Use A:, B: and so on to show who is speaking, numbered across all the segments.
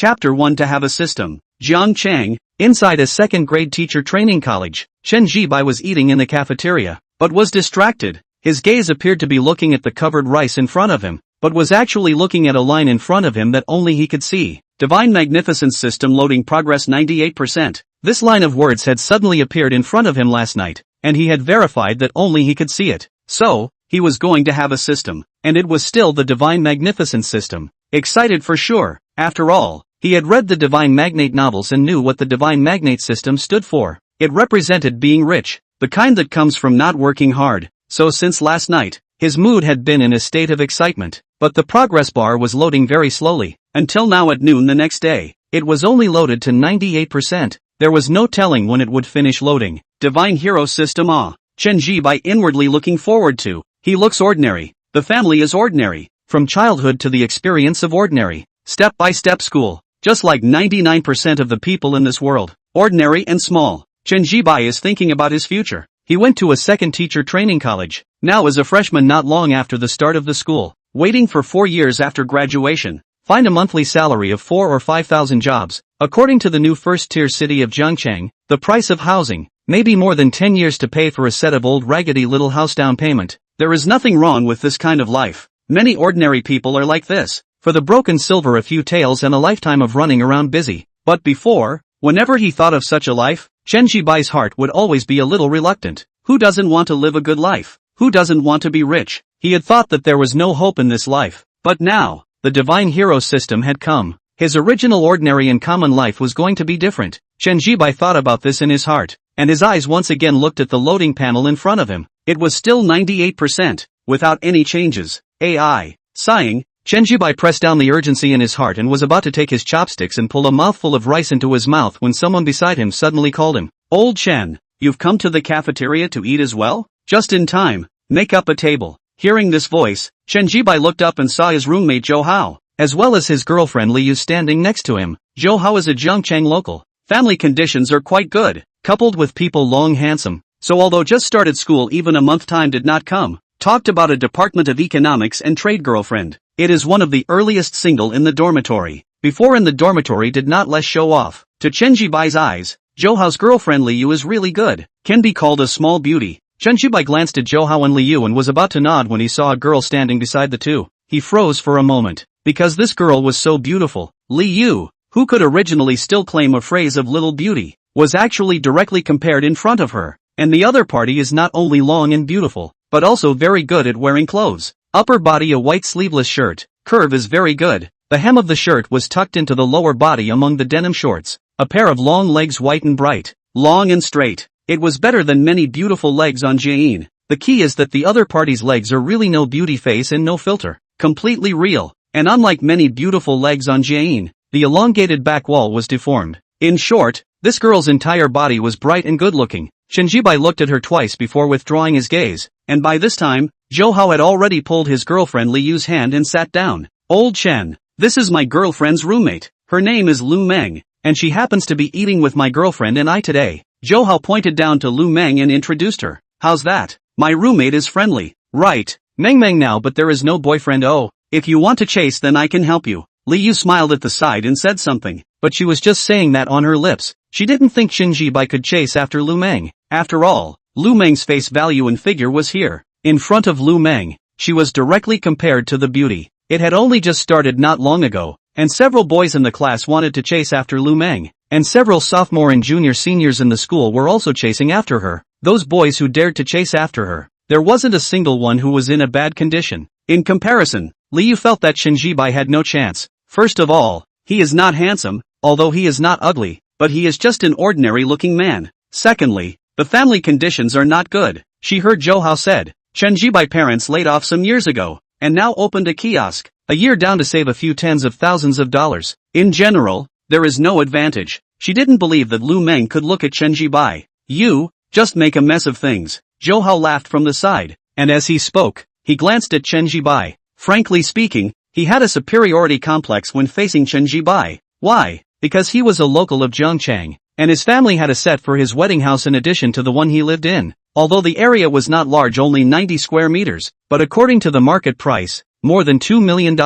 A: Chapter 1 To Have a System. Jiangchang, inside a second-grade teacher training college, Chen Zhian was eating in the cafeteria, but was distracted. His gaze appeared to be looking at the covered rice in front of him, but was actually looking at a line in front of him that only he could see. Divine Magnificence System loading progress 98%. This line of words had suddenly appeared in front of him last night, and he had verified that only he could see it. So, he was going to have a system, and it was still the Divine Magnificence System. Excited for sure. After all, he had read the Divine Magnate novels and knew what the Divine Magnate System stood for. It represented being rich, the kind that comes from not working hard. So since last night, his mood had been in a state of excitement, but the progress bar was loading very slowly. Until now at noon the next day, it was only loaded to 98%. There was no telling when it would finish loading. Divine Hero System. Chen Zhian inwardly looking forward to. He looks ordinary. The family is ordinary. From childhood to the experience of ordinary. Step-by-step school. Just like 99% of the people in this world. Ordinary and small. Chen Zhian is thinking about his future. He went to a second teacher training college. Now as a freshman not long after the start of the school. Waiting for 4 years after graduation. Find a monthly salary of 4 or 5,000 jobs. According to the new first-tier city of Jiangchang, the price of housing, maybe more than 10 years to pay for a set of old raggedy little house down payment. There is nothing wrong with this kind of life. Many ordinary people are like this. For the broken silver a few tales and a lifetime of running around busy. But before, whenever he thought of such a life, Chen Zhian's heart would always be a little reluctant. Who doesn't want to live a good life? Who doesn't want to be rich? He had thought that there was no hope in this life. But now, the Divine Hero System had come. His original ordinary and common life was going to be different. Chen Zhian thought about this in his heart, and his eyes once again looked at the loading panel in front of him. It was still 98%, without any changes. AI. Sighing, Chen Zhian pressed down the urgency in his heart and was about to take his chopsticks and pull a mouthful of rice into his mouth when someone beside him suddenly called him. Old Chen, you've come to the cafeteria to eat as well? Just in time. Make up a table. Hearing this voice, Chen Zhian looked up and saw his roommate Zhou Hao, as well as his girlfriend Liu standing next to him. Zhou Hao is a Jiangchang local. Family conditions are quite good, coupled with people long handsome. So although just started school even a month time did not come. Talked about a Department of Economics and Trade girlfriend. It is one of the earliest single in the dormitory. Before in the dormitory did not less show off. To Chen Zhian's eyes, Zhou Hao's girlfriend Liu is really good. Can be called a small beauty. Chen Zhian glanced at Zhou Hao and Liu and was about to nod when he saw a girl standing beside the two. He froze for a moment, because this girl was so beautiful. Liu, who could originally still claim a phrase of little beauty, was actually directly compared in front of her. And the other party is not only long and beautiful, but also very good at wearing clothes. Upper body a white sleeveless shirt, curve is very good. The hem of the shirt was tucked into the lower body among the denim shorts. A pair of long legs white and bright, long and straight. It was better than many beautiful legs on Jian. The key is that the other party's legs are really no beauty face and no filter. Completely real. And unlike many beautiful legs on Jian, the elongated back wall was deformed. In short, this girl's entire body was bright and good looking. Chen Zhian looked at her twice before withdrawing his gaze, and by this time, Zhou Hao had already pulled his girlfriend Liu's hand and sat down. Old Chen, this is my girlfriend's roommate. Her name is Lu Mang, and she happens to be eating with my girlfriend and I today. Zhou Hao pointed down to Lu Mang and introduced her. How's that? My roommate is friendly. Right. Mang now but there is no boyfriend. Oh, if you want to chase then I can help you. Liu smiled at the side and said something, but she was just saying that on her lips. She didn't think Chen Zhian could chase after Lu Mang. After all, Lu Mang's face value and figure was here. In front of Lu Mang, she was directly compared to the beauty. It had only just started not long ago, and several boys in the class wanted to chase after Lu Mang, and several sophomore and junior seniors in the school were also chasing after her. Those boys who dared to chase after her, there wasn't a single one who was in a bad condition. In comparison, Liu felt that Chen Zhian had no chance. First of all, he is not handsome, although he is not ugly, but he is just an ordinary-looking man. Secondly, the family conditions are not good. She heard Zhou Hao said, Chen Zhian's parents laid off some years ago, and now opened a kiosk, a year down to save a few tens of thousands of dollars. In general, there is no advantage. She didn't believe that Lu Mang could look at Chen Zhian. You, just make a mess of things. Zhou Hao laughed from the side, and as he spoke, he glanced at Chen Zhian. Frankly speaking, he had a superiority complex when facing Chen Zhian. Why? Because he was a local of Jiangchang, and his family had a set for his wedding house in addition to the one he lived in. Although the area was not large, only 90 square meters, but according to the market price, more than $2 million.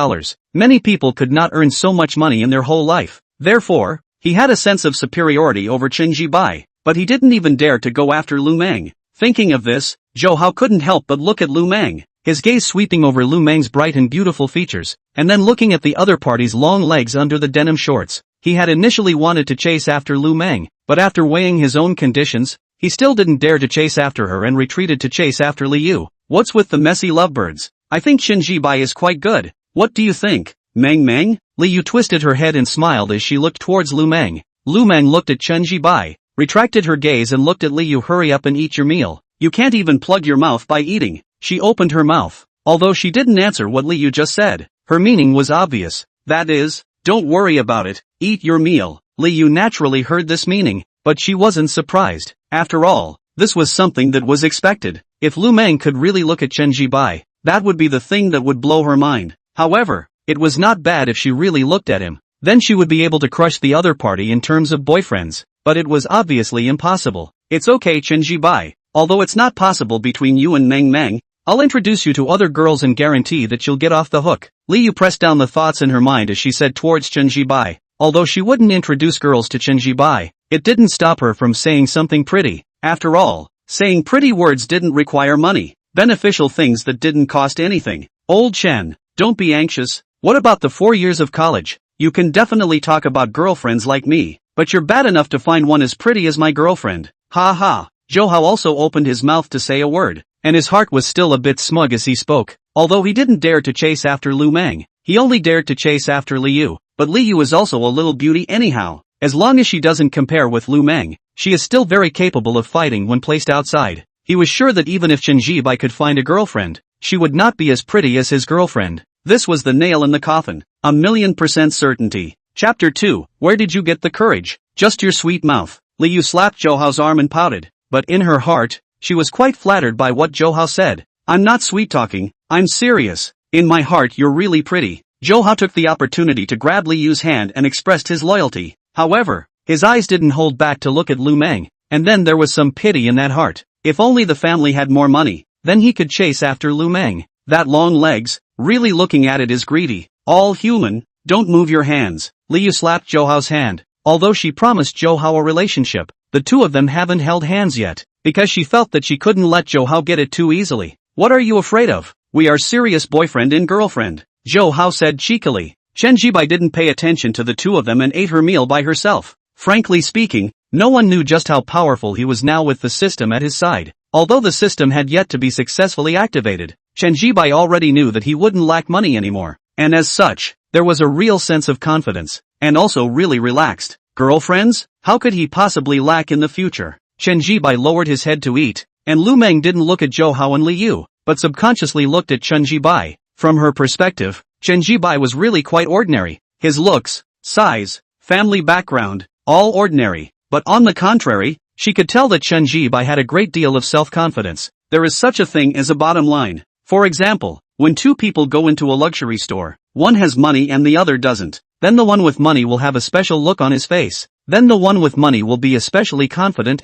A: Many people could not earn so much money in their whole life. Therefore, he had a sense of superiority over Chen Zhibai, but he didn't even dare to go after Lu Mang. Thinking of this, Zhou Hao couldn't help but look at Lu Mang, his gaze sweeping over Lu Mang's bright and beautiful features, and then looking at the other party's long legs under the denim shorts. He had initially wanted to chase after Lu Mang, but after weighing his own conditions, he still didn't dare to chase after her and retreated to chase after Liu. What's with the messy lovebirds? I think Chen Zhibai is quite good. What do you think, Mang? Liu twisted her head and smiled as she looked towards Lu Mang. Lu Mang looked at Chen Zhibai, retracted her gaze and looked at Liu. Hurry up and eat your meal. You can't even plug your mouth by eating. She opened her mouth. Although she didn't answer what Liu just said, her meaning was obvious. That is, don't worry about it, eat your meal. Liu naturally heard this meaning, but she wasn't surprised. After all, this was something that was expected. If Lu Mang could really look at Chen Zhibai, that would be the thing that would blow her mind. However, it was not bad if she really looked at him. Then she would be able to crush the other party in terms of boyfriends. But it was obviously impossible. It's okay, Chen Zhibai. Although it's not possible between you and Mang, I'll introduce you to other girls and guarantee that you'll get off the hook. Liu pressed down the thoughts in her mind as she said towards Chen Zhibai. Although she wouldn't introduce girls to Chen Zhibai, it didn't stop her from saying something pretty. After all, saying pretty words didn't require money. Beneficial things that didn't cost anything. Old Chen, don't be anxious. What about the 4 years of college? You can definitely talk about girlfriends like me, but you're bad enough to find one as pretty as my girlfriend. Ha ha. Zhou Hao also opened his mouth to say a word, and his heart was still a bit smug as he spoke. Although he didn't dare to chase after Lu Mang, he only dared to chase after Liu. But Liu is also a little beauty anyhow. As long as she doesn't compare with Lu Mang, she is still very capable of fighting when placed outside. He was sure that even if Chen Zhibai could find a girlfriend, she would not be as pretty as his girlfriend. This was the nail in the coffin. 1,000,000% certainty. Chapter 2. Where did you get the courage? Just your sweet mouth. Liu slapped Zhou Hao's arm and pouted. But in her heart, she was quite flattered by what Zhou Hao said. I'm not sweet-talking, I'm serious. In my heart you're really pretty. Zhou Hao took the opportunity to grab Liu's hand and expressed his loyalty. However, his eyes didn't hold back to look at Lu Mang, and then there was some pity in that heart. If only the family had more money, then he could chase after Lu Mang. That long legs, really looking at it is greedy. All human, don't move your hands. Liu slapped Zhou Hao's hand. Although she promised Zhou Hao a relationship, the two of them haven't held hands yet, because she felt that she couldn't let Zhou Hao get it too easily. What are you afraid of? We are serious boyfriend and girlfriend, Zhou Hao said cheekily. Chen Zhibai didn't pay attention to the two of them and ate her meal by herself. Frankly speaking, no one knew just how powerful he was now with the system at his side. Although the system had yet to be successfully activated, Chen Zhibai already knew that he wouldn't lack money anymore, and as such, there was a real sense of confidence, and also really relaxed. Girlfriends? How could he possibly lack in the future? Chen Zhibai lowered his head to eat, and Lu Mang didn't look at Zhou Hao and Liu, but subconsciously looked at Chen Zhibai. From her perspective, Chen Zhibai was really quite ordinary. His looks, size, family background, all ordinary. But on the contrary, she could tell that Chen Zhibai had a great deal of self-confidence. There is such a thing as a bottom line. For example, when two people go into a luxury store, one has money and the other doesn't. Then the one with money will have a special look on his face. Then the one with money will be especially confident,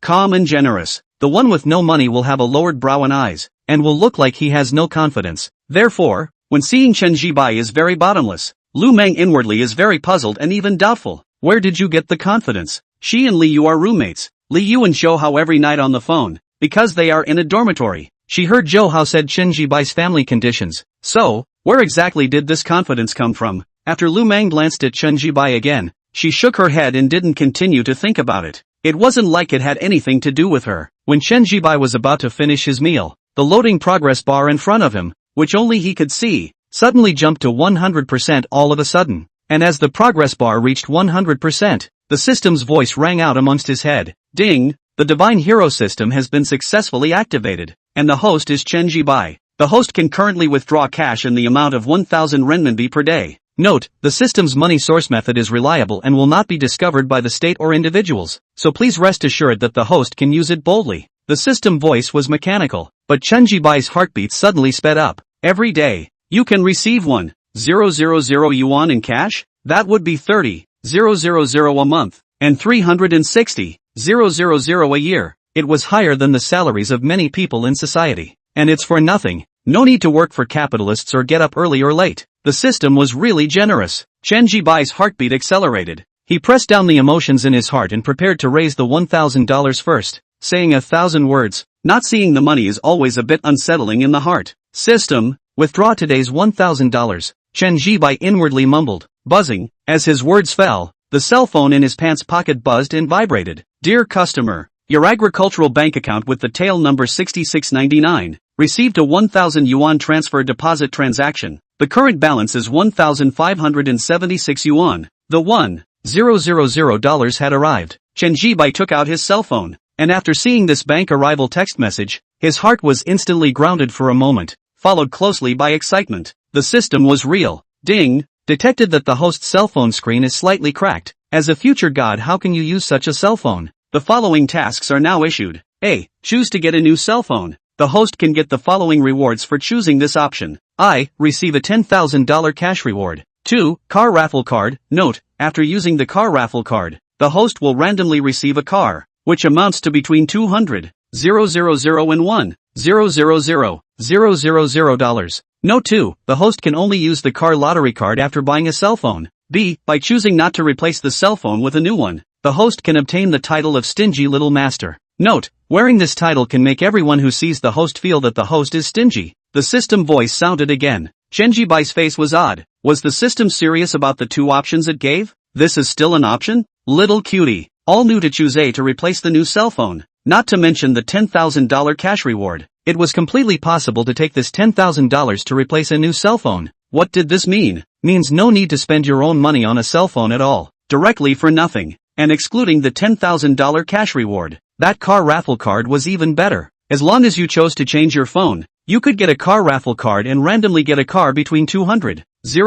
A: calm and generous. The one with no money will have a lowered brow and eyes, and will look like he has no confidence. Therefore, when seeing Chen Zhibai is very bottomless, Lu Mang inwardly is very puzzled and even doubtful. Where did you get the confidence? She and Liu are roommates. Liu and Zhou Hao every night on the phone, because they are in a dormitory. She heard Zhou Hao said Chen Zhibai's family conditions. So, where exactly did this confidence come from? After Lu Mang glanced at Chen Zhibai again, she shook her head and didn't continue to think about it. It wasn't like it had anything to do with her. When Chen Zhibai was about to finish his meal, the loading progress bar in front of him, which only he could see, suddenly jumped to 100% all of a sudden. And as the progress bar reached 100%, the system's voice rang out amongst his head. Ding! The Divine Hero system has been successfully activated, and the host is Chen Zhibai. The host can currently withdraw cash in the amount of 1,000 renminbi per day. Note, the system's money source method is reliable and will not be discovered by the state or individuals, so please rest assured that the host can use it boldly. The system voice was mechanical, but Chen Zhibai's heartbeat suddenly sped up. Every day, you can receive 1,000 yuan in cash? That would be 30,000 a month, and 360,000 a year. It was higher than the salaries of many people in society. And it's for nothing. No need to work for capitalists or get up early or late. The system was really generous. Chen Zhibai's heartbeat accelerated. He pressed down the emotions in his heart and prepared to raise the $1,000 first, saying 1,000 words. Not seeing the money is always a bit unsettling in the heart. System, withdraw today's $1,000, Chen Zhibai inwardly mumbled, buzzing. As his words fell, the cell phone in his pants pocket buzzed and vibrated. Dear customer, your agricultural bank account with the tail number 6699 received a 1,000 yuan transfer deposit transaction. The current balance is 1,576 yuan. The $1,000 had arrived. Chen Zhibai took out his cell phone, and after seeing this bank arrival text message, his heart was instantly grounded for a moment, followed closely by excitement. The system was real. Ding! Detected that the host's cell phone screen is slightly cracked. As a future god, how can you use such a cell phone? The following tasks are now issued. A. Choose to get a new cell phone. The host can get the following rewards for choosing this option. I. Receive a $10,000 cash reward. 2. Car raffle card. Note, after using the car raffle card, the host will randomly receive a car, which amounts to between 200,000 and $1,000,000. Note 2. The host can only use the car lottery card after buying a cell phone. B. By choosing not to replace the cell phone with a new one, the host can obtain the title of Stingy Little Master. Note, wearing this title can make everyone who sees the host feel that the host is stingy. The system voice sounded again. Chen Zhibai's face was odd. Was the system serious about the two options it gave? This is still an option? Little cutie. All new to choose A to replace the new cell phone. Not to mention the $10,000 cash reward. It was completely possible to take this $10,000 to replace a new cell phone. What did this mean? Means no need to spend your own money on a cell phone at all. Directly for nothing. And excluding the $10,000 cash reward. That car raffle card was even better. As long as you chose to change your phone, you could get a car raffle card and randomly get a car between 200,000 and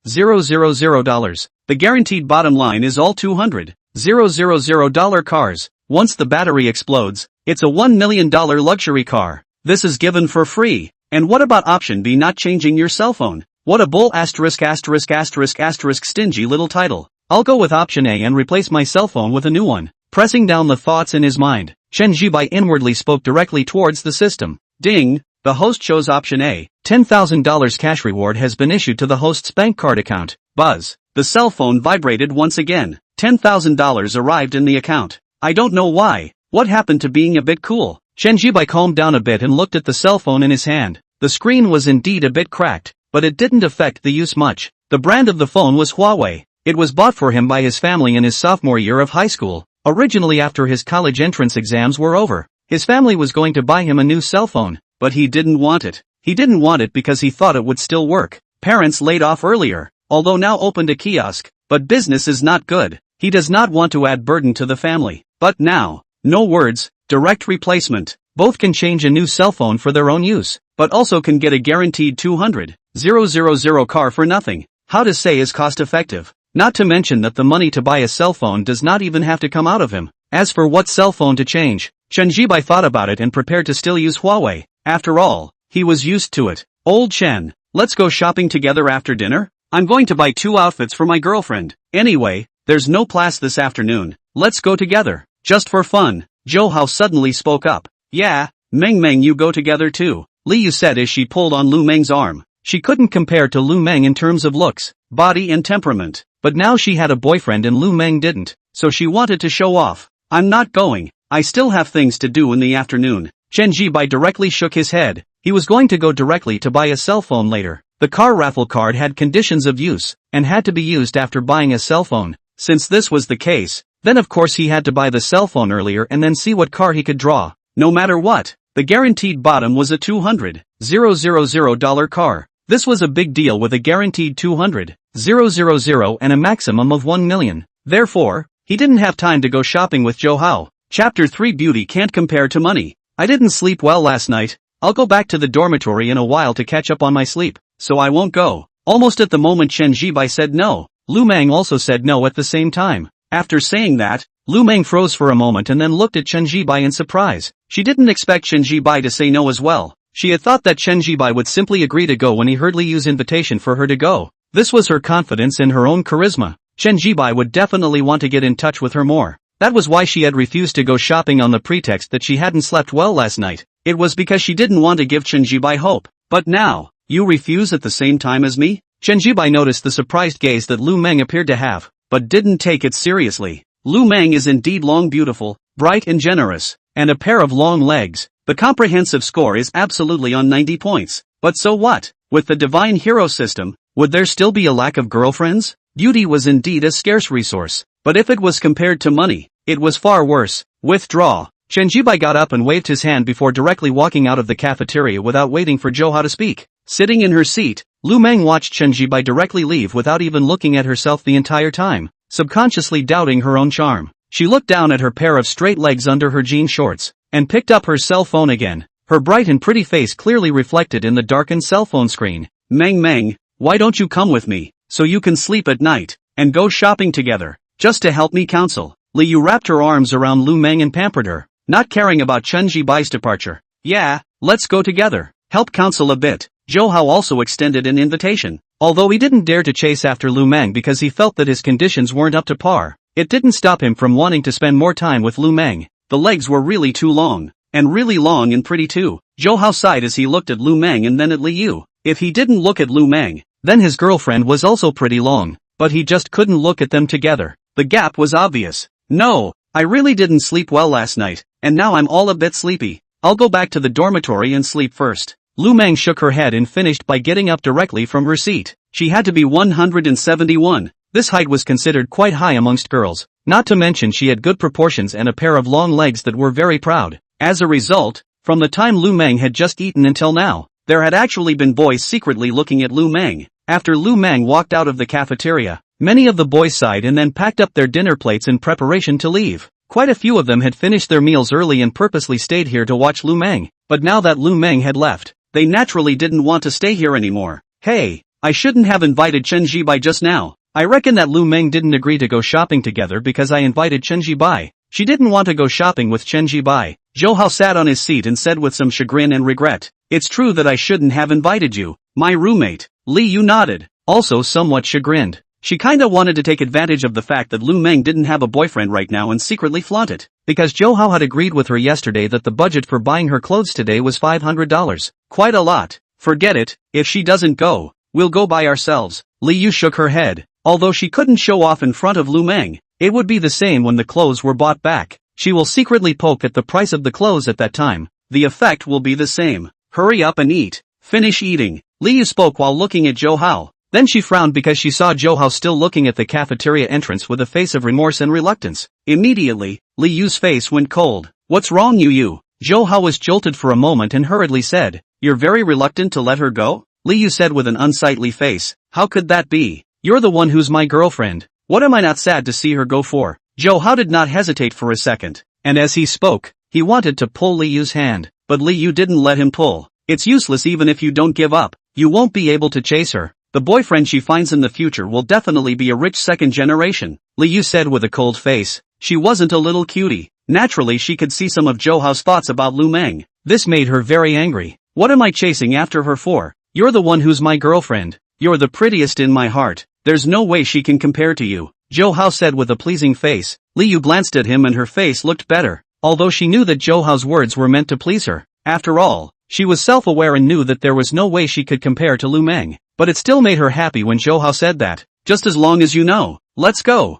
A: $1,000,000. The guaranteed bottom line is all $200,000 cars. Once the battery explodes, it's a $1 million luxury car. This is given for free. And what about option B, not changing your cell phone? What a bull ***** stingy little title. I'll go with option A and replace my cell phone with a new one. Pressing down the thoughts in his mind, Chen Zhibai inwardly spoke directly towards the system. Ding! The host chose option A. $10,000 cash reward has been issued to the host's bank card account. Buzz. The cell phone vibrated once again. $10,000 arrived in the account. I don't know why. What happened to being a bit cool? Chen Zhibai calmed down a bit and looked at the cell phone in his hand. The screen was indeed a bit cracked, but it didn't affect the use much. The brand of the phone was Huawei. It was bought for him by his family in his sophomore year of high school. Originally, after his college entrance exams were over, his family was going to buy him a new cell phone, but he didn't want it. He didn't want it because he thought it would still work. Parents laid off earlier, although now opened a kiosk, but business is not good. He does not want to add burden to the family. But now, no words, direct replacement. Both can change a new cell phone for their own use, but also can get a guaranteed 200,000 car for nothing. How to say is cost effective. Not to mention that the money to buy a cell phone does not even have to come out of him. As for what cell phone to change, Chen Zhibai thought about it and prepared to still use Huawei. After all, he was used to it. Old Chen, let's go shopping together after dinner? I'm going to buy 2 outfits for my girlfriend. Anyway, there's no class this afternoon. Let's go together. Just for fun. Zhou Hao suddenly spoke up. Yeah, Meng, you go together too, Liu said as she pulled on Lu Mang's arm. She couldn't compare to Lu Mang in terms of looks, body and temperament, but now she had a boyfriend and Lu Mang didn't, so she wanted to show off. I'm not going. I still have things to do in the afternoon. Chen Zhibai directly shook his head. He was going to go directly to buy a cell phone later. The car raffle card had conditions of use, and had to be used after buying a cell phone. Since this was the case, then of course he had to buy the cell phone earlier and then see what car he could draw. No matter what, the guaranteed bottom was a $200,000 car. This was a big deal with a guaranteed 200,000 and a maximum of 1 million. Therefore, he didn't have time to go shopping with Zhou Hao. Chapter 3 Beauty can't compare to money. I didn't sleep well last night. I'll go back to the dormitory in a while to catch up on my sleep, so I won't go. Almost at the moment Chen Zhibai said no. Lu Mang also said no at the same time. After saying that, Lu Mang froze for a moment and then looked at Chen Zhibai in surprise. She didn't expect Chen Zhibai to say no as well. She had thought that Chen Zhibai would simply agree to go when he heard Liu's invitation for her to go. This was her confidence in her own charisma. Chen Zhibai would definitely want to get in touch with her more. That was why she had refused to go shopping on the pretext that she hadn't slept well last night. It was because she didn't want to give Chen Zhibai hope. But now, you refuse at the same time as me? Chen Zhian noticed the surprised gaze that Lu Mang appeared to have, but didn't take it seriously. Lu Mang is indeed long, beautiful, bright and generous, and a pair of long legs. The comprehensive score is absolutely on 90 points. But so what? With the divine hero system, would there still be a lack of girlfriends? Beauty was indeed a scarce resource, but if it was compared to money, it was far worse. Withdraw. Chen Zhian got up and waved his hand before directly walking out of the cafeteria without waiting for Zhou Hao to speak. Sitting in her seat, Lu Mang watched Chen Zhian directly leave without even looking at herself the entire time, subconsciously doubting her own charm. She looked down at her pair of straight legs under her jean shorts, and picked up her cell phone again, her bright and pretty face clearly reflected in the darkened cell phone screen. Mang, why don't you come with me, so you can sleep at night, and go shopping together, just to help me counsel. Liu wrapped her arms around Lu Mang and pampered her, not caring about Chen Zhian's departure. Yeah, let's go together, help counsel a bit. Zhou Hao also extended an invitation, although he didn't dare to chase after Lu Mang because he felt that his conditions weren't up to par. It didn't stop him from wanting to spend more time with Lu Mang. The legs were really too long, and really long and pretty too. Zhou Hao sighed as he looked at Lu Mang and then at Liu. If he didn't look at Lu Mang, then his girlfriend was also pretty long, but he just couldn't look at them together. The gap was obvious. No, I really didn't sleep well last night, and now I'm all a bit sleepy. I'll go back to the dormitory and sleep first. Lu Mang shook her head and finished by getting up directly from her seat. She had to be 171. This height was considered quite high amongst girls, not to mention she had good proportions and a pair of long legs that were very proud. As a result, from the time Lu Mang had just eaten until now, there had actually been boys secretly looking at Lu Mang. After Lu Mang walked out of the cafeteria, many of the boys sighed and then packed up their dinner plates in preparation to leave. Quite a few of them had finished their meals early and purposely stayed here to watch Lu Mang, but now that Lu Mang had left, they naturally didn't want to stay here anymore. Hey, I shouldn't have invited Chen Zhian just now. I reckon that Lu Mang didn't agree to go shopping together because I invited Chen Zhian. She didn't want to go shopping with Chen Zhian. Zhou Hao sat on his seat and said with some chagrin and regret, "It's true that I shouldn't have invited you, my roommate." Liu nodded, also somewhat chagrined. She kinda wanted to take advantage of the fact that Lu Mang didn't have a boyfriend right now and secretly flaunt it, because Zhou Hao had agreed with her yesterday that the budget for buying her clothes today was $500. Quite a lot. Forget it, if she doesn't go, we'll go by ourselves. Liu shook her head. Although she couldn't show off in front of Lu Mang, it would be the same when the clothes were bought back. She will secretly poke at the price of the clothes at that time. The effect will be the same. Hurry up and eat. Finish eating. Liu spoke while looking at Zhou Hao. Then she frowned because she saw Zhou Hao still looking at the cafeteria entrance with a face of remorse and reluctance. Immediately, Liu's face went cold. What's wrong, you? Zhou Hao was jolted for a moment and hurriedly said, "You're very reluctant to let her go?" Liu said with an unsightly face. "How could that be? You're the one who's my girlfriend. What am I not sad to see her go for?" Zhou Hao did not hesitate for a second, and as he spoke, he wanted to pull Liu's hand, but Liu didn't let him pull. It's useless even if you don't give up. You won't be able to chase her. The boyfriend she finds in the future will definitely be a rich second generation. Liu said with a cold face. She wasn't a little cutie. Naturally she could see some of Zhou Hao's thoughts about Lu Mang. This made her very angry. What am I chasing after her for? You're the one who's my girlfriend. You're the prettiest in my heart. There's no way she can compare to you. Zhou Hao said with a pleasing face. Liu glanced at him and her face looked better, although she knew that Zhou Hao's words were meant to please her. After all, she was self-aware and knew that there was no way she could compare to Lu Mang. But it still made her happy when Zhou Hao said that. Just as long as you know. Let's go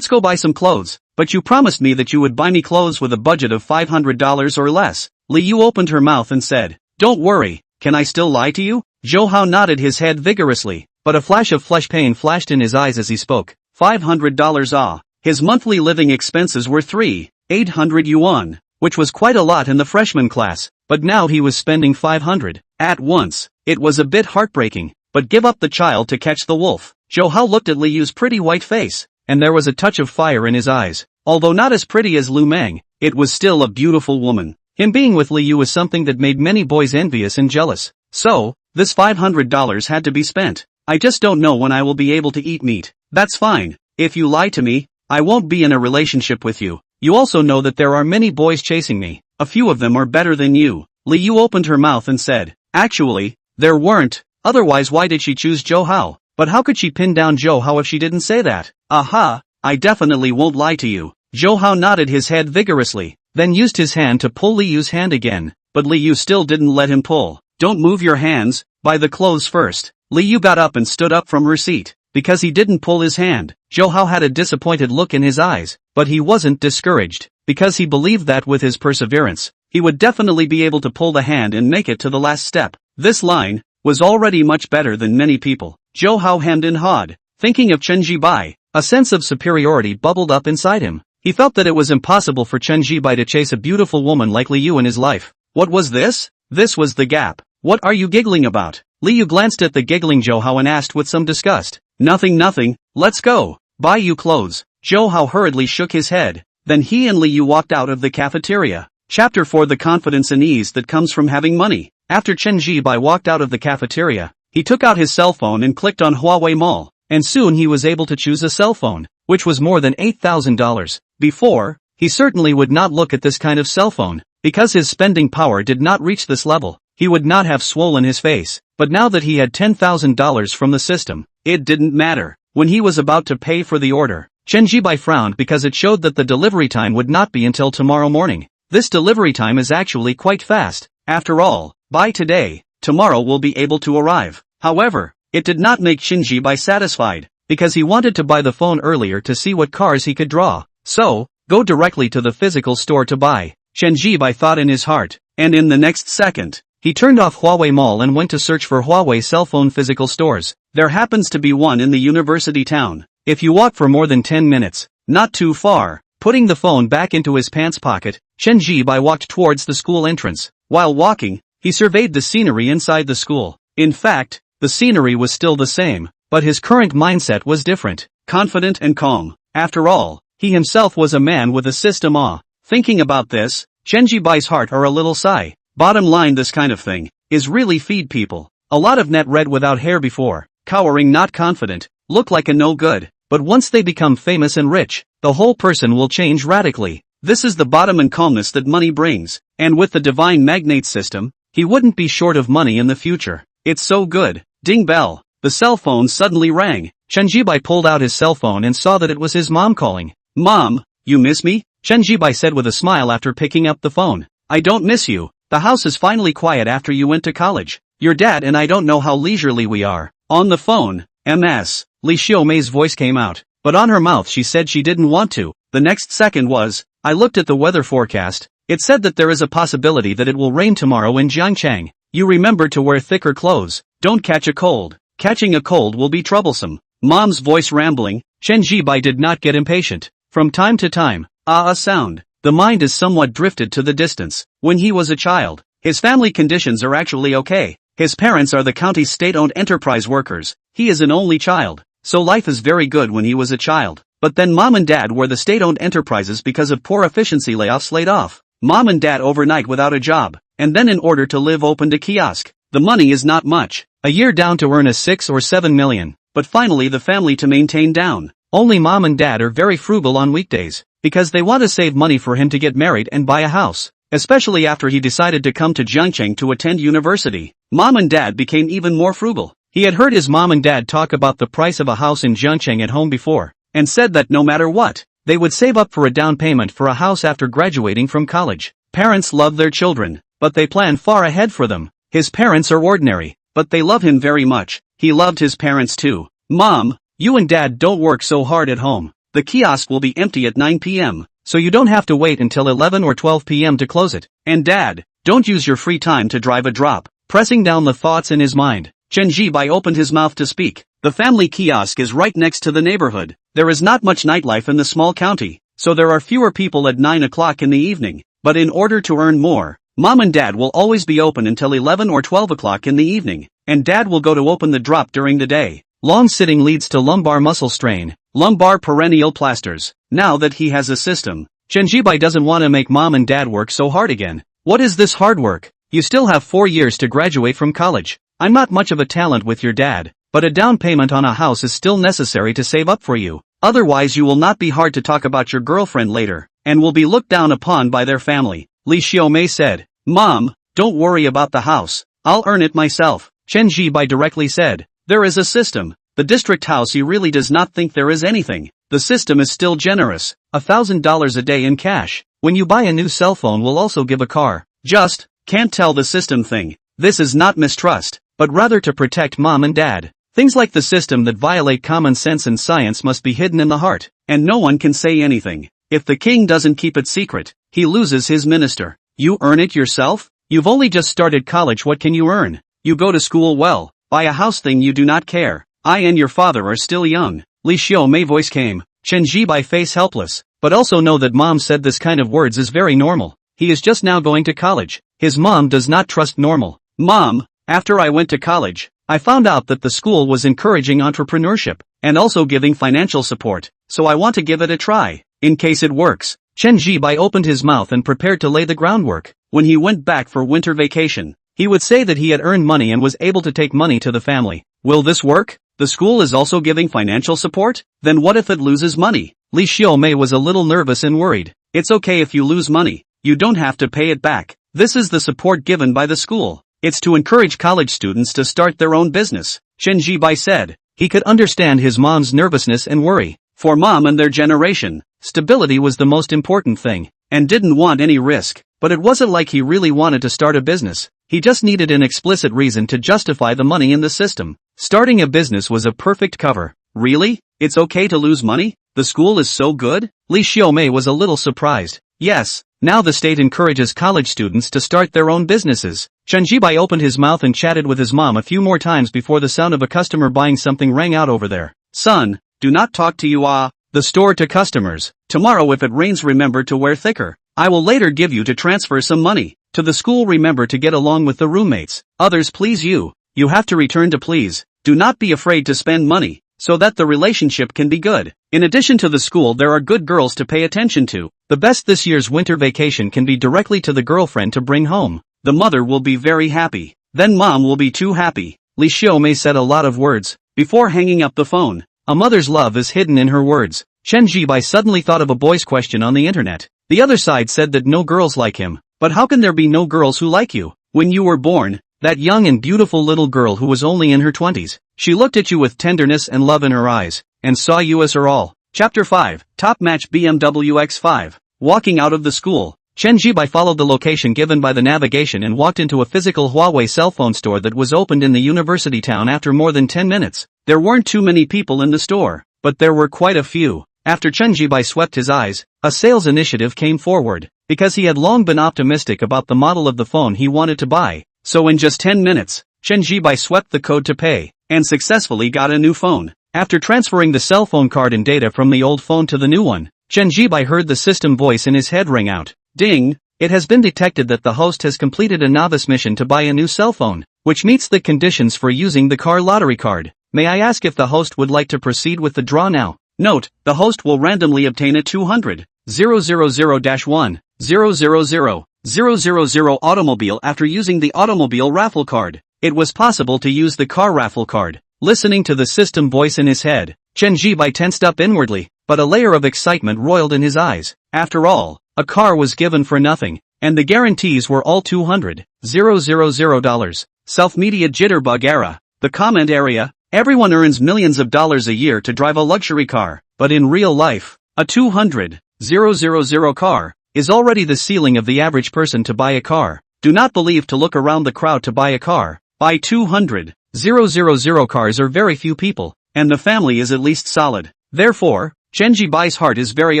A: buy some clothes. But you promised me that you would buy me clothes with a budget of $500 or less. Liu opened her mouth and said, "Don't worry, can I still lie to you?" Zhou Hao nodded his head vigorously, but a flash of flesh pain flashed in his eyes as he spoke. $500 His monthly living expenses were 3,800 yuan, which was quite a lot in the freshman class, but now he was spending 500 at once. It was a bit heartbreaking. But give up the child to catch the wolf. Zhou Hao looked at Liu's pretty white face, and there was a touch of fire in his eyes. Although not as pretty as Lu Mang, it was still a beautiful woman. Him being with Liu was something that made many boys envious and jealous. So, this $500 had to be spent. I just don't know when I will be able to eat meat. That's fine. If you lie to me, I won't be in a relationship with you. You also know that there are many boys chasing me. A few of them are better than you. Liu opened her mouth and said, "Actually, there weren't. Otherwise why did she choose Zhou Hao? But how could she pin down Zhou Hao if she didn't say that?" "Aha, I definitely won't lie to you." Zhou Hao nodded his head vigorously, then used his hand to pull Liu's hand again, but Liu still didn't let him pull. "Don't move your hands, buy the clothes first." Li Yu got up and stood up from her seat. Because he didn't pull his hand, Zhou Hao had a disappointed look in his eyes, but he wasn't discouraged, because he believed that with his perseverance, he would definitely be able to pull the hand and make it to the last step. This line was already much better than many people. Zhou Hao hemmed and hawed, thinking of Chen Zhibai. A sense of superiority bubbled up inside him. He felt that it was impossible for Chen Zhibai to chase a beautiful woman like Li Yu in his life. What was this? This was the gap. What are you giggling about? Li Yu glanced at the giggling Zhou Hao and asked with some disgust. Nothing, let's go. Buy you clothes. Zhou Hao hurriedly shook his head. Then he and Li Yu walked out of the cafeteria. Chapter 4: The confidence and ease that comes from having money. After Chen Zhibai walked out of the cafeteria, he took out his cell phone and clicked on Huawei Mall, and soon he was able to choose a cell phone, which was more than $8,000. Before, he certainly would not look at this kind of cell phone, because his spending power did not reach this level. He would not have swollen his face, but now that he had $10,000 from the system, it didn't matter. When he was about to pay for the order, Chen Zhibai frowned because it showed that the delivery time would not be until tomorrow morning. This delivery time is actually quite fast. After all, by today, tomorrow will be able to arrive. However, it did not make Chen Zhibai satisfied, because he wanted to buy the phone earlier to see what cars he could draw. So, go directly to the physical store to buy, Chen Zhibai thought in his heart, and in the next second, he turned off Huawei Mall and went to search for Huawei cell phone physical stores. There happens to be one in the university town. If you walk for more than 10 minutes, not too far. Putting the phone back into his pants pocket, Chen Zhibai walked towards the school entrance. While walking, he surveyed the scenery inside the school. In fact, the scenery was still the same, but his current mindset was different, confident and calm. After all, he himself was a man with a system awe. Thinking about this, Chen Zhibai's heart are a little sigh. Bottom line, this kind of thing is really feed people. A lot of net read without hair before, cowering, not confident, look like a no good, but once they become famous and rich, the whole person will change radically. This is the bottom and calmness that money brings, and with the divine magnate system, he wouldn't be short of money in the future. It's so good. Ding bell. The cell phone suddenly rang. Chen Zhibai pulled out his cell phone and saw that it was his mom calling. Mom, you miss me? Chen Zhibai said with a smile after picking up the phone. I don't miss you. The house is finally quiet after you went to college. Your dad and I don't know how leisurely we are. On the phone. MS. Li Xiaomei's voice came out, but on her mouth she said she didn't want to. The next second was, I looked at the weather forecast. It said that there is a possibility that it will rain tomorrow in Jiangchang. You remember to wear thicker clothes. Don't catch a cold. Catching a cold will be troublesome. Mom's voice rambling. Chen Zhibai did not get impatient. From time to time, a sound. The mind is somewhat drifted to the distance. When he was a child, his family conditions are actually okay. His parents are the county's state-owned enterprise workers. He is an only child, so life is very good when he was a child. But then mom and dad were the state-owned enterprises because of poor efficiency layoffs laid off. Mom and dad overnight without a job, and then in order to live opened a kiosk. The money is not much. A year down to earn a 6 or 7 million. But finally the family to maintain down. Only mom and dad are very frugal on weekdays, because they want to save money for him to get married and buy a house. Especially after he decided to come to Jiangcheng to attend university. Mom and dad became even more frugal. He had heard his mom and dad talk about the price of a house in Jiangcheng at home before, and said that no matter what, they would save up for a down payment for a house after graduating from college. Parents love their children, but they plan far ahead for them. His parents are ordinary, but they love him very much. He loved his parents too. Mom, you and dad don't work so hard at home. The kiosk will be empty at 9 p.m. So you don't have to wait until 11 or 12 p.m. to close it. And dad, don't use your free time to drive a drop. Pressing down the thoughts in his mind, Chen Zhibai opened his mouth to speak. The family kiosk is right next to the neighborhood. There is not much nightlife in the small county, so there are fewer people at 9 o'clock in the evening. But in order to earn more, mom and dad will always be open until 11 or 12 o'clock in the evening, and dad will go to open the drop during the day. Long sitting leads to lumbar muscle strain. Lumbar perennial plasters. Now that he has a system, Chen Zhibai doesn't want to make mom and dad work so hard again. What is this hard work? You still have 4 years to graduate from college. I'm not much of a talent with your dad, but a down payment on a house is still necessary to save up for you. Otherwise you will not be hard to talk about your girlfriend later, and will be looked down upon by their family. Li Xiaomei said. Mom, don't worry about the house. I'll earn it myself. Chen Zhibai directly said. There is a system. The district house. He really does not think there is anything. The system is still generous. $1,000 a day in cash. When you buy a new cell phone we'll also give a car. Just, can't tell the system thing. This is not mistrust, but rather to protect mom and dad. Things like the system that violate common sense and science must be hidden in the heart, and no one can say anything. If the king doesn't keep it secret, he loses his minister. You earn it yourself? You've only just started college, what can you earn? You go to school well, buy a house, thing you do not care. I and your father are still young. Li Xiaomei voice came. Chen Zhibai face helpless, but also know that mom said this kind of words is very normal. He is just now going to college. His mom does not trust normal. Mom, after I went to college, I found out that the school was encouraging entrepreneurship, and also giving financial support, so I want to give it a try, in case it works. Chen Zhibai opened his mouth and prepared to lay the groundwork. When he went back for winter vacation, he would say that he had earned money and was able to take money to the family. Will this work? The school is also giving financial support? Then what if it loses money? Li Xiaomei was a little nervous and worried. It's okay if you lose money. You don't have to pay it back. This is the support given by the school. It's to encourage college students to start their own business, Chen Zhibai said. He could understand his mom's nervousness and worry. For mom and their generation, stability was the most important thing, and didn't want any risk. But it wasn't like he really wanted to start a business. He just needed an explicit reason to justify the money in the system. Starting a business was a perfect cover. Really? It's okay to lose money? The school is so good? Li Xiaomei was a little surprised. Yes, now the state encourages college students to start their own businesses. Chen Zhibai opened his mouth and chatted with his mom a few more times before the sound of a customer buying something rang out over there. Son, do not talk to the store to customers. Tomorrow if it rains remember to wear thicker. I will later give you to transfer some money. To the school remember to get along with the roommates. Others please you. You have to return to please. Do not be afraid to spend money, so that the relationship can be good. In addition to the school there are good girls to pay attention to. The best this year's winter vacation can be directly to the girlfriend to bring home. The mother will be very happy. Then mom will be too happy. Li Xiaomei said a lot of words, before hanging up the phone. A mother's love is hidden in her words. Chen Zhibai suddenly thought of a boy's question on the internet. The other side said that no girls like him. But how can there be no girls who like you? When you were born, that young and beautiful little girl who was only in her 20s, she looked at you with tenderness and love in her eyes, and saw you as her all. Chapter 5, Top Match BMW X5. Walking out of the school, Chen Zhibai followed the location given by the navigation and walked into a physical Huawei cell phone store that was opened in the university town after more than 10 minutes. There weren't too many people in the store, but there were quite a few. After Chen Zhibai swept his eyes, a sales initiative came forward, because he had long been optimistic about the model of the phone he wanted to buy. So in just 10 minutes, Chen Zhibai swept the code to pay, and successfully got a new phone. After transferring the cell phone card and data from the old phone to the new one, Chen Zhibai heard the system voice in his head ring out. Ding! It has been detected that the host has completed a novice mission to buy a new cell phone, which meets the conditions for using the car lottery card. May I ask if the host would like to proceed with the draw now? Note, the host will randomly obtain a 200,000-100,000 automobile after using the automobile raffle card. It was possible to use the car raffle card. Listening to the system voice in his head, Chen Zhibai tensed up inwardly, but a layer of excitement roiled in his eyes. After all, a car was given for nothing, and the guarantees were all $200,000. Self-media jitterbug era. The comment area. Everyone earns millions of dollars a year to drive a luxury car, but in real life, a $200,000 car is already the ceiling of the average person to buy a car. Do not believe to look around the crowd to buy a car. Buy 200,000 cars are very few people, and the family is at least solid. Therefore, Chen Zhibai's heart is very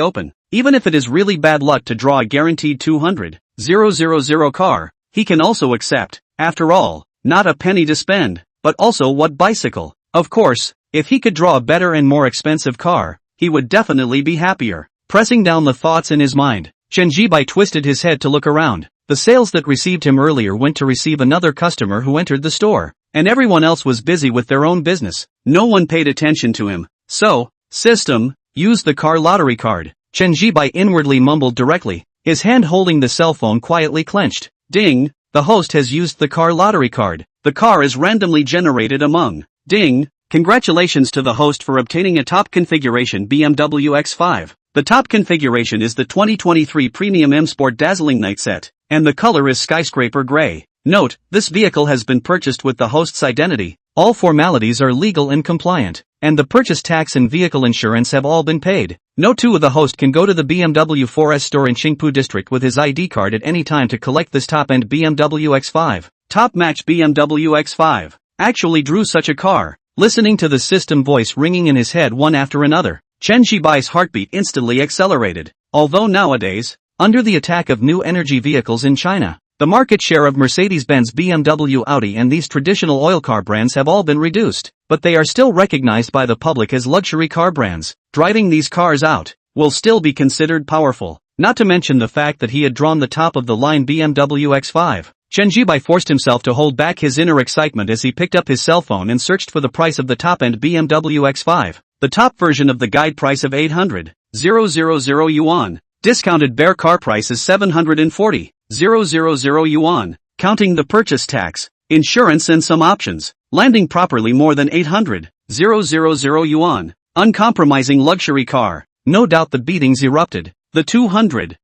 A: open. Even if it is really bad luck to draw a guaranteed 200,000 car, he can also accept. After all, not a penny to spend, but also what bicycle? Of course, if he could draw a better and more expensive car, he would definitely be happier. Pressing down the thoughts in his mind, Chen Zhibai twisted his head to look around. The sales that received him earlier went to receive another customer who entered the store, and everyone else was busy with their own business. No one paid attention to him. So, system, use the car lottery card. Chen Zhibai inwardly mumbled directly, his hand holding the cell phone quietly clenched. Ding! The host has used the car lottery card. The car is randomly generated among. Ding! Congratulations to the host for obtaining a top configuration BMW X5. The top configuration is the 2023 Premium M Sport Dazzling Night Set, and the color is Skyscraper Gray. Note, this vehicle has been purchased with the host's identity. All formalities are legal and compliant, and the purchase tax and vehicle insurance have all been paid. No two of the host can go to the BMW 4S store in Qingpu district with his ID card at any time to collect this top-end BMW X5. Top match BMW X5. actually drew such a car. Listening to the system voice ringing in his head one after another, Chen Zhibai's heartbeat instantly accelerated. Although nowadays, under the attack of new energy vehicles in China, the market share of Mercedes-Benz, BMW, Audi and these traditional oil car brands have all been reduced, but they are still recognized by the public as luxury car brands. Driving these cars out will still be considered powerful, not to mention the fact that he had drawn the top-of-the-line BMW X5. Chen Zhibai forced himself to hold back his inner excitement as he picked up his cell phone and searched for the price of the top-end BMW X5. The top version of the guide price of 800,000 yuan. Discounted bare car price is 740,000 yuan, counting the purchase tax, insurance and some options. Landing properly more than 800,000 yuan. Uncompromising luxury car. No doubt the beatings erupted. The 200,000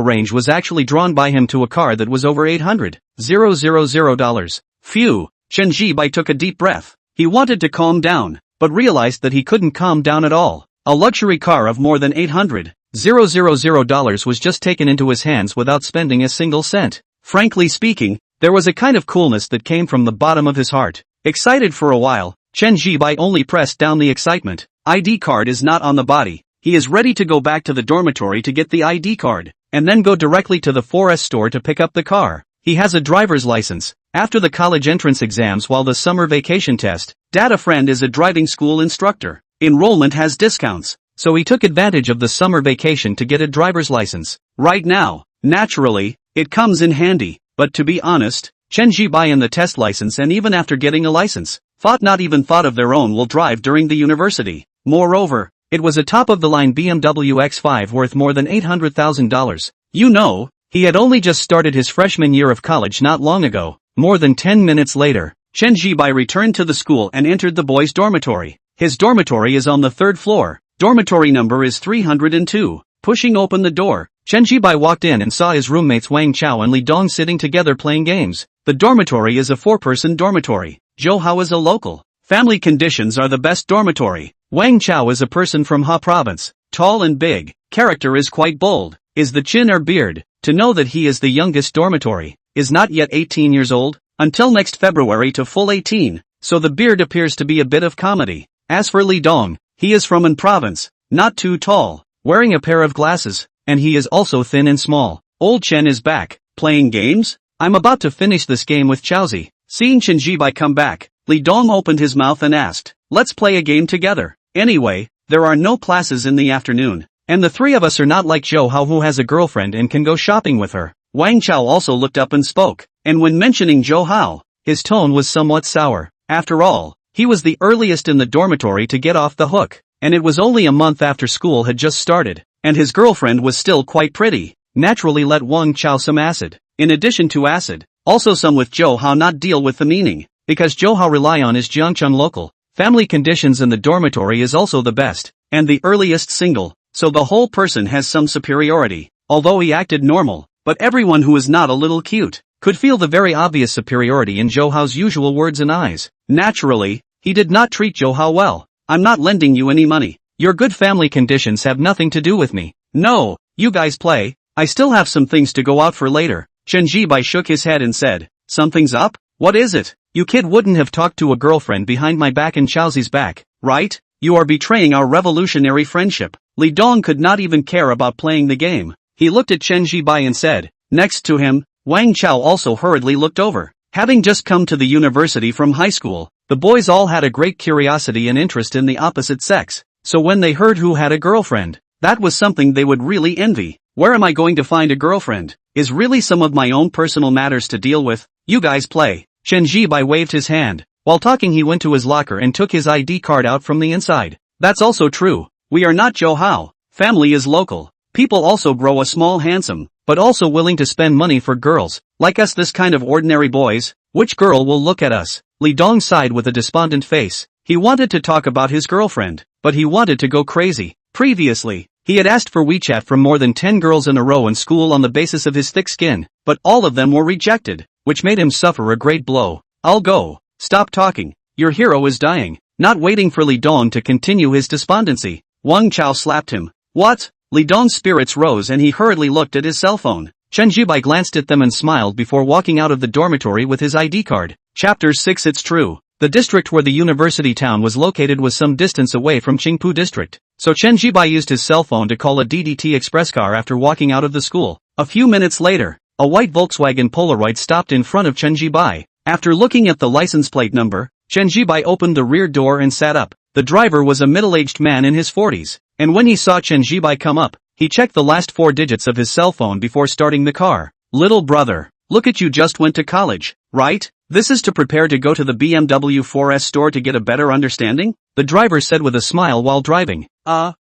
A: range was actually drawn by him to a car that was over $800,000. Phew, Chen Zhibai took a deep breath. He wanted to calm down, but realized that he couldn't calm down at all. A luxury car of more than $800,000 was just taken into his hands without spending a single cent. Frankly speaking, there was a kind of coolness that came from the bottom of his heart. Excited for a while, Chen Zhibai only pressed down the excitement. ID card is not on the body. He is ready to go back to the dormitory to get the ID card, and then go directly to the 4S store to pick up the car. He has a driver's license. After the college entrance exams while the summer vacation test, Data Friend is a driving school instructor. Enrollment has discounts, so he took advantage of the summer vacation to get a driver's license. Right now, naturally, it comes in handy, but to be honest, Chen Zhibai and the test license and even after getting a license, not even thought of their own will drive during the university. Moreover, it was a top-of-the-line BMW X5 worth more than $800,000. You know, he had only just started his freshman year of college not long ago. More than 10 minutes later, Chen Zhibai returned to the school and entered the boys' dormitory. His dormitory is on the 3rd floor. Dormitory number is 302. Pushing open the door, Chen Zhibai walked in and saw his roommates Wang Chao and Li Dong sitting together playing games. The dormitory is a 4-person dormitory. Zhou Hao is a local. Family conditions are the best dormitory. Wang Chao is a person from Ha province. Tall and big. Character is quite bold. Is the chin or beard. To know that he is the youngest dormitory. Is not yet 18 years old. Until next February to full 18. So the beard appears to be a bit of comedy. As for Li Dong, he is from An province. Not too tall. Wearing a pair of glasses. And he is also thin and small. Old Chen is back. Playing games? I'm about to finish this game with Chaozi. Seeing Chen Zhibai come back, Li Dong opened his mouth and asked, let's play a game together. Anyway, there are no classes in the afternoon. And the three of us are not like Zhou Hao who has a girlfriend and can go shopping with her. Wang Chao also looked up and spoke. And when mentioning Zhou Hao, his tone was somewhat sour. After all, he was the earliest in the dormitory to get off the hook. And it was only a month after school had just started. And his girlfriend was still quite pretty. Naturally let Wang Chao some acid. In addition to acid, also some with Zhou Hao not deal with the meaning. Because Zhou Hao rely on his Jiangcheng local. Family conditions in the dormitory is also the best. And the earliest single. So the whole person has some superiority. Although he acted normal. But everyone who is not a little cute could feel the very obvious superiority in Zhou Hao's usual words and eyes. Naturally, he did not treat Zhou Hao well. I'm not lending you any money. Your good family conditions have nothing to do with me. No, you guys play. I still have some things to go out for later. Chen Zhibai shook his head and said, something's up? What is it? You kid wouldn't have talked to a girlfriend behind my back and Chaozi's back, right? You are betraying our revolutionary friendship. Li Dong could not even care about playing the game. He looked at Chen Zhibai and said, next to him, Wang Chao also hurriedly looked over. Having just come to the university from high school, the boys all had a great curiosity and interest in the opposite sex. So when they heard who had a girlfriend, that was something they would really envy. Where am I going to find a girlfriend? Is really some of my own personal matters to deal with. You guys play. Chen Zhibai waved his hand. While talking he went to his locker and took his ID card out from the inside. That's also true. We are not Zhou Hao. Family is local. People also grow a small handsome, but also willing to spend money for girls, like us this kind of ordinary boys. Which girl will look at us? Li Dong sighed with a despondent face. He wanted to talk about his girlfriend, but he wanted to go crazy. Previously, he had asked for WeChat from more than 10 girls in a row in school on the basis of his thick skin, but all of them were rejected, which made him suffer a great blow. I'll go. Stop talking. Your hero is dying. Not waiting for Li Dong to continue his despondency, Wang Chao slapped him. What? Li Dong's spirits rose and he hurriedly looked at his cell phone. Chen Zhibai glanced at them and smiled before walking out of the dormitory with his ID card. Chapter 6. It's true. The district where the university town was located was some distance away from Qingpu district, so Chen Zhibai used his cell phone to call a DDT express car after walking out of the school. A few minutes later, a white Volkswagen Polaroid stopped in front of Chen Zhibai. After looking at the license plate number, Chen Zhibai opened the rear door and sat up. The driver was a middle-aged man in his 40s, and when he saw Chen Zhibai come up, he checked the last 4 digits of his cell phone before starting the car. Little brother, look at you, just went to college, right? This is to prepare to go to the BMW 4S store to get a better understanding? The driver said with a smile while driving.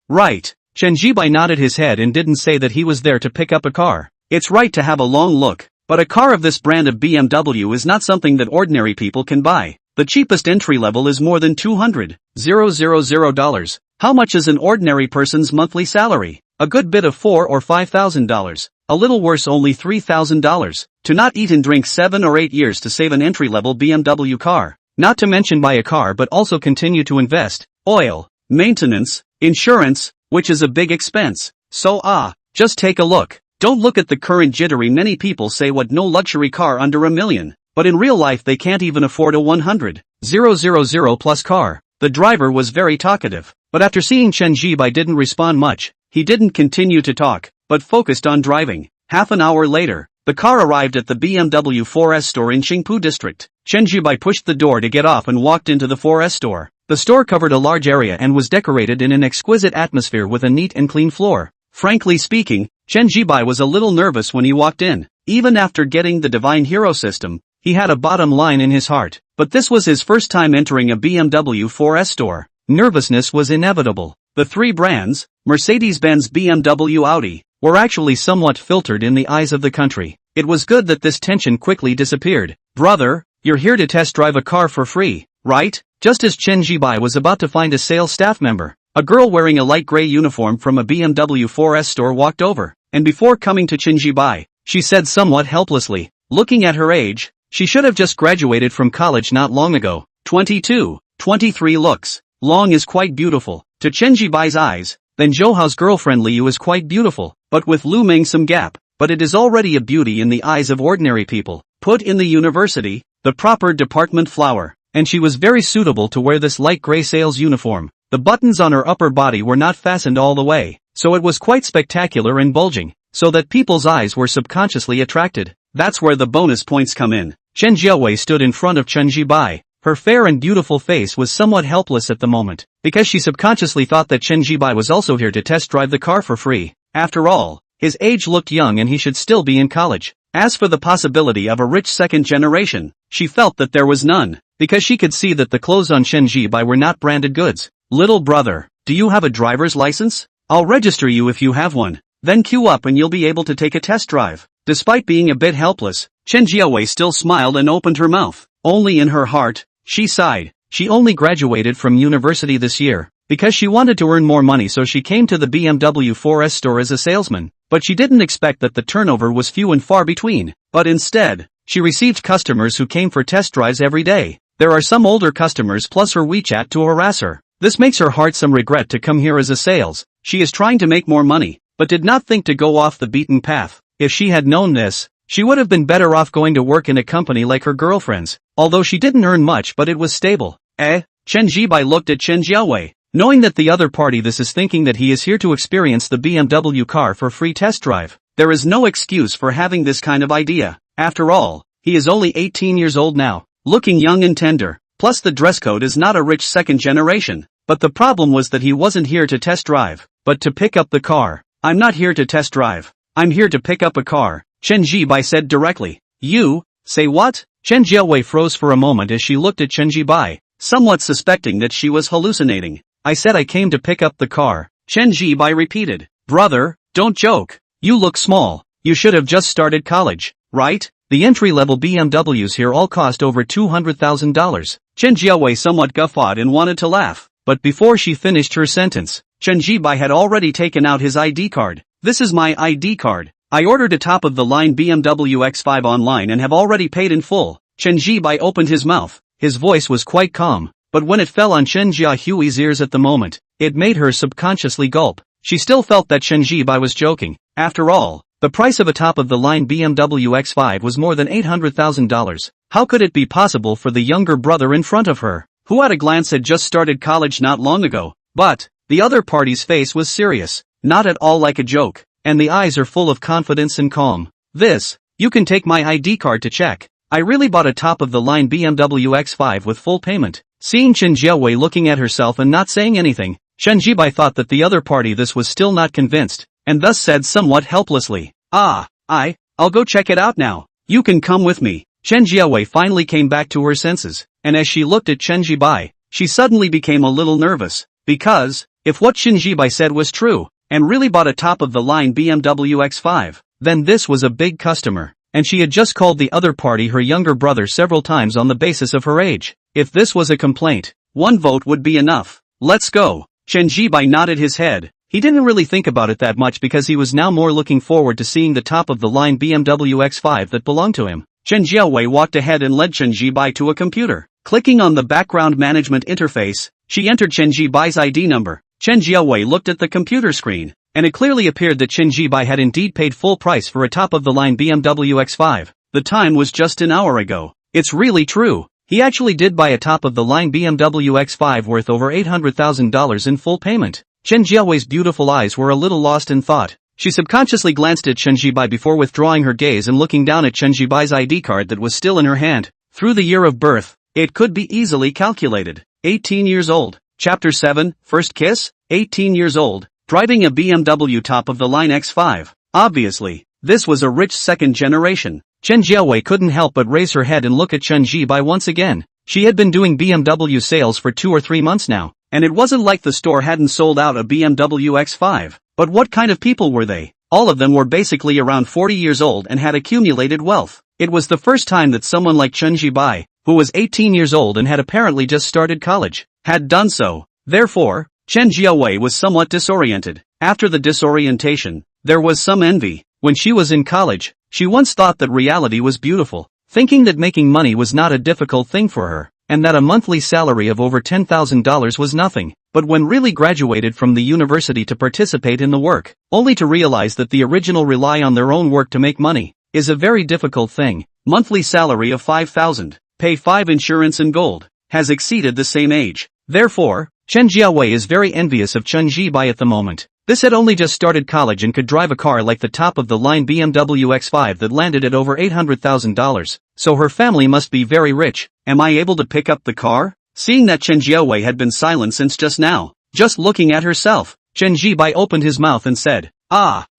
A: Right. Chen Zhibai nodded his head and didn't say that he was there to pick up a car. It's right to have a long look, but a car of this brand of BMW is not something that ordinary people can buy. The cheapest entry level is more than $200,000. How much is an ordinary person's monthly salary? A good bit of $4,000 or $5,000. A little worse, only $3,000. To not eat and drink 7 or 8 years to save an entry-level BMW car. Not to mention buy a car but also continue to invest. Oil, maintenance, insurance, which is a big expense. So just take a look. Don't look at the current jittery. Many people say what no luxury car under $1 million. But in real life they can't even afford a 100,000 plus car. The driver was very talkative, but after seeing Chen Zhibai didn't respond much, he didn't continue to talk, but focused on driving. Half an hour later, the car arrived at the BMW 4S store in Qingpu district. Chen Zhibai pushed the door to get off and walked into the 4S store. The store covered a large area and was decorated in an exquisite atmosphere with a neat and clean floor. Frankly speaking, Chen Zhibai was a little nervous when he walked in. Even after getting the Divine Hero system, he had a bottom line in his heart. But this was his first time entering a BMW 4S store. Nervousness was inevitable. The 3 brands, Mercedes-Benz, BMW, Audi, were actually somewhat filtered in the eyes of the country. It was good that this tension quickly disappeared. Brother, you're here to test drive a car for free, right? Just as Chen Zhibai was about to find a sales staff member, a girl wearing a light gray uniform from a BMW 4S store walked over, and before coming to Chen Zhibai, she said somewhat helplessly, looking at her age, she should have just graduated from college not long ago. 22, 23 looks. Long is quite beautiful. To Chen Zhibai's eyes, then Zhou Hao's girlfriend Liu is quite beautiful, but with Lu Mang some gap. But it is already a beauty in the eyes of ordinary people. Put in the university, the proper department flower, and she was very suitable to wear this light gray sales uniform. The buttons on her upper body were not fastened all the way, so it was quite spectacular and bulging, so that people's eyes were subconsciously attracted. That's where the bonus points come in. Chen Jiawei stood in front of Chen Zhibai. Her fair and beautiful face was somewhat helpless at the moment, because she subconsciously thought that Chen Zhibai was also here to test drive the car for free. After all, his age looked young and he should still be in college. As for the possibility of a rich second generation, she felt that there was none, because she could see that the clothes on Chen Zhibai were not branded goods. Little brother, do you have a driver's license? I'll register you if you have one. Then queue up and you'll be able to take a test drive. Despite being a bit helpless, Chen Jiawei still smiled and opened her mouth. Only in her heart, she sighed. She only graduated from university this year, because she wanted to earn more money, so she came to the BMW 4S store as a salesman, but she didn't expect that the turnover was few and far between. But instead, she received customers who came for test drives every day. There are some older customers plus her WeChat to harass her. This makes her heart some regret to come here as a sales. She is trying to make more money, but did not think to go off the beaten path. If she had known this, she would have been better off going to work in a company like her girlfriend's, although she didn't earn much but it was stable. Chen Zhibai looked at Chen Jiawei, knowing that the other party this is thinking that he is here to experience the BMW car for free test drive. There is no excuse for having this kind of idea. After all, he is only 18 years old now, looking young and tender, plus the dress code is not a rich second generation. But the problem was that he wasn't here to test drive, but to pick up the car. I'm not here to test drive. I'm here to pick up a car, Chen Zhibai said directly. You, say what? Chen Jiawei froze for a moment as she looked at Chen Zhibai, somewhat suspecting that she was hallucinating. I said I came to pick up the car, Chen Zhibai repeated. Brother, don't joke. You look small. You should have just started college, right? The entry-level BMWs here all cost over $200,000. Chen Jiawei somewhat guffawed and wanted to laugh. But before she finished her sentence, Chen Zhibai had already taken out his ID card. This is my ID card. I ordered a top-of-the-line BMW X5 online and have already paid in full. Chen Zhibai opened his mouth. His voice was quite calm, but when it fell on Chen Jiahui's ears at the moment, it made her subconsciously gulp. She still felt that Chen Zhibai was joking. After all, The price of a top-of-the-line BMW X5 was more than $800,000. How could it be possible for the younger brother in front of her, who at a glance had just started college not long ago? But the other party's face was serious, not at all like a joke, and the eyes are full of confidence and calm. You can take my ID card to check. I really bought a top-of-the-line BMW X5 with full payment. Seeing Chen Jiawei looking at herself and not saying anything, Chen Jibai thought that the other party this was still not convinced, and thus said somewhat helplessly, I'll go check it out now. You can come with me. Chen Jiawei finally came back to her senses, and as she looked at Chen Jibai, she suddenly became a little nervous, because, if what Chen Jibai said was true, and really bought a top-of-the-line BMW X5, then this was a big customer, and she had just called the other party her younger brother several times on the basis of her age. If this was a complaint, one vote would be enough. Let's go. Chen Jibai nodded his head. He didn't really think about it that much because he was now more looking forward to seeing the top-of-the-line BMW X5 that belonged to him. Chen Jiawei walked ahead and led Chen Jibai to a computer. Clicking on the background management interface, she entered Chen Jibai's ID number. Chen Jiawei looked at the computer screen, and it clearly appeared that Chen Jibai had indeed paid full price for a top-of-the-line BMW X5. The time was just an hour ago. It's really true. He actually did buy a top-of-the-line BMW X5 worth over $800,000 in full payment. Chen Jiawei's beautiful eyes were a little lost in thought. She subconsciously glanced at Chen Jibai before withdrawing her gaze and looking down at Chen Jibai's ID card that was still in her hand. Through the year of birth, it could be easily calculated. 18 years old. Chapter 7, First Kiss? 18 years old. Driving a BMW top-of-the-line X5. Obviously, this was a rich second generation. Chen Jiawei couldn't help but raise her head and look at Chen Jibai once again. She had been doing BMW sales for 2 or 3 months now, and it wasn't like the store hadn't sold out a BMW X5. But what kind of people were they? All of them were basically around 40 years old and had accumulated wealth. It was the first time that someone like Chen Jibai, who was 18 years old and had apparently just started college, had done so. Therefore, Chen Jiawei was somewhat disoriented. After the disorientation, there was some envy. When she was in college, she once thought that reality was beautiful, thinking that making money was not a difficult thing for her, and that a monthly salary of over $10,000 was nothing. But when really graduated from the university to participate in the work, only to realize that the original rely on their own work to make money, is a very difficult thing. Monthly salary of 5,000, pay 5 insurance and gold, has exceeded the same age. Therefore, Chen Jiawei is very envious of Chen Jibai at the moment. This had only just started college and could drive a car like the top-of-the-line BMW X5 that landed at over $800,000, so her family must be very rich. Am I able to pick up the car? Seeing that Chen Jiawei had been silent since just now, just looking at herself, Chen Jibai opened his mouth and said,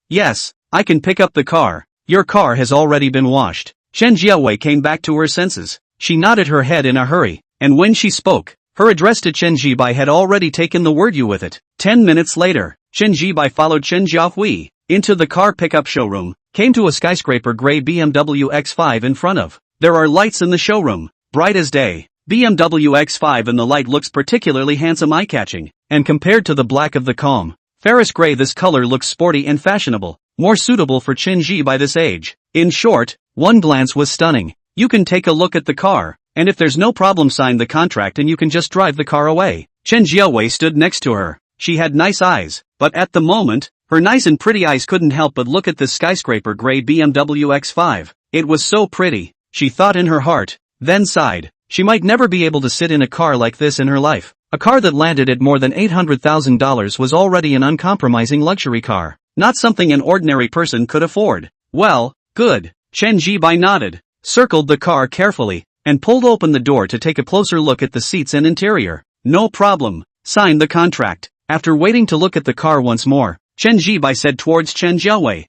A: yes, I can pick up the car. Your car has already been washed. Chen Jiawei came back to her senses. She nodded her head in a hurry, and when she spoke, her address to Chen Jibai had already taken the word you with it. 10 minutes later, Chen Jibai followed Chen Jiahui into the car pickup showroom, came to a skyscraper gray BMW X5 in front of. There are lights in the showroom, bright as day. BMW X5 in the light looks particularly handsome, eye-catching, and compared to the black of the calm Ferris gray, this color looks sporty and fashionable, more suitable for Chen Jibai this age. In short, one glance was stunning. You can take a look at the car, and if there's no problem, sign the contract and you can just drive the car away. Chen Jiawei stood next to her. She had nice eyes, but at the moment, her nice and pretty eyes couldn't help but look at this skyscraper gray BMW X5. It was so pretty, she thought in her heart, then sighed. She might never be able to sit in a car like this in her life. A car that landed at more than $800,000 was already an uncompromising luxury car, not something an ordinary person could afford. Well, good. Chen Jibai nodded, circled the car carefully, and pulled open the door to take a closer look at the seats and interior. No problem. Signed the contract. After waiting to look at the car once more, Chen Jibai said towards Chen Jiawei,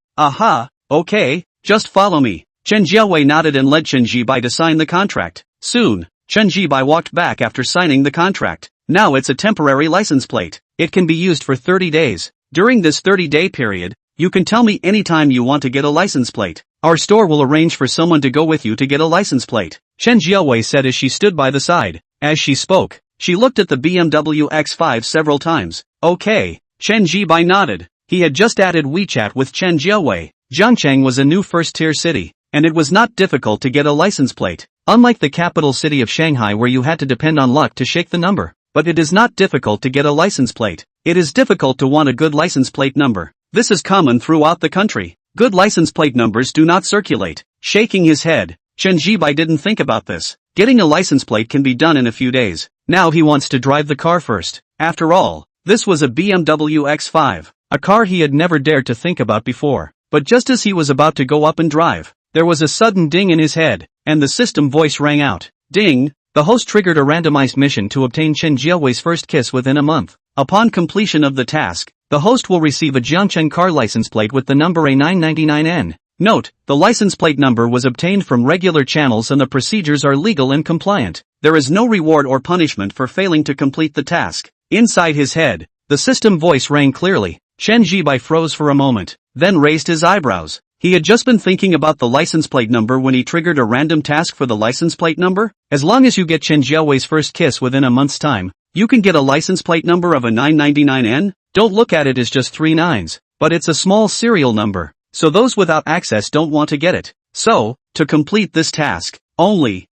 A: okay, just follow me. Chen Jiawei nodded and led Chen Jibai to sign the contract. Soon, Chen Jibai walked back after signing the contract. Now it's a temporary license plate. It can be used for 30 days. During this 30-day period, you can tell me anytime you want to get a license plate. Our store will arrange for someone to go with you to get a license plate, Chen Jiawei said as she stood by the side. As she spoke, she looked at the BMW X5 several times. Okay, Chen Jibai nodded. He had just added WeChat with Chen Jiawei. Zhangcheng was a new first-tier city, and it was not difficult to get a license plate. Unlike the capital city of Shanghai where you had to depend on luck to shake the number. But it is not difficult to get a license plate. It is difficult to want a good license plate number. This is common throughout the country. Good license plate numbers do not circulate. Shaking his head, Chen Zhibai didn't think about this. Getting a license plate can be done in a few days. Now he wants to drive the car first. After all, this was a BMW X5, a car he had never dared to think about before. But just as he was about to go up and drive, there was a sudden ding in his head, and the system voice rang out. Ding! The host triggered a randomized mission to obtain Chen Jiawei's first kiss within a month. Upon completion of the task, the host will receive a Jiangchen car license plate with the number A999N. Note, the license plate number was obtained from regular channels and the procedures are legal and compliant. There is no reward or punishment for failing to complete the task. Inside his head, the system voice rang clearly. Chen Zhibai froze for a moment, then raised his eyebrows. He had just been thinking about the license plate number when he triggered a random task for the license plate number. As long as you get Chen Jiawei's first kiss within a month's time, you can get a license plate number of a 999N. Don't look at it as just 3 nines, but it's a small serial number, so those without access don't want to get it. So, to complete this task,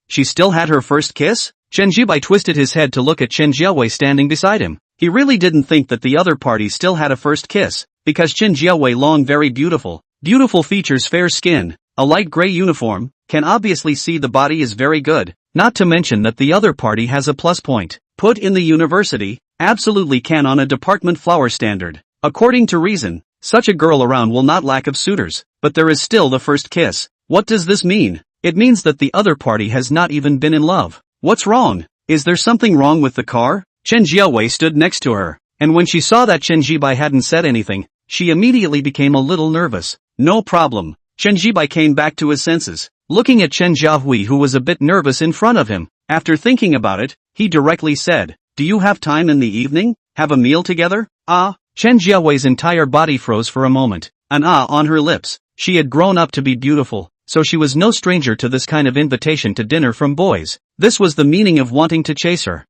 A: she still had her first kiss? Chen Zhibai twisted his head to look at Chen Jiawei standing beside him. He really didn't think that the other party still had a first kiss, because Chen Jiawei long very beautiful. Beautiful features, fair skin, a light gray uniform, can obviously see the body is very good, not to mention that the other party has a plus point. Put in the university, absolutely can on a department flower standard. According to reason, such a girl around will not lack of suitors, but there is still the first kiss. What does this mean? It means that the other party has not even been in love. What's wrong? Is there something wrong with the car? Chen Jiawei stood next to her, and when she saw that Chen Zhibai hadn't said anything, she immediately became a little nervous. No problem. Chen Zhibai came back to his senses, looking at Chen Jiahui who was a bit nervous in front of him. After thinking about it, he directly said, "Do you have time in the evening? Have a meal together?" Chen Jiawei's entire body froze for a moment, an on her lips. She had grown up to be beautiful, so she was no stranger to this kind of invitation to dinner from boys. This was the meaning of wanting to chase her.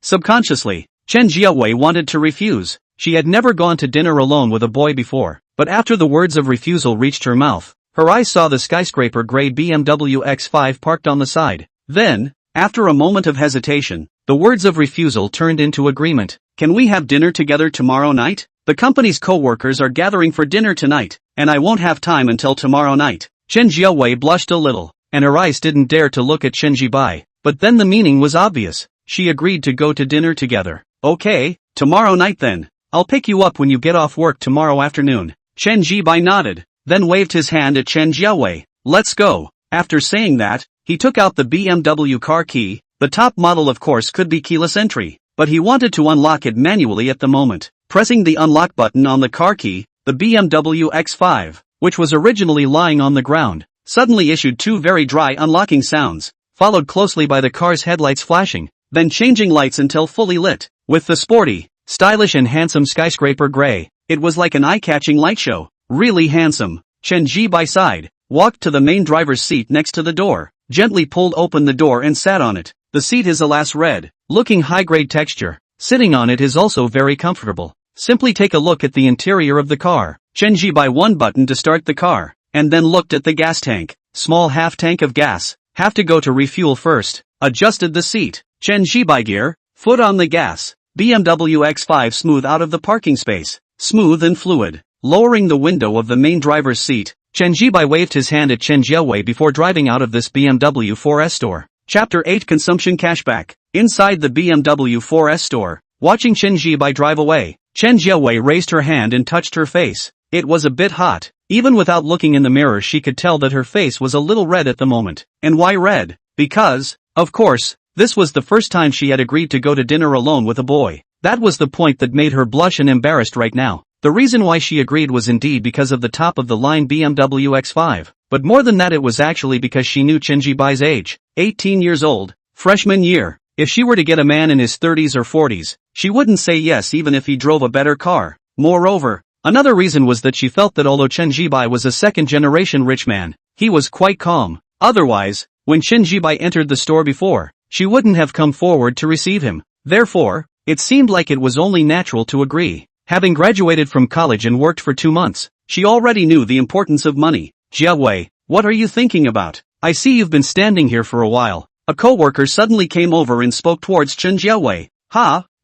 A: Subconsciously, Chen Jiawei wanted to refuse. She had never gone to dinner alone with a boy before, but after the words of refusal reached her mouth, her eyes saw the skyscraper gray BMW X5 parked on the side. Then, after a moment of hesitation, the words of refusal turned into agreement. "Can we have dinner together tomorrow night? The company's co-workers are gathering for dinner tonight, and I won't have time until tomorrow night." Chen Jiawei blushed a little, and her eyes didn't dare to look at Chen Zhibai, but then the meaning was obvious. She agreed to go to dinner together. "Okay, tomorrow night then. I'll pick you up when you get off work tomorrow afternoon." Chen Zhibai nodded, then waved his hand at Chen Jiawei. "Let's go." After saying that, he took out the BMW car key. The top model of course could be keyless entry, but he wanted to unlock it manually at the moment. Pressing the unlock button on the car key, the BMW X5, which was originally lying on the ground, suddenly issued 2 very dry unlocking sounds, followed closely by the car's headlights flashing, then changing lights until fully lit. With the sporty, stylish and handsome skyscraper gray, it was like an eye-catching light show. Really handsome. Chen Zhibai sighed, walked to the main driver's seat next to the door, gently pulled open the door and sat on it. The seat is alas red, looking high-grade texture. Sitting on it is also very comfortable. Simply take a look at the interior of the car. Chen Zhibai one button to start the car, and then looked at the gas tank. Small half tank of gas. Have to go to refuel first. Adjusted the seat. Chen Zhibai gear, foot on the gas. BMW X5 smooth out of the parking space. Smooth and fluid. Lowering the window of the main driver's seat, Chen Zhibai waved his hand at Chen Jiawei before driving out of this BMW 4S store. Chapter 8 Consumption Cashback. Inside the BMW 4S store, watching Chen Zhibai drive away, Chen Jiawei raised her hand and touched her face. It was a bit hot. Even without looking in the mirror she could tell that her face was a little red at the moment. And why red? Because, of course, this was the first time she had agreed to go to dinner alone with a boy. That was the point that made her blush and embarrassed right now. The reason why she agreed was indeed because of the top-of-the-line BMW X5, but more than that it was actually because she knew Chen Zhibai's age, 18 years old, freshman year. If she were to get a man in his 30s or 40s, she wouldn't say yes even if he drove a better car. Moreover, another reason was that she felt that although Chen Zhibai was a second-generation rich man, he was quite calm. Otherwise, when Chen Zhibai entered the store before, she wouldn't have come forward to receive him. Therefore, it seemed like it was only natural to agree. Having graduated from college and worked for 2 months, she already knew the importance of money. "Jiawei, what are you thinking about? I see you've been standing here for a while." A co-worker suddenly came over and spoke towards Chen Jiawei.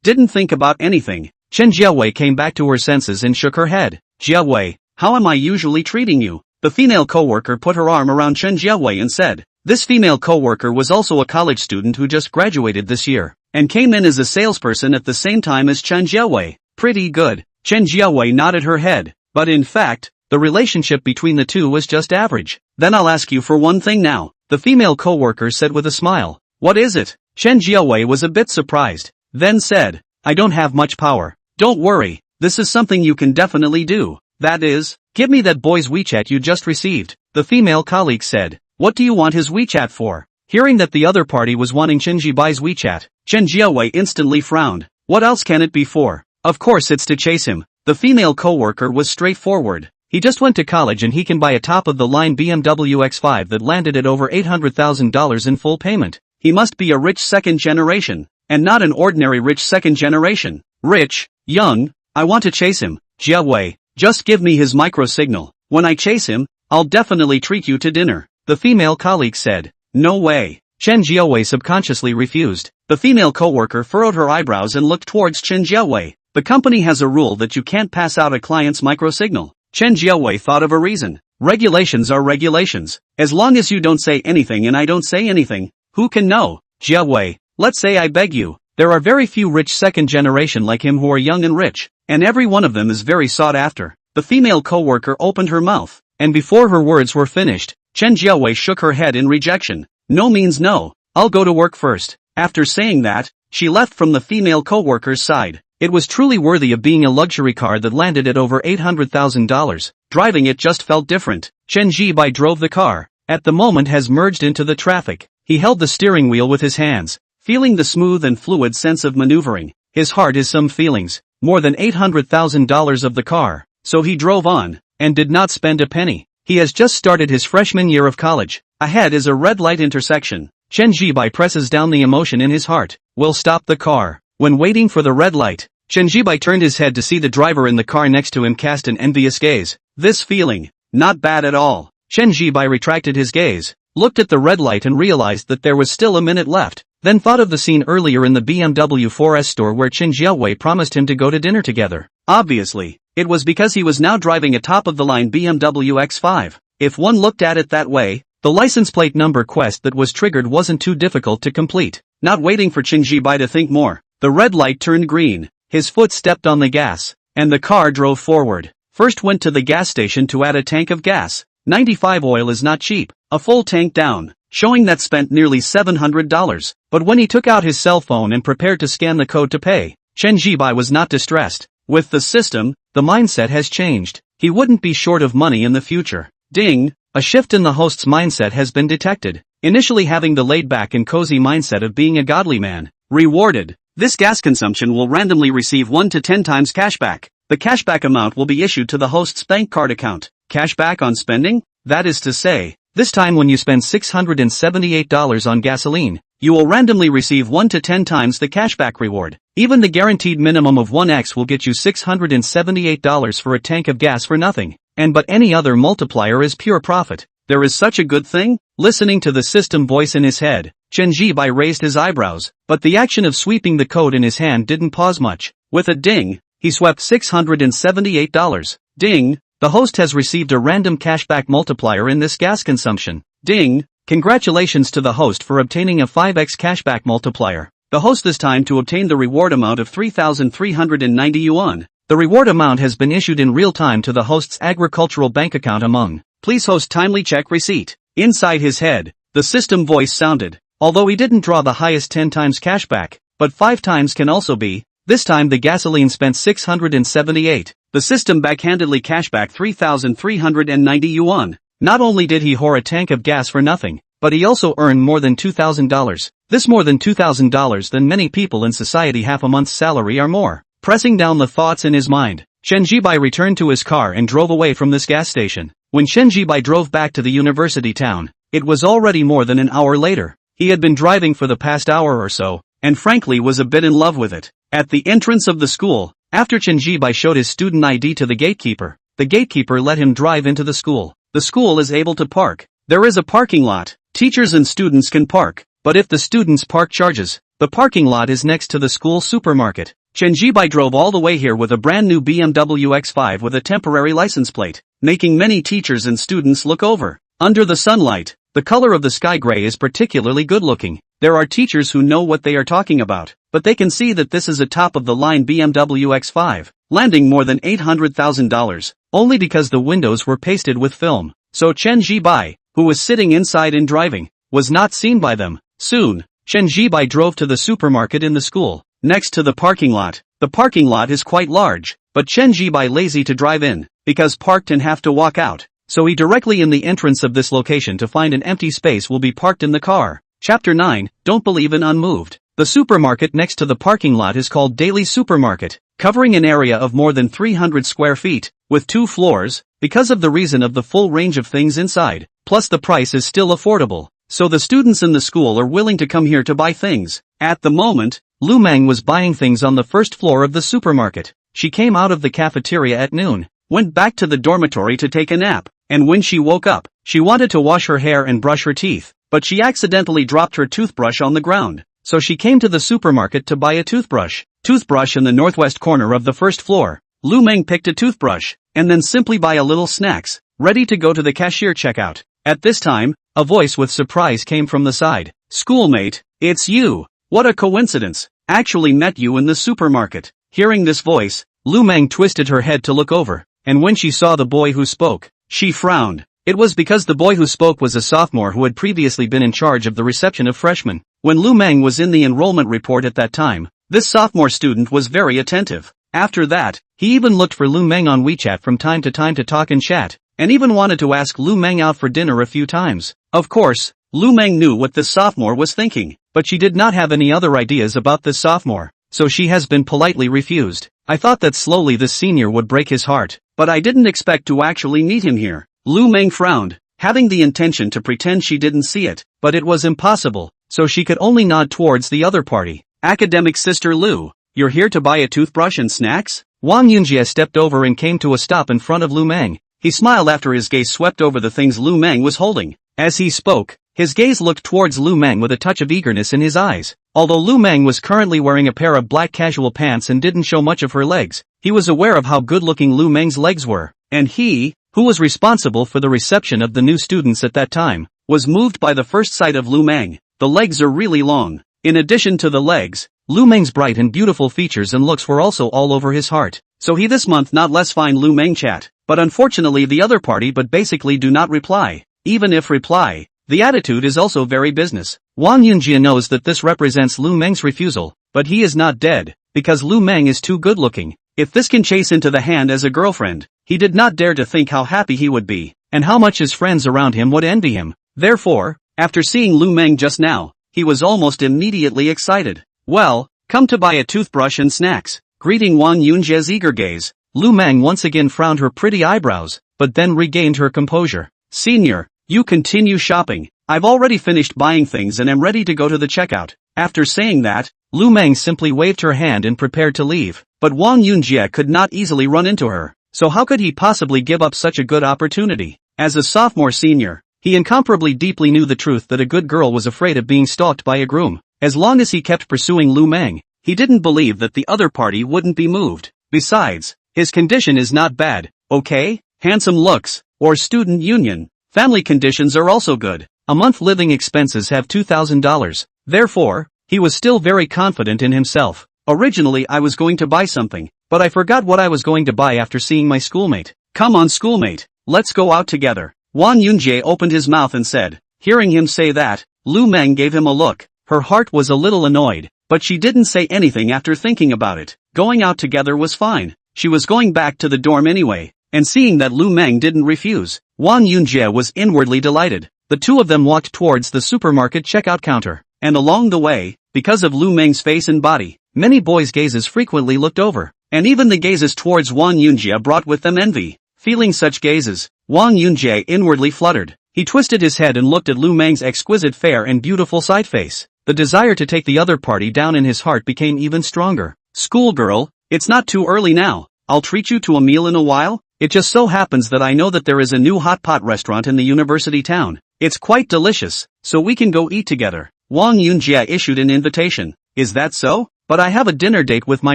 A: Didn't think about anything. Chen Jiawei came back to her senses and shook her head. "Jiawei, How am I usually treating you? The female coworker put her arm around Chen Zhian and said. This female coworker was also a college student who just graduated this year, and came in as a salesperson at the same time as Chen Zhian. Pretty good. Chen Zhian nodded her head, but in fact, the relationship between the two was just average. Then I'll ask you for one thing now, the female coworker said with a smile. What is it? Chen Zhian was a bit surprised, then said, I don't have much power. Don't worry, this is something you can definitely do. That is, give me that boy's WeChat you just received, the female colleague said. What do you want his WeChat for? Hearing that the other party was wanting Chen Zhibai's WeChat, Chen Zhian instantly frowned. What else can it be for? Of course it's to chase him. The female coworker was straightforward. He just went to college and he can buy a top-of-the-line BMW X5 that landed at over $800,000 in full payment. He must be a rich second generation, and not an ordinary rich second generation. Rich, young, I want to chase him. Zhiawei, just give me his micro signal. When I chase him, I'll definitely treat you to dinner. The female colleague said. No way. Chen Zhiawei subconsciously refused. The female coworker furrowed her eyebrows and looked towards Chen Zhiawei. The company has a rule that you can't pass out a client's microsignal. Chen Zhiawei thought of a reason. Regulations are regulations. As long as you don't say anything and I don't say anything, who can know? Zhiawei, let's say I beg you. There are very few rich second generation like him who are young and rich, and every one of them is very sought after. The female coworker opened her mouth, and before her words were finished, Chen Zhiawei shook her head in rejection. No means no. I'll go to work first. After saying that, she left from the female coworker's side. It was truly worthy of being a luxury car that landed at over $800,000. Driving it just felt different. Chen Zhibai drove the car. At the moment has merged into the traffic. He held the steering wheel with his hands, feeling the smooth and fluid sense of maneuvering. His heart is some feelings. More than $800,000 of the car. So he drove on, and did not spend a penny. He has just started his freshman year of college. Ahead is a red light intersection. Chen Zhibai presses down the emotion in his heart. Will stop the car. When waiting for the red light, Chen Zhibai turned his head to see the driver in the car next to him cast an envious gaze. This feeling, not bad at all. Chen Zhibai retracted his gaze, looked at the red light and realized that there was still a minute left, then thought of the scene earlier in the BMW 4S store where Chen Zhiawei promised him to go to dinner together. Obviously, it was because he was now driving a top-of-the-line BMW X5. If one looked at it that way, the license plate number quest that was triggered wasn't too difficult to complete. Not waiting for Chen Zhibai to think more, the red light turned green, his foot stepped on the gas, and the car drove forward. First went to the gas station to add a tank of gas. 95 oil is not cheap. A full tank down, showing that spent nearly $700. But when he took out his cell phone and prepared to scan the code to pay, Chen Zhibai was not distressed. With the system, the mindset has changed. He wouldn't be short of money in the future. Ding! A shift in the host's mindset has been detected. Initially having the laid-back and cozy mindset of being a godly man. Rewarded. This gas consumption will randomly receive 1 to 10 times cashback. The cashback amount will be issued to the host's bank card account. Cashback on spending? That is to say, this time when you spend $678 on gasoline, you will randomly receive 1 to 10 times the cashback reward. Even the guaranteed minimum of 1x will get you $678 for a tank of gas for nothing. But any other multiplier is pure profit. There is such a good thing? Listening to the system voice in his head, Chen Zhibai raised his eyebrows, but the action of sweeping the code in his hand didn't pause much. With a ding, he swept $678. Ding, the host has received a random cashback multiplier in this gas consumption. Ding, congratulations to the host for obtaining a 5x cashback multiplier. The host this time to obtain the reward amount of 3,390 yuan. The reward amount has been issued in real time to the host's agricultural bank account among. Please host timely check receipt. Inside his head, the system voice sounded. Although he didn't draw the highest 10 times cashback, but 5 times can also be. This time the gasoline spent 678. The system backhandedly cashback 3,390 yuan. Not only did he whore a tank of gas for nothing, but he also earned more than $2,000. This more than $2,000 than many people in society half a month's salary or more. Pressing down the thoughts in his mind, Chen Zhibai returned to his car and drove away from this gas station. When Chen Zhibai drove back to the university town, it was already more than an hour later. He had been driving for the past hour or so, and frankly was a bit in love with it. At the entrance of the school, after Chen Zhibai showed his student ID to the gatekeeper let him drive into the school. The school is able to park. There is a parking lot. Teachers and students can park, but if the students park charges, the parking lot is next to the school supermarket. Chen Zhibai drove all the way here with a brand new BMW X5 with a temporary license plate. making many teachers and students look over. Under the sunlight, the color of the sky gray is particularly good looking. There are teachers who know what they are talking about, but they can see that this is a top-of-the-line BMW X5, landing more than $800,000, only because the windows were pasted with film. So Chen Zhian, who was sitting inside and driving, was not seen by them. Soon, Chen Zhian drove to the supermarket in the school, next to the parking lot. The parking lot is quite large, but Chen Zhian lazy to drive in, because parked and have to walk out. So he directly in the entrance of this location to find an empty space will be parked in the car. Chapter 9, Don't Believe in Unmoved. The supermarket next to the parking lot is called Daily Supermarket, covering an area of more than 300 square feet, with 2 floors, because of the reason of the full range of things inside, plus the price is still affordable, so the students in the school are willing to come here to buy things. At the moment, Lu Mang was buying things on the first floor of the supermarket. She came out of the cafeteria at noon, went back to the dormitory to take a nap, and when she woke up, she wanted to wash her hair and brush her teeth, but she accidentally dropped her toothbrush on the ground. So she came to the supermarket to buy a toothbrush. Toothbrush in the northwest corner of the first floor. Lu Mang picked a toothbrush, and then simply buy a little snacks, ready to go to the cashier checkout. At this time, a voice with surprise came from the side. Schoolmate, it's you. What a coincidence. Actually met you in the supermarket. Hearing this voice, Lu Mang twisted her head to look over, and when she saw the boy who spoke, she frowned. It was because the boy who spoke was a sophomore who had previously been in charge of the reception of freshmen. When Lu Mang was in the enrollment report at that time, this sophomore student was very attentive. After that, he even looked for Lu Mang on WeChat from time to time to talk and chat, and even wanted to ask Lu Mang out for dinner a few times. Of course, Lu Mang knew what this sophomore was thinking, but she did not have any other ideas about this sophomore, so she has been politely refused. I thought that slowly this senior would break his heart, but I didn't expect to actually meet him here. Lu Mang frowned, having the intention to pretend she didn't see it, but it was impossible, so she could only nod towards the other party. Academic Sister Lu, you're here to buy a toothbrush and snacks? Wang Yunjie stepped over and came to a stop in front of Lu Mang. He smiled after his gaze swept over the things Lu Mang was holding. As he spoke, his gaze looked towards Lu Mang with a touch of eagerness in his eyes. Although Lu Mang was currently wearing a pair of black casual pants and didn't show much of her legs, he was aware of how good-looking Lu Mang's legs were, and he, who was responsible for the reception of the new students at that time, was moved by the first sight of Lu Mang. The legs are really long. In addition to the legs, Lu Mang's bright and beautiful features and looks were also all over his heart. So he this month not less find Lu Mang chat, but unfortunately the other party but basically do not reply. Even if reply, the attitude is also very business. Wang Yunjie knows that this represents Lu Mang's refusal, but he is not dead, because Lu Mang is too good looking. If this can chase into the hand as a girlfriend, he did not dare to think how happy he would be, and how much his friends around him would envy him. Therefore, after seeing Lu Mang just now, he was almost immediately excited. Well, come to buy a toothbrush and snacks. Greeting Wang Yunjie's eager gaze, Lu Mang once again frowned her pretty eyebrows, but then regained her composure. Senior, you continue shopping. I've already finished buying things and am ready to go to the checkout. After saying that, Lu Mang simply waved her hand and prepared to leave, but Wang Yunjie could not easily run into her, so how could he possibly give up such a good opportunity? As a sophomore senior, he incomparably deeply knew the truth that a good girl was afraid of being stalked by a groom. As long as he kept pursuing Lu Mang, he didn't believe that the other party wouldn't be moved. Besides, his condition is not bad, okay? Handsome looks, or student union. Family conditions are also good. A month living expenses have $2,000. Therefore, he was still very confident in himself. Originally I was going to buy something, but I forgot what I was going to buy after seeing my schoolmate. Come on schoolmate, let's go out together. Wang Yunjie opened his mouth and said. Hearing him say that, Lu Mang gave him a look. Her heart was a little annoyed, but she didn't say anything after thinking about it. Going out together was fine. She was going back to the dorm anyway, and seeing that Lu Mang didn't refuse, Wang Yunjie was inwardly delighted. The two of them walked towards the supermarket checkout counter, and along the way, because of Lu Mang's face and body, many boys' gazes frequently looked over, and even the gazes towards Wang Yunjie brought with them envy. Feeling such gazes, Wang Yunjie inwardly fluttered. He twisted his head and looked at Lu Mang's exquisite fair and beautiful side face. The desire to take the other party down in his heart became even stronger. Schoolgirl, it's not too early now. I'll treat you to a meal in a while. It just so happens that I know that there is a new hot pot restaurant in the university town. It's quite delicious, so we can go eat together. Wang Yunjie issued an invitation. Is that so? But I have a dinner date with my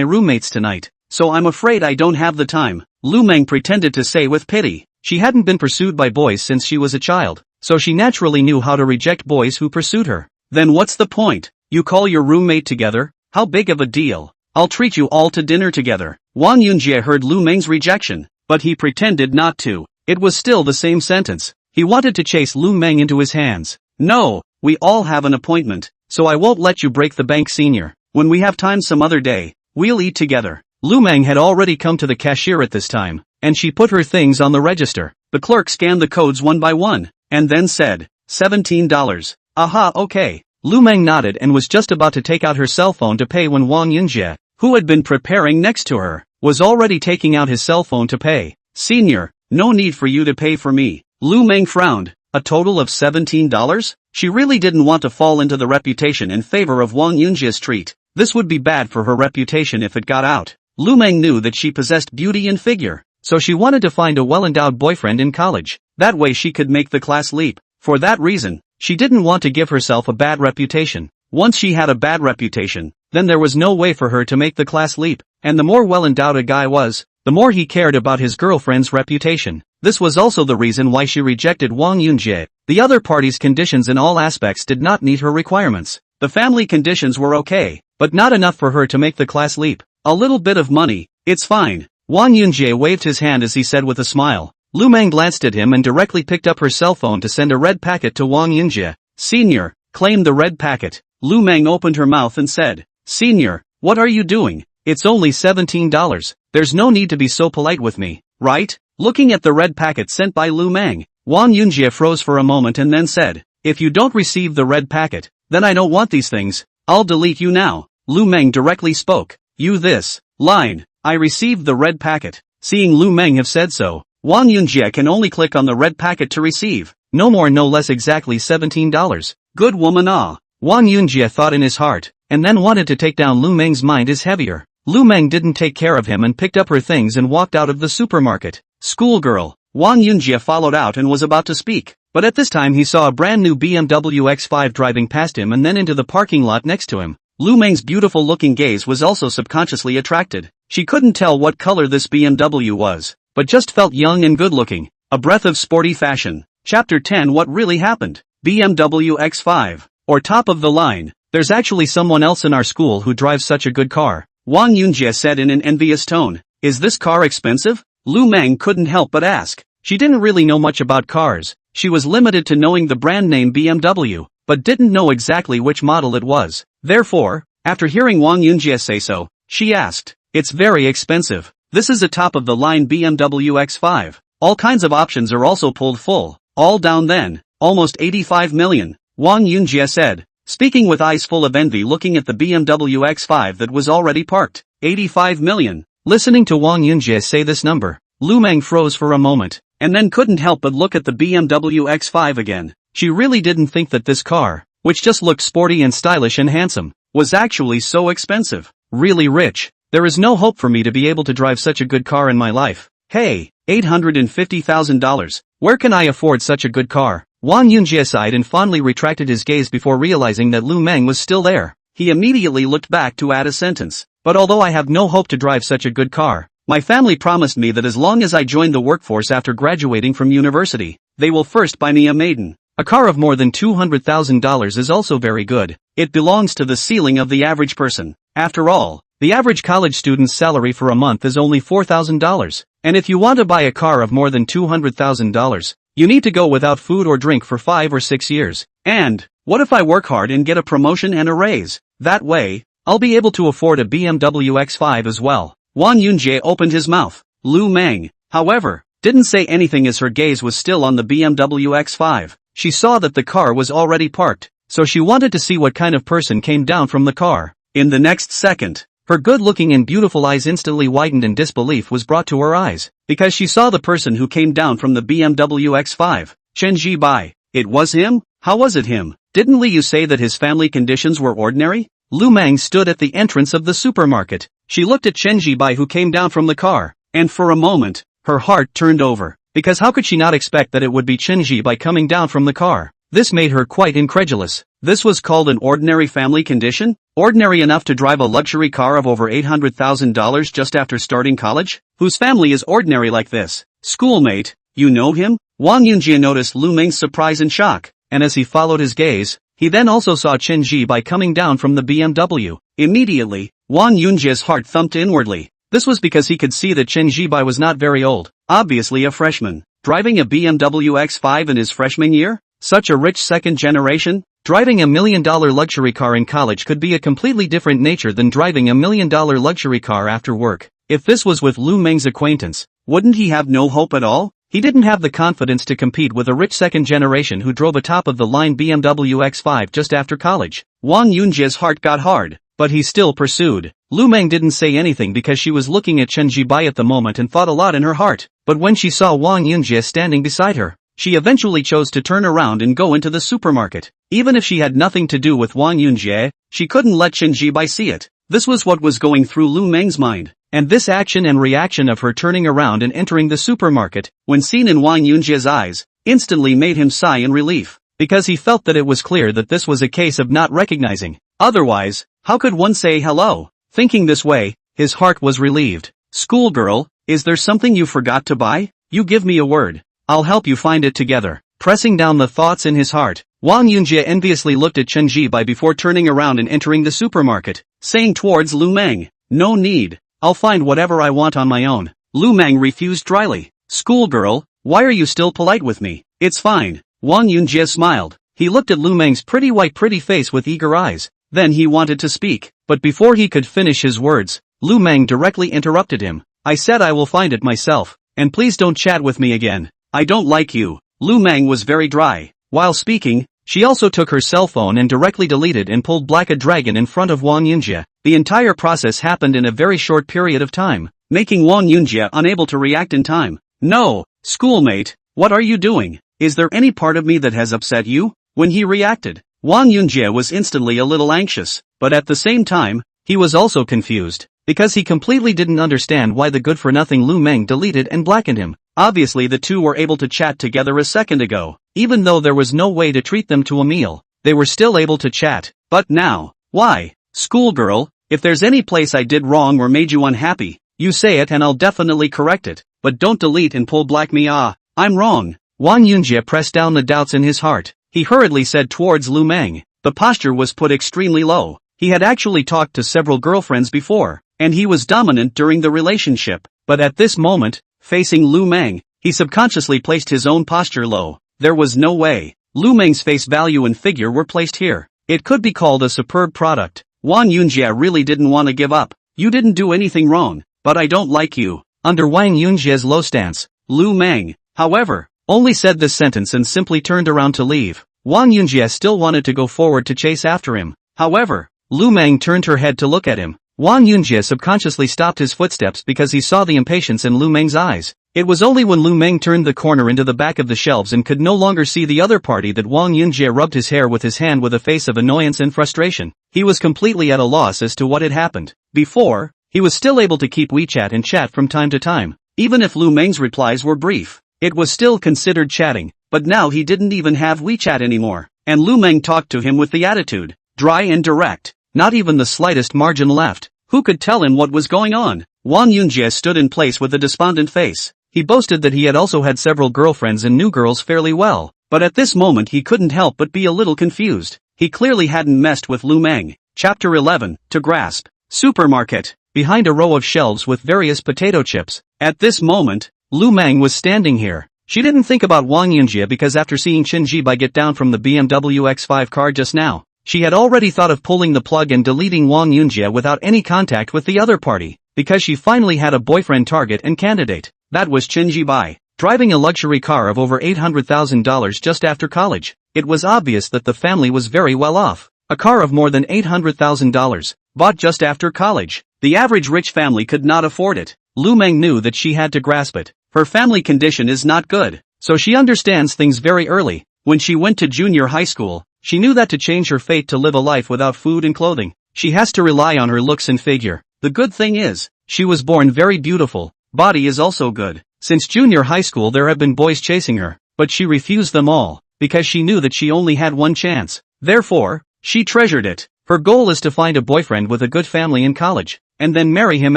A: roommates tonight, so I'm afraid I don't have the time. Lu Mang pretended to say with pity. She hadn't been pursued by boys since she was a child, so she naturally knew how to reject boys who pursued her. Then what's the point? You call your roommate together? How big of a deal? I'll treat you all to dinner together. Wang Yunjie heard Lu Mang's rejection, but he pretended not to. It was still the same sentence. He wanted to chase Lu Mang into his hands. No, we all have an appointment, so I won't let you break the bank, senior. When we have time some other day, we'll eat together. Lu Mang had already come to the cashier at this time, and she put her things on the register. The clerk scanned the codes one by one, and then said, $17. Aha, okay. Lu Mang nodded and was just about to take out her cell phone to pay when Wang Yunjie, who had been preparing next to her, was already taking out his cell phone to pay. Senior, no need for you to pay for me. Lu Mang frowned. A total of $17? She really didn't want to fall into the reputation in favor of Wang Yunjie's treat. This would be bad for her reputation if it got out. Lu Mang knew that she possessed beauty and figure, so she wanted to find a well-endowed boyfriend in college. That way she could make the class leap. For that reason, she didn't want to give herself a bad reputation. Once she had a bad reputation, then there was no way for her to make the class leap, and the more well-endowed a guy was, the more he cared about his girlfriend's reputation. This was also the reason why she rejected Wang Yunjie. The other party's conditions in all aspects did not meet her requirements. The family conditions were okay, but not enough for her to make the class leap. A little bit of money, it's fine. Wang Yunjie waved his hand as he said with a smile. Lu Mang glanced at him and directly picked up her cell phone to send a red packet to Wang Yunjie. Senior, claim the red packet. Lu Mang opened her mouth and said, Senior, what are you doing? It's only $17. There's no need to be so polite with me, right? Looking at the red packet sent by Lu Mang, Wang Yunjie froze for a moment and then said, if you don't receive the red packet, then I don't want these things. I'll delete you now. Lu Mang directly spoke. You this line. I received the red packet. Seeing Lu Mang have said so, Wang Yunjie can only click on the red packet to receive. No more no less exactly $17. Good woman ah. Wang Yunjie thought in his heart, and then wanted to take down Lu Mang's mind is heavier. Lu Mang didn't take care of him and picked up her things and walked out of the supermarket. Schoolgirl. Wang Yunjie followed out and was about to speak, but at this time he saw a brand new BMW X5 driving past him and then into the parking lot next to him. Lu Mang's beautiful looking gaze was also subconsciously attracted. She couldn't tell what color this BMW was, but just felt young and good looking. A breath of sporty fashion. Chapter 10 What really happened? BMW X5. Or top of the line. There's actually someone else in our school who drives such a good car. Wang Yunjie said in an envious tone. Is this car expensive? Lu Mang couldn't help but ask. She didn't really know much about cars. She was limited to knowing the brand name BMW, but didn't know exactly which model it was. Therefore, after hearing Wang Yunjie say so, she asked, it's very expensive. This is a top-of-the-line BMW X5. All kinds of options are also pulled full. All down then, almost 85 million, Wang Yunjie said, speaking with eyes full of envy looking at the BMW X5 that was already parked. 85 million. Listening to Wang Yunjie say this number, Lu Mang froze for a moment, and then couldn't help but look at the BMW X5 again. She really didn't think that this car, which just looked sporty and stylish and handsome, was actually so expensive. Really rich. There is no hope for me to be able to drive such a good car in my life. Hey, $850,000. Where can I afford such a good car? Wang Yunjie sighed and fondly retracted his gaze before realizing that Lu Mang was still there. He immediately looked back to add a sentence. But although I have no hope to drive such a good car, my family promised me that as long as I join the workforce after graduating from university, they will first buy me a maiden. A car of more than $200,000 is also very good. It belongs to the ceiling of the average person. After all, the average college student's salary for a month is only $4,000. And if you want to buy a car of more than $200,000, you need to go without food or drink for 5 or 6 years. And, what if I work hard and get a promotion and a raise? That way, I'll be able to afford a BMW X5 as well. Wang Yunjie opened his mouth. Lu Mang, however, didn't say anything as her gaze was still on the BMW X5. She saw that the car was already parked, so she wanted to see what kind of person came down from the car. In the next second, her good-looking and beautiful eyes instantly widened and disbelief was brought to her eyes, because she saw the person who came down from the BMW X5. Chen Zhian. It was him? How was it him? Didn't Liu say that his family conditions were ordinary? Lu Mang stood at the entrance of the supermarket. She looked at Chen Zhian who came down from the car, and for a moment, her heart turned over, because how could she not expect that it would be Chen Zhian coming down from the car? This made her quite incredulous. This was called an ordinary family condition? Ordinary enough to drive a luxury car of over $800,000 just after starting college? Whose family is ordinary like this? Schoolmate, You know him? Wang Yunjie noticed Lu Mang's surprise and shock, and as he followed his gaze, he then also saw Chen Zhian coming down from the BMW. Immediately, Wang Yunjie's heart thumped inwardly. This was because he could see that Chen Zhian was not very old, obviously a freshman. Driving a BMW X5 in his freshman year? Such a rich second generation? Driving $1 million luxury car in college could be a completely different nature than driving $1 million luxury car after work. If this was with Lu Mang's acquaintance, wouldn't he have no hope at all? He didn't have the confidence to compete with a rich second generation who drove a top-of-the-line BMW X5 just after college. Wang Yunjie's heart got hard, but he still pursued. Lu Mang didn't say anything because she was looking at Chen Zhian at the moment and thought a lot in her heart, but when she saw Wang Yunjie standing beside her, she eventually chose to turn around and go into the supermarket. Even if she had nothing to do with Wang Yunjie, she couldn't let Chen Zhian see it. This was what was going through Lu Mang's mind, and this action and reaction of her turning around and entering the supermarket, when seen in Wang Yunjie's eyes, instantly made him sigh in relief, because he felt that it was clear that this was a case of not recognizing. Otherwise, how could one say hello? Thinking this way, his heart was relieved. Schoolgirl, is there something you forgot to buy? You give me a word. I'll help you find it together. Pressing down the thoughts in his heart, Wang Yunjie enviously looked at Chen Zhian before turning around and entering the supermarket, saying towards Lu Mang, "No need. I'll find whatever I want on my own." Lu Mang refused dryly. "Schoolgirl, why are you still polite with me? It's fine." Wang Yunjie smiled. He looked at Lu Mang's pretty face with eager eyes. Then he wanted to speak, but before he could finish his words, Lu Mang directly interrupted him. "I said I will find it myself, and please don't chat with me again. I don't like you." Lu Mang was very dry. While speaking, she also took her cell phone and directly deleted and pulled Black a Dragon in front of Wang Yunjie. The entire process happened in a very short period of time, making Wang Yunjie unable to react in time. "No, schoolmate, what are you doing? Is there any part of me that has upset you?" When he reacted, Wang Yunjie was instantly a little anxious, but at the same time, he was also confused, because he completely didn't understand why the good-for-nothing Lu Mang deleted and blackened him. Obviously the two were able to chat together a second ago. Even though there was no way to treat them to a meal, they were still able to chat. But now, why? "Schoolgirl, if there's any place I did wrong or made you unhappy, you say it and I'll definitely correct it, but don't delete and pull black me. I'm wrong." Wang Yunjie pressed down the doubts in his heart. He hurriedly said towards Lu Mang. The posture was put extremely low. He had actually talked to several girlfriends before, and he was dominant during the relationship, but at this moment, facing Lu Mang, he subconsciously placed his own posture low. There was no way. Lu Mang's face value and figure were placed here. It could be called a superb product. Wang Yunjie really didn't want to give up. "You didn't do anything wrong, but I don't like you." Under Wang Yunjie's low stance, Lu Mang, however, only said this sentence and simply turned around to leave. Wang Yunjie still wanted to go forward to chase after him. However, Lu Mang turned her head to look at him. Wang Yunjie subconsciously stopped his footsteps because he saw the impatience in Lu Mang's eyes. It was only when Lu Mang turned the corner into the back of the shelves and could no longer see the other party that Wang Yunjie rubbed his hair with his hand with a face of annoyance and frustration. He was completely at a loss as to what had happened. Before, he was still able to keep WeChat and chat from time to time. Even if Lu Mang's replies were brief, it was still considered chatting, but now he didn't even have WeChat anymore. And Lu Mang talked to him with the attitude, dry and direct, not even the slightest margin left. Who could tell him what was going on? Wang Yunjie stood in place with a despondent face. He boasted that he had also had several girlfriends and knew girls fairly well, but at this moment he couldn't help but be a little confused. He clearly hadn't messed with Lu Mang. Chapter 11, To Grasp. Supermarket. Behind a row of shelves with various potato chips. At this moment, Lu Mang was standing here. She didn't think about Wang Yunjie because after seeing Chen Zhian get down from the BMW X5 car just now, she had already thought of pulling the plug and deleting Wang Yunjie without any contact with the other party, because she finally had a boyfriend target and candidate. That was Chen Zhian, driving a luxury car of over $800,000 just after college. It was obvious that the family was very well off. A car of more than $800,000, bought just after college. The average rich family could not afford it. Lu Mang knew that she had to grasp it. Her family condition is not good, so she understands things very early. When she went to junior high school, she knew that to change her fate to live a life without food and clothing, she has to rely on her looks and figure. The good thing is, she was born very beautiful. Body is also good. Since junior high school there have been boys chasing her, but she refused them all, because she knew that she only had one chance. Therefore, she treasured it. Her goal is to find a boyfriend with a good family in college, and then marry him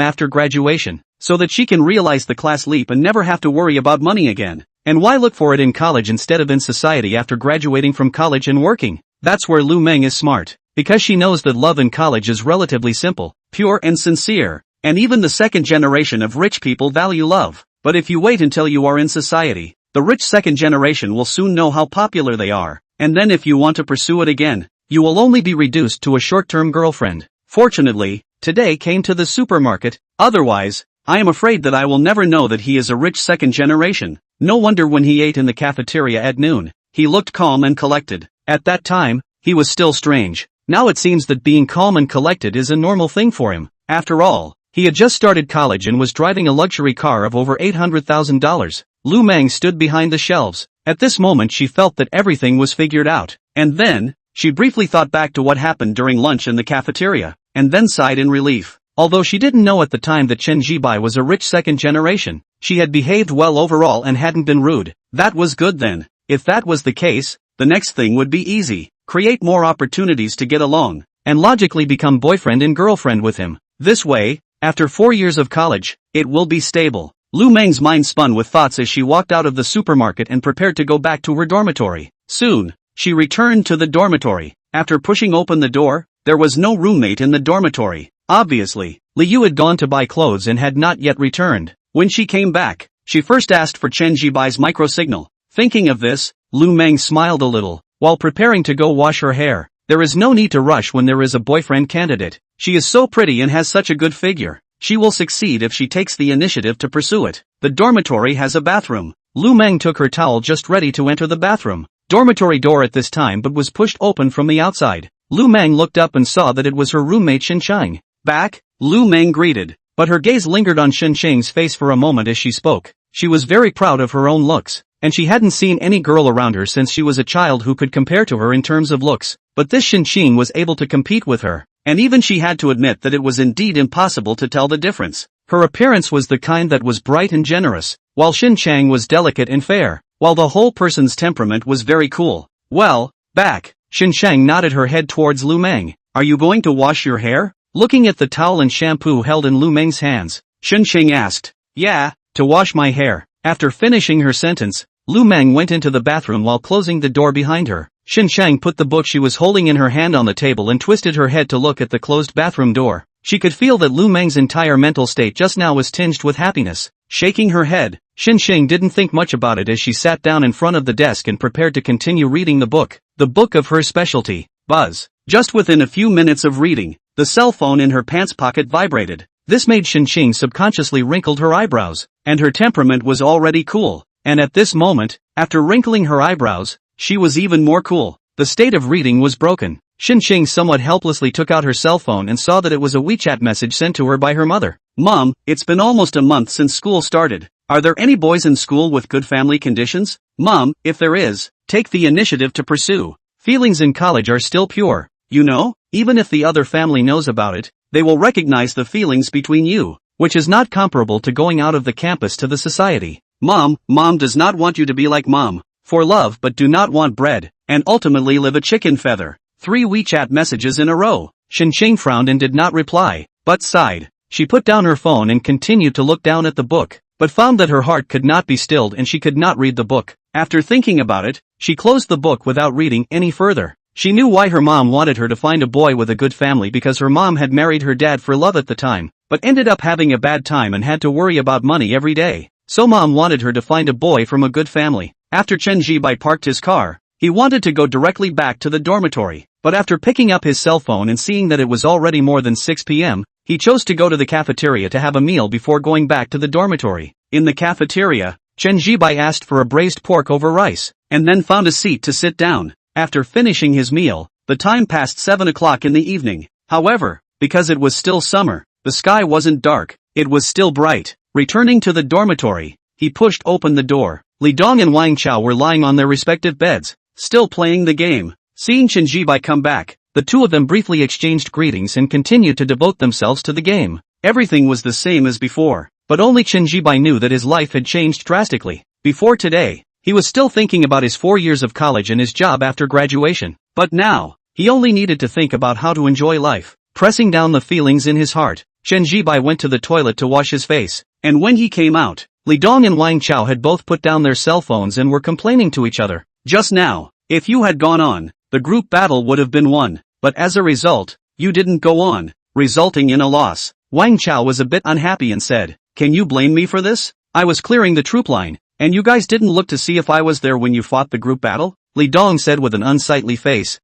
A: after graduation, so that she can realize the class leap and never have to worry about money again. And why look for it in college instead of in society after graduating from college and working? That's where Lu Mang is smart. Because she knows that love in college is relatively simple, pure and sincere. And even the second generation of rich people value love. But if you wait until you are in society, the rich second generation will soon know how popular they are. And then if you want to pursue it again, you will only be reduced to a short-term girlfriend. Fortunately, today came to the supermarket. Otherwise, I am afraid that I will never know that he is a rich second generation. No wonder when he ate in the cafeteria at noon, he looked calm and collected. At that time, he was still strange. Now it seems that being calm and collected is a normal thing for him. After all, he had just started college and was driving a luxury car of over $800,000. Lu Mang stood behind the shelves. At this moment she felt that everything was figured out. And then, she briefly thought back to what happened during lunch in the cafeteria, and then sighed in relief. Although she didn't know at the time that Chen Zhian was a rich second generation, she had behaved well overall and hadn't been rude. That was good then. If that was the case, the next thing would be easy. Create more opportunities to get along, and logically become boyfriend and girlfriend with him. This way, after 4 years of college, it will be stable. Lu Mang's mind spun with thoughts as she walked out of the supermarket and prepared to go back to her dormitory. Soon, she returned to the dormitory. After pushing open the door, there was no roommate in the dormitory. Obviously, Liu had gone to buy clothes and had not yet returned. When she came back, she first asked for Chen Zhian's microsignal. Thinking of this, Lu Mang smiled a little. While preparing to go wash her hair, there is no need to rush when there is a boyfriend candidate. She is so pretty and has such a good figure. She will succeed if she takes the initiative to pursue it. The dormitory has a bathroom. Lu Mang took her towel just ready to enter the bathroom. Dormitory door at this time but was pushed open from the outside. Lu Mang looked up and saw that it was her roommate Chen Zhian. Back, Lu Mang greeted, but her gaze lingered on Chen Zhian's face for a moment as she spoke. She was very proud of her own looks, and she hadn't seen any girl around her since she was a child who could compare to her in terms of looks. But this Chen Zhian was able to compete with her, and even she had to admit that it was indeed impossible to tell the difference. Her appearance was the kind that was bright and generous, while Chen Zhian was delicate and fair, while the whole person's temperament was very cool. Well, back, Chen Zhian nodded her head towards Lu Mang. Are you going to wash your hair? Looking at the towel and shampoo held in Lu Mang's hands, Chen Zhian asked. Yeah, to wash my hair. After finishing her sentence, Lu Mang went into the bathroom while closing the door behind her. Chen Zhian put the book she was holding in her hand on the table and twisted her head to look at the closed bathroom door. She could feel that Lu Mang's entire mental state just now was tinged with happiness. Shaking her head, Chen Zhian didn't think much about it as she sat down in front of the desk and prepared to continue reading the book of her specialty, Buzz. Just within a few minutes of reading, the cell phone in her pants pocket vibrated. This made Chen Zhian subconsciously wrinkled her eyebrows, and her temperament was already cool. And at this moment, after wrinkling her eyebrows, she was even more cool. The state of reading was broken. Chen Zhian somewhat helplessly took out her cell phone and saw that it was a WeChat message sent to her by her mother. Mom, it's been almost a month since school started. Are there any boys in school with good family conditions? Mom, if there is, take the initiative to pursue. Feelings in college are still pure. You know, even if the other family knows about it, they will recognize the feelings between you, which is not comparable to going out of the campus to the society. Mom does not want you to be like Mom, for love but do not want bread, and ultimately live a chicken feather. 3 WeChat messages in a row. Chen Zhian frowned and did not reply, but sighed. She put down her phone and continued to look down at the book, but found that her heart could not be stilled and she could not read the book. After thinking about it, she closed the book without reading any further. She knew why her mom wanted her to find a boy with a good family because her mom had married her dad for love at the time, but ended up having a bad time and had to worry about money every day. So mom wanted her to find a boy from a good family. After Chen Zhian parked his car, he wanted to go directly back to the dormitory, but after picking up his cell phone and seeing that it was already more than 6 p.m., he chose to go to the cafeteria to have a meal before going back to the dormitory. In the cafeteria, Chen Zhian asked for a braised pork over rice, and then found a seat to sit down. After finishing his meal, the time passed 7 o'clock in the evening. However, because it was still summer, the sky wasn't dark, it was still bright. Returning to the dormitory, he pushed open the door. Li Dong and Wang Chao were lying on their respective beds, still playing the game. Seeing Chen Zhian come back, the two of them briefly exchanged greetings and continued to devote themselves to the game. Everything was the same as before, but only Chen Zhian knew that his life had changed drastically. Before today, he was still thinking about his 4 years of college and his job after graduation, but now, he only needed to think about how to enjoy life. Pressing down the feelings in his heart, Chen Zhian went to the toilet to wash his face, and when he came out, Li Dong and Wang Chao had both put down their cell phones and were complaining to each other. Just now, if you had gone on, the group battle would have been won, but as a result, you didn't go on, resulting in a loss. Wang Chao was a bit unhappy and said, "Can you blame me for this? I was clearing the troop line, and you guys didn't look to see if I was there when you fought the group battle?" Li Dong said with an unsightly face.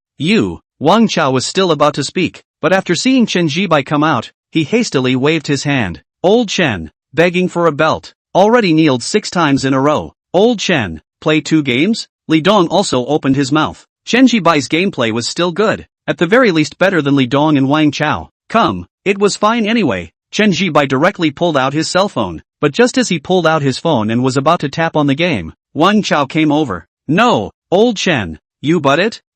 A: Wang Chao was still about to speak, but after seeing Chen Zhibai come out, he hastily waved his hand. Old Chen, begging for a belt, already kneeled 6 times in a row. Old Chen, play 2 games? Li Dong also opened his mouth. Chen Zhibai's gameplay was still good, at the very least better than Li Dong and Wang Chao. Come, it was fine anyway. Chen Zhibai directly pulled out his cell phone, but just as he pulled out his phone and was about to tap on the game, Wang Chao came over. No, old Chen, you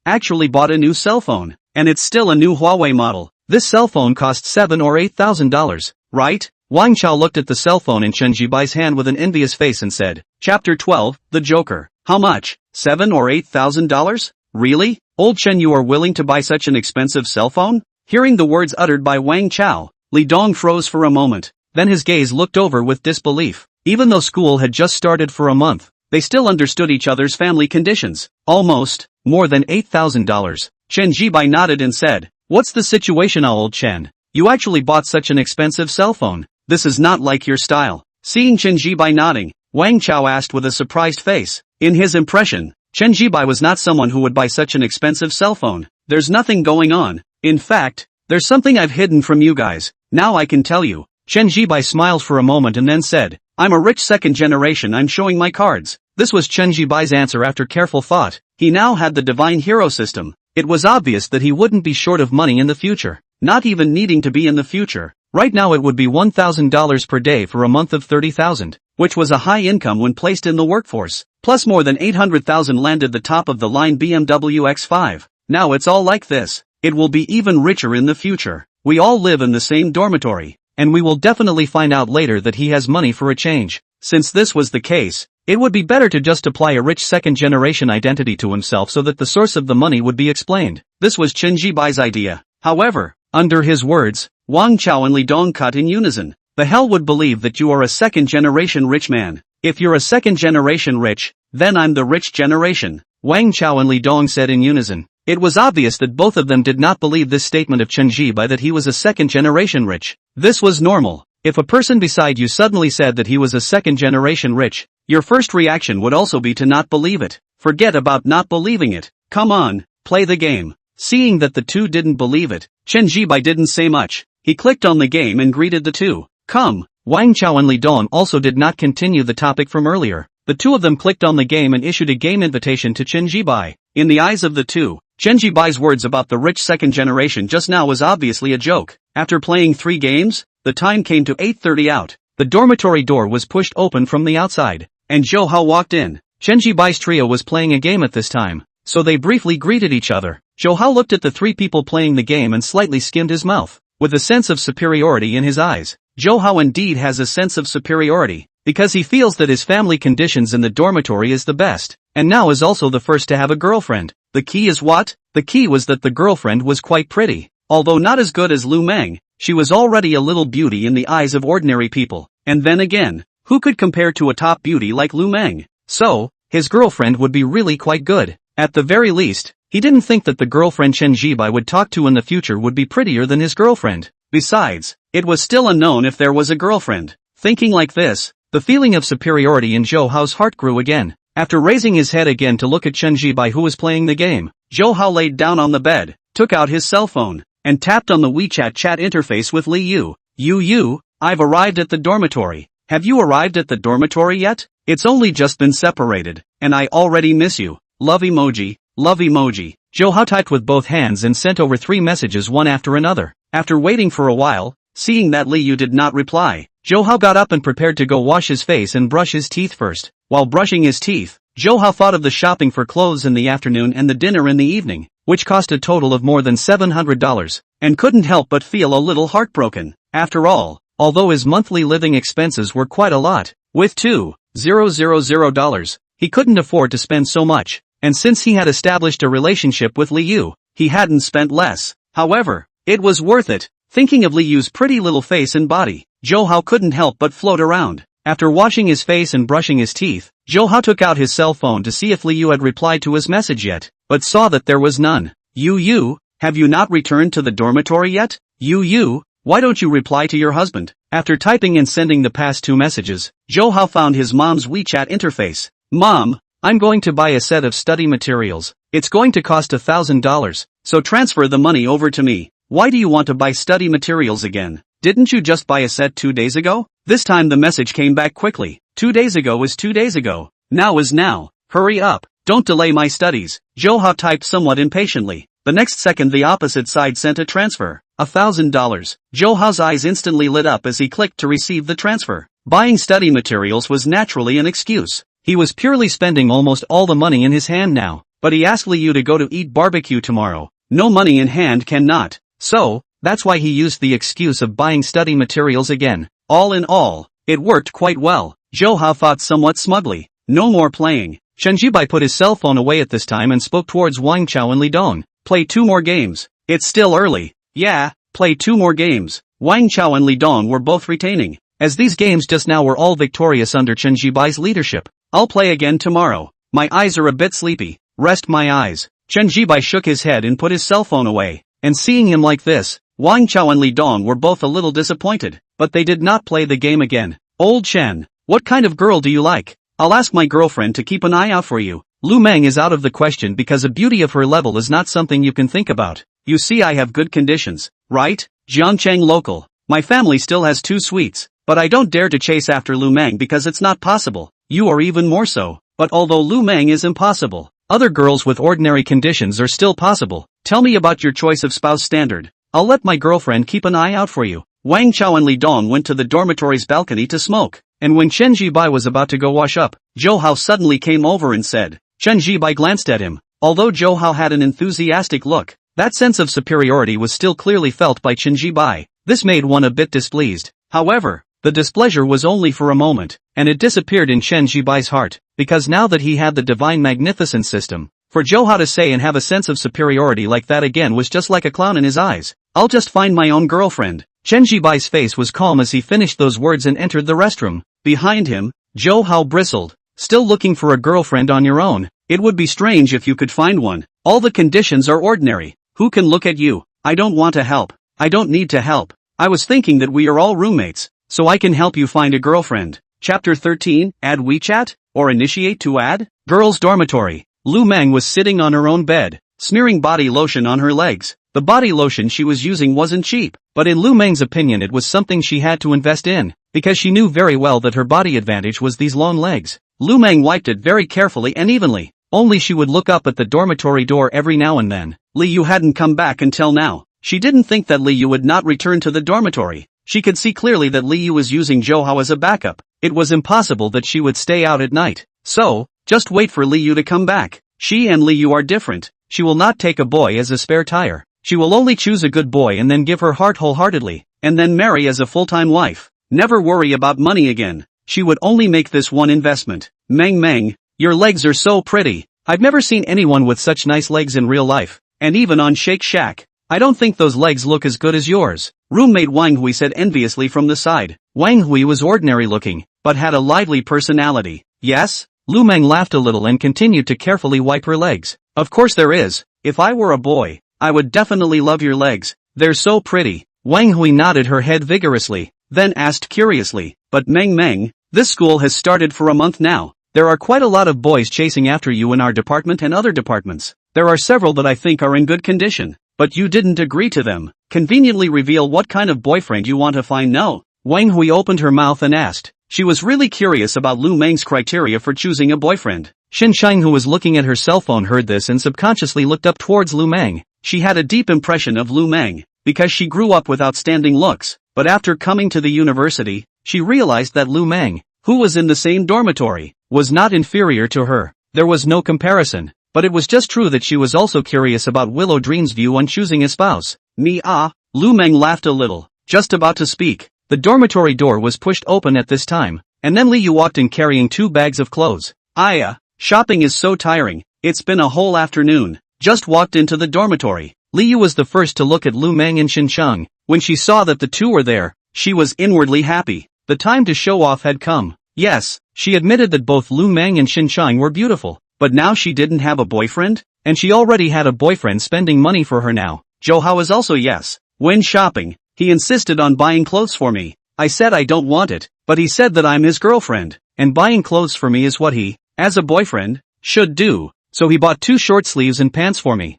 A: actually bought a new cell phone, and it's still a new Huawei model. This cell phone cost $7,000 or $8,000, right? Wang Chao looked at the cell phone in Chen Zhibai's hand with an envious face and said, Chapter 12, The Joker. How much? $7,000 or $8,000? Really? Old Chen, you are willing to buy such an expensive cell phone? Hearing the words uttered by Wang Chao, Li Dong froze for a moment, then his gaze looked over with disbelief. Even though school had just started for a month, they still understood each other's family conditions. Almost, more than $8,000. Chen Zhibai nodded and said, What's the situation, old Chen? You actually bought such an expensive cell phone. This is not like your style. Seeing Chen Zhibai nodding, Wang Chao asked with a surprised face. In his impression, Chen Zhibai was not someone who would buy such an expensive cell phone. There's nothing going on. In fact, there's something I've hidden from you guys. Now I can tell you. Chen Zhibai smiled for a moment and then said, I'm a rich second generation, I'm showing my cards. This was Chen Zhibai's answer after careful thought. He now had the divine hero system. It was obvious that he wouldn't be short of money in the future. Not even needing to be in the future. Right now it would be $1,000 per day for a month of 30,000, which was a high income when placed in the workforce. Plus more than 800,000 landed the top of the line BMW X5. Now it's all like this. It will be even richer in the future. We all live in the same dormitory, and we will definitely find out later that he has money for a change. Since this was the case, it would be better to just apply a rich second-generation identity to himself so that the source of the money would be explained. This was Chen Zhibai's idea. However, under his words, Wang Chao and Li Dong cut in unison. The hell would believe that you are a second-generation rich man. If you're a second-generation rich, then I'm the rich generation. Wang Chao and Li Dong said in unison. It was obvious that both of them did not believe this statement of Chen Zhibai that he was a second-generation rich. This was normal. If a person beside you suddenly said that he was a second-generation rich, your first reaction would also be to not believe it. Forget about not believing it. Come on, play the game. Seeing that the two didn't believe it, Chen Zhibai didn't say much. He clicked on the game and greeted the two. Come. Wang Chao and Li Dong also did not continue the topic from earlier. The two of them clicked on the game and issued a game invitation to Chen Zhibai. In the eyes of the two, Chen Zhibai's words about the rich second generation just now was obviously a joke. After playing 3 games, the time came to 8:30 out. The dormitory door was pushed open from the outside, and Zhou Hao walked in. Chen Zhibai's trio was playing a game at this time, so they briefly greeted each other. Zhou Hao looked at the 3 people playing the game and slightly skimmed his mouth, with a sense of superiority in his eyes. Zhou Hao indeed has a sense of superiority, because he feels that his family conditions in the dormitory is the best, and now is also the first to have a girlfriend. The key is what? The key was that the girlfriend was quite pretty. Although not as good as Lu Mang, she was already a little beauty in the eyes of ordinary people. And then again, who could compare to a top beauty like Lu Mang? So, his girlfriend would be really quite good. At the very least, he didn't think that the girlfriend Chen Zhibai would talk to in the future would be prettier than his girlfriend. Besides, it was still unknown if there was a girlfriend. Thinking like this, the feeling of superiority in Zhou Hao's heart grew again. After raising his head again to look at Chen Zhibai who was playing the game, Zhou Hao laid down on the bed, took out his cell phone, and tapped on the WeChat chat interface with Li Yu. You, I've arrived at the dormitory. Have you arrived at the dormitory yet? It's only just been separated, and I already miss you. Love emoji, love emoji. Zhou Hao typed with both hands and sent over 3 messages one after another. After waiting for a while, seeing that Li Yu did not reply, Zhou Hao got up and prepared to go wash his face and brush his teeth first. While brushing his teeth, Zhou Hao thought of the shopping for clothes in the afternoon and the dinner in the evening, which cost a total of more than $700, and couldn't help but feel a little heartbroken. After all, although his monthly living expenses were quite a lot, with $2,000, he couldn't afford to spend so much, and since he had established a relationship with Li Yu, he hadn't spent less. However, it was worth it. Thinking of Li Yu's pretty little face and body, Zhou Hao couldn't help but float around. After washing his face and brushing his teeth, Zhou Hao took out his cell phone to see if Liu had replied to his message yet, but saw that there was none. You, have you not returned to the dormitory yet? You, why don't you reply to your husband? After typing and sending the past 2 messages, Zhou Hao found his mom's WeChat interface. Mom, I'm going to buy a set of study materials. It's going to cost $1,000, so transfer the money over to me. Why do you want to buy study materials again? Didn't you just buy a set 2 days ago? This time the message came back quickly. 2 days ago is 2 days ago. Now is now. Hurry up. Don't delay my studies. Zhou Hao typed somewhat impatiently. The next second the opposite side sent a transfer. $1,000. Zhou Hao's eyes instantly lit up as he clicked to receive the transfer. Buying study materials was naturally an excuse. He was purely spending almost all the money in his hand now. But he asked Liu to go to eat barbecue tomorrow. No money in hand cannot. So, that's why he used the excuse of buying study materials again. All in all, it worked quite well. Zhou Hao thought somewhat smugly. No more playing. Chen Zhian put his cell phone away at this time and spoke towards Wang Chao and Li Dong. Play 2 more games. It's still early. Yeah, play 2 more games. Wang Chao and Li Dong were both retaining, as these games just now were all victorious under Chen Zhian's leadership. I'll play again tomorrow. My eyes are a bit sleepy. Rest my eyes. Chen Zhian shook his head and put his cell phone away, and seeing him like this, Wang Chao and Li Dong were both a little disappointed, but they did not play the game again. Old Chen, what kind of girl do you like? I'll ask my girlfriend to keep an eye out for you. Lu Mang is out of the question because a beauty of her level is not something you can think about. You see, I have good conditions, right? Jiangcheng local. My family still has 2 suites, but I don't dare to chase after Lu Mang because it's not possible. You are even more so. But although Lu Mang is impossible, other girls with ordinary conditions are still possible. Tell me about your choice of spouse standard. I'll let my girlfriend keep an eye out for you. Wang Chao and Li Dong went to the dormitory's balcony to smoke, and when Chen Zhian was about to go wash up, Zhou Hao suddenly came over and said. Chen Zhian glanced at him. Although Zhou Hao had an enthusiastic look, that sense of superiority was still clearly felt by Chen Zhian. This made one a bit displeased. However, the displeasure was only for a moment, and it disappeared in Chen Zhian's heart, because now that he had the divine magnificence system, for Zhou Hao to say and have a sense of superiority like that again was just like a clown in his eyes. I'll just find my own girlfriend. Chen Zhian's face was calm as he finished those words and entered the restroom. Behind him, Zhou Hao bristled. Still looking for a girlfriend on your own? It would be strange if you could find one. All the conditions are ordinary. Who can look at you? I don't want to help. I don't need to help. I was thinking that we are all roommates, so I can help you find a girlfriend. Chapter 13, Add WeChat? Or initiate to add? Girls' dormitory. Lu Mang was sitting on her own bed, smearing body lotion on her legs. The body lotion she was using wasn't cheap, but in Lu Mang's opinion it was something she had to invest in, because she knew very well that her body advantage was these long legs. Lu Mang wiped it very carefully and evenly. Only she would look up at the dormitory door every now and then. Liu hadn't come back until now. She didn't think that Liu would not return to the dormitory. She could see clearly that Liu was using Zhou Hao as a backup. It was impossible that she would stay out at night. So, just wait for Liu to come back. She and Liu are different. She will not take a boy as a spare tire. She will only choose a good boy and then give her heart wholeheartedly, and then marry as a full-time wife. Never worry about money again. She would only make this one investment. Mang, your legs are so pretty. I've never seen anyone with such nice legs in real life, and even on Shake Shack. I don't think those legs look as good as yours. Roommate Wang Hui said enviously from the side. Wang Hui was ordinary looking, but had a lively personality. Yes? Lu Mang laughed a little and continued to carefully wipe her legs. Of course there is. If I were a boy, I would definitely love your legs. They're so pretty. Wang Hui nodded her head vigorously, then asked curiously, but Mang, this school has started for a month now. There are quite a lot of boys chasing after you in our department and other departments. There are several that I think are in good condition, but you didn't agree to them. Conveniently reveal what kind of boyfriend you want to find. No. Wang Hui opened her mouth and asked. She was really curious about Lu Mang's criteria for choosing a boyfriend. Chen Zhian, who was looking at her cell phone, heard this and subconsciously looked up towards Lu Mang. She had a deep impression of Lu Mang, because she grew up with outstanding looks, but after coming to the university, she realized that Lu Mang, who was in the same dormitory, was not inferior to her. There was no comparison, but it was just true that she was also curious about Willow Dream's view on choosing a spouse. Lu Mang laughed a little, just about to speak. The dormitory door was pushed open at this time, and then Liu walked in carrying 2 bags of clothes. Shopping is so tiring. It's been a whole afternoon. Just walked into the dormitory. Liu was the first to look at Lu Mang and Chen Zhian. When she saw that the two were there, she was inwardly happy. the time to show off had come. Yes, she admitted that both Lu Mang and Chen Zhian were beautiful, but now she didn't have a boyfriend? And she already had a boyfriend spending money for her now. Zhou Hao is also yes. When shopping, he insisted on buying clothes for me. I said I don't want it, but he said that I'm his girlfriend, and buying clothes for me is what he, as a boyfriend, should do. So he bought 2 short sleeves and pants for me.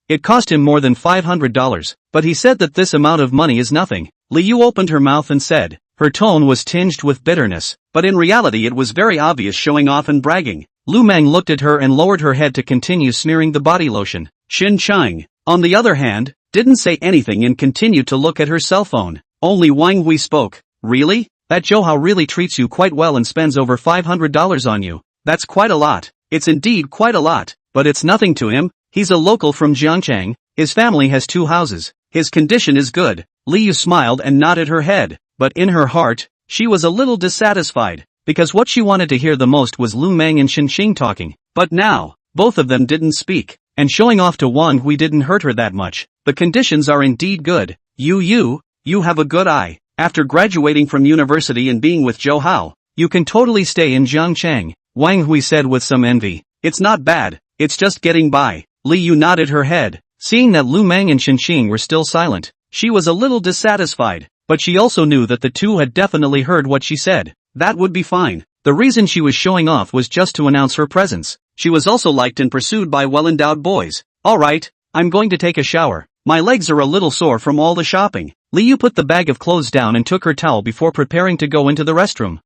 A: It cost him more than $500, but he said that this amount of money is nothing. Liu opened her mouth and said. Her tone was tinged with bitterness, but in reality it was very obvious, showing off and bragging. Lu Mang looked at her and lowered her head to continue smearing the body lotion. Chen Zhian, on the other hand, didn't say anything and continued to look at her cell phone. Only Wang Hui spoke. Really? That Zhou Hao really treats you quite well and spends over $500 on you. That's quite a lot. It's indeed quite a lot, but it's nothing to him. He's a local from Jiangchang. His family has 2 houses. His condition is good. Liu smiled and nodded her head, but in her heart, she was a little dissatisfied, because what she wanted to hear the most was Lu Mang and Chen Zhian talking. But now, both of them didn't speak, and showing off to Wang Hui didn't hurt her that much. The conditions are indeed good. You have a good eye. After graduating from university and being with Zhou Hao, you can totally stay in Jiangchang, Wang Hui said with some envy. It's not bad, it's just getting by. Liu nodded her head. Seeing that Lu Mang and Chen Zhian were still silent, she was a little dissatisfied, but she also knew that the two had definitely heard what she said. That would be fine. The reason she was showing off was just to announce her presence. She was also liked and pursued by well-endowed boys. Alright, I'm going to take a shower. My legs are a little sore from all the shopping. Liu put the bag of clothes down and took her towel before preparing to go into the restroom.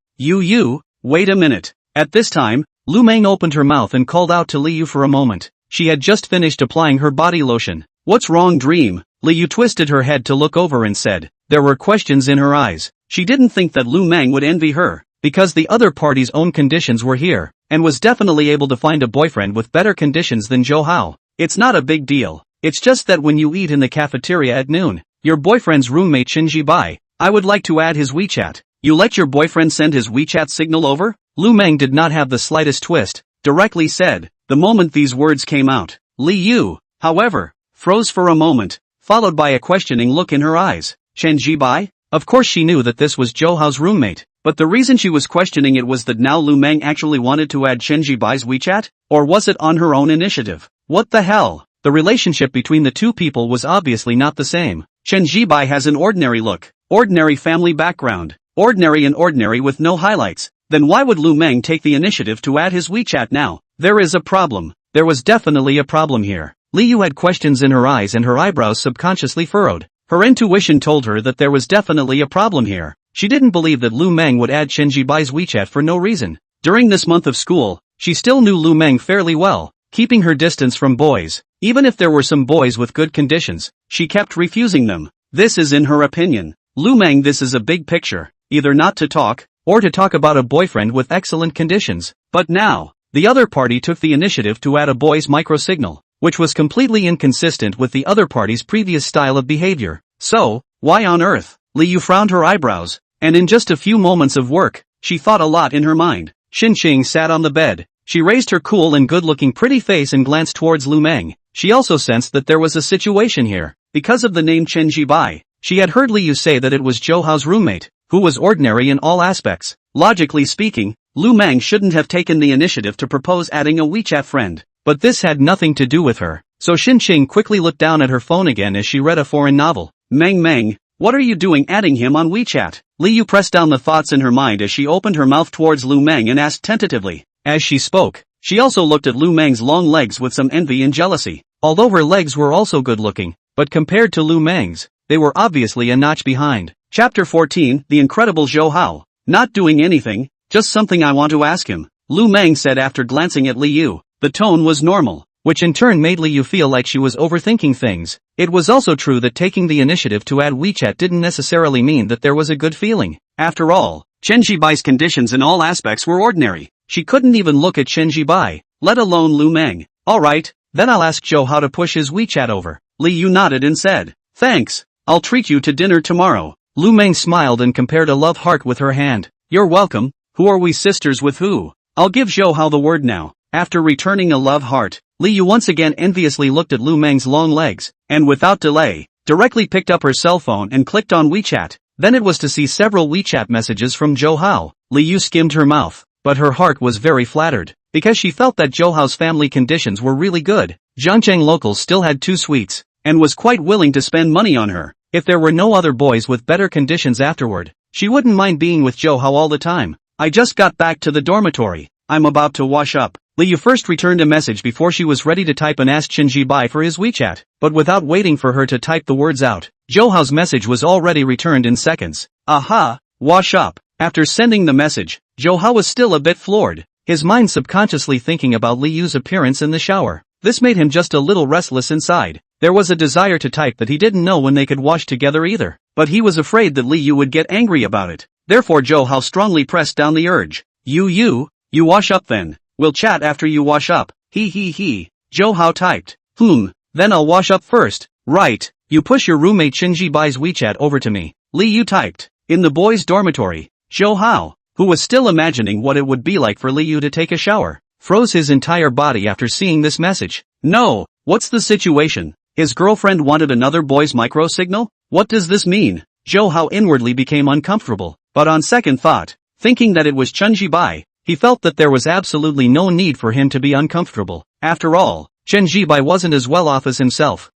A: Wait a minute. At this time, Lu Mang opened her mouth and called out to Liu for a moment. She had just finished applying her body lotion. What's wrong, dream? Liu twisted her head to look over and said. There were questions in her eyes. She didn't think that Lu Mang would envy her, because the other party's own conditions were here, and was definitely able to find a boyfriend with better conditions than Zhou Hao. It's not a big deal. It's just that when you eat in the cafeteria at noon, your boyfriend's roommate Chen Zhian, I would like to add his WeChat. You let your boyfriend send his WeChat signal over? Lu Mang did not have the slightest twist, directly said. The moment these words came out, Liu, however, froze for a moment, followed by a questioning look in her eyes. Chen Zhian? Of course she knew that this was Zhou Hao's roommate, but the reason she was questioning it was that now Lu Mang actually wanted to add Chen Zhian's WeChat, or was it on her own initiative? What the hell? The relationship between the two people was obviously not the same. Chen Zhian has an ordinary look, ordinary family background, ordinary and ordinary with no highlights. Then why would Lu Mang take the initiative to add his WeChat now? There is a problem. There was definitely a problem here. Liu had questions in her eyes and her eyebrows subconsciously furrowed. Her intuition told her that there was definitely a problem here. She didn't believe that Lu Mang would add Chen Zhian's WeChat for no reason. During this month of school, she still knew Lu Mang fairly well, keeping her distance from boys. Even if there were some boys with good conditions, she kept refusing them. This is in her opinion. Lu Mang, this is a big picture, either not to talk, or to talk about a boyfriend with excellent conditions. But now, the other party took the initiative to add a boy's microsignal, which was completely inconsistent with the other party's previous style of behavior. So, why on earth? Liu frowned her eyebrows, and in just a few moments of work, she thought a lot in her mind. Chen Zhian sat on the bed. She raised her cool and good-looking pretty face and glanced towards Lu Mang. She also sensed that there was a situation here. Because of the name Chen Zhian, she had heard Liu say that it was Zhou Hao's roommate, who was ordinary in all aspects. Logically speaking, Lu Mang shouldn't have taken the initiative to propose adding a WeChat friend. But this had nothing to do with her. So Chen Zhian quickly looked down at her phone again as she read a foreign novel. Mang, what are you doing adding him on WeChat? Liu pressed down the thoughts in her mind as she opened her mouth towards Lu Mang and asked tentatively. As she spoke, she also looked at Lu Mang's long legs with some envy and jealousy. Although her legs were also good looking, but compared to Lu Mang's, they were obviously a notch behind. Chapter 14, The Incredible Zhou Hao. Not doing anything, just something I want to ask him, Lu Mang said after glancing at Liu. The tone was normal, which in turn made Liu feel like she was overthinking things. It was also true that taking the initiative to add WeChat didn't necessarily mean that there was a good feeling. After all, Chen Zhian's conditions in all aspects were ordinary. She couldn't even look at Chen Zhian, let alone Lu Mang. Alright, then I'll ask Zhou Hao to push his WeChat over. Liu nodded and said, thanks, I'll treat you to dinner tomorrow. Lu Mang smiled and compared a love heart with her hand. You're welcome. Who are we sisters with who? I'll give Zhou Hao the word now. After returning a love heart, Liu once again enviously looked at Lu Mang's long legs, and without delay, directly picked up her cell phone and clicked on WeChat. Then it was to see several WeChat messages from Zhou Hao. Li Yu skimmed her mouth, but her heart was very flattered, because she felt that Zhou Hao's family conditions were really good. Zhangcheng locals still had 2 suites, and was quite willing to spend money on her. If there were no other boys with better conditions afterward, she wouldn't mind being with Zhou Hao all the time. I just got back to the dormitory. I'm about to wash up. Li Yu first returned a message before she was ready to type and asked Chen Zhian for his WeChat, but without waiting for her to type the words out, Zhou Hao's message was already returned in seconds. Aha, wash up. After sending the message, Zhou Hao was still a bit floored, his mind subconsciously thinking about Li Yu's appearance in the shower. This made him just a little restless inside. There was a desire to type that he didn't know when they could wash together either, but he was afraid that Li Yu would get angry about it. Therefore Zhou Hao strongly pressed down the urge. You wash up then. We'll chat after you wash up. He. Zhou Hao typed. Then I'll wash up first. Right, you push your roommate Chen Zhian's WeChat over to me. Li Yu typed. In the boys' dormitory, Zhou Hao, who was still imagining what it would be like for Li Yu to take a shower, froze his entire body after seeing this message. No, what's the situation? His girlfriend wanted another boy's micro signal? What does this mean? Zhou Hao inwardly became uncomfortable, but on second thought, thinking that it was Chen Zhian, he felt that there was absolutely no need for him to be uncomfortable. After all, Chen Zhian wasn't as well off as himself.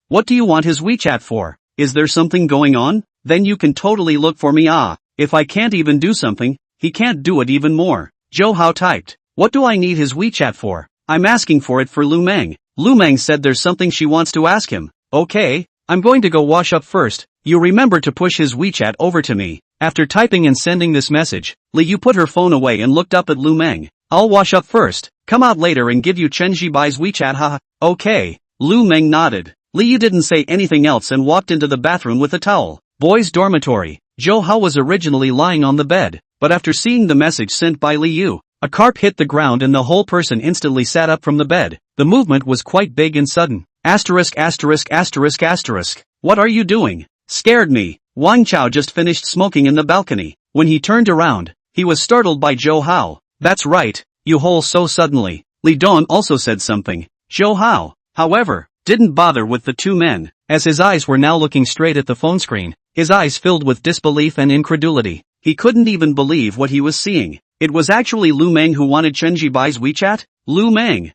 A: What do you want his WeChat for? Is there something going on? Then you can totally look for me. If I can't even do something, he can't do it even more. Zhou Hao typed. What do I need his WeChat for? I'm asking for it for Lu Mang. Lu Mang said there's something she wants to ask him. Okay, I'm going to go wash up first. You remember to push his WeChat over to me. After typing and sending this message, Li Yu put her phone away and looked up at Lu Mang. I'll wash up first. Come out later and give you Chen Zhian's WeChat. Haha. Okay. Lu Mang nodded. Li Yu didn't say anything else and walked into the bathroom with a towel. Boys' dormitory. Zhou Hao was originally lying on the bed, but after seeing the message sent by Li Yu, a carp hit the ground and the whole person instantly sat up from the bed. The movement was quite big and sudden. Asterisk. What are you doing? Scared me. Wang Chao just finished smoking in the balcony. When he turned around, he was startled by Zhou Hao. That's right, you hole so suddenly. Li Dong also said something. Zhou Hao, however, didn't bother with the 2 men, as his eyes were now looking straight at the phone screen. His eyes filled with disbelief and incredulity. He couldn't even believe what he was seeing. It was actually Lu Mang who wanted Chen Zhian's WeChat? Lu Mang.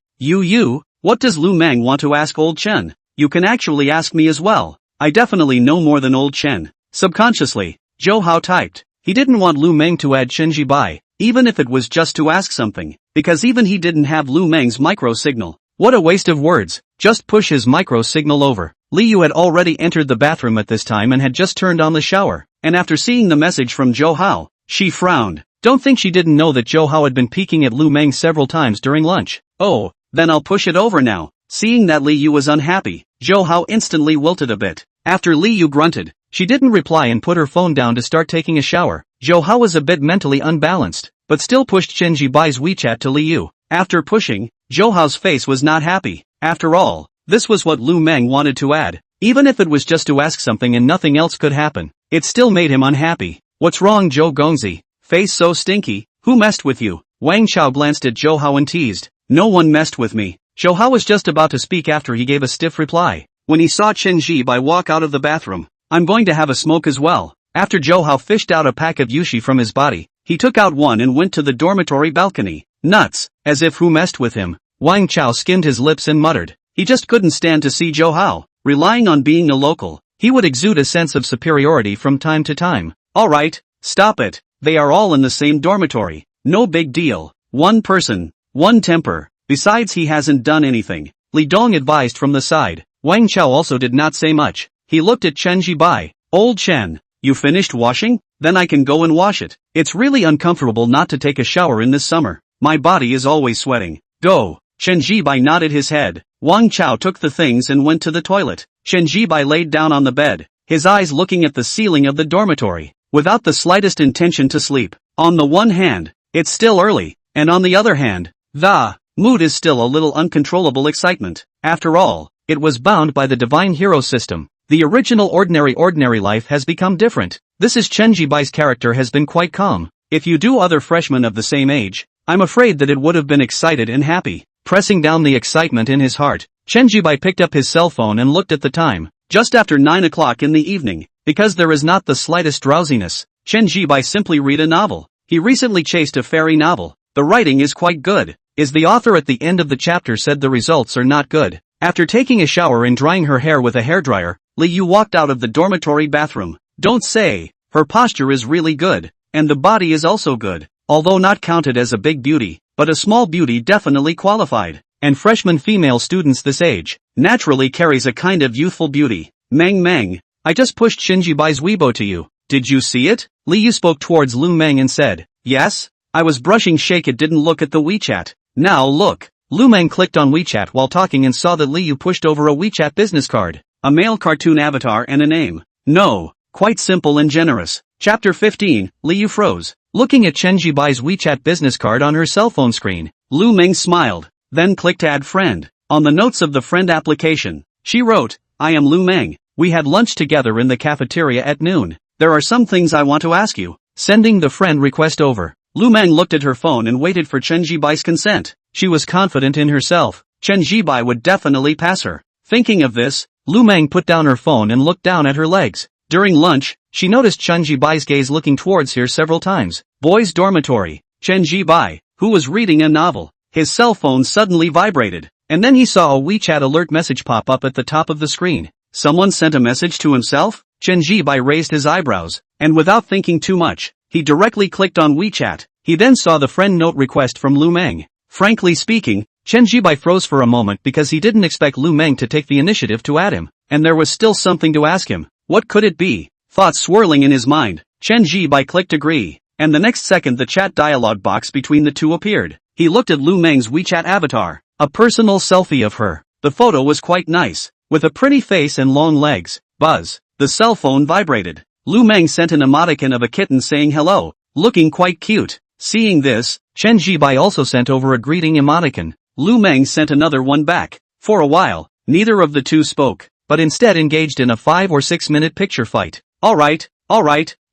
A: What does Lu Mang want to ask old Chen? You can actually ask me as well. I definitely know more than old Chen. Subconsciously, Zhou Hao typed. He didn't want Lu Mang to add Chen Zhian, even if it was just to ask something, because even he didn't have Lu Mang's micro signal. What a waste of words. Just push his micro signal over. Li Yu had already entered the bathroom at this time and had just turned on the shower, and after seeing the message from Zhou Hao, she frowned. Don't think she didn't know that Zhou Hao had been peeking at Lu Mang several times during lunch. Oh, then I'll push it over now. Seeing that Li Yu was unhappy, Zhou Hao instantly wilted a bit. After Li Yu grunted, she didn't reply and put her phone down to start taking a shower. Zhou Hao was a bit mentally unbalanced, but still pushed Chen Zhian's WeChat to Li Yu. After pushing, Zhou Hao's face was not happy. After all, this was what Lu Mang wanted to add. Even if it was just to ask something and nothing else could happen, it still made him unhappy. What's wrong, Zhou Gongzi? Face so stinky. Who messed with you? Wang Chao glanced at Zhou Hao and teased. No one messed with me. Zhou Hao was just about to speak after he gave a stiff reply. When he saw Chen Zhian walk out of the bathroom. I'm going to have a smoke as well. After Zhou Hao fished out a pack of yushi from his body, he took out one and went to the dormitory balcony. Nuts, as if who messed with him. Wang Chao skimmed his lips and muttered. He just couldn't stand to see Zhou Hao. Relying on being a local, he would exude a sense of superiority from time to time. Alright, stop it. They are all in the same dormitory. No big deal. One person, one temper. Besides, he hasn't done anything. Li Dong advised from the side. Wang Chao also did not say much. He looked at Chen Zhian. Old Chen, you finished washing? Then I can go and wash it. It's really uncomfortable not to take a shower in this summer. My body is always sweating. Go. Chen Zhian nodded his head. Wang Chao took the things and went to the toilet. Chen Zhian laid down on the bed, his eyes looking at the ceiling of the dormitory, without the slightest intention to sleep. On the one hand, it's still early, and on the other hand, the mood is still a little uncontrollable excitement. After all, it was bound by the divine hero system. The original ordinary life has become different. This is Chen Zhian's character has been quite calm. If you do other freshmen of the same age, I'm afraid that it would have been excited and happy. Pressing down the excitement in his heart, Chen Zhian picked up his cell phone and looked at the time. just after 9 o'clock in the evening, because there is not the slightest drowsiness. Chen Zhibai simply read a novel. He recently chased a fairy novel. The writing is quite good. Is the author at the end of the chapter said the results are not good. After taking a shower and drying her hair with a hairdryer, Li Yu walked out of the dormitory bathroom. Don't say, her posture is really good, and the body is also good, although not counted as a big beauty, but a small beauty definitely qualified. And freshman female students this age, naturally carries a kind of youthful beauty. Mang, I just pushed Shinjibai's Weibo to you. Did you see it? Li Yu spoke towards Lu Mang and said, yes? I was brushing shake it didn't look at the WeChat. Now look. Lu Mang clicked on WeChat while talking and saw that Li Yu pushed over a WeChat business card, a male cartoon avatar and a name. No, quite simple and generous. Chapter 15, Li Yu froze, looking at Chen Zhibai's WeChat business card on her cell phone screen. Lu Mang smiled, then clicked Add Friend. On the notes of the friend application, she wrote, I am Lu Mang. We had lunch together in the cafeteria at noon. There are some things I want to ask you. Sending the friend request over. Lu Mang looked at her phone and waited for Chen Zhibai's consent. She was confident in herself. Chen Zhibai would definitely pass her. Thinking of this, Lu Mang put down her phone and looked down at her legs. During lunch, she noticed Chen Zhibai's gaze looking towards her several times. Boys' dormitory. Chen Zhibai, who was reading a novel. His cell phone suddenly vibrated, and then he saw a WeChat alert message pop up at the top of the screen. Someone sent a message to himself? Chen Zhibai raised his eyebrows, and without thinking too much, he directly clicked on WeChat. He then saw the friend note request from Lu Mang. Frankly speaking, Chen Zhibai froze for a moment because he didn't expect Lu Mang to take the initiative to add him, and there was still something to ask him. What could it be? Thoughts swirling in his mind, Chen Zhibai clicked agree, and the next second the chat dialog box between the two appeared. He looked at Lu Mang's WeChat avatar, a personal selfie of her. The photo was quite nice, with a pretty face and long legs. Buzz. The cell phone vibrated. Lu Mang sent an emoticon of a kitten saying hello, looking quite cute. Seeing this, Chen Zhibai also sent over a greeting emoticon. Lu Mang sent another one back. For a while, neither of the two spoke, but instead engaged in a 5 or 6 minute picture fight. Alright,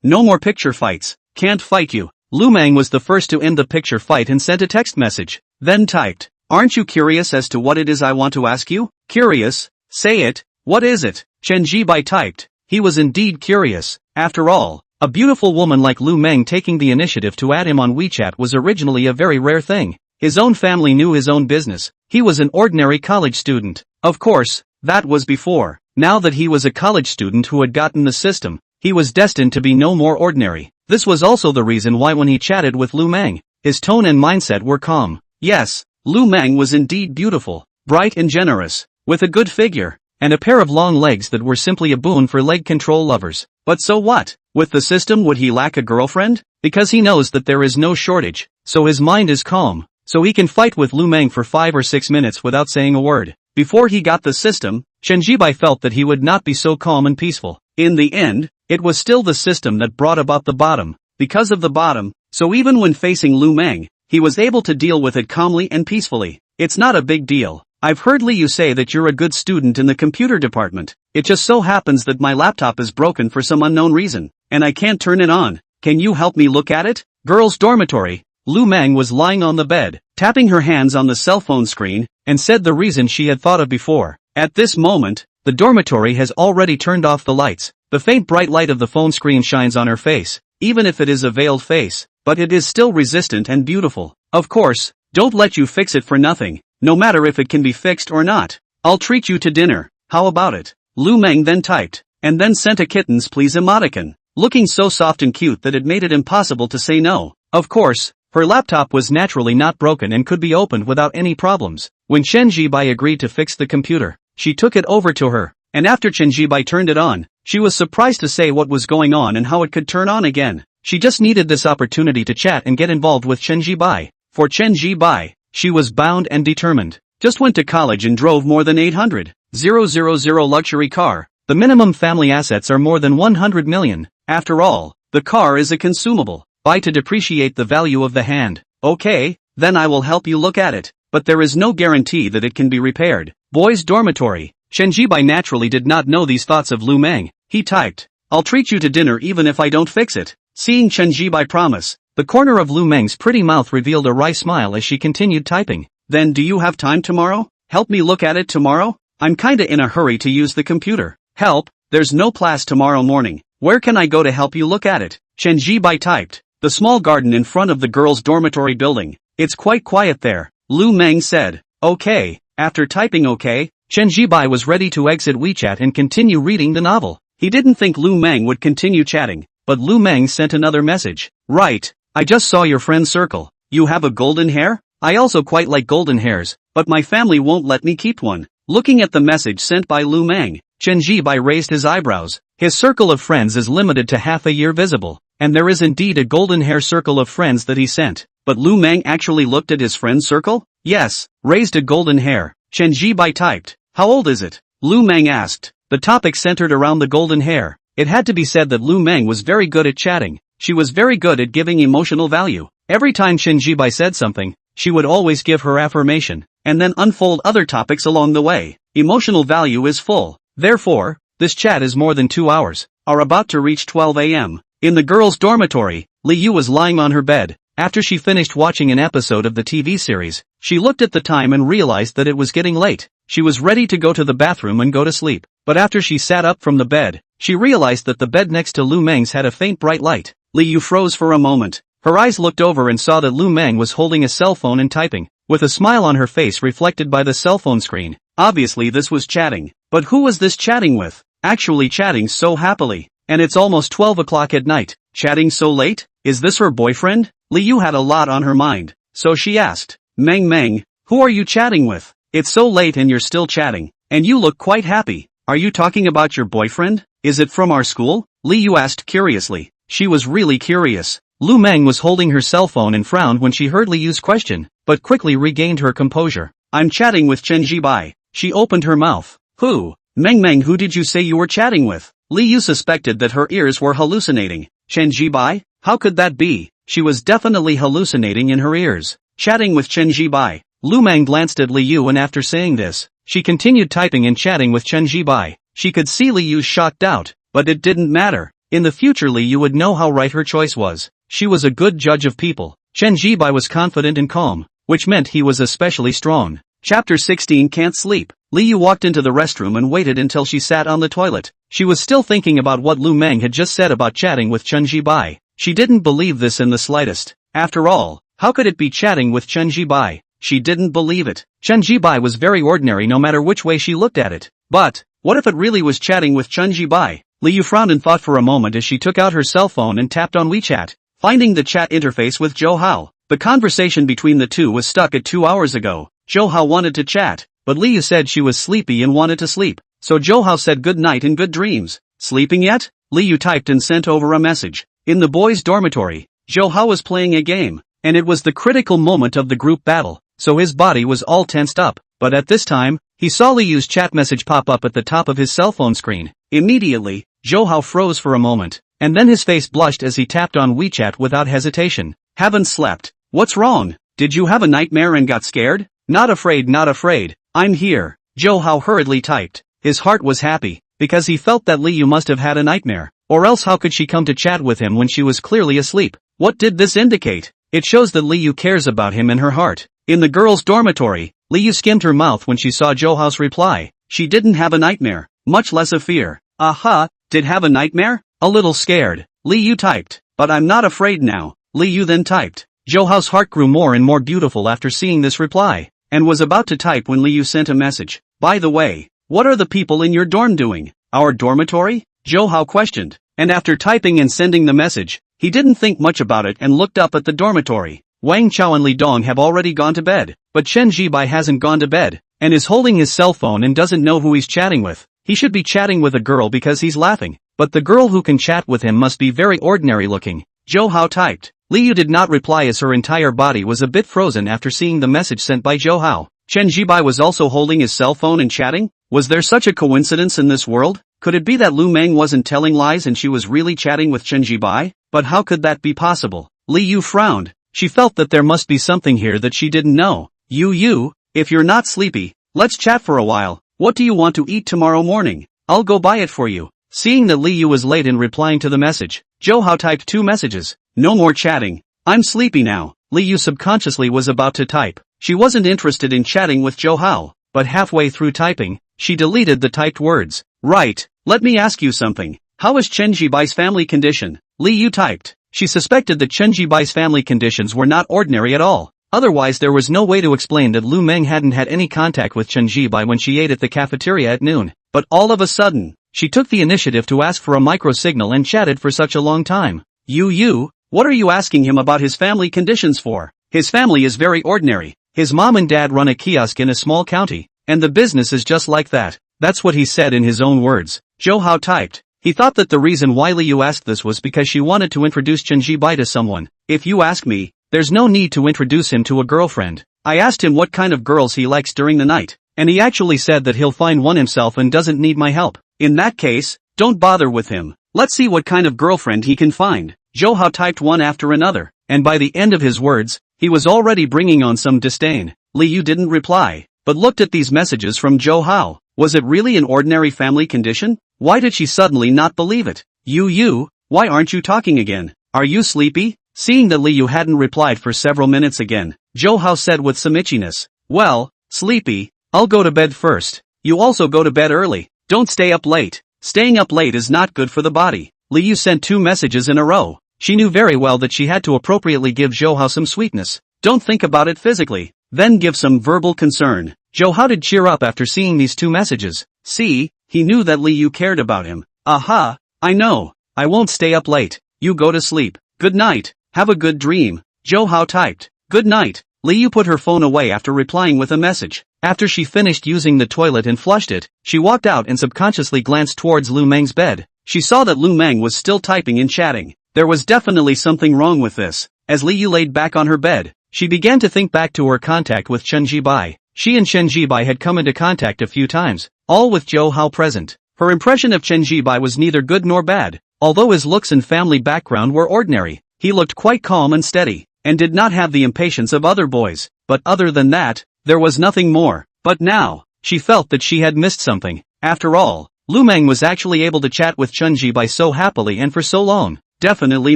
A: no more picture fights. Can't fight you. Lu Mang was the first to end the picture fight and sent a text message, then typed, aren't you curious as to what it is I want to ask you? Curious? Say it. What is it? Chen Zhibai typed. He was indeed curious. After all, a beautiful woman like Lu Mang taking the initiative to add him on WeChat was originally a very rare thing. His own family knew his own business. He was an ordinary college student. Of course, that was before. Now that he was a college student who had gotten the system, he was destined to be no more ordinary. This was also the reason why when he chatted with Lu Mang, his tone and mindset were calm. Yes, Lu Mang was indeed beautiful, bright and generous, with a good figure, and a pair of long legs that were simply a boon for leg control lovers. But so what? With the system would he lack a girlfriend? Because he knows that there is no shortage, so his mind is calm, so he can fight with Lu Mang for 5 or 6 minutes without saying a word. Before he got the system, Chen Zhibai felt that he would not be so calm and peaceful. In the end, it was still the system that brought about the bottom. Because of the bottom, so even when facing Lu Mang, he was able to deal with it calmly and peacefully. It's not a big deal. I've heard Li Yu say that you're a good student in the computer department. It just so happens that my laptop is broken for some unknown reason, and I can't turn it on. Can you help me look at it? Girls' dormitory. Lu Mang was lying on the bed, tapping her hands on the cell phone screen, and said the reason she had thought of before. At this moment, the dormitory has already turned off the lights. The faint bright light of the phone screen shines on her face, even if it is a veiled face, but it is still resistant and beautiful. Of course, don't let you fix it for nothing, no matter if it can be fixed or not. I'll treat you to dinner, how about it? Lu Mang then typed, and then sent a kittens please emoticon, looking so soft and cute that it made it impossible to say no. Of course, her laptop was naturally not broken and could be opened without any problems. When Chen Zhibai agreed to fix the computer, she took it over to her, and after Chen Zhibai turned it on, she was surprised to say what was going on and how it could turn on again. She just needed this opportunity to chat and get involved with Chen Zhibai. For Chen Zhibai, she was bound and determined. Just went to college and drove more than 800,000 luxury car. The minimum family assets are more than 100 million. After all, the car is a consumable. Buy to depreciate the value of the hand. Okay, then I will help you look at it. But there is no guarantee that it can be repaired. Boys' dormitory. Chen Zhibai naturally did not know these thoughts of Lu Mang. He typed, I'll treat you to dinner even if I don't fix it. Seeing Chen Zhibai promise, the corner of Lu Mang's pretty mouth revealed a wry smile as she continued typing. Then do you have time tomorrow? Help me look at it tomorrow? I'm kinda in a hurry to use the computer. Help, there's no class tomorrow morning. Where can I go to help you look at it? Chen Zhibai typed. The small garden in front of the girls' dormitory building. It's quite quiet there, Lu Mang said. Okay. After typing okay, Chen Zhibai was ready to exit WeChat and continue reading the novel. He didn't think Lu Mang would continue chatting, but Lu Mang sent another message. Right, I just saw your friend's circle. You have a golden hair? I also quite like golden hairs, but my family won't let me keep one. Looking at the message sent by Lu Mang, Chen Zhibai raised his eyebrows. His circle of friends is limited to half a year visible, and there is indeed a golden hair circle of friends that he sent. But Lu Mang actually looked at his friend's circle? Yes, raised a golden hair. Chen Zhibai typed. How old is it? Lu Mang asked. The topic centered around the golden hair. It had to be said that Lu Mang was very good at chatting. She was very good at giving emotional value. Every time Chen Zhibai said something, she would always give her affirmation, and then unfold other topics along the way. Emotional value is full. Therefore, this chat is more than 2 hours, are about to reach 12 a.m. In the girls' dormitory, Li Yu was lying on her bed. After she finished watching an episode of the TV series, she looked at the time and realized that it was getting late. She was ready to go to the bathroom and go to sleep, but after she sat up from the bed, she realized that the bed next to Lu Mang's had a faint bright light. Li Yu froze for a moment. Her eyes looked over and saw that Lu Mang was holding a cell phone and typing, with a smile on her face reflected by the cell phone screen. Obviously this was chatting. But who was this chatting with? Actually chatting so happily. And it's almost 12 o'clock at night. Chatting so late? Is this her boyfriend? Li Yu had a lot on her mind, so she asked, Mang, who are you chatting with? It's so late and you're still chatting, and you look quite happy. Are you talking about your boyfriend? Is it from our school? Li Yu asked curiously. She was really curious. Lu Mang was holding her cell phone and frowned when she heard Li Yu's question, but quickly regained her composure. I'm chatting with Chen Zhibai. She opened her mouth. Who? Mang, who did you say you were chatting with? Li Yu suspected that her ears were hallucinating. Chen Zhibai? How could that be? She was definitely hallucinating in her ears. Chatting with Chen Zhibai. Lu Mang glanced at Li Yu and after saying this, she continued typing and chatting with Chen Zhibai. She could see Li Yu's shocked doubt, but it didn't matter. In the future Li Yu would know how right her choice was. She was a good judge of people. Chen Zhibai was confident and calm, which meant he was especially strong. Chapter 16 Can't Sleep. Li Yu walked into the restroom and waited until she sat on the toilet. She was still thinking about what Lu Mang had just said about chatting with Chen Zhibai. She didn't believe this in the slightest. After all, how could it be chatting with Chen Zhibai? She didn't believe it. Chen Zhibai was very ordinary no matter which way she looked at it. But, what if it really was chatting with Chen Zhibai? Li Yu frowned and thought for a moment as she took out her cell phone and tapped on WeChat, finding the chat interface with Zhou Hao. The conversation between the two was stuck at 2 hours ago. Zhou Hao wanted to chat, but Li Yu said she was sleepy and wanted to sleep. So Zhou Hao said good night and good dreams. Sleeping yet? Li Yu typed and sent over a message. In the boys' dormitory, Zhou Hao was playing a game, and it was the critical moment of the group battle, so his body was all tensed up. But at this time, he saw Li Yu's chat message pop up at the top of his cell phone screen. Immediately, Zhou Hao froze for a moment, and then his face blushed as he tapped on WeChat without hesitation. Haven't slept. What's wrong? Did you have a nightmare and got scared? Not afraid, not afraid. I'm here. Zhou Hao hurriedly typed. His heart was happy, because he felt that Li Yu must have had a nightmare. Or else how could she come to chat with him when she was clearly asleep? What did this indicate? It shows that Li Yu cares about him in her heart. In the girls' dormitory, Li Yu skimmed her mouth when she saw Zhou Hao's reply. She didn't have a nightmare, much less a fear. Aha, did have a nightmare? A little scared. Li Yu typed. But I'm not afraid now. Li Yu then typed. Zhou Hao's heart grew more and more beautiful after seeing this reply, and was about to type when Li Yu sent a message. By the way, what are the people in your dorm doing? Our dormitory? Zhou Hao questioned, and after typing and sending the message, he didn't think much about it and looked up at the dormitory. Wang Chao and Li Dong have already gone to bed, but Chen Zhibai hasn't gone to bed, and is holding his cell phone and doesn't know who he's chatting with. He should be chatting with a girl because he's laughing, but the girl who can chat with him must be very ordinary looking. Zhou Hao typed. Li Yu did not reply as her entire body was a bit frozen after seeing the message sent by Zhou Hao. Chen Zhibai was also holding his cell phone and chatting? Was there such a coincidence in this world? Could it be that Lu Mang wasn't telling lies and she was really chatting with Chen Zhibai? But how could that be possible? Li Yu frowned. She felt that there must be something here that she didn't know. Yu, if you're not sleepy, let's chat for a while. What do you want to eat tomorrow morning? I'll go buy it for you. Seeing that Li Yu was late in replying to the message, Zhou Hao typed 2 messages. No more chatting. I'm sleepy now. Li Yu subconsciously was about to type. She wasn't interested in chatting with Zhou Hao, but halfway through typing, she deleted the typed words. Right, let me ask you something. How is Chen Zhibai's family condition? Li Yu typed. She suspected that Chen Zhibai's family conditions were not ordinary at all. Otherwise there was no way to explain that Lu Mang hadn't had any contact with Chen Zhibai when she ate at the cafeteria at noon. But all of a sudden, she took the initiative to ask for a micro-signal and chatted for such a long time. You, what are you asking him about his family conditions for? His family is very ordinary. His mom and dad run a kiosk in a small county, and the business is just like that. That's what he said in his own words. Zhou Hao typed. He thought that the reason why Liu asked this was because she wanted to introduce Chen Zhibai to someone. If you ask me, there's no need to introduce him to a girlfriend. I asked him what kind of girls he likes during the night, and he actually said that he'll find one himself and doesn't need my help. In that case, don't bother with him. Let's see what kind of girlfriend he can find. Zhou Hao typed one after another, and by the end of his words, he was already bringing on some disdain. Liu didn't reply, but looked at these messages from Zhou Hao. Was it really an ordinary family condition? Why did she suddenly not believe it? You, why aren't you talking again? Are you sleepy? Seeing that Liu hadn't replied for several minutes again, Zhou Hao said with some itchiness. Well, sleepy, I'll go to bed first. You also go to bed early. Don't stay up late. Staying up late is not good for the body. Liu sent 2 messages in a row. She knew very well that she had to appropriately give Zhou Hao some sweetness. Don't think about it physically, then give some verbal concern. Zhou Hao did cheer up after seeing these 2 messages. See, he knew that Liu cared about him. Aha, I know. I won't stay up late. You go to sleep. Good night. Have a good dream. Zhou Hao typed. Good night. Liu put her phone away after replying with a message. After she finished using the toilet and flushed it, she walked out and subconsciously glanced towards Lu Mang's bed. She saw that Lu Mang was still typing and chatting. There was definitely something wrong with this. As Liu laid back on her bed, she began to think back to her contact with Chen Zhibai. She and Chen Zhibai had come into contact a few times, all with Zhou Hao present. Her impression of Chen Zhibai was neither good nor bad. Although his looks and family background were ordinary, he looked quite calm and steady, and did not have the impatience of other boys. But other than that, there was nothing more. But now, she felt that she had missed something. After all, Lu Mang was actually able to chat with Chen Zhibai so happily and for so long. Definitely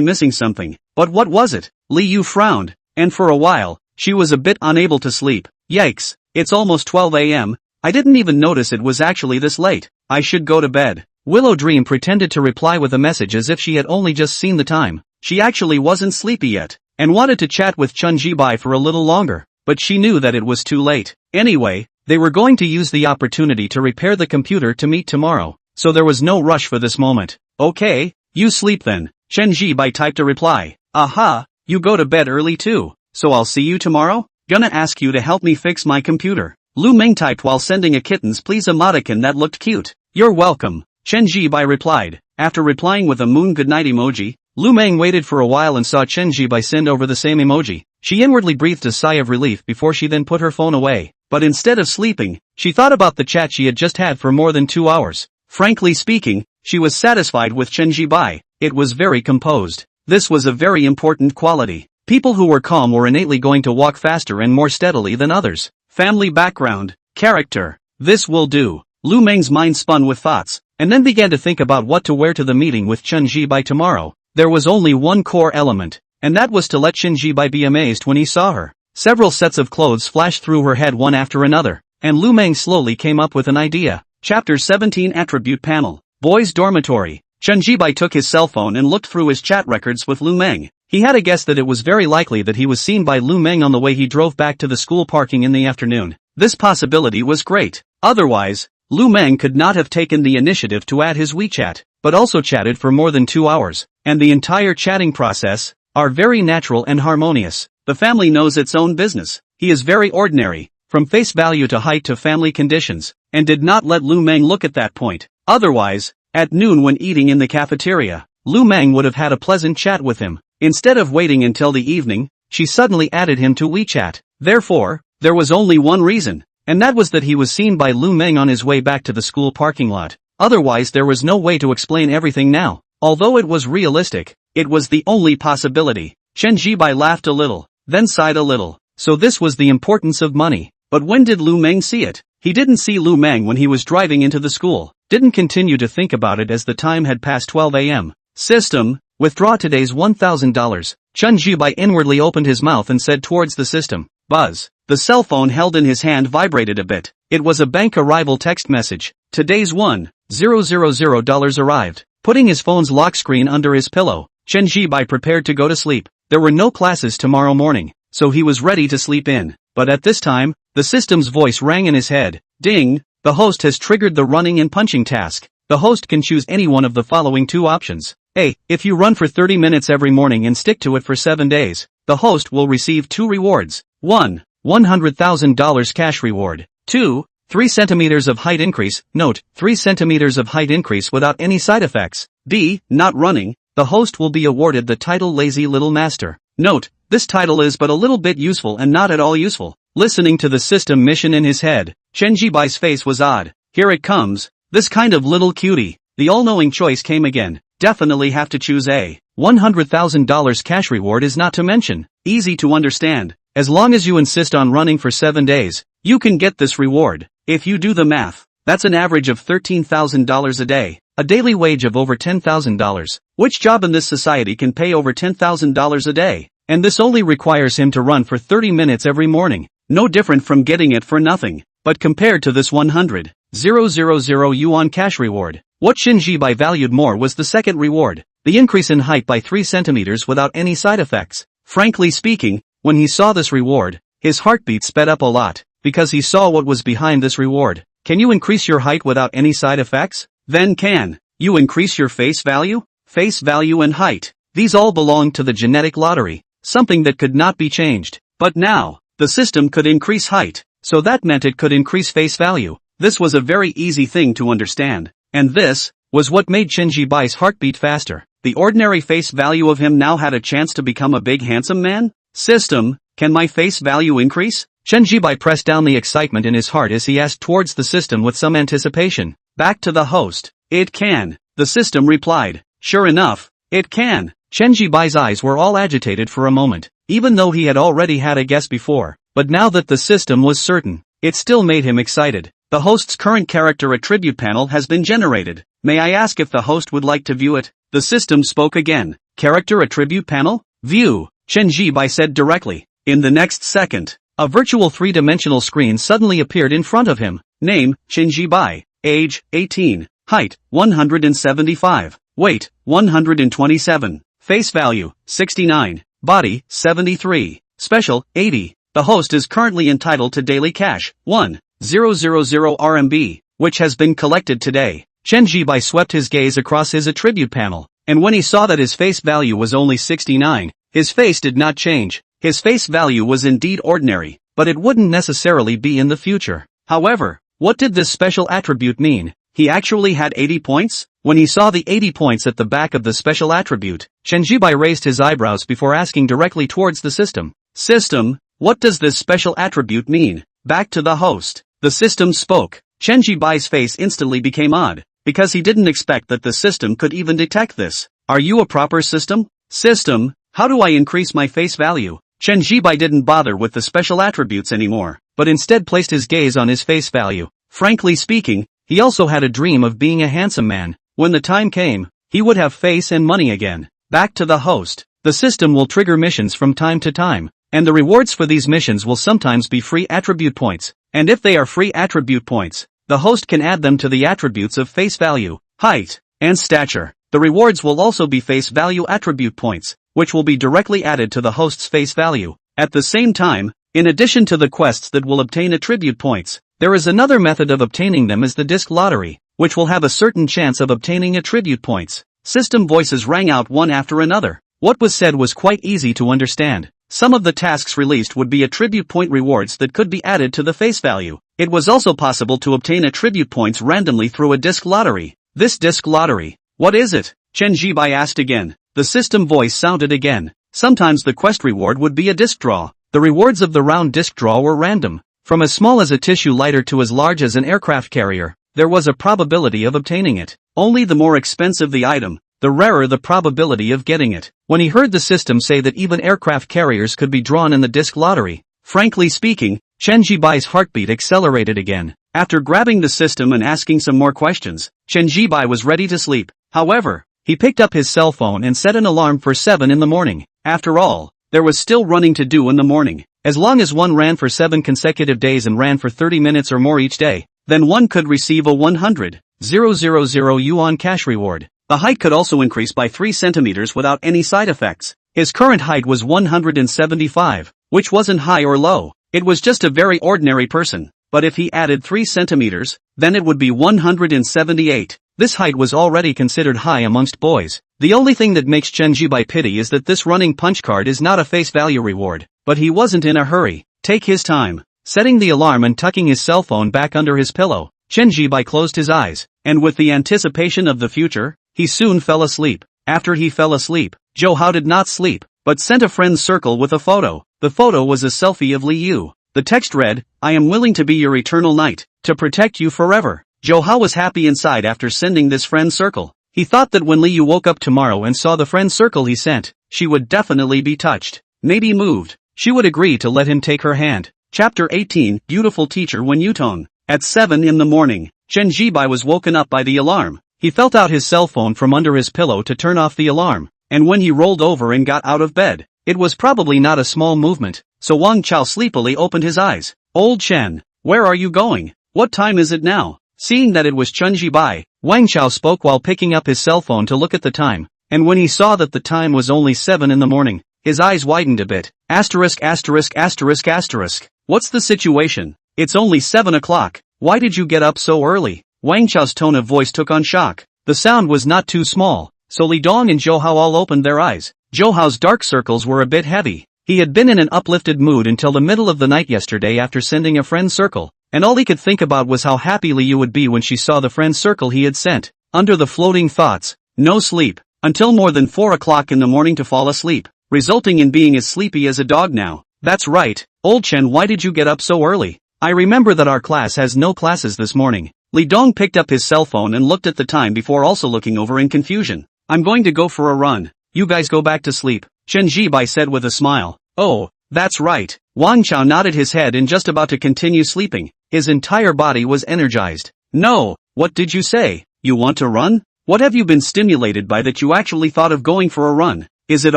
A: missing something. But what was it? Liu frowned, and for a while, she was a bit unable to sleep. Yikes, it's almost 12 a.m. I didn't even notice it was actually this late. I should go to bed. Willow Dream pretended to reply with a message as if she had only just seen the time. She actually wasn't sleepy yet, and wanted to chat with Chen Zhibai for a little longer, but she knew that it was too late. Anyway, they were going to use the opportunity to repair the computer to meet tomorrow, so there was no rush for this moment. Okay, you sleep then. Chen Zhibai typed a reply. Aha, you go to bed early too, so I'll see you tomorrow? Gonna ask you to help me fix my computer. Lu Mang typed while sending a kittens please emoticon that looked cute. You're welcome, Chen Zhibai replied. After replying with a moon goodnight emoji, Lu Mang waited for a while and saw Chen Zhibai send over the same emoji. She inwardly breathed a sigh of relief before she then put her phone away. But instead of sleeping, she thought about the chat she had just had for more than 2 hours. Frankly speaking, she was satisfied with Chen Zhibai. It was very composed. This was a very important quality. People who were calm were innately going to walk faster and more steadily than others. Family background, character. This will do. Lu Mang's mind spun with thoughts, and then began to think about what to wear to the meeting with Chen Zhibai tomorrow. There was only one core element, and that was to let Chen Zhibai be amazed when he saw her. Several sets of clothes flashed through her head one after another, and Lu Mang slowly came up with an idea. Chapter 17 Attribute Panel. Boys' Dormitory. Chen Zhibai took his cell phone and looked through his chat records with Lu Mang. He had a guess that it was very likely that he was seen by Lu Mang on the way he drove back to the school parking in the afternoon. This possibility was great. Otherwise, Lu Mang could not have taken the initiative to add his WeChat, but also chatted for more than 2 hours, and the entire chatting process are very natural and harmonious. The family knows its own business. He is very ordinary, from face value to height to family conditions, and did not let Lu Mang look at that point. Otherwise, at noon when eating in the cafeteria, Lu Mang would have had a pleasant chat with him. Instead of waiting until the evening, she suddenly added him to WeChat. Therefore, there was only one reason, and that was that he was seen by Lu Mang on his way back to the school parking lot. Otherwise there was no way to explain everything now. Although it was realistic, it was the only possibility. Chen Zhibai laughed a little, then sighed a little. So this was the importance of money. But when did Lu Mang see it? He didn't see Lu Mang when he was driving into the school. Didn't continue to think about it as the time had passed 12 a.m. System, withdraw today's $1,000. Chen Zhibai inwardly opened his mouth and said towards the system. Buzz. The cell phone held in his hand vibrated a bit. It was a bank arrival text message. Today's $1,000 $100,000 arrived. Putting his phone's lock screen under his pillow, Chen Zhibai prepared to go to sleep. There were no classes tomorrow morning, so he was ready to sleep in. But at this time, the system's voice rang in his head. Ding! The host has triggered the running and punching task. The host can choose any one of the following two options. A. If you run for 30 minutes every morning and stick to it for 7 days, the host will receive 2 rewards. 1. $100,000 cash reward. 2. 3 centimeters of height increase. Note, 3 centimeters of height increase without any side effects. B. Not running. The host will be awarded the title Lazy Little Master. Note, this title is but a little bit useful and not at all useful. Listening to the system mission in his head, Chen Zhibai's face was odd. Here it comes. This kind of little cutie. The all-knowing choice came again. Definitely have to choose A. $100,000 cash reward is not to mention. Easy to understand. As long as you insist on running for 7 days, you can get this reward. If you do the math, that's an average of $13,000 a day. A daily wage of over $10,000. Which job in this society can pay over $10,000 a day? And this only requires him to run for 30 minutes every morning. No different from getting it for nothing. But compared to this 100,000 yuan cash reward, what Chen Zhibai valued more was the second reward, the increase in height by 3 centimeters without any side effects. Frankly speaking, when he saw this reward, his heartbeat sped up a lot, because he saw what was behind this reward. Can you increase your height without any side effects? Then can you increase your face value? Face value and height. These all belong to the genetic lottery, something that could not be changed. But now, the system could increase height, so that meant it could increase face value. This was a very easy thing to understand. And this was what made Chen Zhibai's heartbeat faster. The ordinary face value of him now had a chance to become a big handsome man? System, can my face value increase? Chen Zhibai pressed down the excitement in his heart as he asked towards the system with some anticipation. Back to the host. It can. The system replied. Sure enough, it can. Chen Zhibai's eyes were all agitated for a moment, even though he had already had a guess before. But now that the system was certain, it still made him excited. The host's current character attribute panel has been generated. May I ask if the host would like to view it? The system spoke again. Character attribute panel? View. Chen Zhibai said directly. In the next second, a virtual 3-dimensional screen suddenly appeared in front of him. Name, Chen Zhibai. Age, 18. Height, 175. Weight, 127. Face value, 69. Body, 73. Special, 80. The host is currently entitled to daily cash, 1,000 RMB, which has been collected today. Chen Zhibai swept his gaze across his attribute panel, and when he saw that his face value was only 69, his face did not change. His face value was indeed ordinary, but it wouldn't necessarily be in the future. However, what did this special attribute mean? He actually had 80 points? When he saw the 80 points at the back of the special attribute, Chen Zhibai raised his eyebrows before asking directly towards the system. System, what does this special attribute mean? Back to the host. The system spoke. Chen Zhibai's face instantly became odd, because he didn't expect that the system could even detect this. Are you a proper system? System, how do I increase my face value? Chen Zhibai didn't bother with the special attributes anymore, but instead placed his gaze on his face value. Frankly speaking, he also had a dream of being a handsome man. When the time came, he would have face and money again. Back to the host. The system will trigger missions from time to time, and the rewards for these missions will sometimes be free attribute points. And if they are free attribute points, the host can add them to the attributes of face value, height, and stature. The rewards will also be face value attribute points, which will be directly added to the host's face value. At the same time, in addition to the quests that will obtain attribute points, there is another method of obtaining them as the disc lottery, which will have a certain chance of obtaining attribute points. System voices rang out one after another. What was said was quite easy to understand. Some of the tasks released would be attribute point rewards that could be added to the face value. It was also possible to obtain attribute points randomly through a disc lottery. This disc lottery, what is it? Chen Zhibai asked again. The system voice sounded again. Sometimes the quest reward would be a disc draw. The rewards of the round disc draw were random. From as small as a tissue lighter to as large as an aircraft carrier, there was a probability of obtaining it. Only the more expensive the item, the rarer the probability of getting it. When he heard the system say that even aircraft carriers could be drawn in the disc lottery, frankly speaking, Chen Zhibai's heartbeat accelerated again. After grabbing the system and asking some more questions, Chen Zhibai was ready to sleep. However, he picked up his cell phone and set an alarm for 7 in the morning. After all, there was still running to do in the morning. As long as one ran for 7 consecutive days and ran for 30 minutes or more each day, then one could receive a 100,000 000 yuan cash reward. The height could also increase by 3 centimeters without any side effects. His current height was 175, which wasn't high or low. It was just a very ordinary person. But if he added 3 centimeters, then it would be 178. This height was already considered high amongst boys. The only thing that makes Chen Zhian pity is that this running punch card is not a face value reward. But he wasn't in a hurry. Take his time. Setting the alarm and tucking his cell phone back under his pillow, Chen Zhian closed his eyes, and with the anticipation of the future, he soon fell asleep. After he fell asleep, Zhou Hao did not sleep, but sent a friend's circle with a photo. The photo was a selfie of Li Yu. The text read, "I am willing to be your eternal knight, to protect you forever." Zhou Hao was happy inside after sending this friend circle. He thought that when Li Yu woke up tomorrow and saw the friend circle he sent, she would definitely be touched, maybe moved. She would agree to let him take her hand. Chapter 18, Beautiful Teacher Wen Yutong. At 7 in the morning, Chen Zhian was woken up by the alarm. He felt out his cell phone from under his pillow to turn off the alarm, and when he rolled over and got out of bed, it was probably not a small movement, so Wang Chao sleepily opened his eyes. "Old Chen, where are you going? What time is it now?" Seeing that it was Chen Zhian, Wang Chao spoke while picking up his cell phone to look at the time, and when he saw that the time was only 7 in the morning, his eyes widened a bit. Asterisk asterisk asterisk asterisk. What's the situation? It's only 7 o'clock. Why did you get up so early? Wang Chao's tone of voice took on shock. The sound was not too small, so Li Dong and Zhou Hao all opened their eyes. Zhou Hao's dark circles were a bit heavy. He had been in an uplifted mood until the middle of the night yesterday after sending a friend circle, and all he could think about was how happy Li Yu would be when she saw the friend circle he had sent. Under the floating thoughts, no sleep, until more than 4 o'clock in the morning to fall asleep, resulting in being as sleepy as a dog now. That's right, old Chen, why did you get up so early? I remember that our class has no classes this morning. Li Dong picked up his cell phone and looked at the time before also looking over in confusion. I'm going to go for a run. You guys go back to sleep, Chen Zhian said with a smile. Oh, that's right. Wang Chao nodded his head and just about to continue sleeping. His entire body was energized. No, what did you say? You want to run? What have you been stimulated by that you actually thought of going for a run? Is it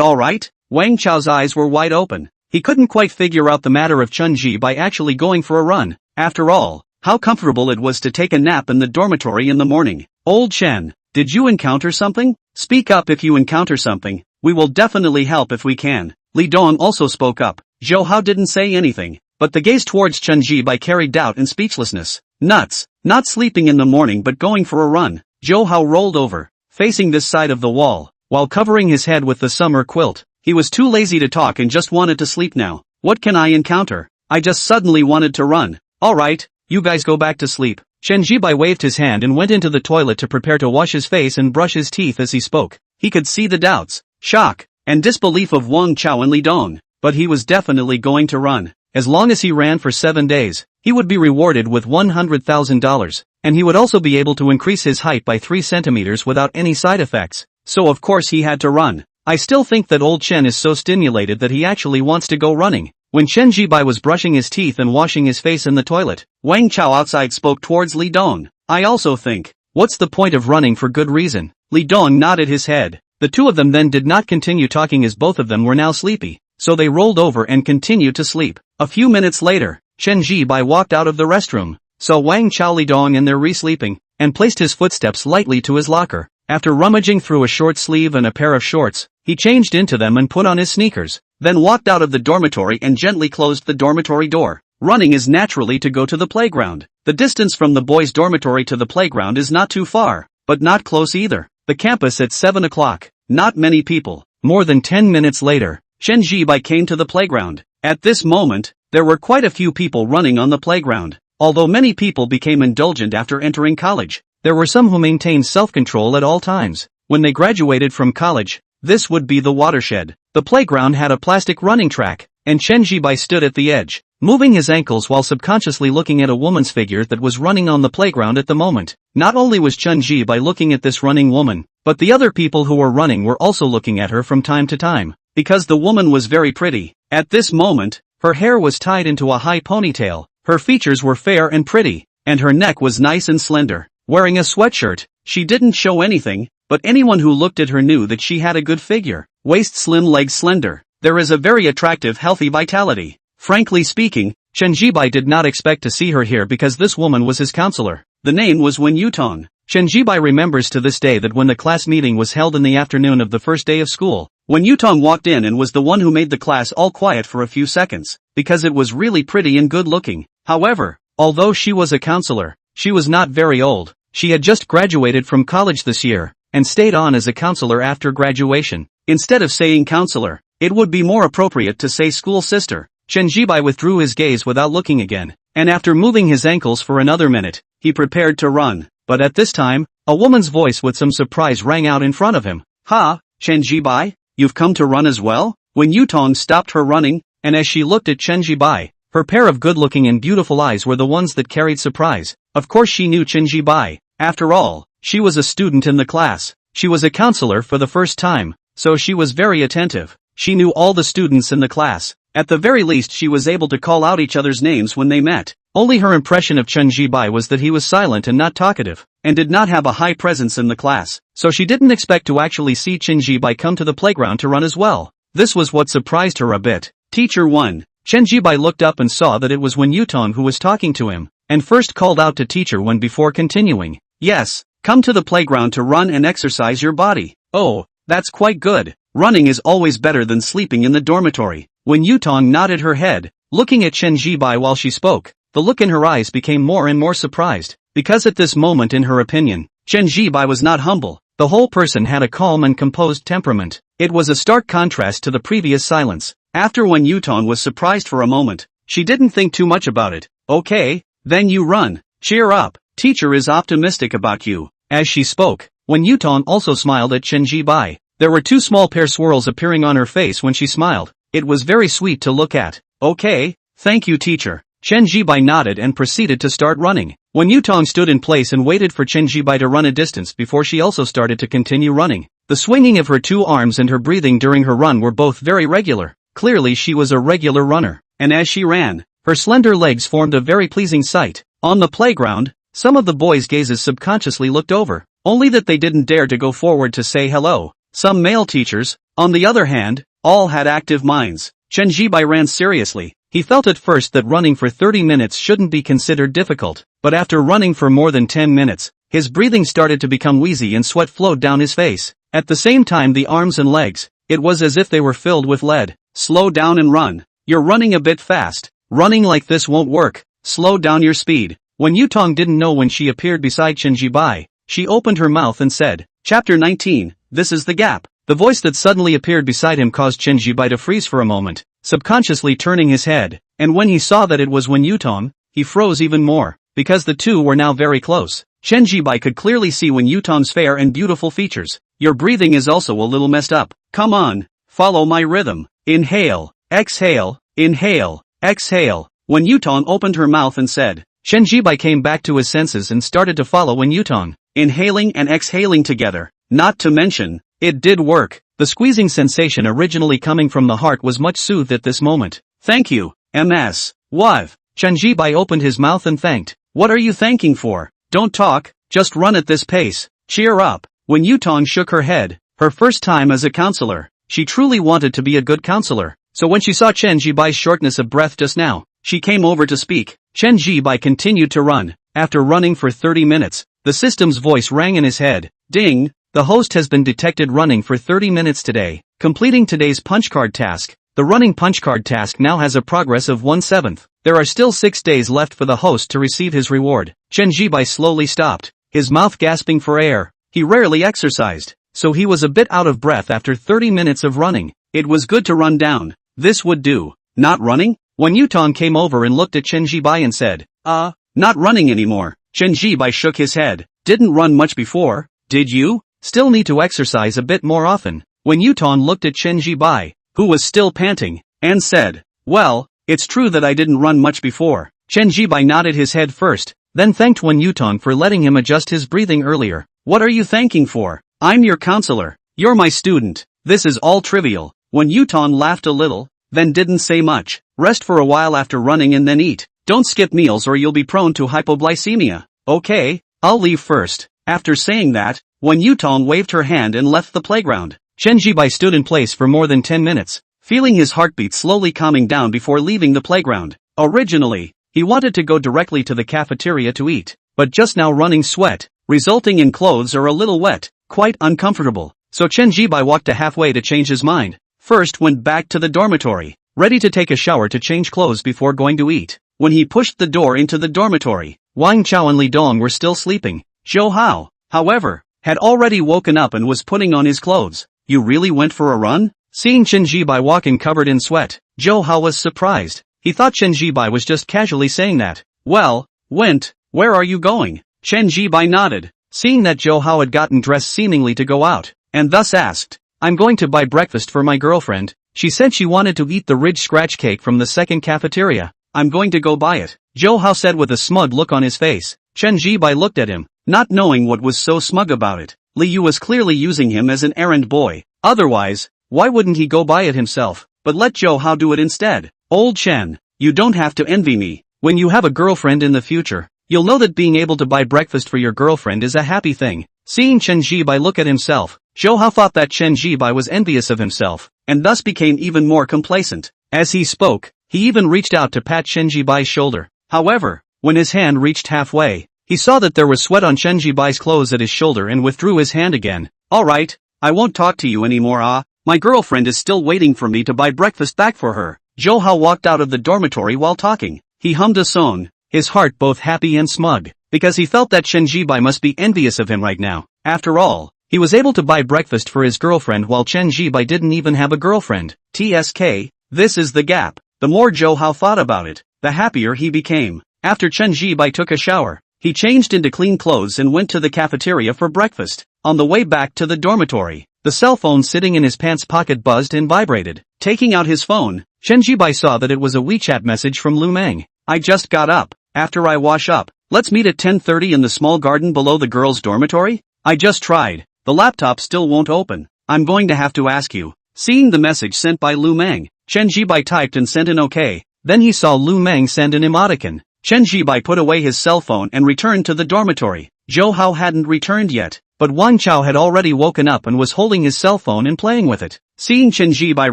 A: alright? Wang Chao's eyes were wide open. He couldn't quite figure out the matter of Chen Zhian by actually going for a run. After all, how comfortable it was to take a nap in the dormitory in the morning. Old Chen, did you encounter something? Speak up if you encounter something. We will definitely help if we can. Li Dong also spoke up. Zhou Hao didn't say anything, but the gaze towards Chen Zhian carried doubt and speechlessness. Nuts. Not sleeping in the morning but going for a run. Zhou Hao rolled over, facing this side of the wall, while covering his head with the summer quilt. He was too lazy to talk and just wanted to sleep now. What can I encounter? I just suddenly wanted to run. Alright, you guys go back to sleep. Chen Zhian waved his hand and went into the toilet to prepare to wash his face and brush his teeth as he spoke. He could see the doubts, shock, and disbelief of Wang Chao and Li Dong, but he was definitely going to run. As long as he ran for 7 days, he would be rewarded with $100,000, and he would also be able to increase his height by 3 centimeters without any side effects. So of course he had to run. I still think that old Chen is so stimulated that he actually wants to go running. When Chen Zhian was brushing his teeth and washing his face in the toilet, Wang Chao outside spoke towards Li Dong. I also think, what's the point of running for good reason? Li Dong nodded his head. The two of them then did not continue talking as both of them were now sleepy, so they rolled over and continued to sleep. A few minutes later, Chen Zhian walked out of the restroom, saw Wang Chao, Li Dong and their re-sleeping, and placed his footsteps lightly to his locker. After rummaging through a short sleeve and a pair of shorts, he changed into them and put on his sneakers, then walked out of the dormitory and gently closed the dormitory door. Running is naturally to go to the playground. The distance from the boys' dormitory to the playground is not too far, but not close either. The campus at 7 o'clock. Not many people. More than 10 minutes later, Chen Zhian came to the playground. At this moment, there were quite a few people running on the playground. Although many people became indulgent after entering college, there were some who maintained self-control at all times. When they graduated from college, this would be the watershed. The playground had a plastic running track, and Chen Zhian stood at the edge, moving his ankles while subconsciously looking at a woman's figure that was running on the playground at the moment. Not only was Chen Zhian looking at this running woman, but the other people who were running were also looking at her from time to time, because the woman was very pretty. At this moment, her hair was tied into a high ponytail, her features were fair and pretty, and her neck was nice and slender. Wearing a sweatshirt, she didn't show anything, but anyone who looked at her knew that she had a good figure. Waist slim, legs slender. There is a very attractive, healthy vitality. Frankly speaking, Chen Zhian did not expect to see her here because this woman was his counselor. The name was Wen Yutong. Chen Zhibai remembers to this day that when the class meeting was held in the afternoon of the first day of school, when Yutong walked in and was the one who made the class all quiet for a few seconds, because it was really pretty and good looking. However, although she was a counselor, she was not very old. She had just graduated from college this year, and stayed on as a counselor after graduation. Instead of saying counselor, it would be more appropriate to say school sister. Chen Zhibai withdrew his gaze without looking again, and after moving his ankles for another minute, he prepared to run. But at this time, a woman's voice with some surprise rang out in front of him. "Ha, Chen Zhibai, you've come to run as well?" When Yutong stopped her running, and as she looked at Chen Zhibai, her pair of good-looking and beautiful eyes were the ones that carried surprise. Of course she knew Chen Zhibai. After all, she was a student in the class. She was a counselor for the first time, so she was very attentive. She knew all the students in the class. At the very least she was able to call out each other's names when they met. Only her impression of Chen Zhibai was that he was silent and not talkative, and did not have a high presence in the class, so she didn't expect to actually see Chen Zhibai come to the playground to run as well. This was what surprised her a bit. Teacher 1. Chen Zhibai looked up and saw that it was Wen Yutong who was talking to him, and first called out to Teacher 1 before continuing. "Yes, come to the playground to run and exercise your body." "Oh, that's quite good. Running is always better than sleeping in the dormitory." When Yutong nodded her head, looking at Chen Zhibai while she spoke, the look in her eyes became more and more surprised, because at this moment in her opinion, Chen Zhibai was not humble. The whole person had a calm and composed temperament. It was a stark contrast to the previous silence. After Wen Yutong was surprised for a moment, she didn't think too much about it. "Okay, then you run. Cheer up, teacher is optimistic about you." As she spoke, Wen Yutong also smiled at Chen Zhibai. There were two small pear swirls appearing on her face when she smiled. It was very sweet to look at. "Okay, thank you teacher." Chen Zhibai nodded and proceeded to start running. Wen Yutong stood in place and waited for Chen Zhibai to run a distance before she also started to continue running. The swinging of her two arms and her breathing during her run were both very regular. Clearly she was a regular runner, and as she ran, her slender legs formed a very pleasing sight. On the playground, some of the boys' gazes subconsciously looked over, only that they didn't dare to go forward to say hello. Some male teachers, on the other hand, all had active minds. Chen Zhibai ran seriously. He felt at first that running for 30 minutes shouldn't be considered difficult, but after running for more than 10 minutes, his breathing started to become wheezy and sweat flowed down his face. At the same time the arms and legs, it was as if they were filled with lead. "Slow down and run. You're running a bit fast. Running like this won't work. Slow down your speed." When Yutong didn't know when she appeared beside Chen Zhibai, she opened her mouth and said, "Chapter 19, this is the gap." The voice that suddenly appeared beside him caused Chen Zhibai to freeze for a moment, subconsciously turning his head, and when he saw that it was Wen Yutong, he froze even more, because the two were now very close. Chen Zhibai could clearly see Wen Yutong's fair and beautiful features. "Your breathing is also a little messed up. Come on, follow my rhythm. Inhale, exhale, inhale, exhale." Wen Yutong opened her mouth and said. Chen Zhibai came back to his senses and started to follow Wen Yutong, inhaling and exhaling together. Not to mention, it did work. The squeezing sensation originally coming from the heart was much soothed at this moment. "Thank you, Ms. What?" Chen Zhibai opened his mouth and thanked. "What are you thanking for? Don't talk, just run at this pace. Cheer up." When Yutong shook her head, her first time as a counselor, she truly wanted to be a good counselor. So when she saw Chen Zhibai's shortness of breath just now, she came over to speak. Chen Zhibai continued to run. After running for 30 minutes, the system's voice rang in his head. "Ding! The host has been detected running for 30 minutes today, completing today's punch card task." The running punch card task now has a progress of 1/7. There are still 6 days left for the host to receive his reward. Chen Zhibai slowly stopped, his mouth gasping for air. He rarely exercised, so he was a bit out of breath after 30 minutes of running. It was good to run down. This would do. Not running? When Yutong came over and looked at Chen Zhibai and said, not running anymore." Chen Zhibai shook his head. "Didn't run much before, did you? Still need to exercise a bit more often." When Yutong looked at Chen Zhibai, who was still panting, and said, "Well, it's true that I didn't run much before." Chen Zhibai nodded his head first, then thanked Wen Yutong for letting him adjust his breathing earlier. "What are you thanking for? I'm your counselor. You're my student. This is all trivial." Wen Yutong laughed a little, then didn't say much. "Rest for a while after running and then eat. Don't skip meals or you'll be prone to hypoglycemia." "Okay, I'll leave first." After saying that, Wen Yutong waved her hand and left the playground. Chen Zhibai stood in place for more than 10 minutes, feeling his heartbeat slowly calming down before leaving the playground. Originally, he wanted to go directly to the cafeteria to eat, but just now running sweat, resulting in clothes are a little wet, quite uncomfortable. So Chen Zhibai walked halfway to change his mind. First went back to the dormitory, ready to take a shower to change clothes before going to eat. When he pushed the door into the dormitory, Wang Chao and Li Dong were still sleeping. Zhou Hao, however, had already woken up and was putting on his clothes. You really went for a run? Seeing Chen Zhibai walking covered in sweat, Zhou Hao was surprised. He thought Chen Zhibai was just casually saying that. Well, went, where are you going? Chen Zhibai nodded, seeing that Zhou Hao had gotten dressed seemingly to go out, and thus asked, I'm going to buy breakfast for my girlfriend. She said she wanted to eat the ridge scratch cake from the second cafeteria. I'm going to go buy it, Zhou Hao said with a smug look on his face. Chen Zhibai looked at him, not knowing what was so smug about it. Li Yu was clearly using him as an errand boy. Otherwise, why wouldn't he go buy it himself, but let Zhou Hao do it instead? Old Chen, you don't have to envy me. When you have a girlfriend in the future, you'll know that being able to buy breakfast for your girlfriend is a happy thing. Seeing Chen Zhibai look at himself, Zhou Hao thought that Chen Zhibai was envious of himself, and thus became even more complacent. As he spoke, he even reached out to pat Chen Zhibai's shoulder. However, when his hand reached halfway, he saw that there was sweat on Chen Zhibai's clothes at his shoulder and withdrew his hand again. Alright, I won't talk to you anymore. My girlfriend is still waiting for me to buy breakfast back for her. Zhou Hao walked out of the dormitory while talking. He hummed a song, his heart both happy and smug, because he felt that Chen Zhibai must be envious of him right now. After all, he was able to buy breakfast for his girlfriend while Chen Zhibai didn't even have a girlfriend. TSK, this is the gap. The more Zhou Hao thought about it, the happier he became. After Chen Zhibai took a shower, he changed into clean clothes and went to the cafeteria for breakfast. On the way back to the dormitory, the cell phone sitting in his pants pocket buzzed and vibrated. Taking out his phone, Chen Zhibai saw that it was a WeChat message from Lu Mang. I just got up. After I wash up, let's meet at 10:30 in the small garden below the girls' dormitory? I just tried. The laptop still won't open. I'm going to have to ask you. Seeing the message sent by Lu Mang, Chen Zhibai typed and sent an OK. Then he saw Lu Mang send an emoticon. Chen Zhibai put away his cell phone and returned to the dormitory. Zhou Hao hadn't returned yet, but Wang Chao had already woken up and was holding his cell phone and playing with it. Seeing Chen Zhibai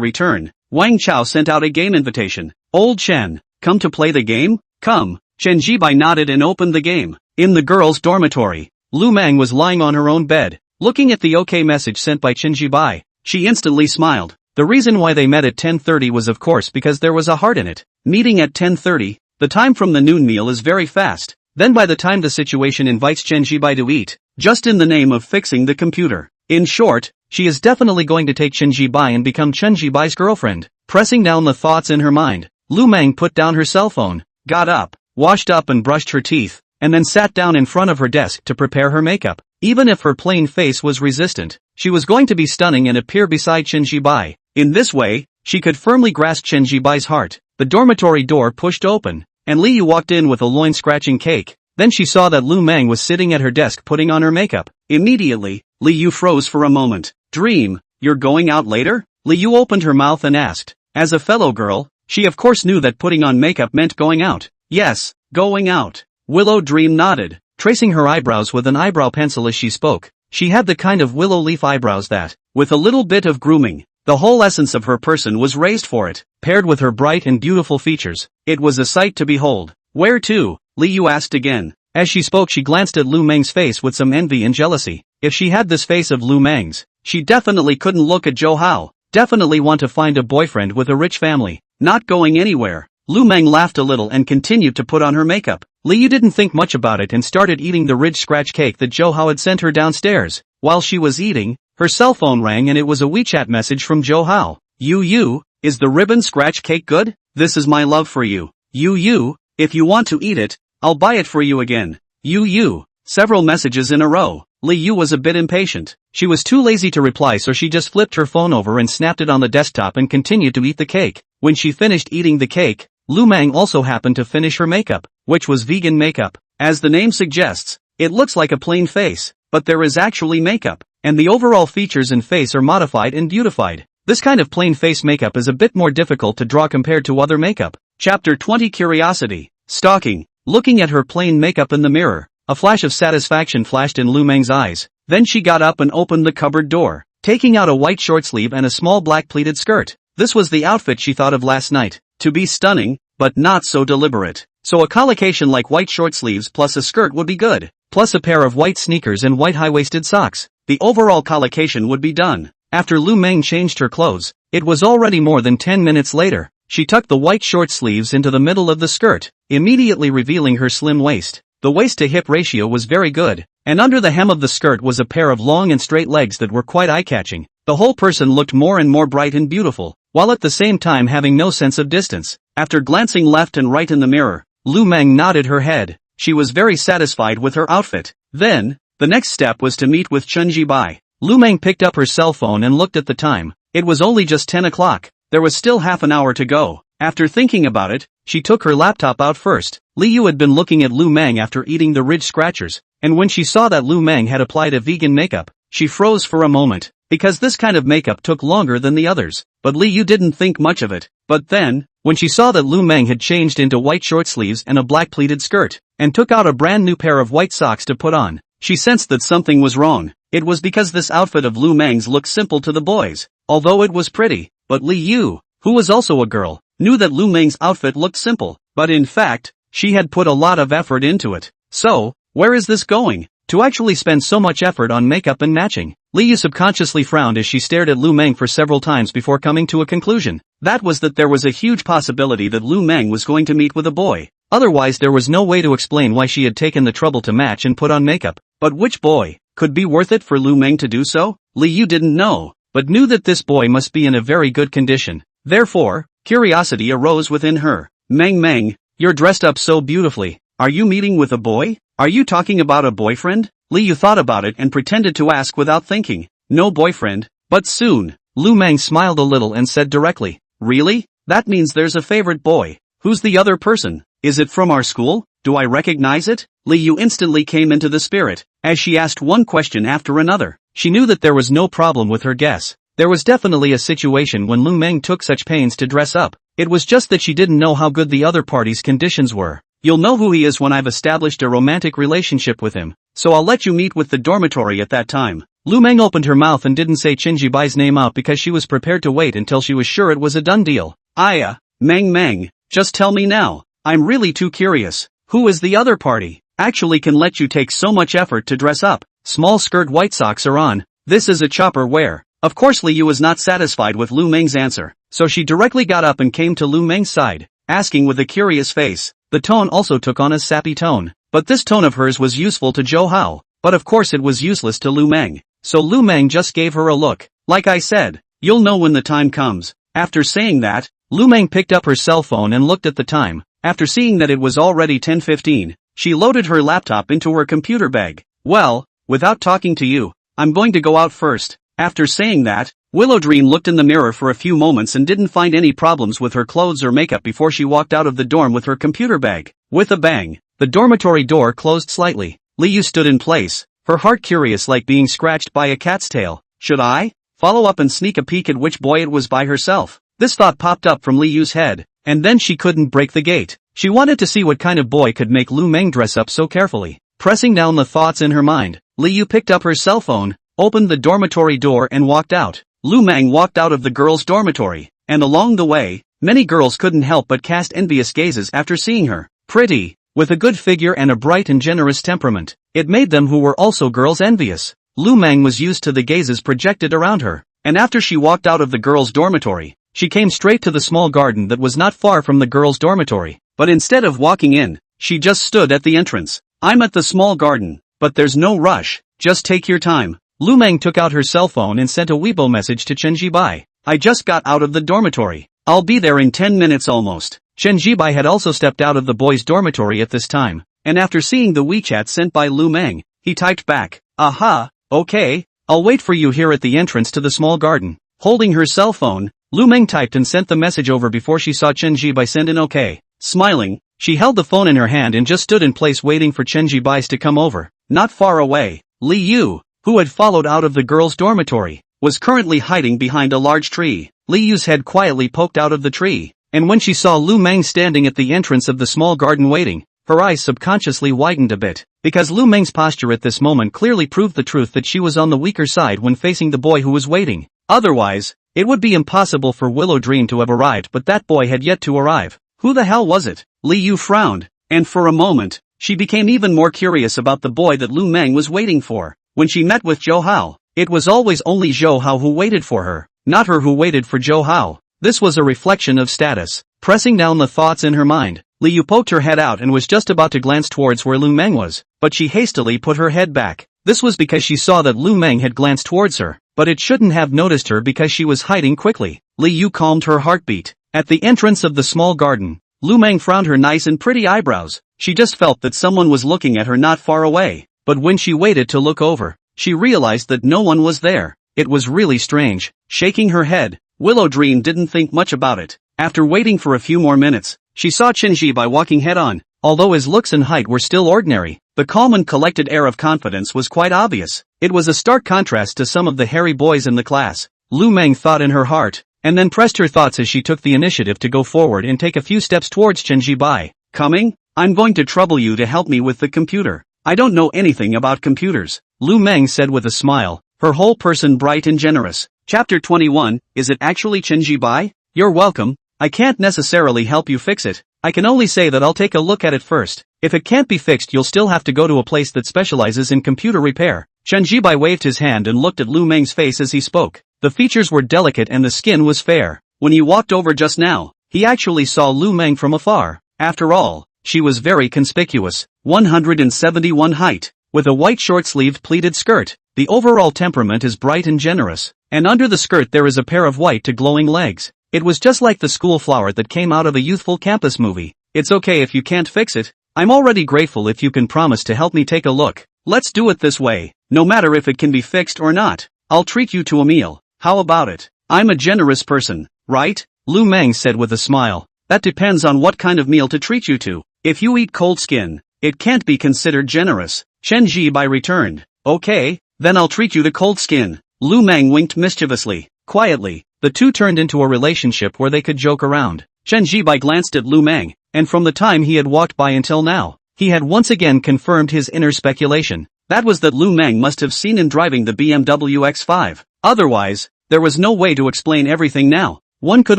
A: return, Wang Chao sent out a game invitation. Old Chen, come to play the game? Come. Chen Zhibai nodded and opened the game. In the girls' dormitory, Lu Mang was lying on her own bed, looking at the OK message sent by Chen Zhibai. She instantly smiled. The reason why they met at 10:30 was of course because there was a heart in it. Meeting at 10:30, the time from the noon meal is very fast. Then by the time the situation invites Chen Zhibai to eat, just in the name of fixing the computer. In short, she is definitely going to take Chen Zhibai and become Chen Zhibai's girlfriend. Pressing down the thoughts in her mind, Lu Mang put down her cell phone, got up, washed up and brushed her teeth, and then sat down in front of her desk to prepare her makeup. Even if her plain face was resistant, she was going to be stunning and appear beside Chen Zhibai. In this way, she could firmly grasp Chen Zhibai's heart. The dormitory door pushed open, and Li Yu walked in with a loin-scratching cake. Then she saw that Lu Mang was sitting at her desk putting on her makeup. Immediately, Li Yu froze for a moment. Dream, you're going out later? Li Yu opened her mouth and asked. As a fellow girl, she of course knew that putting on makeup meant going out. Yes, going out. Willow Dream nodded, tracing her eyebrows with an eyebrow pencil as she spoke. She had the kind of willow leaf eyebrows that, with a little bit of grooming, the whole essence of her person was raised for it. Paired with her bright and beautiful features, it was a sight to behold. Where to? Li Yu asked again. As she spoke she glanced at Lu Mang's face with some envy and jealousy. If she had this face of Lu Mang's, she definitely couldn't look at Zhou Hao. Definitely want to find a boyfriend with a rich family. Not going anywhere. Lu Mang laughed a little and continued to put on her makeup. Li Yu didn't think much about it and started eating the ridge scratch cake that Zhou Hao had sent her downstairs. While she was eating, her cell phone rang and it was a WeChat message from Zhou Hao. Yu, is the ribbon scratch cake good? This is my love for you. Yu, if you want to eat it, I'll buy it for you again. Yu. Several messages in a row. Li Yu was a bit impatient. She was too lazy to reply so she just flipped her phone over and snapped it on the desktop and continued to eat the cake. When she finished eating the cake, Lu Mang also happened to finish her makeup, which was vegan makeup. As the name suggests, it looks like a plain face, but there is actually makeup, and the overall features and face are modified and beautified. This kind of plain face makeup is a bit more difficult to draw compared to other makeup. Chapter 20 Curiosity. Stalking. Looking at her plain makeup in the mirror, a flash of satisfaction flashed in Lu Mang's eyes. Then she got up and opened the cupboard door, taking out a white short sleeve and a small black pleated skirt. This was the outfit she thought of last night. To be stunning, but not so deliberate. so a collocation like white short sleeves plus a skirt would be good, plus a pair of white sneakers and white high-waisted socks. The overall collocation would be done. After Lu Mang changed her clothes, it was already more than 10 minutes later. She tucked the white short sleeves into the middle of the skirt, immediately revealing her slim waist. The waist-to-hip ratio was very good, and under the hem of the skirt was a pair of long and straight legs that were quite eye-catching. The whole person looked more and more bright and beautiful, while at the same time having no sense of distance. After glancing left and right in the mirror, Lu Mang nodded her head. She was very satisfied with her outfit. Then, the next step was to meet with Chen Zhian. Lu Mang picked up her cell phone and looked at the time. It was only just 10 o'clock. There was still half an hour to go. After thinking about it, she took her laptop out first. Liu had been looking at Lu Mang after eating the ridge scratchers, and when she saw that Lu Mang had applied a vegan makeup, she froze for a moment, because this kind of makeup took longer than the others. But Liu didn't think much of it. But then, when she saw that Lu Mang had changed into white short sleeves and a black pleated skirt, and took out a brand new pair of white socks to put on, she sensed that something was wrong. It was because this outfit of Lu Mang's looked simple to the boys, although it was pretty. But Liu, who was also a girl, knew that Lu Mang's outfit looked simple, but in fact, she had put a lot of effort into it. So, where is this going? To actually spend so much effort on makeup and matching? Liu subconsciously frowned as she stared at Lu Mang for several times before coming to a conclusion. That was that there was a huge possibility that Lu Mang was going to meet with a boy. Otherwise there was no way to explain why she had taken the trouble to match and put on makeup. But which boy could be worth it for Lu Mang to do so? Liu didn't know, but knew that this boy must be in a very good condition. Therefore, curiosity arose within her. Mang, you're dressed up so beautifully. Are you meeting with a boy? Are you talking about a boyfriend? Liu thought about it and pretended to ask without thinking. No boyfriend. But soon, Lu Mang smiled a little and said directly, really? That means there's a favorite boy. Who's the other person? Is it from our school? Do I recognize it? Liu instantly came into the spirit, as she asked one question after another. She knew that there was no problem with her guess. There was definitely a situation when Lu Mang took such pains to dress up. It was just that she didn't know how good the other party's conditions were. You'll know who he is when I've established a romantic relationship with him, so I'll let you meet with the dormitory at that time. Lu Mang opened her mouth and didn't say Chen Zhian's name out because she was prepared to wait until she was sure it was a done deal. Mang, just tell me now. I'm really too curious. Who is the other party? Actually can let you take so much effort to dress up. Small skirt white socks are on. This is a chopper wear. Of course Liu was not satisfied with Lu Mang's answer, so she directly got up and came to Lu Mang's side, asking with a curious face. The tone also took on a sappy tone, but this tone of hers was useful to Zhou Hao, but of course it was useless to Lu Mang, so Lu Mang just gave her a look. Like I said, you'll know when the time comes. After saying that, Lu Mang picked up her cell phone and looked at the time. After seeing that it was already 10:15, she loaded her laptop into her computer bag. Well, without talking to you, I'm going to go out first. After saying that, Willowdream looked in the mirror for a few moments and didn't find any problems with her clothes or makeup before she walked out of the dorm with her computer bag. With a bang, the dormitory door closed slightly. Liu stood in place, her heart curious like being scratched by a cat's tail. Should I follow up and sneak a peek at which boy it was by herself? This thought popped up from Liu's head, and then she couldn't break the gate. She wanted to see what kind of boy could make Lu Mang dress up so carefully. Pressing down the thoughts in her mind, Liu picked up her cell phone, opened the dormitory door and walked out. Lu Mang walked out of the girls' dormitory, and along the way, many girls couldn't help but cast envious gazes after seeing her. Pretty, with a good figure and a bright and generous temperament, it made them who were also girls envious. Lu Mang was used to the gazes projected around her, and after she walked out of the girls' dormitory, she came straight to the small garden that was not far from the girls' dormitory. But instead of walking in, she just stood at the entrance. I'm at the small garden, but there's no rush, just take your time. Lu Mang took out her cell phone and sent a Weibo message to Chen Zhian. I just got out of the dormitory. I'll be there in 10 minutes almost. Chen Zhian had also stepped out of the boys' dormitory at this time, and after seeing the WeChat sent by Lu Mang, he typed back, aha, okay, I'll wait for you here at the entrance to the small garden. Holding her cell phone, Lu Mang typed and sent the message over before she saw Chen Zhian send an okay. Smiling, she held the phone in her hand and just stood in place waiting for Chen Zhian to come over. Not far away, Liu, who had followed out of the girls' dormitory, was currently hiding behind a large tree. Liu's head quietly poked out of the tree, and when she saw Lu Mang standing at the entrance of the small garden waiting, her eyes subconsciously widened a bit, because Lu Mang's posture at this moment clearly proved the truth that she was on the weaker side when facing the boy who was waiting. Otherwise, it would be impossible for Willowdream to have arrived, but that boy had yet to arrive. Who the hell was it? Liu frowned. And for a moment, she became even more curious about the boy that Lu Mang was waiting for. When she met with Zhou Hao, it was always only Zhou Hao who waited for her, not her who waited for Zhou Hao. This was a reflection of status. Pressing down the thoughts in her mind, Liu poked her head out and was just about to glance towards where Lu Mang was, but she hastily put her head back. This was because she saw that Lu Mang had glanced towards her, but it shouldn't have noticed her because she was hiding quickly. Liu calmed her heartbeat. At the entrance of the small garden, Lu Mang frowned her nice and pretty eyebrows. She just felt that someone was looking at her not far away, but when she waited to look over, she realized that no one was there. It was really strange. Shaking her head, Willow Dream didn't think much about it. After waiting for a few more minutes, she saw Chen Zhian walking head-on. Although his looks and height were still ordinary, the calm and collected air of confidence was quite obvious. It was a stark contrast to some of the hairy boys in the class. Lu Mang thought in her heart, and then pressed her thoughts as she took the initiative to go forward and take a few steps towards Chen Zhian. Coming? I'm going to trouble you to help me with the computer. I don't know anything about computers, Lu Mang said with a smile, her whole person bright and generous. Chapter 21, Is it actually Chen Zhian? You're welcome. I can't necessarily help you fix it. I can only say that I'll take a look at it first. If it can't be fixed, you'll still have to go to a place that specializes in computer repair. Chen Zhian waved his hand and looked at Lu Mang's face as he spoke. The features were delicate and the skin was fair. When he walked over just now, he actually saw Lu Mang from afar. After all, she was very conspicuous. 171 height, with a white short-sleeved pleated skirt. The overall temperament is bright and generous, and under the skirt there is a pair of white to glowing legs. It was just like the school flower that came out of a youthful campus movie. It's okay if you can't fix it. I'm already grateful if you can promise to help me take a look. Let's do it this way. No matter if it can be fixed or not, I'll treat you to a meal. How about it? I'm a generous person, right? Lu Mang said with a smile. That depends on what kind of meal to treat you to. If you eat cold skin, it can't be considered generous. Chen Zhian returned. Okay, then I'll treat you to cold skin. Lu Mang winked mischievously. Quietly, the two turned into a relationship where they could joke around. Chen Zhian glanced at Lu Mang, and from the time he had walked by until now, he had once again confirmed his inner speculation. That was that Lu Mang must have seen him driving the BMW X5. Otherwise, there was no way to explain everything now. One could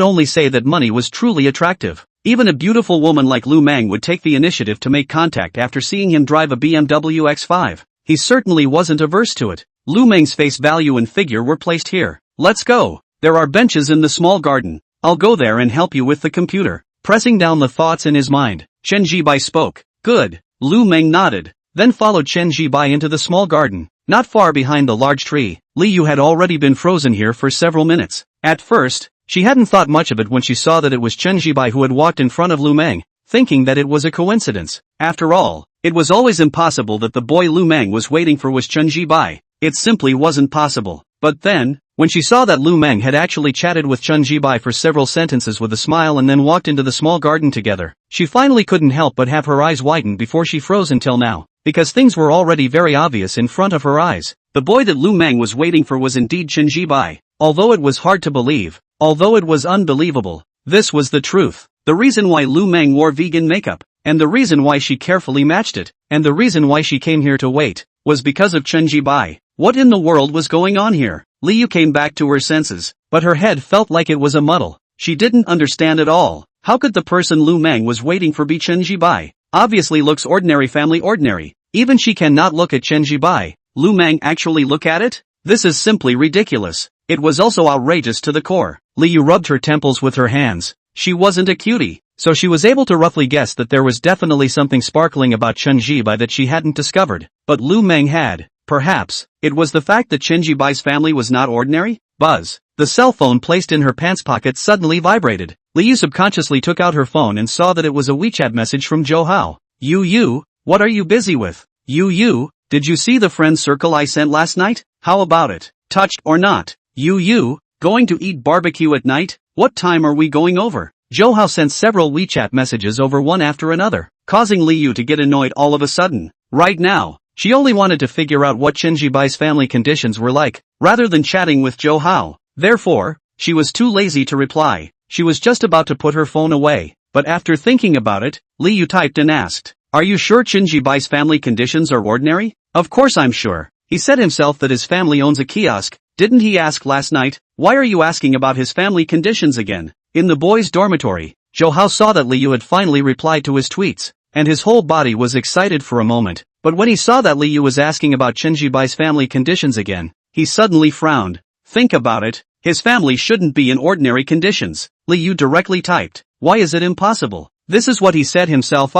A: only say that money was truly attractive. Even a beautiful woman like Lu Mang would take the initiative to make contact after seeing him drive a BMW X5. He certainly wasn't averse to it. Lu Mang's face value and figure were placed here. Let's go. There are benches in the small garden. I'll go there and help you with the computer. Pressing down the thoughts in his mind, Chen Zhian spoke. Good. Lu Mang nodded, then followed Chen Zhian into the small garden. Not far behind the large tree, Liu had already been frozen here for several minutes. At first, she hadn't thought much of it when she saw that it was Chen Zhian who had walked in front of Lu Mang, thinking that it was a coincidence. After all, it was always impossible that the boy Lu Mang was waiting for was Chen Zhian. It simply wasn't possible. But then, when she saw that Lu Mang had actually chatted with Chen Zhian for several sentences with a smile and then walked into the small garden together, she finally couldn't help but have her eyes widen before she froze until now, because things were already very obvious in front of her eyes. The boy that Lu Mang was waiting for was indeed Chen Zhian. Although it was hard to believe, although it was unbelievable, this was the truth. The reason why Lu Mang wore vegan makeup, and the reason why she carefully matched it, and the reason why she came here to wait, was because of Chen Zhian. What in the world was going on here? Liu came back to her senses, but her head felt like it was a muddle. She didn't understand at all. How could the person Lu Mang was waiting for be Chen Zhian? Obviously looks ordinary, family ordinary. Even she cannot look at Chen Zhian. Lu Mang actually look at it? This is simply ridiculous. It was also outrageous to the core. Liu rubbed her temples with her hands. She wasn't a cutie, so she was able to roughly guess that there was definitely something sparkling about Chen Zhian that she hadn't discovered. But Lu Mang had. Perhaps, it was the fact that Chen Zhian's family was not ordinary? Buzz. The cell phone placed in her pants pocket suddenly vibrated. Liu subconsciously took out her phone and saw that it was a WeChat message from Zhou Hao. You, what are you busy with? You, did you see the friend circle I sent last night? How about it? Touched or not? You, going to eat barbecue at night? What time are we going over? Zhou Hao sent several WeChat messages over one after another, causing Liu to get annoyed all of a sudden. Right now, she only wanted to figure out what Chen Zhian's family conditions were like, rather than chatting with Zhou Hao. Therefore, she was too lazy to reply. She was just about to put her phone away, but after thinking about it, Liu typed and asked, "Are you sure Chen Zhian's family conditions are ordinary?" "Of course I'm sure. He said himself that his family owns a kiosk. Didn't he ask last night? Why are you asking about his family conditions again?" In the boys' dormitory, Zhou Hao saw that Liu had finally replied to his tweets, and his whole body was excited for a moment, but when he saw that Liu was asking about Chen Zhibai's family conditions again, he suddenly frowned. Think about it, his family shouldn't be in ordinary conditions. Liu directly typed, why is it impossible? This is what he said himself.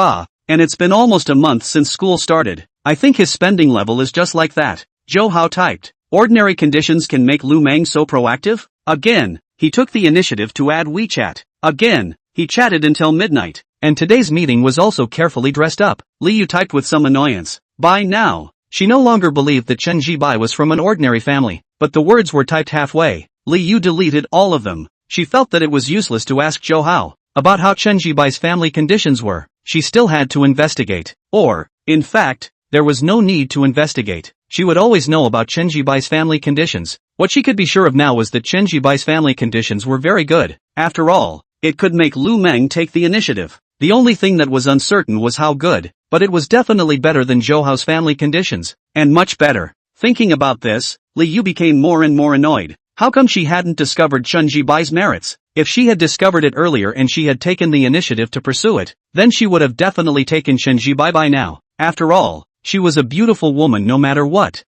A: And it's been almost a month since school started. I think his spending level is just like that. Zhou Hao typed, ordinary conditions can make Lu Mang so proactive? Again, he took the initiative to add WeChat. Again, he chatted until midnight. And today's meeting was also carefully dressed up. Liu typed with some annoyance. By now, she no longer believed that Chen Zhibai was from an ordinary family, but the words were typed halfway. Liu deleted all of them. She felt that it was useless to ask Zhou Hao about how Chen Zhibai's family conditions were. She still had to investigate. Or, in fact, there was no need to investigate. She would always know about Chen Zhibai's family conditions. What she could be sure of now was that Chen Zhibai's family conditions were very good. After all, it could make Lu Mang take the initiative. The only thing that was uncertain was how good, but it was definitely better than Zhou Hao's family conditions, and much better. Thinking about this, Liu became more and more annoyed. How come she hadn't discovered Chen Zhibai's merits? If she had discovered it earlier and she had taken the initiative to pursue it, then she would have definitely taken Chen Zhibai by now. After all, she was a beautiful woman no matter what.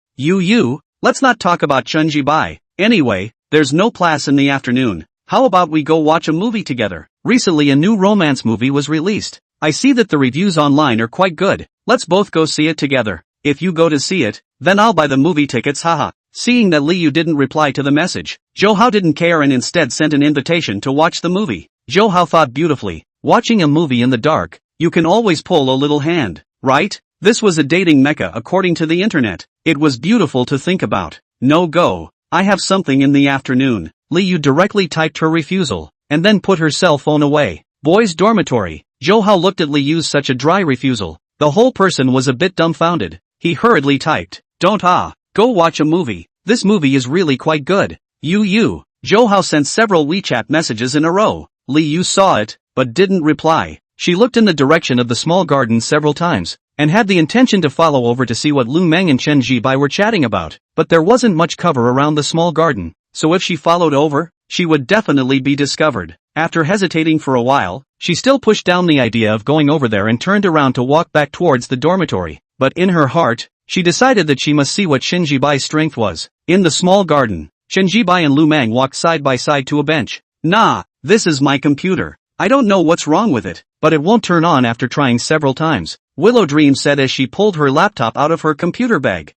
A: Let's not talk about Chen Zhibai. Anyway, there's no class in the afternoon. How about we go watch a movie together? Recently a new romance movie was released. I see that the reviews online are quite good. Let's both go see it together. If you go to see it, then I'll buy the movie tickets, haha. Seeing that Liu didn't reply to the message, Zhou Hao didn't care and instead sent an invitation to watch the movie. Zhou Hao thought beautifully, watching a movie in the dark, you can always pull a little hand, right? This was a dating mecca according to the internet. It was beautiful to think about. No go. I have something in the afternoon. Liu directly typed her refusal, and then put her cell phone away. Boys' dormitory. Zhou Hao looked at Liu's such a dry refusal. The whole person was a bit dumbfounded. He hurriedly typed, don't go watch a movie. This movie is really quite good. Zhou Hao sent several WeChat messages in a row. Liu saw it, but didn't reply. She looked in the direction of the small garden several times, and had the intention to follow over to see what Lu Mang and Chen Zhibai were chatting about, but there wasn't much cover around the small garden, so if she followed over, she would definitely be discovered. After hesitating for a while, she still pushed down the idea of going over there and turned around to walk back towards the dormitory, but in her heart, she decided that she must see what Chen Zhibai's strength was. In the small garden, Chen Zhibai and Lu Mang walked side by side to a bench. Nah, this is my computer. I don't know what's wrong with it, but it won't turn on after trying several times. Willow Dream said as she pulled her laptop out of her computer bag.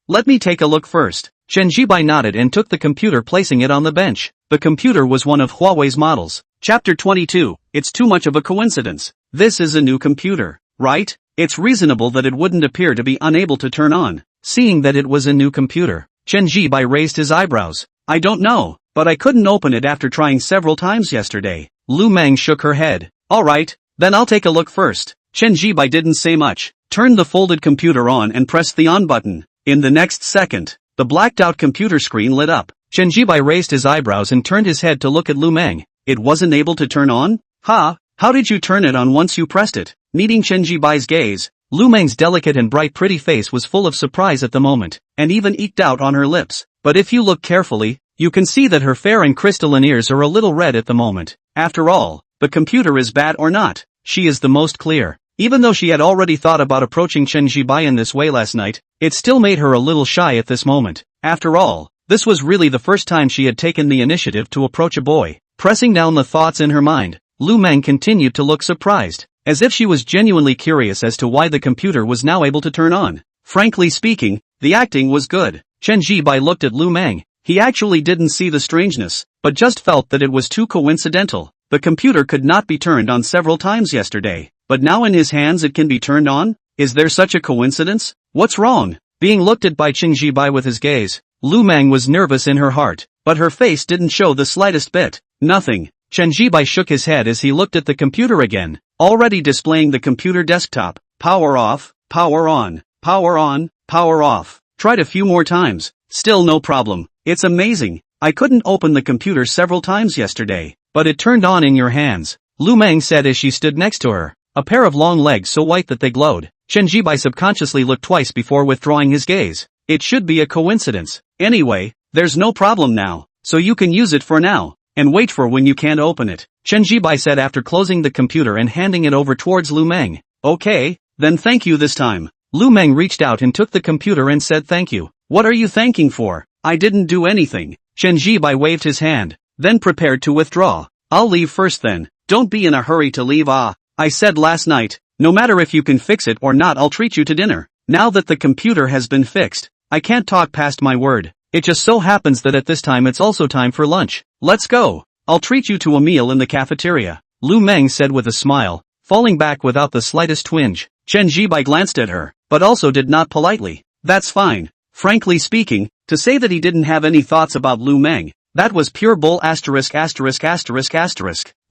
A: Let me take a look first. Chen Zhibai nodded and took the computer, placing it on the bench. The computer was one of Huawei's models. Chapter 22. It's too much of a coincidence. This is a new computer, right? It's reasonable that it wouldn't appear to be unable to turn on. Seeing that it was a new computer, Chen Zhibai raised his eyebrows. I don't know, but I couldn't open it after trying several times yesterday. Lu Mang shook her head. Alright, then I'll take a look first. Chen Zhibai didn't say much, turned the folded computer on and pressed the on button. In the next second, the blacked out computer screen lit up. Chen Zhibai raised his eyebrows and turned his head to look at Lu Mang. It wasn't able to turn on? How did you turn it on once you pressed it? Meeting Chen Zhibai's gaze, Lu Mang's delicate and bright pretty face was full of surprise at the moment, and even eked out on her lips. But if you look carefully, you can see that her fair and crystalline ears are a little red at the moment. After all, the computer is bad or not, she is the most clear. Even though she had already thought about approaching Chen Zhibai in this way last night, it still made her a little shy at this moment. After all, this was really the first time she had taken the initiative to approach a boy. Pressing down the thoughts in her mind, Lu Mang continued to look surprised, as if she was genuinely curious as to why the computer was now able to turn on. Frankly speaking, the acting was good. Chen Zhibai looked at Lu Mang. He actually didn't see the strangeness, but just felt that it was too coincidental. The computer could not be turned on several times yesterday, but now in his hands it can be turned on? Is there such a coincidence? What's wrong? Being looked at by Chen Zhibai with his gaze, Lu Mang was nervous in her heart, but her face didn't show the slightest bit. Nothing. Chen Zhibai shook his head as he looked at the computer again, already displaying the computer desktop. Power off, power on, power on, power off. Tried a few more times, still no problem. It's amazing. I couldn't open the computer several times yesterday, but it turned on in your hands, Lu Mang said as she stood next to her, a pair of long legs so white that they glowed. Chen Zhibai subconsciously looked twice before withdrawing his gaze. It should be a coincidence. Anyway, there's no problem now, so you can use it for now, and wait for when you can't open it, Chen Zhibai said after closing the computer and handing it over towards Lu Mang. Okay, then thank you this time. Lu Mang reached out and took the computer and said thank you. What are you thanking for? I didn't do anything. Chen Zhian waved his hand, then prepared to withdraw. I'll leave first then. Don't be in a hurry to leave. I said last night, no matter if you can fix it or not, I'll treat you to dinner. Now that the computer has been fixed, I can't talk past my word. It just so happens that at this time it's also time for lunch. Let's go. I'll treat you to a meal in the cafeteria, Lu Mang said with a smile, falling back without the slightest twinge. Chen Zhian glanced at her, but also did not politely. That's fine. Frankly speaking, to say that he didn't have any thoughts about Lu Mang, that was pure bull.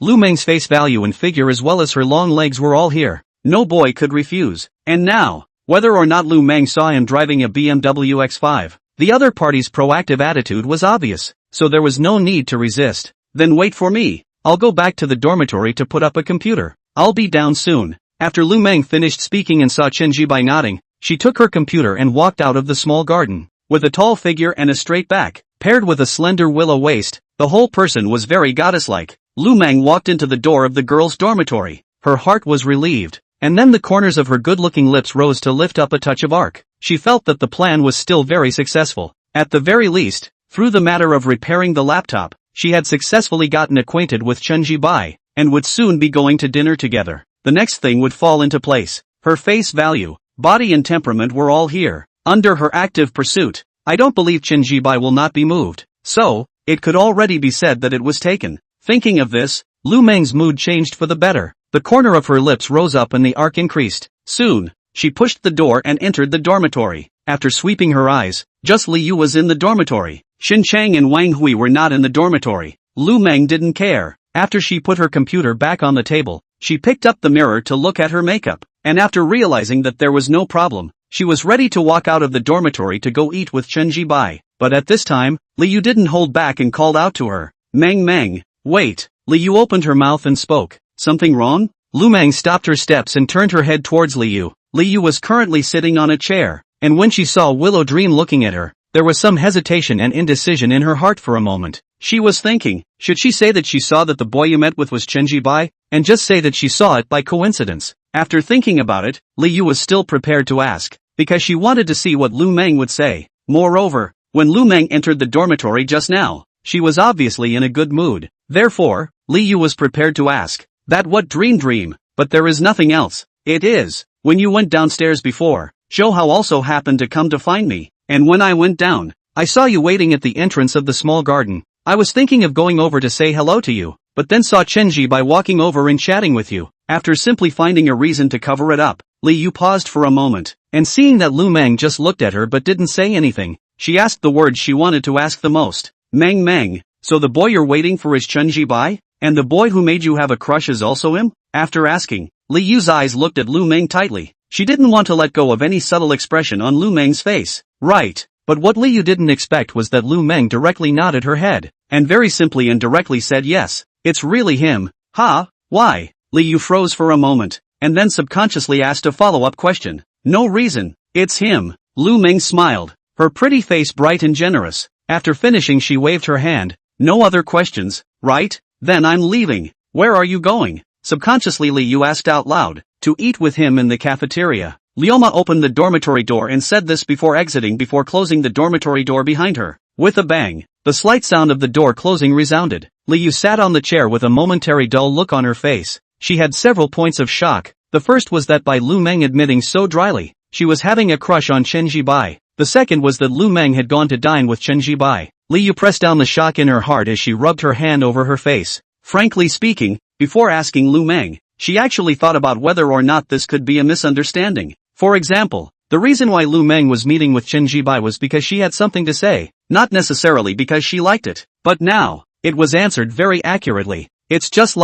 A: Lu Mang's face value and figure as well as her long legs were all here. No boy could refuse. And now, whether or not Lu Mang saw him driving a BMW X5, the other party's proactive attitude was obvious, so there was no need to resist. Then wait for me. I'll go back to the dormitory to put up a computer. I'll be down soon. After Lu Mang finished speaking and saw Chen Zhian nodding, she took her computer and walked out of the small garden. With a tall figure and a straight back, paired with a slender willow waist, the whole person was very goddess-like. Lu Mang walked into the door of the girls' dormitory. Her heart was relieved, and then the corners of her good-looking lips rose to lift up a touch of arc. She felt that the plan was still very successful. At the very least, through the matter of repairing the laptop, she had successfully gotten acquainted with Chen Zhian, and would soon be going to dinner together. The next thing would fall into place. Her face value, body and temperament were all here, under her active pursuit. I don't believe Chen Zhian will not be moved. So, it could already be said that it was taken. Thinking of this, Lu Mang's mood changed for the better. The corner of her lips rose up and the arc increased. Soon, she pushed the door and entered the dormitory. After sweeping her eyes, just Liu was in the dormitory. Xin Chang and Wang Hui were not in the dormitory. Lu Mang didn't care. After she put her computer back on the table, she picked up the mirror to look at her makeup, and after realizing that there was no problem, she was ready to walk out of the dormitory to go eat with Chen Zhian. But at this time, Liu didn't hold back and called out to her. Mang, wait. Liu opened her mouth and spoke. Something wrong? Lu Mang stopped her steps and turned her head towards Liu. Liu was currently sitting on a chair, and when she saw Willow Dream looking at her, there was some hesitation and indecision in her heart for a moment. She was thinking, should she say that she saw that the boy you met with was Chen Zhian, and just say that she saw it by coincidence? After thinking about it, Liu was still prepared to ask, because she wanted to see what Lu Mang would say. Moreover, when Lu Mang entered the dormitory just now, she was obviously in a good mood. Therefore, Liu was prepared to ask, that what dream, but there is nothing else. It is, when you went downstairs before, Zhou Hao also happened to come to find me, and when I went down, I saw you waiting at the entrance of the small garden. I was thinking of going over to say hello to you, but then saw Chen Zhian walking over and chatting with you. After simply finding a reason to cover it up, Liu paused for a moment, and seeing that Lu Mang just looked at her but didn't say anything, she asked the words she wanted to ask the most. Mang, so the boy you're waiting for is Chen Zhian? And the boy who made you have a crush is also him? After asking, Liu's eyes looked at Lu Mang tightly. She didn't want to let go of any subtle expression on Lu Mang's face. Right. But what Liu didn't expect was that Lu Mang directly nodded her head, and very simply and directly said yes, it's really him. Ha, why? Liu froze for a moment, and then subconsciously asked a follow-up question. No reason, it's him. Lu Mang smiled, her pretty face bright and generous. After finishing she waved her hand. No other questions, right? Then I'm leaving. Where are you going? Subconsciously Liu asked out loud. To eat with him in the cafeteria. Lioma opened the dormitory door and said this before exiting before closing the dormitory door behind her. With a bang, the slight sound of the door closing resounded. Liu sat on the chair with a momentary dull look on her face. She had several points of shock. The first was that by Lu Mang admitting so dryly, she was having a crush on Chen Zhian. The second was that Lu Mang had gone to dine with Chen Zhian. Liu pressed down the shock in her heart as she rubbed her hand over her face. Frankly speaking, before asking Lu Mang, she actually thought about whether or not this could be a misunderstanding. For example, the reason why Lu Mang was meeting with Chen Zhian was because she had something to say, not necessarily because she liked it. But now, it was answered very accurately. It's just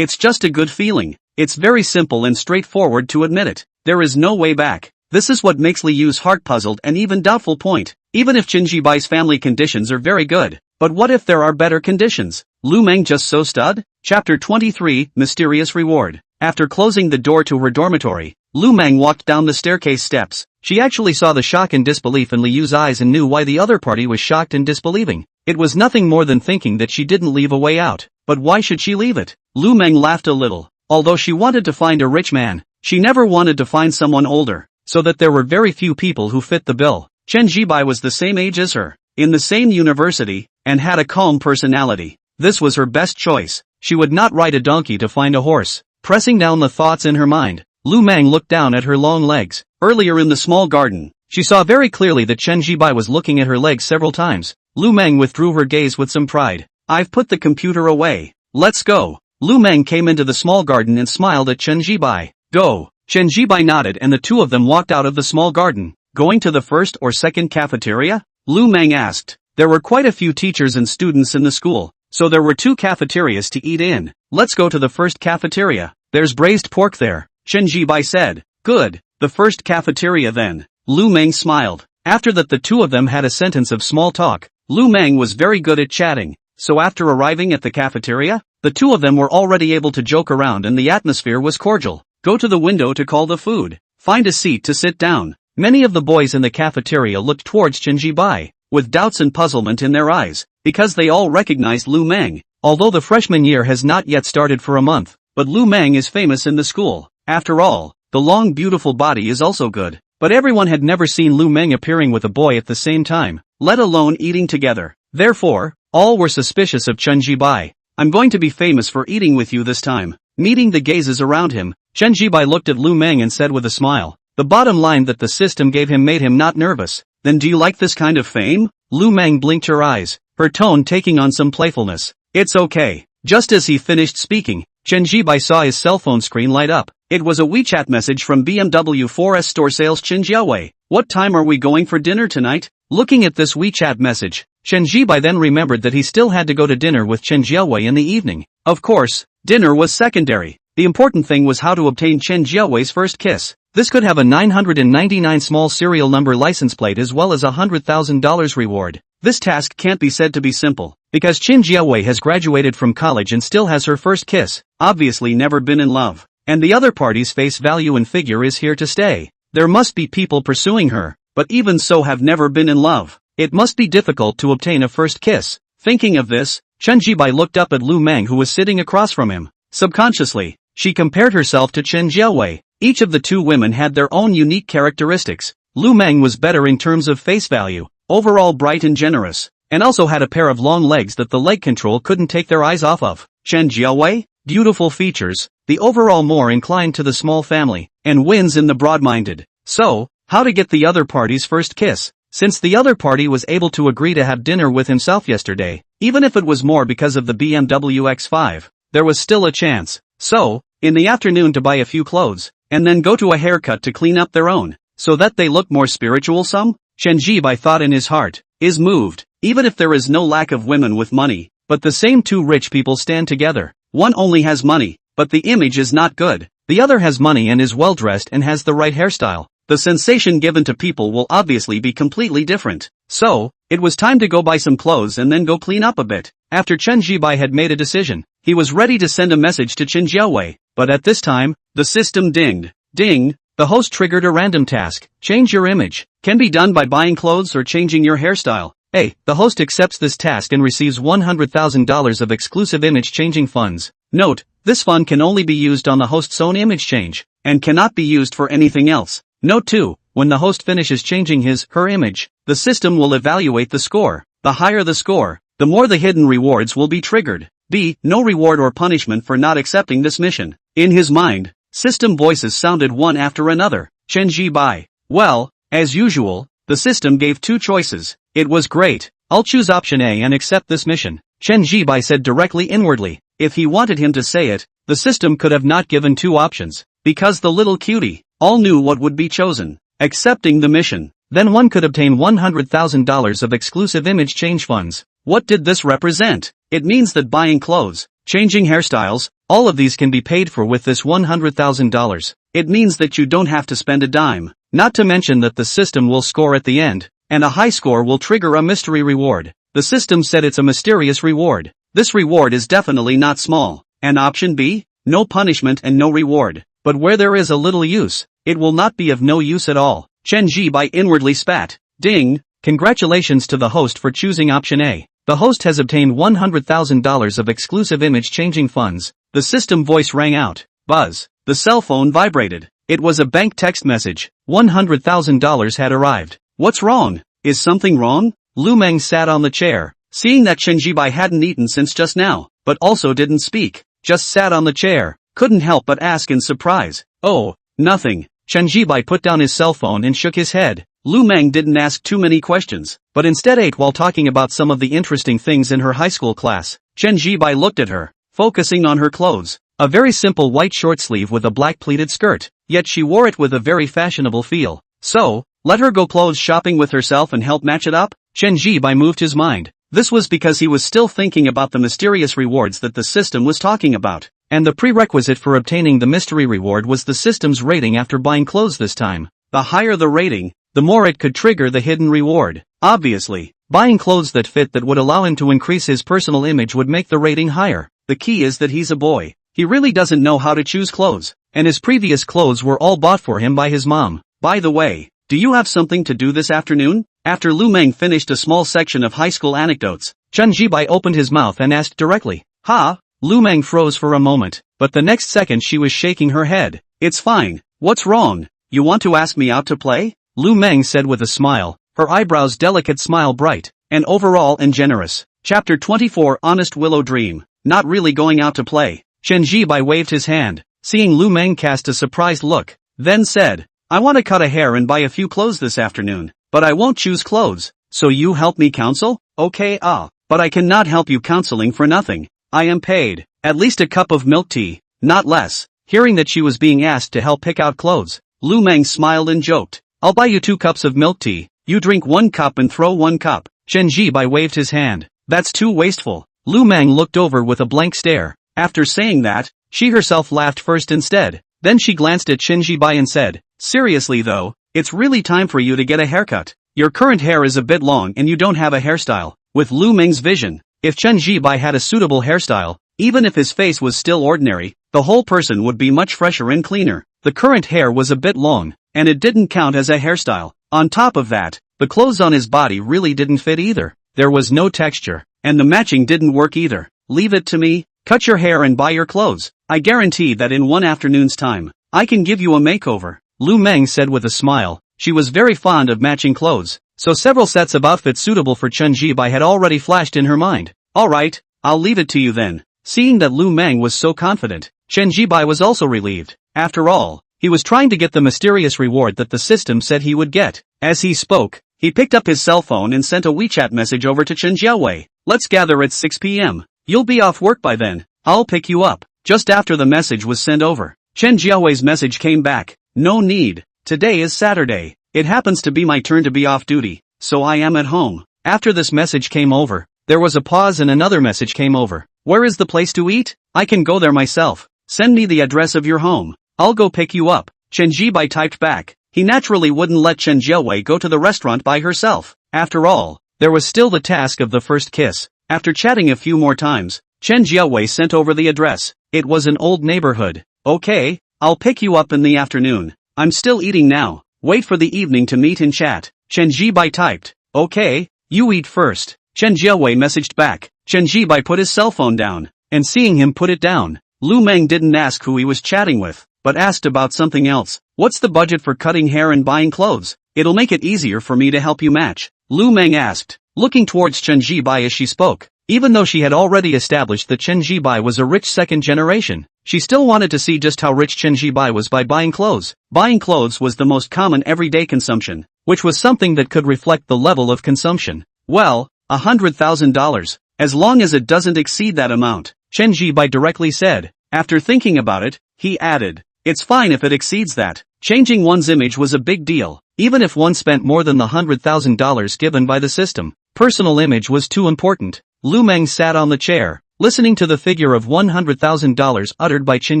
A: a good feeling. It's very simple and straightforward to admit it. There is no way back. This is what makes Liu's heart puzzled and even doubtful point. Even if Chen Zhian's family conditions are very good, but what if there are better conditions? Lu Mang just so stud? Chapter 23, Mysterious Reward. After closing the door to her dormitory, Lu Mang walked down the staircase steps. She actually saw the shock and disbelief in Liu's eyes and knew why the other party was shocked and disbelieving. It was nothing more than thinking that she didn't leave a way out. But why should she leave it? Lu Mang laughed a little. Although she wanted to find a rich man, She never wanted to find someone older, so that there were very few people who fit the bill. Chen Zhibai was the same age as her, in the same university, and had a calm personality. This was her best choice. She would not ride a donkey to find a horse. Pressing down the thoughts in her mind, Lu Mang looked down at her long legs. Earlier in the small garden, she saw very clearly that Chen Zhibai was looking at her legs several times. Lu Mang withdrew her gaze with some pride. I've put the computer away. Let's go. Lu Mang came into the small garden and smiled at Chen Zhibai. Go. Chen Zhibai nodded and the two of them walked out of the small garden. Going to the first or second cafeteria? Lu Mang asked. There were quite a few teachers and students in the school, so there were 2 cafeterias to eat in. Let's go to the first cafeteria. There's braised pork there, Chen Zhibai said. Good. The first cafeteria then. Lu Mang smiled. After that the two of them had a sentence of small talk. Lu Mang was very good at chatting, so after arriving at the cafeteria, the two of them were already able to joke around and the atmosphere was cordial. Go to the window to call the food. Find a seat to sit down. Many of the boys in the cafeteria looked towards Chen Zhibai, with doubts and puzzlement in their eyes, because they all recognized Lu Mang. Although the freshman year has not yet started for a month, but Lu Mang is famous in the school. After all, the long beautiful body is also good. But everyone had never seen Lu Mang appearing with a boy at the same time, let alone eating together. Therefore, all were suspicious of Chen Zhibai. I'm going to be famous for eating with you this time. Meeting the gazes around him, Chen Zhibai looked at Lu Mang and said with a smile. The bottom line that the system gave him made him not nervous. Then do you like this kind of fame? Lu Mang blinked her eyes, her tone taking on some playfulness. It's okay. Just as he finished speaking, Chen Zhibai saw his cell phone screen light up. It was a WeChat message from BMW 4S store sales Chen Jiawei. What time are we going for dinner tonight? Looking at this WeChat message, Chen Zhibai then remembered that he still had to go to dinner with Chen Jiawei in the evening. Of course, dinner was secondary. The important thing was how to obtain Chen Jiawei's first kiss. This could have a 999 small serial number license plate as well as a $100,000 reward. This task can't be said to be simple, because Chen Jiawei has graduated from college and still has her first kiss, obviously never been in love, and the other party's face value and figure is here to stay. There must be people pursuing her, but even so have never been in love. It must be difficult to obtain a first kiss. Thinking of this, Chen Zhibai looked up at Lu Mang who was sitting across from him. Subconsciously, she compared herself to Chen Jiawei. Each of the two women had their own unique characteristics. Lu Mang was better in terms of face value, overall bright and generous, and also had a pair of long legs that the leg control couldn't take their eyes off of. Chen Jiawei, beautiful features, the overall more inclined to the small family, and wins in the broad-minded. So, how to get the other party's first kiss? Since the other party was able to agree to have dinner with himself yesterday, even if it was more because of the BMW X5, there was still a chance. So, in the afternoon to buy a few clothes, and then go to a haircut to clean up their own, so that they look more spiritual some? Chen Zhibai thought in his heart, is moved, even if there is no lack of women with money, but the same two rich people stand together. One only has money, but the image is not good. The other has money and is well dressed and has the right hairstyle. The sensation given to people will obviously be completely different. So, it was time to go buy some clothes and then go clean up a bit. After Chen Zhibai had made a decision, he was ready to send a message to Chen Jiawei, but at this time, the system dinged. Ding! The host triggered a random task. Change your image. Can be done by buying clothes or changing your hairstyle. The host accepts this task and receives $100,000 of exclusive image changing funds. Note, this fund can only be used on the host's own image change, and cannot be used for anything else. Note 2, when the host finishes changing her image, the system will evaluate the score. The higher the score, the more the hidden rewards will be triggered. B. No reward or punishment for not accepting this mission. In his mind, system voices sounded one after another. Chen Zhibai. Well, as usual, the system gave two choices. It was great. I'll choose option A and accept this mission. Chen Zhibai said directly inwardly. If he wanted him to say it, the system could have not given two options, because the little cutie all knew what would be chosen. Accepting the mission. Then one could obtain $100,000 of exclusive image change funds. What did this represent? It means that buying clothes, changing hairstyles, all of these can be paid for with this $100,000. It means that you don't have to spend a dime. Not to mention that the system will score at the end, and a high score will trigger a mystery reward. The system said it's a mysterious reward. This reward is definitely not small. And option B? No punishment and no reward. But where there is a little use, it will not be of no use at all. Chen Zhibai inwardly spat. Ding! Congratulations to the host for choosing option A. The host has obtained $100,000 of exclusive image changing funds. The system voice rang out. Buzz. The cell phone vibrated. It was a bank text message. $100,000 had arrived. What's wrong? Is something wrong? Lu Mang sat on the chair, seeing that Chen Zhibai hadn't eaten since just now, but also didn't speak, just sat on the chair, couldn't help but ask in surprise. Oh, nothing. Chen Zhibai put down his cell phone and shook his head. Lu Mang didn't ask too many questions, but instead ate while talking about some of the interesting things in her high school class. Chen Zhibai looked at her, focusing on her clothes. A very simple white short sleeve with a black pleated skirt, yet she wore it with a very fashionable feel. So, let her go clothes shopping with herself and help match it up? Chen Zhibai moved his mind. This was because he was still thinking about the mysterious rewards that the system was talking about. And the prerequisite for obtaining the mystery reward was the system's rating after buying clothes this time. The higher the rating, the more it could trigger the hidden reward. Obviously, buying clothes that fit that would allow him to increase his personal image would make the rating higher. The key is that he's a boy. He really doesn't know how to choose clothes, and his previous clothes were all bought for him by his mom. By the way, do you have something to do this afternoon? After Lu Mang finished a small section of high school anecdotes, Chen Zhibai opened his mouth and asked directly. Ha? Lu Mang froze for a moment, but the next second she was shaking her head. It's fine. What's wrong? You want to ask me out to play? Lu Mang said with a smile, her eyebrows delicate smile bright, and overall and generous. Chapter 24 Honest Willow Dream. Not really going out to play. Chen Zhibai waved his hand, seeing Lu Mang cast a surprised look, then said, I want to cut a hair and buy a few clothes this afternoon, but I won't choose clothes, so you help me counsel? Okay, but I cannot help you counseling for nothing. I am paid, at least a cup of milk tea, not less. Hearing that she was being asked to help pick out clothes, Lu Mang smiled and joked, I'll buy you 2 cups of milk tea, you drink 1 cup and throw 1 cup. Chen Zhibai waved his hand. That's too wasteful. Lu Mang looked over with a blank stare. After saying that, she herself laughed first instead, then she glanced at Chen Zhibai and said, seriously though, it's really time for you to get a haircut. Your current hair is a bit long and you don't have a hairstyle. With Lu Mang's vision, if Chen Zhibai had a suitable hairstyle, even if his face was still ordinary, the whole person would be much fresher and cleaner. The current hair was a bit long, and it didn't count as a hairstyle. On top of that, the clothes on his body really didn't fit either. There was no texture, and the matching didn't work either. Leave it to me. Cut your hair and buy your clothes. I guarantee that in 1 afternoon's time, I can give you a makeover. Lu Mang said with a smile. She was very fond of matching clothes, so several sets of outfits suitable for Chen Zhibai had already flashed in her mind. Alright, I'll leave it to you then. Seeing that Lu Mang was so confident, Chen Zhibai was also relieved. After all, he was trying to get the mysterious reward that the system said he would get. As he spoke, he picked up his cell phone and sent a WeChat message over to Chen Jiawei. Let's gather at 6 p.m. You'll be off work by then. I'll pick you up. Just after the message was sent over, Chen Jiawei's message came back. No need. Today is Saturday. It happens to be my turn to be off duty, so I am at home. After this message came over, there was a pause and another message came over. Where is the place to eat? I can go there myself. Send me the address of your home. I'll go pick you up. Chen Zhibai typed back. He naturally wouldn't let Chen Jiawei go to the restaurant by herself. After all, there was still the task of the first kiss. After chatting a few more times, Chen Jiawei sent over the address. It was an old neighborhood. Okay, I'll pick you up in the afternoon. I'm still eating now. Wait for the evening to meet and chat. Chen Zhibai typed. Okay, you eat first. Chen Jiawei messaged back. Chen Zhibai put his cell phone down, and seeing him put it down, Lu Mang didn't ask who he was chatting with, but asked about something else. What's the budget for cutting hair and buying clothes? It'll make it easier for me to help you match. Lu Mang asked, looking towards Chen Zhibai as she spoke. Even though she had already established that Chen Zhibai was a rich second generation, she still wanted to see just how rich Chen Zhibai was by buying clothes. Buying clothes was the most common everyday consumption, which was something that could reflect the level of consumption. Well, $100,000, as long as it doesn't exceed that amount, Chen Zhibai directly said. After thinking about it, he added, it's fine if it exceeds that. Changing one's image was a big deal, even if one spent more than the $100,000 given by the system. Personal image was too important. Lu Mang sat on the chair, listening to the figure of $100,000 uttered by Chen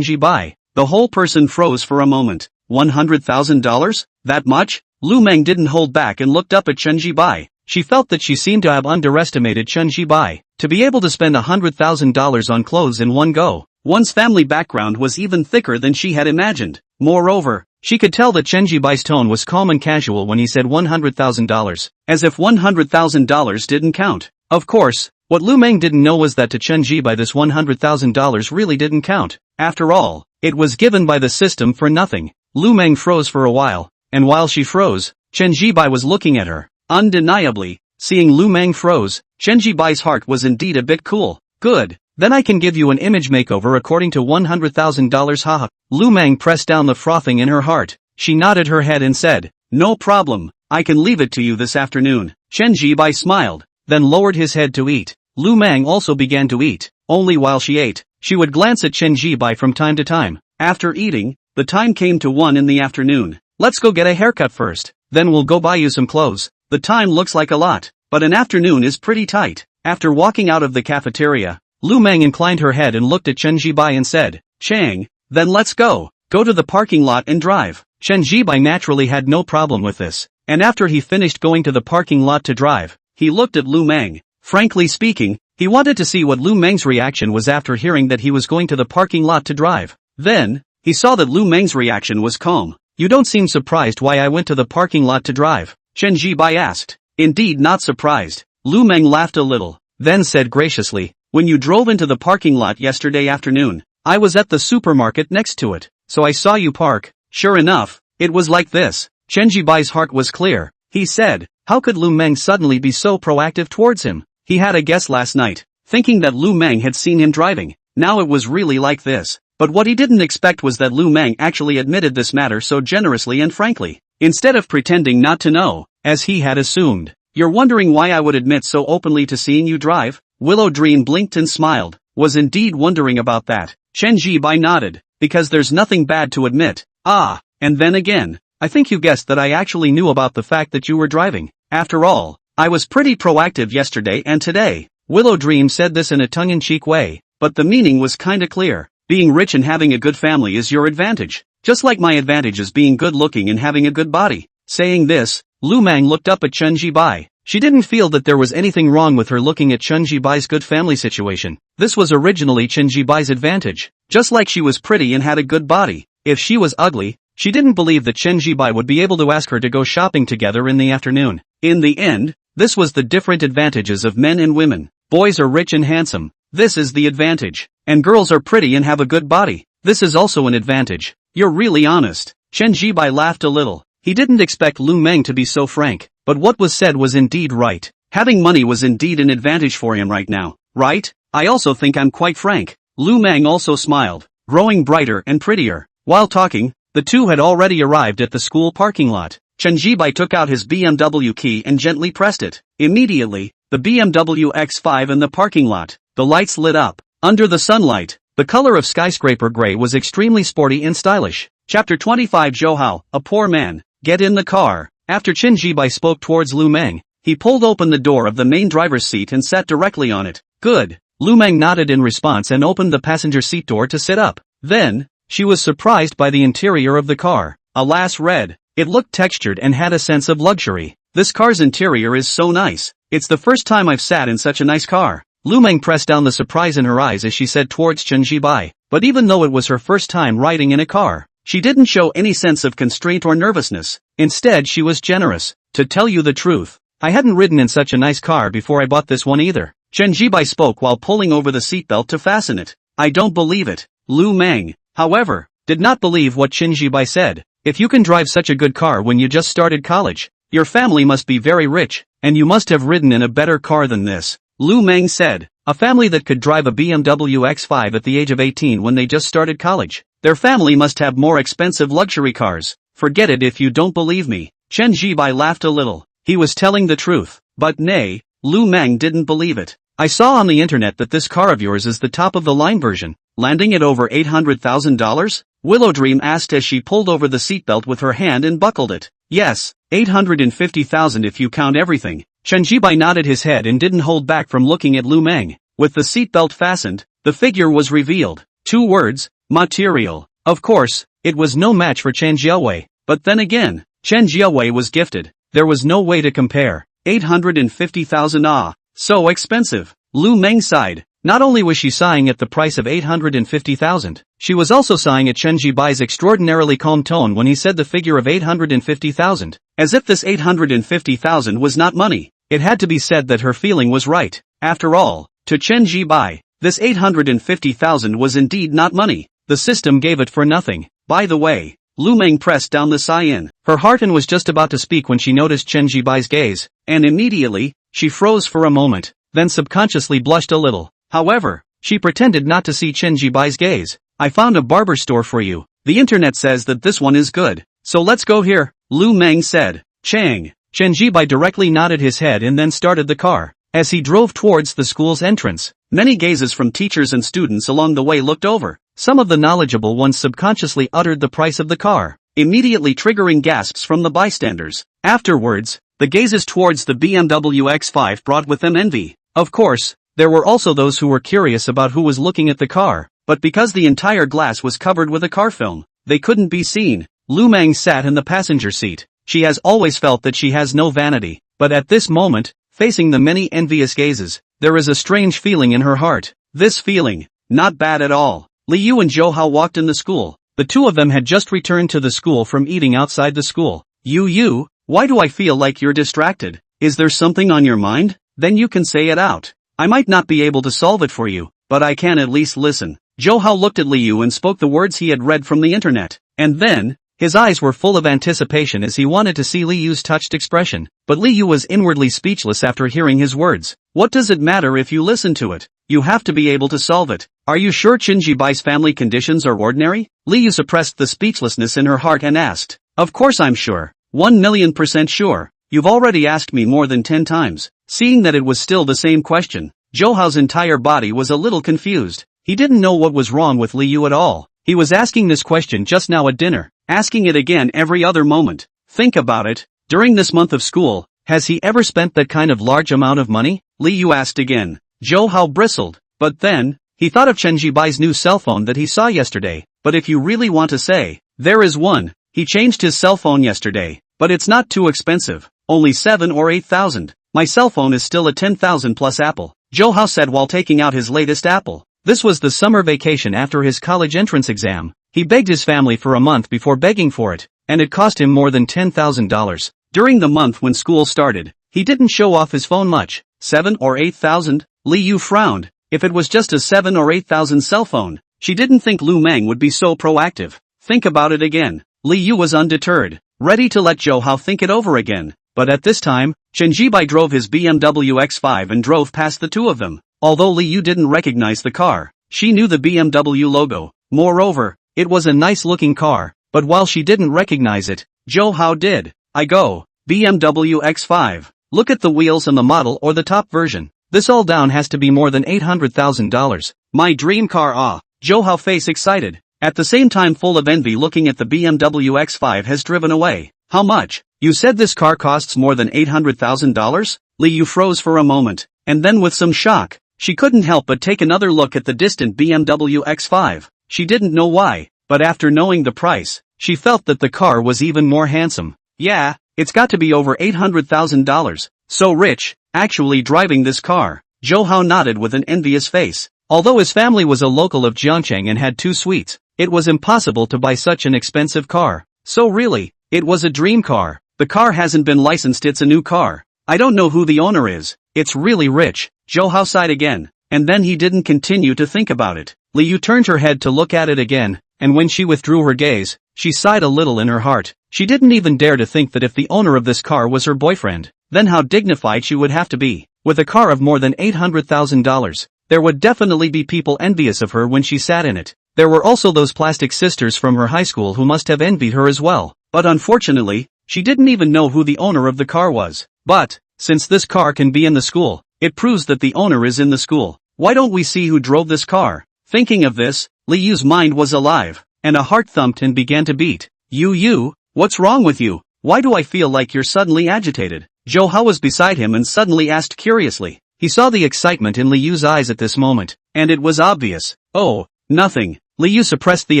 A: Zhibai. The whole person froze for a moment. $100,000? That much? Lu Mang didn't hold back and looked up at Chen Zhibai. She felt that she seemed to have underestimated Chen Zhibai. To be able to spend $100,000 on clothes in one go, one's family background was even thicker than she had imagined. Moreover, she could tell that Chen Zhibai's tone was calm and casual when he said $100,000, as if $100,000 didn't count. Of course, what Lu Mang didn't know was that to Chen Zhibai this $100,000 really didn't count. After all, It was given by the system for nothing. Lu Mang froze for a while, and while she froze, Chen Zhibai was looking at her. Undeniably, seeing Lu Mang froze, Chen Zhibai's heart was indeed a bit cool. Good. Then I can give you an image makeover according to $100,000 haha. Lu Mang pressed down the frothing in her heart. She nodded her head and said, no problem, I can leave it to you this afternoon. Chen Zhibai smiled, then lowered his head to eat. Lu Mang also began to eat. Only while she ate, she would glance at Chen Zhibai from time to time. After eating, the time came to 1 in the afternoon. Let's go get a haircut first, then we'll go buy you some clothes. The time looks like a lot, but an afternoon is pretty tight. After walking out of the cafeteria, Lu Mang inclined her head and looked at Chen Zhibai and said, Chang, then let's go. Go to the parking lot and drive. Chen Zhibai naturally had no problem with this, and after he finished going to the parking lot to drive, he looked at Lu Mang. Frankly speaking, he wanted to see what Lu Mang's reaction was after hearing that he was going to the parking lot to drive. Then, he saw that Lu Mang's reaction was calm. You don't seem surprised why I went to the parking lot to drive, Chen Zhibai asked. Indeed not surprised. Lu Mang laughed a little, then said graciously, when you drove into the parking lot yesterday afternoon, I was at the supermarket next to it, so I saw you park. Sure enough, it was like this. Chen Zhibai's heart was clear. He said, how could Lu Mang suddenly be so proactive towards him? He had a guess last night, thinking that Lu Mang had seen him driving. Now it was really like this. But what he didn't expect was that Lu Mang actually admitted this matter so generously and frankly, instead of pretending not to know, as he had assumed. You're wondering why I would admit so openly to seeing you drive? Willow Dream blinked and smiled, was indeed wondering about that. Chen Zhibai nodded, because there's nothing bad to admit. Ah, and then again, I think you guessed that I actually knew about the fact that you were driving. After all, I was pretty proactive yesterday and today. Willow Dream said this in a tongue-in-cheek way, but the meaning was kinda clear. Being rich and having a good family is your advantage, just like my advantage is being good-looking and having a good body. Saying this, Lu Mang looked up at Chen Zhibai. She didn't feel that there was anything wrong with her looking at Chen Zhibai's good family situation. This was originally Chen Zhibai's advantage. Just like she was pretty and had a good body, if she was ugly, she didn't believe that Chen Zhibai would be able to ask her to go shopping together in the afternoon. In the end, this was the different advantages of men and women. Boys are rich and handsome. This is the advantage. And girls are pretty and have a good body. This is also an advantage. You're really honest. Chen Zhibai laughed a little. He didn't expect Lu Mang to be so frank, but what was said was indeed right. Having money was indeed an advantage for him right now, right? I also think I'm quite frank. Lu Mang also smiled, growing brighter and prettier. While talking, the two had already arrived at the school parking lot. Chen Zhibai took out his BMW key and gently pressed it. Immediately, the BMW X5 in the parking lot. The lights lit up. Under the sunlight, the color of skyscraper gray was extremely sporty and stylish. Chapter 25 Zhou Hao, a poor man. Get in the car. After Chen Zhibai spoke towards Lu Mang, he pulled open the door of the main driver's seat and sat directly on it. Good. Lu Mang nodded in response and opened the passenger seat door to sit up. Then, she was surprised by the interior of the car. Alas red. It looked textured and had a sense of luxury. This car's interior is so nice. It's the first time I've sat in such a nice car. Lu Mang pressed down the surprise in her eyes as she said towards Chen Zhibai. But even though it was her first time riding in a car, she didn't show any sense of constraint or nervousness. Instead she was generous. To tell you the truth, I hadn't ridden in such a nice car before I bought this one either. Chen Zhibai spoke while pulling over the seatbelt to fasten it. I don't believe it. Lu Mang, however, did not believe what Chen Zhibai said. If you can drive such a good car when you just started college, your family must be very rich, and you must have ridden in a better car than this. Lu Mang said, a family that could drive a BMW X5 at the age of 18 when they just started college. Their family must have more expensive luxury cars. Forget it if you don't believe me. Chen Zhibai laughed a little. He was telling the truth. But nay, Lu Mang didn't believe it. I saw on the internet that this car of yours is the top of the line version, landing at over $800,000? Willow Dream asked as she pulled over the seatbelt with her hand and buckled it. Yes, $850,000 if you count everything. Chen Zhibai nodded his head and didn't hold back from looking at Lu Mang. With the seatbelt fastened, the figure was revealed. 2 words, material. Of course, it was no match for Chen Jiawei, but then again, Chen Jiawei was gifted. There was no way to compare. 850,000 so expensive. Lu Mang sighed. Not only was she sighing at the price of 850,000, she was also sighing at Chen Zhibai's extraordinarily calm tone when he said the figure of 850,000, as if this 850,000 was not money. It had to be said that her feeling was right. After all, to Chen Zhibai, this 850,000 was indeed not money. the system gave it for nothing. By the way, Lu Mang pressed down the sign. Her heart and was just about to speak when she noticed Chen Zhibai's gaze, and immediately, she froze for a moment, then subconsciously blushed a little. However, she pretended not to see Chen Zhibai's gaze. I found a barber store for you. The internet says that this one is good, so let's go here, Lu Mang said. Chang. Chen Zhibai directly nodded his head and then started the car. As he drove towards the school's entrance, many gazes from teachers and students along the way looked over. Some of the knowledgeable ones subconsciously uttered the price of the car, immediately triggering gasps from the bystanders. Afterwards, the gazes towards the BMW X5 brought with them envy. Of course, there were also those who were curious about who was looking at the car, but because the entire glass was covered with a car film, they couldn't be seen. Lu Mang sat in the passenger seat. She has always felt that she has no vanity, but at this moment, facing the many envious gazes, there is a strange feeling in her heart. This feeling, not bad at all. Liu and Zhou Hao walked in the school. The two of them had just returned to the school from eating outside the school. You, why do I feel like you're distracted? Is there something on your mind? Then you can say it out. I might not be able to solve it for you, but I can at least listen. Zhou Hao looked at Liu and spoke the words he had read from the internet. And then, his eyes were full of anticipation as he wanted to see Liu's touched expression. But Liu was inwardly speechless after hearing his words. What does it matter if you listen to it? You have to be able to solve it. Are you sure Chen Zhibai's family conditions are ordinary? Liu suppressed the speechlessness in her heart and asked. Of course I'm sure. 1,000,000% sure. You've already asked me more than 10 times. Seeing that it was still the same question, Zhou Hao's entire body was a little confused. He didn't know what was wrong with Liu at all. He was asking this question just now at dinner, asking it again every other moment. Think about it. During this month of school, has he ever spent that kind of large amount of money? Liu asked again. Zhou Hao bristled. But then, he thought of Chen Zhibai's new cell phone that he saw yesterday. But if you really want to say, there is one. He changed his cell phone yesterday. But it's not too expensive. Only 7 or 8,000. My cell phone is still a 10,000 plus Apple. Zhou Hao said while taking out his latest Apple. This was the summer vacation after his college entrance exam. He begged his family for a month before begging for it, and it cost him more than $10,000. During the month when school started, he didn't show off his phone much. 7 or 8,000? Liu frowned. If it was just a 7 or 8,000 cell phone, she didn't think Lu Mang would be so proactive. Think about it again. Liu was undeterred, ready to let Zhou Hao think it over again. But at this time, Chen Zhibai drove his BMW X5 and drove past the two of them. Although Liu didn't recognize the car, she knew the BMW logo. Moreover, it was a nice-looking car, but while she didn't recognize it, Zhou Hao did. I go, BMW X5. Look at the wheels and the model or the top version. This all down has to be more than $800,000. My dream car. Zhou Hao face excited, at the same time full of envy looking at the BMW X5 has driven away. How much? You said this car costs more than $800,000? Liu froze for a moment, and then with some shock, she couldn't help but take another look at the distant BMW X5. She didn't know why, but after knowing the price, she felt that the car was even more handsome. Yeah, it's got to be over $800,000. So rich, actually driving this car. Zhou Hao nodded with an envious face. Although his family was a local of Jiangcheng and had 2 suites, it was impossible to buy such an expensive car. So really, it was a dream car. The car hasn't been licensed, it's a new car. I don't know who the owner is. It's really rich. Zhou Hao sighed again, and then he didn't continue to think about it. Liu turned her head to look at it again, and when she withdrew her gaze, she sighed a little in her heart. She didn't even dare to think that if the owner of this car was her boyfriend, then how dignified she would have to be. With a car of more than $800,000, there would definitely be people envious of her when she sat in it. There were also those plastic sisters from her high school who must have envied her as well. But unfortunately, she didn't even know who the owner of the car was. But, since this car can be in the school, it proves that the owner is in the school. Why don't we see who drove this car? Thinking of this, Liu's mind was alive, and a heart thumped and began to beat. You, what's wrong with you? Why do I feel like you're suddenly agitated? Zhou Hao was beside him and suddenly asked curiously. He saw the excitement in Liu's eyes at this moment, and it was obvious. Oh, nothing. Liu suppressed the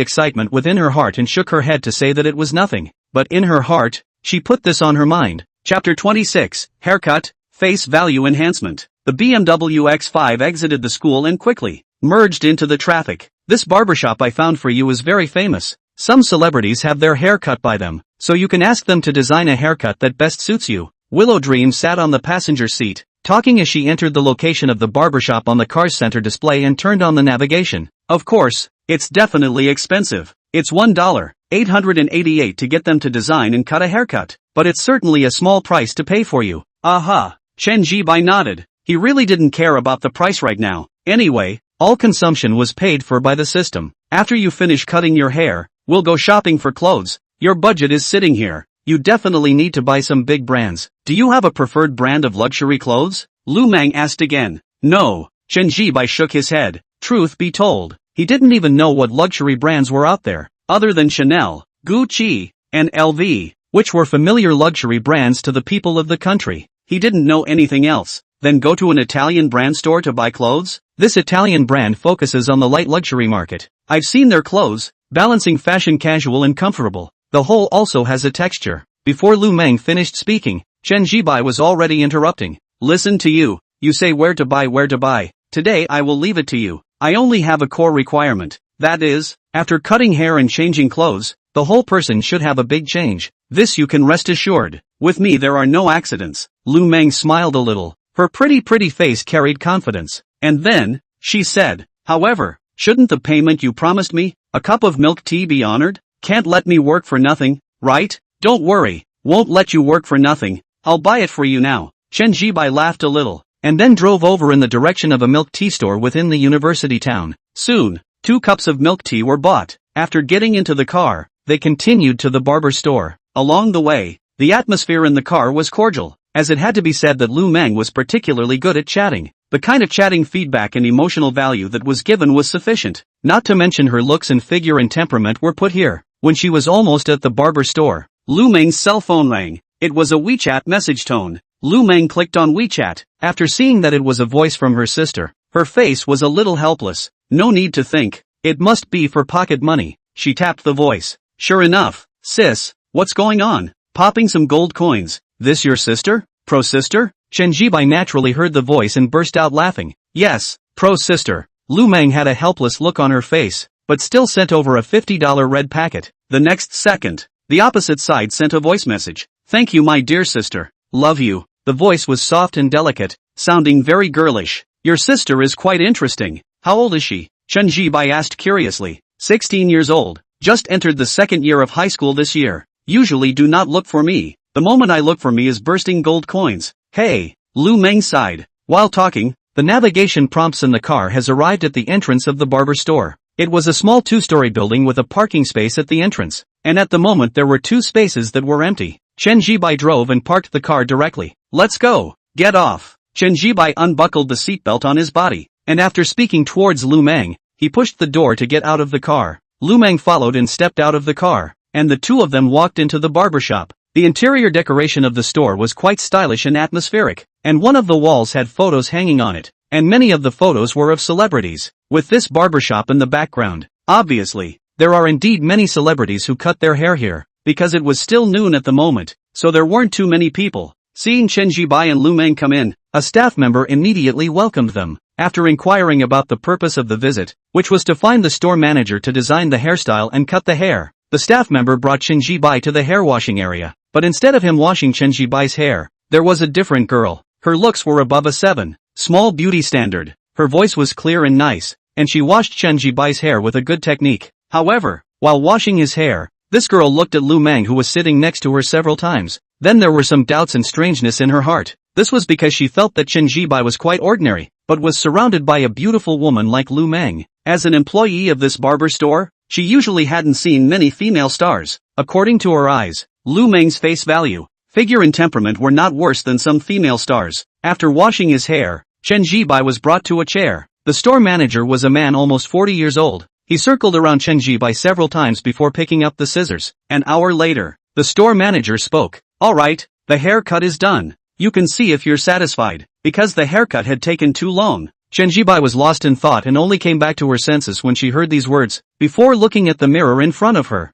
A: excitement within her heart and shook her head to say that it was nothing. But in her heart, she put this on her mind. Chapter 26, Haircut, Face Value Enhancement. The BMW X5 exited the school and quickly merged into the traffic. This barbershop I found for you is very famous. Some celebrities have their hair cut by them, so you can ask them to design a haircut that best suits you. Willow Dream sat on the passenger seat, talking as she entered the location of the barbershop on the car's center display and turned on the navigation. Of course, It's definitely expensive. It's $1.888 to get them to design and cut a haircut, but it's certainly a small price to pay for you. Aha! Chen Zhibai nodded. He really didn't care about the price right now. Anyway, all consumption was paid for by the system. After you finish cutting your hair, we'll go shopping for clothes. Your budget is sitting here. You definitely need to buy some big brands. Do you have a preferred brand of luxury clothes? Lu Mang asked again. No. Chen Zhibai shook his head. Truth be told, he didn't even know what luxury brands were out there, other than Chanel, Gucci, and LV, which were familiar luxury brands to the people of the country. He didn't know anything else. Then go to an Italian brand store to buy clothes? This Italian brand focuses on the light luxury market. I've seen their clothes, balancing fashion casual and comfortable. The whole also has a texture. Before Lu Mang finished speaking, Chen Zhibai was already interrupting. Listen to you. You say where to buy. Today I will leave it to you. I only have a core requirement. That is, after cutting hair and changing clothes, the whole person should have a big change. This you can rest assured. With me there are no accidents. Lu Mang smiled a little. Her pretty face carried confidence. And then, she said, however, shouldn't the payment you promised me, a cup of milk tea, be honored? Can't let me work for nothing, right? Don't worry, won't let you work for nothing. I'll buy it for you now. Chen Zhibai laughed a little, and then drove over in the direction of a milk tea store within the university town. Soon, 2 cups of milk tea were bought. After getting into the car, they continued to the barber store. Along the way, the atmosphere in the car was cordial, as it had to be said that Lu Mang was particularly good at chatting. The kind of chatting feedback and emotional value that was given was sufficient. Not to mention her looks and figure and temperament were put here. When she was almost at the barber store, Lu Mang's cell phone rang. It was a WeChat message tone. Lu Mang clicked on WeChat. After seeing that it was a voice from her sister, her face was a little helpless. No need to think. It must be for pocket money. She tapped the voice. Sure enough. Sis, what's going on? Popping some gold coins. This your sister? Pro sister? Chen Zhibai naturally heard the voice and burst out laughing. Yes, pro sister. Lu Mang had a helpless look on her face, but still sent over a $50 red packet. The next second, the opposite side sent a voice message. Thank you, my dear sister. Love you. The voice was soft and delicate, sounding very girlish. Your sister is quite interesting. How old is she? Chen Zhibai asked curiously. 16 years old. Just entered the 2nd year of high school this year. Usually do not look for me. The moment I look for me is bursting gold coins. Hey, Lu Mang sighed. While talking, the navigation prompts in the car has arrived at the entrance of the barber store. It was a small 2-story building with a parking space at the entrance, and at the moment there were 2 spaces that were empty. Chen Zhibai drove and parked the car directly. Let's go. Get off. Chen Zhibai unbuckled the seatbelt on his body, and after speaking towards Lu Mang, he pushed the door to get out of the car. Lu Mang followed and stepped out of the car, and the 2 of them walked into the barbershop. The interior decoration of the store was quite stylish and atmospheric, and one of the walls had photos hanging on it, and many of the photos were of celebrities. With this barbershop in the background, obviously, there are indeed many celebrities who cut their hair here, because it was still noon at the moment, so there weren't too many people. Seeing Chen Zhibai and Lu Mang come in, a staff member immediately welcomed them. After inquiring about the purpose of the visit, which was to find the store manager to design the hairstyle and cut the hair, the staff member brought Chen Zhibai to the hair washing area. But instead of him washing Chen Zhibai's hair, there was a different girl. Her looks were above a 7. Small beauty standard. Her voice was clear and nice, and she washed Chen Zhibai's hair with a good technique. However, while washing his hair, this girl looked at Lu Mang, who was sitting next to her, several times. Then there were some doubts and strangeness in her heart. This was because she felt that Chen Zhibai was quite ordinary, but was surrounded by a beautiful woman like Lu Mang. As an employee of this barber store, she usually hadn't seen many female stars. According to her eyes, Lu Mang's face value, figure and temperament were not worse than some female stars. After washing his hair, Chen Zhibai was brought to a chair. The store manager was a man almost 40 years old. He circled around Chen Zhibai several times before picking up the scissors. An hour later, the store manager spoke. Alright, the haircut is done. You can see if you're satisfied. Because the haircut had taken too long, Chen Zhibai was lost in thought and only came back to her senses when she heard these words, before looking at the mirror in front of her.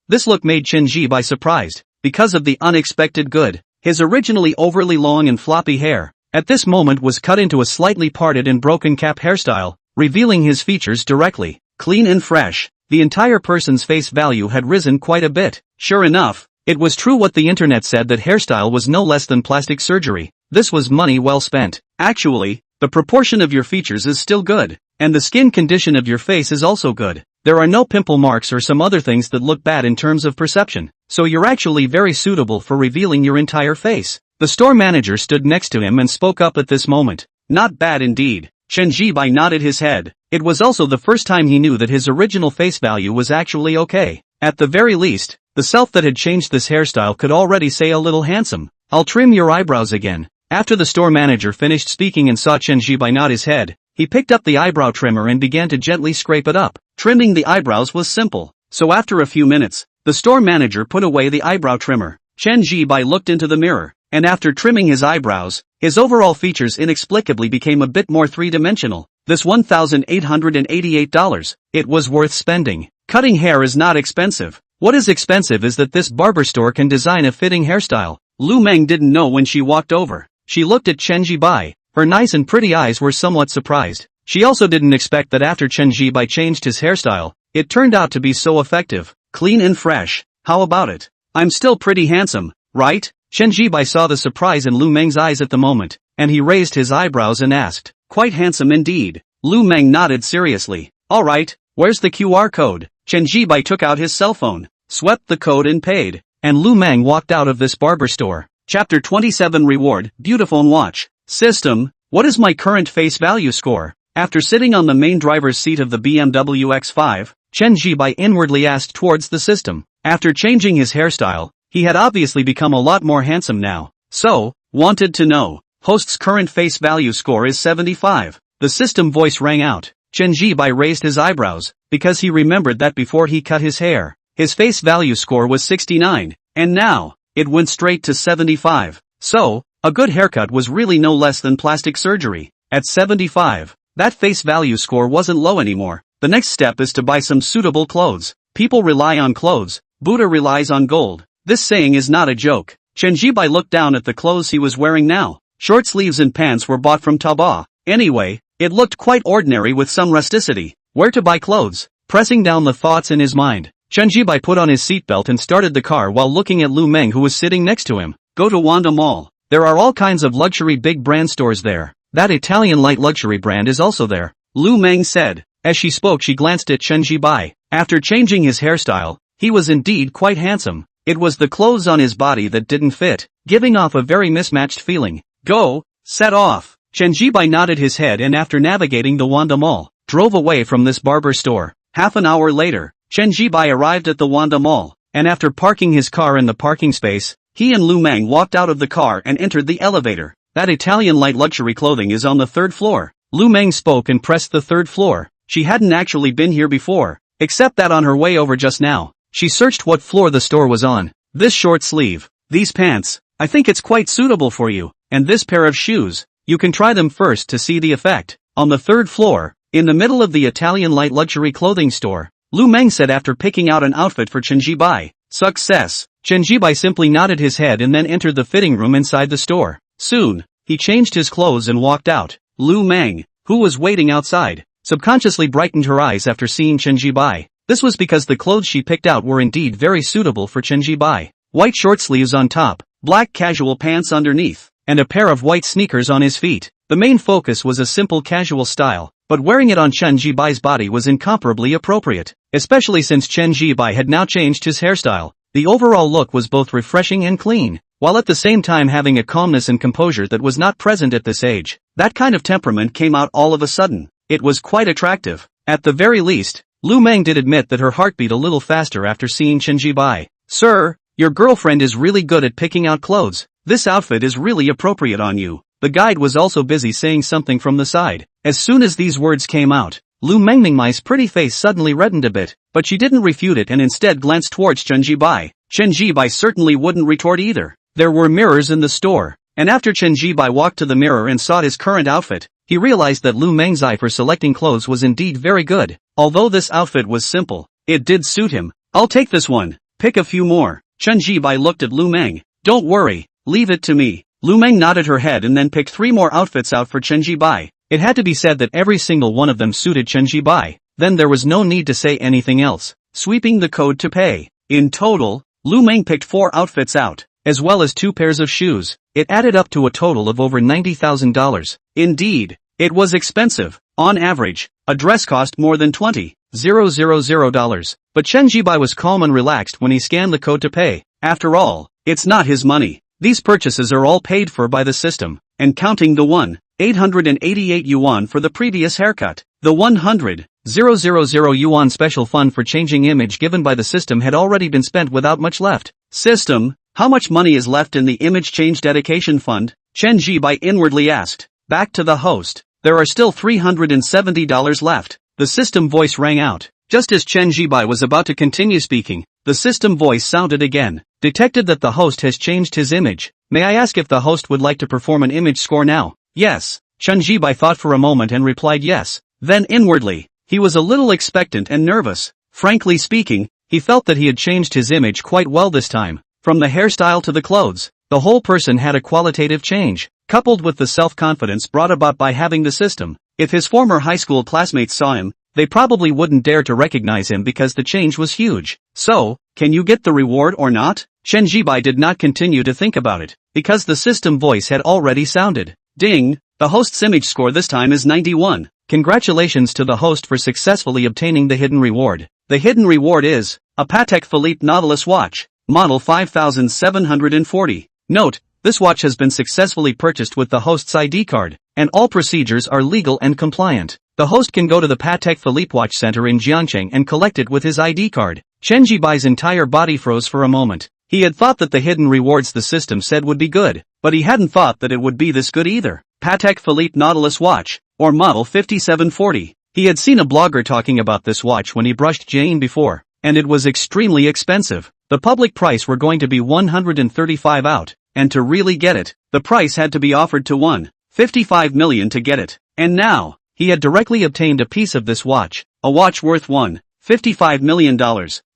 A: This look made Chen Zhibai surprised, because of the unexpected good. His originally overly long and floppy hair, at this moment was cut into a slightly parted and broken cap hairstyle, revealing his features directly. Clean and fresh, the entire person's face value had risen quite a bit. Sure enough, it was true what the internet said, that hairstyle was no less than plastic surgery. This was money well spent. Actually, the proportion of your features is still good. And the skin condition of your face is also good. There are no pimple marks or some other things that look bad in terms of perception, so you're actually very suitable for revealing your entire face. The store manager stood next to him and spoke up at this moment. Not bad indeed. Chen Zhibai nodded his head. It was also the first time he knew that his original face value was actually okay. At the very least, the self that had changed this hairstyle could already say a little handsome. I'll trim your eyebrows again. After the store manager finished speaking and saw Chen Zhibai nod his head, he picked up the eyebrow trimmer and began to gently scrape it up. Trimming the eyebrows was simple, so after a few minutes, the store manager put away the eyebrow trimmer. Chen Zhibai looked into the mirror, and after trimming his eyebrows, his overall features inexplicably became a bit more three-dimensional. This $1,888, it was worth spending. Cutting hair is not expensive. What is expensive is that this barber store can design a fitting hairstyle. Lu Mang didn't know when she walked over. She looked at Chen Zhibai. Her nice and pretty eyes were somewhat surprised. She also didn't expect that after Chen Zhibai changed his hairstyle, it turned out to be so effective. Clean and fresh. How about it? I'm still pretty handsome, right? Chen Zhibai saw the surprise in Lu Mang's eyes at the moment, and he raised his eyebrows and asked, "Quite handsome indeed." Lu Mang nodded seriously. "Alright, where's the QR code?" Chen Zhibai took out his cell phone, swept the code and paid, and Lu Mang walked out of this barber store. Chapter 27 Reward, Beautiful Watch. System, what is my current face value score? After sitting on the main driver's seat of the BMW X5, Chen Zhibai inwardly asked towards the system. After changing his hairstyle, he had obviously become a lot more handsome now. So, wanted to know. Host's current face value score is 75. The system voice rang out. Chen Zhibai raised his eyebrows, because he remembered that before he cut his hair, his face value score was 69, and now, it went straight to 75. So, a good haircut was really no less than plastic surgery. At 75, that face value score wasn't low anymore. The next step is to buy some suitable clothes. People rely on clothes, Buddha relies on gold. This saying is not a joke. Chen Zhibai looked down at the clothes he was wearing now. Short sleeves and pants were bought from Taobao. Anyway, it looked quite ordinary with some rusticity. Where to buy clothes? Pressing down the thoughts in his mind, Chen Zhibai put on his seatbelt and started the car while looking at Lu Mang who was sitting next to him. Go to Wanda Mall. There are all kinds of luxury big brand stores there. That Italian light luxury brand is also there, Lu Mang said. As she spoke she glanced at Chen Zhibai. After changing his hairstyle, he was indeed quite handsome. It was the clothes on his body that didn't fit, giving off a very mismatched feeling. Go, set off. Chen Zhibai nodded his head and after navigating the Wanda Mall, drove away from this barber store. Half an hour later, Chen Zhibai arrived at the Wanda Mall, and after parking his car in the parking space, he and Lu Mang walked out of the car and entered the elevator. That Italian light luxury clothing is on the 3rd floor. Lu Mang spoke and pressed the 3rd floor. She hadn't actually been here before, except that on her way over just now, she searched what floor the store was on. This short sleeve, these pants, I think it's quite suitable for you, and this pair of shoes, you can try them first to see the effect. On the 3rd floor, in the middle of the Italian light luxury clothing store, Lu Mang said after picking out an outfit for Chen Zhibai. Success. Chen Zhibai simply nodded his head and then entered the fitting room inside the store. Soon, he changed his clothes and walked out. Lu Mang, who was waiting outside, subconsciously brightened her eyes after seeing Chen Zhibai. This was because the clothes she picked out were indeed very suitable for Chen Zhibai. White short sleeves on top, black casual pants underneath, and a pair of white sneakers on his feet. The main focus was a simple casual style, but wearing it on Chen Zhibai's body was incomparably appropriate, especially since Chen Zhibai had now changed his hairstyle. The overall look was both refreshing and clean, while at the same time having a calmness and composure that was not present at this age. That kind of temperament came out all of a sudden. It was quite attractive. At the very least, Lu Mang did admit that her heart beat a little faster after seeing Chen Zhibai. Sir, your girlfriend is really good at picking out clothes. This outfit is really appropriate on you. The guide was also busy saying something from the side. As soon as these words came out, Lu Mengmingmai's pretty face suddenly reddened a bit, but she didn't refute it and instead glanced towards Chen Zhibai. Chen Zhibai certainly wouldn't retort either. There were mirrors in the store, and after Chen Zhibai walked to the mirror and saw his current outfit, he realized that Lu Meng's eye for selecting clothes was indeed very good. Although this outfit was simple, it did suit him. I'll take this one. Pick a few more. Chen Zhibai looked at Lu Mang. Don't worry, leave it to me. Lu Mang nodded her head and then picked 3 more outfits out for Chen Zhibai. It had to be said that every single one of them suited Chen Zhibai. Then there was no need to say anything else. Sweeping the code to pay. In total, Lu Mang picked 4 outfits out, as well as 2 pairs of shoes. It added up to a total of over $90,000. Indeed, it was expensive. On average, a dress cost more than $20,000. But Chen Zhibai was calm and relaxed when he scanned the code to pay. After all, it's not his money. These purchases are all paid for by the system, and counting the 888 yuan for the previous haircut. The 100,000 yuan special fund for changing image given by the system had already been spent without much left. System, how much money is left in the image change dedication fund? Chen Zhibai inwardly asked. Back to the host. There are still $370 left. The system voice rang out. Just as Chen Zhibai was about to continue speaking, the system voice sounded again. Detected that the host has changed his image. May I ask if the host would like to perform an image score now? Yes. Chen Zhibai thought for a moment and replied yes. Then inwardly, he was a little expectant and nervous. Frankly speaking, he felt that he had changed his image quite well this time. From the hairstyle to the clothes, the whole person had a qualitative change, coupled with the self-confidence brought about by having the system. If his former high school classmates saw him, they probably wouldn't dare to recognize him because the change was huge. So, can you get the reward or not? Chen Zhibai did not continue to think about it, because the system voice had already sounded. Ding! The host's image score this time is 91. Congratulations to the host for successfully obtaining the hidden reward. The hidden reward is a Patek Philippe Nautilus watch, model 5740. Note, this watch has been successfully purchased with the host's ID card, and all procedures are legal and compliant. The host can go to the Patek Philippe Watch Center in Jiangcheng and collect it with his ID card. Chen Zhibai's entire body froze for a moment. He had thought that the hidden rewards the system said would be good, but he hadn't thought that it would be this good either. Patek Philippe Nautilus watch, or model 5740. He had seen a blogger talking about this watch when he brushed Jane before, and it was extremely expensive. The public price were going to be 135 out, and to really get it, the price had to be offered to 1.55 million to get it. And now, he had directly obtained a piece of this watch, a watch worth $1.55 million.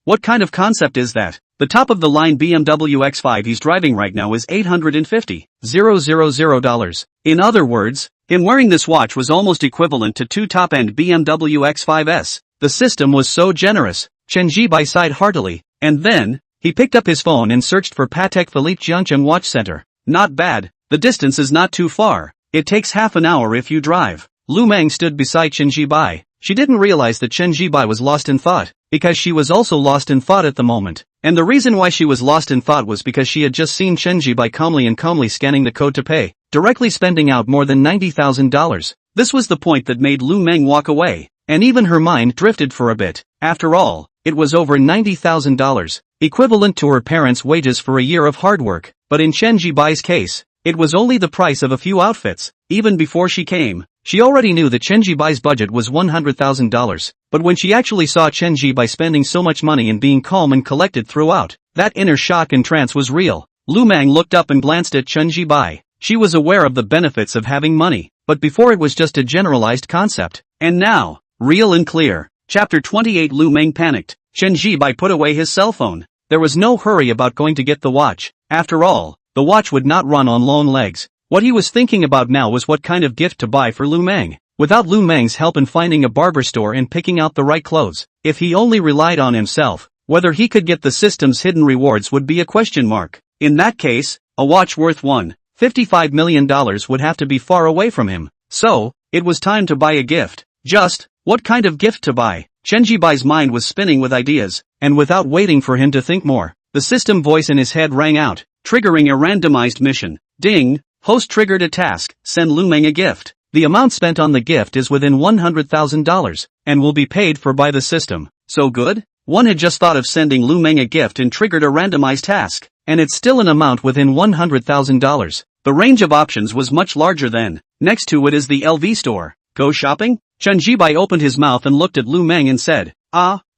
A: What kind of concept is that? The top-of-the-line BMW X5 he's driving right now is $850,000. In other words, him wearing this watch was almost equivalent to two top-end BMW X5s. The system was so generous. Chen Zhibai sighed heartily, and then, he picked up his phone and searched for Patek Philippe Jiangcheng Watch Center. Not bad, the distance is not too far. It takes half an hour if you drive. Lu Mang stood beside Chen Zhibai. She didn't realize that Chen Zhibai was lost in thought, because she was also lost in thought at the moment. And the reason why she was lost in thought was because she had just seen Chen Zhibai calmly scanning the code to pay, directly spending out more than $90,000. This was the point that made Lu Mang walk away, and even her mind drifted for a bit. After all, it was over $90,000, equivalent to her parents' wages for a year of hard work. But in Chen Zhibai's case, it was only the price of a few outfits. Even before she came, she already knew that Chen Zhibai's budget was $100,000, but when she actually saw Chen Zhibai spending so much money and being calm and collected throughout, that inner shock and trance was real. Lu Mang looked up and glanced at Chen Zhibai. She was aware of the benefits of having money, but before it was just a generalized concept. And now, real and clear. Chapter 28. Lu Mang panicked. Chen Zhibai put away his cell phone. There was no hurry about going to get the watch. After all, the watch would not run on lone legs. What he was thinking about now was what kind of gift to buy for Lu Mang. Without Lu Mang's help in finding a barber store and picking out the right clothes, if he only relied on himself, whether he could get the system's hidden rewards would be a question mark. In that case, a watch worth $1.55 million would have to be far away from him. So, it was time to buy a gift. Just, what kind of gift to buy? Chen Zhibai's mind was spinning with ideas, and without waiting for him to think more, the system voice in his head rang out, triggering a randomized mission. Ding! Host triggered a task, send Lu Mang a gift. The amount spent on the gift is within $100,000, and will be paid for by the system. So good? One had just thought of sending Lu Mang a gift and triggered a randomized task, and it's still an amount within $100,000. The range of options was much larger then. Next to it is the LV store. Go shopping? Chen Zhibai opened his mouth and looked at Lu Mang and said,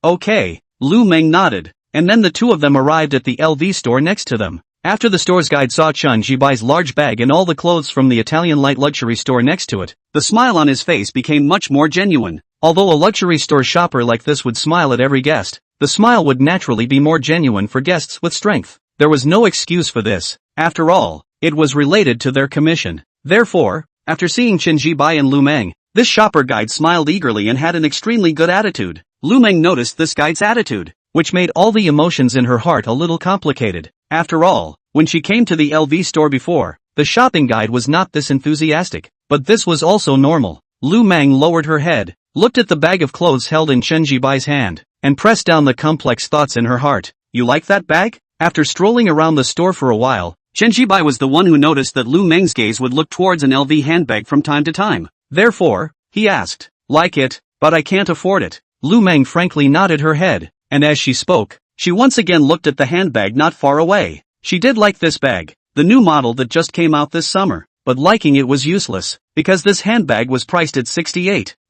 A: okay. Lu Mang nodded, and then the two of them arrived at the LV store next to them. After the store's guide saw Chen Zhibai's large bag and all the clothes from the Italian light luxury store next to it, the smile on his face became much more genuine. Although a luxury store shopper like this would smile at every guest, the smile would naturally be more genuine for guests with strength. There was no excuse for this. After all, it was related to their commission. Therefore, after seeing Chen Zhibai and Lu Mang, this shopper guide smiled eagerly and had an extremely good attitude. Lu Mang noticed this guide's attitude, which made all the emotions in her heart a little complicated. After all, when she came to the LV store before, the shopping guide was not this enthusiastic, but this was also normal. Lu Mang lowered her head, looked at the bag of clothes held in Chen Zhibai's hand, and pressed down the complex thoughts in her heart. You like that bag? After strolling around the store for a while, Chen Zhibai was the one who noticed that Lu Mang's gaze would look towards an LV handbag from time to time. Therefore, he asked, like it, but I can't afford it. Lu Mang frankly nodded her head, and as she spoke, she once again looked at the handbag not far away. She did like this bag, the new model that just came out this summer, but liking it was useless, because this handbag was priced at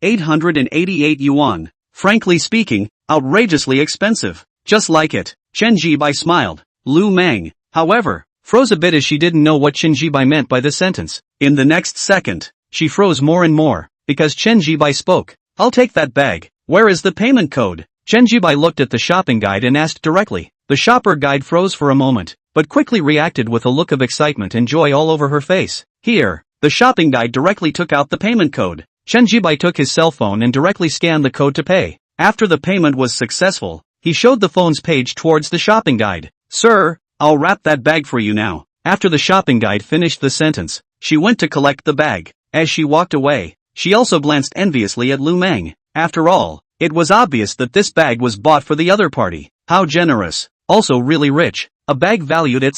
A: 888 yuan. Frankly speaking, outrageously expensive. Just like it. Chen Zhibai smiled. Lu Mang, however, froze a bit as she didn't know what Chen Zhibai meant by this sentence. In the next second, she froze more and more, because Chen Zhibai spoke. I'll take that bag. Where is the payment code? Chen Zhibai looked at the shopping guide and asked directly. The shopper guide froze for a moment, but quickly reacted with a look of excitement and joy all over her face. Here, the shopping guide directly took out the payment code. Chen Zhibai took his cell phone and directly scanned the code to pay. After the payment was successful, he showed the phone's page towards the shopping guide. Sir, I'll wrap that bag for you now. After the shopping guide finished the sentence, she went to collect the bag. As she walked away, she also glanced enviously at Lu Mang. After all, it was obvious that this bag was bought for the other party. How generous. Also really rich. A bag valued at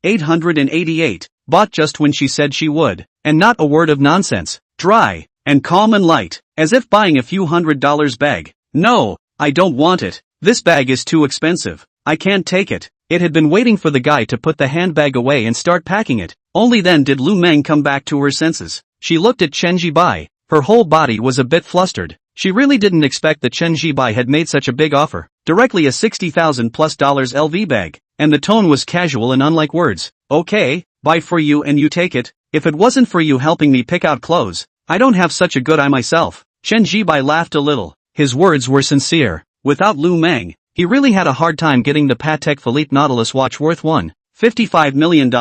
A: 888, bought just when she said she would, and not a word of nonsense. Dry, and calm and light, as if buying a few $100 bag. No, I don't want it. This bag is too expensive. I can't take it. It had been waiting for the guy to put the handbag away and start packing it. Only then did Lu Mang come back to her senses. She looked at Chen Zhibai. Her whole body was a bit flustered. She really didn't expect that Chen Zhibai had made such a big offer. Directly a $60,000+ LV bag. And the tone was casual and unlike words. Okay, buy for you and you take it. If it wasn't for you helping me pick out clothes, I don't have such a good eye myself. Chen Zhibai laughed a little. His words were sincere. Without Lu Mang, he really had a hard time getting the Patek Philippe Nautilus watch worth $1.55 million.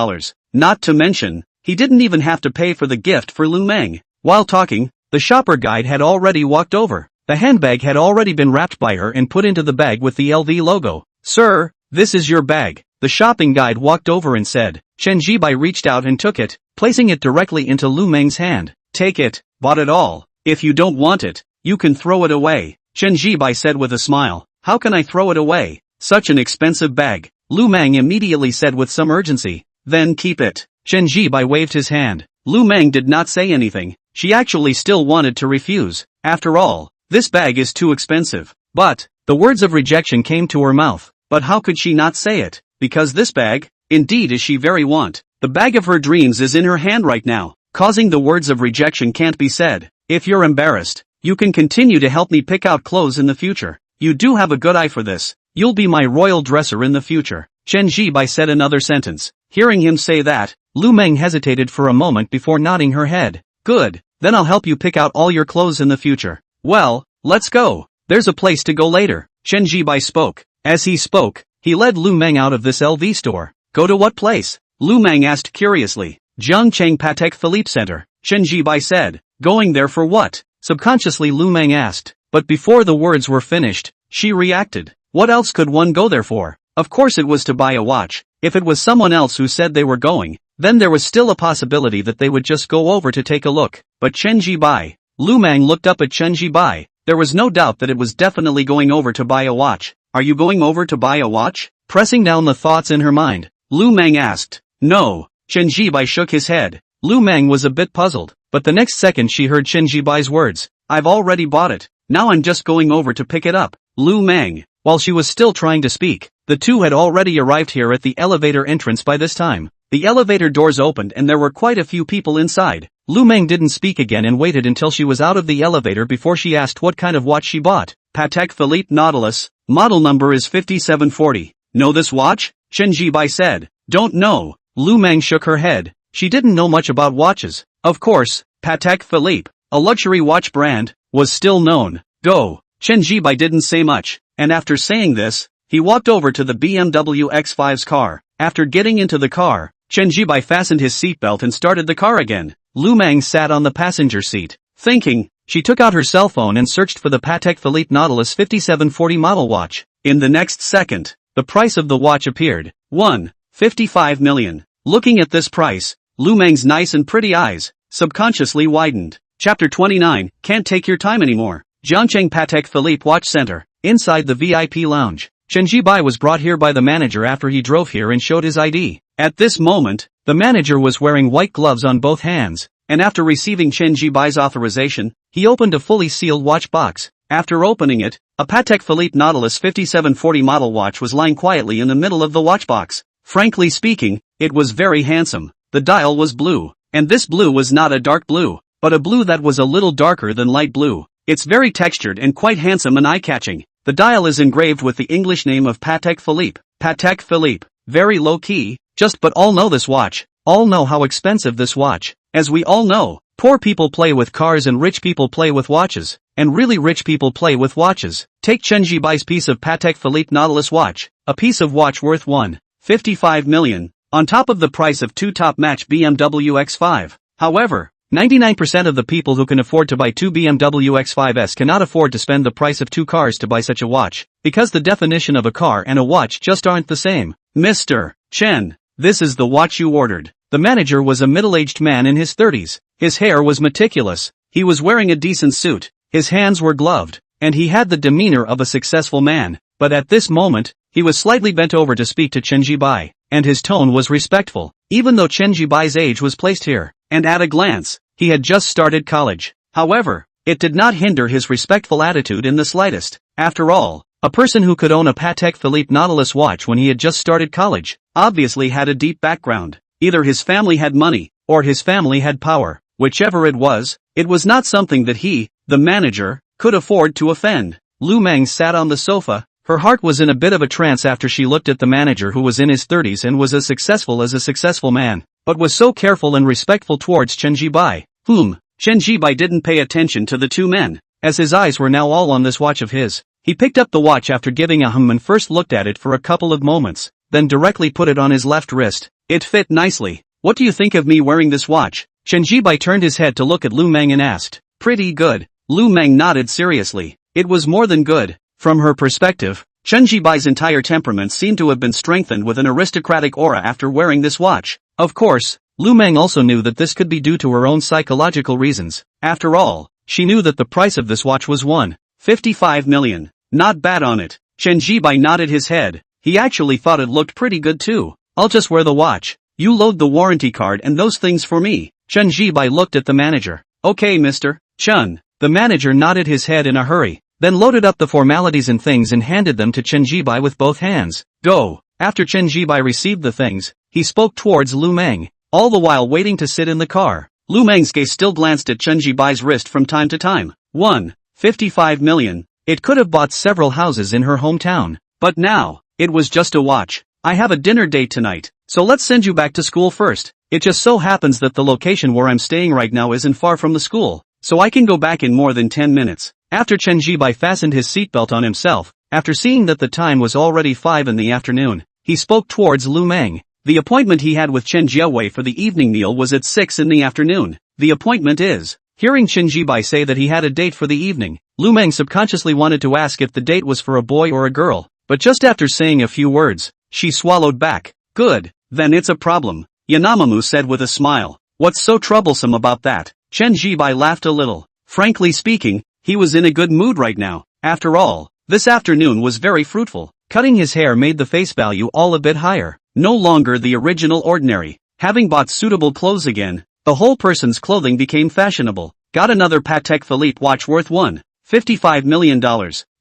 A: Not to mention, he didn't even have to pay for the gift for Lu Mang. While talking, the shopper guide had already walked over. The handbag had already been wrapped by her and put into the bag with the LV logo. Sir, this is your bag. The shopping guide walked over and said. Chen Zhibai reached out and took it, placing it directly into Lu Mang's hand. Take it, bought it all. If you don't want it, you can throw it away. Chen Zhibai said with a smile. How can I throw it away? Such an expensive bag. Lu Mang immediately said with some urgency. Then keep it. Chen Zhibai waved his hand. Lu Mang did not say anything. She actually still wanted to refuse. After all, this bag is too expensive. But, the words of rejection came to her mouth. But how could she not say it? Because this bag, indeed is she very want. The bag of her dreams is in her hand right now. Causing the words of rejection can't be said. If you're embarrassed, you can continue to help me pick out clothes in the future. You do have a good eye for this. You'll be my royal dresser in the future. Chen Zhibai said another sentence. Hearing him say that, Lu Mang hesitated for a moment before nodding her head. Good, then I'll help you pick out all your clothes in the future. Well, let's go. There's a place to go later. Chen Zhibai spoke. As he spoke, he led Lu Mang out of this LV store. Go to what place? Lu Mang asked curiously. Jiangcheng Patek Philippe Center. Chen Zhibai said. Going there for what? Subconsciously Lu Mang asked. But before the words were finished, she reacted. What else could one go there for? Of course it was to buy a watch. If it was someone else who said they were going, then there was still a possibility that they would just go over to take a look. But Chen Zhibai. Lu Mang looked up at Chen Zhibai. There was no doubt that it was definitely going over to buy a watch. Are you going over to buy a watch? Pressing down the thoughts in her mind, Lu Mang asked. No. Chen Zhibai shook his head. Lu Mang was a bit puzzled, but the next second she heard Chen Zhibai's words. I've already bought it. Now I'm just going over to pick it up. Lu Mang. While she was still trying to speak, the two had already arrived here at the elevator entrance by this time. The elevator doors opened and there were quite a few people inside. Lu Mang didn't speak again and waited until she was out of the elevator before she asked what kind of watch she bought. Patek Philippe Nautilus. Model number is 5740. Know this watch? Chen Zhibai said. Don't know. Lu Mang shook her head. She didn't know much about watches. Of course, Patek Philippe, a luxury watch brand, was still known. Go. Chen Zhibai didn't say much, and after saying this, he walked over to the BMW X5's car. After getting into the car, Chen Zhibai fastened his seatbelt and started the car again. Lu Mang sat on the passenger seat. Thinking, she took out her cell phone and searched for the Patek Philippe Nautilus 5740 model watch. In the next second, the price of the watch appeared. 1.55 million. Looking at this price, Lu Mang's nice and pretty eyes subconsciously widened. Chapter 29, Can't Take Your Time Anymore. Jiangcheng Patek Philippe Watch Center. Inside the VIP lounge, Chen Zhibai was brought here by the manager after he drove here and showed his ID. At this moment, the manager was wearing white gloves on both hands, and after receiving Chen Zhibai's authorization, he opened a fully sealed watch box. After opening it, a Patek Philippe Nautilus 5740 model watch was lying quietly in the middle of the watch box. Frankly speaking, it was very handsome. The dial was blue, and this blue was not a dark blue, but a blue that was a little darker than light blue. It's very textured and quite handsome and eye-catching. The dial is engraved with the English name of Patek Philippe. Patek Philippe. Very low-key, but all know this watch. All know how expensive this watch. As we all know, poor people play with cars and rich people play with watches. And really rich people play with watches. Take Chen Zhibai's piece of Patek Philippe Nautilus watch. A piece of watch worth 1.55 million. On top of the price of two top-match BMW X5. However, 99% of the people who can afford to buy two BMW X5s cannot afford to spend the price of two cars to buy such a watch, because the definition of a car and a watch just aren't the same. Mr. Chen, this is the watch you ordered. The manager was a middle-aged man in his 30s. His hair was meticulous. He was wearing a decent suit. His hands were gloved, and he had the demeanor of a successful man. But at this moment, he was slightly bent over to speak to Chen Zhibai, and his tone was respectful, even though Chen Zhibai's age was placed here. And at a glance, he had just started college. However, it did not hinder his respectful attitude in the slightest. After all, a person who could own a Patek Philippe Nautilus watch when he had just started college, obviously had a deep background. Either his family had money, or his family had power. Whichever it was not something that he, the manager, could afford to offend. Lu Mang sat on the sofa. Her heart was in a bit of a trance after she looked at the manager who was in his 30s and was as successful as a successful man, but was so careful and respectful towards Chen Zhibai, whom, Chen Zhibai didn't pay attention to the two men, as his eyes were now all on this watch of his. He picked up the watch after giving a hum and first looked at it for a couple of moments, then directly put it on his left wrist. It fit nicely. What do you think of me wearing this watch? Chen Zhibai turned his head to look at Lu Mang and asked. Pretty good. Lu Mang nodded seriously. It was more than good. From her perspective, Chen Zhibai's entire temperament seemed to have been strengthened with an aristocratic aura after wearing this watch. Of course, Lu Mang also knew that this could be due to her own psychological reasons. After all, she knew that the price of this watch was 1.55 million. Not bad on it. Chen Zhibai nodded his head. He actually thought it looked pretty good too. I'll just wear the watch. You load the warranty card and those things for me. Chen Zhibai looked at the manager. Okay, Mr. Chen. The manager nodded his head in a hurry, then loaded up the formalities and things and handed them to Chen Zhibai with both hands. Go. After Chen Zhibai received the things, he spoke towards Lu Mang, all the while waiting to sit in the car. Lu Mang's gaze still glanced at Chen Zhibai's wrist from time to time. 1.55 million. It could have bought several houses in her hometown. But now, it was just a watch. I have a dinner date tonight, so let's send you back to school first. It just so happens that the location where I'm staying right now isn't far from the school, so I can go back in more than 10 minutes. After Chen Zhibai fastened his seatbelt on himself, after seeing that the time was already 5 in the afternoon, he spoke towards Lu Mang. The appointment he had with Chen Jiawei for the evening meal was at 6 in the afternoon. The appointment is. Hearing Chen Zhibai say that he had a date for the evening, Lu Mang subconsciously wanted to ask if the date was for a boy or a girl, but just after saying a few words, she swallowed back. Good, then it's a problem, Yanamamu said with a smile. What's so troublesome about that? Chen Zhibai laughed a little. Frankly speaking, he was in a good mood right now. After all, this afternoon was very fruitful. Cutting his hair made the face value all a bit higher. No longer the original ordinary. Having bought suitable clothes again, the whole person's clothing became fashionable. Got another Patek Philippe watch worth $1.55 million.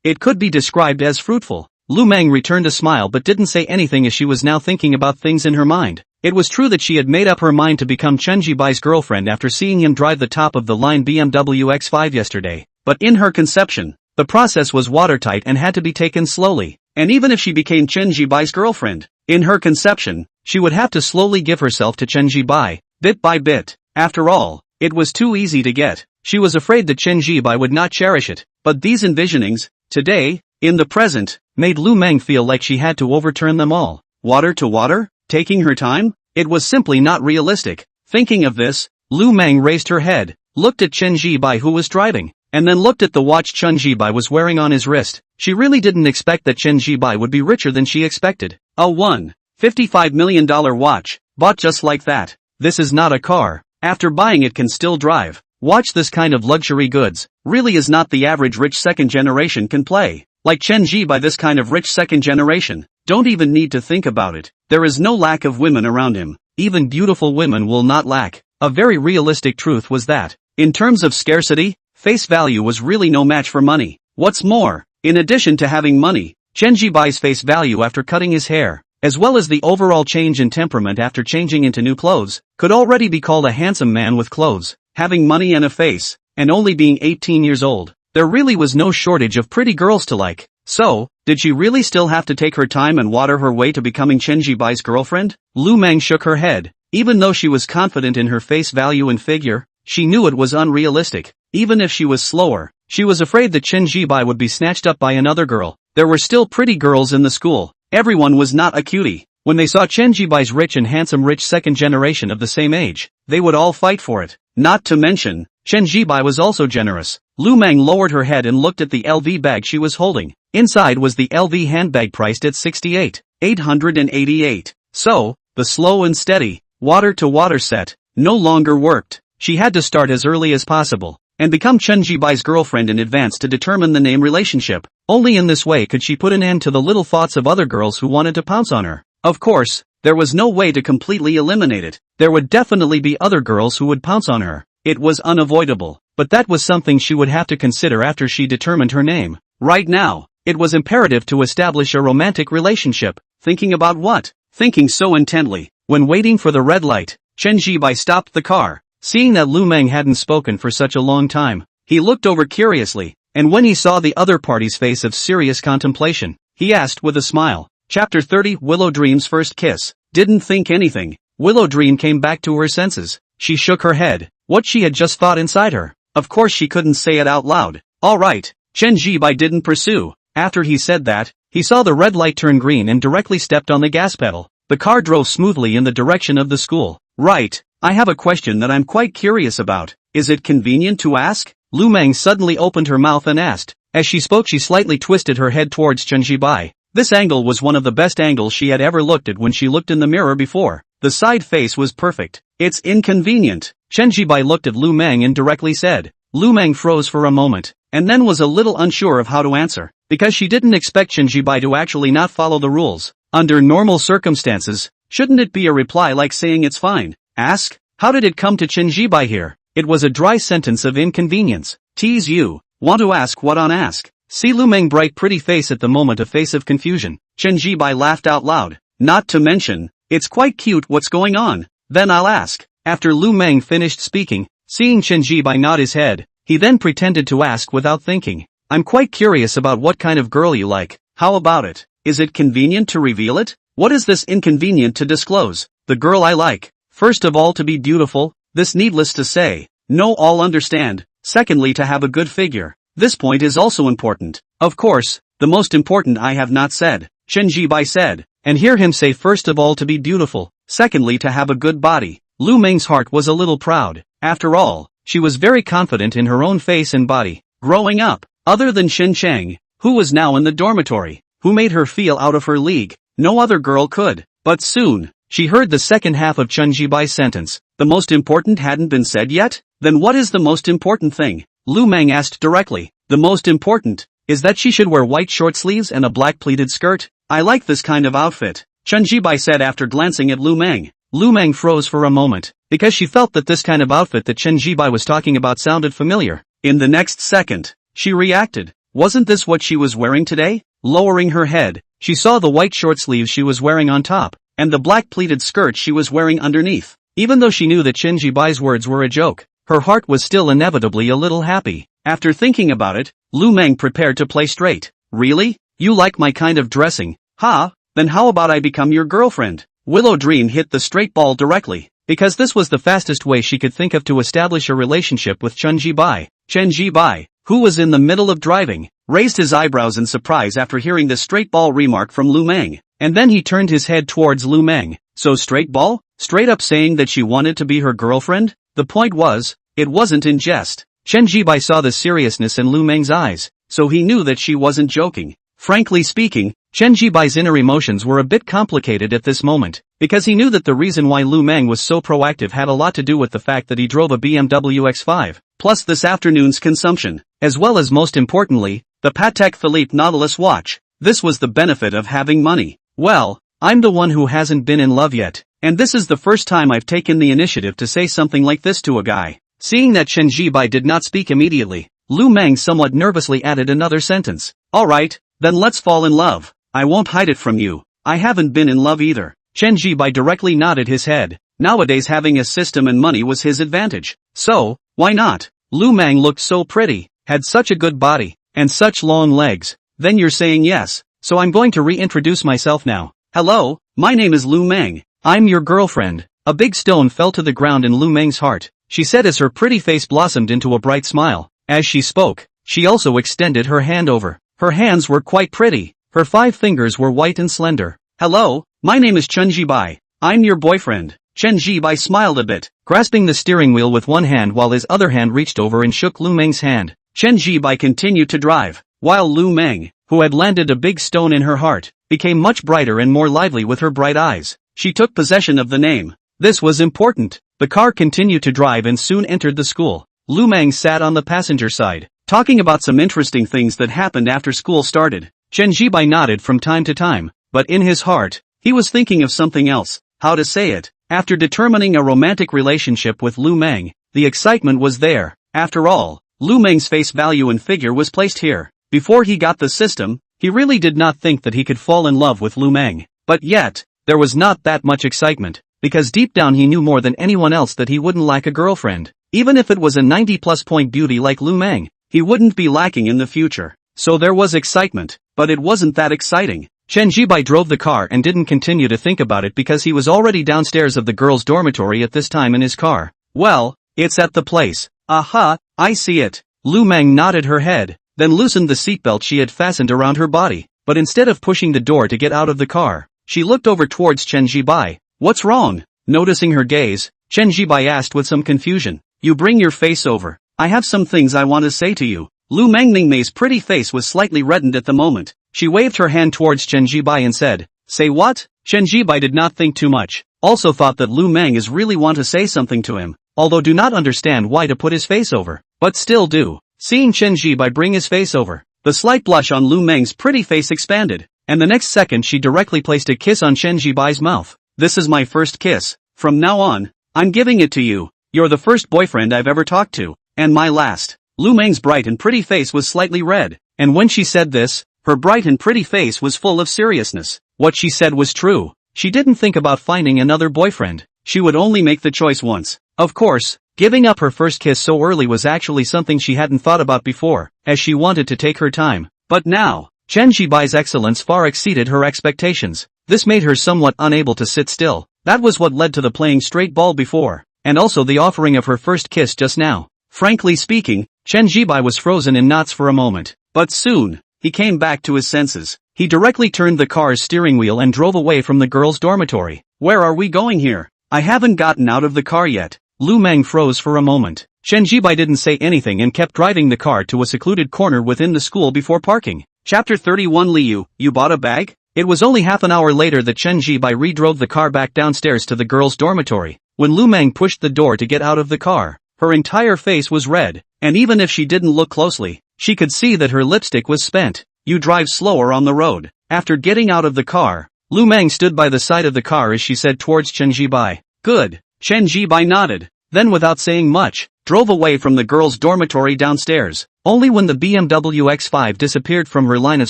A: It could be described as fruitful. Lu Mang returned a smile but didn't say anything as she was now thinking about things in her mind. It was true that she had made up her mind to become Chen Zhibai's girlfriend after seeing him drive the top-of-the-line BMW X5 yesterday. But in her conception, the process was watertight and had to be taken slowly. And even if she became Chen Zhibai's girlfriend, in her conception, she would have to slowly give herself to Chen Zhibai, bit by bit. After all, it was too easy to get. She was afraid that Chen Zhibai would not cherish it. But these envisionings, today, in the present, made Lu Mang feel like she had to overturn them all. Water to water? Taking her time? It was simply not realistic. Thinking of this, Lu Mang raised her head, looked at Chen Zhibai who was driving, and then looked at the watch Chen Zhibai was wearing on his wrist. She really didn't expect that Chen Zhibai would be richer than she expected. A $1.55 million watch, bought just like that. This is not a car. After buying it can still drive. Watch this kind of luxury goods, really is not the average rich second generation can play. Like Chen Zhian this kind of rich second generation, don't even need to think about it. There is no lack of women around him, even beautiful women will not lack. A very realistic truth was that, in terms of scarcity, face value was really no match for money. What's more, in addition to having money, Chen Zhian's face value after cutting his hair, as well as the overall change in temperament after changing into new clothes, could already be called a handsome man with clothes, having money and a face, and only being 18 years old. There really was no shortage of pretty girls to like. So, did she really still have to take her time and water her way to becoming Chen Zhian's girlfriend? Lu Mang shook her head. Even though she was confident in her face value and figure, she knew it was unrealistic. Even if she was slower, she was afraid that Chen Zhian would be snatched up by another girl. There were still pretty girls in the school. Everyone was not a cutie. When they saw Chen Zhian's rich and handsome rich second generation of the same age, they would all fight for it. Not to mention, Chen Zhian was also generous. Lu Mang lowered her head and looked at the LV bag she was holding. Inside was the LV handbag priced at 68,888. So, the slow and steady, water-to-water set, no longer worked. She had to start as early as possible, and become Chen Zhian's girlfriend in advance to determine the name relationship. Only in this way could she put an end to the little thoughts of other girls who wanted to pounce on her. Of course, there was no way to completely eliminate it. There would definitely be other girls who would pounce on her. It was unavoidable, but that was something she would have to consider after she determined her name. Right now, it was imperative to establish a romantic relationship. Thinking about what? Thinking so intently. When waiting for the red light, Chen Zhian stopped the car. Seeing that Lu Mang hadn't spoken for such a long time, he looked over curiously, and when he saw the other party's face of serious contemplation, he asked with a smile. Chapter 30 Willow Dream's First Kiss. Didn't think anything. Willow Dream came back to her senses. She shook her head. What she had just thought inside her. Of course she couldn't say it out loud. Alright. Chen Zhian didn't pursue. After he said that, he saw the red light turn green and directly stepped on the gas pedal. The car drove smoothly in the direction of the school. Right. I have a question that I'm quite curious about. Is it convenient to ask? Lu Mang suddenly opened her mouth and asked. As she spoke she slightly twisted her head towards Chen Zhian. This angle was one of the best angles she had ever looked at when she looked in the mirror before. The side face was perfect. It's inconvenient. Chen Zhian looked at Lu Mang and directly said. Lu Mang froze for a moment, and then was a little unsure of how to answer, because she didn't expect Chen Zhian to actually not follow the rules. Under normal circumstances, shouldn't it be a reply like saying it's fine? Ask? How did it come to Chen Zhian here? It was a dry sentence of inconvenience. Tease you. Want to ask what on ask? See Lu Mang bright pretty face at the moment a face of confusion. Chen Zhian laughed out loud. Not to mention, it's quite cute what's going on. Then I'll ask. After Lu Mang finished speaking, seeing Chen Zhian nod his head, he then pretended to ask without thinking. I'm quite curious about what kind of girl you like. How about it? Is it convenient to reveal it? What is this inconvenient to disclose? The girl I like. First of all to be beautiful, this needless to say. No all understand. Secondly to have a good figure. This point is also important. Of course, the most important I have not said. Chen Zhian said. And hear him say first of all to be beautiful. Secondly to have a good body. Lu Mang's heart was a little proud. After all, she was very confident in her own face and body. Growing up, other than Shen Chang, who was now in the dormitory, who made her feel out of her league, no other girl could. But soon, she heard the second half of Chen Zhian's sentence. The most important hadn't been said yet? Then what is the most important thing? Lu Mang asked directly. The most important is that she should wear white short sleeves and a black pleated skirt. I like this kind of outfit, Chen Zhian said after glancing at Lu Mang. Lu Mang froze for a moment, because she felt that this kind of outfit that Chen Zhian was talking about sounded familiar. In the next second, she reacted. Wasn't this what she was wearing today? Lowering her head, she saw the white short sleeves she was wearing on top, and the black pleated skirt she was wearing underneath. Even though she knew that Chen Zhian's words were a joke, her heart was still inevitably a little happy. After thinking about it, Lu Mang prepared to play straight. Really? You like my kind of dressing? Ha? Then how about I become your girlfriend? Willow Dream hit the straight ball directly, because this was the fastest way she could think of to establish a relationship with Chen Zhian. Chen Zhian, who was in the middle of driving, raised his eyebrows in surprise after hearing the straight ball remark from Lu Mang, and then he turned his head towards Lu Mang. So straight ball? Straight up saying that she wanted to be her girlfriend? The point was, it wasn't in jest. Chen Zhian saw the seriousness in Lu Mang's eyes, so he knew that she wasn't joking. Frankly speaking, Chen Zhibai's inner emotions were a bit complicated at this moment, because he knew that the reason why Lu Mang was so proactive had a lot to do with the fact that he drove a BMW X5, plus this afternoon's consumption, as well as most importantly, the Patek Philippe Nautilus watch. This was the benefit of having money. Well, I'm the one who hasn't been in love yet, and this is the first time I've taken the initiative to say something like this to a guy. Seeing that Chen Zhibai did not speak immediately, Lu Mang somewhat nervously added another sentence. Alright, then let's fall in love. I won't hide it from you. I haven't been in love either. Chen Zhibai directly nodded his head. Nowadays having a system and money was his advantage. So, why not? Lu Mang looked so pretty, had such a good body, and such long legs. Then you're saying yes, so I'm going to reintroduce myself now. Hello, my name is Lu Mang. I'm your girlfriend. A big stone fell to the ground in Lu Mang's heart, she said as her pretty face blossomed into a bright smile. As she spoke, she also extended her hand over. Her hands were quite pretty. Her 5 fingers were white and slender. Hello, my name is Chen Zhibai. I'm your boyfriend. Chen Zhibai smiled a bit, grasping the steering wheel with one hand while his other hand reached over and shook Lu Mang's hand. Chen Zhibai continued to drive, while Lu Mang, who had landed a big stone in her heart, became much brighter and more lively with her bright eyes. She took possession of the name. This was important. The car continued to drive and soon entered the school. Lu Mang sat on the passenger side, talking about some interesting things that happened after school started. Chen Zhibai nodded from time to time, but in his heart, he was thinking of something else. How to say it? After determining a romantic relationship with Lu Mang, the excitement was there. After all, Lu Mang's face value and figure was placed here. Before he got the system, he really did not think that he could fall in love with Lu Mang. But yet, there was not that much excitement, because deep down he knew more than anyone else that he wouldn't lack a girlfriend. Even if it was a 90+ point beauty like Lu Mang, he wouldn't be lacking in the future. So there was excitement, but it wasn't that exciting. Chen Zhibai drove the car and didn't continue to think about it because he was already downstairs of the girls' dormitory at this time in his car. Well, it's at the place. Aha, I see it. Lu Mang nodded her head, then loosened the seatbelt she had fastened around her body, but instead of pushing the door to get out of the car, she looked over towards Chen Zhibai. What's wrong? Noticing her gaze, Chen Zhibai asked with some confusion. You bring your face over. I have some things I want to say to you. Lu Mangningmei's pretty face was slightly reddened at the moment. She waved her hand towards Chen Zhibai and said, Say what? Chen Zhibai did not think too much, also thought that Lu Mang is really want to say something to him, although do not understand why to put his face over, but still do. Seeing Chen Zhibai bring his face over, the slight blush on Lu Mang's pretty face expanded, and the next second she directly placed a kiss on Chen Zhibai's mouth. This is my first kiss. From now on, I'm giving it to you. You're the first boyfriend I've ever talked to, and my last. Lu Mang's bright and pretty face was slightly red, and when she said this, her bright and pretty face was full of seriousness. What she said was true. She didn't think about finding another boyfriend. She would only make the choice once. Of course, giving up her first kiss so early was actually something she hadn't thought about before, as she wanted to take her time. But now, Chen Zhibai's excellence far exceeded her expectations. This made her somewhat unable to sit still. That was what led to the playing straight ball before, and also the offering of her first kiss just now. Frankly speaking, Chen Zhibai was frozen in knots for a moment, but soon, he came back to his senses. He directly turned the car's steering wheel and drove away from the girls' dormitory. Where are we going here? I haven't gotten out of the car yet. Lu Mang froze for a moment. Chen Zhibai didn't say anything and kept driving the car to a secluded corner within the school before parking. Chapter 31 Liu, you bought a bag? It was only half an hour later that Chen Zhibai re-drove the car back downstairs to the girls' dormitory. When Lu Mang pushed the door to get out of the car, her entire face was red, and even if she didn't look closely, she could see that her lipstick was spent. You drive slower on the road. After getting out of the car, Lu Mang stood by the side of the car as she said towards Chen Zhibai. Good. Chen Zhibai nodded, then without saying much, drove away from the girls' dormitory downstairs. Only when the BMW X5 disappeared from her line of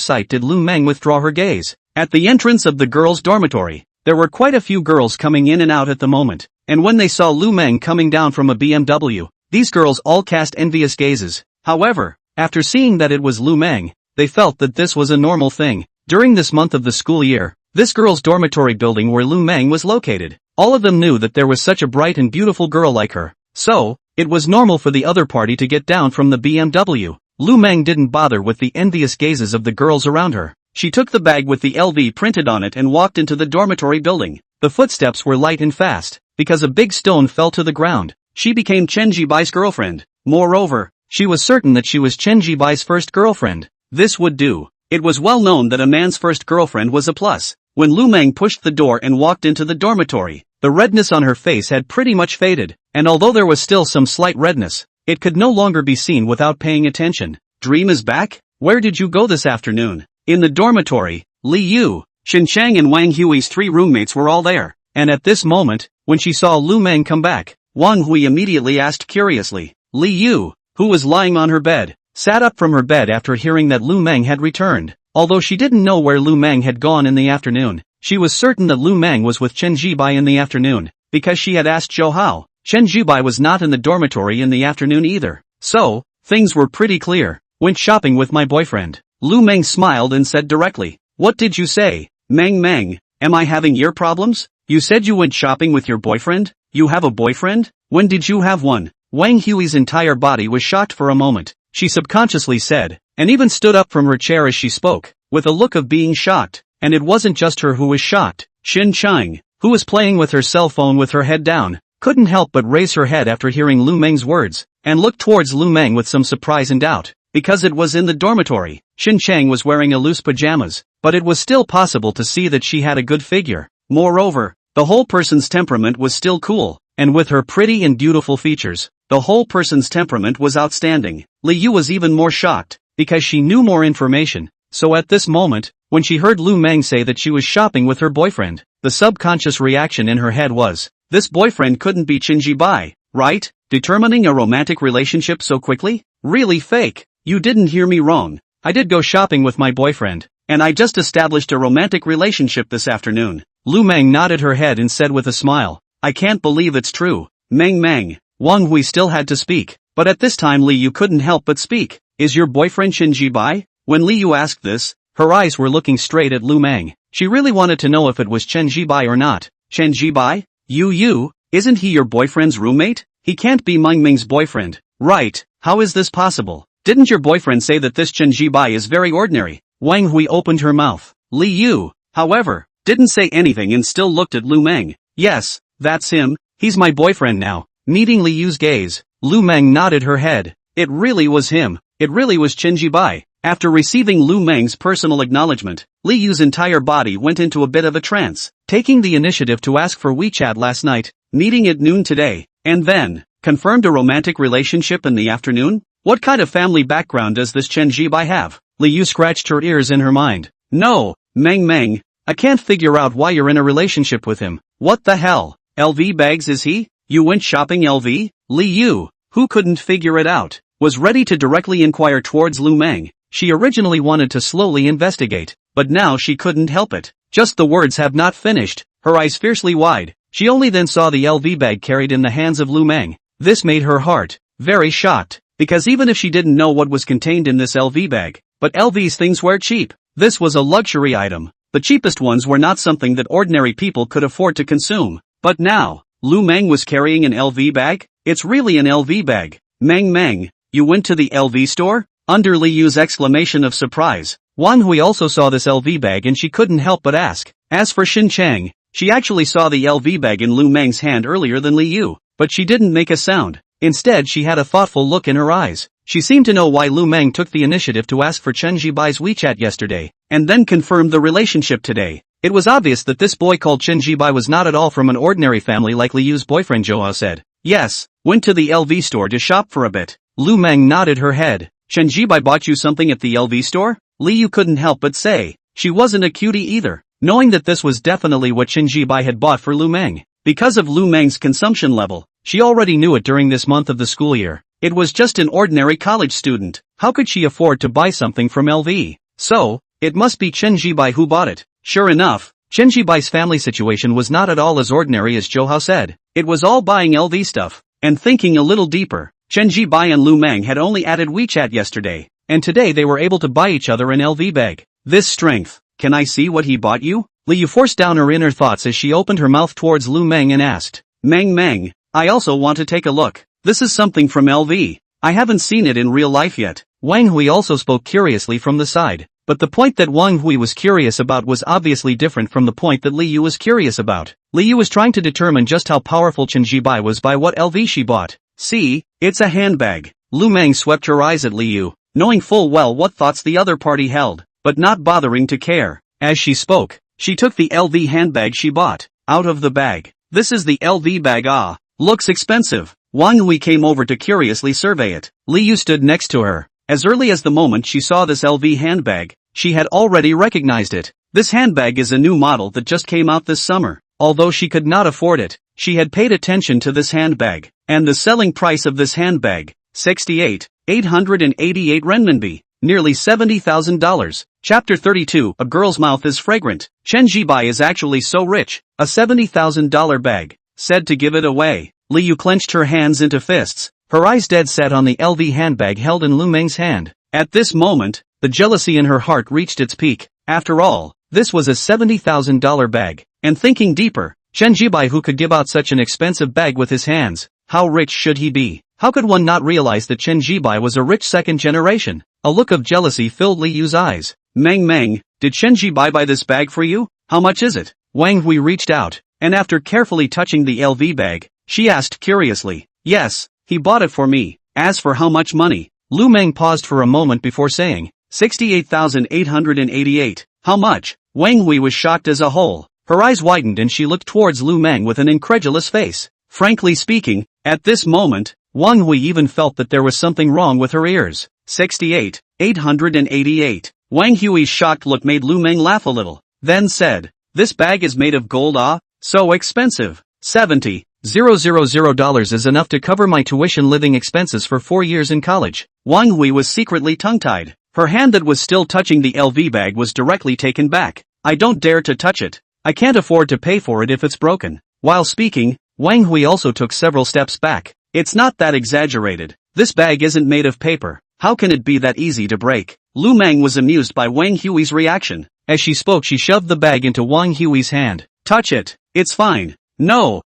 A: sight did Lu Mang withdraw her gaze. At the entrance of the girls' dormitory, there were quite a few girls coming in and out at the moment, and when they saw Lu Mang coming down from a BMW, these girls all cast envious gazes. However, after seeing that it was Lu Mang, they felt that this was a normal thing. During this month of the school year, this girls' dormitory building where Lu Mang was located, all of them knew that there was such a bright and beautiful girl like her. So, it was normal for the other party to get down from the BMW. Lu Mang didn't bother with the envious gazes of the girls around her. She took the bag with the LV printed on it and walked into the dormitory building. The footsteps were light and fast, because a big stone fell to the ground. She became Chen Zhibai's girlfriend. Moreover, she was certain that she was Chen Zhibai's first girlfriend. This would do. It was well known that a man's first girlfriend was a plus. When Lu Mang pushed the door and walked into the dormitory, the redness on her face had pretty much faded, and although there was still some slight redness, it could no longer be seen without paying attention. Dream is back? Where did you go this afternoon? In the dormitory, Li Yu, Shin Chang and Wang Hui's 3 roommates were all there, and at this moment, when she saw Lu Mang come back, Wang Hui immediately asked curiously. Li Yu, who was lying on her bed, sat up from her bed after hearing that Lu Mang had returned. Although she didn't know where Lu Mang had gone in the afternoon, she was certain that Lu Mang was with Chen Zhibai in the afternoon, because she had asked Zhou Hao. Chen Zhibai was not in the dormitory in the afternoon either. So, things were pretty clear. Went shopping with my boyfriend. Lu Mang smiled and said directly. What did you say? Mang, am I having ear problems? You said you went shopping with your boyfriend? You have a boyfriend? When did you have one? Wang Hui's entire body was shocked for a moment. She subconsciously said, and even stood up from her chair as she spoke, with a look of being shocked. And it wasn't just her who was shocked. Xin Chang, who was playing with her cell phone with her head down, couldn't help but raise her head after hearing Lu Mang's words, and looked towards Lu Mang with some surprise and doubt. Because it was in the dormitory, Xin Chang was wearing a loose pajamas, but it was still possible to see that she had a good figure. Moreover, the whole person's temperament was still cool, and with her pretty and beautiful features, the whole person's temperament was outstanding. Li Yu was even more shocked, because she knew more information, so at this moment, when she heard Lu Mang say that she was shopping with her boyfriend, the subconscious reaction in her head was, this boyfriend couldn't be Chen Zhibai, right? Determining a romantic relationship so quickly? Really fake. You didn't hear me wrong. I did go shopping with my boyfriend, and I just established a romantic relationship this afternoon. Lu Mang nodded her head and said with a smile, I can't believe it's true. Mang. Wang Hui still had to speak, but at this time Li Yu couldn't help but speak. Is your boyfriend Chen Zhibai? When Li Yu asked this, her eyes were looking straight at Lu Mang. She really wanted to know if it was Chen Zhibai or not. Chen Zhibai? You, isn't he your boyfriend's roommate? He can't be Ming's boyfriend. Right, how is this possible? Didn't your boyfriend say that this Chen Zhibai is very ordinary? Wang Hui opened her mouth. Li Yu, however, didn't say anything and still looked at Lu Mang. Yes, that's him, he's my boyfriend now. Meeting Li Yu's gaze, Lu Mang nodded her head. It really was him. It really was Chen Zhibai. After receiving Lu Mang's personal acknowledgement, Li Yu's entire body went into a bit of a trance, taking the initiative to ask for WeChat last night, meeting at noon today, and then, confirmed a romantic relationship in the afternoon? What kind of family background does this Chen Zhibai have? Li Yu scratched her ears in her mind. No, Mang, I can't figure out why you're in a relationship with him. What the hell? LV bags is he? You went shopping LV? Li Yu, who couldn't figure it out, was ready to directly inquire towards Lu Mang. She originally wanted to slowly investigate, but now she couldn't help it. Just the words have not finished, her eyes fiercely wide, she only then saw the LV bag carried in the hands of Lu Mang. This made her heart very shocked, because even if she didn't know what was contained in this LV bag, but LV's things were cheap. This was a luxury item. The cheapest ones were not something that ordinary people could afford to consume. But now, Lu Mang was carrying an LV bag? It's really an LV bag. Mang, you went to the LV store? Under Li Yu's exclamation of surprise, Wang Hui also saw this LV bag and she couldn't help but ask. As for Xin Chang, she actually saw the LV bag in Lu Mang's hand earlier than Li Yu, but she didn't make a sound. Instead she had a thoughtful look in her eyes. She seemed to know why Lu Mang took the initiative to ask for Chen Zhibai's WeChat yesterday, and then confirmed the relationship today. It was obvious that this boy called Chen Zhibai was not at all from an ordinary family like Li Yu's boyfriend Zhou Hao said. Yes, went to the LV store to shop for a bit. Lu Mang nodded her head. Chen Zhibai bought you something at the LV store? Li Yu couldn't help but say. She wasn't a cutie either, knowing that this was definitely what Chen Zhibai had bought for Lu Mang. Because of Lu Mang's consumption level, she already knew it during this month of the school year. It was just an ordinary college student. How could she afford to buy something from LV? So, it must be Chen Zhibai who bought it. Sure enough, Chen Zhibai's family situation was not at all as ordinary as Zhou Hao said. It was all buying LV stuff. And thinking a little deeper, Chen Zhibai and Lu Mang had only added WeChat yesterday, and today they were able to buy each other an LV bag. This strength, can I see what he bought you? Li Yu forced down her inner thoughts as she opened her mouth towards Lu Mang and asked, Mang, I also want to take a look. This is something from LV. I haven't seen it in real life yet. Wang Hui also spoke curiously from the side, but the point that Wang Hui was curious about was obviously different from the point that Li Yu was curious about. Li Yu was trying to determine just how powerful Chen Zhibai was by what LV she bought. See, it's a handbag. Lu Mang swept her eyes at Li Yu, knowing full well what thoughts the other party held, but not bothering to care. As she spoke, she took the LV handbag she bought out of the bag. This is the LV bag. Ah, looks expensive. Wang Hui came over to curiously survey it. Li Yu stood next to her. As early as the moment she saw this LV handbag, she had already recognized it. This handbag is a new model that just came out this summer. Although she could not afford it, she had paid attention to this handbag, and the selling price of this handbag, 68,888 renminbi, nearly $70,000. Chapter 32. A girl's mouth is fragrant. Chen Zhibai is actually so rich. A $70,000 bag. Said to give it away. Li Yu clenched her hands into fists, her eyes dead set on the LV handbag held in Lu Mang's hand. At this moment, the jealousy in her heart reached its peak. After all, this was a $70,000 bag. And thinking deeper, Chen Zhibai, who could give out such an expensive bag with his hands, how rich should he be? How could one not realize that Chen Zhibai was a rich second generation? A look of jealousy filled Li Yu's eyes. Mang, did Chen Zhibai buy this bag for you? How much is it? Wang Hui reached out, and after carefully touching the LV bag, she asked curiously. Yes, he bought it for me. As for how much money? Lu Mang paused for a moment before saying, 68,888. How much? Wang Hui was shocked as a whole. Her eyes widened and she looked towards Lu Mang with an incredulous face. Frankly speaking, at this moment, Wang Hui even felt that there was something wrong with her ears. 68,888. Wang Hui's shocked look made Lu Mang laugh a little, then said, this bag is made of gold. Ah, so expensive. $70,000 is enough to cover my tuition living expenses for 4 years in college. Wang Hui was secretly tongue-tied. Her hand that was still touching the LV bag was directly taken back. I don't dare to touch it. I can't afford to pay for it if it's broken. While speaking, Wang Hui also took several steps back. It's not that exaggerated. This bag isn't made of paper. How can it be that easy to break? Lu Mang was amused by Wang Hui's reaction. As she spoke, she shoved the bag into Wang Hui's hand. Touch it. It's fine. No,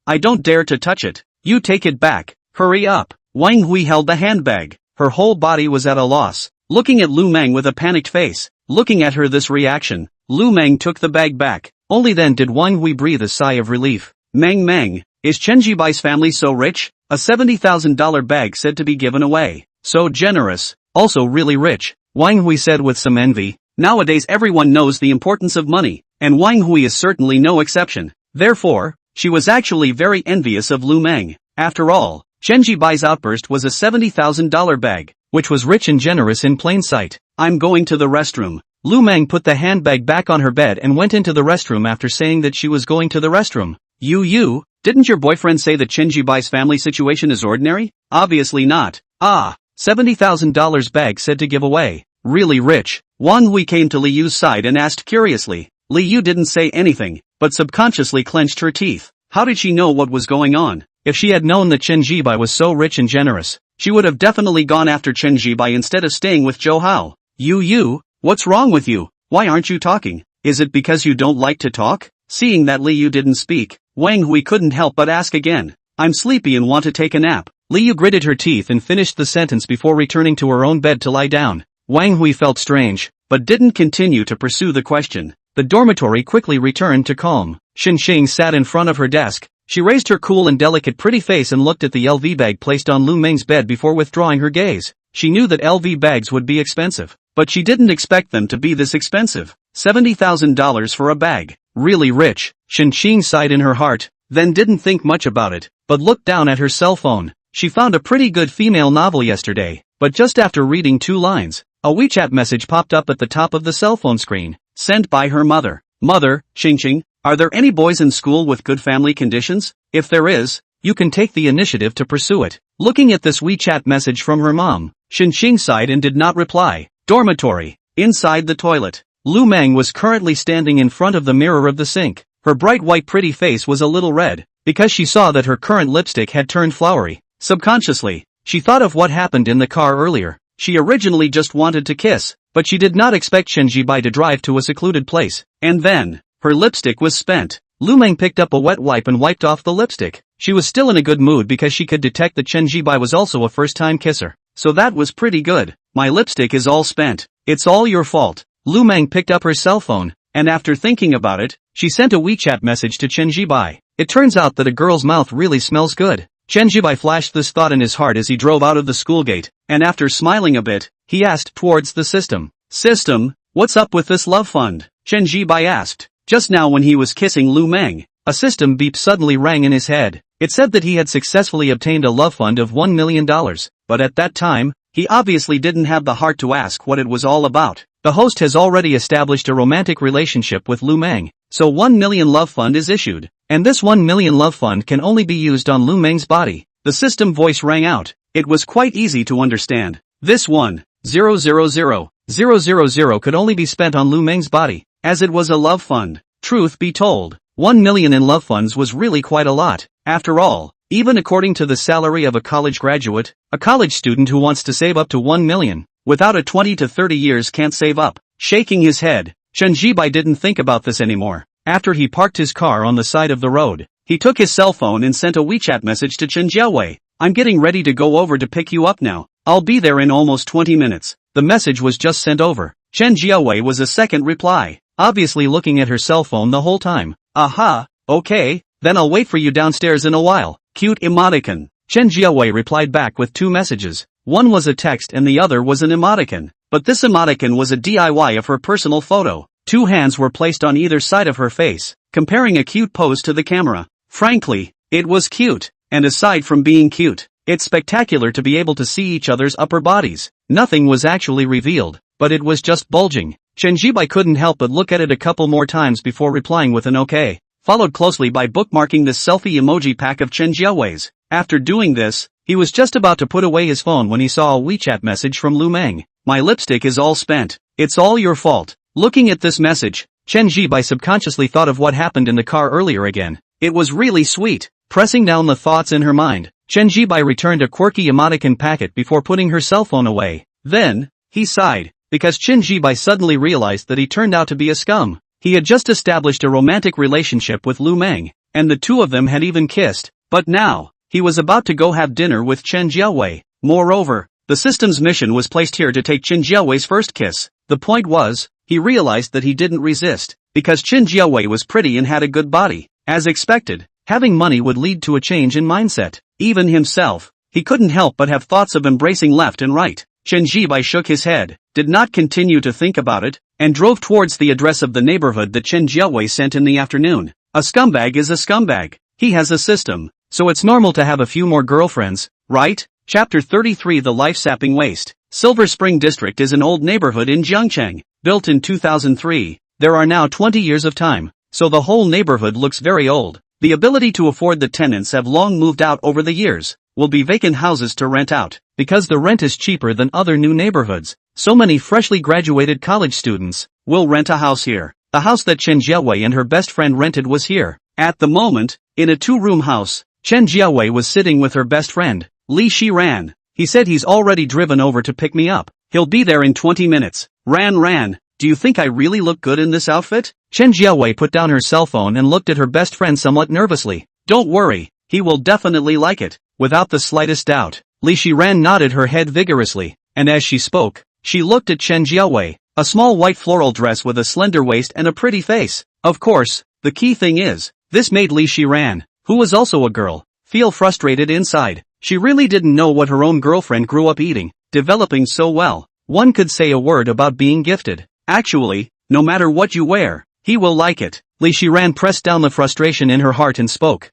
A: I don't dare to touch it. You take it back. Hurry up. Wang Hui held the handbag. Her whole body was at a loss. Looking at Lu Mang with a panicked face. Looking at her this reaction, Lu Mang took the bag back. Only then did Wang Hui breathe a sigh of relief. Mang, is Chen Zhibai's family so rich? A $70,000 bag said to be given away. So generous. Also really rich. Wang Hui said with some envy. Nowadays everyone knows the importance of money, and Wang Hui is certainly no exception. Therefore, she was actually very envious of Lu Mang. After all, Chen Zhibai's outburst was a $70,000 bag, which was rich and generous in plain sight. I'm going to the restroom. Lu Mang put the handbag back on her bed and went into the restroom after saying that she was going to the restroom. You, didn't your boyfriend say that Chen Zhibai's family situation is ordinary? Obviously not. Ah, $70,000 bag said to give away. Really rich. Wang Hui came to Li Yu's side and asked curiously. Li Yu didn't say anything, but subconsciously clenched her teeth. How did she know what was going on? If she had known that Chen Zhibai was so rich and generous, she would have definitely gone after Chen Zhibai instead of staying with Zhou Hao. You, what's wrong with you? Why aren't you talking? Is it because you don't like to talk? Seeing that Li Yu didn't speak, Wang Hui couldn't help but ask again. I'm sleepy and want to take a nap. Li Yu gritted her teeth and finished the sentence before returning to her own bed to lie down. Wang Hui felt strange, but didn't continue to pursue the question. The dormitory quickly returned to calm. Xing sat in front of her desk. She raised her cool and delicate pretty face and looked at the LV bag placed on Lu Mang's bed before withdrawing her gaze. She knew that LV bags would be expensive, but she didn't expect them to be this expensive. $70,000 for a bag. Really rich. Xing sighed in her heart, then didn't think much about it, but looked down at her cell phone. She found a pretty good female novel yesterday, but just after reading 2 lines, a WeChat message popped up at the top of the cell phone screen, sent by her mother. Mother, Xing, are there any boys in school with good family conditions? If there is, you can take the initiative to pursue it. Looking at this WeChat message from her mom, Xing sighed and did not reply. Dormitory. Inside the toilet. Lu Mang was currently standing in front of the mirror of the sink. Her bright white pretty face was a little red, because she saw that her current lipstick had turned flowery. Subconsciously, she thought of what happened in the car earlier. She originally just wanted to kiss, but she did not expect Chen Zhibai to drive to a secluded place. And then, her lipstick was spent. Lu Mang picked up a wet wipe and wiped off the lipstick. She was still in a good mood because she could detect that Chen Zhibai was also a first-time kisser. So that was pretty good. My lipstick is all spent. It's all your fault. Lu Mang picked up her cell phone, and after thinking about it, she sent a WeChat message to Chen Zhibai. It turns out that a girl's mouth really smells good. Chen Zhibai flashed this thought in his heart as he drove out of the school gate, and after smiling a bit, he asked towards the system. System, what's up with this love fund? Chen Zhibai asked. Just now when he was kissing Lu Mang, a system beep suddenly rang in his head. It said that he had successfully obtained a love fund of $1 million, but at that time, he obviously didn't have the heart to ask what it was all about. The host has already established a romantic relationship with Lu Mang, so 1 million love fund is issued, and this 1 million love fund can only be used on Lu Mang's body. The system voice rang out. It was quite easy to understand. This 1,000,000 could only be spent on Lu Mang's body, as it was a love fund. Truth be told, 1 million in love funds was really quite a lot. After all, even according to the salary of a college graduate, a college student who wants to save up to 1 million, without a 20 to 30 years can't save up. Shaking his head, Chen Zhibai didn't think about this anymore. After he parked his car on the side of the road, he took his cell phone and sent a WeChat message to Chen Zhiawei. I'm getting ready to go over to pick you up now. I'll be there in almost 20 minutes. The message was just sent over. Chen Zhiawei was a second reply, obviously looking at her cell phone the whole time. Aha, okay, then I'll wait for you downstairs in a while. Cute emoticon. Chen Zhiawei replied back with 2 messages. One was a text and the other was an emoticon. But this emoticon was a DIY of her personal photo. 2 hands were placed on either side of her face, comparing a cute pose to the camera. Frankly, it was cute. And aside from being cute, it's spectacular to be able to see each other's upper bodies. Nothing was actually revealed, but it was just bulging. Chen Zhibai couldn't help but look at it a couple more times before replying with an okay, followed closely by bookmarking this selfie emoji pack of Chen Zhiawei's. After doing this, he was just about to put away his phone when he saw a WeChat message from Lu Mang. My lipstick is all spent. It's all your fault. Looking at this message, Chen Zhibai subconsciously thought of what happened in the car earlier again. It was really sweet. Pressing down the thoughts in her mind, Chen Zhibai returned a quirky emoticon packet before putting her cell phone away. Then, he sighed, because Chen Zhibai suddenly realized that he turned out to be a scum. He had just established a romantic relationship with Lu Mang, and the two of them had even kissed, but now, he was about to go have dinner with Chen Zhiawei. Moreover, the system's mission was placed here to take Chen Zhiawei's first kiss. The point was, he realized that he didn't resist, because Chen Zhiawei was pretty and had a good body. As expected, having money would lead to a change in mindset. Even himself, he couldn't help but have thoughts of embracing left and right. Chen Zhibai shook his head, did not continue to think about it, and drove towards the address of the neighborhood that Chen Zhiawei sent in the afternoon. A scumbag is a scumbag. He has a system, so it's normal to have a few more girlfriends, right? Chapter 33 The Life-Sapping Waste. Silver Spring District is an old neighborhood in Jiangcheng, built in 2003. There are now 20 years of time, so the whole neighborhood looks very old. The ability to afford the tenants have long moved out over the years. Will be vacant houses to rent out, because the rent is cheaper than other new neighborhoods. So many freshly graduated college students will rent a house here. The house that Chen Zhiawei and her best friend rented was here. At the moment, in a 2-room house, Chen Zhiawei was sitting with her best friend, Li Shiran. He said he's already driven over to pick me up. He'll be there in 20 minutes. Ran, do you think I really look good in this outfit? Chen Zhiawei put down her cell phone and looked at her best friend somewhat nervously. Don't worry, he will definitely like it. Without the slightest doubt, Li Shiran nodded her head vigorously, and as she spoke, she looked at Chen Zhiawei, a small white floral dress with a slender waist and a pretty face. Of course, the key thing is, this made Li Shiran, who was also a girl, feel frustrated inside. She really didn't know what her own girlfriend grew up eating, developing so well. One could say a word about being gifted. Actually, no matter what you wear, he will like it. Li Shiran pressed down the frustration in her heart and spoke.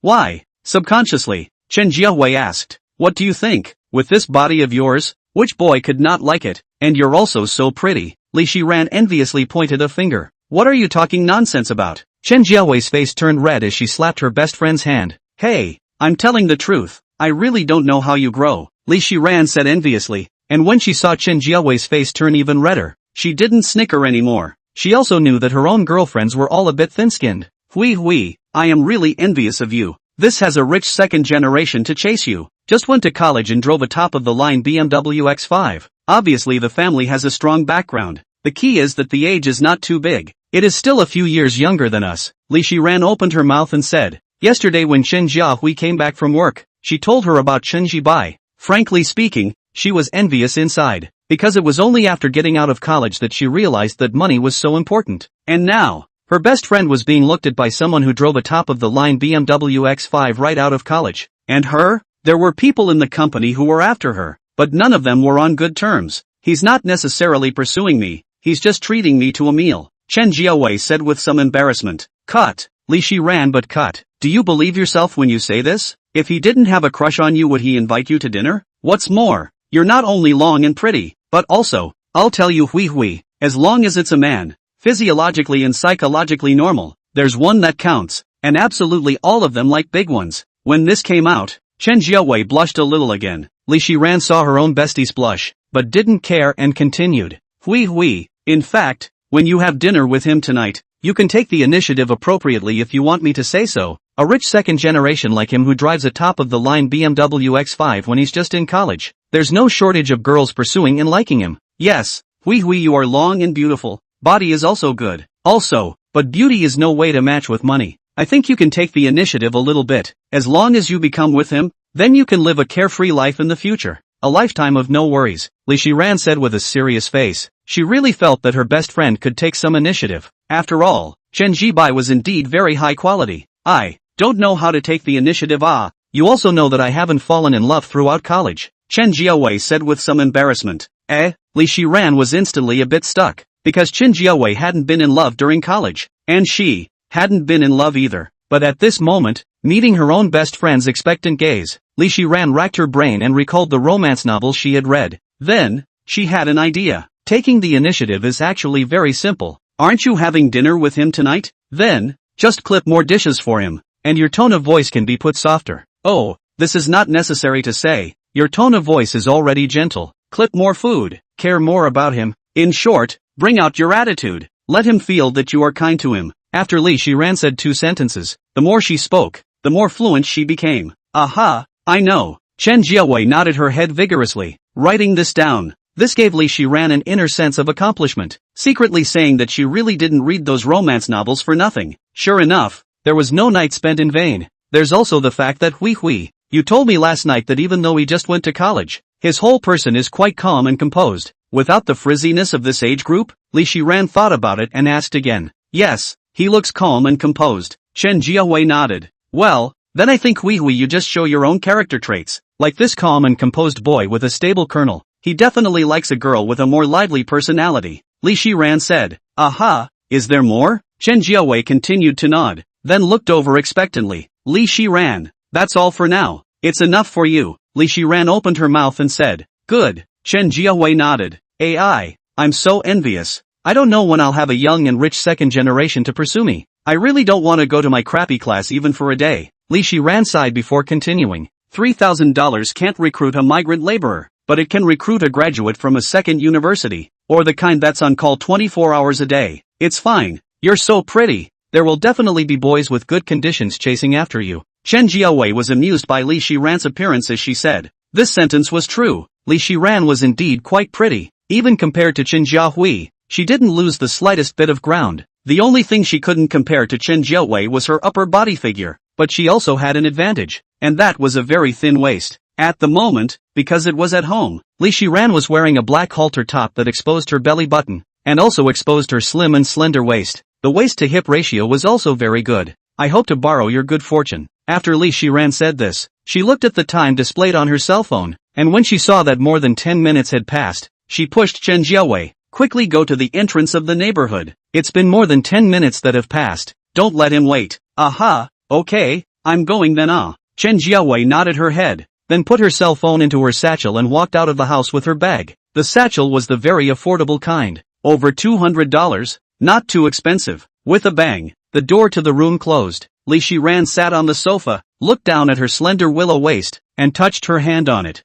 A: Why? Subconsciously, Chen Zhiawei asked. What do you think? With this body of yours, which boy could not like it? And you're also so pretty. Li Shiran enviously pointed a finger. What are you talking nonsense about? Chen Zhiawei's face turned red as she slapped her best friend's hand. Hey, I'm telling the truth. I really don't know how you grow, Li Shiran said enviously, and when she saw Chen Zhiawei's face turn even redder, she didn't snicker anymore. She also knew that her own girlfriends were all a bit thin-skinned. Hui, I am really envious of you. This has a rich second generation to chase you. Just went to college and drove a top-of-the-line BMW X5. Obviously the family has a strong background. The key is that the age is not too big. It is still a few years younger than us. Li Shiran opened her mouth and said, yesterday when Chen Zhiahui came back from work, she told her about Chen Zhibai. Frankly speaking, she was envious inside, because it was only after getting out of college that she realized that money was so important. And now, her best friend was being looked at by someone who drove a top-of-the-line BMW X5 right out of college. And her? There were people in the company who were after her, but none of them were on good terms. He's not necessarily pursuing me, he's just treating me to a meal, Chen Zhian said with some embarrassment. Cut. Li Shiran but cut. Do you believe yourself when you say this? If he didn't have a crush on you, would he invite you to dinner? What's more, you're not only long and pretty, but also, I'll tell you hui, as long as it's a man, physiologically and psychologically normal, there's one that counts, and absolutely all of them like big ones. When this came out, Chen Zhian blushed a little again. Li Shiran saw her own besties blush, but didn't care and continued. Hui, in fact, when you have dinner with him tonight, you can take the initiative appropriately if you want me to say so. A rich second generation like him who drives a top-of-the-line BMW X5 when he's just in college. There's no shortage of girls pursuing and liking him. Yes, hui you are long and beautiful. Body is also good. Also, but beauty is no way to match with money. I think you can take the initiative a little bit. As long as you become with him, then you can live a carefree life in the future. A lifetime of no worries, Li Shiran said with a serious face. She really felt that her best friend could take some initiative. After all, Chen Zhibai was indeed very high quality. I don't know how to take the initiative. You also know that I haven't fallen in love throughout college, Chen Zhiawei said with some embarrassment. Li Shiran was instantly a bit stuck, because Chen Zhiawei hadn't been in love during college, and she hadn't been in love either. But at this moment, meeting her own best friend's expectant gaze, Li Shiran racked her brain and recalled the romance novels she had read. Then, she had an idea. Taking the initiative is actually very simple. Aren't you having dinner with him tonight? Then, just clip more dishes for him, and your tone of voice can be put softer. Oh, this is not necessary to say. Your tone of voice is already gentle. Clip more food, care more about him. In short, bring out your attitude. Let him feel that you are kind to him. After Li Shiran said 2 sentences, the more she spoke, the more fluent she became. Aha, I know. Chen Zhiawei nodded her head vigorously, writing this down. This gave Li Shiran an inner sense of accomplishment, secretly saying that she really didn't read those romance novels for nothing. Sure enough, there was no night spent in vain. There's also the fact that hui, you told me last night that even though he just went to college, his whole person is quite calm and composed, without the frizziness of this age group. Li Shiran thought about it and asked again. Yes, he looks calm and composed. Chen Zhiawei nodded. Well, then I think hui you just show your own character traits, like this calm and composed boy with a stable kernel. He definitely likes a girl with a more lively personality, Li Shiran said. Aha, is there more? Chen Zhiawei continued to nod, then looked over expectantly. Li Shiran, that's all for now. It's enough for you. Li Shiran opened her mouth and said. Good. Chen Zhiawei nodded. I'm so envious. I don't know when I'll have a young and rich second generation to pursue me. I really don't want to go to my crappy class even for a day. Li Shiran sighed before continuing. $3,000 can't recruit a migrant laborer, but it can recruit a graduate from a second university, or the kind that's on call 24 hours a day. It's fine. You're so pretty. There will definitely be boys with good conditions chasing after you. Chen Zhiawei was amused by Li Shiran's appearance as she said. This sentence was true. Li Shiran was indeed quite pretty. Even compared to Chen Zhiahui, she didn't lose the slightest bit of ground. The only thing she couldn't compare to Chen Zhiawei was her upper body figure, but she also had an advantage, and that was a very thin waist. At the moment, because it was at home, Li Shiran was wearing a black halter top that exposed her belly button, and also exposed her slim and slender waist. The waist-to-hip ratio was also very good. I hope to borrow your good fortune. After Li Shiran said this, she looked at the time displayed on her cell phone, and when she saw that more than 10 minutes had passed, she pushed Chen Zhiawei. Quickly go to the entrance of the neighborhood. It's been more than 10 minutes that have passed. Don't let him wait. Aha, okay, I'm going then. Chen Zhiawei nodded her head, then put her cell phone into her satchel and walked out of the house with her bag. The satchel was the very affordable kind. Over $200, not too expensive. With a bang, the door to the room closed. Li Shiran sat on the sofa, looked down at her slender willow waist, and touched her hand on it.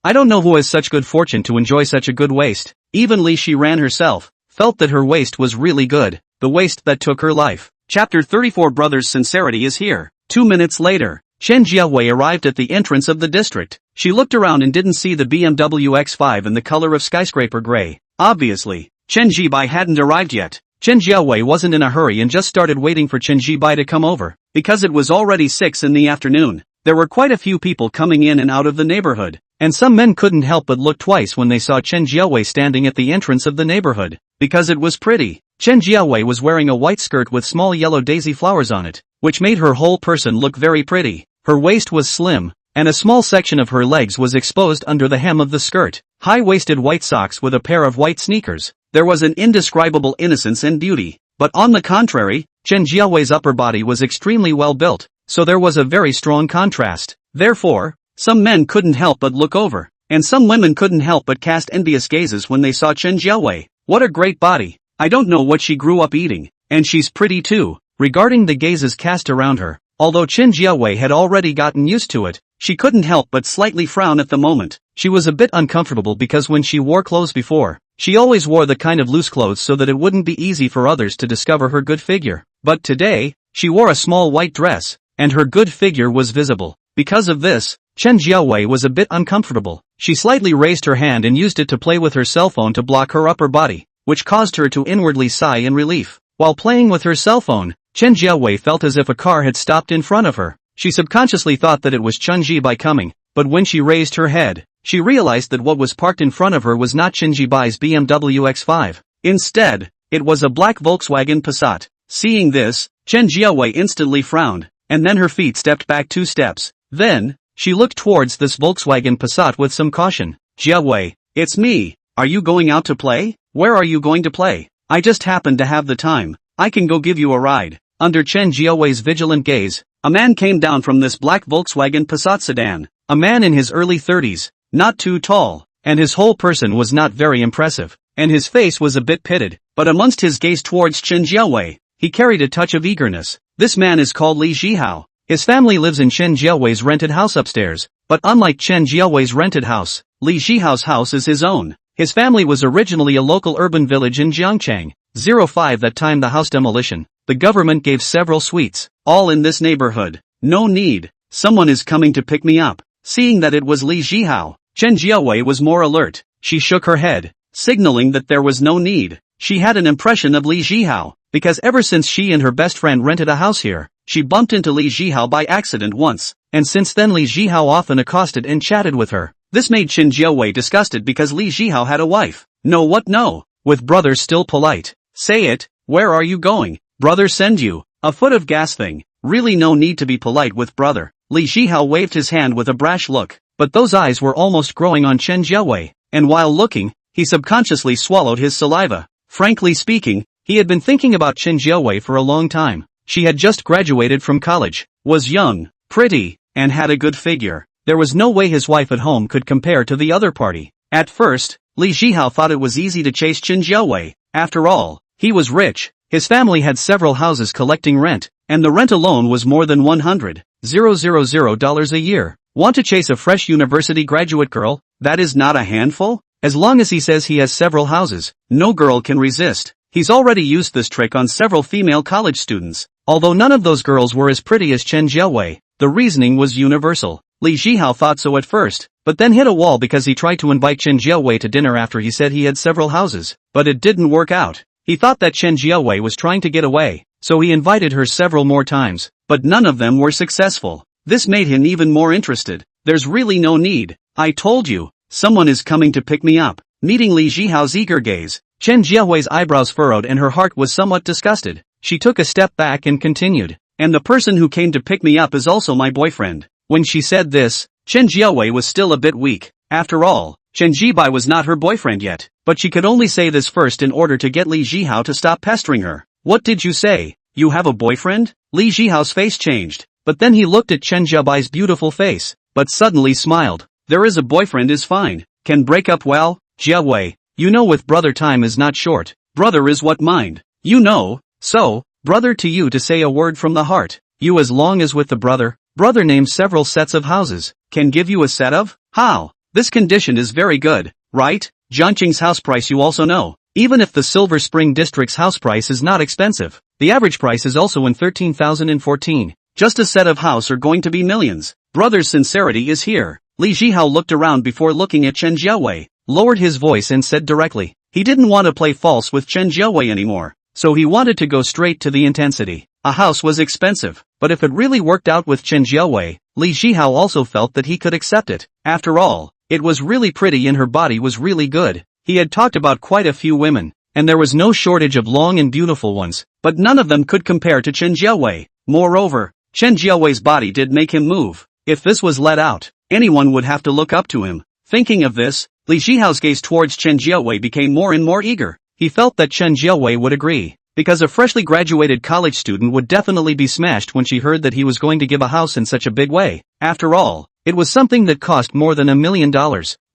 A: I don't know who has such good fortune to enjoy such a good waist. Even Li Shiran herself felt that her waist was really good, the waist that took her life. Chapter 34 Brothers' Sincerity is here. 2 minutes later, Chen Zhiawei arrived at the entrance of the district. She looked around and didn't see the BMW X5 in the color of skyscraper gray. Obviously, Chen Zhibai hadn't arrived yet. Chen Zhiawei wasn't in a hurry and just started waiting for Chen Zhibai to come over, because it was already 6 in the afternoon. There were quite a few people coming in and out of the neighborhood, and some men couldn't help but look twice when they saw Chen Zhiawei standing at the entrance of the neighborhood, because it was pretty. Chen Zhiawei was wearing a white skirt with small yellow daisy flowers on it, which made her whole person look very pretty. Her waist was slim, and a small section of her legs was exposed under the hem of the skirt. High-waisted white socks with a pair of white sneakers. There was an indescribable innocence and beauty. But on the contrary, Chen Zhiao's upper body was extremely well built, so there was a very strong contrast. Therefore, some men couldn't help but look over, and some women couldn't help but cast envious gazes when they saw Chen Zhiao. What a great body. I don't know what she grew up eating, and she's pretty too. Regarding the gazes cast around her, although Chen Zhiao had already gotten used to it, she couldn't help but slightly frown at the moment. She was a bit uncomfortable because when she wore clothes before, she always wore the kind of loose clothes so that it wouldn't be easy for others to discover her good figure. But today, she wore a small white dress, and her good figure was visible. Because of this, Chen Zhiao was a bit uncomfortable. She slightly raised her hand and used it to play with her cell phone to block her upper body, which caused her to inwardly sigh in relief. While playing with her cell phone, Chen Zhiao felt as if a car had stopped in front of her. She subconsciously thought that it was Chen Zhibai coming, but when she raised her head, she realized that what was parked in front of her was not Chen Zhibai's BMW X5. Instead, it was a black Volkswagen Passat. Seeing this, Chen Zhiao instantly frowned, and then her feet stepped back 2 steps. Then, she looked towards this Volkswagen Passat with some caution. Zhiao, it's me. Are you going out to play? Where are you going to play? I just happened to have the time. I can go give you a ride. Under Chen Zhiao's vigilant gaze, a man came down from this black Volkswagen Passat sedan. A man in his early 30s, not too tall, and his whole person was not very impressive, and his face was a bit pitted, but amongst his gaze towards Chen Zhiao, he carried a touch of eagerness. This man is called Zhou Hao. His family lives in Chen Zhiao's rented house upstairs, but unlike Chen Zhiao's rented house, Zhou Hao's house is his own. His family was originally a local urban village in Jiangchang. 05 That time the house demolition, the government gave several suites, all in this neighborhood. No need. Someone is coming to pick me up. Seeing that it was Zhou Hao, Chen Zhiao was more alert. She shook her head, signaling that there was no need. She had an impression of Zhou Hao, because ever since she and her best friend rented a house here, she bumped into Zhou Hao by accident once, and since then Zhou Hao often accosted and chatted with her. This made Chen Zhiao disgusted because Zhou Hao had a wife. No, with brother still polite. Say it, where are you going? Brother send you, a foot of gas thing. Really no need to be polite with brother. Zhou Hao waved his hand with a brash look, but those eyes were almost growing on Chen Zhiao, and while looking, he subconsciously swallowed his saliva. Frankly speaking, he had been thinking about Chen Zhiao for a long time. She had just graduated from college, was young, pretty, and had a good figure. There was no way his wife at home could compare to the other party. At first, Zhou Hao thought it was easy to chase Chen Zhiao. After all, he was rich. His family had several houses collecting rent, and the rent alone was more than $100,000 a year. Want to chase a fresh university graduate girl? That is not a handful? As long as he says he has several houses, no girl can resist. He's already used this trick on several female college students. Although none of those girls were as pretty as Chen Zhiao, the reasoning was universal. Zhou Hao thought so at first, but then hit a wall because he tried to invite Chen Zhiao to dinner after he said he had several houses, but it didn't work out. He thought that Chen Zhiao was trying to get away, so he invited her several more times, but none of them were successful. This made him even more interested. There's really no need. I told you, someone is coming to pick me up. Meeting Zhou Hao's eager gaze, Chen Zhiao's eyebrows furrowed and her heart was somewhat disgusted. She took a step back and continued, and the person who came to pick me up is also my boyfriend. When she said this, Chen Zhiao was still a bit weak. After all, Chen Zhibai was not her boyfriend yet, but she could only say this first in order to get Zhou Hao to stop pestering her. What did you say? You have a boyfriend? Zhou Hao's face changed, but then he looked at Chen Zhibai's beautiful face, but suddenly smiled. There is a boyfriend is fine. Can break up well? Zhiao, you know with brother time is not short. Brother is what mind. You know, so, brother to you to say a word from the heart. You as long as with the brother. Brother names several sets of houses. Can give you a set of? How? This condition is very good, right? Jiangqing's house price you also know. Even if the Silver Spring District's house price is not expensive, the average price is also in 13,014. Just a set of house are going to be millions. Brother's sincerity is here. Zhou Hao looked around before looking at Chen Zhiao, lowered his voice and said directly. He didn't want to play false with Chen Zhiao anymore, so he wanted to go straight to the intensity. A house was expensive, but if it really worked out with Chen Zhiao, Zhou Hao also felt that he could accept it. After all, it was really pretty and her body was really good. He had talked about quite a few women, and there was no shortage of long and beautiful ones, but none of them could compare to Chen Zhiao. Moreover, Chen Zhiao's body did make him move. If this was let out, anyone would have to look up to him. Thinking of this, Li Zhihao's gaze towards Chen Jiawei became more and more eager. He felt that Chen Jiawei would agree, because a freshly graduated college student would definitely be smashed when she heard that he was going to give a house in such a big way. After all, it was something that cost more than $1 million.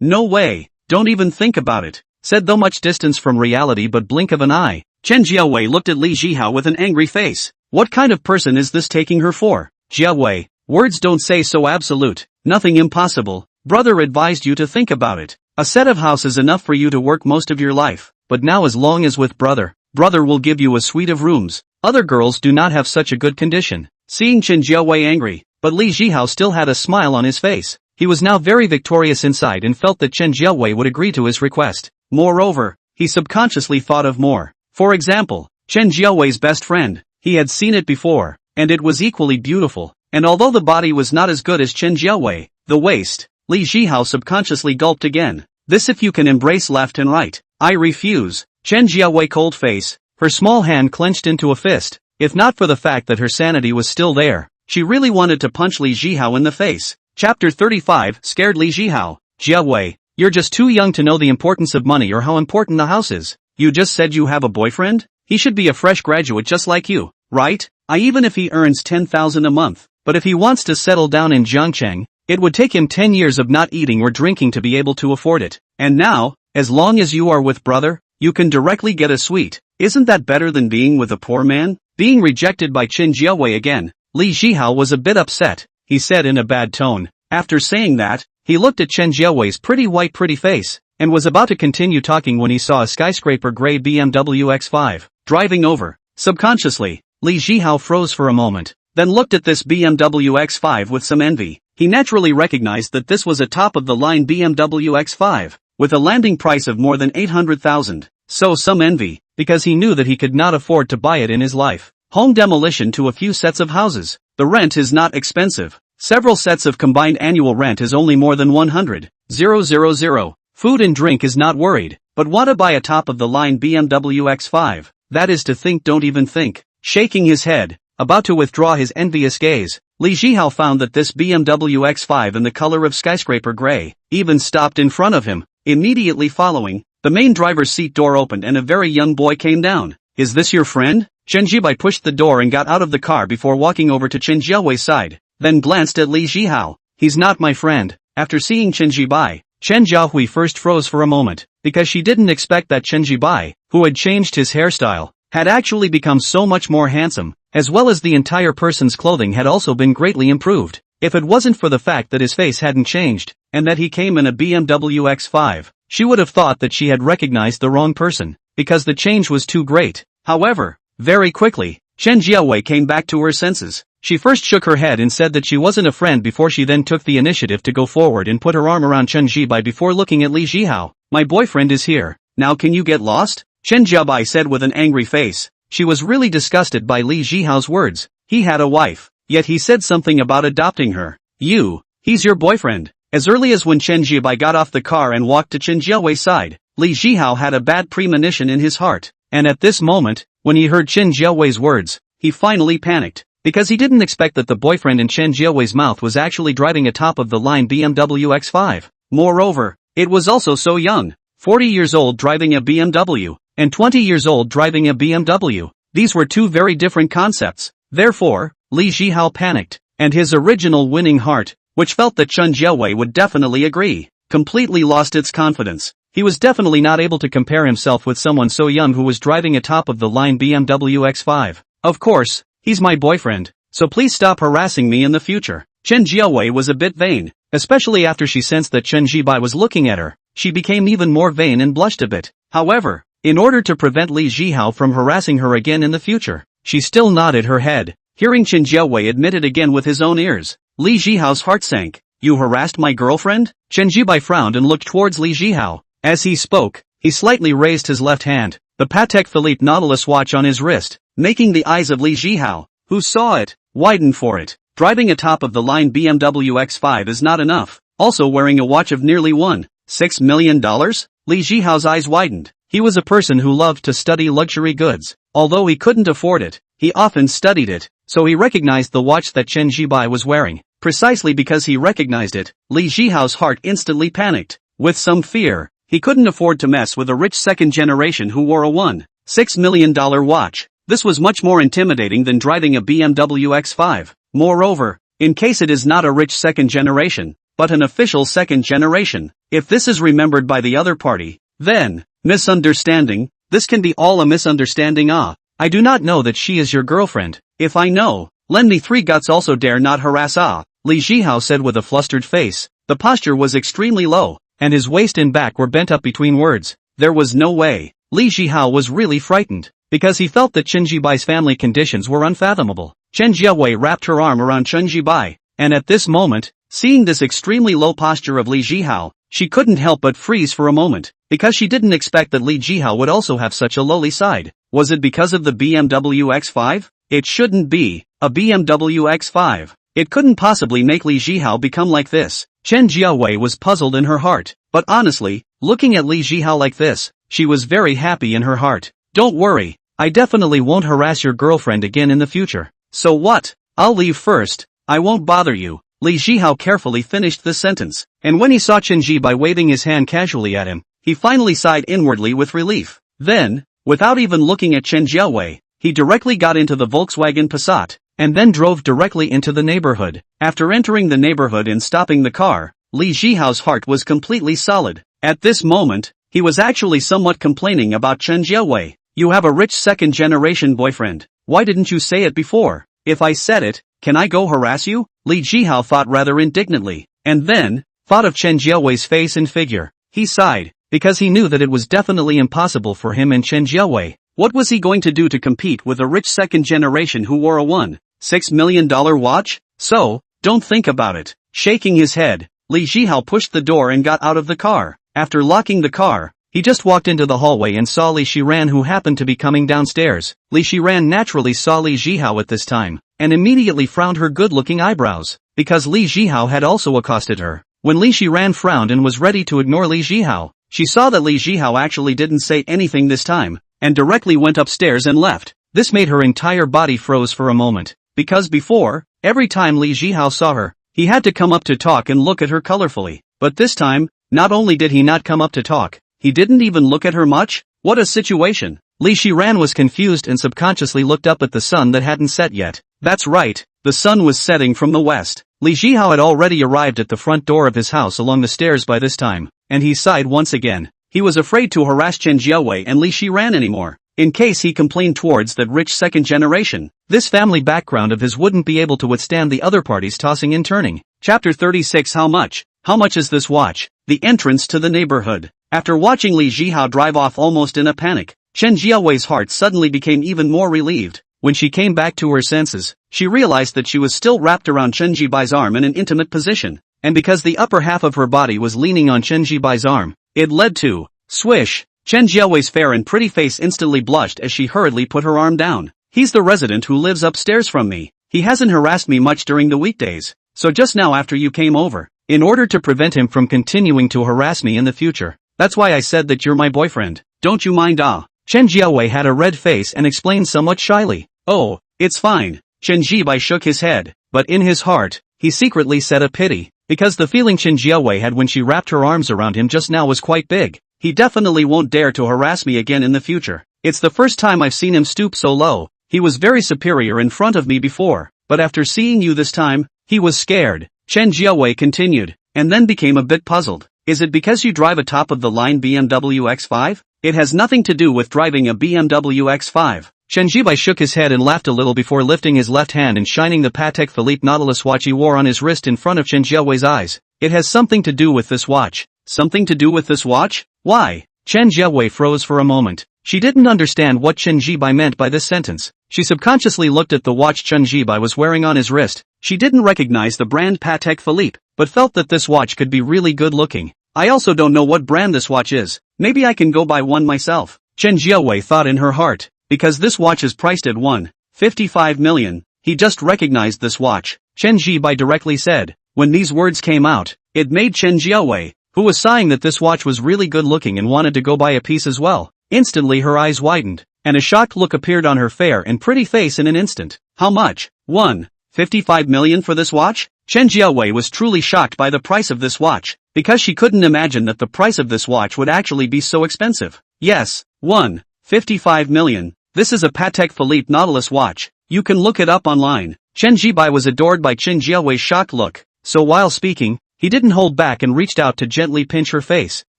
A: No way, don't even think about it, said though much distance from reality but blink of an eye. Chen Jiawei looked at Li Zhihao with an angry face. What kind of person is this taking her for? Jiawei, words don't say so absolute, nothing impossible. Brother advised you to think about it. A set of house is enough for you to work most of your life, but now as long as with brother will give you a suite of rooms. Other girls do not have such a good condition. Seeing Chen Jiawei angry, but Li Zhihao still had a smile on his face. He was now very victorious inside and felt that Chen Jiawei would agree to his request. Moreover, he subconsciously thought of more. For example, Chen Jiawei's best friend. He had seen it before, and it was equally beautiful. And although the body was not as good as Chen Jiawei, the waist, Li Zhihao subconsciously gulped again. This if you can embrace left and right. I refuse. Chen Jiawei cold face, her small hand clenched into a fist. If not for the fact that her sanity was still there, she really wanted to punch Li Zhihao in the face. Chapter 35, Scared Li Zhihao. Jiawei, you're just too young to know the importance of money or how important the house is. You just said you have a boyfriend? He should be a fresh graduate just like you, right? Even if he earns 10,000 a month. But if he wants to settle down in Zhangcheng, it would take him 10 years of not eating or drinking to be able to afford it. And now, as long as you are with brother, you can directly get a suite. Isn't that better than being with a poor man? Being rejected by Chen Jiawei again, Li Zhihao was a bit upset, he said in a bad tone. After saying that, he looked at Chen Jiawei's pretty face, and was about to continue talking when he saw a skyscraper gray BMW X5, driving over. Subconsciously, Li Zhihao froze for a moment, then looked at this BMW X5 with some envy. He naturally recognized that this was a top-of-the-line BMW X5, with a landing price of more than 800,000. So some envy, because he knew that he could not afford to buy it in his life. Home demolition to a few sets of houses. The rent is not expensive. Several sets of combined annual rent is only more than 100,000. Food and drink is not worried, but want to buy a top-of-the-line BMW X5. That is to think, don't even think. Shaking his head, about to withdraw his envious gaze, Li Zhihao found that this BMW X5 in the color of skyscraper gray, even stopped in front of him. Immediately following, the main driver's seat door opened and a very young boy came down. Is this your friend? Chen Jibai pushed the door and got out of the car before walking over to Chen Jiawei's side, then glanced at Li Zhihao. He's not my friend. After seeing Chen Jibai, Chen Jiahui first froze for a moment, because she didn't expect that Chen Jibai, who had changed his hairstyle, had actually become so much more handsome, as well as the entire person's clothing had also been greatly improved. If it wasn't for the fact that his face hadn't changed, and that he came in a BMW X5, she would have thought that she had recognized the wrong person, because the change was too great. However, very quickly, Chen Jiawei came back to her senses. She first shook her head and said that she wasn't a friend before she then took the initiative to go forward and put her arm around Chen Jibai before looking at Li Zhihao. My boyfriend is here, now can you get lost? Chen Jiabai said with an angry face. She was really disgusted by Li Zhihao's words. He had a wife, yet he said something about adopting her. He's your boyfriend. As early as when Chen Jibai got off the car and walked to Chen Jiawei's side, Li Zhihao had a bad premonition in his heart. And at this moment, when he heard Chen Jiawei's words, he finally panicked. Because he didn't expect that the boyfriend in Chen Jiawei's mouth was actually driving a top-of-the-line BMW X5. Moreover, it was also so young. 40 years old driving a BMW, and 20 years old driving a BMW. These were two very different concepts. Therefore, Li Zhihao panicked, and his original winning heart, which felt that Chen Jiawei would definitely agree, completely lost its confidence. He was definitely not able to compare himself with someone so young who was driving a top-of-the-line BMW X5. Of course, he's my boyfriend, so please stop harassing me in the future. Chen Jiawei was a bit vain, especially after she sensed that Chen Jibai was looking at her. She became even more vain and blushed a bit. However, in order to prevent Li Zhihao from harassing her again in the future, she still nodded her head. Hearing Chen Jiawei admit it again with his own ears, Li Zhihao's heart sank. You harassed my girlfriend? Chen Jibai frowned and looked towards Li Zhihao. As he spoke, he slightly raised his left hand, the Patek Philippe Nautilus watch on his wrist, making the eyes of Li Zhihao, who saw it, widen for it. Driving a top-of-the-line BMW X5 is not enough. Also wearing a watch of nearly $1.6 million? Li Zhihao's eyes widened. He was a person who loved to study luxury goods. Although he couldn't afford it, he often studied it, so he recognized the watch that Chen Jibai was wearing. Precisely because he recognized it, Li Zhihao's heart instantly panicked. With some fear, he couldn't afford to mess with a rich second generation who wore a $1.6 million watch. This was much more intimidating than driving a BMW X5. Moreover, in case it is not a rich second generation, but an official second generation, if this is remembered by the other party, then, misunderstanding, this can be all a misunderstanding. I do not know that she is your girlfriend. If I know, lend me 3 guts. Also dare not harass. Li Zhihao said with a flustered face. The posture was extremely low, and his waist and back were bent up between words. There was no way. Li Zhihao was really frightened, because he felt that Chen Zhibai's family conditions were unfathomable. Chen Jiawei wrapped her arm around Chen Zhibai, and at this moment, seeing this extremely low posture of Li Zhihao, she couldn't help but freeze for a moment, because she didn't expect that Li Zhihao would also have such a lowly side. Was it because of the BMW X5? It shouldn't be. A BMW X5. It couldn't possibly make Li Zhihao become like this. Chen Jiawei was puzzled in her heart, but honestly, looking at Li Zhihao like this, she was very happy in her heart. Don't worry, I definitely won't harass your girlfriend again in the future. So what? I'll leave first, I won't bother you. Li Zhihao carefully finished the sentence, and when he saw Chen Zhibai waving his hand casually at him, he finally sighed inwardly with relief. Then, without even looking at Chen Jiawei, he directly got into the Volkswagen Passat, and then drove directly into the neighborhood. After entering the neighborhood and stopping the car, Li Zhihao's heart was completely solid. At this moment, he was actually somewhat complaining about Chen Jiawei. You have a rich second-generation boyfriend. Why didn't you say it before? If I said it, can I go harass you? Li Zhihao thought rather indignantly, and then, thought of Chen Jiawei's face and figure. He sighed, because he knew that it was definitely impossible for him and Chen Jiawei. What was he going to do to compete with a rich second generation who wore a $1.6 million watch? So, don't think about it. Shaking his head, Li Zhihao pushed the door and got out of the car. After locking the car, he just walked into the hallway and saw Li Shiran, who happened to be coming downstairs. Li Shiran naturally saw Li Zhihao at this time, and immediately frowned her good-looking eyebrows, because Li Zhihao had also accosted her. When Li Shiran frowned and was ready to ignore Li Zhihao, she saw that Li Zhihao actually didn't say anything this time, and directly went upstairs and left. This made her entire body froze for a moment, because before, every time Li Zhihao saw her, he had to come up to talk and look at her colorfully. But this time, not only did he not come up to talk, he didn't even look at her much. What a situation. Li Shiran was confused and subconsciously looked up at the sun that hadn't set yet. That's right, the sun was setting from the west. Li Zhihao had already arrived at the front door of his house along the stairs by this time, and he sighed once again. He was afraid to harass Chen Jiawei and Li Shiran anymore, in case he complained towards that rich second generation. This family background of his wouldn't be able to withstand the other parties tossing and turning. Chapter 36. How much? How much is this watch? The entrance to the neighborhood. After watching Li Zhihao drive off almost in a panic, Chen Jiawei's heart suddenly became even more relieved. When she came back to her senses, she realized that she was still wrapped around Chen Zhibai's arm in an intimate position, and because the upper half of her body was leaning on Chen Zhibai's arm, it led to swish. Chen Jiawei's fair and pretty face instantly blushed as she hurriedly put her arm down. He's the resident who lives upstairs from me. He hasn't harassed me much during the weekdays, so just now after you came over, in order to prevent him from continuing to harass me in the future. That's why I said that you're my boyfriend. Don't you mind? Chen Jiawei had a red face and explained somewhat shyly. Oh, it's fine. Chen Zhibai shook his head, but in his heart, he secretly said a pity, because the feeling Chen Jiawei had when she wrapped her arms around him just now was quite big. He definitely won't dare to harass me again in the future. It's the first time I've seen him stoop so low. He was very superior in front of me before, but after seeing you this time, he was scared. Chen Jiawei continued, and then became a bit puzzled. Is it because you drive a top-of-the-line BMW X5? It has nothing to do with driving a BMW X5. Chen Zhibai shook his head and laughed a little before lifting his left hand and shining the Patek Philippe Nautilus watch he wore on his wrist in front of Chen Jiawei's eyes. It has something to do with this watch. Something to do with this watch? Why? Chen Jiawei froze for a moment. She didn't understand what Chen Zhibai meant by this sentence. She subconsciously looked at the watch Chen Zhibai was wearing on his wrist. She didn't recognize the brand Patek Philippe, but felt that this watch could be really good looking. I also don't know what brand this watch is. Maybe I can go buy one myself. Chen Jiawei thought in her heart, because this watch is priced at $1.55 million. He just recognized this watch. Chen Zhibai directly said. When these words came out, it made Chen Jiawei, who was sighing that this watch was really good looking and wanted to go buy a piece as well. Instantly her eyes widened, and a shocked look appeared on her fair and pretty face in an instant. How much? $1.55 million for this watch? Chen Jiawei was truly shocked by the price of this watch, because she couldn't imagine that the price of this watch would actually be so expensive. Yes, 1.55 million. This is a Patek Philippe Nautilus watch. You can look it up online. Chen Jibai was adored by Chen Jiawei's shocked look, so while speaking, he didn't hold back and reached out to gently pinch her face.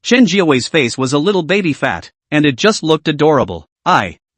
A: Chen Jiawei's face was a little baby fat, and it just looked adorable.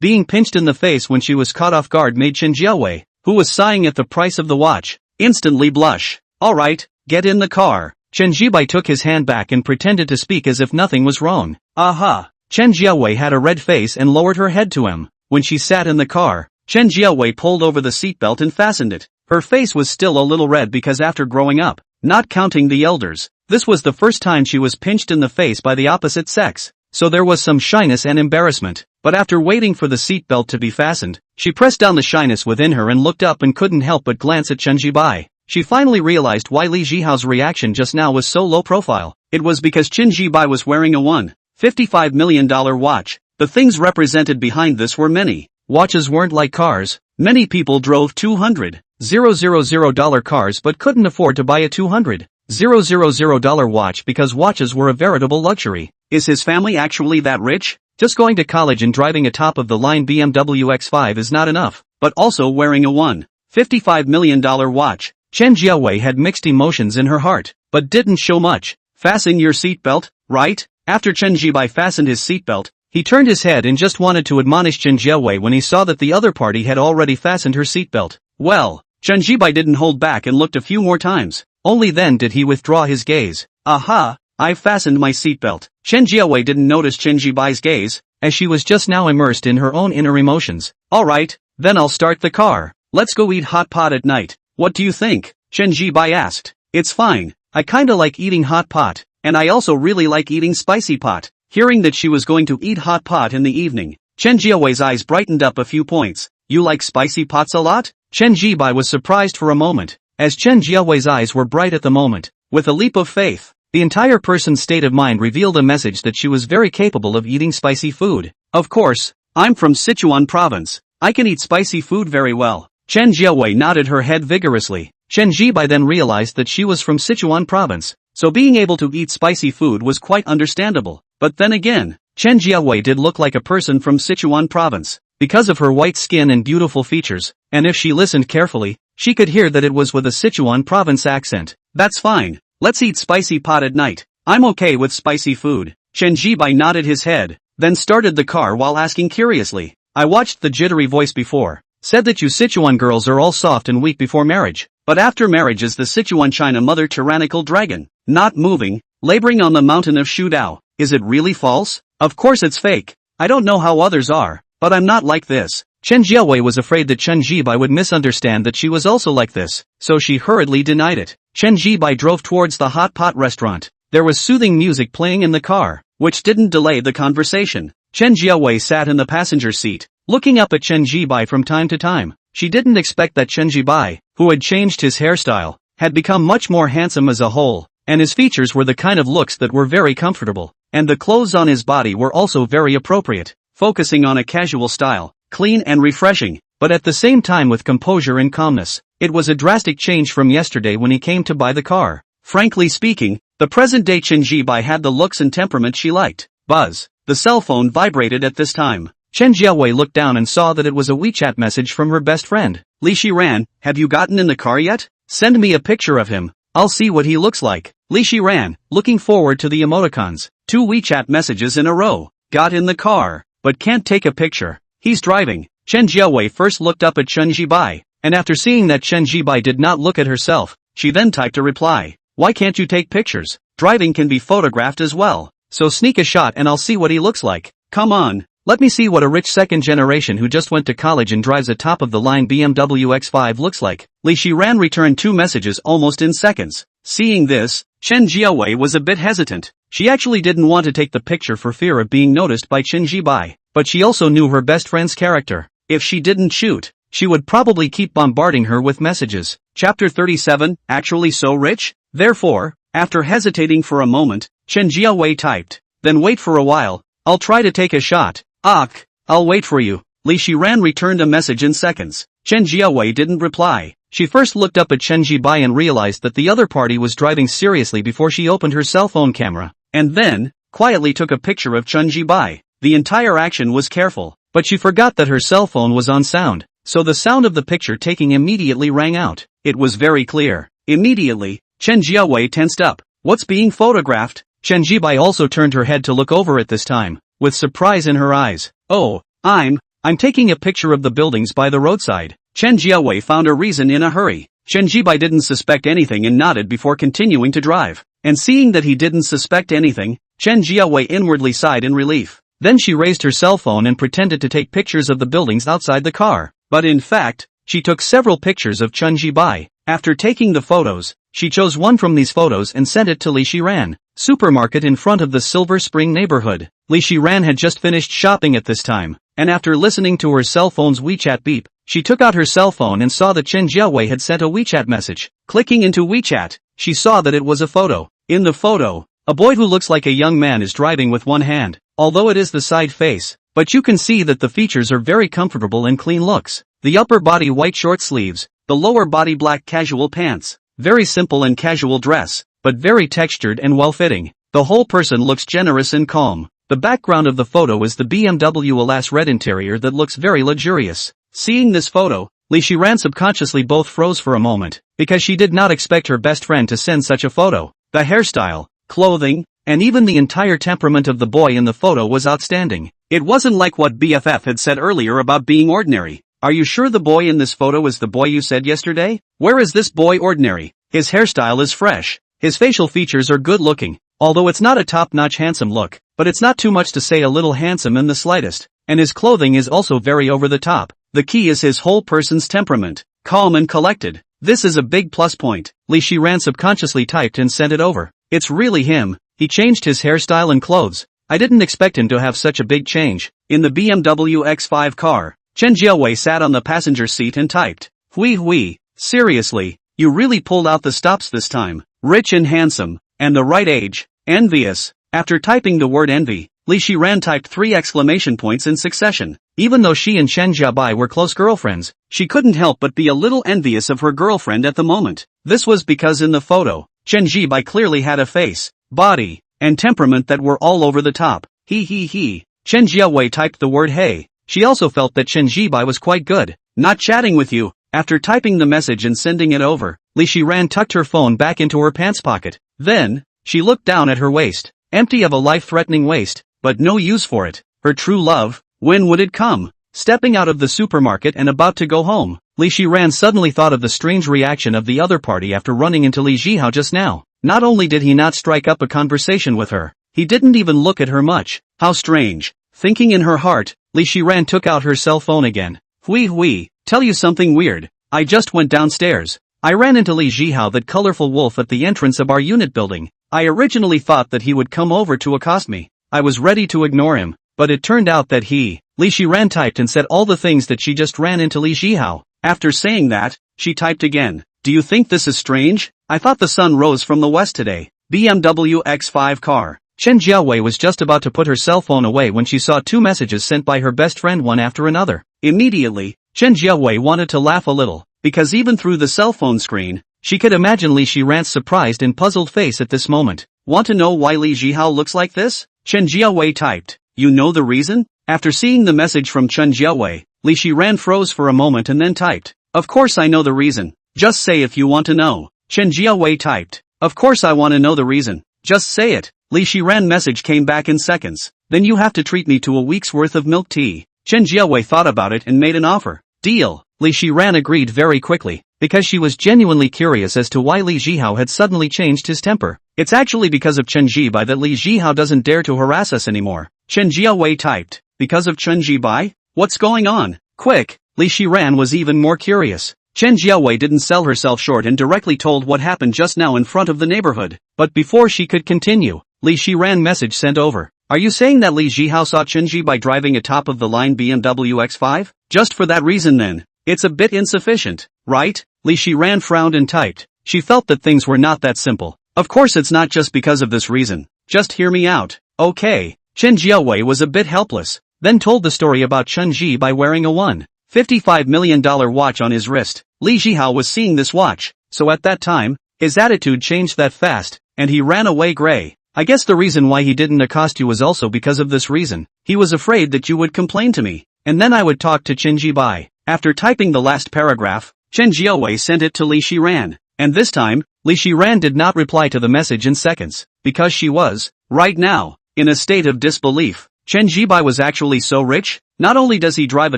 A: Being pinched in the face when she was caught off guard made Chen Jiawei, who was sighing at the price of the watch, instantly blush. Alright, get in the car. Chen Jibai took his hand back and pretended to speak as if nothing was wrong. Aha! Chen Jiawei had a red face and lowered her head to him. When she sat in the car, Chen Jiawei pulled over the seatbelt and fastened it. Her face was still a little red because after growing up, not counting the elders, this was the first time she was pinched in the face by the opposite sex, so there was some shyness and embarrassment. But after waiting for the seatbelt to be fastened, she pressed down the shyness within her and looked up and couldn't help but glance at Chen Jibai. She finally realized why Li Jihao's reaction just now was so low profile. It was because Chen Jibai was wearing a $1.55 million watch. The things represented behind this were many. Watches weren't like cars. Many people drove $200,000 cars but couldn't afford to buy a $200,000 watch because watches were a veritable luxury. Is his family actually that rich? Just going to college and driving a top-of-the-line BMW X5 is not enough, but also wearing a $1.55 million watch. Chen Jiawei had mixed emotions in her heart, but didn't show much. Fasten your seatbelt, right? After Chen Jibai fastened his seatbelt, he turned his head and just wanted to admonish Chen Jiawei when he saw that the other party had already fastened her seatbelt. Well, Chen Jibai didn't hold back and looked a few more times. Only then did he withdraw his gaze. Aha! I've fastened my seatbelt. Chen Jiawei didn't notice Chen Jibai's gaze, as she was just now immersed in her own inner emotions. Alright, then I'll start the car. Let's go eat hot pot at night. What do you think? Chen Jibai asked. It's fine. I kinda like eating hot pot, and I also really like eating spicy pot. Hearing that she was going to eat hot pot in the evening, Chen Jiawei's eyes brightened up a few points. You like spicy pots a lot? Chen Jibai was surprised for a moment, as Chen Jiawei's eyes were bright at the moment. With a leap of faith, the entire person's state of mind revealed a message that she was very capable of eating spicy food. Of course, I'm from Sichuan province. I can eat spicy food very well. Chen Jiawei nodded her head vigorously. Chen Jibai then realized that she was from Sichuan province, so being able to eat spicy food was quite understandable. But then again, Chen Jiawei did look like a person from Sichuan province, because of her white skin and beautiful features, and if she listened carefully, she could hear that it was with a Sichuan province accent. That's fine. Let's eat spicy pot at night. I'm okay with spicy food. Chen Jibai nodded his head, then started the car while asking curiously. I watched the jittery voice before. Said that you Sichuan girls are all soft and weak before marriage, but after marriage is the Sichuan China mother tyrannical dragon, not moving, laboring on the mountain of Shudao. Is it really false? Of course it's fake. I don't know how others are, but I'm not like this. Chen Jiawei was afraid that Chen Jibai would misunderstand that she was also like this, so she hurriedly denied it. Chen Jibai drove towards the hot pot restaurant. There was soothing music playing in the car, which didn't delay the conversation. Chen Jiawei sat in the passenger seat, looking up at Chen Jibai from time to time. She didn't expect that Chen Jibai, who had changed his hairstyle, had become much more handsome as a whole, and his features were the kind of looks that were very comfortable, and the clothes on his body were also very appropriate, focusing on a casual style, clean and refreshing, but at the same time with composure and calmness. It was a drastic change from yesterday when he came to buy the car. Frankly speaking, the present-day Chen Jibai had the looks and temperament she liked. Buzz. The cell phone vibrated at this time. Chen Jiawei looked down and saw that it was a WeChat message from her best friend. Li Shiran, have you gotten in the car yet? Send me a picture of him. I'll see what he looks like. Li Shiran, looking forward to the emoticons. 2 WeChat messages in a row. Got in the car, but can't take a picture. He's driving. Chen Jiawei first looked up at Chen Jibai, and after seeing that Chen Jibai did not look at herself, she then typed a reply. Why can't you take pictures? Driving can be photographed as well. So sneak a shot and I'll see what he looks like. Come on. Let me see what a rich second generation who just went to college and drives a top-of-the-line BMW X5 looks like. Li Shiran returned 2 messages almost in seconds. Seeing this, Chen Jiawei was a bit hesitant. She actually didn't want to take the picture for fear of being noticed by Chen Jibai, but she also knew her best friend's character. If she didn't shoot, she would probably keep bombarding her with messages. Chapter 37, Actually So Rich? Therefore, after hesitating for a moment, Chen Jiawei typed, then wait for a while, I'll try to take a shot. I'll wait for you. Li Shiran returned a message in seconds. Chen Jiawei didn't reply. She first looked up at Chen Zhibai and realized that the other party was driving seriously before she opened her cell phone camera, and then, quietly took a picture of Chen Zhibai. The entire action was careful, but she forgot that her cell phone was on sound, so the sound of the picture taking immediately rang out. It was very clear. Immediately, Chen Zhiawei tensed up. What's being photographed? Chen Zhibai also turned her head to look over it this time, with surprise in her eyes. Oh, I'm taking a picture of the buildings by the roadside. Chen Zhiawei found a reason in a hurry. Chen Zhibai didn't suspect anything and nodded before continuing to drive. And seeing that he didn't suspect anything, Chen Zhiawei inwardly sighed in relief. Then she raised her cell phone and pretended to take pictures of the buildings outside the car. But in fact, she took several pictures of Chen Zhibai. After taking the photos, she chose one from these photos and sent it to Li Shiran, supermarket in front of the Silver Spring neighborhood. Li Shiran had just finished shopping at this time, and after listening to her cell phone's WeChat beep, she took out her cell phone and saw that Chen Jiawei had sent a WeChat message. Clicking into WeChat, she saw that it was a photo. In the photo, a boy who looks like a young man is driving with one hand, although it is the side face, but you can see that the features are very comfortable and clean looks. The upper body white short sleeves, the lower body black casual pants. Very simple and casual dress, but very textured and well-fitting. The whole person looks generous and calm. The background of the photo is the BMW Alas red interior that looks very luxurious. Seeing this photo, Li Shiran subconsciously both froze for a moment, because she did not expect her best friend to send such a photo. The hairstyle, clothing, and even the entire temperament of the boy in the photo was outstanding. It wasn't like what BFF had said earlier about being ordinary. Are you sure the boy in this photo is the boy you said yesterday? Where is this boy ordinary? His hairstyle is fresh. His facial features are good looking, although it's not a top-notch handsome look, but it's not too much to say a little handsome in the slightest. And his clothing is also very over the top. The key is his whole person's temperament, calm and collected. This is a big plus point. Li Shiran subconsciously typed and sent it over. It's really him. He changed his hairstyle and clothes. I didn't expect him to have such a big change. In the BMW X5 car, Chen Jiawei sat on the passenger seat and typed. Hui, seriously, you really pulled out the stops this time. Rich and handsome, and the right age, envious. After typing the word envy, Li Shiran typed 3 exclamation points in succession. Even though she and Chen Jiabai were close girlfriends, she couldn't help but be a little envious of her girlfriend at the moment. This was because in the photo, Chen Jiabai clearly had a face, body, and temperament that were all over the top. He. Chen Jiawei typed the word hey. She also felt that Chen Jiabai was quite good. Not chatting with you. After typing the message and sending it over, Li Shiran tucked her phone back into her pants pocket. Then, she looked down at her waist, empty of a life-threatening waist, but no use for it. Her true love, when would it come? Stepping out of the supermarket and about to go home, Li Shiran suddenly thought of the strange reaction of the other party after running into Li Zhihao just now. Not only did he not strike up a conversation with her, he didn't even look at her much. How strange. Thinking in her heart, Li Shiran took out her cell phone again. Hui, tell you something weird. I just went downstairs. I ran into Li Zhihao, that colorful wolf, at the entrance of our unit building. I originally thought that he would come over to accost me. I was ready to ignore him, but it turned out that he. Li Shiran typed and said all the things that she just ran into Li Zhihao. After saying that, she typed again. Do you think this is strange? I thought the sun rose from the west today. BMW X5 car. Chen Jiawei was just about to put her cell phone away when she saw 2 messages sent by her best friend one after another. Immediately, Chen Jiawei wanted to laugh a little, because even through the cell phone screen, she could imagine Li Shiran's surprised and puzzled face at this moment. Want to know why Li Zhihao looks like this? Chen Jiawei typed. You know the reason? After seeing the message from Chen Jiawei, Li Shiran froze for a moment and then typed. Of course I know the reason. Just say if you want to know. Chen Jiawei typed. Of course I want to know the reason. Just say it. Li Shiran message came back in seconds. Then you have to treat me to a week's worth of milk tea. Chen Jiawei thought about it and made an offer. Deal. Li Shiran agreed very quickly, because she was genuinely curious as to why Li Zhihao had suddenly changed his temper. It's actually because of Chen Jibai that Li Zhihao doesn't dare to harass us anymore. Chen Jiawei typed. Because of Chen Jibai? What's going on? Quick. Li Shiran was even more curious. Chen Jiawei didn't sell herself short and directly told what happened just now in front of the neighborhood. But before she could continue, Li Shiran message sent over. Are you saying that Li Zhihao saw Chen Jibai driving a top-of-the-line BMW X5? Just for that reason then, it's a bit insufficient, right? Li Shiran frowned and typed. She felt that things were not that simple. Of course it's not just because of this reason. Just hear me out. Okay. Chen Jiawei was a bit helpless, then told the story about Chen Ji by wearing a 1. $55 million watch on his wrist. Li Zhihao was seeing this watch, so at that time, his attitude changed that fast, and he ran away gray. I guess the reason why he didn't accost you was also because of this reason. He was afraid that you would complain to me, and then I would talk to Chen Zhibai. After typing the last paragraph, Chen Jiawei sent it to Li Shiran, and this time, Li Shiran did not reply to the message in seconds, because she was, right now, in a state of disbelief. Chen Zhibai was actually so rich? Not only does he drive a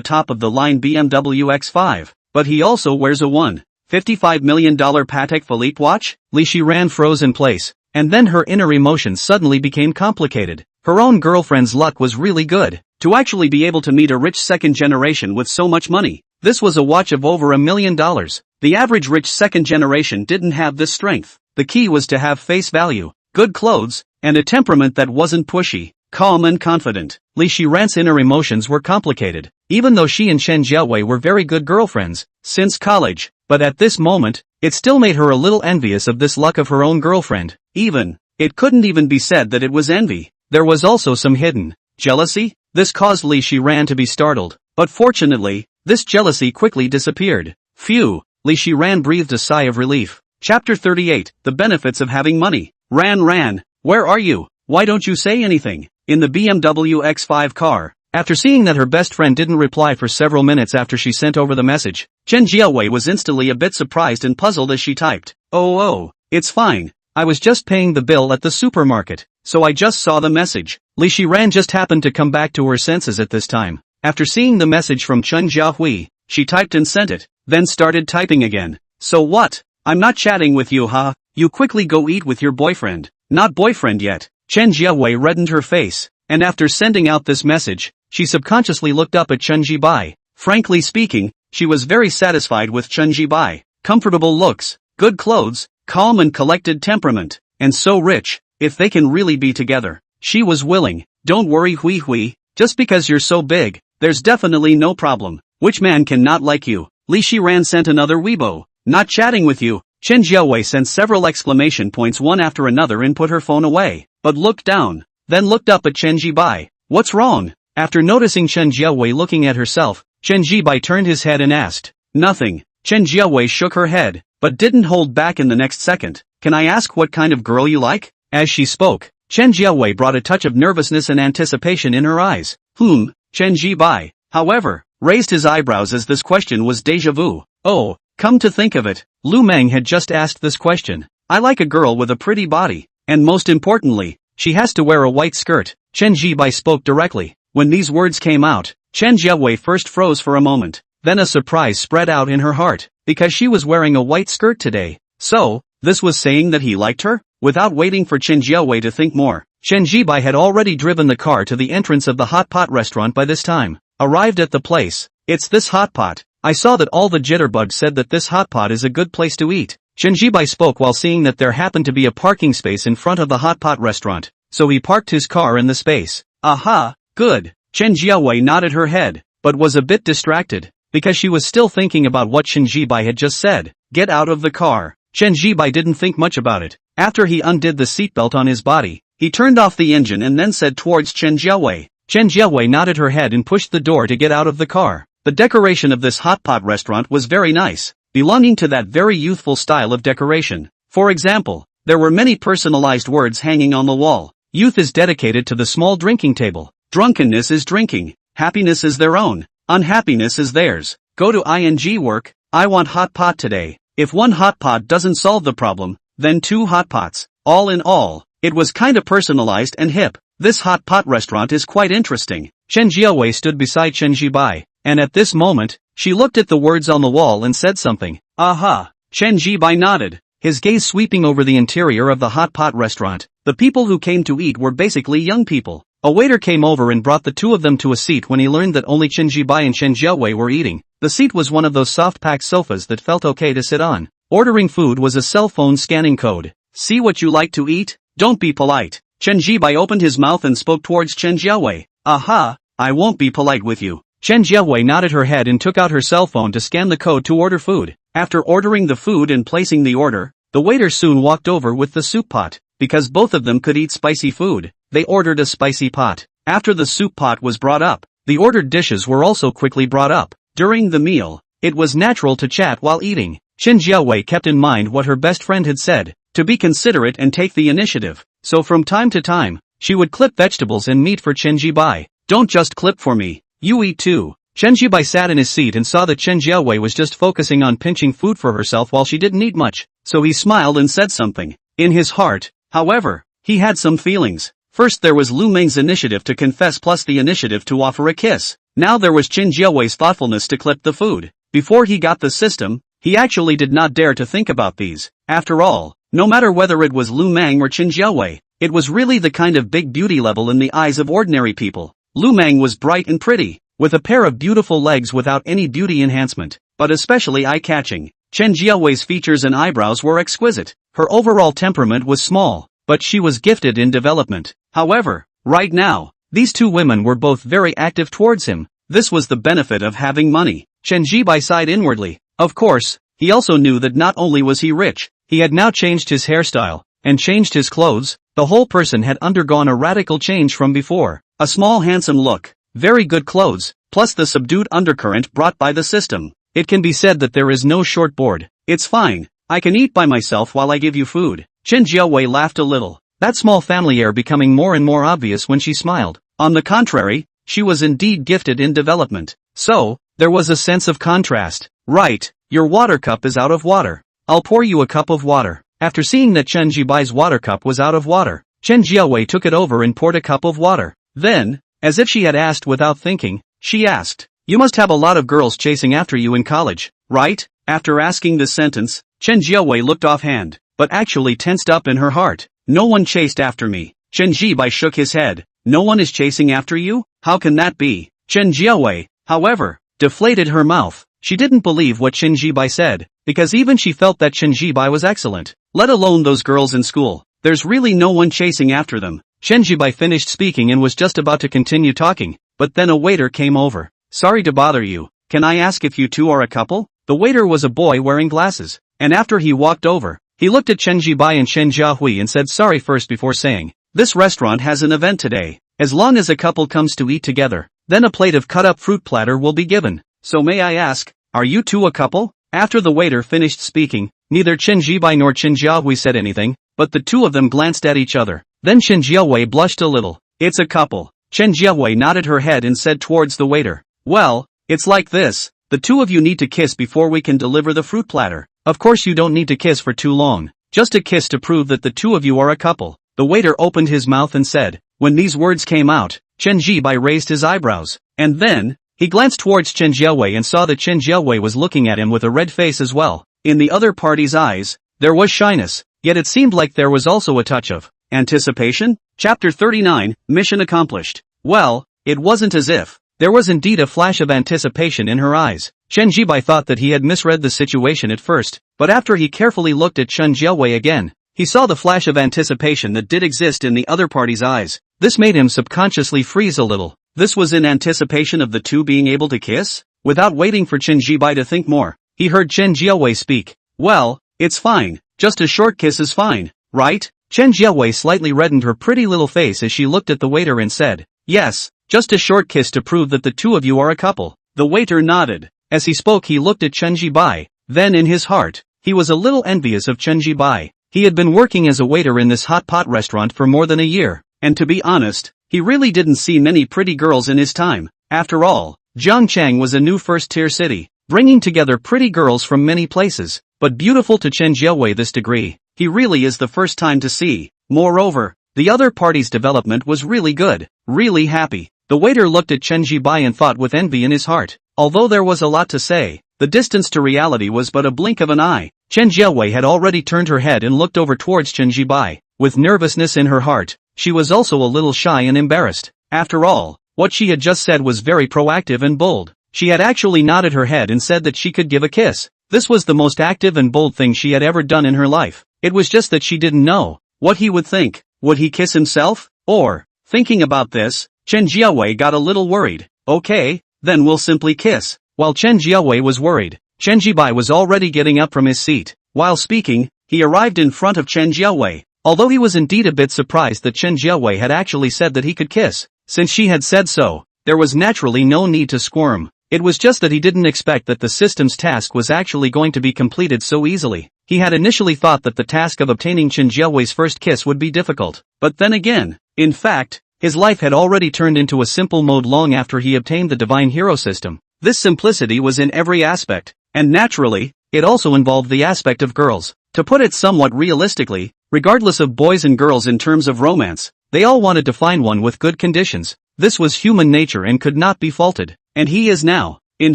A: top-of-the-line BMW X5, but he also wears a $1.55 million Patek Philippe watch? Li Shiran froze in place, and then her inner emotions suddenly became complicated. Her own girlfriend's luck was really good. To actually be able to meet a rich second generation with so much money. This was a watch of over $1 million. The average rich second generation didn't have this strength. The key was to have face value, good clothes, and a temperament that wasn't pushy, calm and confident. Li Shiran's inner emotions were complicated, even though she and Chen Jiawei were very good girlfriends since college, but at this moment, it still made her a little envious of this luck of her own girlfriend. It couldn't even be said that it was envy. There was also some hidden jealousy. This caused Li Shiran to be startled, but fortunately, this jealousy quickly disappeared. Phew, Li Shiran breathed a sigh of relief. Chapter 38, The Benefits of Having Money. Ran, where are you? Why don't you say anything? In the BMW X5 car. After seeing that her best friend didn't reply for several minutes after she sent over the message, Chen Jiawei was instantly a bit surprised and puzzled as she typed, Oh, it's fine. I was just paying the bill at the supermarket, so I just saw the message. Li Shiran just happened to come back to her senses at this time. After seeing the message from Chen Jiahui, she typed and sent it, then started typing again. So what? I'm not chatting with you, huh? You quickly go eat with your boyfriend. Not boyfriend yet. Chen Jiawei reddened her face, and after sending out this message, she subconsciously looked up at Chen Zhibai. Frankly speaking, she was very satisfied with Chen Zhibai. Comfortable looks, good clothes, calm and collected temperament, and so rich. If they can really be together, she was willing. Don't worry, Hui, just because you're so big, there's definitely no problem. Which man can not like you? Li Shiran sent another Weibo. Not chatting with you. Chen Jiawei sent several exclamation points one after another and put her phone away, but looked down, then looked up at Chen Zhibai. What's wrong? After noticing Chen Jiawei looking at herself, Chen Zhibai turned his head and asked, Nothing. Chen Jiawei shook her head, but didn't hold back in the next second. Can I ask what kind of girl you like? As she spoke, Chen Jiawei brought a touch of nervousness and anticipation in her eyes. Chen Zhibai, however, raised his eyebrows as this question was déjà vu. Oh, come to think of it, Lu Mang had just asked this question. I like a girl with a pretty body, and most importantly, she has to wear a white skirt. Chen Zhibai spoke directly. When these words came out, Chen Jiawei first froze for a moment, then a surprise spread out in her heart, because she was wearing a white skirt today. So, this was saying that he liked her? Without waiting for Chen Jiawei to think more, Chen Zhibai had already driven the car to the entrance of the hot pot restaurant by this time. Arrived at the place. It's this hot pot. I saw that all the jitterbugs said that this hot pot is a good place to eat. Chen Zhibai spoke while seeing that there happened to be a parking space in front of the hot pot restaurant, so he parked his car in the space. Aha, good. Chen Jiawei nodded her head, but was a bit distracted, because she was still thinking about what Chen Zhibai had just said. Get out of the car. Chen Zhibai didn't think much about it. After he undid the seatbelt on his body, he turned off the engine and then said towards Chen Jiawei. Chen Jiawei nodded her head and pushed the door to get out of the car. The decoration of this hot pot restaurant was very nice, belonging to that very youthful style of decoration. For example, there were many personalized words hanging on the wall. Youth is dedicated to the small drinking table. Drunkenness is drinking. Happiness is their own. Unhappiness is theirs. Go to ing work. I want hot pot today. If one hot pot doesn't solve the problem, then 2 hot pots. All in all, it was kinda personalized and hip. This hot pot restaurant is quite interesting. Chen Jiawei stood beside Chen Zhibai, and at this moment, she looked at the words on the wall and said something. Aha! Chen Zhibai nodded, his gaze sweeping over the interior of the hot pot restaurant. The people who came to eat were basically young people. A waiter came over and brought the two of them to a seat when he learned that only Chen Zhibai and Chen Jiawei were eating. The seat was one of those soft-packed sofas that felt okay to sit on. Ordering food was a cell phone scanning code. See what you like to eat? Don't be polite. Chen Zhibai opened his mouth and spoke towards Chen Jiawei. Aha, I won't be polite with you. Chen Jiawei nodded her head and took out her cell phone to scan the code to order food. After ordering the food and placing the order, the waiter soon walked over with the soup pot. Because both of them could eat spicy food, they ordered a spicy pot. After the soup pot was brought up, the ordered dishes were also quickly brought up. During the meal, it was natural to chat while eating. Chen Zhian kept in mind what her best friend had said, to be considerate and take the initiative. So from time to time, she would clip vegetables and meat for Chen Zhian. Don't just clip for me, you eat too. Chen Zhian sat in his seat and saw that Chen Zhian was just focusing on pinching food for herself while she didn't eat much, so he smiled and said something. In his heart, however, he had some feelings. First there was Lu Mang's initiative to confess plus the initiative to offer a kiss. Now there was Chen Zhiao's thoughtfulness to clip the food. Before he got the system, he actually did not dare to think about these. After all, no matter whether it was Lu Mang or Chen Zhiao, it was really the kind of big beauty level in the eyes of ordinary people. Lu Mang was bright and pretty, with a pair of beautiful legs without any beauty enhancement, but especially eye-catching. Chen Zhiao's features and eyebrows were exquisite. Her overall temperament was small, but she was gifted in development. However, right now, these two women were both very active towards him. This was the benefit of having money. Chen Zhibai sighed inwardly. Of course, he also knew that not only was he rich, he had now changed his hairstyle, and changed his clothes. The whole person had undergone a radical change from before. A small handsome look, very good clothes, plus the subdued undercurrent brought by the system. It can be said that there is no shortboard. It's fine, I can eat by myself while I give you food. Chen Zhiaowei laughed a little, that small family air becoming more and more obvious when she smiled. On the contrary, she was indeed gifted in development. So, there was a sense of contrast. Right, your water cup is out of water. I'll pour you a cup of water. After seeing that Chen Zhibai's water cup was out of water, Chen Zhiaowei took it over and poured a cup of water. Then, as if she had asked without thinking, she asked, you must have a lot of girls chasing after you in college, right? After asking this sentence, Chen Zhiaowei looked offhand, but actually tensed up in her heart. No one chased after me. Chen Zhibai shook his head. No one is chasing after you? How can that be? Chen Zhiaowei, however, deflated her mouth. She didn't believe what Chen Zhibai said, because even she felt that Chen Zhibai was excellent, let alone those girls in school. There's really no one chasing after them. Chen Zhibai finished speaking and was just about to continue talking, but then a waiter came over. Sorry to bother you, can I ask if you two are a couple? The waiter was a boy wearing glasses, and after he walked over, he looked at Chen Zhibai and Chen Jiahui and said sorry first before saying, this restaurant has an event today. As long as a couple comes to eat together, then a plate of cut-up fruit platter will be given. So may I ask, are you two a couple? After the waiter finished speaking, neither Chen Zhibai nor Chen Jiahui said anything, but the two of them glanced at each other. Then Chen Jiahui blushed a little. It's a couple. Chen Jiahui nodded her head and said towards the waiter, well, it's like this, the two of you need to kiss before we can deliver the fruit platter. Of course you don't need to kiss for too long, just a kiss to prove that the two of you are a couple. The waiter opened his mouth and said, when these words came out, Chen Zhibai raised his eyebrows, and then, he glanced towards Chen Jiaowei and saw that Chen Jiaowei was looking at him with a red face as well. In the other party's eyes, there was shyness, yet it seemed like there was also a touch of anticipation. Chapter 39, Mission Accomplished. Well, it wasn't as if there was indeed a flash of anticipation in her eyes. Chen Zhibai thought that he had misread the situation at first, but after he carefully looked at Chen Jiaowei again, he saw the flash of anticipation that did exist in the other party's eyes. This made him subconsciously freeze a little. This was in anticipation of the two being able to kiss? Without waiting for Chen Zhibai to think more, he heard Chen Jiaowei speak. Well, it's fine, just a short kiss is fine, right? Chen Jiaowei slightly reddened her pretty little face as she looked at the waiter and said, yes, just a short kiss to prove that the two of you are a couple. The waiter nodded. As he spoke he looked at Chen Zhibai, then in his heart, he was a little envious of Chen Zhibai. He had been working as a waiter in this hot pot restaurant for more than a year, and to be honest, he really didn't see many pretty girls in his time. After all, Zhangchang was a new first-tier city, bringing together pretty girls from many places, but beautiful to Chen Jiaowei this degree, he really is the first time to see. Moreover, the other party's development was really good, really happy. The waiter looked at Chen Zhibai and thought with envy in his heart. Although there was a lot to say, the distance to reality was but a blink of an eye. Chen Jiaowei had already turned her head and looked over towards Chen Zhibai. With nervousness in her heart, she was also a little shy and embarrassed. After all, what she had just said was very proactive and bold. She had actually nodded her head and said that she could give a kiss. This was the most active and bold thing she had ever done in her life. It was just that she didn't know what he would think. Would he kiss himself? Or, thinking about this, Chen Jiaowei got a little worried. Okay, then we'll simply kiss. While Chen Jiaowei was worried, Chen Zhibai was already getting up from his seat. While speaking, he arrived in front of Chen Jiaowei. Although he was indeed a bit surprised that Chen Jiaowei had actually said that he could kiss, since she had said so, there was naturally no need to squirm. It was just that he didn't expect that the system's task was actually going to be completed so easily. He had initially thought that the task of obtaining Chen Zhiaowei's first kiss would be difficult. But then again, in fact, his life had already turned into a simple mode long after he obtained the Divine Hero system. This simplicity was in every aspect, and naturally, it also involved the aspect of girls. To put it somewhat realistically, regardless of boys and girls in terms of romance, they all wanted to find one with good conditions. This was human nature and could not be faulted. And he is now, in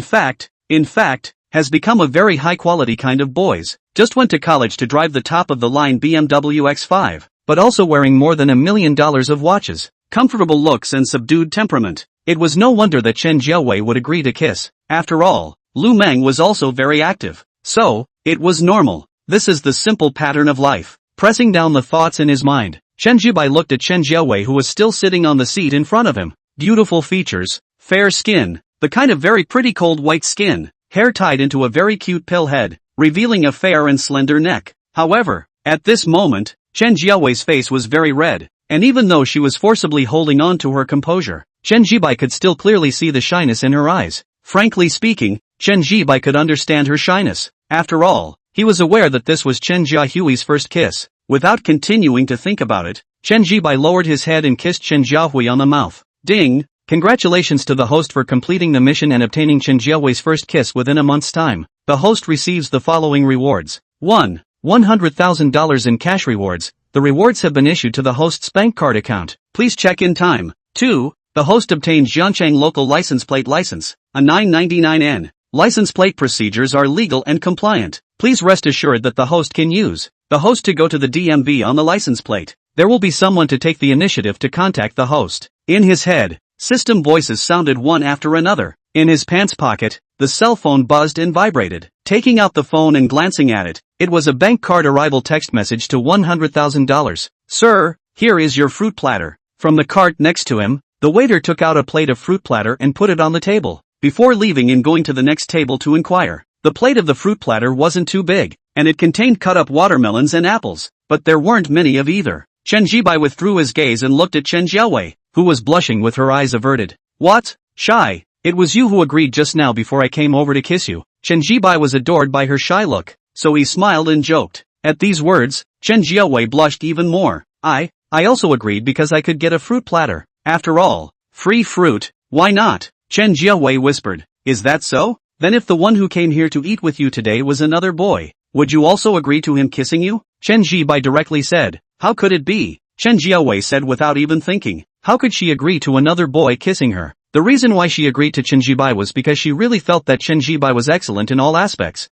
A: fact, has become a very high-quality kind of boys. Just went to college to drive the top-of-the-line BMW X5, but also wearing more than $1 million of watches, comfortable looks and subdued temperament. It was no wonder that Chen Zhiaowei would agree to kiss. After all, Lu Mang was also very active. So, it was normal. This is the simple pattern of life. Pressing down the thoughts in his mind, Chen Zhibai looked at Chen Zhiaowei, who was still sitting on the seat in front of him. Beautiful features, fair skin, the kind of very pretty cold white skin, hair tied into a very cute pill head, revealing a fair and slender neck. However, at this moment, Chen Zhiaowei's face was very red, and even though she was forcibly holding on to her composure, Chen Zhibai could still clearly see the shyness in her eyes. Frankly speaking, Chen Zhibai could understand her shyness. After all, he was aware that this was Chen Zhiaohui's first kiss. Without continuing to think about it, Chen Zhibai lowered his head and kissed Chen Zhiaohui on the mouth. Ding! Congratulations to the host for completing the mission and obtaining Chen Zhiaohui's first kiss within a month's time. The host receives the following rewards. 1. $100,000 in cash rewards. The rewards have been issued to the host's bank card account. Please check in time. 2. The host obtains Jiancheng local license plate license, a 999N. License plate procedures are legal and compliant. Please rest assured that the host can use the host to go to the DMV on the license plate. There will be someone to take the initiative to contact the host. In his head, system voices sounded one after another. In his pants pocket, the cell phone buzzed and vibrated. Taking out the phone and glancing at it, it was a bank card arrival text message to $100,000. Sir, here is your fruit platter. From the cart next to him, the waiter took out a plate of fruit platter and put it on the table, before leaving and going to the next table to inquire. The plate of the fruit platter wasn't too big, and it contained cut-up watermelons and apples, but there weren't many of either. Chen Zhibai withdrew his gaze and looked at Chen Zhiaowei, who was blushing with her eyes averted. What? Shy? It was you who agreed just now before I came over to kiss you. Chen Zhibai was adored by her shy look, so he smiled and joked. At these words, Chen Zhiaowei blushed even more. I also agreed because I could get a fruit platter. After all, free fruit, why not? Chen Zhiaowei whispered. Is that so? Then if the one who came here to eat with you today was another boy, would you also agree to him kissing you? Chen Zhibai directly said. How could it be? Chen Zhiaowei said without even thinking. How could she agree to another boy kissing her? The reason why she agreed to Chen Zhibai was because she really felt that Chen Zhibai was excellent in all aspects.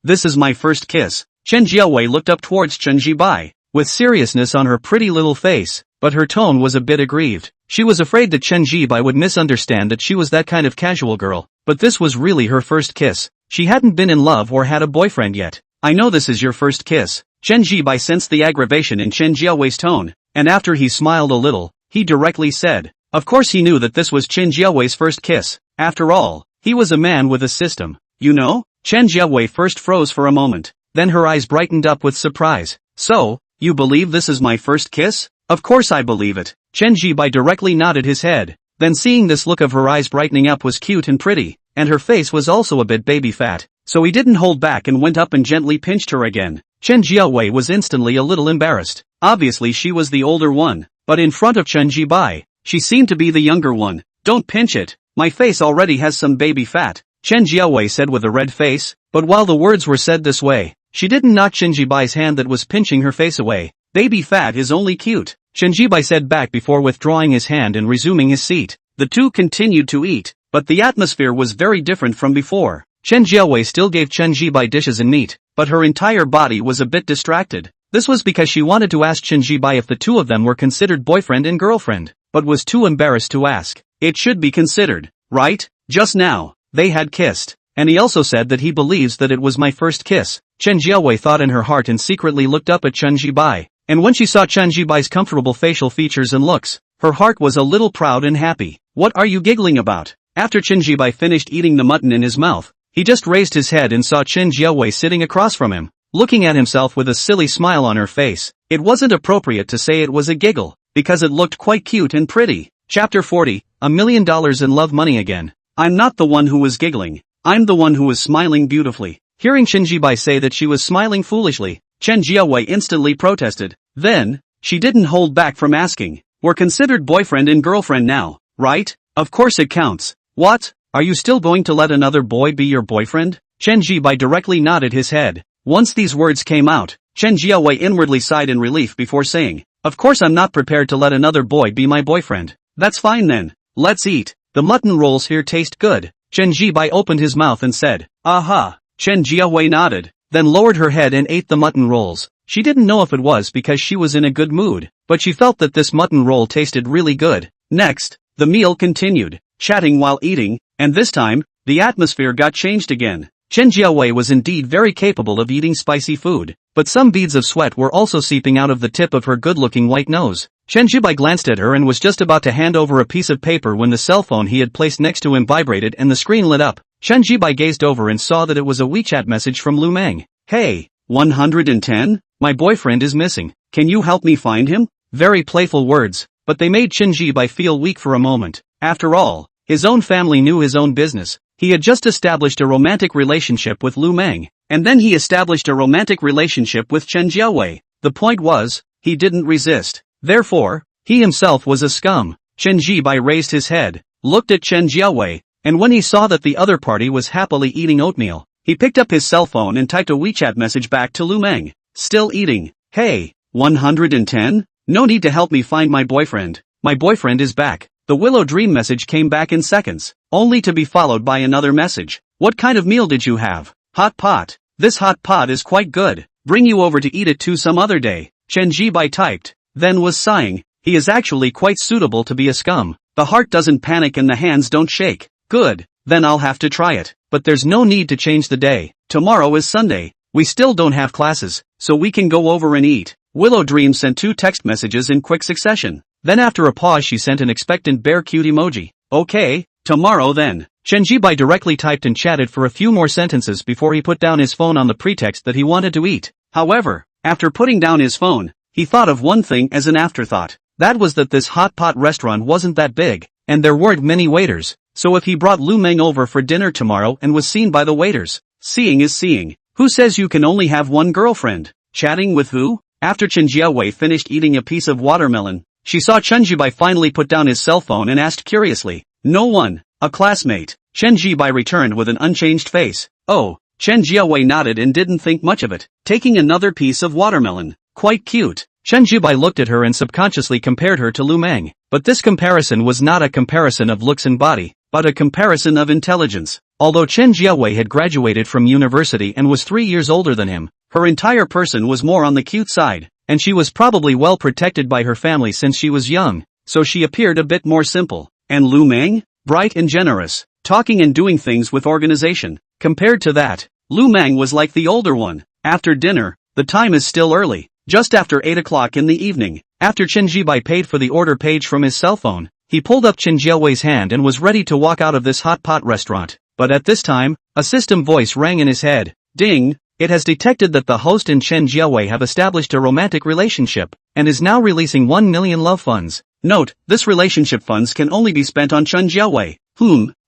A: This is my first kiss. Chen Zhiaowei looked up towards Chen Zhibai, with seriousness on her pretty little face, but her tone was a bit aggrieved. She was afraid that Chen Zhibai would misunderstand that she was that kind of casual girl, but this was really her first kiss. She hadn't been in love or had a boyfriend yet. I know this is your first kiss. Chen Zhibai sensed the aggravation in Chen Zhiaowei's tone, and after he smiled a little, he directly said. Of course he knew that this was Chen Zhiaowei's first kiss. After all, he was a man with a system. You know? Chen Zhiaowei first froze for a moment, then her eyes brightened up with surprise. So, you believe this is my first kiss? Of course I believe it. Chen Zhibai directly nodded his head. Then seeing this look of her eyes brightening up was cute and pretty, and her face was also a bit baby fat, so he didn't hold back and went up and gently pinched her again. Chen Zhiaowei was instantly a little embarrassed. Obviously she was the older one, but in front of Chen Zhibai, she seemed to be the younger one. Don't pinch it, my face already has some baby fat, Chen Zhiaowei said with a red face, but while the words were said this way, she didn't knock Chen Zhibai's hand that was pinching her face away. Baby fat is only cute, Chen Zhibai said back before withdrawing his hand and resuming his seat. The two continued to eat, but the atmosphere was very different from before. Chen Zhiaowei still gave Chen Zhibai dishes and meat, but her entire body was a bit distracted. This was because she wanted to ask Chen Zhibai if the two of them were considered boyfriend and girlfriend, but was too embarrassed to ask. It should be considered, right? Just now, they had kissed, and he also said that he believes that it was my first kiss. Chen Zhiaowei thought in her heart and secretly looked up at Chen Zhibai, and when she saw Chen Zhibai's comfortable facial features and looks, her heart was a little proud and happy. What are you giggling about? After Chen Zhibai finished eating the mutton in his mouth, he just raised his head and saw Chen Zhiaowei sitting across from him, looking at himself with a silly smile on her face. It wasn't appropriate to say it was a giggle, because it looked quite cute and pretty. Chapter 40, $1 million in love money again. I'm not the one who was giggling. I'm the one who was smiling beautifully. Hearing Chen Zhibai say that she was smiling foolishly, Chen Jiawei instantly protested. Then, she didn't hold back from asking, we're considered boyfriend and girlfriend now, right? Of course it counts. What? Are you still going to let another boy be your boyfriend? Chen Zhibai directly nodded his head. Once these words came out, Chen Jiawei inwardly sighed in relief before saying, of course I'm not prepared to let another boy be my boyfriend. That's fine then. Let's eat. The mutton rolls here taste good. Chen Zhibai opened his mouth and said, aha. Chen Jiawei nodded, then lowered her head and ate the mutton rolls. She didn't know if it was because she was in a good mood, but she felt that this mutton roll tasted really good. Next, the meal continued, chatting while eating, and this time, the atmosphere got changed again. Chen Jiawei was indeed very capable of eating spicy food, but some beads of sweat were also seeping out of the tip of her good-looking white nose. Chen Zhibai glanced at her and was just about to hand over a piece of paper when the cell phone he had placed next to him vibrated and the screen lit up. Chen Zhibai gazed over and saw that it was a WeChat message from Lu Mang. Hey, 110? My boyfriend is missing. Can you help me find him? Very playful words, but they made Chen Zhibai feel weak for a moment. After all, his own family knew his own business. He had just established a romantic relationship with Lu Mang, and then he established a romantic relationship with Chen Jiawei. The point was, he didn't resist. Therefore, he himself was a scum. Chen Zhibai raised his head, looked at Chen Jiawei, and when he saw that the other party was happily eating oatmeal, he picked up his cell phone and typed a WeChat message back to Lu Mang. Still eating. Hey, 110? No need to help me find my boyfriend. My boyfriend is back. The Willow Dream message came back in seconds, only to be followed by another message. What kind of meal did you have? Hot pot. This hot pot is quite good. Bring you over to eat it too some other day. Chen Zhibai typed, then was sighing. He is actually quite suitable to be a scum. The heart doesn't panic and the hands don't shake. Good, then I'll have to try it. But there's no need to change the day. Tomorrow is Sunday. We still don't have classes, so we can go over and eat. Willow Dream sent 2 text messages in quick succession. Then after a pause she sent an expectant bear cute emoji. Okay, tomorrow then. Chen Zhibai directly typed and chatted for a few more sentences before he put down his phone on the pretext that he wanted to eat. However, after putting down his phone, he thought of one thing as an afterthought. That was that this hot pot restaurant wasn't that big, and there weren't many waiters, so if he brought Lu Mang over for dinner tomorrow and was seen by the waiters, seeing is seeing. Who says you can only have one girlfriend? Chatting with who? After Chen Jiawei finished eating a piece of watermelon, she saw Chen Zhibai finally put down his cell phone and asked curiously, no one, a classmate. Chen Zhibai returned with an unchanged face. Oh, Chen Jiawei nodded and didn't think much of it, taking another piece of watermelon. Quite cute. Chen Zhibai looked at her and subconsciously compared her to Lu Mang, but this comparison was not a comparison of looks and body, but a comparison of intelligence. Although Chen Jiawei had graduated from university and was 3 years older than him, her entire person was more on the cute side, and she was probably well protected by her family since she was young, so she appeared a bit more simple. And Lu Mang? Bright and generous, talking and doing things with organization. Compared to that, Lu Mang was like the older one. After dinner, the time is still early, just after 8 o'clock in the evening. After Chen Zhibai paid for the order page from his cell phone, he pulled up Chen Jiawei's hand and was ready to walk out of this hot pot restaurant. But at this time, a system voice rang in his head. Ding! It has detected that the host and Chen Jiawei have established a romantic relationship, and is now releasing 1 million love funds. Note, this relationship funds can only be spent on Chen Jiawei.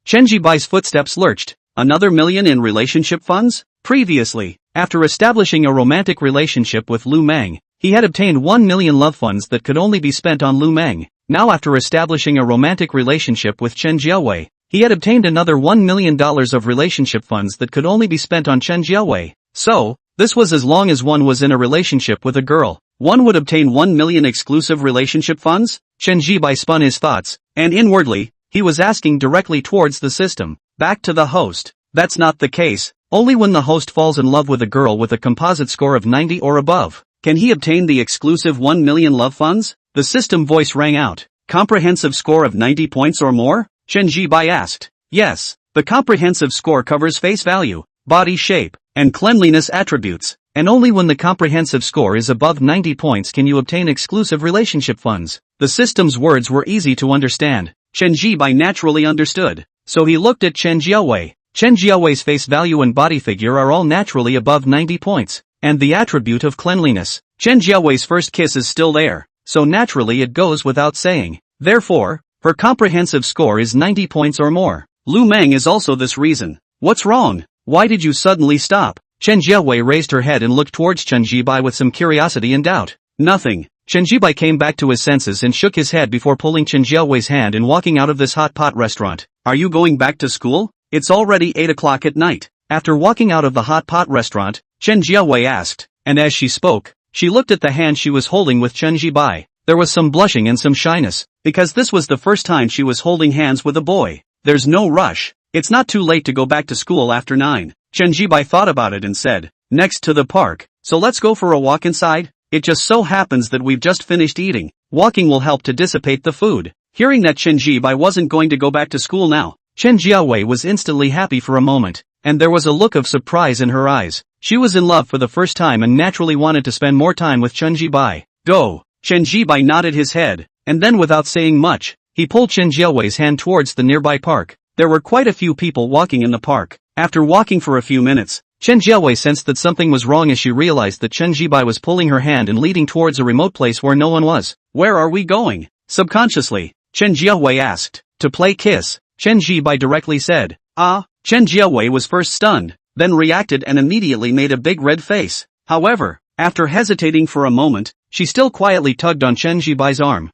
A: Chen Zhibai's footsteps lurched. Another million in relationship funds? Previously, after establishing a romantic relationship with Lu Mang, he had obtained 1 million love funds that could only be spent on Lu Mang. Now after establishing a romantic relationship with Chen Jiawei, he had obtained another $1 million of relationship funds that could only be spent on Chen Jiawei. So, this was as long as one was in a relationship with a girl, one would obtain 1 million exclusive relationship funds? Chen Zhibai spun his thoughts, and inwardly, he was asking directly towards the system. Back to the host. That's not the case. Only when the host falls in love with a girl with a composite score of 90 or above, can he obtain the exclusive 1 million love funds? The system voice rang out. Comprehensive score of 90 points or more? Chen Zhibai asked. Yes, the comprehensive score covers face value, body shape, and cleanliness attributes, and only when the comprehensive score is above 90 points can you obtain exclusive relationship funds. The system's words were easy to understand. Chen Zhibai naturally understood, so he looked at Chen Jiawei. Chen Jiawei's face value and body figure are all naturally above 90 points, and the attribute of cleanliness. Chen Jiawei's first kiss is still there, so naturally it goes without saying. Therefore, her comprehensive score is 90 points or more. Lu Mang is also this reason. What's wrong? Why did you suddenly stop? Chen Jiawei raised her head and looked towards Chen Zhibai with some curiosity and doubt. Nothing. Chen Zhibai came back to his senses and shook his head before pulling Chen Jiawei's hand and walking out of this hot pot restaurant. Are you going back to school? It's already 8 o'clock at night. After walking out of the hot pot restaurant, Chen Jiawei asked, and as she spoke, she looked at the hand she was holding with Chen Zhibai. There was some blushing and some shyness, because this was the first time she was holding hands with a boy. There's no rush. It's not too late to go back to school after 9. Chen Zhibai thought about it and said, next to the park, so let's go for a walk inside? It just so happens that we've just finished eating. Walking will help to dissipate the food. Hearing that Chen Zhibai wasn't going to go back to school now, Chen Jiawei was instantly happy for a moment, and there was a look of surprise in her eyes. She was in love for the first time and naturally wanted to spend more time with Chen Zhibai. Go! Chen Zhibai nodded his head, and then without saying much, he pulled Chen Jiawei's hand towards the nearby park. There were quite a few people walking in the park. After walking for a few minutes, Chen Jiawei sensed that something was wrong as she realized that Chen Zhibai was pulling her hand and leading towards a remote place where no one was. Where are we going? Subconsciously, Chen Jiawei asked. To play kiss, Chen Zhibai directly said. Ah, Chen Jiawei was first stunned, then reacted and immediately made a big red face. However, after hesitating for a moment, she still quietly tugged on Chen Zhibai's arm.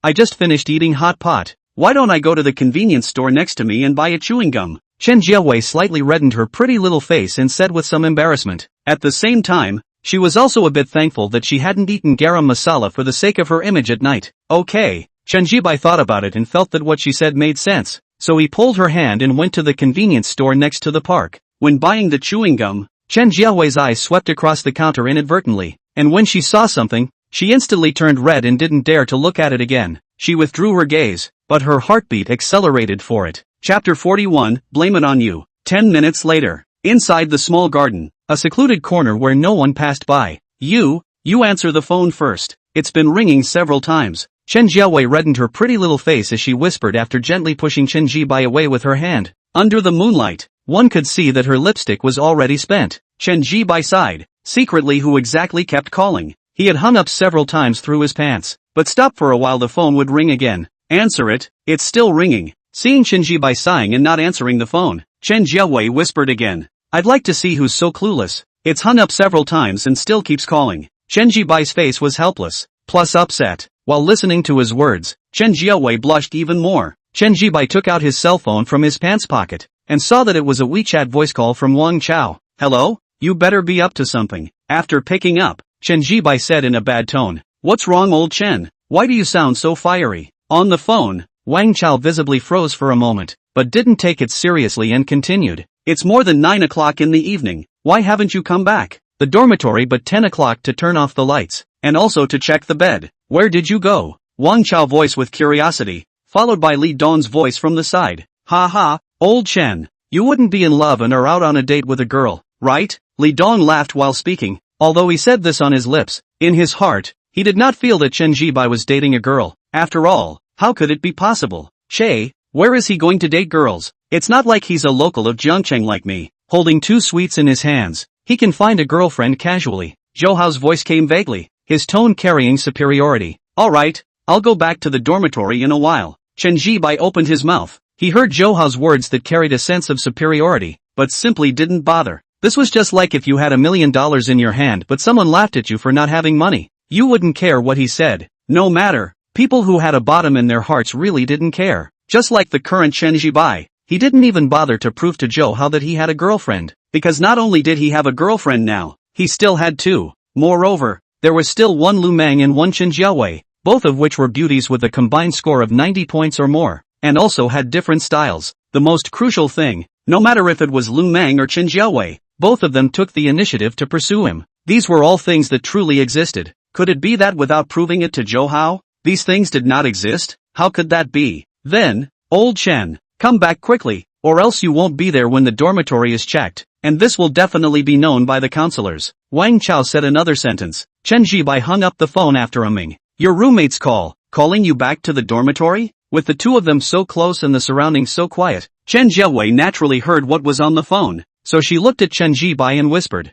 A: I just finished eating hot pot. Why don't I go to the convenience store next to me and buy a chewing gum? Chen Jiawei slightly reddened her pretty little face and said with some embarrassment. At the same time, she was also a bit thankful that she hadn't eaten garam masala for the sake of her image at night. Okay, Chen Zhibai thought about it and felt that what she said made sense, so he pulled her hand and went to the convenience store next to the park. When buying the chewing gum, Chen Jiawei's eyes swept across the counter inadvertently, and when she saw something, she instantly turned red and didn't dare to look at it again. She withdrew her gaze, but her heartbeat accelerated for it. Chapter 41, Blame It On You. 10 minutes later, inside the small garden, a secluded corner where no one passed by. You answer the phone first. It's been ringing several times. Chen Jiawei reddened her pretty little face as she whispered after gently pushing Chen Zhibai away with her hand. Under the moonlight, one could see that her lipstick was already spent. Chen Zhibai sighed. Secretly, who exactly kept calling? He had hung up several times through his pants, but stopped for a while. The phone would ring again. Answer it, it's still ringing. Seeing Chen Zhibai sighing and not answering the phone, Chen Jiawei whispered again. I'd like to see who's so clueless. It's hung up several times and still keeps calling. Chen Zhibai's face was helpless, plus upset. While listening to his words, Chen Jiawei blushed even more. Chen Zhibai took out his cell phone from his pants pocket, and saw that it was a WeChat voice call from Wang Chao. Hello? You better be up to something. After picking up, Chen Zhibai said in a bad tone. What's wrong, old Chen? Why do you sound so fiery? On the phone, Wang Chao visibly froze for a moment, but didn't take it seriously and continued. It's more than 9 o'clock in the evening. Why haven't you come back? The dormitory, but 10 o'clock to turn off the lights, and also to check the bed. Where did you go? Wang Chao voice with curiosity, followed by Li Dong's voice from the side. Ha ha, old Chen. You wouldn't be in love and are out on a date with a girl, right? Li Dong laughed while speaking, although he said this on his lips. In his heart, he did not feel that Chen Zhibai was dating a girl. After all, how could it be possible? Che, where is he going to date girls? It's not like he's a local of Jiangcheng like me, holding 2 sweets in his hands. He can find a girlfriend casually. Zhou Hao's voice came vaguely, his tone carrying superiority. Alright, I'll go back to the dormitory in a while. Chen Zhibai opened his mouth. He heard Zhou Hao's words that carried a sense of superiority, but simply didn't bother. This was just like if you had $1 million in your hand but someone laughed at you for not having money. You wouldn't care what he said. No matter. People who had a bottom in their hearts really didn't care. Just like the current Chen Zhibai, he didn't even bother to prove to Zhou Hao that he had a girlfriend, because not only did he have a girlfriend now, he still had 2. Moreover, there was still one Lu Mang and one Chen Jiawei, both of which were beauties with a combined score of 90 points or more, and also had different styles. The most crucial thing, no matter if it was Lu Mang or Chen Jiawei, both of them took the initiative to pursue him. These were all things that truly existed. Could it be that without proving it to Zhou Hao, these things did not exist? How could that be? Then, old Chen, come back quickly, or else you won't be there when the dormitory is checked, and this will definitely be known by the counselors. Wang Chao said another sentence. Chen Zhibai hung up the phone after humming. Your roommate's calling you back to the dormitory? With the 2 of them so close and the surroundings so quiet, Chen Jiawei naturally heard what was on the phone, so she looked at Chen Zhibai and whispered.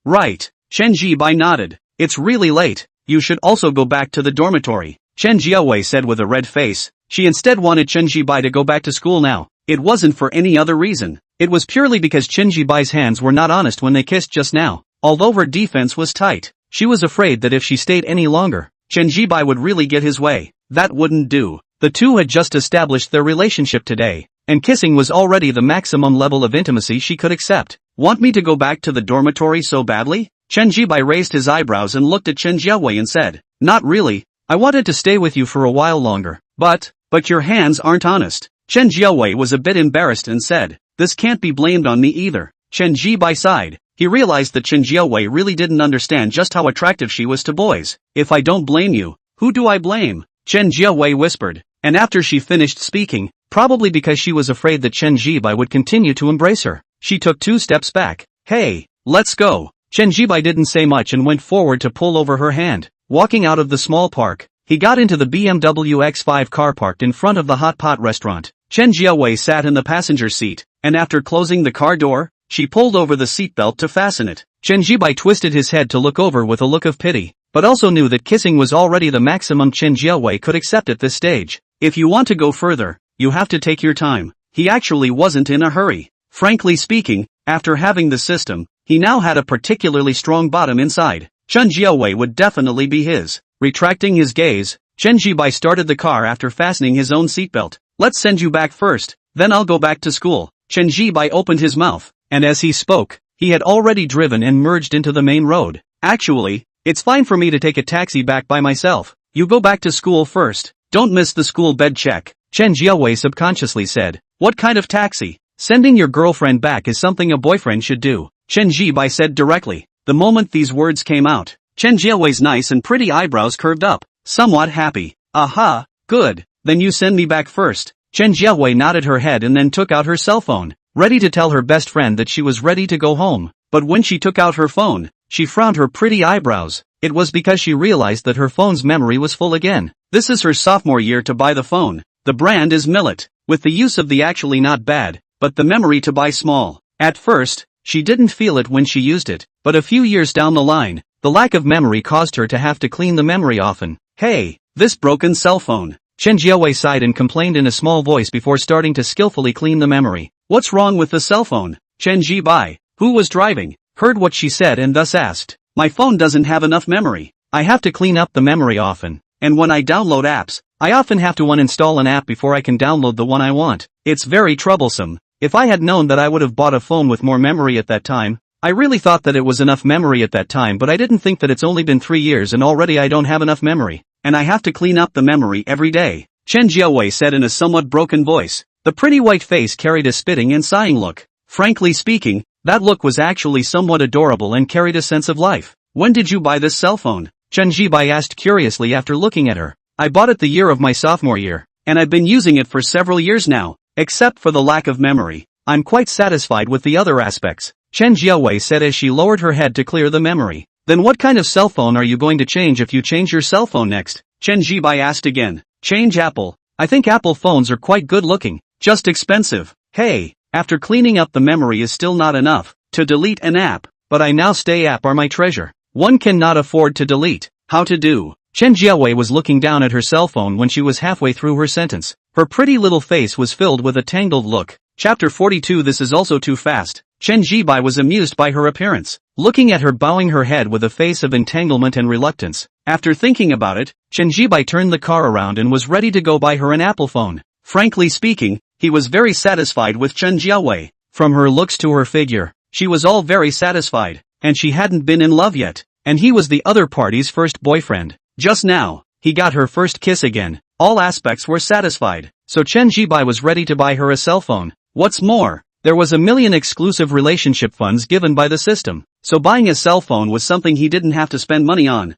A: Right. Chen Zhibai nodded. It's really late. You should also go back to the dormitory, Chen Jiawei said with a red face. She instead wanted Chen Zhibai to go back to school now. It wasn't for any other reason. It was purely because Chen Zhibai's hands were not honest when they kissed just now. Although her defense was tight, she was afraid that if she stayed any longer, Chen Zhibai would really get his way. That wouldn't do. The two had just established their relationship today, and kissing was already the maximum level of intimacy she could accept. Want me to go back to the dormitory so badly? Chen Zhibai raised his eyebrows and looked at Chen Jiawei and said, not really. I wanted to stay with you for a while longer. But your hands aren't honest. Chen Jiawei was a bit embarrassed and said, this can't be blamed on me either. Chen Zhibai sighed. He realized that Chen Jiawei really didn't understand just how attractive she was to boys. If I don't blame you, who do I blame? Chen Jiawei whispered, and after she finished speaking, probably because she was afraid that Chen Zhibai would continue to embrace her, she took 2 steps back. Hey, let's go. Chen Zhibai didn't say much and went forward to pull over her hand. Walking out of the small park, he got into the BMW X5 car parked in front of the hot pot restaurant. Chen Jiawei sat in the passenger seat, and after closing the car door, she pulled over the seatbelt to fasten it. Chen Zhibai twisted his head to look over with a look of pity, but also knew that kissing was already the maximum Chen Jiawei could accept at this stage. If you want to go further, you have to take your time. He actually wasn't in a hurry. Frankly speaking, after having the system, he now had a particularly strong bottom inside. Chen Jiawei would definitely be his. Retracting his gaze, Chen Zhibai started the car after fastening his own seatbelt. Let's send you back first, then I'll go back to school. Chen Zhibai opened his mouth, and as he spoke, he had already driven and merged into the main road. Actually, it's fine for me to take a taxi back by myself. You go back to school first. Don't miss the school bed check. Chen Jiawei subconsciously said. What kind of taxi? Sending your girlfriend back is something a boyfriend should do. Chen Zhibai said directly. The moment these words came out, Chen Jiawei's nice and pretty eyebrows curved up, somewhat happy. Aha, good, then you send me back first. Chen Jiawei nodded her head and then took out her cell phone, ready to tell her best friend that she was ready to go home. But when she took out her phone, she frowned her pretty eyebrows. It was because she realized that her phone's memory was full again. This is her sophomore year to buy the phone. The brand is Millet, with the use of the actually not bad, but the memory to buy small. At first, she didn't feel it when she used it, but a few years down the line, the lack of memory caused her to have to clean the memory often. Hey, this broken cell phone. Chen Jiawei sighed and complained in a small voice before starting to skillfully clean the memory. What's wrong with the cell phone? Chen Zhibai, who was driving, heard what she said and thus asked. My phone doesn't have enough memory. I have to clean up the memory often, and when I download apps, I often have to uninstall an app before I can download the one I want. It's very troublesome. If I had known that I would have bought a phone with more memory at that time. I really thought that it was enough memory at that time, but I didn't think that it's only been 3 years and already I don't have enough memory, and I have to clean up the memory every day. Chen Jiawei said in a somewhat broken voice. The pretty white face carried a spitting and sighing look. Frankly speaking, that look was actually somewhat adorable and carried a sense of life. When did you buy this cell phone? Chen Zhibai asked curiously after looking at her. I bought it the year of my sophomore year, and I've been using it for several years now, except for the lack of memory. I'm quite satisfied with the other aspects, Chen Jiawei said as she lowered her head to clear the memory. Then what kind of cell phone are you going to change if you change your cell phone next? Chen Zhibai asked again. Change Apple. I think Apple phones are quite good looking, just expensive. Hey, after cleaning up the memory is still not enough to delete an app, but I now stay app are my treasure. One cannot afford to delete. How to do? Chen Jiawei was looking down at her cell phone when she was halfway through her sentence. Her pretty little face was filled with a tangled look. Chapter 42. This is also too fast. Chen Zhibai was amused by her appearance, looking at her bowing her head with a face of entanglement and reluctance. After thinking about it, Chen Zhibai turned the car around and was ready to go buy her an Apple phone. Frankly speaking, he was very satisfied with Chen Jiawei. From her looks to her figure, she was all very satisfied, and she hadn't been in love yet, and he was the other party's first boyfriend. Just now, he got her first kiss again. All aspects were satisfied, so Chen Zhibai was ready to buy her a cell phone. What's more, there was 1 million exclusive relationship funds given by the system, so buying a cell phone was something he didn't have to spend money on.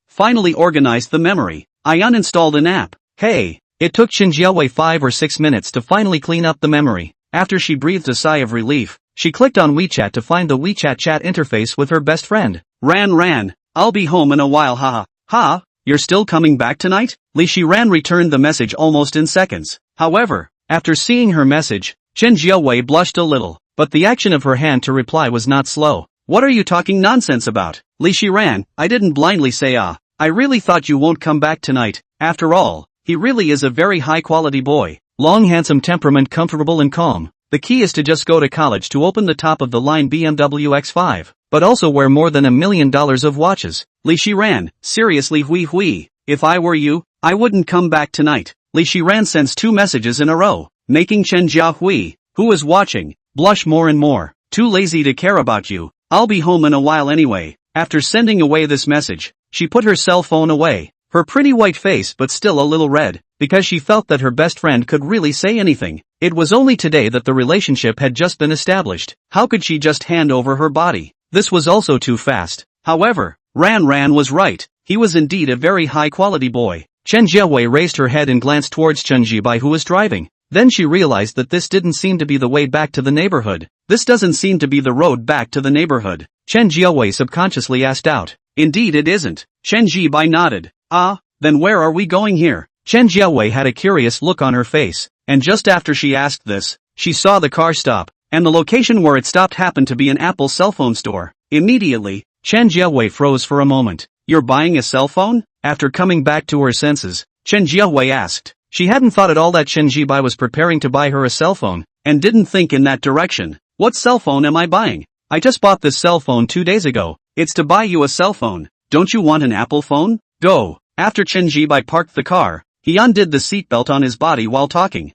A: Finally organized the memory. I uninstalled an app. Hey, it took Chen Jiawei 5 or 6 minutes to finally clean up the memory. After she breathed a sigh of relief, she clicked on WeChat to find the WeChat chat interface with her best friend. Ran, I'll be home in a while, ha, you're still coming back tonight? Li Shiran returned the message almost in seconds. However, after seeing her message, Chen Jiawei blushed a little, but the action of her hand to reply was not slow. What are you talking nonsense about? Li Shiran, I didn't blindly say I really thought you won't come back tonight. After all, he really is a very high quality boy. Long handsome temperament comfortable and calm. The key is to just go to college to open the top of the line BMW X5, but also wear more than $1 million of watches. Li Shiran, seriously hui. If I were you, I wouldn't come back tonight. Li Shiran sends 2 messages in a row, making Chen Zhiahui, who is watching, blush more and more. Too lazy to care about you. I'll be home in a while anyway. After sending away this message, she put her cell phone away. Her pretty white face but still a little red, because she felt that her best friend could really say anything. It was only today that the relationship had just been established. How could she just hand over her body? This was also too fast. However, Ran was right. He was indeed a very high-quality boy. Chen Zhiahui raised her head and glanced towards Chen Zhibai, who was driving. Then she realized that this didn't seem to be the way back to the neighborhood. This doesn't seem to be the road back to the neighborhood. Chen Zhiahui subconsciously asked out. Indeed it isn't. Chen Zhibai nodded. Ah, then where are we going here? Chen Zhiahui had a curious look on her face, and just after she asked this, she saw the car stop, and the location where it stopped happened to be an Apple cell phone store. Immediately, Chen Zhiahui froze for a moment. You're buying a cell phone? After coming back to her senses, Chen Zhiahui asked. She hadn't thought at all that Chen Zhibai was preparing to buy her a cell phone, and didn't think in that direction. What cell phone am I buying? I just bought this cell phone 2 days ago. It's to buy you a cell phone. Don't you want an Apple phone? Go. After Chen Zhibai parked the car, he undid the seatbelt on his body while talking.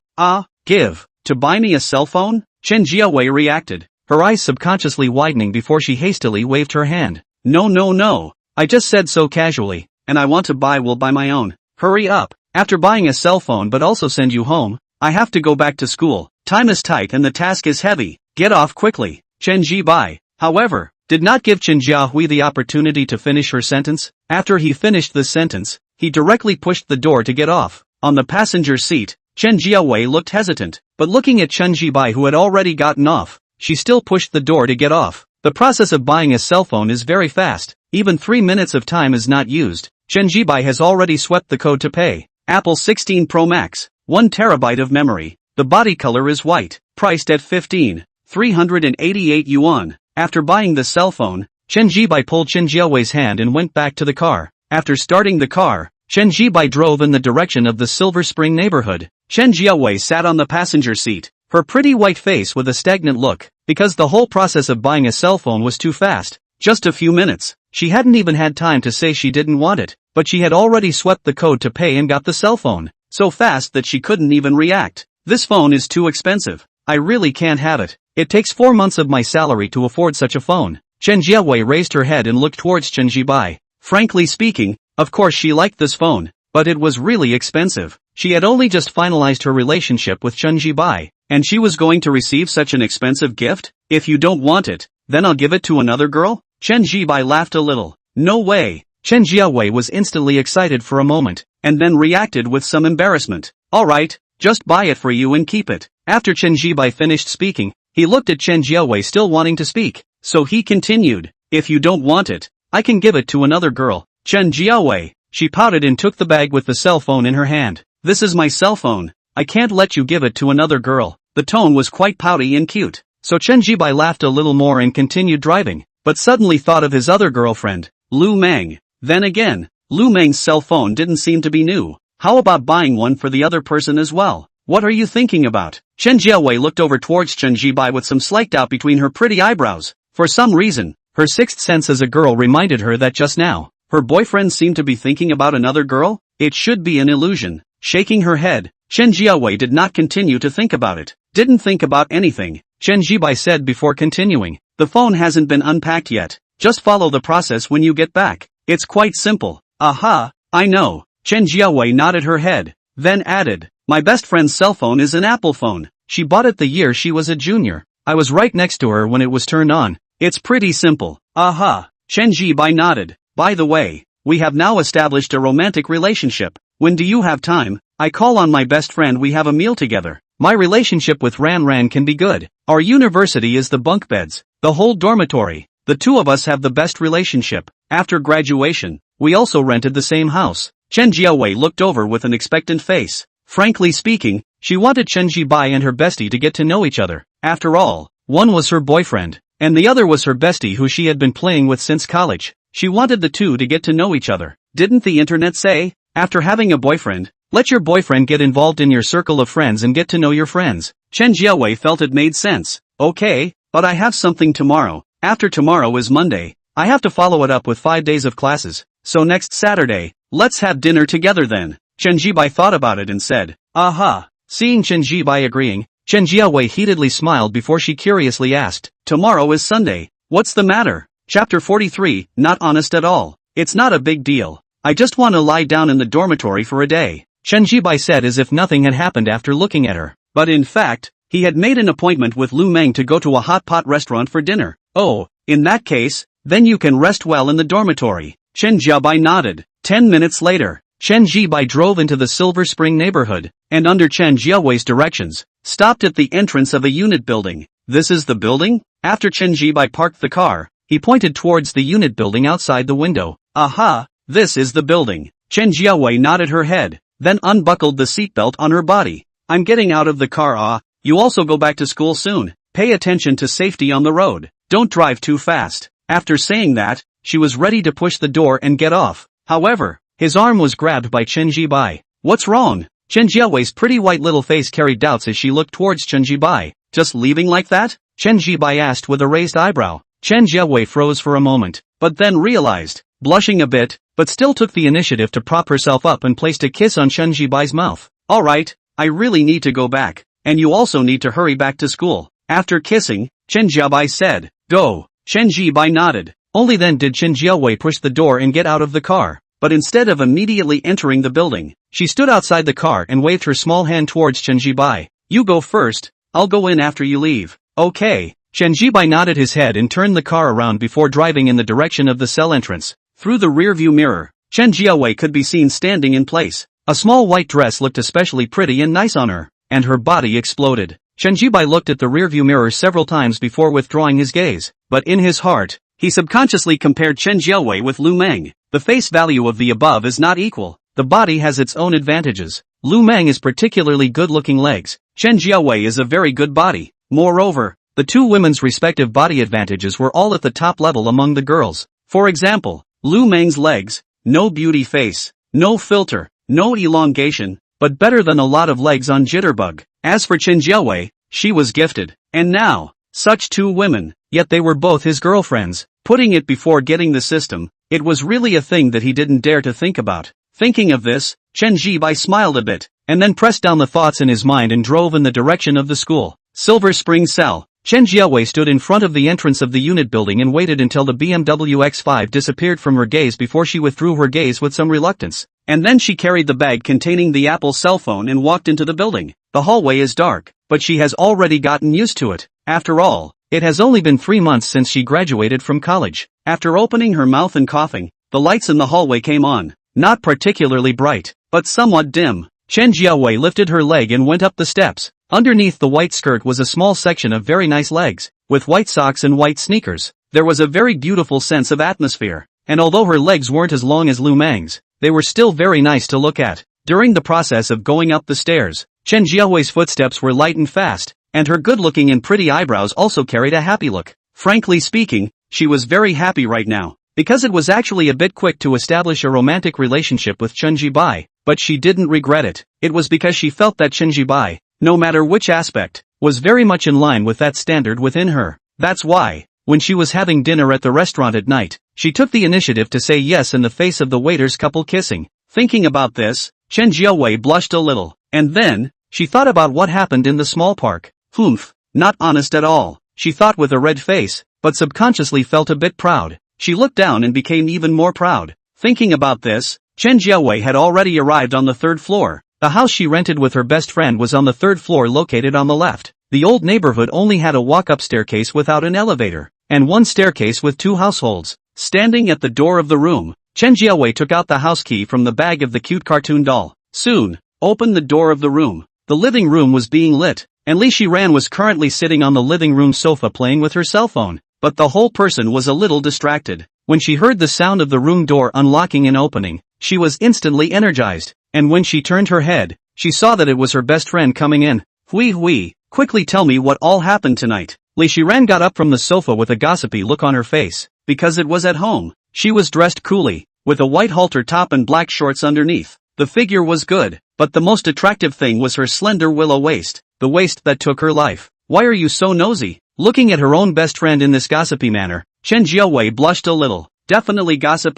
A: Give. To buy me a cell phone? Chen Zhiahui reacted, her eyes subconsciously widening before she hastily waved her hand. No. I just said so casually, and I want to buy will buy my own. Hurry up. After buying a cell phone but also send you home, I have to go back to school. Time is tight and the task is heavy. Get off quickly. Chen Zhibai, however, did not give Chen Zhiahui the opportunity to finish her sentence. After he finished the sentence, he directly pushed the door to get off. On the passenger seat, Chen Zhiahui looked hesitant, but looking at Chen Zhibai, who had already gotten off, she still pushed the door to get off. The process of buying a cell phone is very fast. Even 3 minutes of time is not used. Chen Zhibai has already swept the code to pay. Apple 16 Pro Max, 1 terabyte of memory. The body color is white, priced at 15,388 yuan. After buying the cell phone, Chen Zhibai pulled Chen Zhiahui's hand and went back to the car. After starting the car, Chen Zhibai drove in the direction of the Silver Spring neighborhood. Chen Zhiahui sat on the passenger seat, her pretty white face with a stagnant look, because the whole process of buying a cell phone was too fast. Just a few minutes. She hadn't even had time to say she didn't want it, but she had already swept the code to pay and got the cell phone. So fast that she couldn't even react. This phone is too expensive. I really can't have it. It takes 4 months of my salary to afford such a phone. Chen Zhiahui raised her head and looked towards Chen Zhibai. Frankly speaking, of course she liked this phone, but it was really expensive. She had only just finalized her relationship with Chen Zhibai, and she was going to receive such an expensive gift? If you don't want it, then I'll give it to another girl? Chen Zhibai laughed a little. No way. Chen Zhiahui was instantly excited for a moment, and then reacted with some embarrassment. Alright, just buy it for you and keep it. After Chen Zhibai finished speaking, he looked at Chen Zhiahui still wanting to speak, so he continued, if you don't want it, I can give it to another girl. Chen Zhiahui, she pouted and took the bag with the cell phone in her hand. This is my cell phone. I can't let you give it to another girl. The tone was quite pouty and cute, so Chen Zhibai laughed a little more and continued driving, but suddenly thought of his other girlfriend, Lu Mang. Then again, Lu Mang's cell phone didn't seem to be new. How about buying one for the other person as well? What are you thinking about? Chen Zhiahui looked over towards Chen Zhibai with some slight doubt between her pretty eyebrows. For some reason, her sixth sense as a girl reminded her that just now, her boyfriend seemed to be thinking about another girl. It should be an illusion. Shaking her head, Chen Zhiahui did not continue to think about it. Didn't think about anything, Chen Zhibai said before continuing. The phone hasn't been unpacked yet. Just follow the process when you get back. It's quite simple. Aha, I know. Chen Zhiahui nodded her head, then added, my best friend's cell phone is an Apple phone. She bought it the year she was a junior. I was right next to her when it was turned on. It's pretty simple. Aha. Chen Zhibai nodded. By the way, we have now established a romantic relationship. When do you have time? I call on my best friend, we have a meal together. My relationship with Ran can be good. Our university is the bunk beds, the whole dormitory. The two of us have the best relationship. After graduation, we also rented the same house. Chen Zhiahui looked over with an expectant face. Frankly speaking, she wanted Chen Zhibai and her bestie to get to know each other. After all, one was her boyfriend, and the other was her bestie who she had been playing with since college. She wanted the two to get to know each other. Didn't the internet say, after having a boyfriend, Let your boyfriend get involved in your circle of friends and get to know your friends. Chen Zhiawei felt it made sense. Okay, but I have something tomorrow. After tomorrow is Monday. I have to follow it up with 5 days of classes. So next Saturday, let's have dinner together then. Chen Zhibai thought about it and said, aha. Seeing Chen Zhibai agreeing, Chen Zhiawei heatedly smiled before she curiously asked, tomorrow is Sunday. What's the matter? Chapter 43, not honest at all. It's not a big deal. I just want to lie down in the dormitory for a day. Chen Zhibai said as if nothing had happened after looking at her. But in fact, he had made an appointment with Lu Mang to go to a hot pot restaurant for dinner. Oh, in that case, then you can rest well in the dormitory. Chen Zhibai nodded. 10 minutes later, Chen Zhibai drove into the Silver Spring neighborhood, and under Chen Zhiawei's directions, stopped at the entrance of a unit building. This is the building? After Chen Zhibai parked the car, he pointed towards the unit building outside the window. Aha, this is the building. Chen Zhiawei nodded her head, then unbuckled the seatbelt on her body. I'm getting out of the car. You also go back to school soon. Pay attention to safety on the road. Don't drive too fast. After saying that, she was ready to push the door and get off. However, his arm was grabbed by Chen Zhibai. What's wrong? Chen Zhiawei's pretty white little face carried doubts as she looked towards Chen Zhibai. Just leaving like that? Chen Zhibai asked with a raised eyebrow. Chen Zhiawei froze for a moment, but then realized, blushing a bit, but still took the initiative to prop herself up and placed a kiss on Chen Zhibai's mouth. Alright, I really need to go back, and you also need to hurry back to school. After kissing, Chen Zhibai said, go. Chen Zhibai nodded. Only then did Chen Zhiawei push the door and get out of the car. But instead of immediately entering the building, she stood outside the car and waved her small hand towards Chen Zhibai. You go first, I'll go in after you leave. Okay. Chen Zhibai nodded his head and turned the car around before driving in the direction of the cell entrance. Through the rearview mirror, Chen Zhiawei could be seen standing in place. A small white dress looked especially pretty and nice on her, and her body exploded. Chen Zhibai looked at the rearview mirror several times before withdrawing his gaze, but in his heart, he subconsciously compared Chen Zhiawei with Lu Mang. The face value of the above is not equal. The body has its own advantages. Lu Mang is particularly good-looking legs. Chen Zhiawei is a very good body. Moreover, the two women's respective body advantages were all at the top level among the girls. For example, Lu Mang's legs, no beauty face, no filter, no elongation, but better than a lot of legs on Jitterbug. As for Chen Zhiawei, she was gifted. And now, such two women, yet they were both his girlfriends. Putting it before getting the system, it was really a thing that he didn't dare to think about. Thinking of this, Chen Zhibai smiled a bit, and then pressed down the thoughts in his mind and drove in the direction of the school. Silver Spring Cell. Chen Zhiawei stood in front of the entrance of the unit building and waited until the BMW X5 disappeared from her gaze before she withdrew her gaze with some reluctance. And then she carried the bag containing the Apple cell phone and walked into the building. The hallway is dark, but she has already gotten used to it. After all, it has only been 3 months since she graduated from college. After opening her mouth and coughing, the lights in the hallway came on. Not particularly bright, but somewhat dim. Chen Zhiawei lifted her leg and went up the steps. Underneath the white skirt was a small section of very nice legs, with white socks and white sneakers. There was a very beautiful sense of atmosphere, and although her legs weren't as long as Lu Mang's, they were still very nice to look at. During the process of going up the stairs, Chen Zhiawei's footsteps were light and fast, and her good-looking and pretty eyebrows also carried a happy look. Frankly speaking, she was very happy right now, because it was actually a bit quick to establish a romantic relationship with Chen Zhibai, but she didn't regret it. It was because she felt that Chen Zhibai, no matter which aspect, was very much in line with that standard within her. That's why, when she was having dinner at the restaurant at night, she took the initiative to say yes in the face of the waiters couple kissing. Thinking about this, Chen Zhiawei blushed a little, and then, she thought about what happened in the small park. Humph, not honest at all, she thought with a red face, but subconsciously felt a bit proud. She looked down and became even more proud. Thinking about this, Chen Zhiawei had already arrived on the 3rd floor. The house she rented with her best friend was on the 3rd floor located on the left. The old neighborhood only had a walk-up staircase without an elevator, and one staircase with 2 households. Standing at the door of the room, Chen Zhiawei took out the house key from the bag of the cute cartoon doll. Soon, opened the door of the room. The living room was being lit, and Li Shiran was currently sitting on the living room sofa playing with her cell phone. But the whole person was a little distracted. When she heard the sound of the room door unlocking and opening, she was instantly energized, and when she turned her head, she saw that it was her best friend coming in. Hui, quickly tell me what all happened tonight. Li Shiran got up from the sofa with a gossipy look on her face, because it was at home. She was dressed coolly, with a white halter top and black shorts underneath. The figure was good, But the most attractive thing was her slender willow waist, the waist that took her life. Why are you so nosy? Looking at her own best friend in this gossipy manner, Chen Zhian blushed a little. Definitely gossip.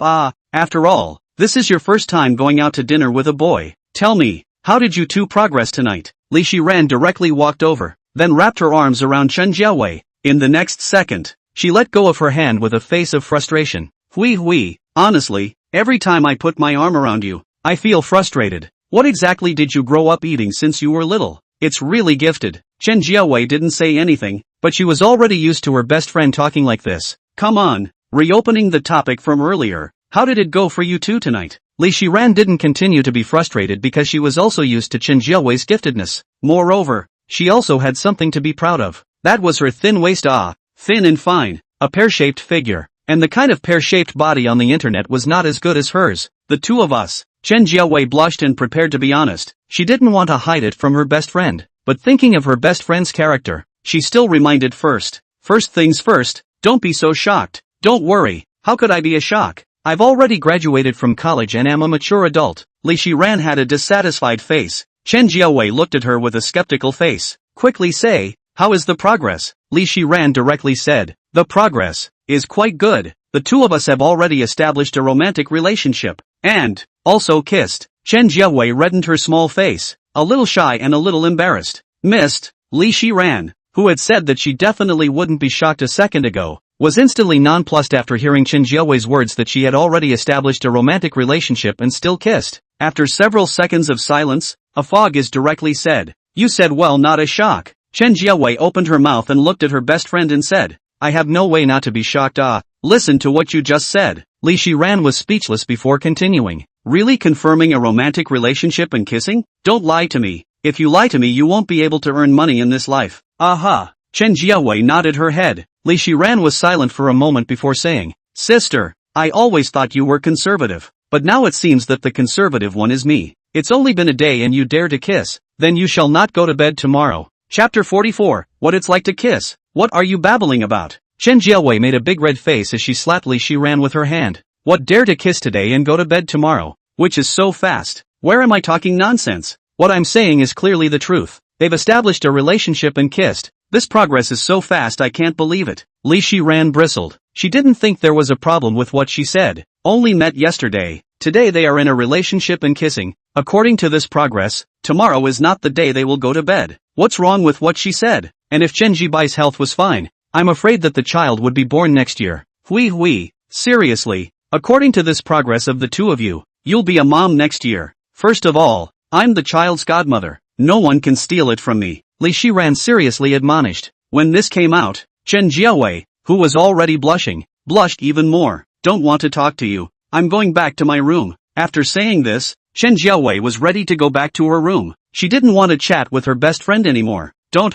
A: After all, this is your first time going out to dinner with a boy. Tell me, how did you two progress tonight? Li Shiran directly walked over, then wrapped her arms around Chen Zhian. In the next second, she let go of her hand with a face of frustration. Hui, honestly, every time I put my arm around you, I feel frustrated. What exactly did you grow up eating since you were little? It's really gifted. Chen Zhian didn't say anything, but she was already used to her best friend talking like this. Come on, reopening the topic from earlier, how did it go for you two tonight? Li Shiran didn't continue to be frustrated because she was also used to Chen Zhiao's giftedness. Moreover, she also had something to be proud of. That was her thin waist. Thin and fine, a pear-shaped figure. And the kind of pear-shaped body on the internet was not as good as hers. The two of us. Chen Zhian blushed and prepared to be honest. She didn't want to hide it from her best friend. But thinking of her best friend's character, she still reminded first. First things first, don't be so shocked. Don't worry, how could I be a shock? I've already graduated from college and am a mature adult. Li Shiran had a dissatisfied face. Chen Zhian looked at her with a skeptical face. Quickly say, how is the progress? Li Shiran directly said, the progress is quite good. The two of us have already established a romantic relationship, and also kissed. Chen Zhian reddened her small face, a little shy and a little embarrassed. Missed. Li Shiran, who had said that she definitely wouldn't be shocked a second ago, was instantly nonplussed after hearing Chen Zhiao's words that she had already established a romantic relationship and still kissed. After several seconds of silence, a fog is directly said. You said well, not a shock. Chen Zhiao opened her mouth and looked at her best friend and said, I have no way not to be shocked. Listen to what you just said. Li Shiran was speechless before continuing. Really confirming a romantic relationship and kissing? Don't lie to me. If you lie to me you won't be able to earn money in this life. Aha. Chen Zhiao nodded her head. Li Shiran was silent for a moment before saying, Sister, I always thought you were conservative. But now it seems that the conservative one is me. It's only been a day and you dare to kiss. Then you shall not go to bed tomorrow. Chapter 44, What It's Like to Kiss. What are you babbling about? Chen Zhiao made a big red face as she slapped Li Shiran with her hand. What, dare to kiss today and go to bed tomorrow? Which is so fast. Where am I talking nonsense? What I'm saying is clearly the truth. They've established a relationship and kissed. This progress is so fast I can't believe it. Li Shiran bristled. She didn't think there was a problem with what she said. Only met yesterday. Today they are in a relationship and kissing. According to this progress, tomorrow is not the day they will go to bed. What's wrong with what she said? And if Chen Zhibai's health was fine, I'm afraid that the child would be born next year. Hui, seriously, according to this progress of the two of you, you'll be a mom next year. First of all, I'm the child's godmother. No one can steal it from me. Li Shiran seriously admonished. When this came out, Chen Zhiao, who was already blushing, blushed even more. Don't want to talk to you. I'm going back to my room. After saying this, Chen Zhiao was ready to go back to her room. She didn't want to chat with her best friend anymore. Don't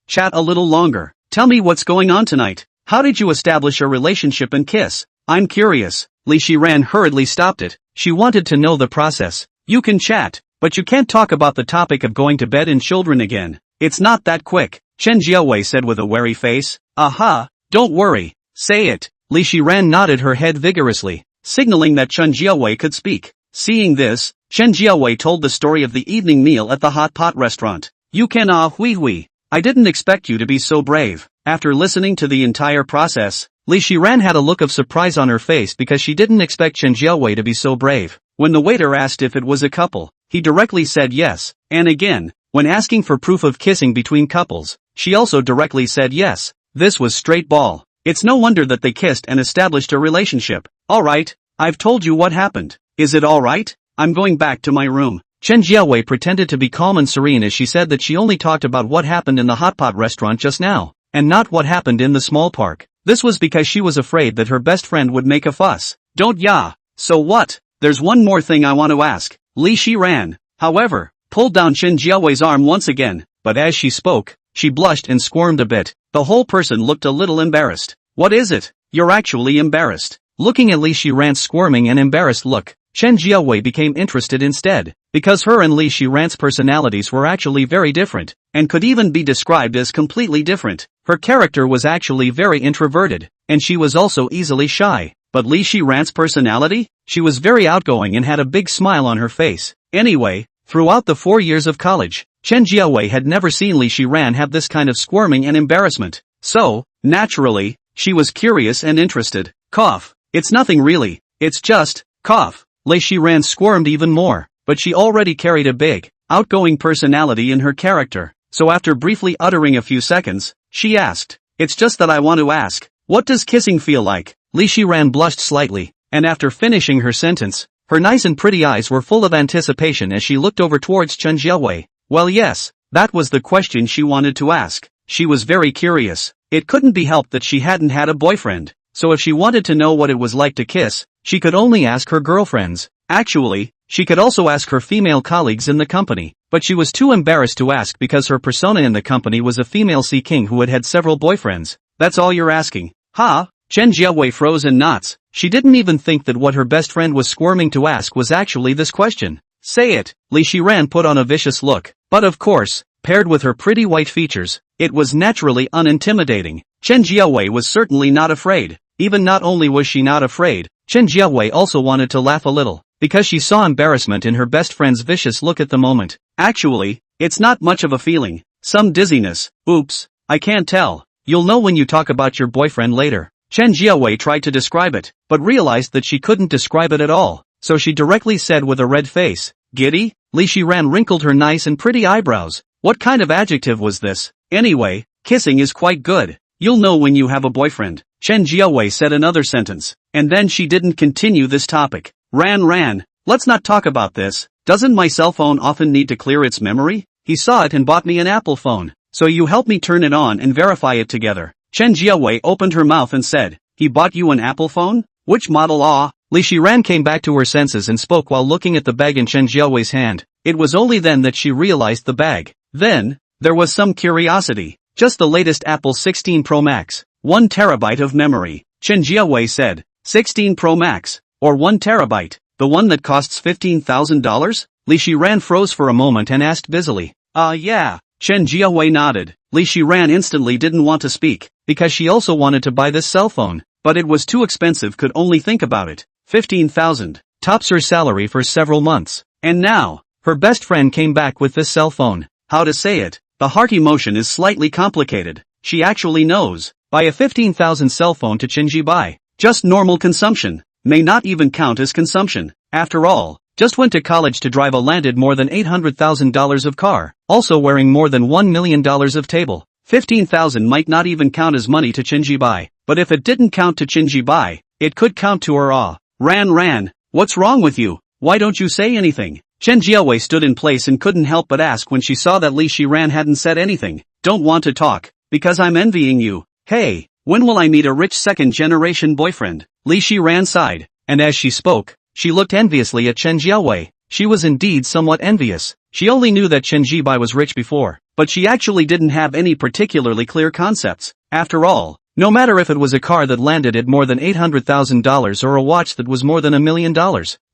A: chat a little longer. Tell me what's going on tonight. How did you establish a relationship and kiss? I'm curious. Li Shiran hurriedly stopped it. She wanted to know the process. You can chat, but you can't talk about the topic of going to bed and children again. It's not that quick, Chen Zhiao said with a wary face. Aha, don't worry. Say it. Li Shiran nodded her head vigorously, signaling that Chen Zhiao could speak. Seeing this, Chen Zhiao told the story of the evening meal at the hot pot restaurant. You can hui. I didn't expect you to be so brave. After listening to the entire process, Li Shiran had a look of surprise on her face because she didn't expect Chen Zhiao to be so brave. When the waiter asked if it was a couple, he directly said yes. And again, when asking for proof of kissing between couples, she also directly said yes. This was straight ball. It's no wonder that they kissed and established a relationship. Alright, I've told you what happened. Is it alright? I'm going back to my room. Chen Zhiao pretended to be calm and serene as she said that she only talked about what happened in the hot pot restaurant just now, and not what happened in the small park. This was because she was afraid that her best friend would make a fuss. Don't So what? There's one more thing I want to ask. Li Shiran, however, pulled down Chen Zhiao's arm once again, but as she spoke, she blushed and squirmed a bit. The whole person looked a little embarrassed. What is it? You're actually embarrassed. Looking at Li Shiran's squirming and embarrassed look, Chen Zhiao became interested instead, because her and Li Shiran's personalities were actually very different, and could even be described as completely different. Her character was actually very introverted, and she was also easily shy. But Li Shiran's personality? She was very outgoing and had a big smile on her face. Anyway, Throughout the 4 years of college, Chen Jiawei had never seen Li Shiran have this kind of squirming and embarrassment. So, naturally, she was curious and interested. Cough. It's nothing really. It's just, cough. Li Shiran squirmed even more, but she already carried a big, outgoing personality in her character. So after briefly uttering a few seconds, she asked, "It's just that I want to ask, what does kissing feel like?" Li Shiran blushed slightly, and after finishing her sentence, her nice and pretty eyes were full of anticipation as she looked over towards Chen Jiawei. Well yes, that was the question she wanted to ask. She was very curious. It couldn't be helped that she hadn't had a boyfriend, so if she wanted to know what it was like to kiss, she could only ask her girlfriends. Actually, she could also ask her female colleagues in the company, but she was too embarrassed to ask because her persona in the company was a female sea king who had had several boyfriends. That's all you're asking? Huh? Chen Jiawei froze in knots. She didn't even think that what her best friend was squirming to ask was actually this question. Say it. Li Shiran put on a vicious look. But of course, paired with her pretty white features, it was naturally unintimidating. Chen Jiawei was certainly not afraid. Even not only was she not afraid, Chen Jiawei also wanted to laugh a little, because she saw embarrassment in her best friend's vicious look at the moment. Actually, it's not much of a feeling. Some dizziness. Oops, I can't tell. You'll know when you talk about your boyfriend later. Chen Jiawei tried to describe it, but realized that she couldn't describe it at all, so she directly said with a red face, "Giddy?" Li Shiran wrinkled her nice and pretty eyebrows. What kind of adjective was this? Anyway, kissing is quite good. You'll know when you have a boyfriend. Chen Jiawei said another sentence, and then she didn't continue this topic. Ran, let's not talk about this. Doesn't my cell phone often need to clear its memory? He saw it and bought me an Apple phone, so you help me turn it on and verify it together. Chen Jiawei opened her mouth and said, "He bought you an Apple phone? Which model? Ah?" Li Shiran came back to her senses and spoke while looking at the bag in Chen Jiawei's hand. It was only then that she realized the bag. Then, there was some curiosity. Just the latest Apple 16 Pro Max. 1 terabyte of memory. Chen Jiawei said, 16 Pro Max, or 1 terabyte, the one that costs $15,000? Li Shiran froze for a moment and asked busily. Yeah. Chen Jiawei nodded. Li Shiran instantly didn't want to speak, because she also wanted to buy this cell phone, but it was too expensive, could only think about it. 15,000. Tops her salary for several months. And now, her best friend came back with this cell phone. How to say it? The heart emotion is slightly complicated. She actually knows. Buy a 15,000 cell phone to Chen Jibai. Just normal consumption. May not even count as consumption. After all, just went to college to drive a landed more than $800,000 of car, also wearing more than $1 million of table. 15,000 might not even count as money to Chen Jibai, but if it didn't count to Chen Jibai, it could count to her. Ran, what's wrong with you? Why don't you say anything? Chen Jiawei stood in place and couldn't help but ask when she saw that Li Shiran hadn't said anything. Don't want to talk, because I'm envying you. Hey, when will I meet a rich second-generation boyfriend? Li Shiran sighed, and as she spoke, she looked enviously at Chen Jiawei. She was indeed somewhat envious. She only knew that Chen Jibai was rich before, but she actually didn't have any particularly clear concepts. After all, no matter if it was a car that landed at more than $800,000 or a watch that was more than $1 million,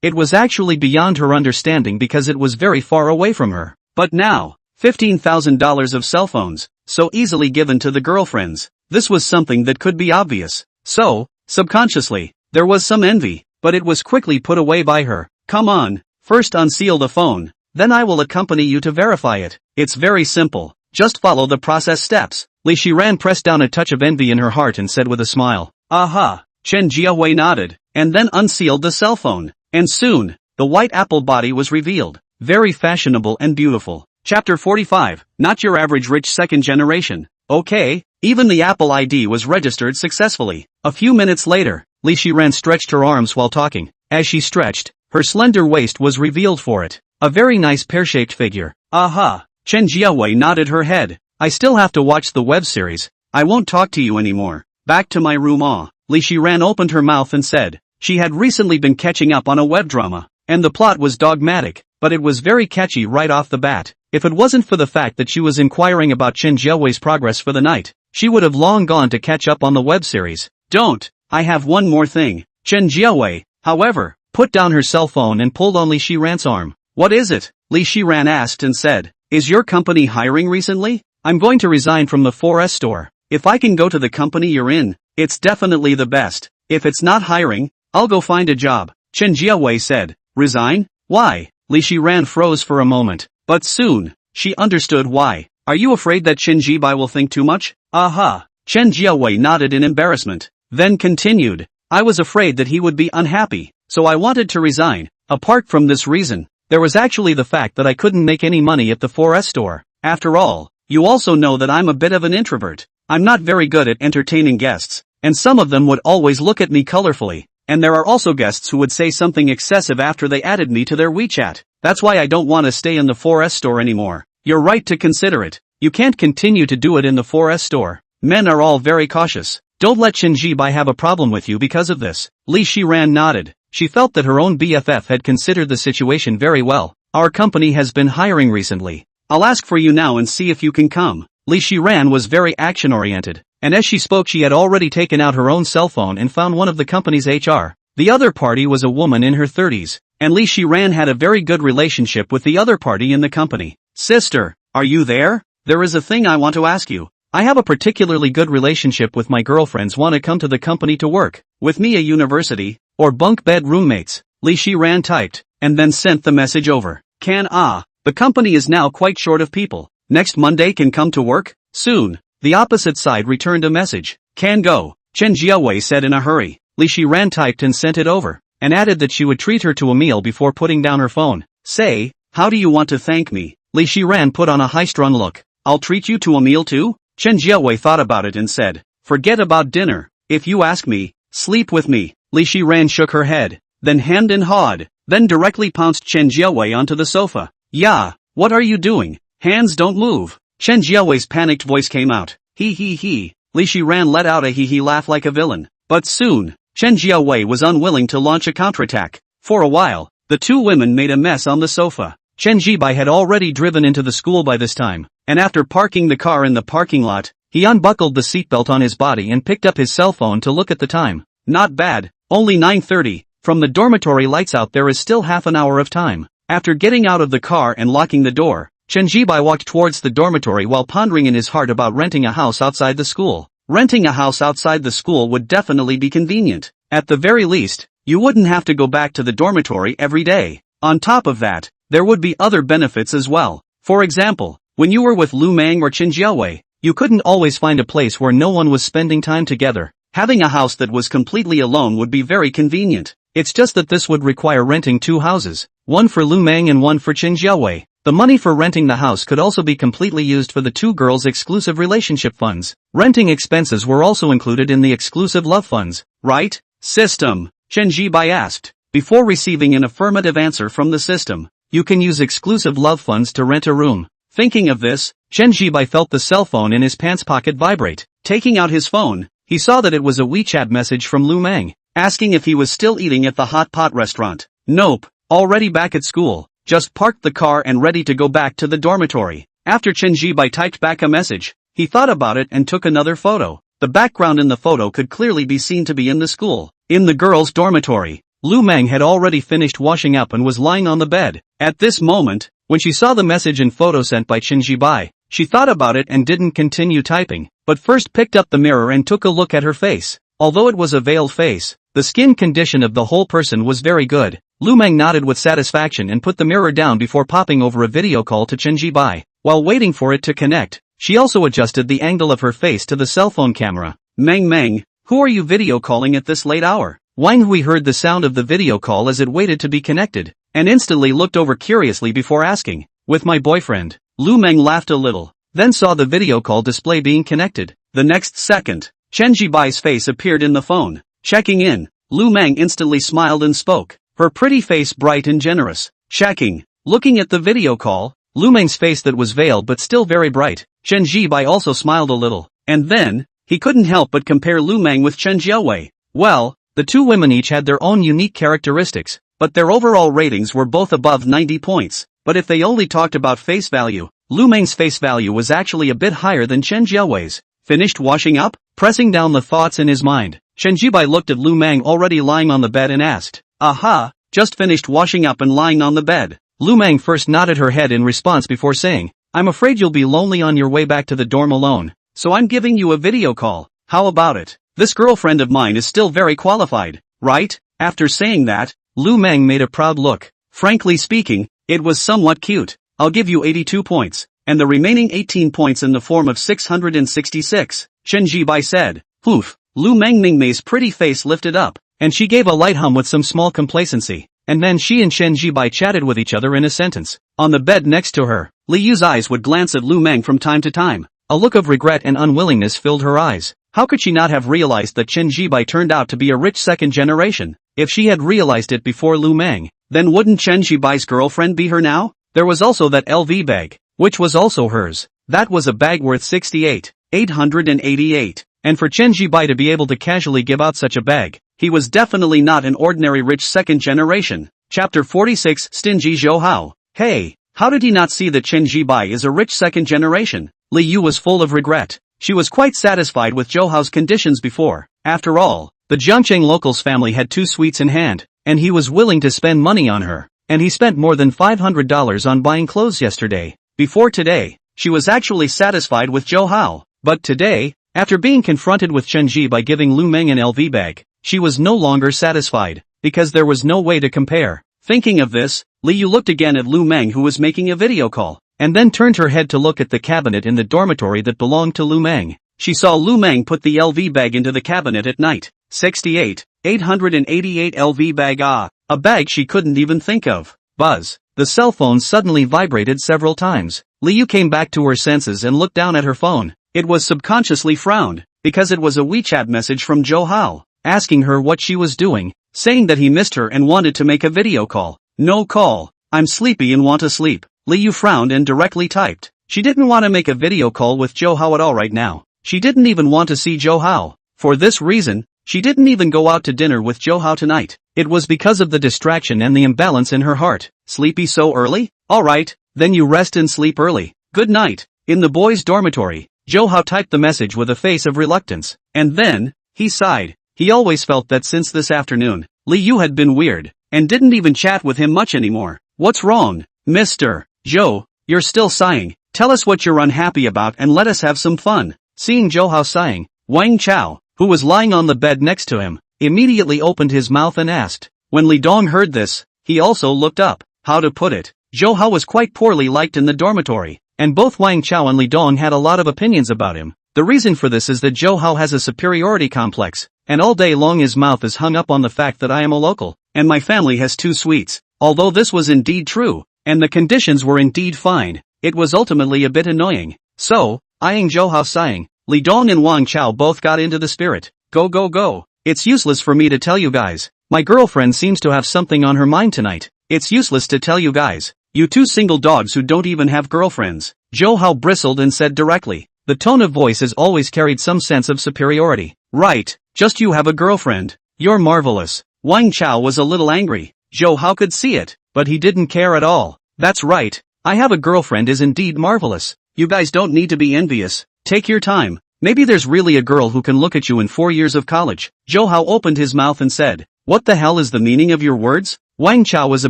A: it was actually beyond her understanding because it was very far away from her. But now, $15,000 of cell phones, so easily given to the girlfriends. This was something that could be obvious. So, subconsciously, there was some envy, but it was quickly put away by her. Come on, first unseal the phone, then I will accompany you to verify it. It's very simple. Just follow the process steps. Li Shiran pressed down a touch of envy in her heart and said with a smile, "Aha." Chen Jiawei nodded, and then unsealed the cell phone. And soon, the white apple body was revealed. Very fashionable and beautiful. Chapter 45, Not Your Average Rich Second Generation. Okay, even the Apple ID was registered successfully. A few minutes later, Li Shiran stretched her arms while talking. As she stretched, her slender waist was revealed for it. A very nice pear-shaped figure. Aha. Chen Jiawei nodded her head. I still have to watch the web series. I won't talk to you anymore. Back to my room. Li Shiran opened her mouth and said, she had recently been catching up on a web drama, and the plot was dogmatic, but it was very catchy right off the bat. If it wasn't for the fact that she was inquiring about Chen Jiawei's progress for the night, she would have long gone to catch up on the web series. Don't. I have one more thing. Chen Jiawei, however, put down her cell phone and pulled on Li Shiran's arm. What is it? Li Shiran asked and said, is your company hiring recently? I'm going to resign from the 4S store. If I can go to the company you're in, it's definitely the best. If it's not hiring, I'll go find a job. Chen Jiawei said. Resign? Why? Li Shiran froze for a moment, but soon, she understood why. Are you afraid that Chen Zhibai will think too much? Aha. Chen Jiawei nodded in embarrassment, then continued. I was afraid that he would be unhappy, so I wanted to resign. Apart from this reason, there was actually the fact that I couldn't make any money at the 4S store. After all, you also know that I'm a bit of an introvert. I'm not very good at entertaining guests, and some of them would always look at me colorfully, and there are also guests who would say something excessive after they added me to their WeChat. That's why I don't want to stay in the 4S store anymore. You're right to consider it. You can't continue to do it in the 4S store. Men are all very cautious. Don't let Chen Zhibai have a problem with you because of this. Li Shiran nodded. She felt that her own BFF had considered the situation very well. Our company has been hiring recently. I'll ask for you now and see if you can come. Li Shiran was very action-oriented, and as she spoke she had already taken out her own cell phone and found one of the company's HR. The other party was a woman in her 30s, and Li Shiran had a very good relationship with the other party in the company. Sister, are you there? There is a thing I want to ask you. I have a particularly good relationship with my girlfriends want to come to the company to work with me at university, or bunk bed roommates. Li Shiran typed, and then sent the message over. The company is now quite short of people. Next Monday can come to work? Soon. The opposite side returned a message. Can go. Chen Jiawei said in a hurry. Li Shiran typed and sent it over, and added that she would treat her to a meal before putting down her phone. Say, how do you want to thank me? Li Shiran put on a high-strung look. I'll treat you to a meal too? Chen Jiawei thought about it and said, forget about dinner. If you ask me, sleep with me. Li Shiran shook her head, then hemmed and hawed, then directly pounced Chen Jiawei onto the sofa. Yeah, what are you doing? Hands don't move. Chen Jiawei's panicked voice came out. He. Li Shiran let out a he laugh like a villain. But soon, Chen Jiawei was unwilling to launch a counterattack. For a while, the two women made a mess on the sofa. Chen Zhibai had already driven into the school by this time, and after parking the car in the parking lot, he unbuckled the seatbelt on his body and picked up his cell phone to look at the time. Not bad, only 9:30. From the dormitory lights out there is still half an hour of time. After getting out of the car and locking the door, Chen Zhibai walked towards the dormitory while pondering in his heart about renting a house outside the school. Renting a house outside the school would definitely be convenient. At the very least, you wouldn't have to go back to the dormitory every day. On top of that, there would be other benefits as well. For example, when you were with Lu Mang or Chen Jiawei, you couldn't always find a place where no one was spending time together. Having a house that was completely alone would be very convenient. It's just that this would require renting two houses, one for Lu Mang and one for Chen Jiawei. The money for renting the house could also be completely used for the two girls' exclusive relationship funds. Renting expenses were also included in the exclusive love funds, right? System, Chen Zhibai asked. Before receiving an affirmative answer from the system, you can use exclusive love funds to rent a room. Thinking of this, Chen Zhibai felt the cell phone in his pants pocket vibrate. Taking out his phone, he saw that it was a WeChat message from Lu Mang, asking if he was still eating at the hot pot restaurant. Nope, already back at school, just parked the car and ready to go back to the dormitory. After Chen Zhibai typed back a message, he thought about it and took another photo. The background in the photo could clearly be seen to be in the school. In the girls' dormitory, Lu Mang had already finished washing up and was lying on the bed. At this moment, when she saw the message and photo sent by Chen Zhibai, she thought about it and didn't continue typing, but first picked up the mirror and took a look at her face. Although it was a veiled face, the skin condition of the whole person was very good. Lu Mang nodded with satisfaction and put the mirror down before popping over a video call to Chen Zhibai. While waiting for it to connect, she also adjusted the angle of her face to the cell phone camera. Mang, who are you video calling at this late hour? Wang Hui heard the sound of the video call as it waited to be connected, and instantly looked over curiously before asking, with my boyfriend. Lu Mang laughed a little, then saw the video call display being connected. The next second, Chen Zhibai's face appeared in the phone. Checking in, Lu Mang instantly smiled and spoke, her pretty face bright and generous. Checking. Looking at the video call, Lu Mang's face that was veiled but still very bright. Chen Zhibai also smiled a little, and then, he couldn't help but compare Lu Mang with Chen Jiawei. Well, the two women each had their own unique characteristics, but their overall ratings were both above 90 points. But if they only talked about face value, Lu Mang's face value was actually a bit higher than Chen Jiawei's. Finished washing up? Pressing down the thoughts in his mind, Chen Zhibai looked at Lu Mang already lying on the bed and asked, aha, just finished washing up and lying on the bed. Lu Mang first nodded her head in response before saying, I'm afraid you'll be lonely on your way back to the dorm alone, so I'm giving you a video call. How about it? This girlfriend of mine is still very qualified, right? After saying that, Lu Mang made a proud look. Frankly speaking, It was somewhat cute. I'll give you 82 points, and the remaining 18 points in the form of 666, Chen Zhian said. Poof, Lu Mang's pretty face lifted up, and she gave a light hum with some small complacency, and then she and Chen Zhian chatted with each other in a sentence. On the bed next to her, Li Yu's eyes would glance at Lu Mang from time to time. A look of regret and unwillingness filled her eyes. How could she not have realized that Chen Zhian turned out to be a rich second generation? If she had realized it before Lu Mang, then wouldn't Chen Zhian's girlfriend be her now? There was also that LV bag, which was also hers. That was a bag worth 68,888. And for Chen Zhian to be able to casually give out such a bag, he was definitely not an ordinary rich second generation. Chapter 46 Stingy Zhou Hao. Hey, how did he not see that Chen Zhian is a rich second generation? Li Yu was full of regret. She was quite satisfied with Zhou Hao's conditions before. After all, the Jiangcheng locals family had 2 sweets in hand, and he was willing to spend money on her. And he spent more than $500 on buying clothes yesterday. Before today, she was actually satisfied with Zhou Hao. But today, after being confronted with Chen Zhian by giving Lu Mang an LV bag, she was no longer satisfied, because there was no way to compare. Thinking of this, Li Yu looked again at Lu Mang, who was making a video call, and then turned her head to look at the cabinet in the dormitory that belonged to Lu Mang. She saw Lu Mang put the LV bag into the cabinet at night. 68,888 LV bag, a bag she couldn't even think of. Buzz. The cell phone suddenly vibrated several times. Li Yu came back to her senses and looked down at her phone. It was subconsciously frowned, because it was a WeChat message from Zhou Hao, asking her what she was doing, saying that he missed her and wanted to make a video call. No call. I'm sleepy and want to sleep. Li Yu frowned and directly typed. She didn't want to make a video call with Zhou Hao at all right now. She didn't even want to see Zhou Hao. For this reason, she didn't even go out to dinner with Zhou Hao tonight. It was because of the distraction and the imbalance in her heart. Sleepy so early? Alright, then you rest and sleep early. Good night. In the boys' dormitory, Zhou Hao typed the message with a face of reluctance. And then, he sighed. He always felt that since this afternoon, Li Yu had been weird, and didn't even chat with him much anymore. What's wrong, Mr. Zhou? You're still sighing. Tell us what you're unhappy about and let us have some fun. Seeing Zhou Hao sighing, Wang Chao, who was lying on the bed next to him, immediately opened his mouth and asked. When Li Dong heard this, he also looked up. How to put it? Zhou Hao was quite poorly liked in the dormitory, and both Wang Chao and Li Dong had a lot of opinions about him. The reason for this is that Zhou Hao has a superiority complex, and all day long his mouth is hung up on the fact that I am a local, and my family has 2 sweets. Although this was indeed true, and the conditions were indeed fine, it was ultimately a bit annoying. So, eyeing Zhou Hao sighing, Li Dong and Wang Chao both got into the spirit. Go go go. It's useless for me to tell you guys. My girlfriend seems to have something on her mind tonight. It's useless to tell you guys. You 2 single dogs who don't even have girlfriends. Zhou Hao bristled and said directly. The tone of voice has always carried some sense of superiority. Right, just you have a girlfriend. You're marvelous. Wang Chao was a little angry. Zhou Hao could see it, but he didn't care at all. That's right, I have a girlfriend is indeed marvelous. You guys don't need to be envious. Take your time. Maybe there's really a girl who can look at you in 4 years of college. Zhou Hao opened his mouth and said, what the hell is the meaning of your words? Wang Chao was a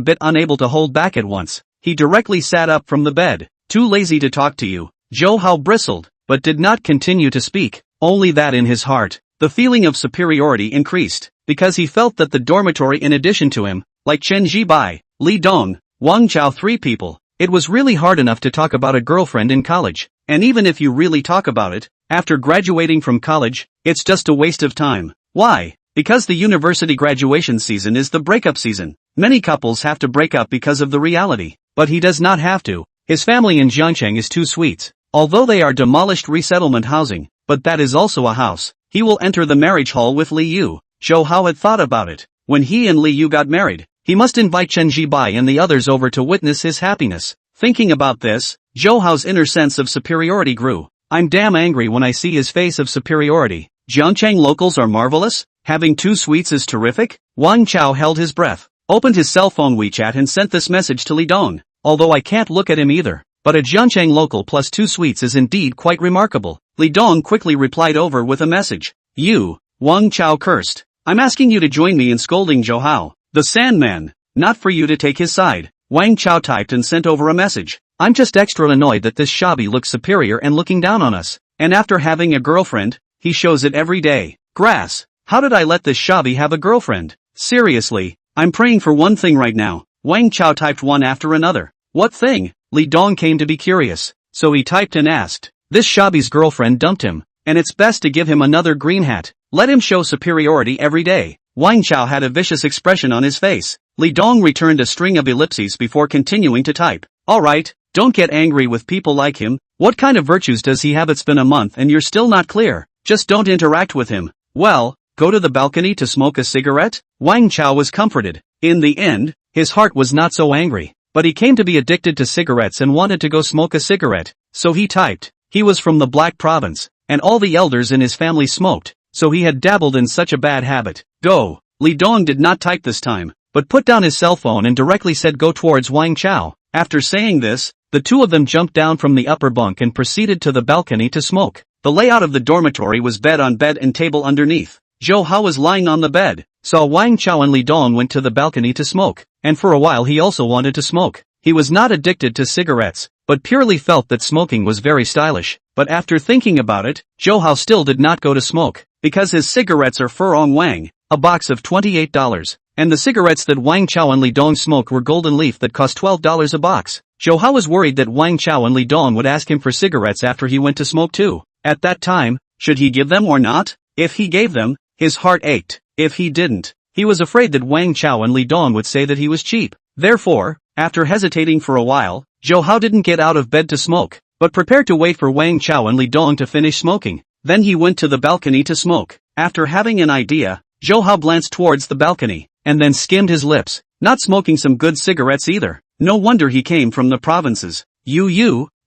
A: bit unable to hold back at once. He directly sat up from the bed. Too lazy to talk to you. Zhou Hao bristled, but did not continue to speak. Only that in his heart, the feeling of superiority increased, because he felt that the dormitory in addition to him, like Chen Zhian, Li Dong, Wang Chao 3 people, it was really hard enough to talk about a girlfriend in college, and even if you really talk about it, after graduating from college, it's just a waste of time. Why? Because the university graduation season is the breakup season. Many couples have to break up because of the reality, but he does not have to. His family in Jiangcheng is 2 sweets, although they are demolished resettlement housing, but that is also a house. He will enter the marriage hall with Li Yu. Zhou Hao had thought about it. When he and Li Yu got married, he must invite Chen Zhian and the others over to witness his happiness. Thinking about this, Zhou Hao's inner sense of superiority grew. I'm damn angry when I see his face of superiority. Jiangcheng locals are marvelous? Having 2 sweets is terrific? Wang Chao held his breath, opened his cell phone WeChat and sent this message to Li Dong. Although I can't look at him either, but a Jiangcheng local plus 2 sweets is indeed quite remarkable. Li Dong quickly replied over with a message. You, Wang Chao cursed. I'm asking you to join me in scolding Zhou Hao, the Sandman, not for you to take his side. Wang Chao typed and sent over a message. I'm just extra annoyed that this shabby looks superior and looking down on us, and after having a girlfriend, he shows it every day. Grass. How did I let this shabby have a girlfriend? Seriously, I'm praying for one thing right now. Wang Chao typed one after another. What thing? Li Dong came to be curious, so he typed and asked. This shabby's girlfriend dumped him, and it's best to give him another green hat. Let him show superiority every day. Wang Chao had a vicious expression on his face. Li Dong returned a string of ellipses before continuing to type. Alright, don't get angry with people like him. What kind of virtues does he have? It's been a month and you're still not clear. Just don't interact with him. Well, go to the balcony to smoke a cigarette? Wang Chao was comforted. In the end, his heart was not so angry, but he came to be addicted to cigarettes and wanted to go smoke a cigarette. So he typed. He was from the Black Province, and all the elders in his family smoked, so he had dabbled in such a bad habit. Go. Li Dong did not type this time, but put down his cell phone and directly said go towards Wang Chao. After saying this, the two of them jumped down from the upper bunk and proceeded to the balcony to smoke. The layout of the dormitory was bed on bed and table underneath. Zhou Hao was lying on the bed, saw Wang Chao and Li Dong went to the balcony to smoke, and for a while he also wanted to smoke. He was not addicted to cigarettes, but purely felt that smoking was very stylish. But after thinking about it, Zhou Hao still did not go to smoke, because his cigarettes are Furong Wang, a box of $28, and the cigarettes that Wang Chao and Li Dong smoked were Golden Leaf that cost $12 a box. Zhou Hao was worried that Wang Chao and Li Dong would ask him for cigarettes after he went to smoke too. At that time, should he give them or not? If he gave them, his heart ached. If he didn't, he was afraid that Wang Chao and Li Dong would say that he was cheap. Therefore, after hesitating for a while, Zhou Hao didn't get out of bed to smoke, but prepared to wait for Wang Chao and Li Dong to finish smoking. Then he went to the balcony to smoke. After having an idea, Zhou Hao glanced towards the balcony, and then skimmed his lips, not smoking some good cigarettes either. No wonder he came from the provinces.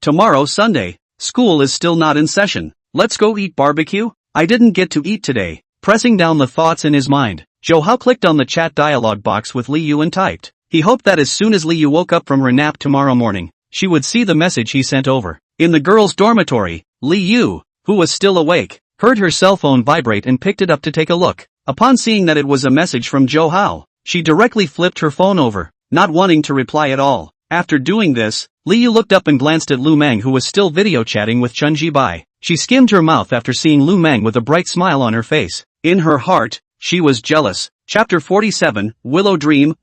A: Tomorrow Sunday, school is still not in session. Let's go eat barbecue? I didn't get to eat today. Pressing down the thoughts in his mind, Zhou Hao clicked on the chat dialog box with Li Yu and typed. He hoped that as soon as Li Yu woke up from her nap tomorrow morning, she would see the message he sent over. In the girls' dormitory, Li Yu, who was still awake, heard her cell phone vibrate and picked it up to take a look. Upon seeing that it was a message from Zhou Hao, she directly flipped her phone over, not wanting to reply at all. After doing this, Li Yu looked up and glanced at Lu Mang, who was still video chatting with Chen Zhian. She skimmed her mouth after seeing Lu Mang with a bright smile on her face. In her heart, she was jealous. Chapter 47, Willow Dream,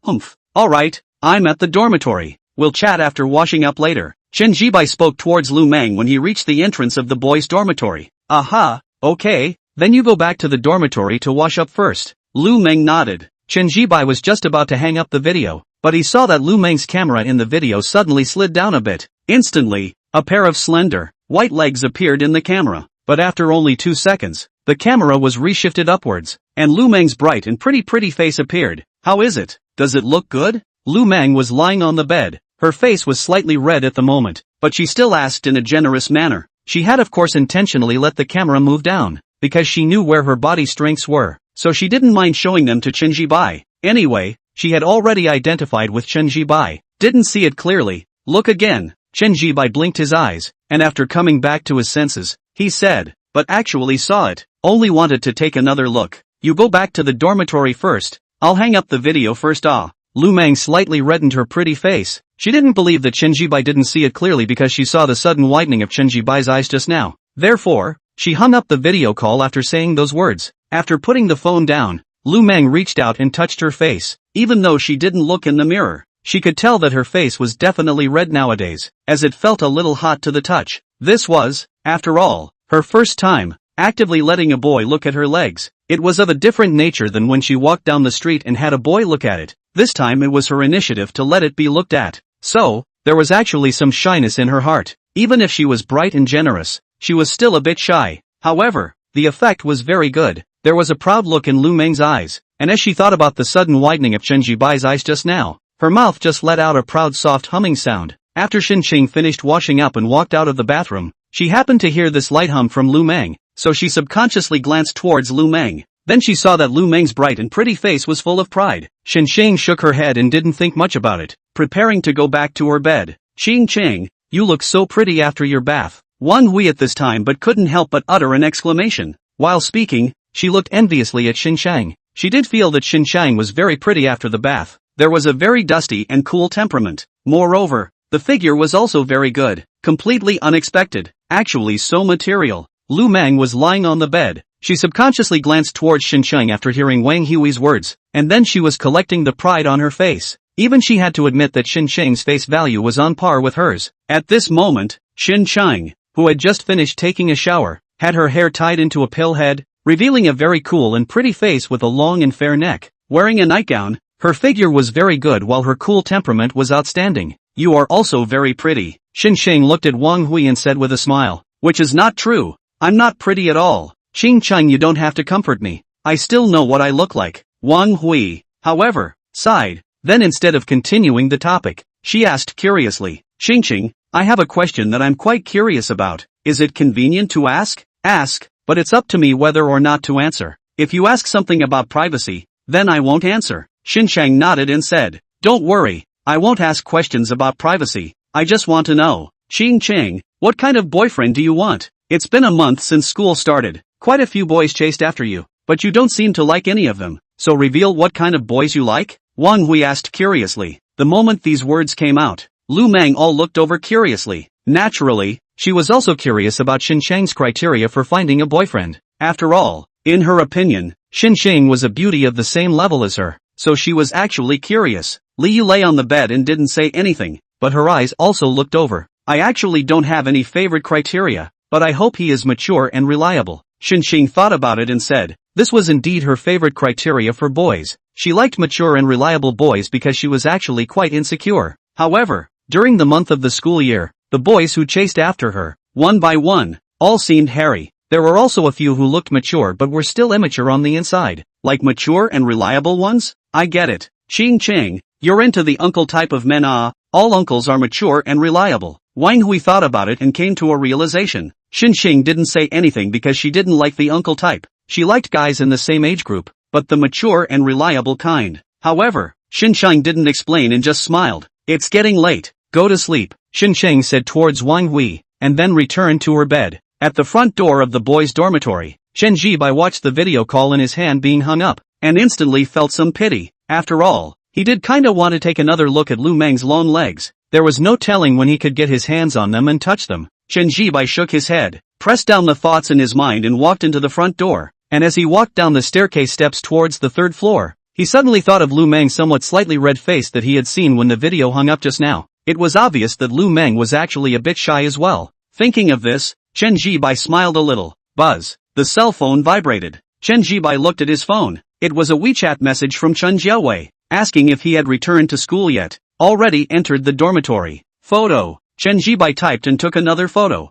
A: Alright, I'm at the dormitory. We'll chat after washing up later. Chen Zhian spoke towards Lu Mang when he reached the entrance of the boys' dormitory. Aha, okay, then you go back to the dormitory to wash up first. Lu Mang nodded. Chen Zhian was just about to hang up the video, but he saw that Lu Mang's camera in the video suddenly slid down a bit. Instantly, a pair of slender, white legs appeared in the camera, but after only 2 seconds, the camera was reshifted upwards, and Lu Mang's bright and pretty face appeared. How is it? Does it look good? Lu Mang was lying on the bed. Her face was slightly red at the moment, but she still asked in a generous manner. She had of course intentionally let the camera move down, because she knew where her body strengths were, so she didn't mind showing them to Chen Zhian. Anyway, she had already identified with Chen Zhian. Didn't see it clearly. Look again. Chen Zhian blinked his eyes, and after coming back to his senses, he said, but actually saw it. Only wanted to take another look. You go back to the dormitory first. I'll hang up the video first. Lu Mang slightly reddened her pretty face. She didn't believe that Chen Zhian didn't see it clearly because she saw the sudden widening of Chen Zhian's eyes just now. Therefore, she hung up the video call after saying those words. After putting the phone down, Lu Mang reached out and touched her face. Even though she didn't look in the mirror, she could tell that her face was definitely red nowadays, as it felt a little hot to the touch. This was, after all, her first time actively letting a boy look at her legs. It was of a different nature than when she walked down the street and had a boy look at it. This time it was her initiative to let it be looked at. So, there was actually some shyness in her heart. Even if she was bright and generous, she was still a bit shy. However, the effect was very good. There was a proud look in Lu Mang's eyes, and as she thought about the sudden widening of Chen Zhian's eyes just now, her mouth just let out a proud soft humming sound. After Xin Qing finished washing up and walked out of the bathroom, she happened to hear this light hum from Lu Mang, so she subconsciously glanced towards Lu Mang. Then she saw that Lu Mang's bright and pretty face was full of pride. Xin Qing shook her head and didn't think much about it, preparing to go back to her bed. Qing Qing, you look so pretty after your bath. Wan Hui at this time but couldn't help but utter an exclamation. While speaking, she looked enviously at Xin Shang. She did feel that Xin Shang was very pretty after the bath. There was a very dusty and cool temperament. Moreover, the figure was also very good, completely unexpected, actually so material. Lu Mang was lying on the bed. She subconsciously glanced towards Xin Shang after hearing Wang Hui's words, and then she was collecting the pride on her face. Even she had to admit that Xin Cheng's face value was on par with hers. At this moment, Xin Cheng, who had just finished taking a shower, had her hair tied into a pill head, revealing a very cool and pretty face with a long and fair neck. Wearing a nightgown, her figure was very good while her cool temperament was outstanding. You are also very pretty. Xin Cheng looked at Wang Hui and said with a smile, which is not true. I'm not pretty at all. Xin Cheng, you don't have to comfort me. I still know what I look like. Wang Hui, however, sighed. Then instead of continuing the topic, she asked curiously, Xingqing, I have a question that I'm quite curious about. Is it convenient to ask? Ask, but it's up to me whether or not to answer. If you ask something about privacy, then I won't answer. Xinsheng nodded and said, don't worry, I won't ask questions about privacy. I just want to know. Xingqing, what kind of boyfriend do you want? It's been a month since school started. Quite a few boys chased after you, but you don't seem to like any of them. So reveal what kind of boys you like? Wang Hui asked curiously. The moment these words came out, Lu Mang all looked over curiously. Naturally, she was also curious about Xinsheng's criteria for finding a boyfriend. After all, in her opinion, Xinsheng was a beauty of the same level as her, so she was actually curious. Liu lay on the bed and didn't say anything, but her eyes also looked over. I actually don't have any favorite criteria, but I hope he is mature and reliable. Xinsheng thought about it and said, this was indeed her favorite criteria for boys. She liked mature and reliable boys because she was actually quite insecure. However, during the month of the school year, the boys who chased after her, one by one, all seemed hairy. There were also a few who looked mature but were still immature on the inside. Like mature and reliable ones? I get it. Xing Cheng, you're into the uncle type of men. All uncles are mature and reliable. Wang Hui thought about it and came to a realization. Xinxing didn't say anything because she didn't like the uncle type. She liked guys in the same age group, but the mature and reliable kind. However, Xinsheng didn't explain and just smiled. It's getting late. Go to sleep, Xinsheng said towards Wang Hui, and then returned to her bed. At the front door of the boys' dormitory, Chen Zhian watched the video call in his hand being hung up, and instantly felt some pity. After all, he did kinda want to take another look at Lu Mang's long legs. There was no telling when he could get his hands on them and touch them. Chen Zhian shook his head, pressed down the thoughts in his mind and walked into the front door. And as he walked down the staircase steps towards the third floor, he suddenly thought of Lu Mang's somewhat slightly red face that he had seen when the video hung up just now. It was obvious that Lu Mang was actually a bit shy as well. Thinking of this, Chen Zhian smiled a little. Buzz. The cell phone vibrated. Chen Zhian looked at his phone. It was a WeChat message from Chen Jiawei, asking if he had returned to school yet. Already entered the dormitory. Photo. Chen Zhian typed and took another photo.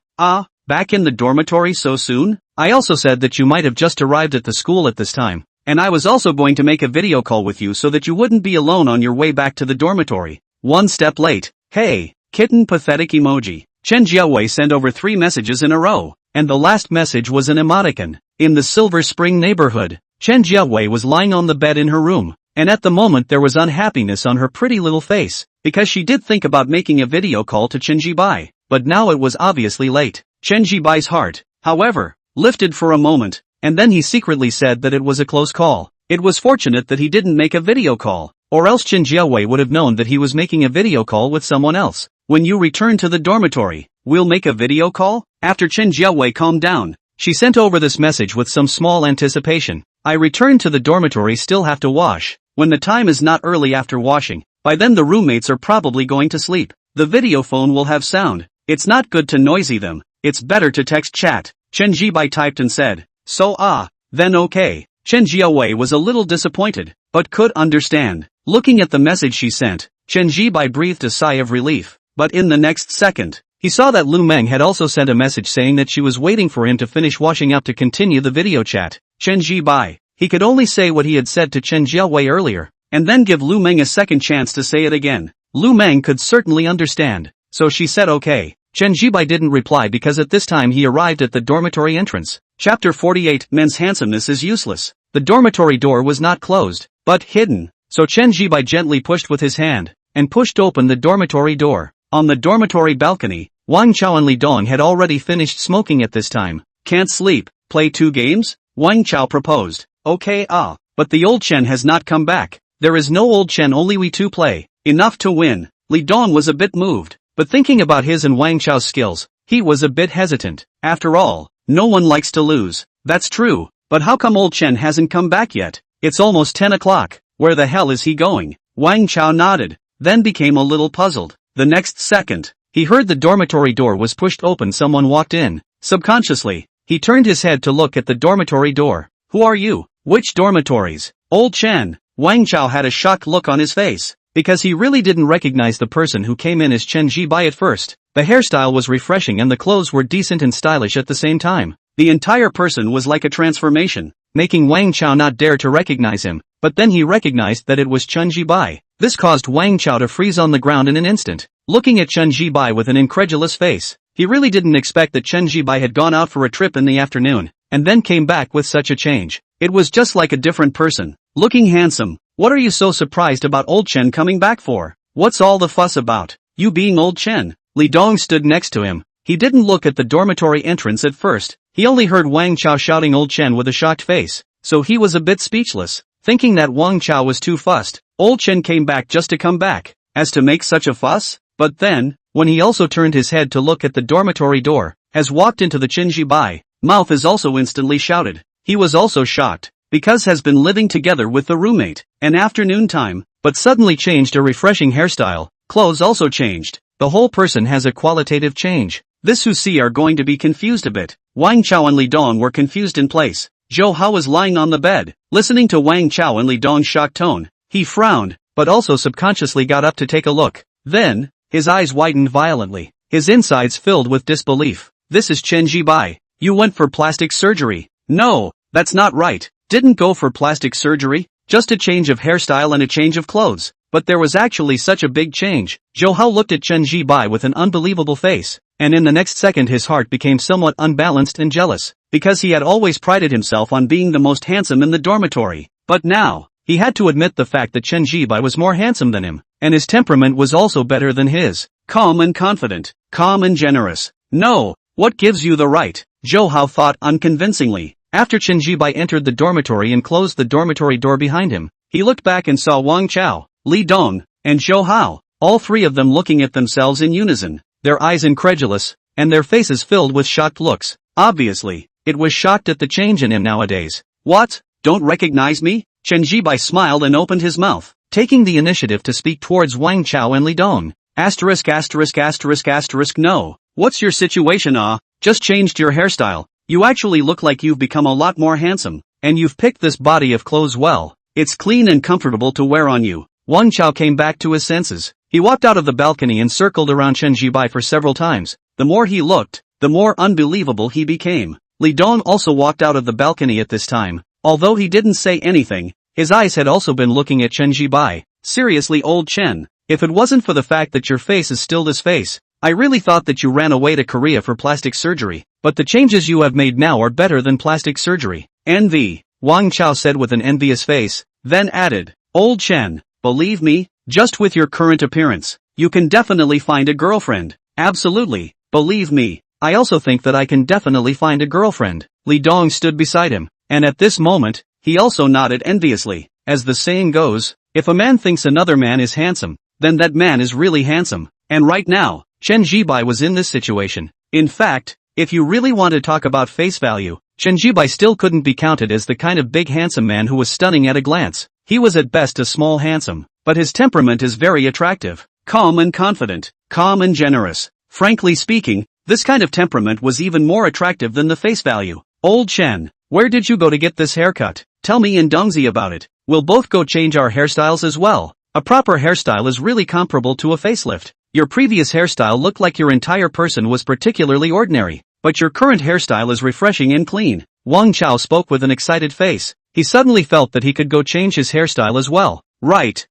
A: Back in the dormitory so soon? I also said that you might have just arrived at the school at this time. And I was also going to make a video call with you so that you wouldn't be alone on your way back to the dormitory. One step late. Hey, kitten pathetic emoji. Chen Jiawei sent over 3 messages in a row, and the last message was an emoticon. In the Silver Spring neighborhood, Chen Jiawei was lying on the bed in her room, and at the moment there was unhappiness on her pretty little face, because she did think about making a video call to Chen Zhibai, but now it was obviously late. Chen Zhibai's heart, however, lifted for a moment, and then he secretly said that it was a close call. It was fortunate that he didn't make a video call, or else Chen Jiawei would have known that he was making a video call with someone else. When you return to the dormitory, we'll make a video call? After Chen Jiawei calmed down, she sent over this message with some small anticipation. I return to the dormitory, still have to wash. When the time is not early after washing, by then the roommates are probably going to sleep. The video phone will have sound. It's not good to noisy them. It's better to text chat. Chen Zhibai typed and said, so then okay. Chen Jiawei was a little disappointed, but could understand. Looking at the message she sent, Chen Zhibai breathed a sigh of relief. But in the next second, he saw that Lu Mang had also sent a message saying that she was waiting for him to finish washing up to continue the video chat. Chen Zhibai, he could only say what he had said to Chen Jiawei earlier, and then give Lu Mang a second chance to say it again. Lu Mang could certainly understand, so she said okay. Chen Zhibai didn't reply because at this time he arrived at the dormitory entrance. Chapter 48, Men's handsomeness is useless. The dormitory door was not closed, but hidden, so Chen Zhibai gently pushed with his hand, and pushed open the dormitory door. On the dormitory balcony, Wang Chao and Li Dong had already finished smoking at this time. Can't sleep, play 2 games? Wang Chao proposed. Okay, but the old Chen has not come back. There is no old Chen, only we 2 play. Enough to win. Li Dong was a bit moved, but thinking about his and Wang Chao's skills, he was a bit hesitant. After all, no one likes to lose. That's true, but how come old Chen hasn't come back yet? It's almost 10 o'clock. Where the hell is he going? Wang Chao nodded, then became a little puzzled. The next second, he heard the dormitory door was pushed open. Someone walked in. Subconsciously, he turned his head to look at the dormitory door. Who are you? Which dormitories? Old Chen. Wang Chao had a shocked look on his face, because he really didn't recognize the person who came in as Chen Zhian at first. The hairstyle was refreshing and the clothes were decent and stylish at the same time. The entire person was like a transformation, making Wang Chao not dare to recognize him, but then he recognized that it was Chen Zhian. This caused Wang Chao to freeze on the ground in an instant, looking at Chen Zhian with an incredulous face. He really didn't expect that Chen Zhian had gone out for a trip in the afternoon, and then came back with such a change. It was just like a different person. Looking handsome. What are you so surprised about old Chen coming back for? What's all the fuss about? You being old Chen? Li Dong stood next to him. He didn't look at the dormitory entrance at first. He only heard Wang Chao shouting old Chen with a shocked face, so he was a bit speechless, thinking that Wang Chao was too fussed. Old Chen came back just to come back, as to make such a fuss? But then, when he also turned his head to look at the dormitory door, has walked into the Chen Zhian, mouth is also instantly shouted. He was also shocked, because has been living together with the roommate, an afternoon time, but suddenly changed a refreshing hairstyle, clothes also changed. The whole person has a qualitative change. This who see are going to be confused a bit. Wang Chao and Li Dong were confused in place. Zhou Hao was lying on the bed, listening to Wang Chao and Li Dong's shocked tone. He frowned, but also subconsciously got up to take a look. Then, his eyes widened violently, his insides filled with disbelief. This is Chen Zhian. You went for plastic surgery. No, that's not right. Didn't go for plastic surgery, just a change of hairstyle and a change of clothes. But there was actually such a big change. Zhou Hao looked at Chen Zhian with an unbelievable face, and in the next second his heart became somewhat unbalanced and jealous, because he had always prided himself on being the most handsome in the dormitory. But now, he had to admit the fact that Chen Zhian was more handsome than him, and his temperament was also better than his. Calm and confident, calm and generous. No, what gives you the right? Zhou Hao thought unconvincingly. After Chen Zhian entered the dormitory and closed the dormitory door behind him, he looked back and saw Wang Chao, Li Dong, and Zhou Hao, all three of them looking at themselves in unison, their eyes incredulous, and their faces filled with shocked looks. Obviously, it was shocked at the change in him nowadays. What? Don't recognize me? Chen Zhian smiled and opened his mouth, taking the initiative to speak towards Wang Chao and Li Dong. Asterisk asterisk asterisk asterisk no. What's your situation? Just changed your hairstyle. You actually look like you've become a lot more handsome, and you've picked this body of clothes well. It's clean and comfortable to wear on you. Wang Chao came back to his senses. He walked out of the balcony and circled around Chen Zhian for several times. The more he looked, the more unbelievable he became. Li Dong also walked out of the balcony at this time. Although he didn't say anything, his eyes had also been looking at Chen Zhian. Seriously, old Chen, if it wasn't for the fact that your face is still this face, I really thought that you ran away to Korea for plastic surgery, but the changes you have made now are better than plastic surgery. Envy, Wang Chao said with an envious face, then added, Old Chen, believe me, just with your current appearance, you can definitely find a girlfriend. Absolutely, believe me, I also think that I can definitely find a girlfriend. Li Dong stood beside him, and at this moment, he also nodded enviously. As the saying goes, if a man thinks another man is handsome, then that man is really handsome. And right now, Chen Zhian was in this situation. In fact, if you really want to talk about face value, Chen Zhian still couldn't be counted as the kind of big handsome man who was stunning at a glance. He was at best a small handsome, but his temperament is very attractive. Calm and confident, calm and generous. Frankly speaking, this kind of temperament was even more attractive than the face value. Old Chen, where did you go to get this haircut? Tell me in Dongzi about it. We'll both go change our hairstyles as well. A proper hairstyle is really comparable to a facelift. Your previous hairstyle looked like your entire person was particularly ordinary, but your current hairstyle is refreshing and clean. Wang Chao spoke with an excited face. He suddenly felt that he could go change his hairstyle as well. Right.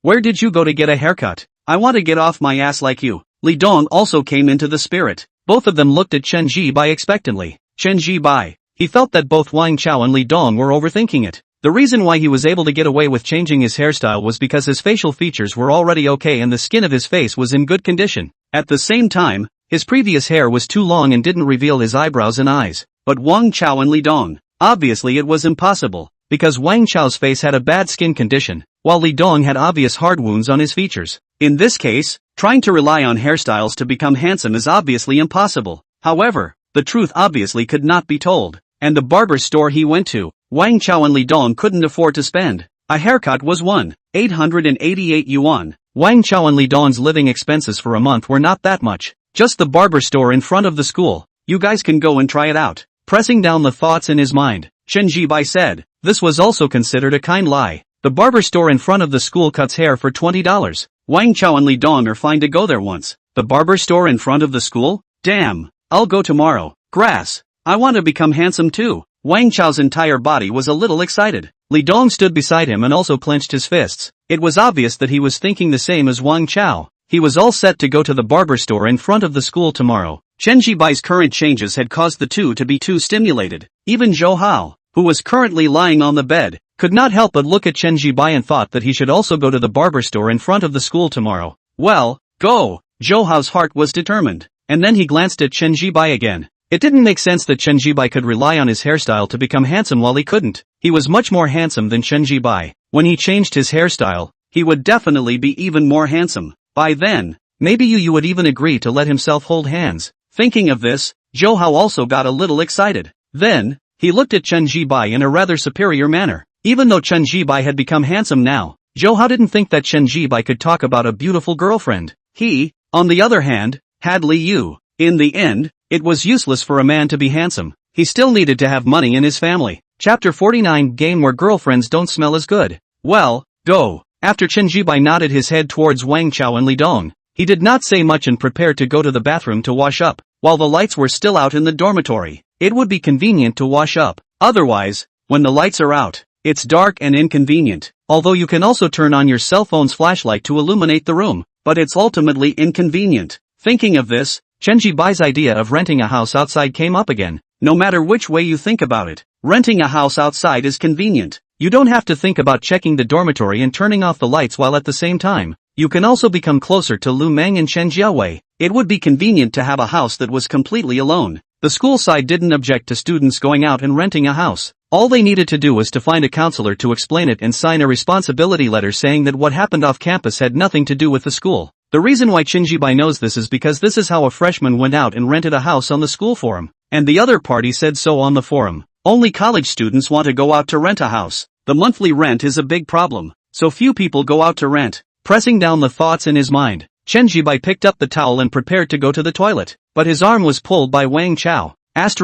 A: Where did you go to get a haircut? I want to get off my ass like you. Li Dong also came into the spirit. Both of them looked at Chen Zhian expectantly. Chen Zhian. He felt that both Wang Chao and Li Dong were overthinking it. The reason why he was able to get away with changing his hairstyle was because his facial features were already okay and the skin of his face was in good condition. At the same time, his previous hair was too long and didn't reveal his eyebrows and eyes. But Wang Chao and Li Dong, obviously it was impossible, because Wang Chao's face had a bad skin condition, while Li Dong had obvious hard wounds on his features. In this case, trying to rely on hairstyles to become handsome is obviously impossible. However, the truth obviously could not be told, and the barber store he went to, Wang Chao and Li Dong couldn't afford to spend. A haircut was 1,888 yuan. Wang Chao and Li Dong's living expenses for a month were not that much. Just the barber store in front of the school. You guys can go and try it out. Pressing down the thoughts in his mind, Chen Zhibai said. This was also considered a kind lie. The barber store in front of the school cuts hair for $20. Wang Chao and Li Dong are fine to go there once. The barber store in front of the school? Damn. I'll go tomorrow. Grass. I want to become handsome too. Wang Chao's entire body was a little excited. Li Dong stood beside him and also clenched his fists. It was obvious that he was thinking the same as Wang Chao. He was all set to go to the barber store in front of the school tomorrow. Chen Zhibai's current changes had caused the two to be too stimulated. Even Zhou Hao, who was currently lying on the bed, could not help but look at Chen Zhibai and thought that he should also go to the barber store in front of the school tomorrow. Well, go! Zhou Hao's heart was determined. And then he glanced at Chen Zhibai again. It didn't make sense that Chen Zhibai could rely on his hairstyle to become handsome while he couldn't. He was much more handsome than Chen Zhibai. When he changed his hairstyle, he would definitely be even more handsome. By then, maybe you would even agree to let himself hold hands. Thinking of this, Zhou Hao also got a little excited. Then, he looked at Chen Zhibai in a rather superior manner. Even though Chen Zhibai had become handsome now, Zhou Hao didn't think that Chen Zhibai could talk about a beautiful girlfriend. He, on the other hand, had Li Yu. In the end, it was useless for a man to be handsome. He still needed to have money in his family. Chapter 49 Game where girlfriends don't smell as good. Well, go. After Chen Zhibai nodded his head towards Wang Chao and Li Dong, he did not say much and prepared to go to the bathroom to wash up. While the lights were still out in the dormitory, it would be convenient to wash up. Otherwise, when the lights are out, it's dark and inconvenient. Although you can also turn on your cell phone's flashlight to illuminate the room, but it's ultimately inconvenient. Thinking of this, Chen Zhibai's idea of renting a house outside came up again. No matter which way you think about it, renting a house outside is convenient. You don't have to think about checking the dormitory and turning off the lights while at the same time. You can also become closer to Lu Mang and Chen Jiawei. It would be convenient to have a house that was completely alone. The school side didn't object to students going out and renting a house. All they needed to do was to find a counselor to explain it and sign a responsibility letter saying that what happened off campus had nothing to do with the school. The reason why Chen Zhibai knows this is because this is how a freshman went out and rented a house on the school forum. And the other party said so on the forum. Only college students want to go out to rent a house. The monthly rent is a big problem, so few people go out to rent. Pressing down the thoughts in his mind, Chen Zhibai picked up the towel and prepared to go to the toilet, but his arm was pulled by Wang Chao. *******.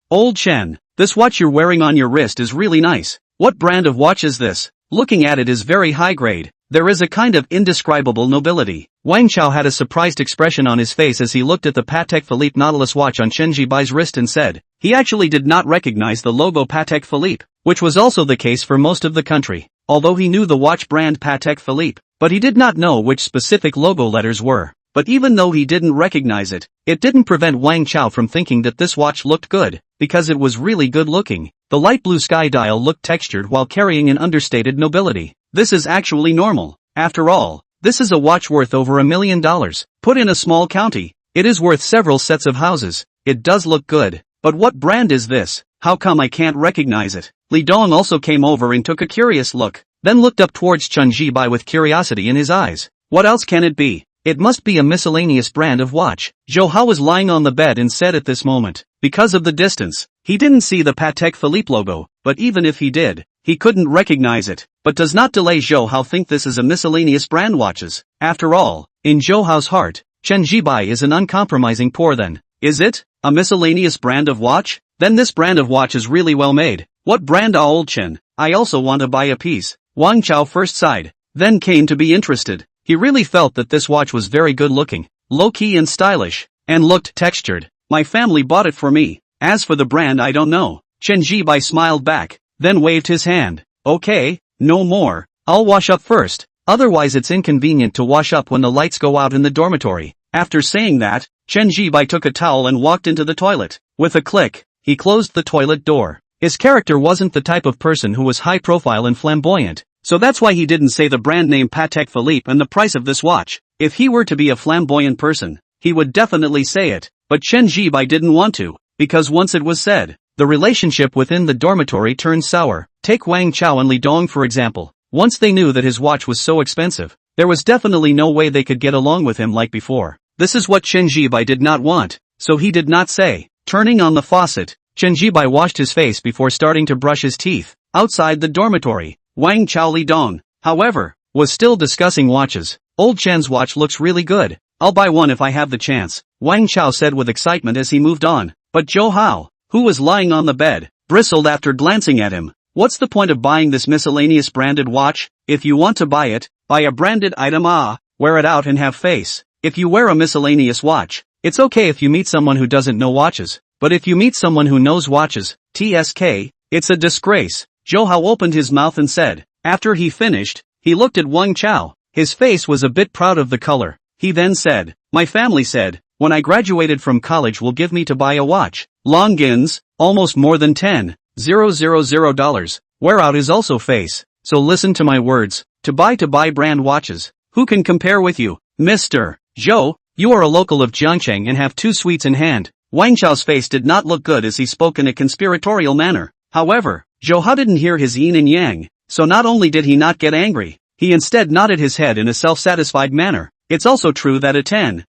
A: Old Chen, this watch you're wearing on your wrist is really nice. What brand of watch is this? Looking at it is very high grade. There is a kind of indescribable nobility. Wang Chao had a surprised expression on his face as he looked at the Patek Philippe Nautilus watch on Chen Zhibai's wrist and said, he actually did not recognize the logo Patek Philippe, which was also the case for most of the country. Although he knew the watch brand Patek Philippe, but he did not know which specific logo letters were. But even though he didn't recognize it, it didn't prevent Wang Chao from thinking that this watch looked good, because it was really good looking. The light blue sky dial looked textured while carrying an understated nobility. This is actually normal. After all, this is a watch worth over $1 million. Put in a small county, it is worth several sets of houses. It does look good. But what brand is this? How come I can't recognize it? Li Dong also came over and took a curious look, then looked up towards Chen Zhibai with curiosity in his eyes. What else can it be? It must be a miscellaneous brand of watch. Zhou Hao was lying on the bed and said at this moment, because of the distance, he didn't see the Patek Philippe logo, but even if he did, he couldn't recognize it. But does not delay Zhou Hao think this is a miscellaneous brand watches. After all, in Zhou Hao's heart, Chen Zhibai is an uncompromising poor then. Is it? A miscellaneous brand of watch? Then this brand of watch is really well made. What brand? Old Chen, I also want to buy a piece. Wang Chao first sighed, then came to be interested. He really felt that this watch was very good looking, low-key and stylish, and looked textured. My family bought it for me. As for the brand, I don't know. Chen Zhibai smiled back, then waved his hand. Okay, no more. I'll wash up first. Otherwise it's inconvenient to wash up when the lights go out in the dormitory. After saying that, Chen Zhibai took a towel and walked into the toilet. With a click, he closed the toilet door. His character wasn't the type of person who was high profile and flamboyant, so that's why he didn't say the brand name Patek Philippe and the price of this watch. If he were to be a flamboyant person, he would definitely say it, but Chen Zhibai didn't want to, because once it was said, the relationship within the dormitory turned sour. Take Wang Chao and Li Dong for example. Once they knew that his watch was so expensive, there was definitely no way they could get along with him like before. This is what Chen Zhibai did not want, so he did not say. Turning on the faucet, Chen Zhibai washed his face before starting to brush his teeth. Outside the dormitory, Wang Chao Lidong, however, was still discussing watches. Old Chen's watch looks really good. I'll buy one if I have the chance, Wang Chao said with excitement as he moved on. But Zhou Hao, who was lying on the bed, bristled after glancing at him. What's the point of buying this miscellaneous branded watch? If you want to buy it, buy a branded item, wear it out and have face. If you wear a miscellaneous watch, it's okay if you meet someone who doesn't know watches. But if you meet someone who knows watches, TSK, it's a disgrace. Zhou Hao opened his mouth and said. After he finished, he looked at Wang Chao. His face was a bit proud of the color. He then said, my family said, when I graduated from college will give me to buy a watch. Longins, almost more than $10,000. Wear out is also face. So listen to my words. To buy brand watches. Who can compare with you? Mr. Zhou, you are a local of Jiangcheng and have 2 sweets in hand. Wang Chao's face did not look good as he spoke in a conspiratorial manner. However, Zhou Hao didn't hear his yin and yang, so not only did he not get angry, he instead nodded his head in a self-satisfied manner. It's also true that a 10,000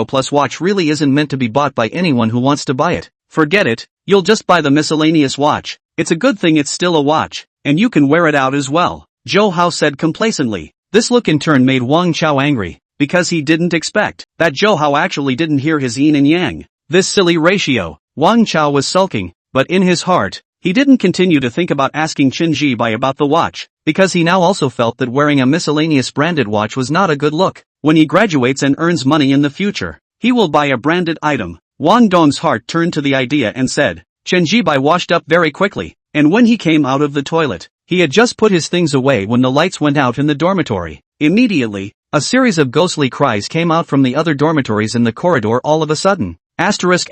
A: plus watch really isn't meant to be bought by anyone who wants to buy it. Forget it, you'll just buy the miscellaneous watch. It's a good thing it's still a watch, and you can wear it out as well, Zhou Hao said complacently. This look in turn made Wang Chao angry, because he didn't expect that Zhou Hao actually didn't hear his yin and yang. This silly ratio. Wang Chao was sulking, but in his heart, he didn't continue to think about asking Chen Zhian about the watch, because he now also felt that wearing a miscellaneous branded watch was not a good look. When he graduates and earns money in the future, he will buy a branded item. Wang Dong's heart turned to the idea and said. Chen Zhian washed up very quickly, and when he came out of the toilet, he had just put his things away when the lights went out in the dormitory. Immediately, a series of ghostly cries came out from the other dormitories in the corridor all of a sudden. Asterisk.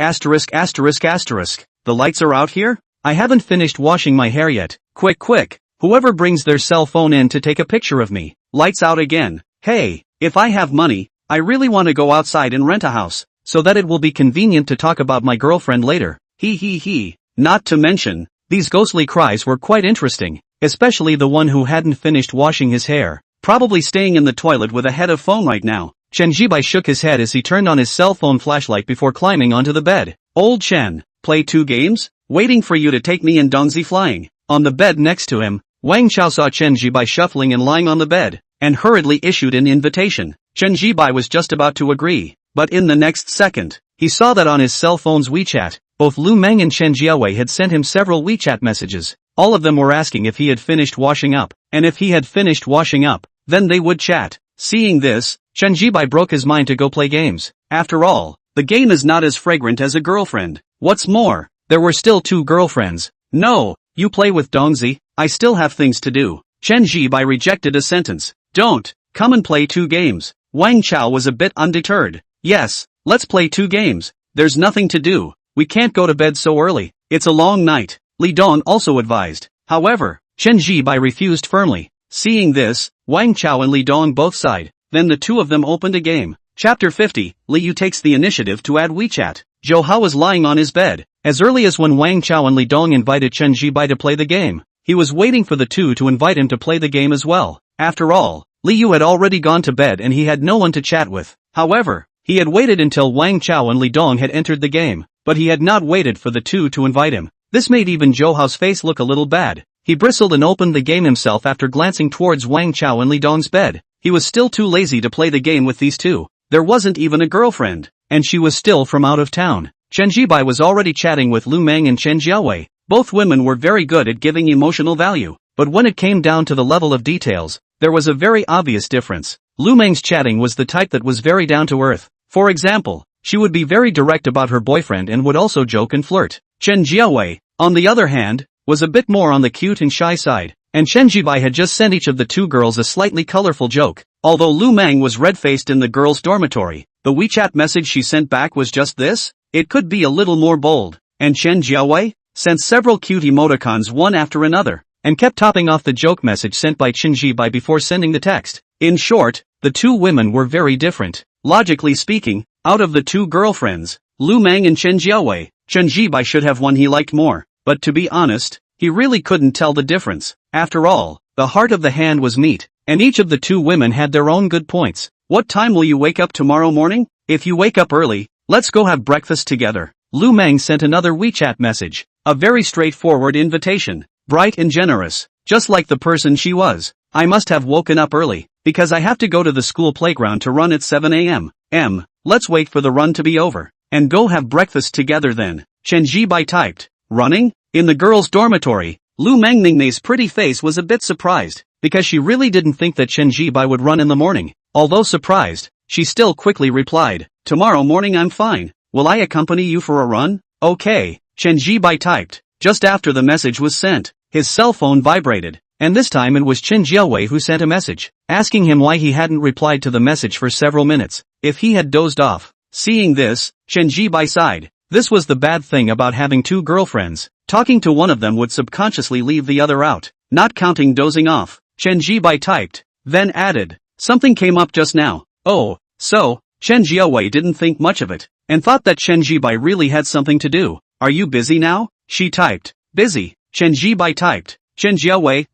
A: The lights are out here? I haven't finished washing my hair yet. Quick. Whoever brings their cell phone in to take a picture of me. Lights out again. Hey, if I have money, I really want to go outside and rent a house, so that it will be convenient to talk about my girlfriend later. He. Not to mention, these ghostly cries were quite interesting, especially the one who hadn't finished washing his hair, probably staying in the toilet with a head of phone right now. Chen Zhian shook his head as he turned on his cell phone flashlight before climbing onto the bed. Old Chen, play 2 games? Waiting for you to take me and Dongzi flying. On the bed next to him, Wang Chao saw Chen Zhian shuffling and lying on the bed, and hurriedly issued an invitation. Chen Zhian was just about to agree, but in the next second, he saw that on his cell phone's WeChat, both Lu Mang and Chen Zhian had sent him several WeChat messages. All of them were asking if he had finished washing up, and if he had finished washing up, then they would chat. Seeing this, Chen Zhian broke his mind to go play games. After all, the game is not as fragrant as a girlfriend. What's more, there were still 2 girlfriends. No, you play with Dongzi, I still have things to do. Chen Zhian rejected a sentence. Don't, come and play 2 games. Wang Chao was a bit undeterred. Yes, let's play 2 games. There's nothing to do. We can't go to bed so early. It's a long night, Li Dong also advised. However, Chen Zhian refused firmly. Seeing this, Wang Chao and Li Dong both sighed. Then the 2 of them opened a game. Chapter 50, Li Yu takes the initiative to add WeChat. Zhou Hao was lying on his bed, as early as when Wang Chao and Li Dong invited Chen Zhian to play the game. He was waiting for the 2 to invite him to play the game as well. After all, Li Yu had already gone to bed and he had no one to chat with. However, he had waited until Wang Chao and Li Dong had entered the game, but he had not waited for the 2 to invite him. This made even Zhou Hao's face look a little bad. He bristled and opened the game himself after glancing towards Wang Chao and Li Dong's bed. He was still too lazy to play the game with these 2. There wasn't even a girlfriend, and she was still from out of town. Chen Zhian was already chatting with Lu Mang and Chen Zhian. Both women were very good at giving emotional value, but when it came down to the level of details, there was a very obvious difference. Lu Mang's chatting was the type that was very down to earth. For example, she would be very direct about her boyfriend and would also joke and flirt. Chen Zhian, on the other hand, was a bit more on the cute and shy side, and Chen Zhian had just sent each of the 2 girls a slightly colorful joke. Although Lu Mang was red-faced in the girls' dormitory, the WeChat message she sent back was just this. It could be a little more bold, and Chen Zhian sent several cute emoticons one after another, and kept topping off the joke message sent by Chen Zhian before sending the text. In short, the 2 women were very different. Logically speaking, out of the 2 girlfriends, Lu Mang and Chen Zhian should have one he liked more, but to be honest, he really couldn't tell the difference. After all, the heart of the hand was meat, and each of the 2 women had their own good points. What time will you wake up tomorrow morning? If you wake up early, let's go have breakfast together. Lu Mang sent another WeChat message, a very straightforward invitation. bright and generous, just like the person she was. I must have woken up early, because I have to go to the school playground to run at 7 a.m. Let's wait for the run to be over, and go have breakfast together then. Chen Zhibai typed. Running? In the girls' dormitory, Lu Mang Ning's pretty face was a bit surprised, because she really didn't think that Chen Zhibai would run in the morning. Although surprised, she still quickly replied, tomorrow morning I'm fine. Will I accompany you for a run? Okay, Chen Zhibai typed. Just after the message was sent, his cell phone vibrated, and this time it was Chen Jiawei who sent a message, asking him why he hadn't replied to the message for several minutes, if he had dozed off. Seeing this, Chen Zhibai sighed. This was the bad thing about having two girlfriends. Talking to one of them would subconsciously leave the other out, not counting dozing off. Chen Zhibai typed, then added, something came up just now. Oh, so, Chen Jiawei didn't think much of it, and thought that Chen Zhibai really had something to do. Are you busy now? She typed. Busy. Chen Zhibai typed. Chen Jiawei,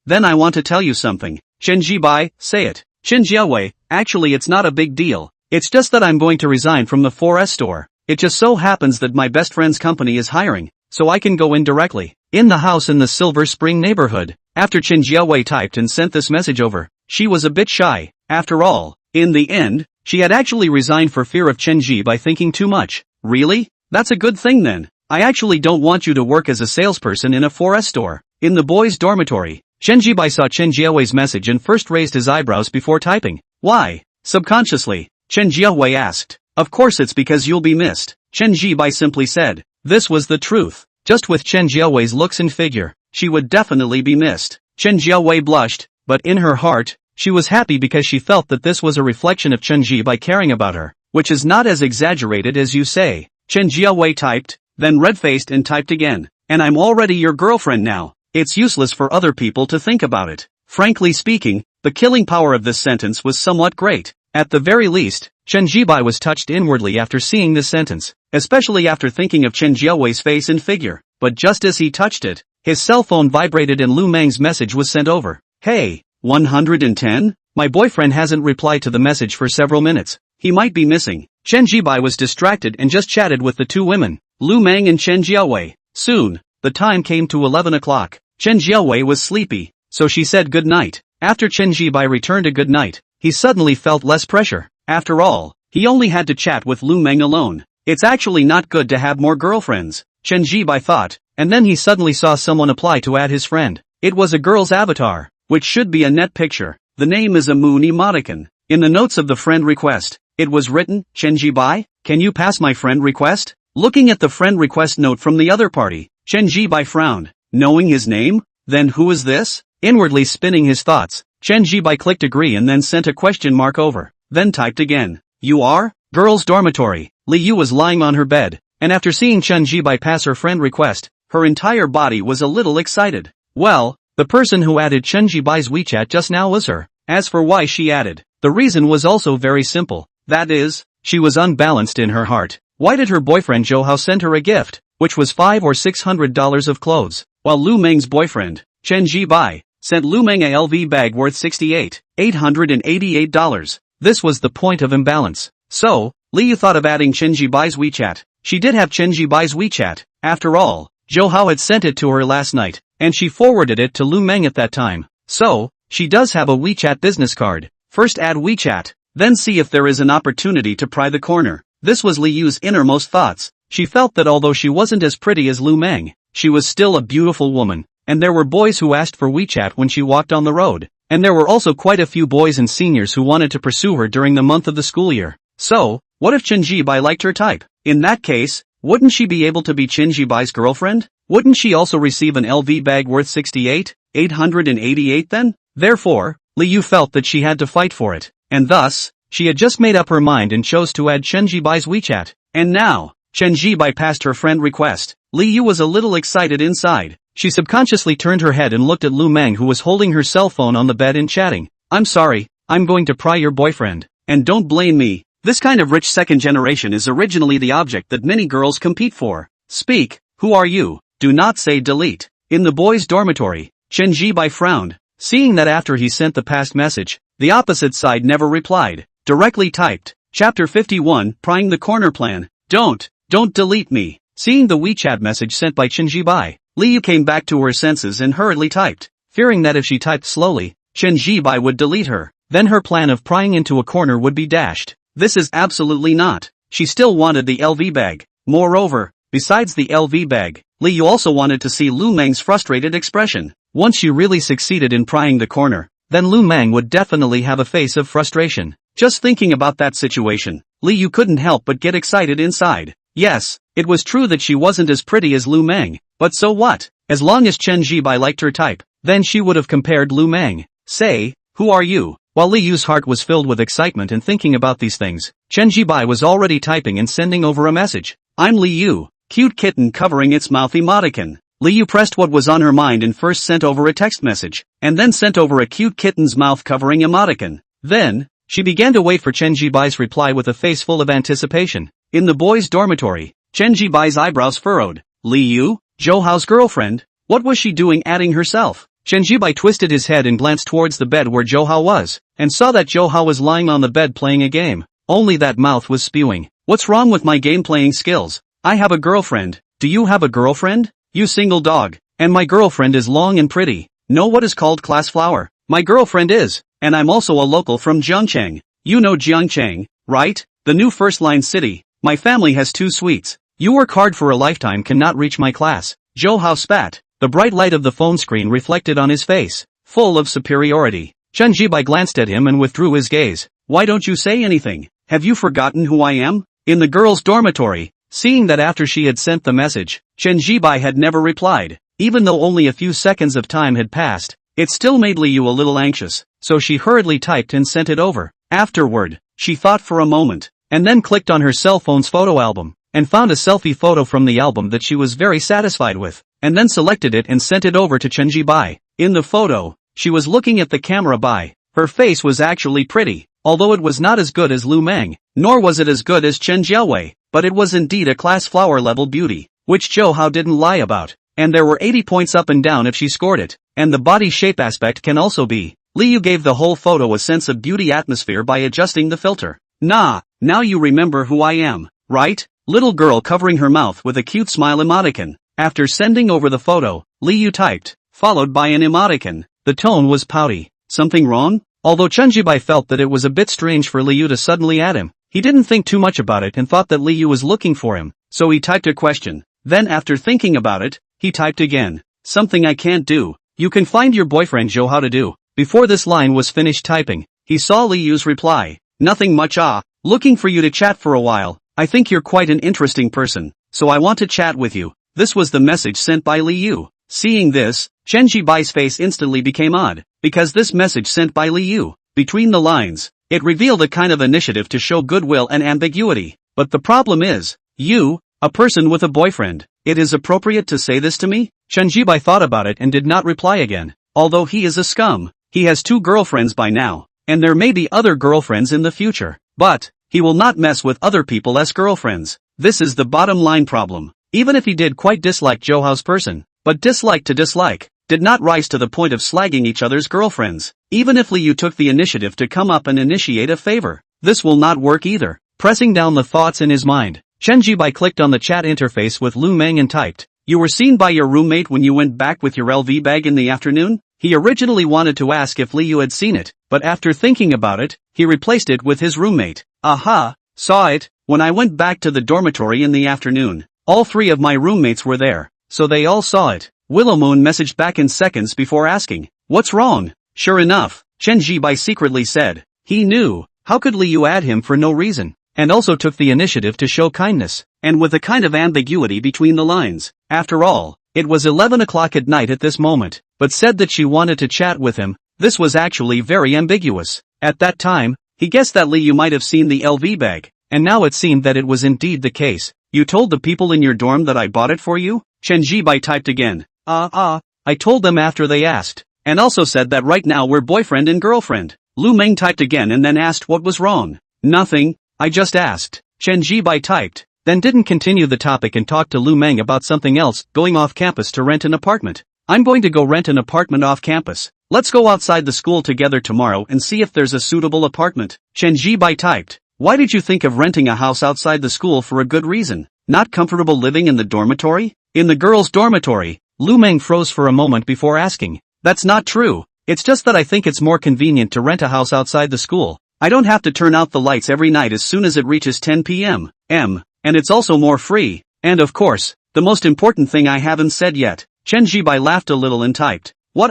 A: then I want to tell you something. Chen Zhibai, say it. Chen Jiawei, actually it's not a big deal. It's just that I'm going to resign from the 4S store. It just so happens that my best friend's company is hiring, so I can go in directly. In the house in the Silver Spring neighborhood. After Chen Jiawei typed and sent this message over, she was a bit shy. After all, in the end, she had actually resigned for fear of Chen Ji by thinking too much. Really? That's a good thing then. I actually don't want you to work as a salesperson in a 4S store. In the boys' dormitory, Chen Jibai saw Chen Jiawei's message and first raised his eyebrows before typing. Why? Subconsciously, Chen Jiawei asked. Of course it's because you'll be missed. Chen Jibai simply said. This was the truth. Just with Chen Jiawei's looks and figure, she would definitely be missed. Chen Jiawei blushed, but in her heart, she was happy because she felt that this was a reflection of Chen Jibai caring about her, which is not as exaggerated as you say. Chen Jiawei typed, then red-faced and typed again. And I'm already your girlfriend now. It's useless for other people to think about it. Frankly speaking, the killing power of this sentence was somewhat great. At the very least, Chen Jibai was touched inwardly after seeing this sentence, especially after thinking of Chen Jiawei's face and figure. But just as he touched it, his cell phone vibrated and Lu Mang's message was sent over. Hey, 110? My boyfriend hasn't replied to the message for several minutes. He might be missing. Chen Jibai was distracted and just chatted with the two women, Lu Mang and Chen Jiawei. Soon, the time came to 11 o'clock. Chen Jiawei was sleepy, so she said good night. After Chen Jibai returned a good night, he suddenly felt less pressure. After all, he only had to chat with Lu Mang alone. It's actually not good to have more girlfriends, Chen Jibai thought, and then he suddenly saw someone apply to add his friend. It was a girl's avatar, which should be a net picture. The name is a moon emoticon. In the notes of the friend request, it was written, Chen Jibai, can you pass my friend request? Looking at the friend request note from the other party, Chen Jibai frowned. Knowing his name? Then who is this? Inwardly spinning his thoughts, Chen Jibai clicked agree and then sent a question mark over, then typed again. You are? Girls' dormitory. Li Yu was lying on her bed, and after seeing Chen Jibai pass her friend request, her entire body was a little excited. Well, the person who added Chen Jibai's WeChat just now was her. As for why she added, the reason was also very simple. That is, she was unbalanced in her heart. Why did her boyfriend Zhou Hao send her a gift, which was $500 or $600 of clothes, while Lu Mang's boyfriend, Chen Jibai, sent Lu Mang a LV bag worth $888? This was the point of imbalance. So, Liu thought of adding Chen Jibai's WeChat. She did have Chen Jibai's WeChat. After all, Zhou Hao had sent it to her last night, and she forwarded it to Lu Mang at that time. So, she does have a WeChat business card. First add WeChat, then see if there is an opportunity to pry the corner. This was Li Yu's innermost thoughts. She felt that although she wasn't as pretty as Lu Mang, she was still a beautiful woman, and there were boys who asked for WeChat when she walked on the road, and there were also quite a few boys and seniors who wanted to pursue her during the month of the school year. So, what if Chen Jibai liked her type? In that case, wouldn't she be able to be Chen Jibai's girlfriend? Wouldn't she also receive an LV bag worth $888 then? Therefore, Li Yu felt that she had to fight for it, and thus, she had just made up her mind and chose to add Chen Jibai's WeChat. And now, Chen Jibai passed her friend request. Li Yu was a little excited inside. She subconsciously turned her head and looked at Lu Mang, who was holding her cell phone on the bed and chatting. I'm sorry, I'm going to pry your boyfriend. And don't blame me. This kind of rich second generation is originally the object that many girls compete for. Speak, who are you? Do not say delete. In the boys' dormitory, Chen Jibai frowned, seeing that after he sent the past message, the opposite side never replied. Directly typed, Chapter 51, Prying the Corner Plan. Don't delete me. Seeing the WeChat message sent by Chen Jibai, Liu came back to her senses and hurriedly typed, fearing that if she typed slowly, Chen Zhibai would delete her. Then her plan of prying into a corner would be dashed. This is absolutely not. She still wanted the LV bag. Moreover, besides the LV bag, Liu also wanted to see Lu Mang's frustrated expression. Once she really succeeded in prying the corner, then Lu Mang would definitely have a face of frustration. Just thinking about that situation, Liu couldn't help but get excited inside. Yes, it was true that she wasn't as pretty as Lu Mang, but so what? As long as Chen Zhibai liked her type, then she would have compared Lu Mang. Say, who are you? While Liu's heart was filled with excitement and thinking about these things, Chen Zhibai was already typing and sending over a message. I'm Liu, cute kitten covering its mouth emoticon. Liu pressed what was on her mind and first sent over a text message, and then sent over a cute kitten's mouth covering emoticon. Then, she began to wait for Chen Zhibai's reply with a face full of anticipation. In the boys' dormitory, Chen Zhibai's eyebrows furrowed. Liu, Zhou Hao's girlfriend? What was she doing adding herself? Chen Zhibai twisted his head and glanced towards the bed where Zhou Hao was, and saw that Zhou Hao was lying on the bed playing a game. Only that mouth was spewing. What's wrong with my game playing skills? I have a girlfriend. Do you have a girlfriend? You single dog. And my girlfriend is long and pretty. Know what is called class flower? My girlfriend is. And I'm also a local from Jiangcheng. You know Jiangcheng, right? The new first-line city. My family has 2 suites. You work hard for a lifetime cannot reach my class. Zhou Hao spat. The bright light of the phone screen reflected on his face, full of superiority. Chen Zhibai glanced at him and withdrew his gaze. Why don't you say anything? Have you forgotten who I am? In the girls' dormitory. Seeing that after she had sent the message, Chen Zhibai had never replied. Even though only a few seconds of time had passed, it still made Liu a little anxious, so she hurriedly typed and sent it over. Afterward, she thought for a moment, and then clicked on her cell phone's photo album, and found a selfie photo from the album that she was very satisfied with, and then selected it and sent it over to Chen Zhibai. In the photo, she was looking at the camera by. Her face was actually pretty, although it was not as good as Lu Mang, nor was it as good as Chen Jiawei, but it was indeed a class flower level beauty, which Zhou Hao didn't lie about, and there were 80 points up and down if she scored it, and the body shape aspect can also be. Liu gave the whole photo a sense of beauty atmosphere by adjusting the filter. Nah, now you remember who I am, right? Little girl covering her mouth with a cute smile emoticon. After sending over the photo, Liu typed, followed by an emoticon. The tone was pouty. Something wrong? Although Chen Zhibai felt that it was a bit strange for Liu to suddenly add him, he didn't think too much about it and thought that Liu was looking for him, so he typed a question. Then after thinking about it, he typed again. Something I can't do. You can find your boyfriend Zhou Hao to do. Before this line was finished typing, he saw Liu's reply. Nothing much looking for you to chat for a while. I think you're quite an interesting person, so I want to chat with you. This was the message sent by Liu. Seeing this, Chen Zhibai's face instantly became odd, because this message sent by Liu, between the lines, it revealed a kind of initiative to show goodwill and ambiguity. But the problem is, you, a person with a boyfriend, it is appropriate to say this to me? Chen Zhibai thought about it and did not reply again. Although he is a scum, he has 2 girlfriends by now, and there may be other girlfriends in the future. But, he will not mess with other people as girlfriends. This is the bottom line problem. Even if he did quite dislike Zhou Hao's person, but dislike to dislike, did not rise to the point of slagging each other's girlfriends. Even if Liu took the initiative to come up and initiate a favor, this will not work either. Pressing down the thoughts in his mind, Chen Zhibai clicked on the chat interface with Lu Mang and typed, "You were seen by your roommate when you went back with your LV bag in the afternoon?" He originally wanted to ask if Liu had seen it, but after thinking about it, he replaced it with his roommate. Aha, saw it, when I went back to the dormitory in the afternoon. All 3 of my roommates were there, so they all saw it. Willowmoon messaged back in seconds before asking, "What's wrong?" Sure enough, Chen Zhibai secretly said, he knew, how could Liu add him for no reason, and also took the initiative to show kindness, and with a kind of ambiguity between the lines. After all, it was 11 o'clock at night at this moment, but said that she wanted to chat with him. This was actually very ambiguous. At that time, he guessed that Liu might have seen the LV bag, and now it seemed that it was indeed the case. You told the people in your dorm that I bought it for you? Chen Zhibai typed again. I told them after they asked, and also said that right now we're boyfriend and girlfriend. Lu Mang typed again and then asked what was wrong. Nothing, I just asked. Chen Zhibai typed, then didn't continue the topic and talked to Lu Mang about something else, going off campus to rent an apartment. I'm going to go rent an apartment off campus. Let's go outside the school together tomorrow and see if there's a suitable apartment. Chen Zhibai typed, why did you think of renting a house outside the school? For a good reason. Not comfortable living in the dormitory? In the girls' dormitory, Lu Mang froze for a moment before asking. That's not true. It's just that I think it's more convenient to rent a house outside the school. I don't have to turn out the lights every night as soon as it reaches 10 p.m. And it's also more free. And of course, the most important thing I haven't said yet. Chen Zhian laughed a little and typed. What?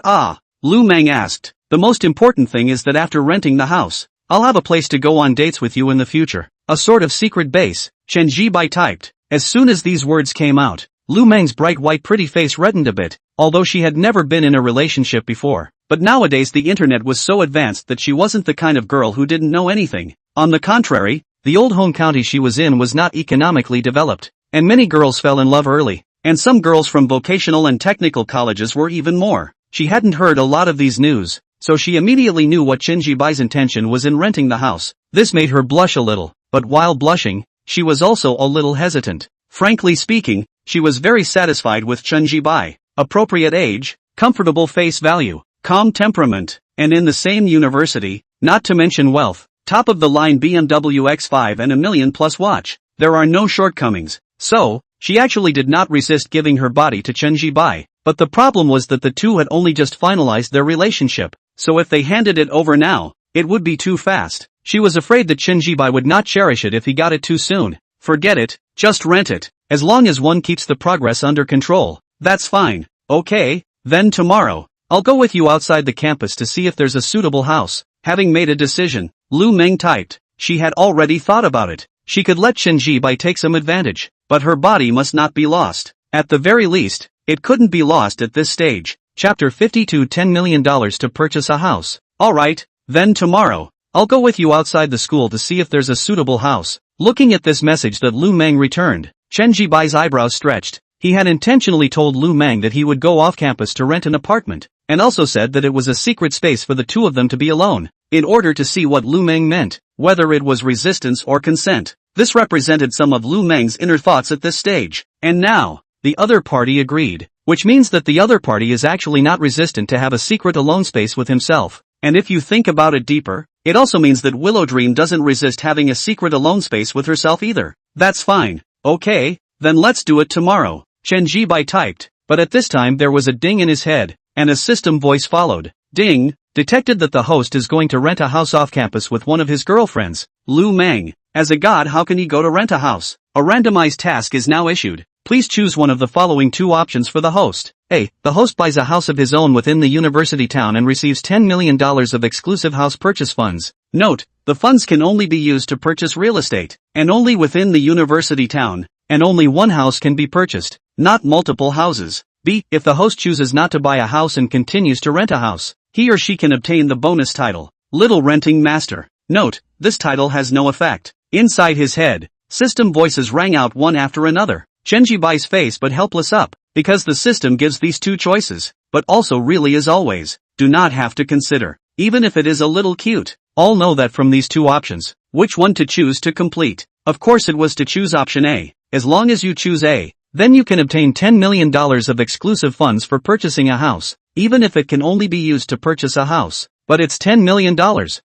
A: Lu Mang asked. The most important thing is that after renting the house, I'll have a place to go on dates with you in the future. A sort of secret base, Chen Zhian typed. As soon as these words came out, Lu Mang's bright white pretty face reddened a bit, although she had never been in a relationship before. But nowadays the internet was so advanced that she wasn't the kind of girl who didn't know anything. On the contrary, the old home county she was in was not economically developed, and many girls fell in love early, and some girls from vocational and technical colleges were even more. She hadn't heard a lot of these news, so she immediately knew what Chen Zhian's intention was in renting the house. This made her blush a little, but while blushing, she was also a little hesitant. Frankly speaking, she was very satisfied with Chen Zhian. Appropriate age, comfortable face value, calm temperament, and in the same university, not to mention wealth, top-of-the-line BMW X5 and a million-plus watch. There are no shortcomings, so, she actually did not resist giving her body to Chen Zhian. But the problem was that the two had only just finalized their relationship, so if they handed it over now, it would be too fast. She was afraid that Chen Zhian would not cherish it if he got it too soon. Forget it, just rent it. As long as one keeps the progress under control, that's fine. Okay, then tomorrow, I'll go with you outside the campus to see if there's a suitable house. Having made a decision, Lu Mang typed. She had already thought about it. She could let Chen Zhian take some advantage, but her body must not be lost. At the very least, it couldn't be lost at this stage. Chapter 52 $10 million to purchase a house. Alright, then tomorrow, I'll go with you outside the school to see if there's a suitable house. Looking at this message that Lu Mang returned, Chen Zhian's eyebrows stretched. He had intentionally told Lu Mang that he would go off campus to rent an apartment, and also said that it was a secret space for the two of them to be alone, in order to see what Lu Mang meant, whether it was resistance or consent. This represented some of Lu Mang's inner thoughts at this stage. And now, the other party agreed, which means that the other party is actually not resistant to have a secret alone space with himself. And if you think about it deeper, it also means that Willow Dream doesn't resist having a secret alone space with herself either. That's fine. Okay, then let's do it tomorrow. Chen Zhian typed, but at this time there was a ding in his head, and a system voice followed. Ding, detected that the host is going to rent a house off campus with one of his girlfriends, Lu Mang. As a god, how can he go to rent a house? A randomized task is now issued. Please choose one of the following two options for the host. A. The host buys a house of his own within the university town and receives $10 million of exclusive house purchase funds. Note, the funds can only be used to purchase real estate, and only within the university town, and only one house can be purchased, not multiple houses. B. If the host chooses not to buy a house and continues to rent a house, he or she can obtain the bonus title, Little Renting Master. Note, this title has no effect. Inside his head, system voices rang out one after another. Chen Zhian's face but helpless up, because the system gives these two choices, but also really as always, do not have to consider, even if it is a little cute. All know that from these two options, which one to choose to complete. Of course it was to choose option A. As long as you choose A, then you can obtain $10 million of exclusive funds for purchasing a house, even if it can only be used to purchase a house. But it's $10 million.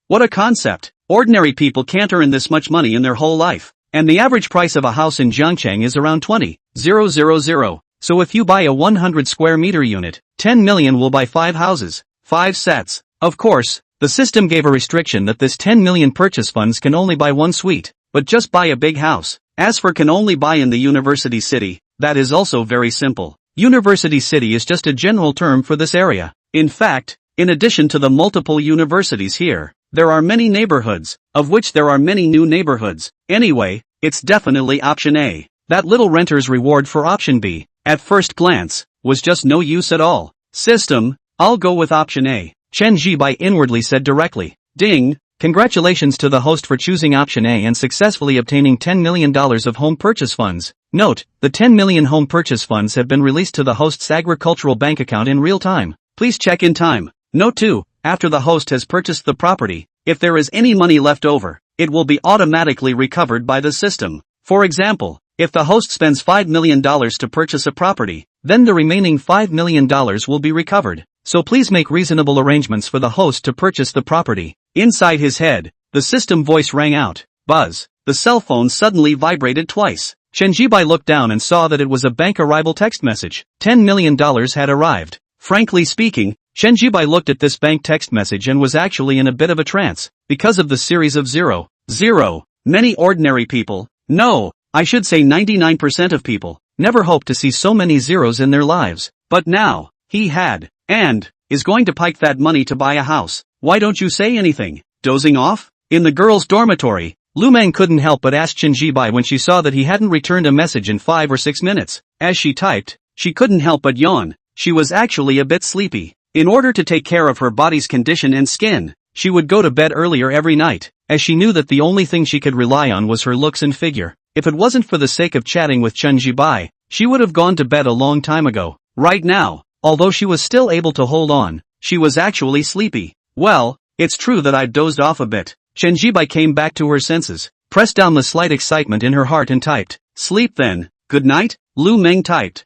A: What a concept. Ordinary people can't earn this much money in their whole life. And the average price of a house in Jiangcheng is around 20,000. So if you buy a 100 square meter unit, 10 million will buy 5 houses, 5 sets. Of course, the system gave a restriction that this 10 million purchase funds can only buy one suite, but just buy a big house. As for can only buy in the university city, that is also very simple. University city is just a general term for this area. In fact, in addition to the multiple universities here, there are many neighborhoods, of which there are many new neighborhoods. Anyway, it's definitely option A. That little renter's reward for option B, at first glance, was just no use at all. System, I'll go with option A. Chen Zhian inwardly said directly. Ding, congratulations to the host for choosing option A and successfully obtaining $10 million of home purchase funds. Note, the 10 million home purchase funds have been released to the host's agricultural bank account in real time. Please check in time. Note 2, after the host has purchased the property, if there is any money left over, it will be automatically recovered by the system. For example, if the host spends $5 million to purchase a property, then the remaining $5 million will be recovered. So please make reasonable arrangements for the host to purchase the property. Inside his head, the system voice rang out. Buzz. The cell phone suddenly vibrated twice. Chen Zhibai looked down and saw that it was a bank arrival text message. $10 million had arrived. Frankly speaking, Chen Zhibai looked at this bank text message and was actually in a bit of a trance, because of the series of 0. Many ordinary people, no, I should say 99% of people, never hoped to see so many zeros in their lives. But now, he had, and, is going to pike that money to buy a house. Why don't you say anything? Dozing off? In the girls' dormitory, Lu Mang couldn't help but ask Chen Zhibai when she saw that he hadn't returned a message in 5 or 6 minutes. As she typed, she couldn't help but yawn. She was actually a bit sleepy. In order to take care of her body's condition and skin, she would go to bed earlier every night, as she knew that the only thing she could rely on was her looks and figure. If it wasn't for the sake of chatting with Chen Zhibai, she would have gone to bed a long time ago. Right now, although she was still able to hold on, she was actually sleepy. Well, it's true that I've dozed off a bit. Chen Zhibai came back to her senses, pressed down the slight excitement in her heart and typed, "Sleep then, good night." Lu Mang typed,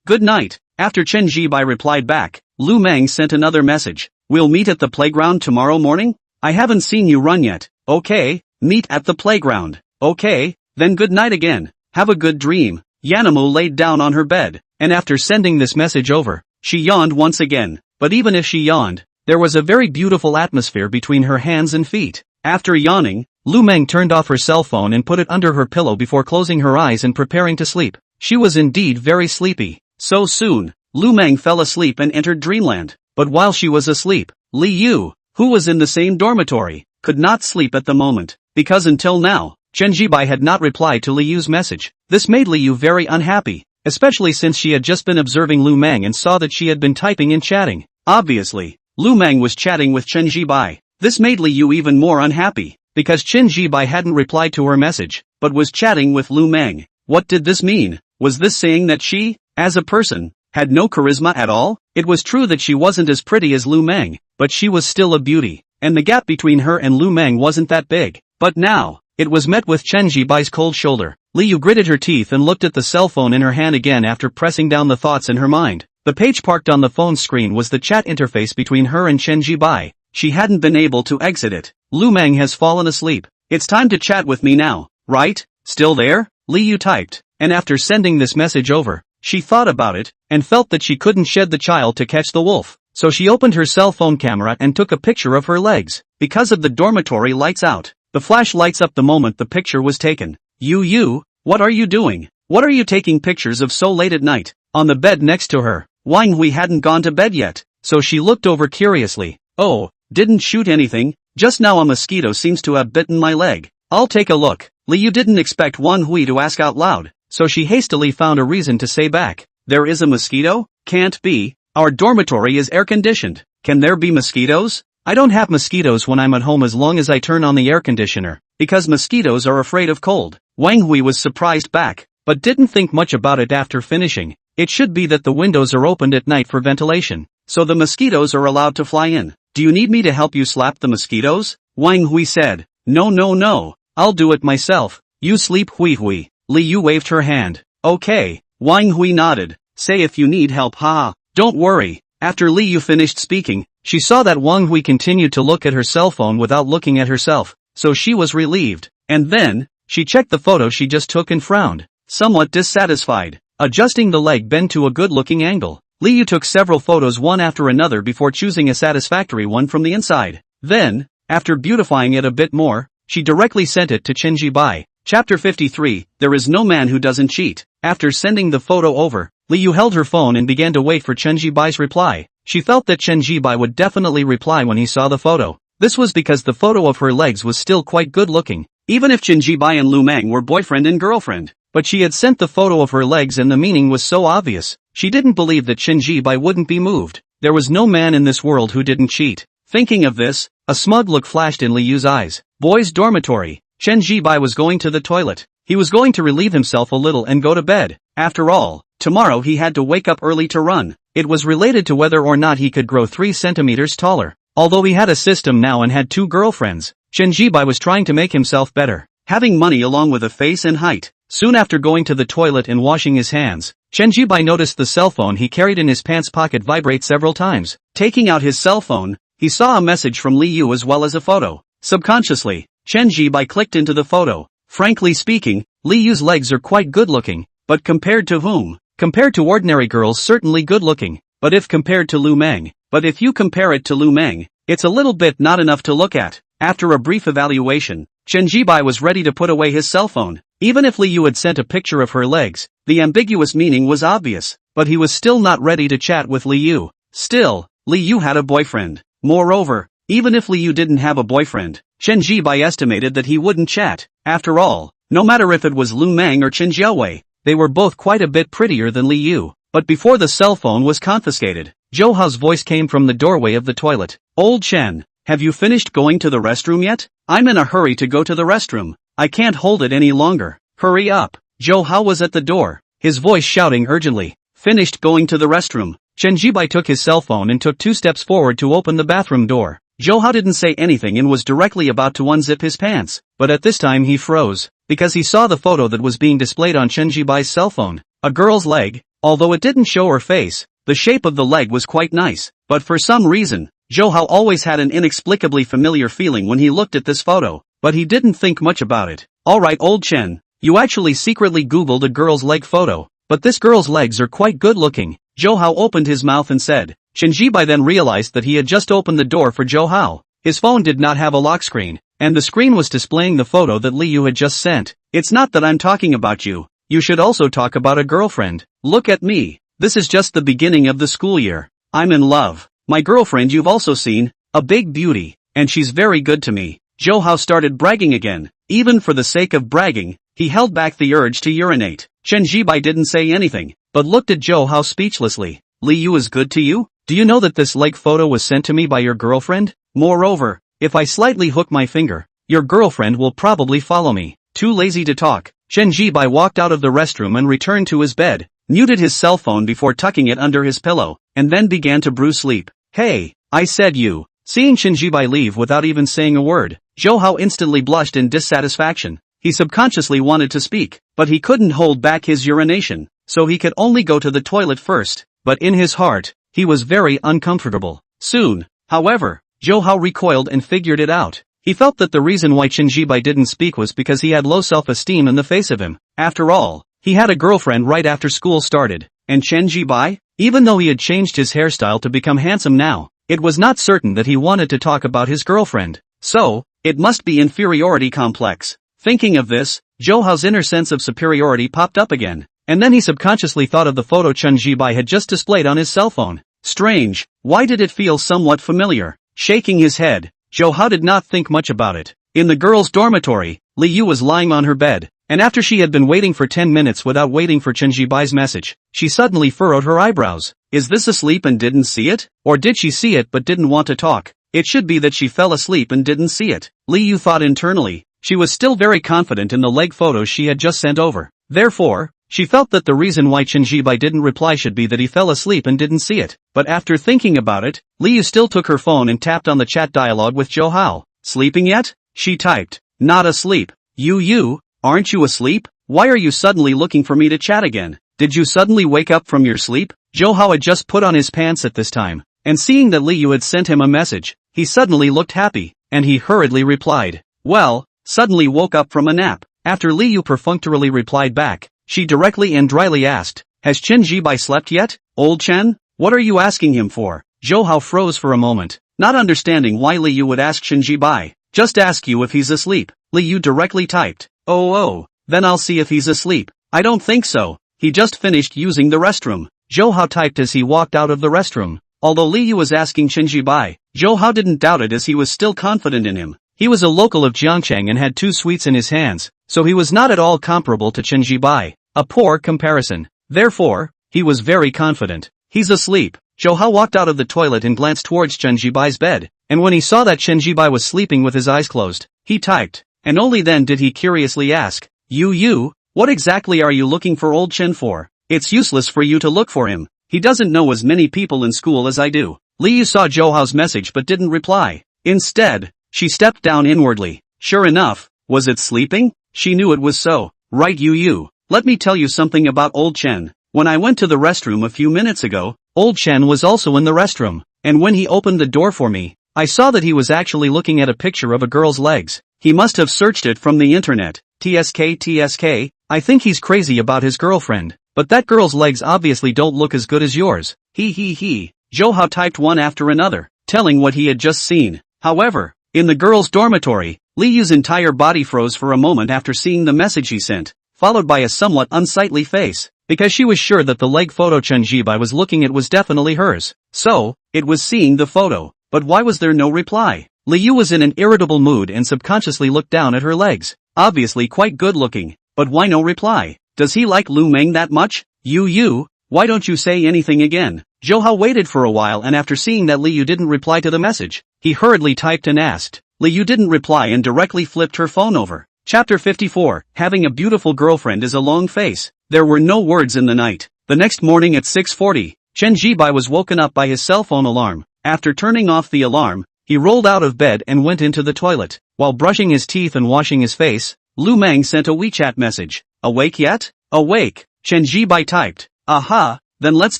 A: good night." After Chen Zhibai replied back, Lu Mang sent another message, "We'll meet at the playground tomorrow morning? I haven't seen you run yet." "Okay, meet at the playground." "Okay, then good night again, have a good dream." Yanamu laid down on her bed, and after sending this message over, she yawned once again, but even if she yawned, there was a very beautiful atmosphere between her hands and feet. After yawning, Lu Mang turned off her cell phone and put it under her pillow before closing her eyes and preparing to sleep. She was indeed very sleepy. So soon, Lu Mang fell asleep and entered dreamland. But while she was asleep, Li Yu, who was in the same dormitory, could not sleep at the moment, because until now, Chen Zhibai had not replied to Li Yu's message. This made Li Yu very unhappy, especially since she had just been observing Lu Mang and saw that she had been typing and chatting. Obviously, Lu Mang was chatting with Chen Zhibai. This made Li Yu even more unhappy, because Chen Zhibai hadn't replied to her message, but was chatting with Lu Mang. What did this mean? Was this saying that she, as a person, had no charisma at all? It was true that she wasn't as pretty as Lu Mang, but she was still a beauty, and the gap between her and Lu Mang wasn't that big. But now, it was met with Chen Zhibai's cold shoulder. Li Yu gritted her teeth and looked at the cell phone in her hand again after pressing down the thoughts in her mind. The page parked on the phone screen was the chat interface between her and Chen Zhibai. She hadn't been able to exit it. Lu Mang has fallen asleep. It's time to chat with me now, right? Still there? Li Yu typed, and after sending this message over, she thought about it, and felt that she couldn't shed the child to catch the wolf. So she opened her cell phone camera and took a picture of her legs. Because of the dormitory lights out, the flash lights up the moment the picture was taken. You, what are you doing? What are you taking pictures of so late at night? On the bed next to her, Wang Hui hadn't gone to bed yet, so she looked over curiously. "Oh, didn't shoot anything, just now a mosquito seems to have bitten my leg. I'll take a look." Li Yu didn't expect Wang Hui to ask out loud, so she hastily found a reason to say back, "There is a mosquito? Can't be, our dormitory is air-conditioned. Can there be mosquitoes? I don't have mosquitoes when I'm at home as long as I turn on the air conditioner, because mosquitoes are afraid of cold." Wang Hui was surprised back, but didn't think much about it after finishing. It should be that the windows are opened at night for ventilation, so the mosquitoes are allowed to fly in. "Do you need me to help you slap the mosquitoes?" Wang Hui said. No, I'll do it myself. You sleep, Hui. Li Yu waved her hand. "Okay." Wang Hui nodded. "Say if you need help, haha. Don't worry." After Li Yu finished speaking, she saw that Wang Hui continued to look at her cell phone without looking at herself, so she was relieved. And then, she checked the photo she just took and frowned, somewhat dissatisfied. Adjusting the leg bend to a good-looking angle, Li Yu took several photos one after another before choosing a satisfactory one from the inside. Then, after beautifying it a bit more, she directly sent it to Chen Zhibai. Chapter 53, There is no man who doesn't cheat. After sending the photo over, Li Yu held her phone and began to wait for Chen Zhibai's reply. She felt that Chen Zhibai would definitely reply when he saw the photo. This was because the photo of her legs was still quite good-looking, even if Chen Zhibai and Lu Mang were boyfriend and girlfriend. But she had sent the photo of her legs and the meaning was so obvious, she didn't believe that Chen Zhibai wouldn't be moved. There was no man in this world who didn't cheat. Thinking of this, a smug look flashed in Li Yu's eyes. Boys' dormitory. Chen Zhibai was going to the toilet. He was going to relieve himself a little and go to bed. After all, tomorrow he had to wake up early to run. It was related to whether or not he could grow 3 centimeters taller. Although he had a system now and had 2 girlfriends, Chen Zhibai was trying to make himself better, having money along with a face and height. Soon after going to the toilet and washing his hands, Chen Zhibai noticed the cell phone he carried in his pants pocket vibrate several times. Taking out his cell phone, he saw a message from Li Yu as well as a photo. Subconsciously, Chen Zhibai clicked into the photo. Frankly speaking, Li Yu's legs are quite good-looking, but compared to whom? Compared to ordinary girls, certainly good-looking, but if compared to Lu Mang, but if you compare it to Lu Mang, it's a little bit not enough to look at. After a brief evaluation, Chen Zhibai was ready to put away his cell phone. Even if Li Yu had sent a picture of her legs, the ambiguous meaning was obvious, but he was still not ready to chat with Li Yu. Still, Li Yu had a boyfriend. Moreover, even if Li Yu didn't have a boyfriend, Chen Zhibai estimated that he wouldn't chat. After all, no matter if it was Lu Mang or Chen Jiaowei, they were both quite a bit prettier than Li Yu. But before the cell phone was confiscated, Zhou Hao's voice came from the doorway of the toilet. Old Chen, have you finished going to the restroom yet? I'm in a hurry to go to the restroom. I can't hold it any longer. Hurry up. Zhou Hao was at the door, his voice shouting urgently. Finished going to the restroom. Chen Zhibai took his cell phone and took 2 steps forward to open the bathroom door. Zhou Hao didn't say anything and was directly about to unzip his pants, but at this time he froze, because he saw the photo that was being displayed on Chen Zhibai's cell phone. A girl's leg. Although it didn't show her face, the shape of the leg was quite nice, but for some reason, Zhou Hao always had an inexplicably familiar feeling when he looked at this photo, but he didn't think much about it. Alright, old Chen, you actually secretly googled a girl's leg photo, but this girl's legs are quite good looking. Zhou Hao opened his mouth and said. Chen Zhibai then realized that he had just opened the door for Zhou Hao. His phone did not have a lock screen, and the screen was displaying the photo that Li Yu had just sent. It's not that I'm talking about you. You should also talk about a girlfriend. Look at me. This is just the beginning of the school year. I'm in love. My girlfriend you've also seen, a big beauty, and she's very good to me. Zhou Hao started bragging again. Even for the sake of bragging, he held back the urge to urinate. Chen Zhibai didn't say anything, but looked at Zhou Hao speechlessly. Li Yu is good to you? Do you know that this leg photo was sent to me by your girlfriend? Moreover, if I slightly hook my finger, your girlfriend will probably follow me. Too lazy to talk. Chen Zhibai walked out of the restroom and returned to his bed, muted his cell phone before tucking it under his pillow, and then began to brew sleep. Hey, I said you. Seeing Chen Zhibai leave without even saying a word, Zhou Hao instantly blushed in dissatisfaction. He subconsciously wanted to speak, but he couldn't hold back his urination, so he could only go to the toilet first, but in his heart, he was very uncomfortable. Soon, however, Zhou Hao recoiled and figured it out. He felt that the reason why Chen Zhibai didn't speak was because he had low self-esteem in the face of him. After all, he had a girlfriend right after school started, and Chen Zhibai, even though he had changed his hairstyle to become handsome now, it was not certain that he wanted to talk about his girlfriend. So, it must be inferiority complex. Thinking of this, Zhou Hao's inner sense of superiority popped up again, and then he subconsciously thought of the photo Chen Zhibai had just displayed on his cell phone. Strange, why did it feel somewhat familiar? Shaking his head, Zhou Hao did not think much about it. In the girls' dormitory, Li Yu was lying on her bed, and after she had been waiting for 10 minutes without waiting for Chen Zhibai's message, she suddenly furrowed her eyebrows. Is this asleep and didn't see it? Or did she see it but didn't want to talk? It should be that she fell asleep and didn't see it. Li Yu thought internally. She was still very confident in the leg photos she had just sent over. Therefore, she felt that the reason why Chen Zhibai didn't reply should be that he fell asleep and didn't see it. But after thinking about it, Li Yu still took her phone and tapped on the chat dialogue with Zhou Hao. Sleeping yet? She typed. Not asleep. You, aren't you asleep? Why are you suddenly looking for me to chat again? Did you suddenly wake up from your sleep? Zhou Hao had just put on his pants at this time, and seeing that Li Yu had sent him a message, he suddenly looked happy, and he hurriedly replied. Well, suddenly woke up from a nap. After Li Yu perfunctorily replied back, she directly and dryly asked, has Chen Zhibai slept yet? Old Chen? What are you asking him for? Zhou Hao froze for a moment, not understanding why Li Yu would ask Chen Zhibai. Just ask you if he's asleep. Li Yu directly typed. Oh, then I'll see if he's asleep. I don't think so. He just finished using the restroom. Zhou Hao typed as he walked out of the restroom. Although Li Yu was asking Chen Zhibai, Zhou Hao didn't doubt it as he was still confident in him. He was a local of Jiangcheng and had 2 sweets in his hands, so he was not at all comparable to Chen Zhibai. A poor comparison. Therefore, he was very confident. He's asleep. Zhou Hao walked out of the toilet and glanced towards Chen Zhibai's bed, and when he saw that Chen Zhibai was sleeping with his eyes closed, he typed, and only then did he curiously ask, You, what exactly are you looking for old Chen for? It's useless for you to look for him. He doesn't know as many people in school as I do. Li Yu saw Zhou Hao's message but didn't reply. Instead, she stepped down inwardly. Sure enough, was it sleeping? She knew it was so. Right, you. Let me tell you something about old Chen. When I went to the restroom a few minutes ago, old Chen was also in the restroom, and when he opened the door for me, I saw that he was actually looking at a picture of a girl's legs. He must have searched it from the internet. TSK, I think he's crazy about his girlfriend, but that girl's legs obviously don't look as good as yours. He. Zhou Hao typed one after another, telling what he had just seen. However, in the girls' dormitory, Li Yu's entire body froze for a moment after seeing the message he sent, followed by a somewhat unsightly face, because she was sure that the leg photo Chen Zhian was looking at was definitely hers. So, it was seeing the photo, but why was there no reply? Li Yu was in an irritable mood and subconsciously looked down at her legs. Obviously quite good looking, but why no reply? Does he like Lu Mang that much? You, why don't you say anything again? Zhou Hao waited for a while, and after seeing that Li Yu didn't reply to the message, he hurriedly typed and asked. Li Yu didn't reply and directly flipped her phone over. Chapter 54, Having a beautiful girlfriend is a long face. There were no words in the night. The next morning at 6:40, Chen Zhian was woken up by his cell phone alarm. After turning off the alarm, he rolled out of bed and went into the toilet. While brushing his teeth and washing his face, Lu Mang sent a WeChat message. Awake yet? Awake, Chen Zhian typed. Aha, then let's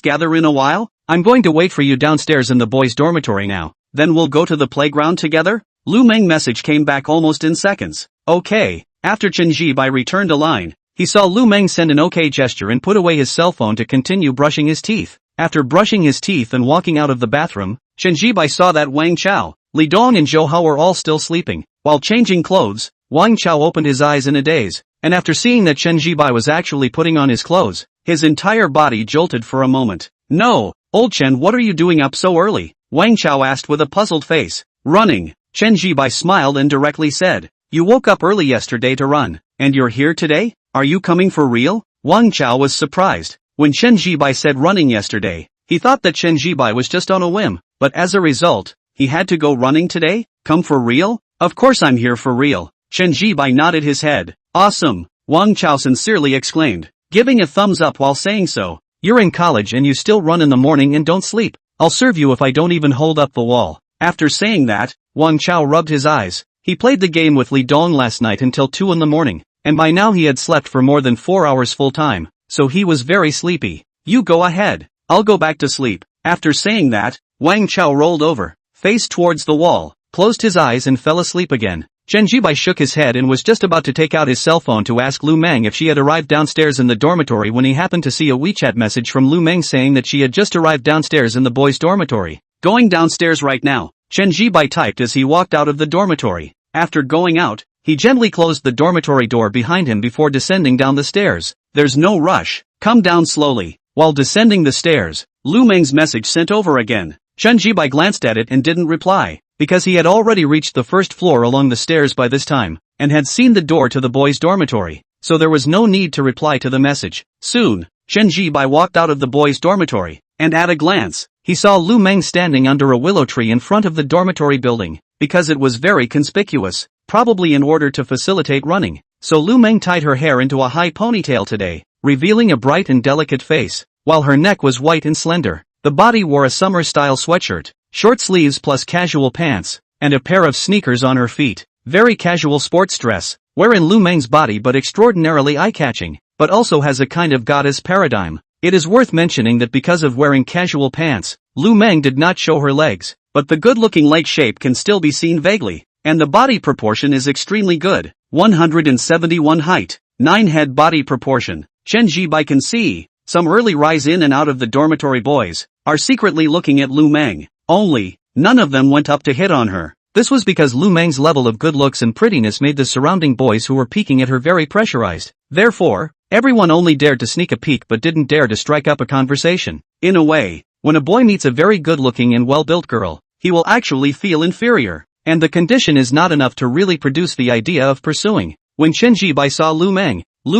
A: gather in a while? I'm going to wait for you downstairs in the boys' dormitory now. Then we'll go to the playground together? Lu Mang message came back almost in seconds. Okay. After Chen Zhian returned a line, he saw Lu Mang send an okay gesture and put away his cell phone to continue brushing his teeth. After brushing his teeth and walking out of the bathroom, Chen Zhian saw that Wang Chao, Li Dong and Zhou Hao were all still sleeping. While changing clothes, Wang Chao opened his eyes in a daze, and after seeing that Chen Zhian was actually putting on his clothes, his entire body jolted for a moment. No, old Chen, what are you doing up so early? Wang Chao asked with a puzzled face. Running. Chen Zhian smiled and directly said. You woke up early yesterday to run, and you're here today? Are you coming for real? Wang Chao was surprised. When Chen Zhian said running yesterday, he thought that Chen Zhian was just on a whim, but as a result, he had to go running today? Come for real? Of course I'm here for real. Chen Zhian nodded his head. Awesome, Wang Chao sincerely exclaimed, giving a thumbs up while saying so. You're in college and you still run in the morning and don't sleep. I'll serve you if I don't even hold up the wall. After saying that, Wang Chao rubbed his eyes. He played the game with Li Dong last night until 2 in the morning, and by now he had slept for more than 4 hours full time, so he was very sleepy. You go ahead. I'll go back to sleep. After saying that, Wang Chao rolled over, face towards the wall, closed his eyes and fell asleep again. Chen Zhian shook his head and was just about to take out his cell phone to ask Lu Mang if she had arrived downstairs in the dormitory when he happened to see a WeChat message from Lu Mang saying that she had just arrived downstairs in the boys' dormitory. Going downstairs right now, Chen Zhian typed as he walked out of the dormitory. After going out, he gently closed the dormitory door behind him before descending down the stairs. There's no rush. Come down slowly. While descending the stairs, Lu Mang's message sent over again. Chen Zhian glanced at it and didn't reply, because he had already reached the first floor along the stairs by this time, and had seen the door to the boys' dormitory, so there was no need to reply to the message. Soon, Chen Zhian walked out of the boys' dormitory, and at a glance, he saw Lu Mang standing under a willow tree in front of the dormitory building, because it was very conspicuous, probably in order to facilitate running. So Lu Mang tied her hair into a high ponytail today, revealing a bright and delicate face, while her neck was white and slender. The body wore a summer-style sweatshirt, short sleeves plus casual pants, and a pair of sneakers on her feet. Very casual sports dress, wherein Lu Mang's body but extraordinarily eye-catching, but also has a kind of goddess paradigm. It is worth mentioning that because of wearing casual pants, Lu Mang did not show her legs, but the good-looking leg shape can still be seen vaguely, and the body proportion is extremely good. 171 height, 9 head body proportion. Chen Zhian can see. Some early rise in and out of the dormitory boys are secretly looking at Lu Mang. Only, none of them went up to hit on her. This was because Lu Mang's level of good looks and prettiness made the surrounding boys who were peeking at her very pressurized. Therefore, everyone only dared to sneak a peek but didn't dare to strike up a conversation. In a way, when a boy meets a very good-looking and well-built girl, he will actually feel inferior, and the condition is not enough to really produce the idea of pursuing. When Chen Zhian saw Lu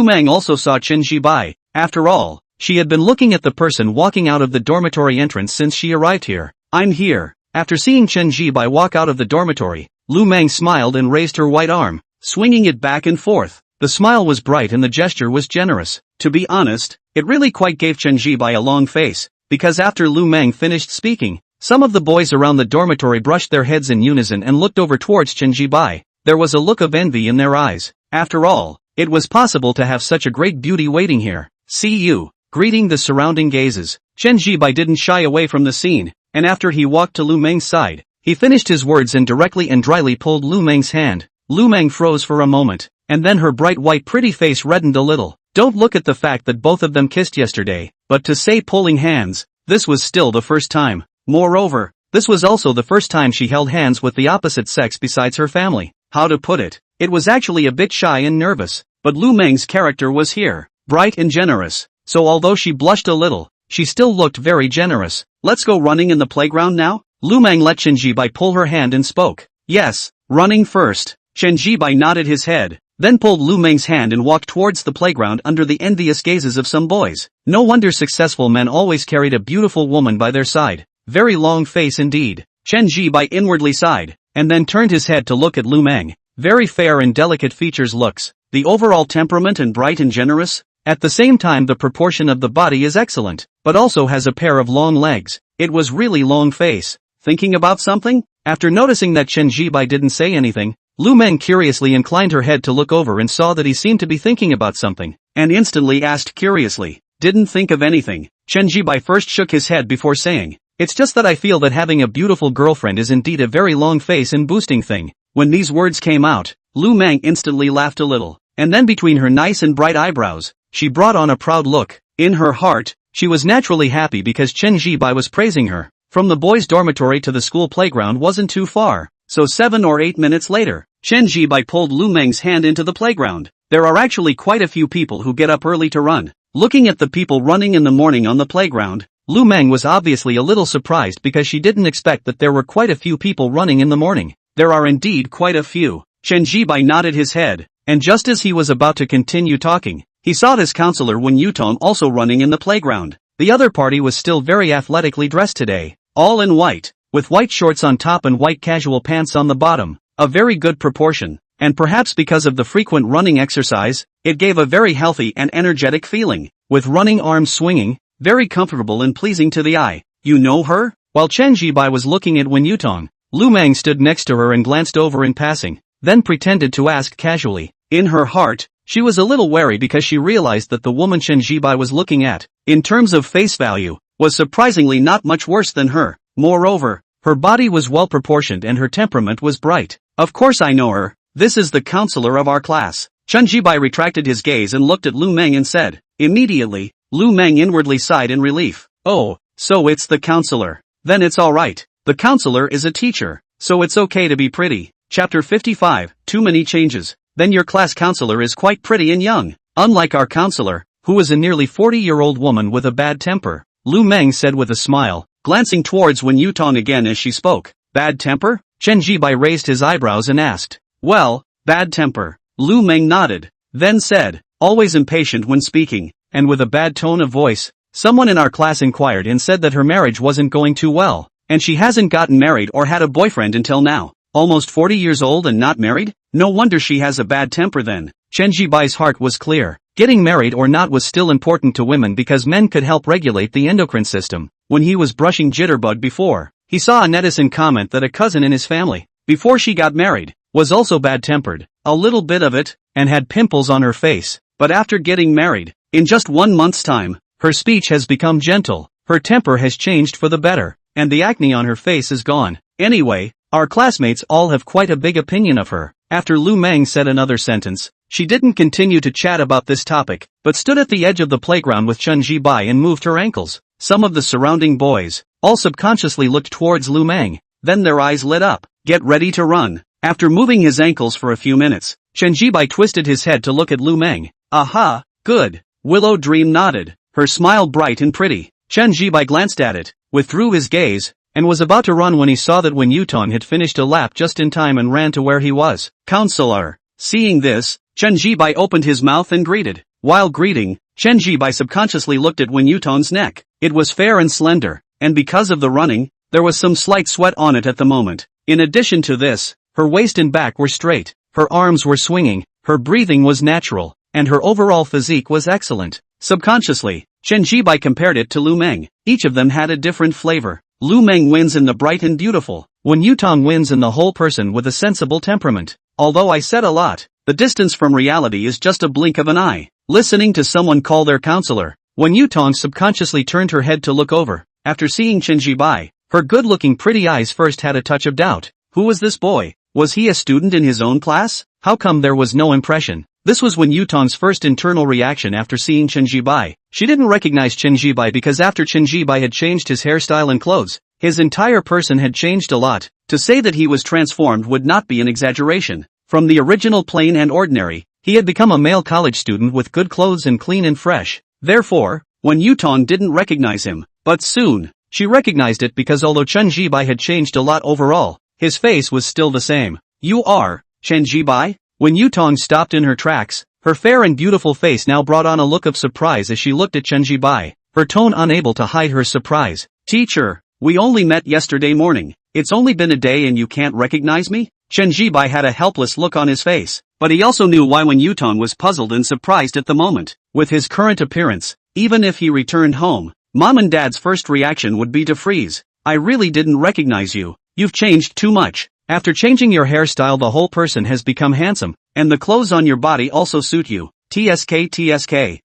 A: Mang also saw Chen Zhian. After all, she had been looking at the person walking out of the dormitory entrance since she arrived here. I'm here. After seeing Chen Zhian walk out of the dormitory, Lu Mang smiled and raised her white arm, swinging it back and forth. The smile was bright and the gesture was generous. To be honest, it really quite gave Chen Zhian a long face, because after Lu Mang finished speaking, some of the boys around the dormitory brushed their heads in unison and looked over towards Chen Zhian. There was a look of envy in their eyes. After all, it was possible to have such a great beauty waiting here. See you. Greeting the surrounding gazes, Chen Zhian didn't shy away from the scene, and after he walked to Lu Mang's side, he finished his words and directly and dryly pulled Lu Mang's hand. Lu Mang froze for a moment. and then her bright white pretty face reddened a little. Don't look at the fact that both of them kissed yesterday, but to say pulling hands, this was still the first time. Moreover, this was also the first time she held hands with the opposite sex besides her family. How to put it? It was actually a bit shy and nervous, but Lu Mang's character was here, bright and generous, so although she blushed a little, she still looked very generous. Let's go running in the playground now? Lu Mang let Chen Zhibai pull her hand and spoke. Yes, running first. Chen Zhibai nodded his head, then pulled Lu Mang's hand and walked towards the playground under the envious gazes of some boys. No wonder successful men always carried a beautiful woman by their side. Very long face indeed. Chen Zhibai inwardly sighed, and then turned his head to look at Lu Mang. Very fair and delicate features looks, the overall temperament and bright and generous. At the same time the proportion of the body is excellent, but also has a pair of long legs. It was really long face. Thinking about something? After noticing that Chen Zhibai didn't say anything, Lu Mang curiously inclined her head to look over and saw that he seemed to be thinking about something, and instantly asked curiously, "Didn't think of anything?" Chen Zhibai first shook his head before saying, "It's just that I feel that having a beautiful girlfriend is indeed a very long face and boosting thing." When these words came out, Lu Mang instantly laughed a little, and then between her nice and bright eyebrows, she brought on a proud look. In her heart, she was naturally happy because Chen Zhibai was praising her. From the boys' dormitory to the school playground wasn't too far, so 7 or 8 minutes later, Chen Zhibai pulled Lu Mang's hand into the playground. There are actually quite a few people who get up early to run. Looking at the people running in the morning on the playground, Lu Mang was obviously a little surprised because she didn't expect that there were quite a few people running in the morning. There are indeed quite a few. Chen Zhibai nodded his head, and just as he was about to continue talking, he saw his counselor Wen Yutong also running in the playground. The other party was still very athletically dressed today, all in white, with white shorts on top and white casual pants on the bottom, a very good proportion, and perhaps because of the frequent running exercise, it gave a very healthy and energetic feeling, with running arms swinging, very comfortable and pleasing to the eye. You know her? While Chen Zhibai was looking at Wen Yutong, Lu Mang stood next to her and glanced over in passing, then pretended to ask casually. In her heart, she was a little wary because she realized that the woman Chen Zhibai was looking at, in terms of face value, was surprisingly not much worse than her. Moreover, her body was well proportioned and her temperament was bright. Of course I know her. This is the counselor of our class. Chen Zhibai retracted his gaze and looked at Lu Mang and said. Immediately, Lu Mang inwardly sighed in relief. Oh, so it's the counselor. Then it's alright. The counselor is a teacher, so it's okay to be pretty. Chapter 55, Too Many Changes. Then your class counselor is quite pretty and young. Unlike our counselor, who is a nearly 40-year-old woman with a bad temper, Lu Mang said with a smile, glancing towards Wen Yutong again as she spoke. Bad temper? Chen Zhibai raised his eyebrows and asked. Well, bad temper. Lu Mang nodded, then said, always impatient when speaking, and with a bad tone of voice. Someone in our class inquired and said that her marriage wasn't going too well, and she hasn't gotten married or had a boyfriend until now. Almost 40 years old and not married? No wonder she has a bad temper then. Chen Zhibai's heart was clear. Getting married or not was still important to women because men could help regulate the endocrine system. When he was brushing Jitterbug before, he saw a netizen comment that a cousin in his family, before she got married, was also bad-tempered, a little bit of it, and had pimples on her face. But after getting married, in just 1 month's time, her speech has become gentle, her temper has changed for the better, and the acne on her face is gone. Anyway, our classmates all have quite a big opinion of her. After Lu Mang said another sentence, she didn't continue to chat about this topic, but stood at the edge of the playground with Chen Zhibai and moved her ankles. Some of the surrounding boys, all subconsciously looked towards Lu Mang, then their eyes lit up. Get ready to run. After moving his ankles for a few minutes, Chen Zhibai twisted his head to look at Lu Mang. Aha, good. Willow Dream nodded, her smile bright and pretty. Chen Zhibai glanced at it, withdrew his gaze, and was about to run when he saw that Wen Yutong had finished a lap just in time and ran to where he was. Counselor. Seeing this, Chen Zhibai opened his mouth and greeted. While greeting, Chen Zhibai subconsciously looked at Wen Yutong's neck. It was fair and slender, and because of the running, there was some slight sweat on it at the moment. In addition to this, her waist and back were straight, her arms were swinging, her breathing was natural, and her overall physique was excellent. Subconsciously, Chen Zhibai compared it to Lu Mang. Each of them had a different flavor. Lu Mang wins in the bright and beautiful, Wen Yutong wins in the whole person with a sensible temperament. Although I said a lot, the distance from reality is just a blink of an eye. Listening to someone call their counselor, Wen Yutong subconsciously turned her head to look over. After seeing Chen Zhibai, her good-looking pretty eyes first had a touch of doubt. Who was this boy? Was he a student in his own class? How come there was no impression? This was when Yutong's first internal reaction after seeing Chen Zhibai. She didn't recognize Chen Zhibai because after Chen Zhibai had changed his hairstyle and clothes, his entire person had changed a lot. To say that he was transformed would not be an exaggeration. From the original plain and ordinary, he had become a male college student with good clothes and clean and fresh. Therefore, when Yutong didn't recognize him, but soon, she recognized it because although Chen Zhibai had changed a lot overall, his face was still the same. You are Chen Zhibai? When Yutong stopped in her tracks, her fair and beautiful face now brought on a look of surprise as she looked at Chen Zhibai, her tone unable to hide her surprise. Teacher, we only met yesterday morning. It's only been a day and you can't recognize me? Chen Zhibai had a helpless look on his face, but he also knew why when Yutong was puzzled and surprised at the moment. With his current appearance, even if he returned home, Mom and Dad's first reaction would be to freeze. I really didn't recognize you. You've changed too much. After changing your hairstyle, the whole person has become handsome, and the clothes on your body also suit you. TSK.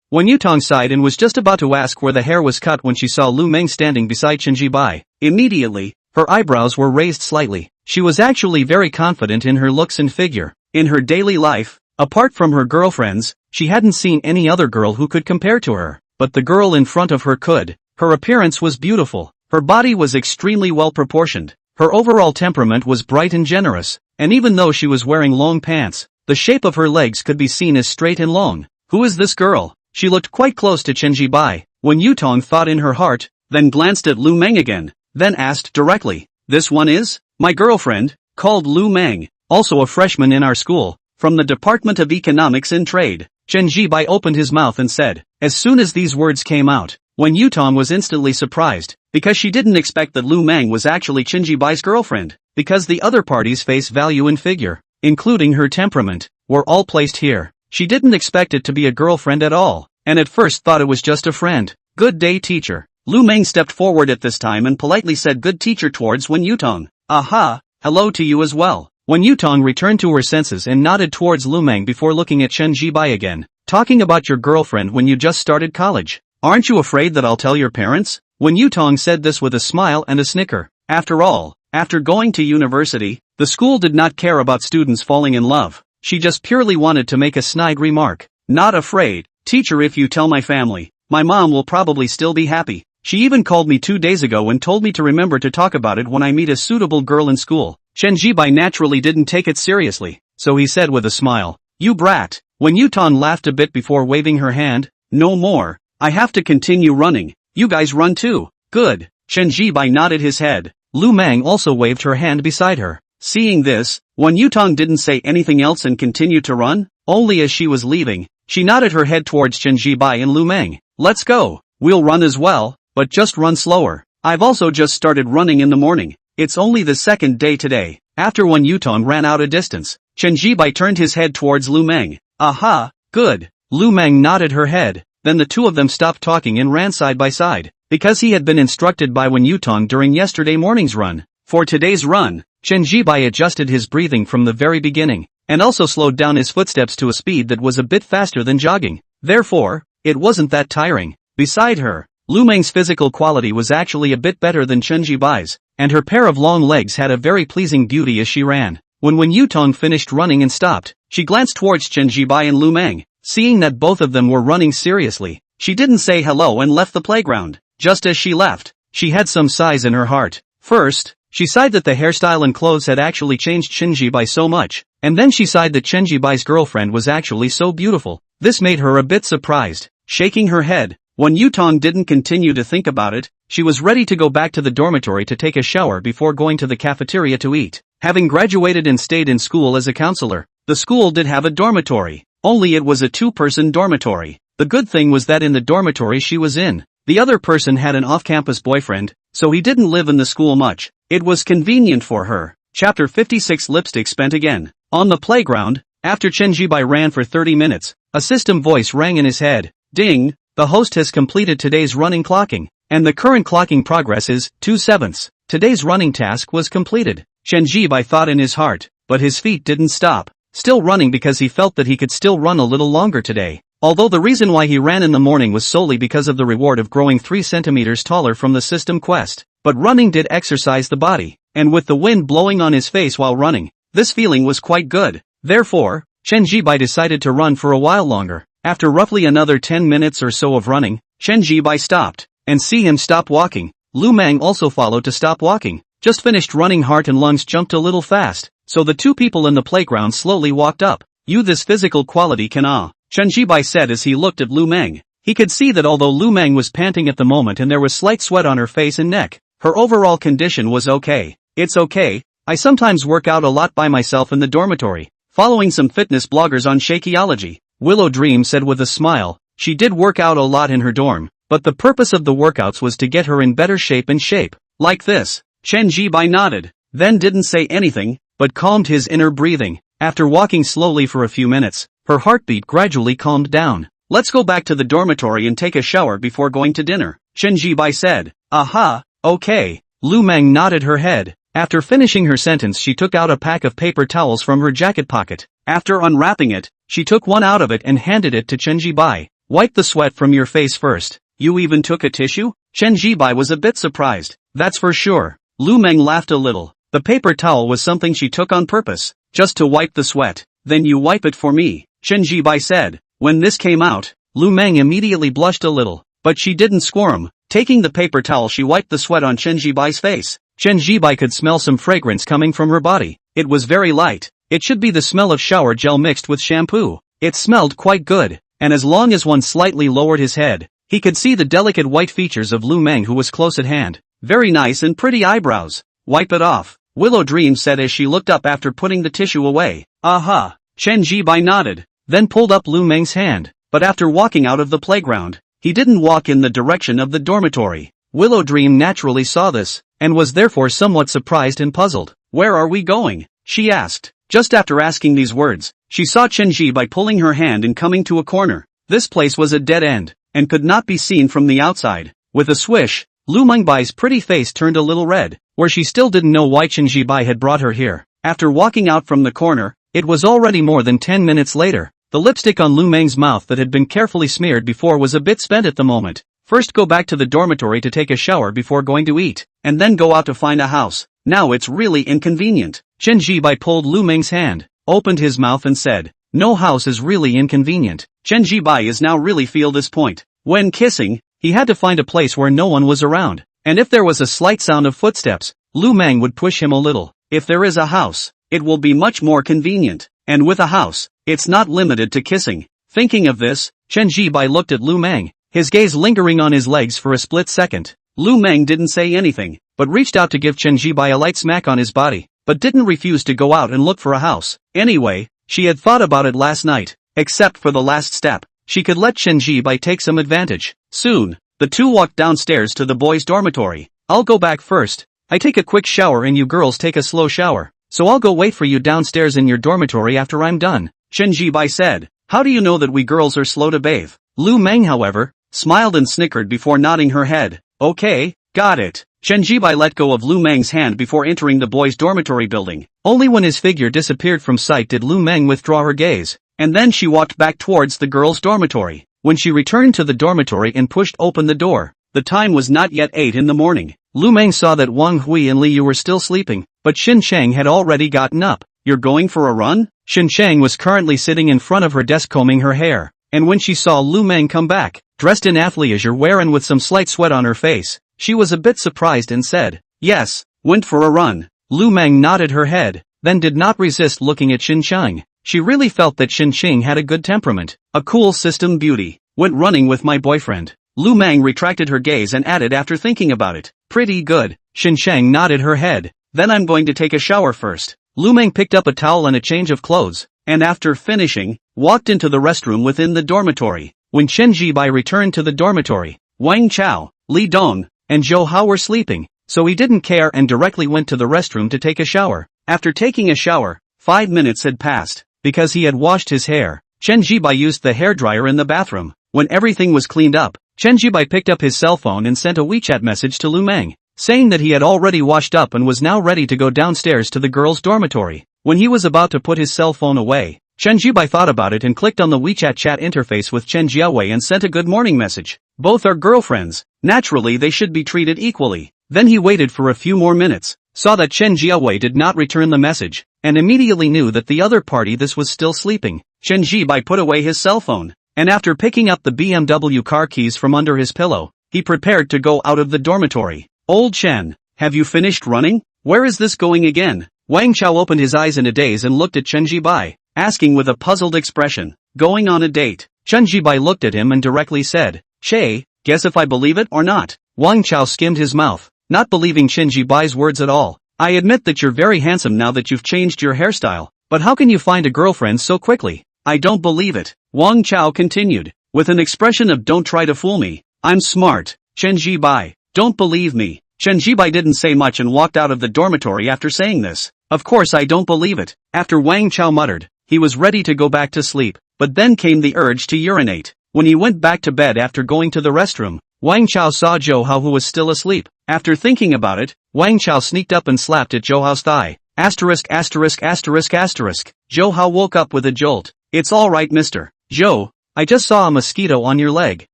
A: When Yutong sighed and was just about to ask where the hair was cut when she saw Lu Mang standing beside Chen Zhibai, immediately, her eyebrows were raised slightly. She was actually very confident in her looks and figure. In her daily life, apart from her girlfriends, she hadn't seen any other girl who could compare to her, but the girl in front of her could. Her appearance was beautiful. Her body was extremely well proportioned. Her overall temperament was bright and generous, and even though she was wearing long pants, the shape of her legs could be seen as straight and long. Who is this girl? She looked quite close to Chen Zhibai, when Yutong thought in her heart, then glanced at Lu Mang again, then asked directly, this one is? My girlfriend, called Lu Mang, also a freshman in our school, from the Department of Economics and Trade. Chen Zhibai opened his mouth and said, as soon as these words came out, when Yutong was instantly surprised, because she didn't expect that Lu Mang was actually Chen Zhibai's girlfriend, because the other party's face value and figure, including her temperament, were all placed here. She didn't expect it to be a girlfriend at all, and at first thought it was just a friend. Good day, teacher. Lu Mang stepped forward at this time and politely said good teacher towards Wen Yutong. Aha, hello to you as well. Wen Yutong returned to her senses and nodded towards Lu Mang before looking at Chen Zhibai again. Talking about your girlfriend when you just started college. Aren't you afraid that I'll tell your parents? Wen Yutong said this with a smile and a snicker. After all, after going to university, the school did not care about students falling in love. She just purely wanted to make a snide remark. Not afraid, teacher. If you tell my family, my mom will probably still be happy. She even called me 2 days ago and told me to remember to talk about it when I meet a suitable girl in school. Chen Zhibai naturally didn't take it seriously, so he said with a smile, you brat. Wen Yutong laughed a bit before waving her hand. No more. I have to continue running. You guys run too. Good. Chen Zhibai nodded his head. Lu Mang also waved her hand beside her. Seeing this, Wen Yutong didn't say anything else and continued to run. Only as she was leaving, she nodded her head towards Chen Zhibai and Lu Mang. Let's go. We'll run as well, but just run slower. I've also just started running in the morning. It's only the second day today. After Wen Yutong ran out a distance, Chen Zhibai turned his head towards Lu Mang. Aha, good. Lu Mang nodded her head. Then the two of them stopped talking and ran side by side, because he had been instructed by Wen Yutong during yesterday morning's run. For today's run, Chen Zhibai adjusted his breathing from the very beginning, and also slowed down his footsteps to a speed that was a bit faster than jogging. Therefore, it wasn't that tiring. Beside her, Lu Mang's physical quality was actually a bit better than Chen Zhibai's, and her pair of long legs had a very pleasing beauty as she ran. When Wen Yutong finished running and stopped, she glanced towards Chen Zhibai and Lu Mang. Seeing that both of them were running seriously, she didn't say hello and left the playground. Just as she left, she had some sighs in her heart. First, she sighed that the hairstyle and clothes had actually changed Chen Zhibai so much, and then she sighed that Chen Zhibai's girlfriend was actually so beautiful. This made her a bit surprised. Shaking her head, when Yutong didn't continue to think about it, she was ready to go back to the dormitory to take a shower before going to the cafeteria to eat. Having graduated and stayed in school as a counselor, the school did have a dormitory. Only it was a two-person dormitory. The good thing was that in the dormitory she was in, the other person had an off-campus boyfriend, so he didn't live in the school much. It was convenient for her. Chapter 56 Lipstick spent again. On the playground, after Chen Zhibai ran for 30 minutes, a system voice rang in his head. Ding! The host has completed today's running clocking, and the current clocking progress is 2/7. Today's running task was completed. Chen Zhibai thought in his heart, but his feet didn't stop. Still running because he felt that he could still run a little longer today. Although the reason why he ran in the morning was solely because of the reward of growing 3 centimeters taller from the system quest. But running did exercise the body, and with the wind blowing on his face while running, This feeling was quite good. Therefore, Chen Zhibai decided to run for a while longer. After roughly another 10 minutes or so of running, Chen Zhibai stopped. And see him stop walking, Lu Mang also followed to stop walking. Just finished running, heart and lungs jumped a little fast, so the two people in the playground slowly walked up. You, this physical quality can Chen Zhibai said as he looked at Lu Mang. He could see that although Lu Mang was panting at the moment and there was slight sweat on her face and neck, her overall condition was okay. It's okay, I sometimes work out a lot by myself in the dormitory, following some fitness bloggers on Shakeology, Willow Dream said with a smile. She did work out a lot in her dorm, but the purpose of the workouts was to get her in better shape and shape. Like this. Chen Zhibai nodded, then didn't say anything, but calmed his inner breathing. After walking slowly for a few minutes, her heartbeat gradually calmed down. Let's go back to the dormitory and take a shower before going to dinner, Chen Zhibai said. Aha, okay. Lu Mang nodded her head. After finishing her sentence, she took out a pack of paper towels from her jacket pocket. After unwrapping it, she took one out of it and handed it to Chen Zhibai. Wipe the sweat from your face first. You even took a tissue? Chen Zhibai was a bit surprised. That's for sure. Lu Mang laughed a little. The paper towel was something she took on purpose, just to wipe the sweat. Then you wipe it for me, Chen Zhibai said. When this came out, Lu Mang immediately blushed a little, but she didn't squirm. Taking the paper towel, she wiped the sweat on Chen Zhibai's face. Chen Zhibai could smell some fragrance coming from her body. It was very light. It should be the smell of shower gel mixed with shampoo. It smelled quite good, and as long as one slightly lowered his head, he could see the delicate white features of Lu Mang, who was close at hand. Very nice and pretty eyebrows. Wipe it off, Willow Dream said as she looked up after putting the tissue away. Aha. Chen Zhibai nodded, then pulled up Lu Mang's hand, but after walking out of the playground, he didn't walk in the direction of the dormitory. Willow Dream naturally saw this, and was therefore somewhat surprised and puzzled. Where are we going? She asked. Just after asking these words, she saw Chen Zhibai pulling her hand and coming to a corner. This place was a dead end, and could not be seen from the outside. With a swish, Lu Mangbai's pretty face turned a little red, where she still didn't know why Chen Zhibai had brought her here. After walking out from the corner, it was already more than 10 minutes later. The lipstick on Lu Mang's mouth that had been carefully smeared before was a bit spent at the moment. First go back to the dormitory to take a shower before going to eat, and then go out to find a house. Now it's really inconvenient. Chen Zhibai pulled Lu Mang's hand, opened his mouth and said, no, house is really inconvenient. Chen Zhibai is now really feel this point. When kissing, he had to find a place where no one was around, and if there was a slight sound of footsteps, Lu Mang would push him a little. If there is a house, it will be much more convenient, and with a house, it's not limited to kissing. Thinking of this, Chen Zhibai looked at Lu Mang, his gaze lingering on his legs for a split second. Lu Mang didn't say anything, but reached out to give Chen Zhibai a light smack on his body, but didn't refuse to go out and look for a house. Anyway, she had thought about it last night, except for the last step. She could let Chen Zhibai take some advantage. Soon, the two walked downstairs to the boys' dormitory. I'll go back first. I take a quick shower and you girls take a slow shower, so I'll go wait for you downstairs in your dormitory after I'm done, Chen Zhibai said. How do you know that we girls are slow to bathe? Lu Mang, however, smiled and snickered before nodding her head. Okay, got it. Chen Zhibai let go of Lu Mang's hand before entering the boys' dormitory building. Only when his figure disappeared from sight did Lu Mang withdraw her gaze, and then she walked back towards the girls' dormitory. When she returned to the dormitory and pushed open the door, the time was not yet 8 in the morning. Lu Mang saw that Wang Hui and Li Yu were still sleeping, but Xin Chang had already gotten up. You're going for a run? Xin Chang was currently sitting in front of her desk combing her hair, and when she saw Lu Mang come back, dressed in athleisure wear and with some slight sweat on her face, she was a bit surprised and said, yes, went for a run. Lu Mang nodded her head, then did not resist looking at Xin Chang. She really felt that Xin Chang had a good temperament, a cool system beauty. Went running with my boyfriend. Lu Mang retracted her gaze and added after thinking about it, pretty good. Xin Chang nodded her head. Then I'm going to take a shower first. Lu Mang picked up a towel and a change of clothes, and after finishing, walked into the restroom within the dormitory. When Chen Zhibai returned to the dormitory, Wang Chao, Li Dong, and Zhou Hao were sleeping, so he didn't care and directly went to the restroom to take a shower. After taking a shower, 5 minutes had passed. Because he had washed his hair, Chen Zhibai used the hairdryer in the bathroom. When everything was cleaned up, Chen Zhibai picked up his cell phone and sent a WeChat message to Lu Mang, saying that he had already washed up and was now ready to go downstairs to the girls' dormitory. When he was about to put his cell phone away, Chen Zhibai thought about it and clicked on the WeChat chat interface with Chen Jiawei and sent a good morning message. Both are girlfriends. Naturally they should be treated equally. Then he waited for a few more minutes, saw that Chen Zhiawei did not return the message, and immediately knew that the other party this was still sleeping. Chen Zhibai put away his cell phone, and after picking up the BMW car keys from under his pillow, he prepared to go out of the dormitory. Old Chen, have you finished running? Where is this going again? Wang Chao opened his eyes in a daze and looked at Chen Zhibai, asking with a puzzled expression, going on a date. Chen Zhibai looked at him and directly said, Che, guess if I believe it or not. Wang Chao skimmed his mouth, not believing Chen Zhibai's words at all. I admit that you're very handsome now that you've changed your hairstyle, but how can you find a girlfriend so quickly? I don't believe it. Wang Chao continued, with an expression of don't try to fool me. I'm smart. Chen Zhibai, don't believe me. Chen Zhibai didn't say much and walked out of the dormitory after saying this. Of course I don't believe it. After Wang Chao muttered, he was ready to go back to sleep, but then came the urge to urinate. When he went back to bed after going to the restroom, Wang Chao saw Zhou Hao who was still asleep. After thinking about it, Wang Chao sneaked up and slapped at Zhou Hao's thigh. Asterisk. Zhou Hao woke up with a jolt. It's alright Mr. Zhou, I just saw a mosquito on your leg,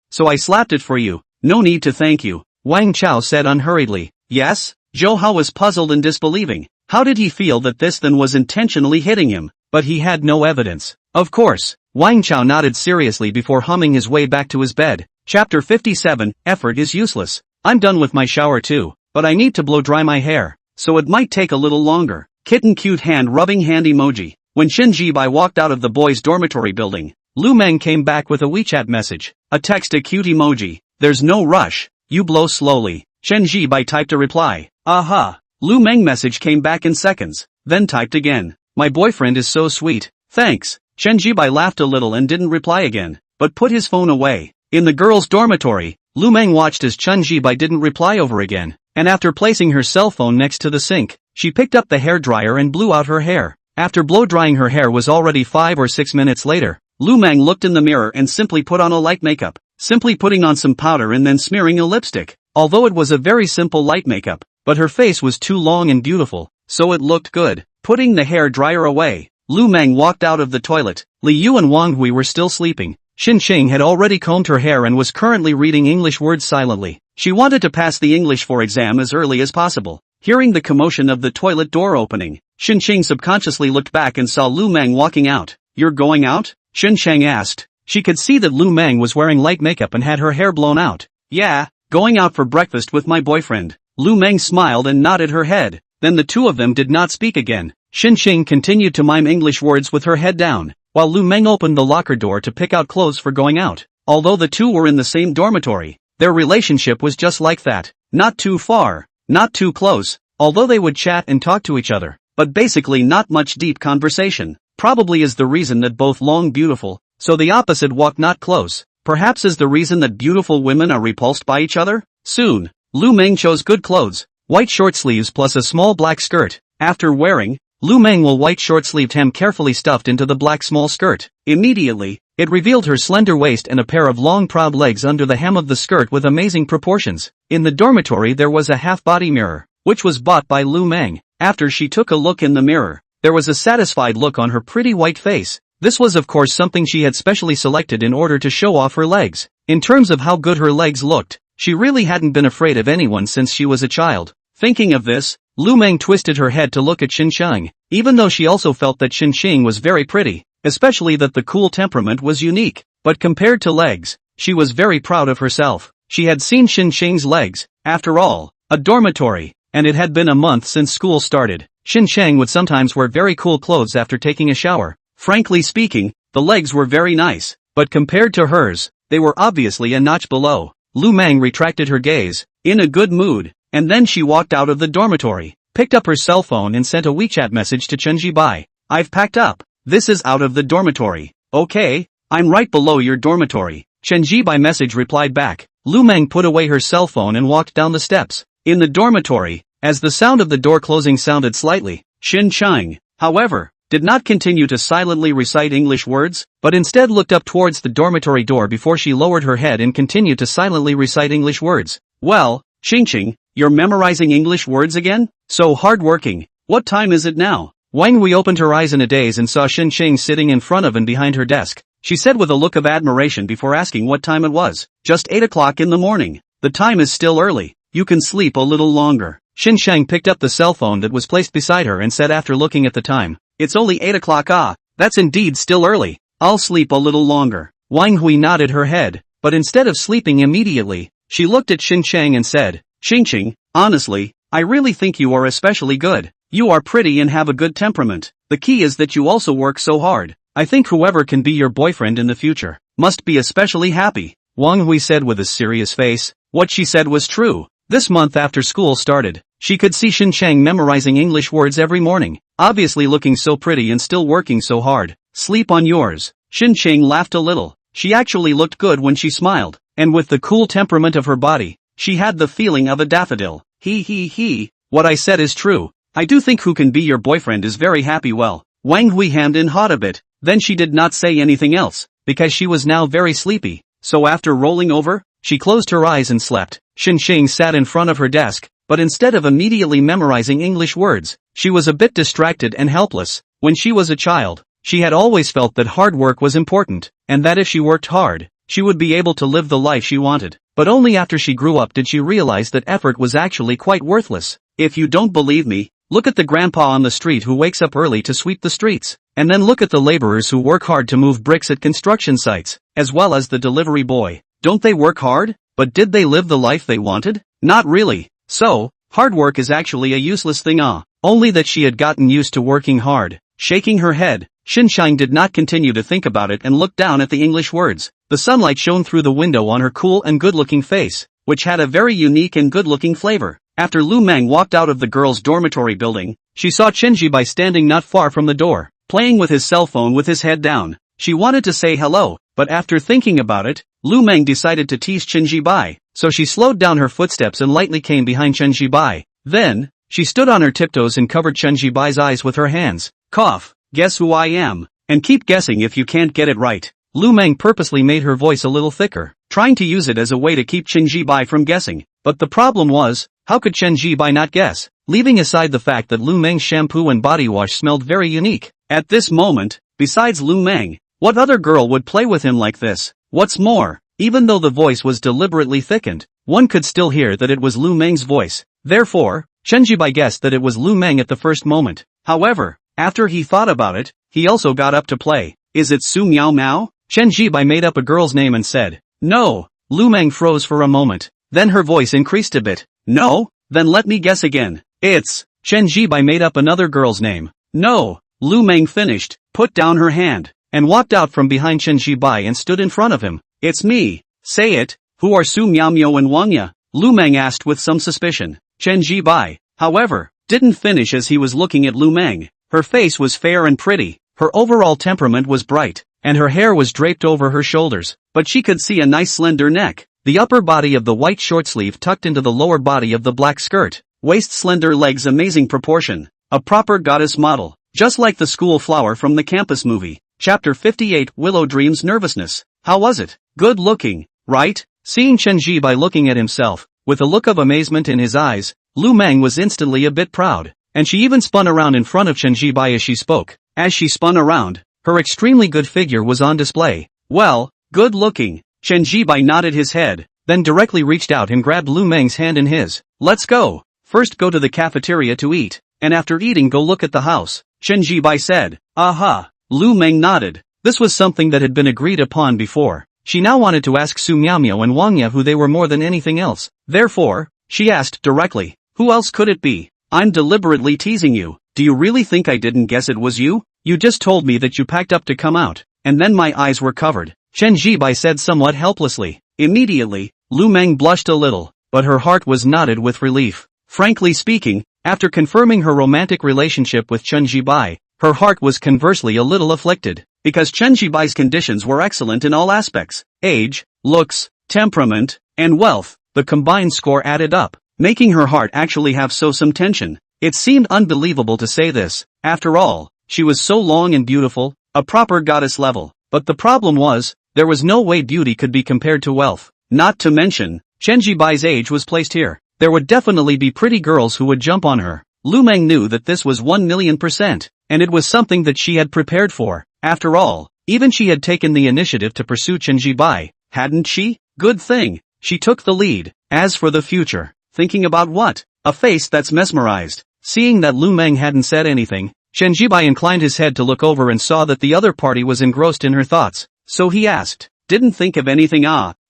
A: so I slapped it for you. No need to thank you, Wang Chao said unhurriedly. Yes? Zhou Hao was puzzled and disbelieving. How did he feel that this then was intentionally hitting him? But he had no evidence. Of course. Wang Chao nodded seriously before humming his way back to his bed. Chapter 57, Effort is useless. I'm done with my shower too, but I need to blow dry my hair, so it might take a little longer. Kitten cute hand rubbing hand emoji. When Chen Zhibai walked out of the boys' dormitory building, Lu Mang came back with a WeChat message. A text a cute emoji. There's no rush. You blow slowly. Chen Zhibai typed a reply. Aha. Lu Mang message came back in seconds, then typed again. My boyfriend is so sweet. Thanks. Chen Zhibai laughed a little and didn't reply again, but put his phone away. In the girls' dormitory, Lu Mang watched as Chen Zhibai didn't reply over again, and after placing her cell phone next to the sink, she picked up the hairdryer and blew out her hair. After blow-drying her hair was already 5 or 6 minutes later, Lu Mang looked in the mirror and simply put on a light makeup, simply putting on some powder and then smearing a lipstick. Although it was a very simple light makeup, but her face was too long and beautiful, so it looked good. Putting the hair dryer away, Lu Mang walked out of the toilet. Li Yu and Wang Hui were still sleeping. Xin Qing had already combed her hair and was currently reading English words silently. She wanted to pass the English 4 exam as early as possible. Hearing the commotion of the toilet door opening, Xin Qing subconsciously looked back and saw Lu Mang walking out. You're going out? Xin Qing asked. She could see that Lu Mang was wearing light makeup and had her hair blown out. Yeah, going out for breakfast with my boyfriend. Lu Mang smiled and nodded her head. Then the two of them did not speak again. Xin Qing continued to mime English words with her head down, while Lu Mang opened the locker door to pick out clothes for going out. Although the two were in the same dormitory, their relationship was just like that. Not too far, not too close, although they would chat and talk to each other, but basically not much deep conversation. Probably is the reason that both long beautiful, so the opposite walk not close. Perhaps is the reason that beautiful women are repulsed by each other? Soon, Lu Mang chose good clothes, white short sleeves plus a small black skirt. After wearing, Lu Mang will white short-sleeved hem carefully stuffed into the black small skirt. Immediately, it revealed her slender waist and a pair of long proud legs under the hem of the skirt with amazing proportions. In the dormitory there was a half-body mirror, which was bought by Lu Mang. After she took a look in the mirror, there was a satisfied look on her pretty white face. This was of course something she had specially selected in order to show off her legs. In terms of how good her legs looked, she really hadn't been afraid of anyone since she was a child. Thinking of this, Lu Mang twisted her head to look at Xin Qing, even though she also felt that Xin Qing was very pretty, especially that the cool temperament was unique. But compared to legs, she was very proud of herself. She had seen Xin Qing's legs, after all, a dormitory, and it had been a month since school started. Xin Qing would sometimes wear very cool clothes after taking a shower. Frankly speaking, the legs were very nice, but compared to hers, they were obviously a notch below. Lu Mang retracted her gaze, in a good mood, and then she walked out of the dormitory, picked up her cell phone and sent a WeChat message to Chen Zhibai. I've packed up. This is out of the dormitory. Okay, I'm right below your dormitory. Chen Zhibai message replied back. Lu Mang put away her cell phone and walked down the steps. In the dormitory, as the sound of the door closing sounded slightly, Xin Qing, however, did not continue to silently recite English words, but instead looked up towards the dormitory door before she lowered her head and continued to silently recite English words. Well, Qing, you're memorizing English words again? So hard-working. What time is it now? Wang Hui opened her eyes in a daze and saw Xin Qing sitting in front of and behind her desk. She said with a look of admiration before asking what time it was. Just 8 o'clock in the morning. The time is still early. You can sleep a little longer. Xin Shang picked up the cell phone that was placed beside her and said after looking at the time, "It's only 8 o'clock. Ah, that's indeed still early. I'll sleep a little longer." Wang Hui nodded her head, but instead of sleeping immediately, she looked at Xin Chang and said, "Xingqing, honestly, I really think you are especially good. You are pretty and have a good temperament. The key is that you also work so hard. I think whoever can be your boyfriend in the future must be especially happy." Wang Hui said with a serious face. What she said was true. This month after school started, she could see Xin Chang memorizing English words every morning, obviously looking so pretty and still working so hard. "Sleep on yours." Xin Chang laughed a little. She actually looked good when she smiled, and with the cool temperament of her body, she had the feeling of a daffodil. He, what I said is true. I do think who can be your boyfriend is very happy. Well, Wang Hui hemmed and hawed a bit, then she did not say anything else, because she was now very sleepy, so after rolling over, she closed her eyes and slept. Xin Chang sat in front of her desk, but instead of immediately memorizing English words, she was a bit distracted and helpless. When she was a child, she had always felt that hard work was important, and that if she worked hard, she would be able to live the life she wanted. But only after she grew up did she realize that effort was actually quite worthless. If you don't believe me, look at the grandpa on the street who wakes up early to sweep the streets, and then look at the laborers who work hard to move bricks at construction sites, as well as the delivery boy. Don't they work hard? But did they live the life they wanted? Not really. So, hard work is actually a useless thing. Only that she had gotten used to working hard. Shaking her head, Xin Shang did not continue to think about it and looked down at the English words. The sunlight shone through the window on her cool and good-looking face, which had a very unique and good-looking flavor. After Lu Mang walked out of the girls' dormitory building, she saw Chen Zhian standing not far from the door, playing with his cell phone with his head down. She wanted to say hello, but after thinking about it, Lu Mang decided to tease Chen Zhian, so she slowed down her footsteps and lightly came behind Chen Zhian. Then, she stood on her tiptoes and covered Chen Zhian's eyes with her hands. "Cough, guess who I am, and keep guessing if you can't get it right." Lu Mang purposely made her voice a little thicker, trying to use it as a way to keep Chen Zhian from guessing. But the problem was, how could Chen Zhian not guess, leaving aside the fact that Lu Mang's shampoo and body wash smelled very unique? At this moment, besides Lu Mang, what other girl would play with him like this? What's more, even though the voice was deliberately thickened, one could still hear that it was Lu Mang's voice. Therefore, Chen Zhian guessed that it was Lu Mang at the first moment. However, after he thought about it, he also got up to play. "Is it Su Miao Mao?" Chen Zhian made up a girl's name and said, "No." Lu Mang froze for a moment. Then her voice increased a bit. "No? Then let me guess again. It's..." Chen Zhian made up another girl's name. "No." Lu Mang finished, put down her hand, and walked out from behind Chen Zhian and stood in front of him. "It's me. Say it. Who are Su Miao and Wang Ya?" Lu Mang asked with some suspicion. Chen Zhian, however, didn't finish as he was looking at Lu Mang. Her face was fair and pretty, her overall temperament was bright, and her hair was draped over her shoulders, but she could see a nice slender neck, the upper body of the white short sleeve tucked into the lower body of the black skirt, waist slender legs amazing proportion, a proper goddess model, just like the school flower from the campus movie. Chapter 58 Willow Dreams Nervousness. How was it? Good looking, right? Seeing Chen Zhian looking at himself, with a look of amazement in his eyes, Lu Mang was instantly a bit proud, and she even spun around in front of Chen Zhian as she spoke. As she spun around, her extremely good figure was on display. "Well, good looking." Chen Zhian nodded his head, then directly reached out and grabbed Lu Mang's hand in his. "Let's go. First go to the cafeteria to eat, and after eating go look at the house," Chen Zhian said. "Aha." Lu Mang nodded. This was something that had been agreed upon before. She now wanted to ask Su Miao and Wang Ya who they were more than anything else. Therefore, she asked directly, "Who else could it be? I'm deliberately teasing you. Do you really think I didn't guess it was you? You just told me that you packed up to come out, and then my eyes were covered," Chen Zhian said somewhat helplessly. Immediately, Lu Mang blushed a little, but her heart was knotted with relief. Frankly speaking, after confirming her romantic relationship with Chen Zhian, her heart was conversely a little afflicted, because Chen Zhian's conditions were excellent in all aspects: age, looks, temperament, and wealth. The combined score added up, making her heart actually have some tension. It seemed unbelievable to say this. After all, she was so long and beautiful, a proper goddess level. But the problem was, there was no way beauty could be compared to wealth. Not to mention, Chen Zhian's age was placed here. There would definitely be pretty girls who would jump on her. Lu Mang knew that this was 1,000,000%, and it was something that she had prepared for. After all, even she had taken the initiative to pursue Chen Zhian, hadn't she? Good thing. She took the lead. As for the future, thinking about what? a face that's mesmerized. Seeing that Lu Mang hadn't said anything, Chen Zhibai inclined his head to look over and saw that the other party was engrossed in her thoughts. So he asked, "Didn't think of anything?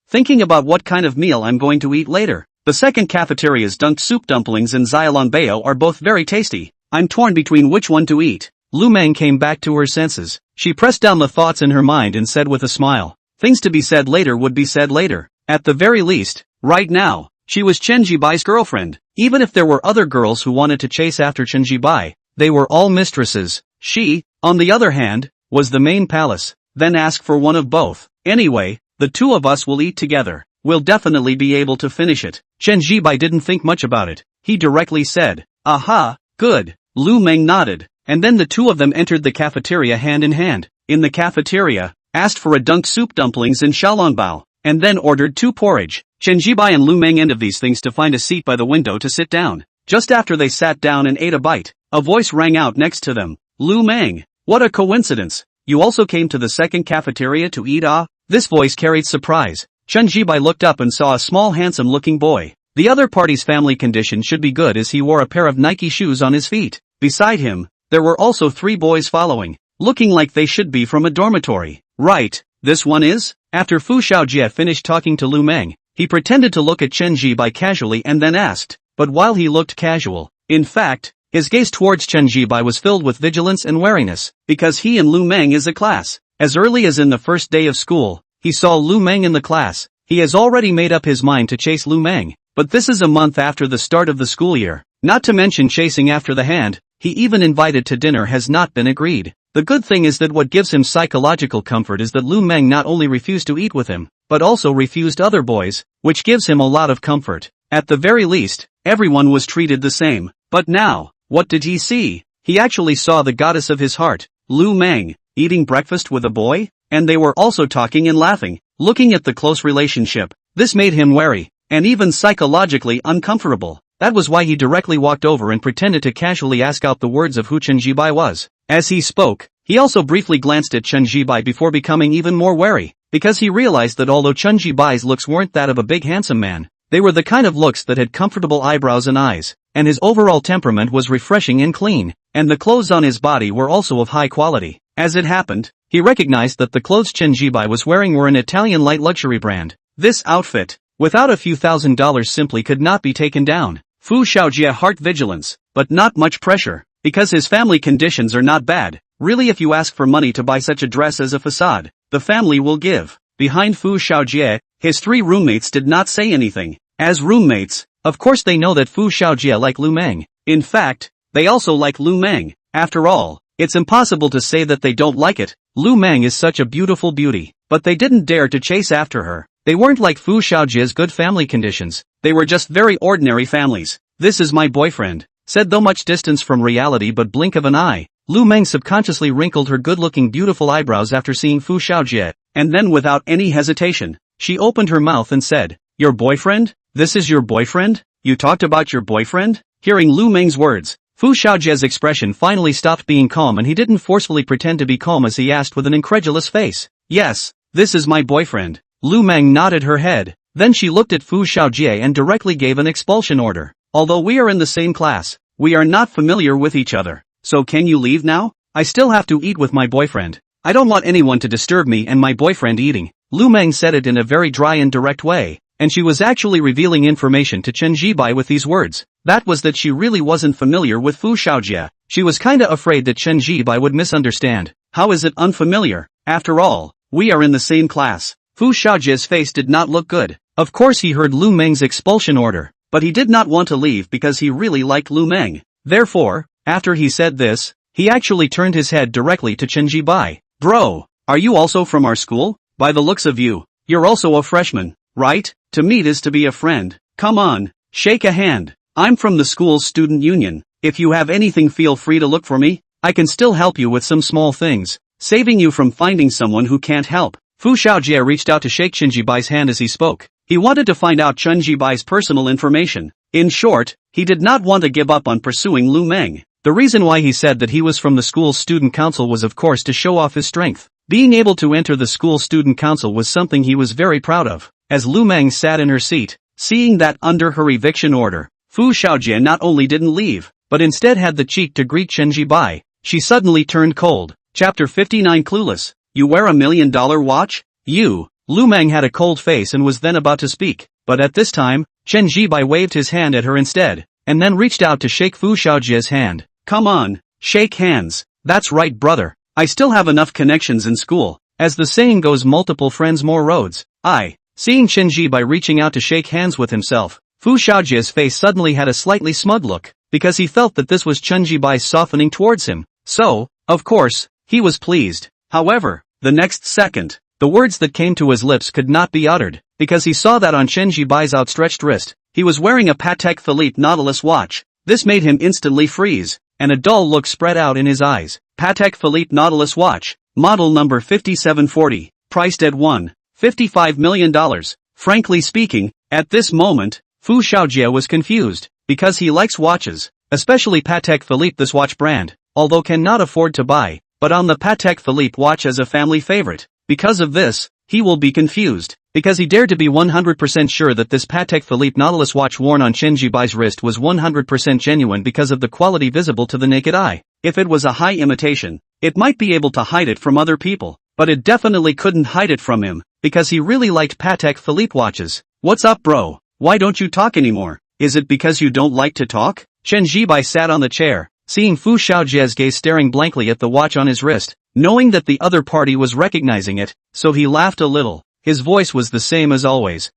A: Thinking about what kind of meal I'm going to eat later. The second cafeteria's dunked soup dumplings and xiaolongbao are both very tasty. I'm torn between which one to eat." Lu Mang came back to her senses. She pressed down the thoughts in her mind and said with a smile, "Things to be said later would be said later. At the very least, right now, she was Chen Zhibai's girlfriend. Even if there were other girls who wanted to chase after Chen Zhibai, they were all mistresses. She, on the other hand, was the main palace. Then ask for one of both. Anyway, the two of us will eat together. We'll definitely be able to finish it." Chen Zhibai didn't think much about it. He directly said, "Aha, good." Lu Mang nodded, and then the two of them entered the cafeteria hand in hand. In the cafeteria, asked for a dunked soup dumplings and xiaolongbao, and then ordered 2 porridge. Chen Zhibai and Lu Mang ended these things to find a seat by the window to sit down. Just after they sat down and ate a bite, a voice rang out next to them. "Lu Mang, what a coincidence. You also came to the second cafeteria to eat, ah?" This voice carried surprise. Chen Zhibai looked up and saw a small handsome-looking boy. The other party's family condition should be good as he wore a pair of Nike shoes on his feet. Beside him, there were also 3 boys following, looking like they should be from a dormitory. "Right, this one is?" After Fu Xiaojie finished talking to Lu Mang, he pretended to look at Chen Zhibai casually and then asked, but while he looked casual, in fact, his gaze towards Chen Zhibai was filled with vigilance and wariness, because he and Lu Mang is a class. As early as in the first day of school, he saw Lu Mang in the class. He has already made up his mind to chase Lu Mang, but this is a month after the start of the school year. Not to mention chasing after the hand, he even invited to dinner has not been agreed. The good thing is that what gives him psychological comfort is that Lu Mang not only refused to eat with him, but also refused other boys, which gives him a lot of comfort. At the very least, everyone was treated the same. But now, what did he see? He actually saw the goddess of his heart, Lu Mang, eating breakfast with a boy, and they were also talking and laughing. Looking at the close relationship, this made him wary, and even psychologically uncomfortable. That was why he directly walked over and pretended to casually ask out the words of who Chen Zhibai was. As he spoke, he also briefly glanced at Chen Zhibai before becoming even more wary, because he realized that although Chen Zhibai's looks weren't that of a big handsome man, they were the kind of looks that had comfortable eyebrows and eyes, and his overall temperament was refreshing and clean, and the clothes on his body were also of high quality. As it happened, he recognized that the clothes Chen Zhibai was wearing were an Italian light luxury brand. This outfit, without a few $1,000s simply could not be taken down. Fu Xiaojie heart vigilance, but not much pressure, because his family conditions are not bad. Really, if you ask for money to buy such a dress as a facade, the family will give. Behind Fu Xiaojie, his 3 roommates did not say anything. As roommates, of course they know that Fu Xiaojie like Lu Mang. In fact, they also like Lu Mang. After all, it's impossible to say that they don't like it. Lu Mang is such a beautiful beauty, but they didn't dare to chase after her. They weren't like Fu Xiaojie's good family conditions. They were just very ordinary families. "This is my boyfriend," said though much distance from reality but blink of an eye. Lu Mang subconsciously wrinkled her good-looking beautiful eyebrows after seeing Fu Xiaojie, and then without any hesitation, she opened her mouth and said, "Your boyfriend? This is your boyfriend? You talked about your boyfriend?" Hearing Lu Mang's words, Fu Xiaojie's expression finally stopped being calm and he didn't forcefully pretend to be calm as he asked with an incredulous face, "Yes, this is my boyfriend." Lu Mang nodded her head. Then she looked at Fu Xiaojie and directly gave an expulsion order. "Although we are in the same class, we are not familiar with each other. So can you leave now? I still have to eat with my boyfriend. I don't want anyone to disturb me and my boyfriend eating." Lu Mang said it in a very dry and direct way, and she was actually revealing information to Chen Zhibai with these words. That was that she really wasn't familiar with Fu Xiaojie. She was kinda afraid that Chen Zhibai would misunderstand. How is it unfamiliar? After all, we are in the same class. Fu Xiaojie's face did not look good. Of course he heard Lu Mang's expulsion order, but he did not want to leave because he really liked Lu Mang. Therefore, after he said this, he actually turned his head directly to Chen Zhibai. "Bro, are you also from our school? By the looks of you, you're also a freshman, right? To meet is to be a friend. Come on, shake a hand. I'm from the school's student union. If you have anything, feel free to look for me. I can still help you with some small things, saving you from finding someone who can't help." Fu Xiaojie reached out to shake Chen Zhibai's hand as he spoke. He wanted to find out Chen Zhibai's personal information. In short, he did not want to give up on pursuing Lu Mang. The reason why he said that he was from the school's student council was of course to show off his strength. Being able to enter the school student council was something he was very proud of. As Lu Mang sat in her seat, seeing that under her eviction order, Fu Xiaojie not only didn't leave, but instead had the cheek to greet Chen Zhibai. She suddenly turned cold. Chapter 59 Clueless. You wear $1 million watch? You. Lu Mang had a cold face and was then about to speak, but at this time, Chen Zhibai waved his hand at her instead, and then reached out to shake Fu Xiaojie's hand. Come on, shake hands. That's right, brother. I still have enough connections in school. As the saying goes, multiple friends, more roads. Seeing Chen Zhibai reaching out to shake hands with himself, Fu Xiaojie's face suddenly had a slightly smug look, because he felt that this was Chen Zhibai softening towards him. So, of course, he was pleased. However, the next second, the words that came to his lips could not be uttered, because he saw that on Chen Zhibai's outstretched wrist, he was wearing a Patek Philippe Nautilus watch. This made him instantly freeze, and a dull look spread out in his eyes. Patek Philippe Nautilus watch, model number 5740, priced at $1.55 million. Frankly speaking, at this moment, Fu Xiaojie was confused, because he likes watches, especially Patek Philippe. This watch brand, although cannot afford to buy, but on the Patek Philippe watch as a family favorite. Because of this, he will be confused, because he dared to be 100% sure that this Patek Philippe Nautilus watch worn on Chen Zhibai's wrist was 100% genuine because of the quality visible to the naked eye. If it was a high imitation, it might be able to hide it from other people, but it definitely couldn't hide it from him, because he really liked Patek Philippe watches. What's up, bro? Why don't you talk anymore? Is it because you don't like to talk? Chen Zhibai sat on the chair, seeing Fu Xiaojie's gaze staring blankly at the watch on his wrist, knowing that the other party was recognizing it, so he laughed a little. His voice was the same as always.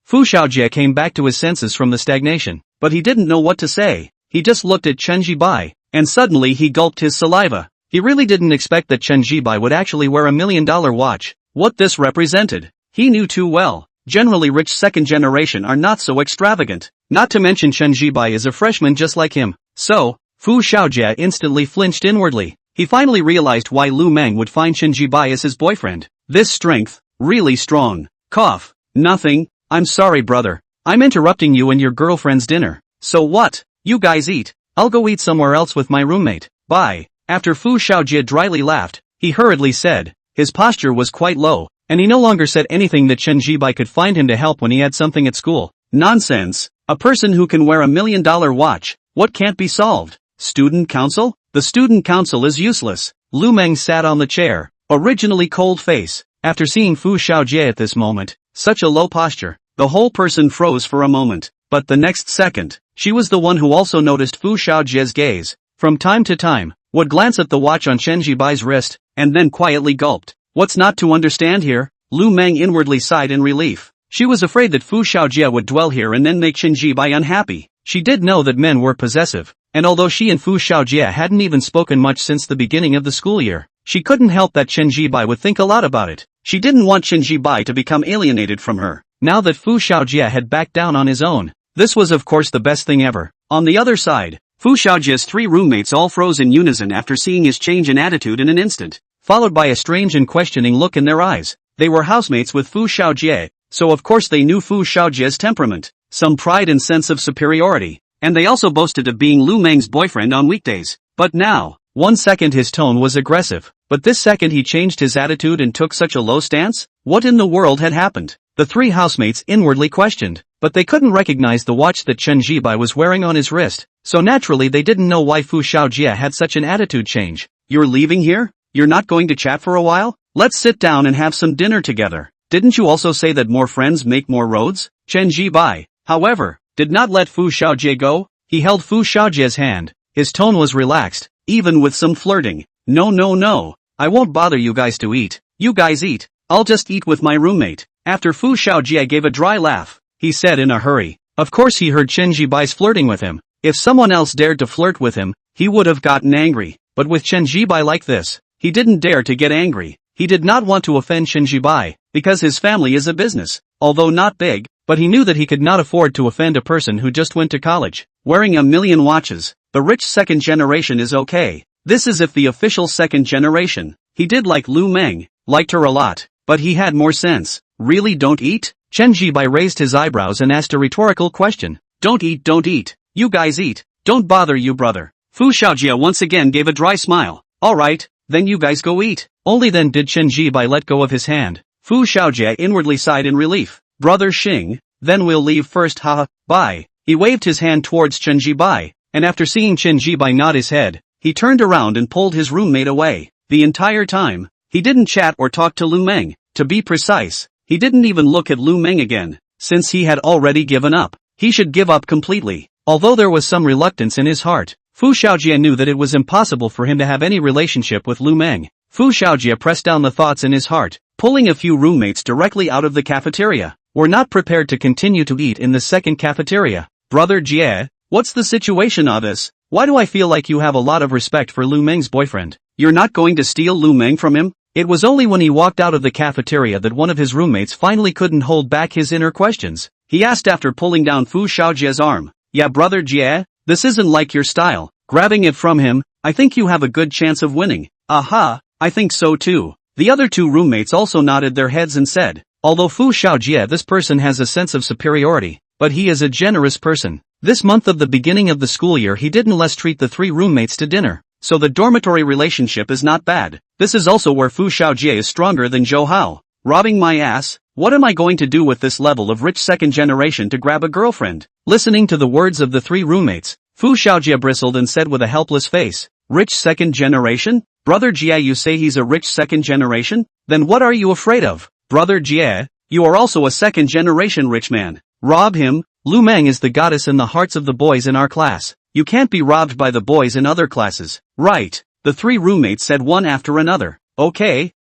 A: Fu Xiaojie came back to his senses from the stagnation, but he didn't know what to say. He just looked at Chen Zhibai, and suddenly he gulped his saliva. He really didn't expect that Chen Zhibai would actually wear $1 million watch. What this represented, he knew too well. Generally rich second generation are not so extravagant. Not to mention Chen Zhibai is a freshman just like him. So, Fu Xiaojie instantly flinched inwardly. He finally realized why Lu Mang would find Chen Zhibai as his boyfriend. This strength, really strong. Cough. Nothing. I'm sorry, brother. I'm interrupting you and your girlfriend's dinner. So what? You guys eat. I'll go eat somewhere else with my roommate. Bye. After Fu Xiaojie dryly laughed, he hurriedly said. His posture was quite low, and he no longer said anything that Chen Zhibai could find him to help when he had something at school. Nonsense. A person who can wear $1 million watch, what can't be solved? Student council? The student council is useless. Lu Mang sat on the chair, originally cold face. After seeing Fu Xiaojie at this moment, such a low posture, the whole person froze for a moment. But the next second, she was the one who also noticed Fu Xiaojie's gaze. From time to time, would glance at the watch on Chen Zhibai's wrist, and then quietly gulped. What's not to understand here? Lu Mang inwardly sighed in relief. She was afraid that Fu Xiaojie would dwell here and then make Chen Zhibai unhappy. She did know that men were possessive, and although she and Fu Xiaojie hadn't even spoken much since the beginning of the school year, she couldn't help that Chen Zhibai would think a lot about it. She didn't want Chen Zhibai to become alienated from her. Now that Fu Xiaojie had backed down on his own, this was of course the best thing ever. On the other side, Fu Xiaojie's three roommates all froze in unison after seeing his change in attitude in an instant, followed by a strange and questioning look in their eyes. They were housemates with Fu Xiaojie, so of course they knew Fu Xiaojie's temperament, some pride and sense of superiority, and they also boasted of being Lu Mang's boyfriend on weekdays. But now, one second his tone was aggressive, but this second he changed his attitude and took such a low stance? What in the world had happened? The three housemates inwardly questioned, but they couldn't recognize the watch that Chen Zhibai was wearing on his wrist, so naturally they didn't know why Fu Xiaojie had such an attitude change. You're leaving here? You're not going to chat for a while? Let's sit down and have some dinner together. Didn't you also say that more friends make more roads? Chen Zhibai, however, did not let Fu Xiaojie go. He held Fu Xiaojie's hand. His tone was relaxed, even with some flirting. No. I won't bother you guys to eat. You guys eat. I'll just eat with my roommate. After Fu Xiaojie gave a dry laugh, he said in a hurry. Of course he heard Chen Zhibai's flirting with him. If someone else dared to flirt with him, he would have gotten angry. But with Chen Zhibai like this, he didn't dare to get angry. He did not want to offend Chen Zhibai, because his family is a business, although not big, but he knew that he could not afford to offend a person who just went to college. Wearing 1 million watches, the rich second generation is okay. This is if the official second generation. He did like Lu Mang, liked her a lot, but he had more sense. Really don't eat? Chen Zhibai raised his eyebrows and asked a rhetorical question. Don't eat. You guys eat. Don't bother you, brother. Fu Xiaojie once again gave a dry smile. Alright, then you guys go eat. Only then did Chen Zhibai let go of his hand. Fu Xiaojie inwardly sighed in relief. Brother Xing, then we'll leave first, haha, bye. He waved his hand towards Chen Zhibai, and after seeing Chen Zhibai nod his head, he turned around and pulled his roommate away. The entire time, he didn't chat or talk to Lu Mang. To be precise, he didn't even look at Lu Mang again, since he had already given up. He should give up completely. Although there was some reluctance in his heart, Fu Xiaojie knew that it was impossible for him to have any relationship with Lu Mang. Fu Xiaojie pressed down the thoughts in his heart, pulling a few roommates directly out of the cafeteria. We're not prepared to continue to eat in the second cafeteria. Brother Jie, what's the situation of this? Why do I feel like you have a lot of respect for Lu Mang's boyfriend? You're not going to steal Lu Mang from him? It was only when he walked out of the cafeteria that one of his roommates finally couldn't hold back his inner questions. He asked after pulling down Fu Xiaojie's arm. Yeah, brother Jie, this isn't like your style. Grabbing it from him, I think you have a good chance of winning. Aha, I think so too. The other two roommates also nodded their heads and said, although Fu Xiaojie, this person has a sense of superiority, but he is a generous person. This month of the beginning of the school year he didn't less treat the three roommates to dinner. So the dormitory relationship is not bad. This is also where Fu Xiaojie is stronger than Zhou Hao. Robbing my ass? What am I going to do with this level of rich second generation to grab a girlfriend? Listening to the words of the three roommates, Fu Xiaojie bristled and said with a helpless face, rich second generation? Brother Jie, you say he's a rich second generation? Then what are you afraid of? Brother Jie, you are also a second generation rich man. Rob him? Lu Mang is the goddess in the hearts of the boys in our class. You can't be robbed by the boys in other classes. Right, the three roommates said one after another. Okay,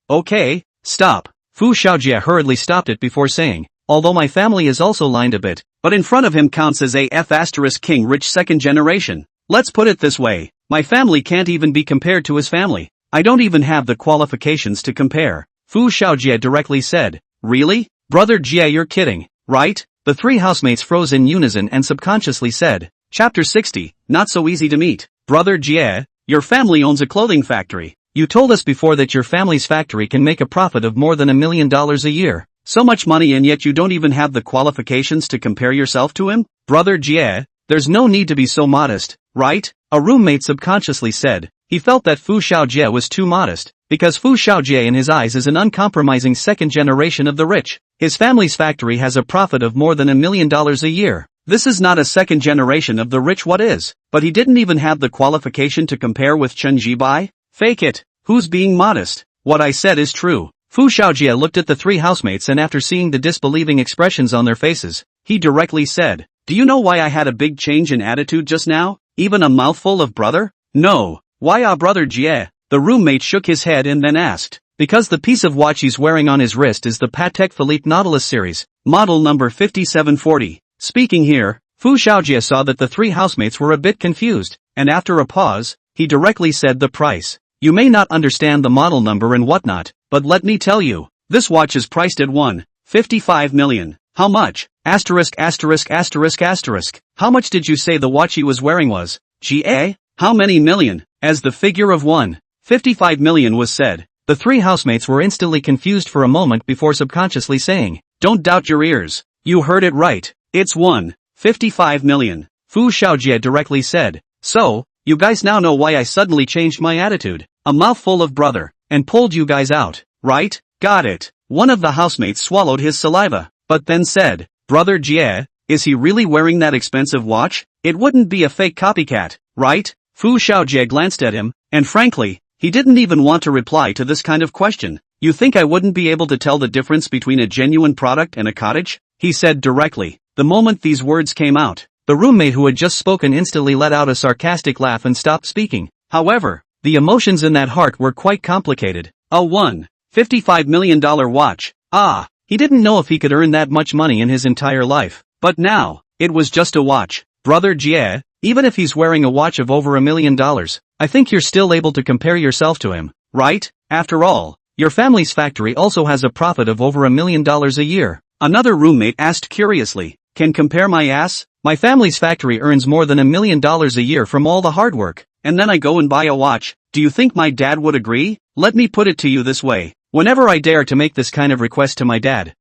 A: stop. Fu Xiaojie hurriedly stopped it before saying, although my family is also lined a bit, but in front of him counts as a *king rich second generation. Let's put it this way, my family can't even be compared to his family. I don't even have the qualifications to compare. Fu Xiaojie directly said, really? Brother Jie, you're kidding, right? The three housemates froze in unison and subconsciously said, Chapter 60, not so easy to meet. Brother Jie, your family owns a clothing factory. You told us before that your family's factory can make a profit of more than $1 million a year. So much money and yet you don't even have the qualifications to compare yourself to him? Brother Jie, there's no need to be so modest, right? A roommate subconsciously said. He felt that Fu Xiaojie was too modest, because Fu Xiaojie in his eyes is an uncompromising second generation of the rich. His family's factory has a profit of more than $1 million a year. This is not a second generation of the rich, what is? But he didn't even have the qualification to compare with Chen Zhibai? Fake it. Who's being modest? What I said is true. Fu Xiaojie looked at the three housemates and after seeing the disbelieving expressions on their faces, he directly said, do you know why I had a big change in attitude just now? Even a mouthful of brother? No. Why brother Jie? The roommate shook his head and then asked, because the piece of watch he's wearing on his wrist is the Patek Philippe Nautilus series, model number 5740. Speaking here, Fu Xiaojie saw that the three housemates were a bit confused, and after a pause, he directly said the price. You may not understand the model number and whatnot, but let me tell you, this watch is priced at 1.55 million. How much? How much did you say the watch he was wearing was? How many million? As the figure of 1.55 million was said, the three housemates were instantly confused for a moment before subconsciously saying, don't doubt your ears. You heard it right. It's 1.55 million. Fu Xiaojie directly said, so, you guys now know why I suddenly changed my attitude. A mouthful of brother, and pulled you guys out, right? Got it. One of the housemates swallowed his saliva, but then said, Brother Jie, is he really wearing that expensive watch? It wouldn't be a fake copycat, right? Fu Xiaojie glanced at him, and frankly, he didn't even want to reply to this kind of question. You think I wouldn't be able to tell the difference between a genuine product and a cottage? He said directly. The moment these words came out, the roommate who had just spoken instantly let out a sarcastic laugh and stopped speaking. However, the emotions in that heart were quite complicated. A $1.55 million watch. He didn't know if he could earn that much money in his entire life. But now, it was just a watch. Brother Jie, even if he's wearing a watch of over $1 million, I think you're still able to compare yourself to him, right? After all, your family's factory also has a profit of over $1 million a year. Another roommate asked curiously, can compare my ass? My family's factory earns more than $1 million a year from all the hard work, and then I go and buy a watch. Do you think my dad would agree? Let me put it to you this way. Whenever I dare to make this kind of request to my dad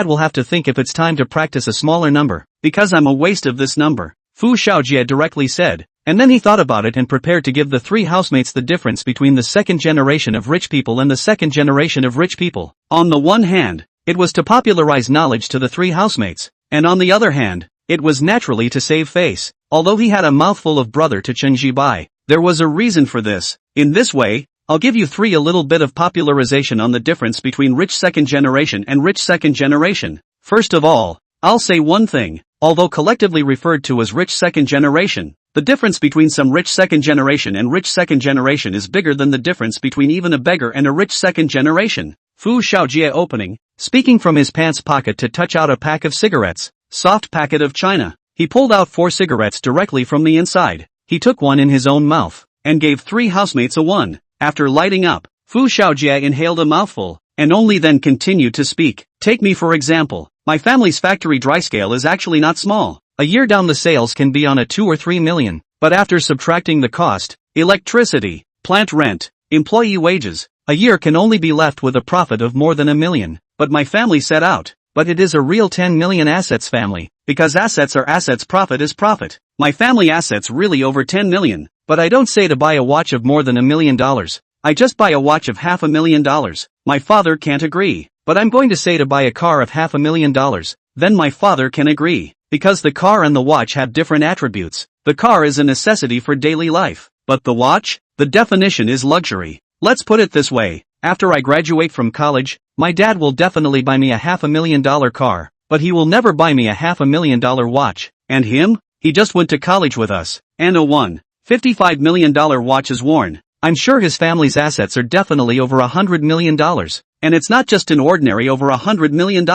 A: will have to think if it's time to practice a smaller number, because I'm a waste of this number. Fu Xiaojie directly said, and then he thought about it and prepared to give the three housemates the difference between the second generation of rich people and the second generation of rich people. On the one hand, it was to popularize knowledge to the three housemates, and on the other hand, It was naturally to save face. Although he had a mouthful of brother to Chen Zhibai, there was a reason for this. In this way, I'll give you a little bit of popularization on the difference between rich second generation and rich second generation. First of all, I'll say one thing. Although collectively referred to as rich second generation, the difference between some rich second generation and rich second generation is bigger than the difference between even a beggar and a rich second generation. Fu Xiaojie opening, speaking from his pants pocket to touch out a pack of cigarettes. Soft packet of China. He pulled out 4 cigarettes directly from the inside. He took one in his own mouth, and gave 3 housemates a one. After lighting up, Fu Xiaojie inhaled a mouthful, and only then continued to speak. Take me for example. My family's factory dry scale is actually not small. A year down the sales can be on a 2 or 3 million. But after subtracting the cost, electricity, plant rent, employee wages, a year can only be left with a profit of more than $1 million. But my family set out. But it is a real 10 million assets family, because assets are assets, profit is profit. My family assets really over 10 million, but I don't say to buy a watch of more than $1 million. I just buy a watch of $500,000. My father can't agree, but I'm going to say to buy a car of $500,000, then my father can agree, because the car and the watch have different attributes. The car is a necessity for daily life, but the watch, the definition is luxury. Let's put it this way, after I graduate from college, my dad will definitely buy me a $500,000 car, but he will never buy me a $500,000 watch. And him? He just went to college with us, and a $1.55 million watch is worn. I'm sure his family's assets are definitely over $100 million. And it's not just an ordinary over $100 million.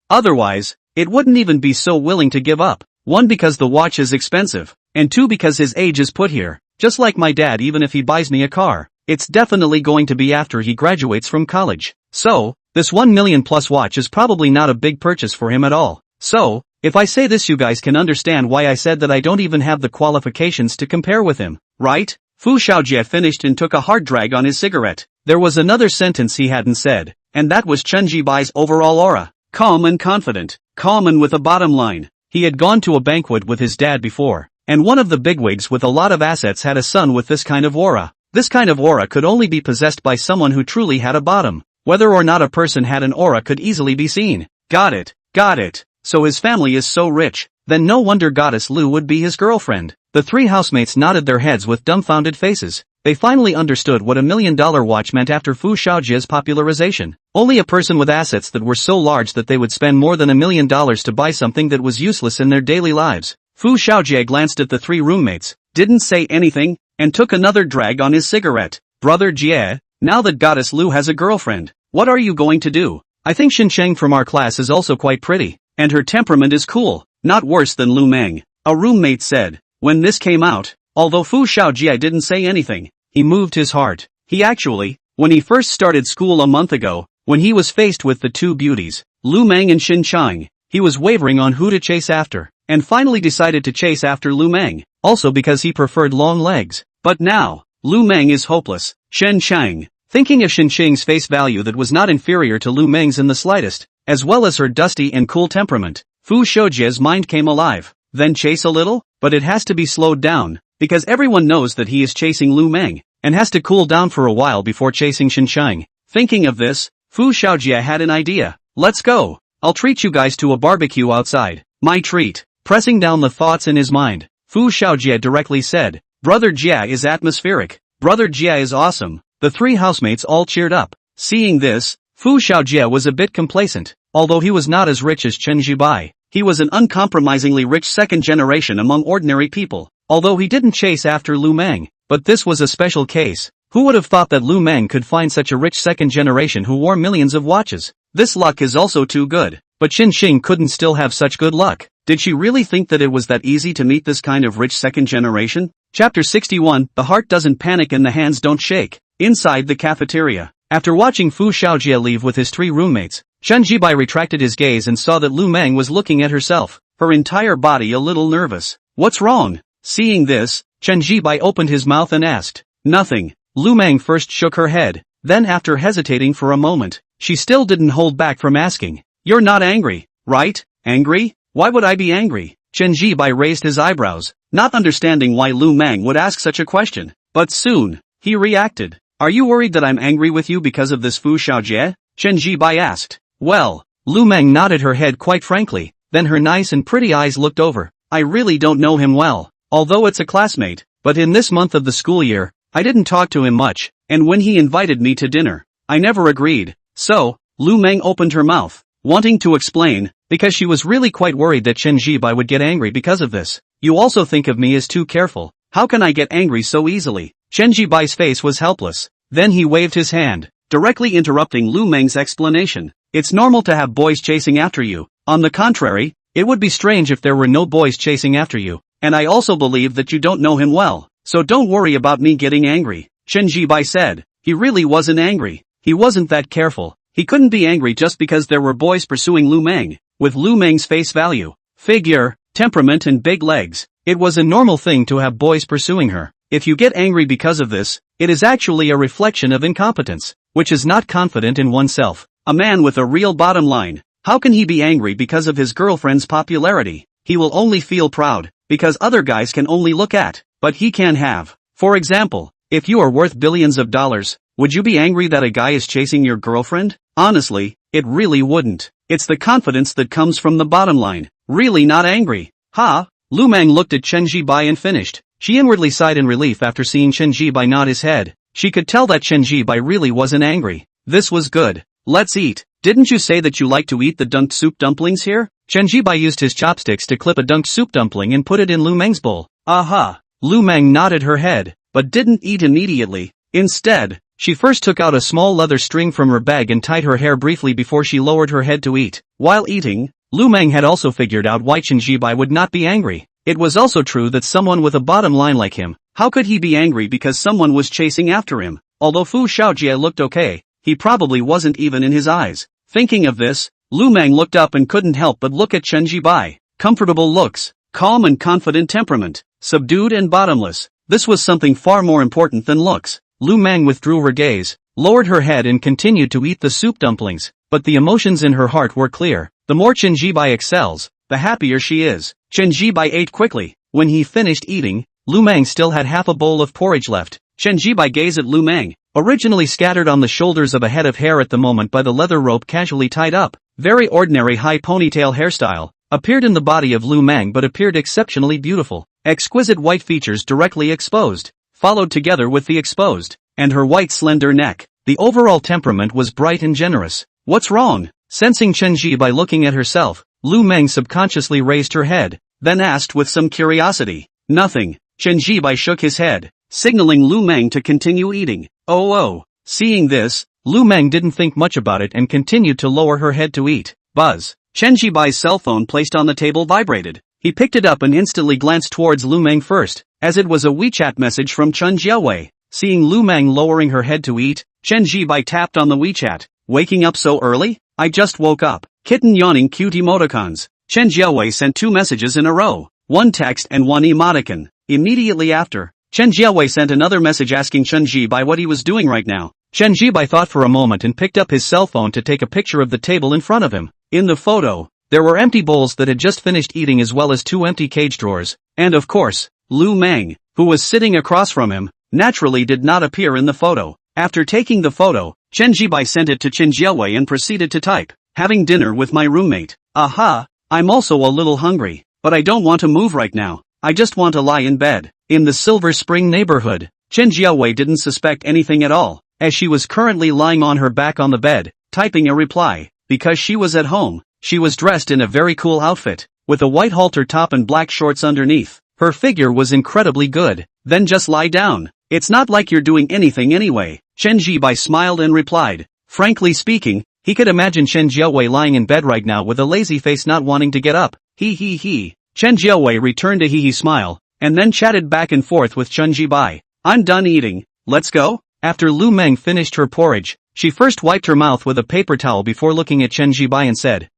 A: Otherwise, it wouldn't even be so willing to give up. 1, because the watch is expensive, and 2, because his age is put here. Just like my dad, even if he buys me a car, it's definitely going to be after he graduates from college. So, this 1 million plus watch is probably not a big purchase for him at all. So, if I say this, you guys can understand why I said that I don't even have the qualifications to compare with him, right? Fu Xiaojie finished and took a hard drag on his cigarette. There was another sentence he hadn't said, and that was Chen Zhibai's overall aura. Calm and confident, calm and with a bottom line. He had gone to a banquet with his dad before, and one of the bigwigs with a lot of assets had a son with this kind of aura. This kind of aura could only be possessed by someone who truly had a bottom. Whether or not a person had an aura could easily be seen. Got it. So his family is so rich, then no wonder Goddess Lu would be his girlfriend. The 3 housemates nodded their heads with dumbfounded faces. They finally understood what $1 million watch meant after Fu Xiaojie's popularization. Only a person with assets that were so large that they would spend more than $1 million to buy something that was useless in their daily lives. Fu Xiaojie glanced at the 3 roommates, didn't say anything, and took another drag on his cigarette. Brother Jie, now that Goddess Lu has a girlfriend, what are you going to do? I think Xincheng from our class is also quite pretty, and her temperament is cool, not worse than Lu Mang, a roommate said. When this came out, although Fu Xiaojie didn't say anything, he moved his heart. He actually, when he first started school a month ago, when he was faced with the 2 beauties, Lu Mang and Xincheng, he was wavering on who to chase after, and finally decided to chase after Lu Mang, also because he preferred long legs. But now, Lu Mang is hopeless. Xincheng, thinking of Xincheng's face value that was not inferior to Lu Mang's in the slightest, as well as her dusty and cool temperament, Fu Xiaojie's mind came alive. Then chase a little? But it has to be slowed down, because everyone knows that he is chasing Lu Mang, and has to cool down for a while before chasing Xincheng. Thinking of this, Fu Xiaojie had an idea. Let's go. I'll treat you guys to a barbecue outside. My treat. Pressing down the thoughts in his mind, Fu Xiaojie directly said, Brother Jia is atmospheric. Brother Jia is awesome. The 3 housemates all cheered up. Seeing this, Fu Xiaojie was a bit complacent. Although he was not as rich as Chen Zhibai, he was an uncompromisingly rich second generation among ordinary people. Although he didn't chase after Lu Mang, but this was a special case. Who would have thought that Lu Mang could find such a rich second generation who wore millions of watches? This luck is also too good. But Xinxing couldn't still have such good luck. Did she really think that it was that easy to meet this kind of rich second generation? Chapter 61, The heart doesn't panic and the hands don't shake. Inside the cafeteria. After watching Fu Xiaojie leave with his 3 roommates, Chen Zhibai retracted his gaze and saw that Lu Mang was looking at herself, her entire body a little nervous. What's wrong? Seeing this, Chen Zhibai opened his mouth and asked. Nothing. Lu Mang first shook her head, then after hesitating for a moment, she still didn't hold back from asking. You're not angry, right? Angry? Why would I be angry? Chen Zhibai raised his eyebrows, not understanding why Lu Mang would ask such a question. But soon, he reacted. Are you worried that I'm angry with you because of this Fu Xiaojie? Chen Zhibai asked. Well, Lu Mang nodded her head quite frankly. Then her nice and pretty eyes looked over. I really don't know him well, although it's a classmate, but in this month of the school year, I didn't talk to him much, and when he invited me to dinner, I never agreed. So, Lu Mang opened her mouth, wanting to explain, because she was really quite worried that Chen Zhibai would get angry because of this. You also think of me as too careful. How can I get angry so easily? Chen Zhibai's face was helpless. Then he waved his hand, directly interrupting Lu Mang's explanation. It's normal to have boys chasing after you. On the contrary, it would be strange if there were no boys chasing after you. And I also believe that you don't know him well. So don't worry about me getting angry. Chen Zhibai said. He really wasn't angry. He wasn't that careful. He couldn't be angry just because there were boys pursuing Lu Mang. With Lu Mang's face value, figure, temperament and big legs, it was a normal thing to have boys pursuing her. If you get angry because of this, it is actually a reflection of incompetence, which is not confident in oneself. A man with a real bottom line, how can he be angry because of his girlfriend's popularity? He will only feel proud, because other guys can only look at, but he can have. For example, if you are worth billions of dollars, would you be angry that a guy is chasing your girlfriend? Honestly, it really wouldn't. It's the confidence that comes from the bottom line. Really not angry. Ha! Lu Mang looked at Chen Zhibai and finished. She inwardly sighed in relief after seeing Chen Zhibai nod his head. She could tell that Chen Zhibai really wasn't angry. This was good. Let's eat. Didn't you say that you like to eat the dunked soup dumplings here? Chen Zhibai used his chopsticks to clip a dunked soup dumpling and put it in Lu Mang's bowl. Aha! Lu Mang nodded her head, but didn't eat immediately. Instead, she first took out a small leather string from her bag and tied her hair briefly before she lowered her head to eat. While eating, Lu Mang had also figured out why Chen Zhibai would not be angry. It was also true that someone with a bottom line like him, how could he be angry because someone was chasing after him? Although Fu Xiaojie looked okay, he probably wasn't even in his eyes. Thinking of this, Lu Mang looked up and couldn't help but look at Chen Zhibai. Comfortable looks, calm and confident temperament, subdued and bottomless. This was something far more important than looks. Lu Mang withdrew her gaze, lowered her head and continued to eat the soup dumplings, but the emotions in her heart were clear. The more Chen Zhibai excels, the happier she is. Chen Zhibai ate quickly. When he finished eating, Lu Mang still had half a bowl of porridge left. Chen Zhibai gazed at Lu Mang, originally scattered on the shoulders of a head of hair at the moment by the leather rope casually tied up. Very ordinary high ponytail hairstyle, appeared in the body of Lu Mang but appeared exceptionally beautiful. Exquisite white features directly exposed, followed together with the exposed, and her white slender neck. The overall temperament was bright and generous. What's wrong? Sensing Chen Zhibai looking at herself, Lu Mang subconsciously raised her head, then asked with some curiosity. Nothing. Chen Zhibai shook his head, signaling Lu Mang to continue eating. Oh. Seeing this, Lu Mang didn't think much about it and continued to lower her head to eat. Buzz. Chen Zhibai's cell phone placed on the table vibrated. He picked it up and instantly glanced towards Lu Mang first, as it was a WeChat message from Chen Jiawei. Seeing Lu Mang lowering her head to eat, Chen Zhibai tapped on the WeChat. Waking up so early? I just woke up. Kitten yawning cute emoticons. Chen Jiawei sent 2 messages in a row, 1 text and 1 emoticon. Immediately after, Chen Jiawei sent another message asking Chen Zhibai what he was doing right now. Chen Zhibai thought for a moment and picked up his cell phone to take a picture of the table in front of him. In the photo, there were empty bowls that had just finished eating as well as 2 empty cage drawers, and of course, Lu Mang, who was sitting across from him, naturally did not appear in the photo. After taking the photo, Chen Zhibai sent it to Chen Jiawei and proceeded to type, having dinner with my roommate. Aha, I'm also a little hungry, but I don't want to move right now. I just want to lie in bed. In the Silver Spring neighborhood, Chen Jiawei didn't suspect anything at all, as she was currently lying on her back on the bed, typing a reply. Because she was at home, she was dressed in a very cool outfit, with a white halter top and black shorts underneath. Her figure was incredibly good. Then just lie down. It's not like you're doing anything anyway. Chen Zhibai smiled and replied. Frankly speaking, he could imagine Chen Jiawei lying in bed right now with a lazy face not wanting to get up. He. Chen Jiawei returned a hee smile, and then chatted back and forth with Chen Zhibai. I'm done eating. Let's go? After Lu Mang finished her porridge, she first wiped her mouth with a paper towel before looking at Chen Zhibai and said,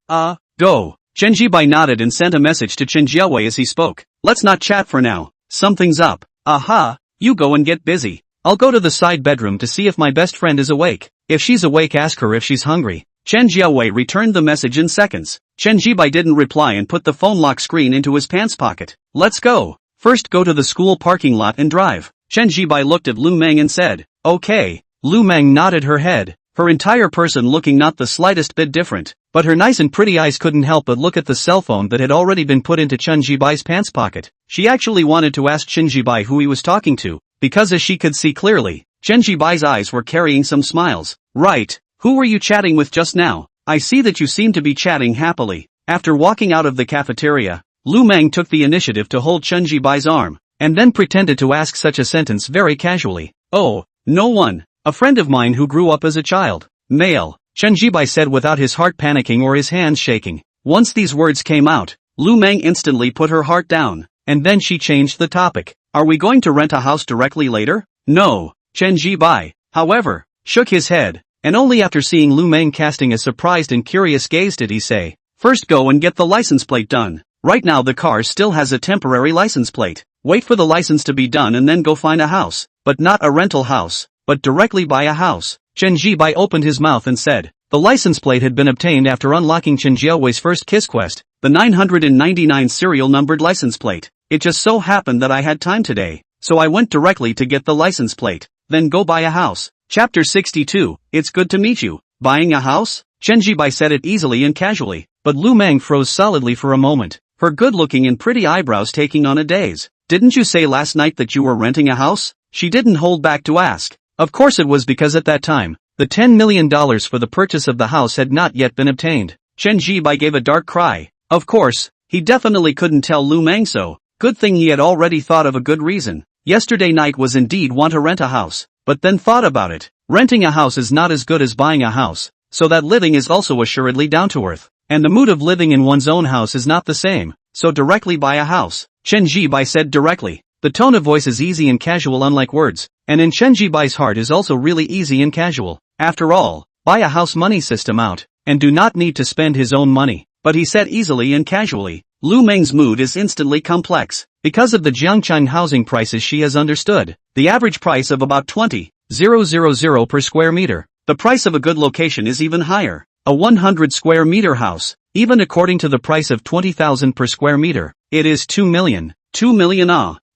A: go. Chen Zhibai nodded and sent a message to Chen Jiawei as he spoke. Let's not chat for now. Something's up. Aha, you go and get busy. I'll go to the side bedroom to see if my best friend is awake. If she's awake, ask her if she's hungry. Chen Jiawei returned the message in seconds. Chen Zhibai didn't reply and put the phone lock screen into his pants pocket. Let's go. First go to the school parking lot and drive. Chen Zhibai looked at Lu Mang and said, okay. Lu Mang nodded her head. her entire person looking not the slightest bit different, but her nice and pretty eyes couldn't help but look at the cell phone that had already been put into Chen Zhibai's pants pocket. She actually wanted to ask Chen Zhibai who he was talking to, because as she could see clearly, Chen Zhibai's eyes were carrying some smiles. Right, who were you chatting with just now? I see that you seem to be chatting happily. After walking out of the cafeteria, Lu Mang took the initiative to hold Chen Zhibai's arm, and then pretended to ask such a sentence very casually. Oh, no one. A friend of mine who grew up as a child. Male, Chen Zhibai said without his heart panicking or his hands shaking. Once these words came out, Lu Mang instantly put her heart down, and then she changed the topic. Are we going to rent a house directly later? No. Chen Zhibai, however, shook his head, and only after seeing Lu Mang casting a surprised and curious gaze did he say, first go and get the license plate done. Right now the car still has a temporary license plate. Wait for the license to be done and then go find a house, but not a rental house, but directly buy a house. Chen Zhibai opened his mouth and said, the license plate had been obtained after unlocking Chen Jiaowei's first kiss quest, the 999 serial numbered license plate. It just so happened that I had time today, so I went directly to get the license plate, then go buy a house. Chapter 62, It's good to meet you. Buying a house? Chen Zhibai said it easily and casually, but Lu Mang froze solidly for a moment, her good-looking and pretty eyebrows taking on a daze. Didn't you say last night that you were renting a house? She didn't hold back to ask. Of course it was because at that time, the $10 million for the purchase of the house had not yet been obtained. Chen Zhibai gave a dark cry. Of course, he definitely couldn't tell Lu Mang so. Good thing he had already thought of a good reason. Yesterday night was indeed want to rent a house, but then thought about it. Renting a house is not as good as buying a house, so that living is also assuredly down to earth. And the mood of living in one's own house is not the same, so directly buy a house. Chen Zhibai said directly. The tone of voice is easy and casual unlike words, and in Chen Zhibai's heart is also really easy and casual. After all, buy a house money system out, and do not need to spend his own money. But he said easily and casually. Lu Mang's mood is instantly complex. Because of the Jiangchang housing prices she has understood, the average price of about 20,000 per square meter. The price of a good location is even higher. A 100 square meter house, even according to the price of 20,000 per square meter, it is 2 million. 2 million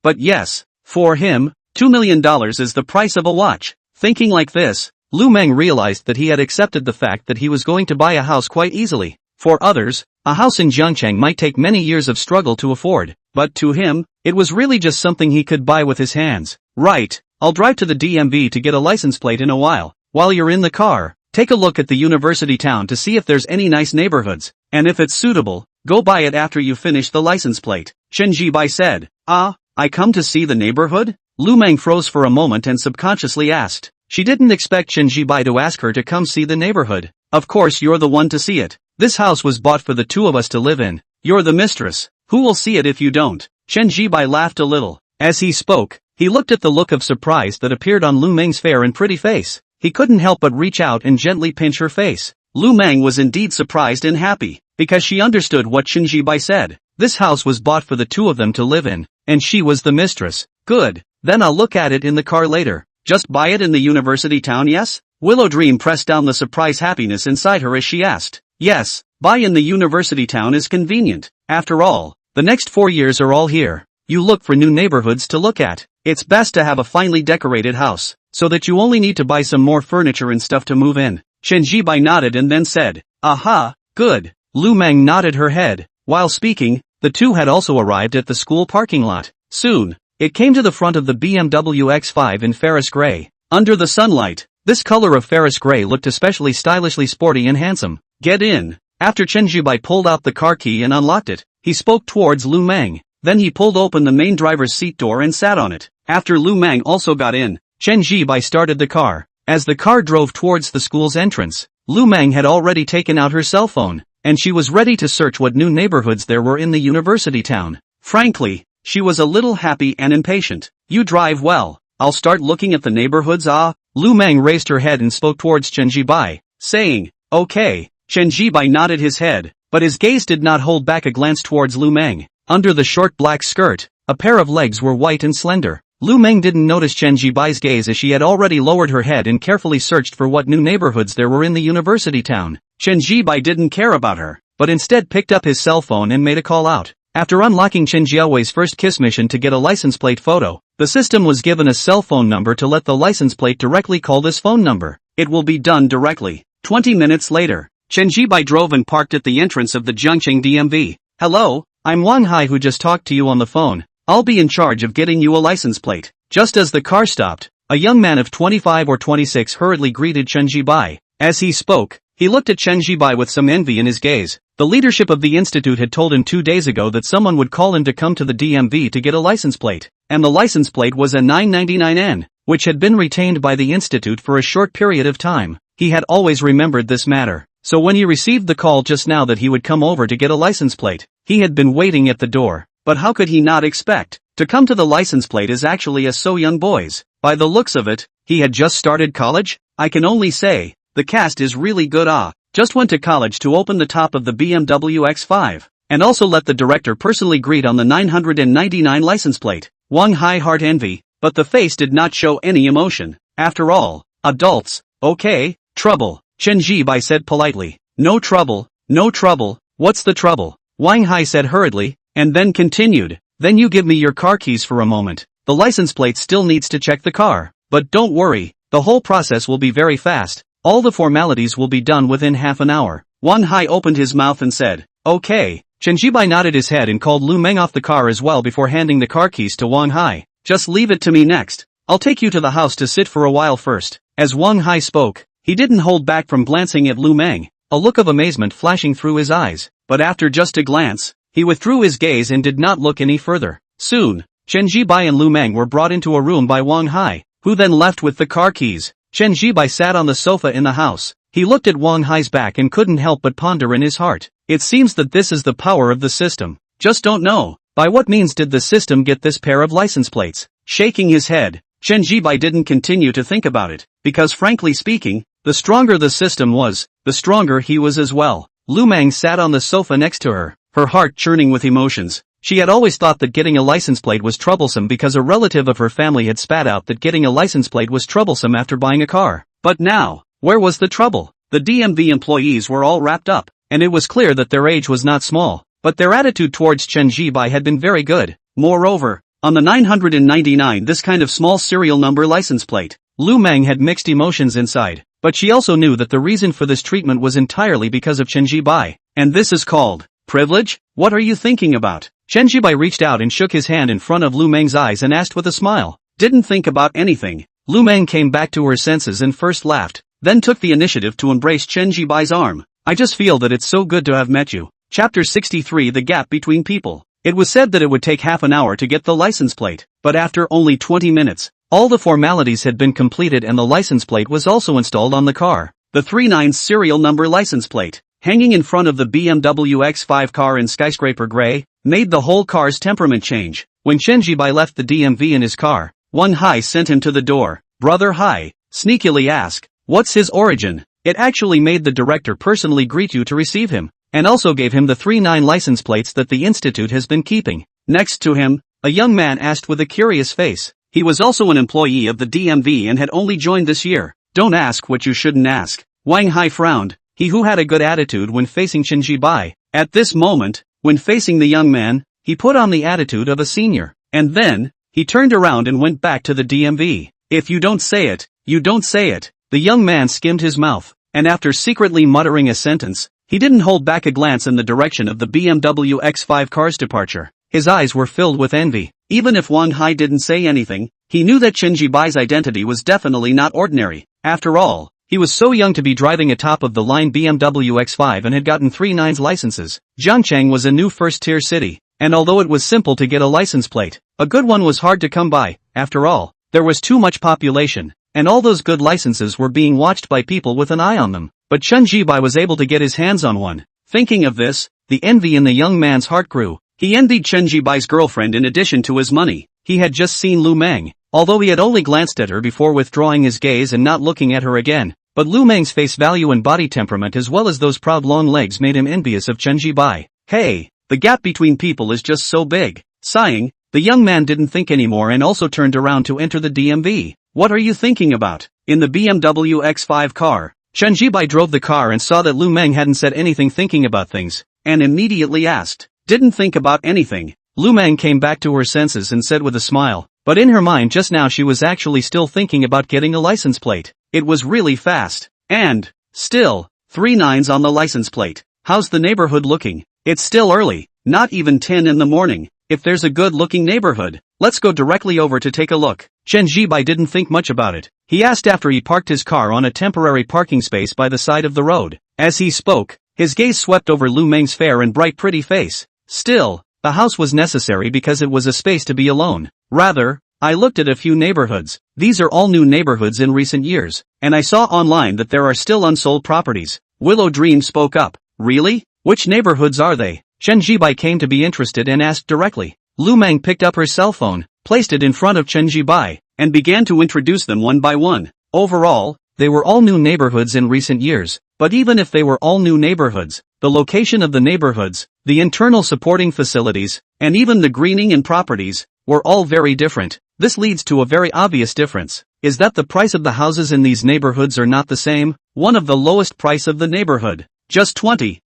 A: But yes, for him, $2 million is the price of a watch. Thinking like this, Lu Mang realized that he had accepted the fact that he was going to buy a house quite easily. For others, a house in Jiangchang might take many years of struggle to afford, but to him, it was really just something he could buy with his hands. Right, I'll drive to the DMV to get a license plate in a while. While you're in the car, take a look at the university town to see if there's any nice neighborhoods, and if it's suitable, go buy it after you finish the license plate. Chen Zhibai said. I come to see the neighborhood? Lu Mang froze for a moment and subconsciously asked. She didn't expect Chen Zhibai to ask her to come see the neighborhood. Of course you're the one to see it. This house was bought for the two of us to live in. You're the mistress. Who will see it if you don't? Chen Zhibai laughed a little. As he spoke, he looked at the look of surprise that appeared on Lu Mang's fair and pretty face. He couldn't help but reach out and gently pinch her face. Lu Mang was indeed surprised and happy, because she understood what Chen Zhibai said. This house was bought for the two of them to live in, and she was the mistress. Good, then I'll look at it in the car later. Just buy it in the university town, yes? Willow Dream pressed down the surprise happiness inside her as she asked. Yes, buy in the university town is convenient. After all, the next 4 years are all here. You look for new neighborhoods to look at. It's best to have a finely decorated house, so that you only need to buy some more furniture and stuff to move in. Chen Zhibai nodded and then said, Aha, good. Lu Mang nodded her head. While speaking, the two had also arrived at the school parking lot. Soon, it came to the front of the BMW X5 in Ferris Gray. Under the sunlight, this color of Ferris Gray looked especially stylishly sporty and handsome. Get in. After Chen Zhibai pulled out the car key and unlocked it, he spoke towards Lu Mang. Then he pulled open the main driver's seat door and sat on it. After Lu Mang also got in, Chen Zhibai started the car. As the car drove towards the school's entrance, Lu Mang had already taken out her cell phone, and she was ready to search what new neighborhoods there were in the university town. Frankly, she was a little happy and impatient. You drive well. I'll start looking at the neighborhoods. Lu Mang raised her head and spoke towards Chen Zhibai, saying, okay. Chen Zhibai nodded his head, but his gaze did not hold back a glance towards Lu Mang. Under the short black skirt, a pair of legs were white and slender. Lu Mang didn't notice Chen Zhibai's gaze as she had already lowered her head and carefully searched for what new neighborhoods there were in the university town. Chen Zhibai didn't care about her, but instead picked up his cell phone and made a call out. After unlocking Chen Jiaowei's first kiss mission to get a license plate photo, the system was given a cell phone number to let the license plate directly call this phone number. It will be done directly. 20 minutes later, Chen Zhibai drove and parked at the entrance of the Zhengqing DMV. Hello, I'm Wang Hai who just talked to you on the phone. I'll be in charge of getting you a license plate. Just as the car stopped, a young man of 25 or 26 hurriedly greeted Chen Zhibai. As he spoke, he looked at Chen Zhibai with some envy in his gaze. The leadership of the institute had told him 2 days ago that someone would call him to come to the DMV to get a license plate, and the license plate was a 999N, which had been retained by the institute for a short period of time. He had always remembered this matter, so when he received the call just now that he would come over to get a license plate, he had been waiting at the door. But how could he not expect to come to the license plate as actually as so young boys? By the looks of it, he had just started college? I can only say, the cast is really good. Just went to college to open the top of the BMW X5, and also let the director personally greet on the 999 license plate. Wang Hai heart envy, but the face did not show any emotion. After all, adults, okay, trouble, Chen Zhibai said politely. No trouble, no trouble, what's the trouble? Wang Hai said hurriedly, and then continued, then you give me your car keys for a moment. The license plate still needs to check the car, but don't worry, the whole process will be very fast. All the formalities will be done within half an hour. Wang Hai opened his mouth and said, okay. Chen Zhibai nodded his head and called Lu Mang off the car as well before handing the car keys to Wang Hai. Just leave it to me next. I'll take you to the house to sit for a while first. As Wang Hai spoke, he didn't hold back from glancing at Lu Mang, a look of amazement flashing through his eyes, but after just a glance, he withdrew his gaze and did not look any further. Soon, Chen Zhibai and Lu Mang were brought into a room by Wang Hai, who then left with the car keys. Chen Zhibai sat on the sofa in the house. He looked at Wang Hai's back and couldn't help but ponder in his heart. It seems that this is the power of the system. Just don't know, by what means did the system get this pair of license plates? Shaking his head, Chen Zhibai didn't continue to think about it, because frankly speaking, the stronger the system was, the stronger he was as well. Lu Mang sat on the sofa next to her, her heart churning with emotions. She had always thought that getting a license plate was troublesome because a relative of her family had spat out that getting a license plate was troublesome after buying a car. But now, where was the trouble? The DMV employees were all wrapped up, and it was clear that their age was not small, but their attitude towards Chen Zhibai had been very good. Moreover, on the 999 this kind of small serial number license plate, Lu Mang had mixed emotions inside, but she also knew that the reason for this treatment was entirely because of Chen Zhibai, and this is called privilege? What are you thinking about? Chen Zhibai reached out and shook his hand in front of Lu Mang's eyes and asked with a smile. Didn't think about anything. Lu Mang came back to her senses and first laughed, then took the initiative to embrace Chen Zhibai's arm. I just feel that it's so good to have met you. Chapter 63 The Gap Between People. It was said that it would take half an hour to get the license plate, but after only 20 minutes, all the formalities had been completed and the license plate was also installed on the car. The 39 serial number license plate, hanging in front of the BMW X5 car in skyscraper gray, made the whole car's temperament change. When Chen Zhibai left the DMV in his car, Wang Hai sent him to the door. Brother Hai, sneakily asked, what's his origin? It actually made the director personally greet you to receive him, and also gave him the 39 license plates that the institute has been keeping. Next to him, a young man asked with a curious face. He was also an employee of the DMV and had only joined this year. Don't ask what you shouldn't ask. Wang Hai frowned, he who had a good attitude when facing Chen Zhibai. At this moment, when facing the young man, he put on the attitude of a senior, and then, he turned around and went back to the DMV. If you don't say it, you don't say it. The young man skimmed his mouth, and after secretly muttering a sentence, he didn't hold back a glance in the direction of the BMW X5 car's departure. His eyes were filled with envy. Even if Wang Hai didn't say anything, he knew that Chen Zhibai's identity was definitely not ordinary. After all, he was so young to be driving a top-of-the-line BMW X5 and had gotten 3 nines licenses. Zhangcheng was a new first-tier city, and although it was simple to get a license plate, a good one was hard to come by. After all, there was too much population, and all those good licenses were being watched by people with an eye on them. But Chen Zhibai was able to get his hands on one. Thinking of this, the envy in the young man's heart grew. He envied Chen Zhibai's girlfriend in addition to his money. He had just seen Lu Mang, although he had only glanced at her before withdrawing his gaze and not looking at her again. But Lu Mang's face value and body temperament as well as those proud long legs made him envious of Chen Zhibai. Hey, the gap between people is just so big. Sighing, the young man didn't think anymore and also turned around to enter the DMV. What are you thinking about? In the BMW X5 car, Chen Zhibai drove the car and saw that Lu Mang hadn't said anything thinking about things, and immediately asked, didn't think about anything. Lu Mang came back to her senses and said with a smile, but in her mind just now she was actually still thinking about getting a license plate. It was really fast. And, still, 3 nines on the license plate. How's the neighborhood looking? It's still early, not even 10 in the morning. If there's a good-looking neighborhood, let's go directly over to take a look. Chen Zhibai didn't think much about it. He asked after he parked his car on a temporary parking space by the side of the road. As he spoke, his gaze swept over Lu Mang's fair and bright pretty face. Still, the house was necessary because it was a space to be alone. Rather, I looked at a few neighborhoods. These are all new neighborhoods in recent years, and I saw online that there are still unsold properties. Willow Dream spoke up. Really? Which neighborhoods are they? Chen Zhibai came to be interested and asked directly. Lu Mang picked up her cell phone, placed it in front of Chen Zhibai, and began to introduce them one by one. Overall, they were all new neighborhoods in recent years, but even if they were all new neighborhoods, the location of the neighborhoods, the internal supporting facilities, and even the greening and properties, were all very different. This leads to a very obvious difference, is that the price of the houses in these neighborhoods are not the same. One of the lowest price of the neighborhood, just 20,000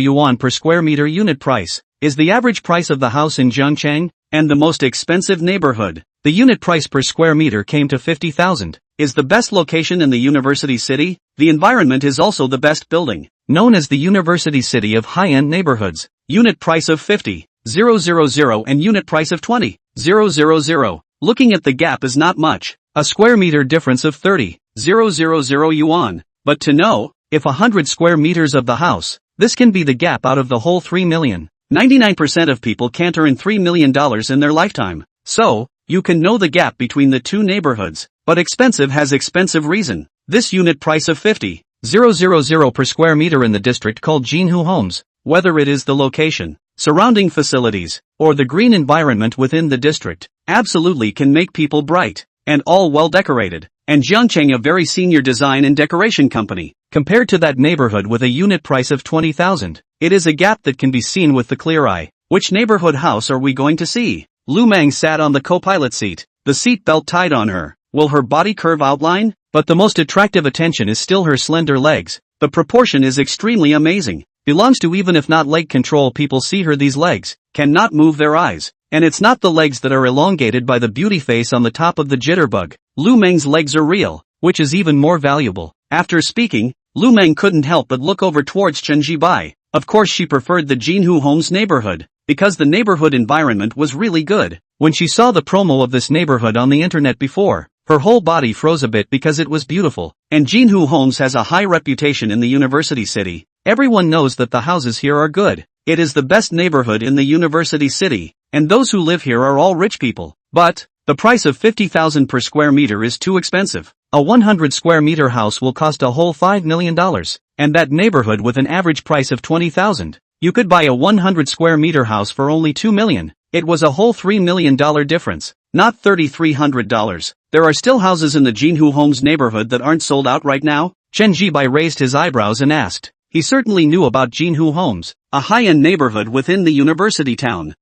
A: yuan per square meter unit price, is the average price of the house in Jiangcheng, and the most expensive neighborhood, the unit price per square meter came to 50,000, is the best location in the university city. The environment is also the best building, known as the university city of high-end neighborhoods. Unit price of 50,000 and unit price of 20,000. Looking at the gap is not much, a square meter difference of 30,000 yuan, but to know, if 100 square meters of the house, this can be the gap out of the whole 3 million. 99% of people can't earn $3 million in their lifetime. So, you can know the gap between the two neighborhoods, but expensive has expensive reason. This unit price of 50,000 per square meter in the district called Jinhu Homes, whether it is the location, surrounding facilities, or the green environment within the district, absolutely can make people bright, and all well decorated. And Jiangcheng a very senior design and decoration company, compared to that neighborhood with a unit price of 20,000. It is a gap that can be seen with the clear eye. Which neighborhood house are we going to see? Lu Mang sat on the co-pilot seat, the seat belt tied on her. Will her body curve outline? But the most attractive attention is still her slender legs. The proportion is extremely amazing. Belongs to even if not leg control people see her these legs, cannot move their eyes. And it's not the legs that are elongated by the beauty face on the top of the jitterbug. Lu Mang's legs are real, which is even more valuable. After speaking, Lu Mang couldn't help but look over towards Chen Zhibai. Of course she preferred the Jinhu Homes neighborhood, because the neighborhood environment was really good. When she saw the promo of this neighborhood on the internet before, her whole body froze a bit because it was beautiful. And Jinhu Homes has a high reputation in the university city. Everyone knows that the houses here are good. It is the best neighborhood in the university city, and those who live here are all rich people. But, the price of 50,000 per square meter is too expensive. A 100 square meter house will cost a whole $5 million, and that neighborhood with an average price of 20,000. You could buy a 100 square meter house for only $2 million. It was a whole $3 million difference, not $3,300. There are still houses in the Jinhu Homes neighborhood that aren't sold out right now? Chen Zhibai raised his eyebrows and asked. He certainly knew about Jinhu Homes, a high-end neighborhood within the university town.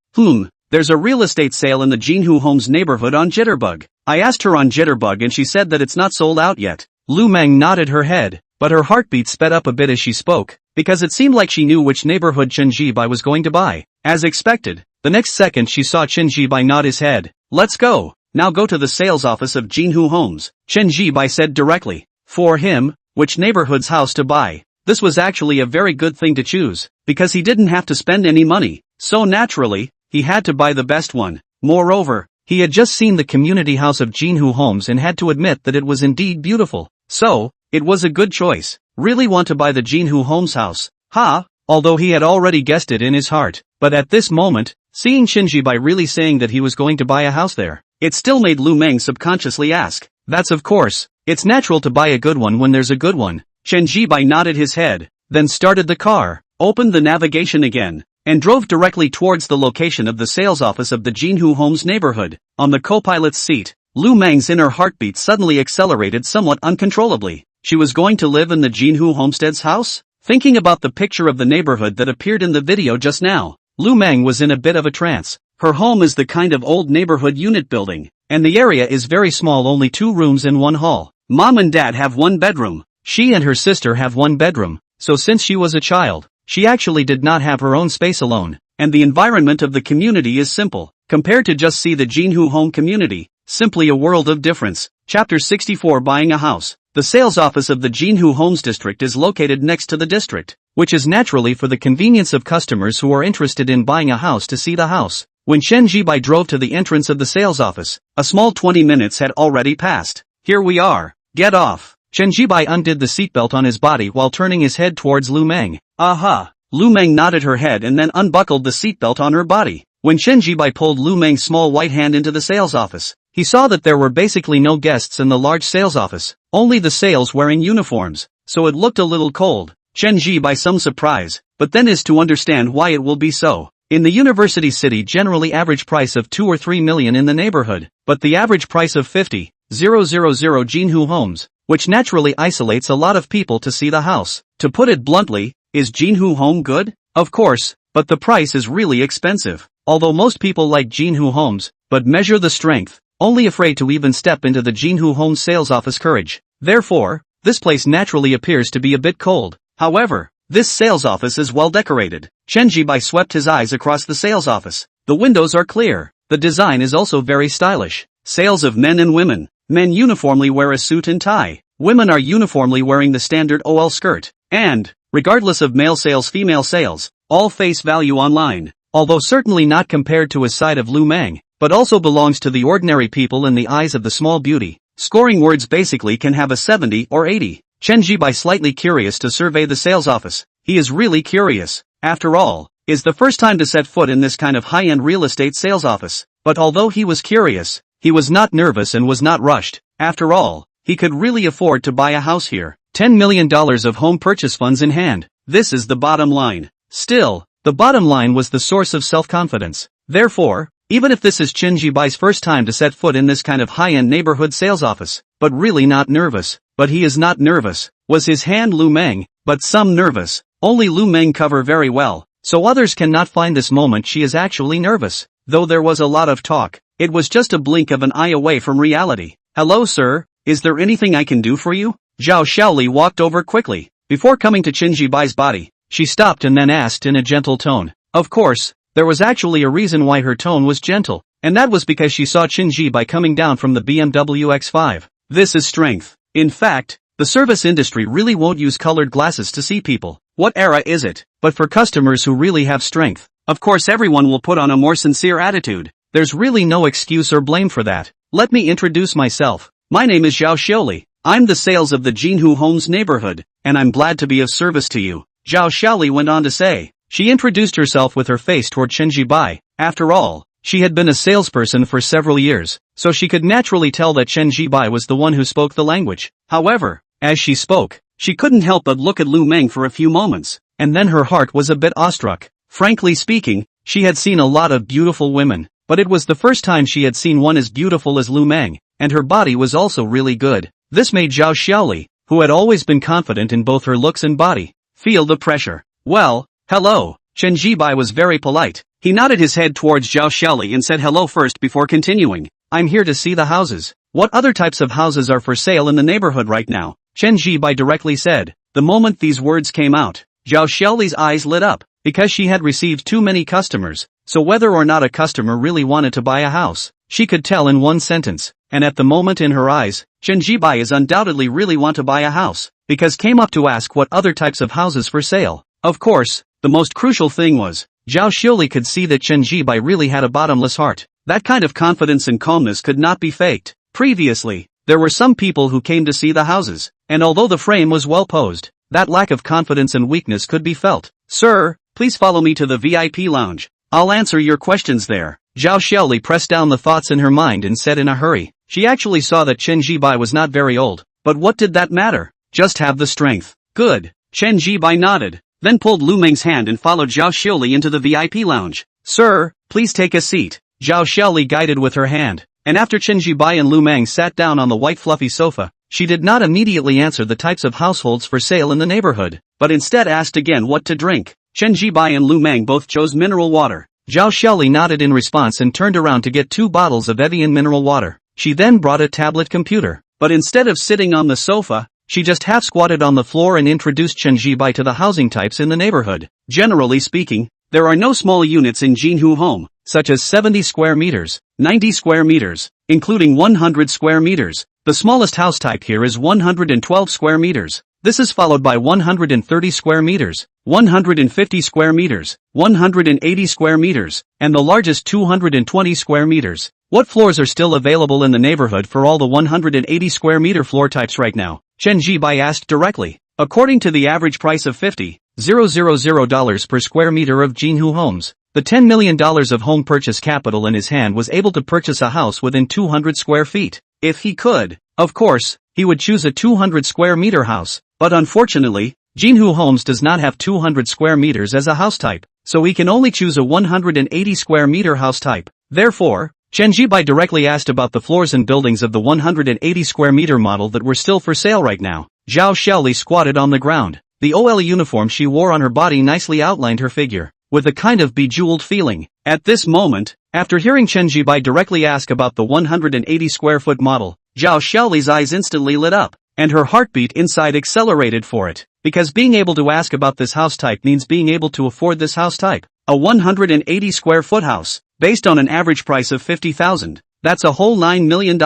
A: There's a real estate sale in the Jinhu Homes neighborhood on Jitterbug. I asked her on Jitterbug and she said that it's not sold out yet. Lu Mang nodded her head, but her heartbeat sped up a bit as she spoke, because it seemed like she knew which neighborhood Chen Zhibai was going to buy. As expected, the next second she saw Chen Zhibai nod his head. Let's go. Now go to the sales office of Jinhu Homes. Chen Zhibai said directly. For him, which neighborhood's house to buy. This was actually a very good thing to choose, because he didn't have to spend any money, so naturally, he had to buy the best one. Moreover, he had just seen the community house of Jinhu Homes and had to admit that it was indeed beautiful. So, it was a good choice. Really want to buy the Jinhu Homes house, huh? Although he had already guessed it in his heart, but at this moment, seeing Chen Zhibai really saying that he was going to buy a house there, it still made Lu Mang subconsciously ask. That's of course, it's natural to buy a good one when there's a good one. Chen Zhibai nodded his head, then started the car, opened the navigation again, and drove directly towards the location of the sales office of the Jinhu Homes neighborhood. On the co-pilot's seat, Lu Mang's inner heartbeat suddenly accelerated somewhat uncontrollably. She was going to live in the Jinhu Homestead's house? Thinking about the picture of the neighborhood that appeared in the video just now, Lu Mang was in a bit of a trance. Her home is the kind of old neighborhood unit building, and the area is very small, only 2 rooms and 1 hall. Mom and dad have 1 bedroom. She and her sister have 1 bedroom, so since she was a child, she actually did not have her own space alone, and the environment of the community is simple, compared to just see the Jinhu Home community, simply a world of difference. Chapter 64 Buying a House. The sales office of the Jinhu Homes District is located next to the district, which is naturally for the convenience of customers who are interested in buying a house to see the house. When Chen Zhibai drove to the entrance of the sales office, a small 20 minutes had already passed. Here we are. Get off. Chen Zhibai undid the seatbelt on his body while turning his head towards Lu Mang. Aha. Lu Mang nodded her head and then unbuckled the seatbelt on her body. When Chen Zhibai pulled Lu Mang's small white hand into the sales office, he saw that there were basically no guests in the large sales office, only the sales wearing uniforms, so it looked a little cold. Chen Zhibai some surprise, but then is to understand why it will be so. In the university city generally average price of 2 or 3 million in the neighborhood, but the average price of 50,000 Jinhu homes, which naturally isolates a lot of people to see the house. To put it bluntly, is Jinhu home good? Of course, but the price is really expensive. Although most people like Jinhu homes, but measure the strength, only afraid to even step into the Jinhu home sales office courage. Therefore, this place naturally appears to be a bit cold. However, this sales office is well decorated. Chen Zhibai swept his eyes across the sales office. The windows are clear. The design is also very stylish. Sales of men and women. Men uniformly wear a suit and tie. Women are uniformly wearing the standard OL skirt. And, regardless of male sales female sales, all face value online. Although certainly not compared to his side of Lu Mang, but also belongs to the ordinary people in the eyes of the small beauty. Scoring words basically can have a 70 or 80. Chen Zhibai slightly curious to survey the sales office. He is really curious. After all, is the first time to set foot in this kind of high-end real estate sales office. But although he was curious, he was not nervous and was not rushed. After all, he could really afford to buy a house here. $10 million of home purchase funds in hand. This is the bottom line. Still, the bottom line was the source of self-confidence. Therefore, even if this is Chen Zhibai's first time to set foot in this kind of high-end neighborhood sales office, but really not nervous, but he is not nervous, was his hand Lu Mang, but some nervous, only Lu Mang cover very well, so others cannot find this moment she is actually nervous. Though there was a lot of talk, it was just a blink of an eye away from reality. Hello sir, is there anything I can do for you? Zhao Xiaoli walked over quickly. Before coming to Chen Zhibai's body, she stopped and then asked in a gentle tone. Of course, there was actually a reason why her tone was gentle, and that was because she saw Chen Zhibai coming down from the BMW X5. This is strength. In fact, the service industry really won't use colored glasses to see people. What era is it? But for customers who really have strength, of course everyone will put on a more sincere attitude. There's really no excuse or blame for that. Let me introduce myself. My name is Zhao Xiaoli. I'm the sales of the Jinhu Homes neighborhood, and I'm glad to be of service to you. Zhao Xiaoli went on to say. She introduced herself with her face toward Chen Zhibai. After all, she had been a salesperson for several years, so she could naturally tell that Chen Zhibai was the one who spoke the language. However, as she spoke, she couldn't help but look at Lu Mang for a few moments, and then her heart was a bit awestruck. Frankly speaking, she had seen a lot of beautiful women, but it was the first time she had seen one as beautiful as Lu Mang, and her body was also really good. This made Zhao Xiaoli, who had always been confident in both her looks and body, feel the pressure. Well, hello. Chen Zhibai was very polite. He nodded his head towards Zhao Xiaoli and said hello first before continuing. I'm here to see the houses. What other types of houses are for sale in the neighborhood right now? Chen Zhibai directly said. The moment these words came out, Zhao Xiaoli's eyes lit up, because she had received too many customers, so whether or not a customer really wanted to buy a house, she could tell in one sentence, and at the moment in her eyes, Chen Zhibai is undoubtedly really want to buy a house, because came up to ask what other types of houses for sale. Of course, the most crucial thing was, Zhao Xiaoli could see that Chen Zhibai really had a bottomless heart. That kind of confidence and calmness could not be faked. Previously, there were some people who came to see the houses, and although the frame was well posed, that lack of confidence and weakness could be felt. Sir, please follow me to the VIP lounge. I'll answer your questions there. Zhao Xiaoli pressed down the thoughts in her mind and said in a hurry. She actually saw that Chen Zhibai was not very old, but what did that matter? Just have the strength. Good. Chen Zhibai nodded, then pulled Lu Mang's hand and followed Zhao Xiaoli into the VIP lounge. Sir, please take a seat. Zhao Xiaoli guided with her hand, and after Chen Zhibai and Lu Mang sat down on the white fluffy sofa, she did not immediately answer the types of households for sale in the neighborhood, but instead asked again what to drink. Chen Zhibai and Lu Mang both chose mineral water. Zhao Xiaoli nodded in response and turned around to get 2 bottles of Evian mineral water. She then brought a tablet computer, but instead of sitting on the sofa, she just half squatted on the floor and introduced Chen Zhibai to the housing types in the neighborhood. Generally speaking, there are no small units in Jinhu Home, such as 70 square meters, 90 square meters, including 100 square meters, The smallest house type here is 112 square meters. This is followed by 130 square meters, 150 square meters, 180 square meters, and the largest 220 square meters. What floors are still available in the neighborhood for all the 180 square meter floor types right now? Chen Zhian asked directly. According to the average price of $50,000 per square meter of Jinhu homes, the $10 million of home purchase capital in his hand was able to purchase a house within 200 square feet. If he could, of course, he would choose a 200 square meter house, but unfortunately, Jinhu Homes does not have 200 square meters as a house type, so he can only choose a 180 square meter house type. Therefore, Chen Zhian directly asked about the floors and buildings of the 180 square meter model that were still for sale right now. Zhao Xiaoli squatted on the ground. The OL uniform she wore on her body nicely outlined her figure, with a kind of bejeweled feeling. At this moment, after hearing Chen Zhian directly ask about the 180 square foot model, Zhao Xiaoli's eyes instantly lit up, and her heartbeat inside accelerated for it, because being able to ask about this house type means being able to afford this house type. A 180 square foot house, based on an average price of $50,000, that's a whole $9 million.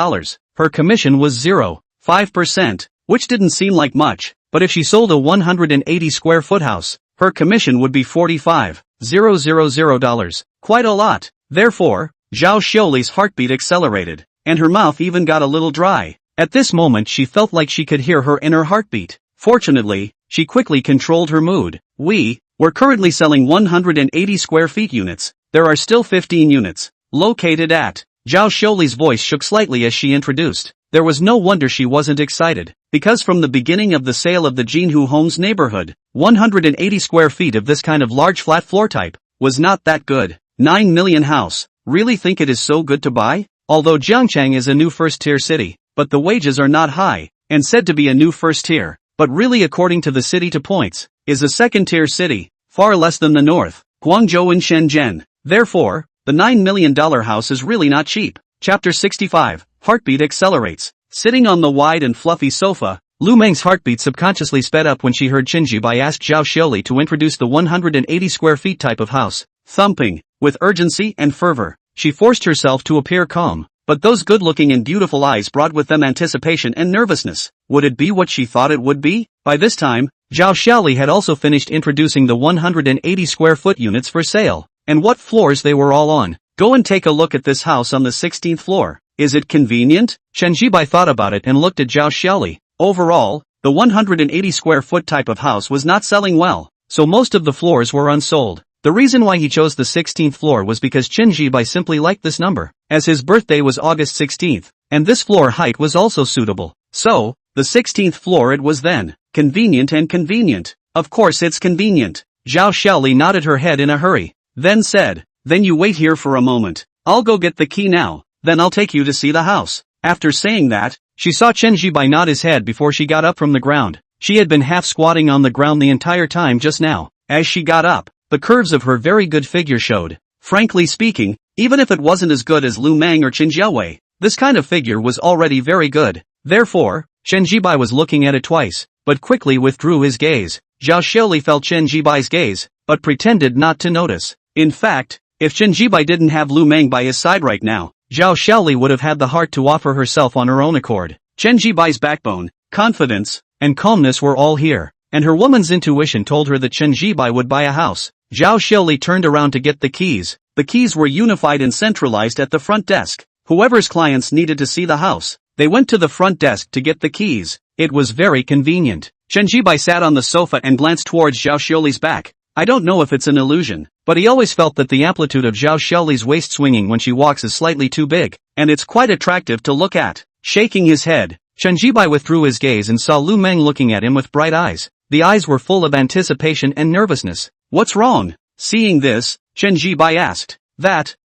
A: Her commission was 0.5%, which didn't seem like much, but if she sold a 180 square foot house, her commission would be $45,000, quite a lot. Therefore, Zhao Xiaoli's heartbeat accelerated, and her mouth even got a little dry. At this moment she felt like she could hear her inner heartbeat. Fortunately, she quickly controlled her mood. We're currently selling 180 square feet units. There are still 15 units located at. Zhao Xiaoli's voice shook slightly as she introduced. There was no wonder she wasn't excited, because from the beginning of the sale of the Jinhu Homes neighborhood, 180 square feet of this kind of large flat floor type was not that good. 9 million house. Really think it is so good to buy? Although Jiangchang is a new first-tier city, but the wages are not high, and said to be a new first-tier, but really according to the city to points, is a second-tier city, far less than the north, Guangzhou and Shenzhen. Therefore, the $9 million house is really not cheap. Chapter 65, Heartbeat Accelerates. Sitting on the wide and fluffy sofa, Lu Mang's heartbeat subconsciously sped up when she heard Chen Zhian ask Zhao Xiaoli to introduce the 180 square feet type of house. Thumping, with urgency and fervor, she forced herself to appear calm, but those good-looking and beautiful eyes brought with them anticipation and nervousness. Would it be what she thought it would be? By this time, Zhao Xiaoli had also finished introducing the 180 square foot units for sale, and what floors they were all on. Go and take a look at this house on the 16th floor. Is it convenient? Chen Zhian thought about it and looked at Zhao Xiaoli. Overall, the 180 square foot type of house was not selling well, so most of the floors were unsold. The reason why he chose the 16th floor was because Chen Zhian simply liked this number, as his birthday was August 16th, and this floor height was also suitable. So, the 16th floor it was then. Convenient and convenient. Of course it's convenient. Zhao Xiaoli nodded her head in a hurry, then said, then you wait here for a moment. I'll go get the key now, then I'll take you to see the house. After saying that, she saw Chen Zhian nod his head before she got up from the ground. She had been half squatting on the ground the entire time just now. As she got up, the curves of her very good figure showed. Frankly speaking, even if it wasn't as good as Lu Mang or Chen Zhian, this kind of figure was already very good. Therefore, Chen Zhian was looking at it twice, but quickly withdrew his gaze. Zhao Xiaoli felt Chen Zhian's gaze, but pretended not to notice. In fact, if Chen Zhian didn't have Lu Mang by his side right now, Zhao Xiaoli would have had the heart to offer herself on her own accord. Chen Zhian's backbone, confidence, and calmness were all here, and her woman's intuition told her that Chen Zhian would buy a house. Zhao Xiaoli turned around to get the keys. The keys were unified and centralized at the front desk. Whoever's clients needed to see the house, they went to the front desk to get the keys. It was very convenient. Chen Zhian sat on the sofa and glanced towards Zhao Xiaoli's back. I don't know if it's an illusion, but he always felt that the amplitude of Zhao Xiaoli's waist swinging when she walks is slightly too big, and it's quite attractive to look at. Shaking his head, Chen Zhian withdrew his gaze and saw Lu Mang looking at him with bright eyes. The eyes were full of anticipation and nervousness. What's wrong? Seeing this, Chen Zhian asked,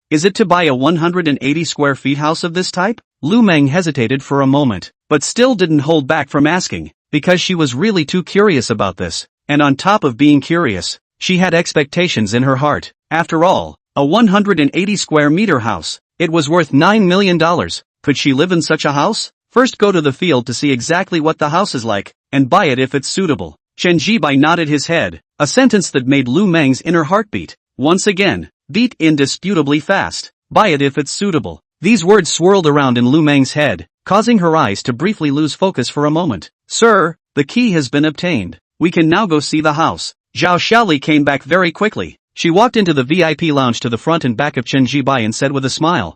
A: is it to buy a 180 square feet house of this type? Lu Mang hesitated for a moment, but still didn't hold back from asking, because she was really too curious about this, and on top of being curious, she had expectations in her heart. After all, a 180 square meter house, it was worth $9 million. Could she live in such a house? First go to the field to see exactly what the house is like, and buy it if it's suitable. Chen Zhian nodded his head, a sentence that made Lu Mang's inner heartbeat once again beat indisputably fast. Buy it if it's suitable. These words swirled around in Lu Mang's head, causing her eyes to briefly lose focus for a moment. Sir, the key has been obtained. We can now go see the house. Zhao Xiaoli came back very quickly. She walked into the VIP lounge to the front and back of Chen Zhibai and said with a smile,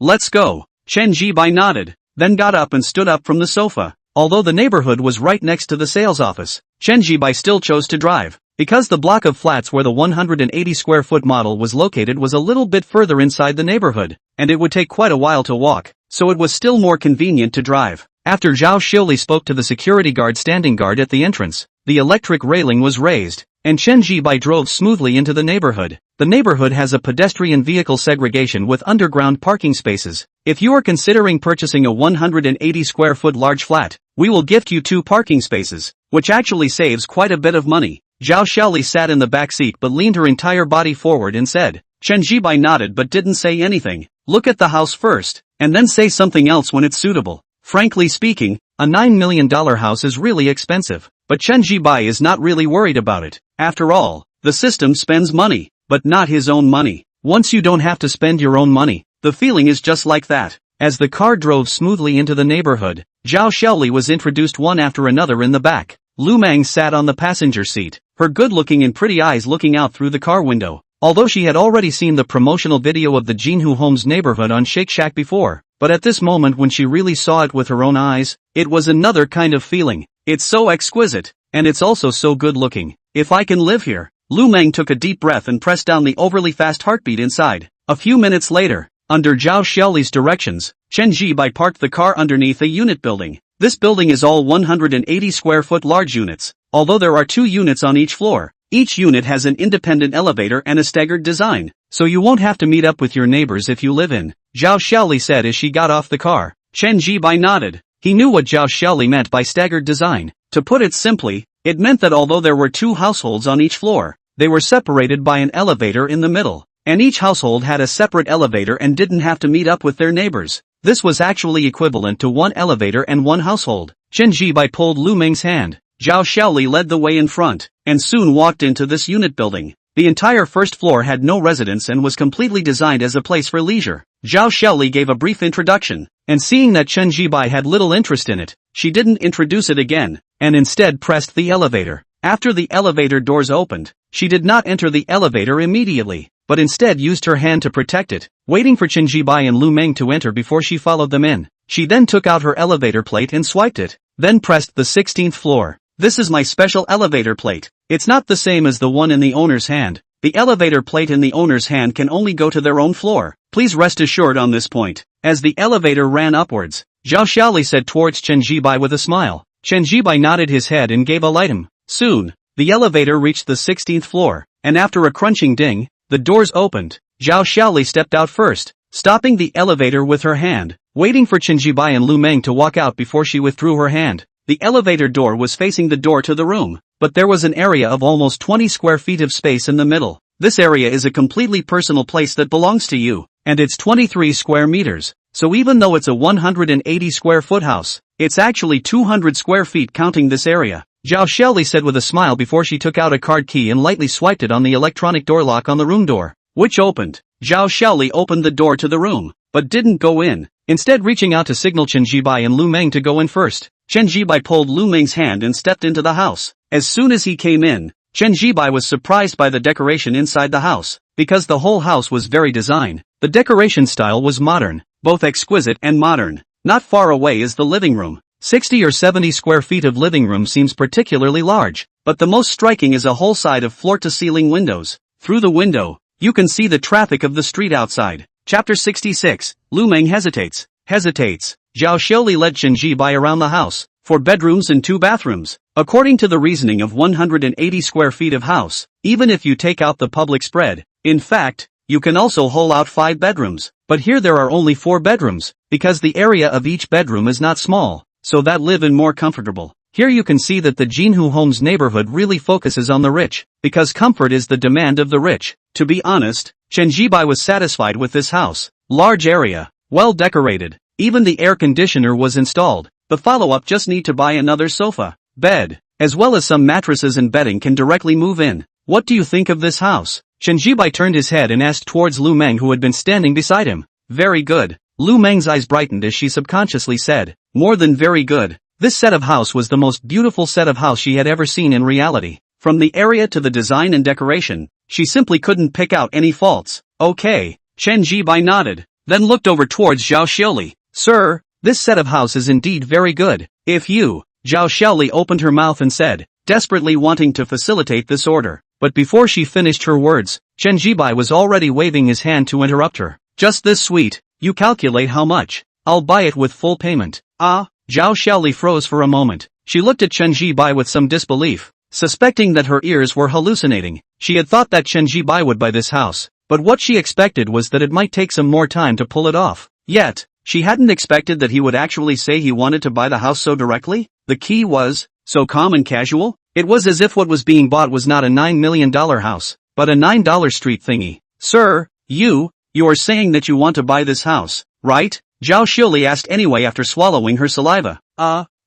A: let's go. Chen Zhibai nodded, then got up and stood up from the sofa. Although the neighborhood was right next to the sales office, Chen Zhibai still chose to drive. Because the block of flats where the 180 square foot model was located was a little bit further inside the neighborhood, and it would take quite a while to walk, so it was still more convenient to drive. After Zhao Xiaoli spoke to the security guard standing guard at the entrance, the electric railing was raised, and Chen Zhibai drove smoothly into the neighborhood. The neighborhood has a pedestrian vehicle segregation with underground parking spaces. If you are considering purchasing a 180 square foot large flat, we will gift you 2 parking spaces, which actually saves quite a bit of money. Zhao Xiaoli sat in the back seat but leaned her entire body forward and said. Chen Zhibai nodded but didn't say anything. Look at the house first, and then say something else when it's suitable. Frankly speaking, a $9 million house is really expensive, but Chen Zhibai is not really worried about it. After all, the system spends money, but not his own money. Once you don't have to spend your own money, the feeling is just like that. As the car drove smoothly into the neighborhood, Zhao Xiaoli was introduced one after another in the back. Lu Mang sat on the passenger seat, her good-looking and pretty eyes looking out through the car window. Although she had already seen the promotional video of the Jinhu Homes neighborhood on Shake Shack before, but at this moment when she really saw it with her own eyes, it was another kind of feeling. It's so exquisite, and it's also so good-looking. If I can live here. Lu Mang took a deep breath and pressed down the overly fast heartbeat inside. A few minutes later, under Zhao Xiaoli's directions, Chen Zhibai parked the car underneath a unit building. This building is all 180 square foot large units, although there are 2 units on each floor. Each unit has an independent elevator and a staggered design, so you won't have to meet up with your neighbors if you live in. Zhao Xiaoli said as she got off the car. Chen Zhibai nodded. He knew what Zhao Xiaoli meant by staggered design. To put it simply, it meant that although there were 2 households on each floor, they were separated by an elevator in the middle, and each household had a separate elevator and didn't have to meet up with their neighbors. This was actually equivalent to 1 elevator and 1 household. Chen Zhibai pulled Lu Meng's hand. Zhao Xiaoli led the way in front, and soon walked into this unit building. The entire first floor had no residence and was completely designed as a place for leisure. Zhao Xiaoli gave a brief introduction, and seeing that Chen Zhibai had little interest in it, she didn't introduce it again, and instead pressed the elevator. After the elevator doors opened, she did not enter the elevator immediately, but instead used her hand to protect it, waiting for Chen Zhibai and Lu Mang to enter before she followed them in. She then took out her elevator plate and swiped it, then pressed the 16th floor. This is my special elevator plate. It's not the same as the one in the owner's hand. The elevator plate in the owner's hand can only go to their own floor. Please rest assured on this point. As the elevator ran upwards, Zhao Xiaoli said towards Chen Zhibai with a smile. Chen Zhibai nodded his head and gave a light him. Soon, the elevator reached the 16th floor, and after a crunching ding, the doors opened. Zhao Xiaoli stepped out first, stopping the elevator with her hand, waiting for Chen Zhibai and Lu Mang to walk out before she withdrew her hand. The elevator door was facing the door to the room, but there was an area of almost 20 square feet of space in the middle. This area is a completely personal place that belongs to you, and it's 23 square meters. So even though it's a 180 square foot house, it's actually 200 square feet counting this area. Zhao Xiaoli said with a smile before she took out a card key and lightly swiped it on the electronic door lock on the room door, which opened. Zhao Xiaoli opened the door to the room, but didn't go in, instead reaching out to signal Chen Zhibai and Lu Mang to go in first. Chen Zhibai pulled Lu Meng's hand and stepped into the house. As soon as he came in, Chen Zhibai was surprised by the decoration inside the house, because the whole house was very designed. The decoration style was modern, both exquisite and modern. Not far away is the living room. 60 or 70 square feet of living room seems particularly large, but the most striking is a whole side of floor-to-ceiling windows. Through the window, you can see the traffic of the street outside. Chapter 66, Lu Mang hesitates. Zhao Xiaoli led Chen Zhibai around the house, 4 bedrooms and 2 bathrooms. According to the reasoning of 180 square feet of house, even if you take out the public spread, in fact, you can also hole out 5 bedrooms. But here there are only 4 bedrooms, because the area of each bedroom is not small, so that live-in more comfortable. Here you can see that the Jinhu Homes neighborhood really focuses on the rich, because comfort is the demand of the rich. To be honest, Chen Zhibai was satisfied with this house. Large area, well decorated, even the air conditioner was installed. The follow-up just need to buy another sofa, bed, as well as some mattresses and bedding can directly move in. What do you think of this house? Chen Zhibai turned his head and asked towards Lu Mang who had been standing beside him. Very good. Lu Mang's eyes brightened as she subconsciously said, more than very good. This set of house was the most beautiful set of house she had ever seen in reality. From the area to the design and decoration, she simply couldn't pick out any faults. Okay, Chen Zhian nodded, then looked over towards Zhao Xiaoli. Sir, this set of house is indeed very good. If you, Zhao Xiaoli opened her mouth and said, desperately wanting to facilitate this order. But before she finished her words, Chen Zhian was already waving his hand to interrupt her. Just this sweet, you calculate how much? I'll buy it with full payment. Ah, Zhao Xiaoli froze for a moment. She looked at Chen Zhian with some disbelief. Suspecting that her ears were hallucinating, she had thought that Chen Zhian would buy this house, but what she expected was that it might take some more time to pull it off. Yet, she hadn't expected that he would actually say he wanted to buy the house so directly. The key was, so calm and casual. It was as if what was being bought was not a $9 million house, but a $9 street thingy. Sir, you are saying that you want to buy this house, right? Zhao Xiaoli asked anyway after swallowing her saliva.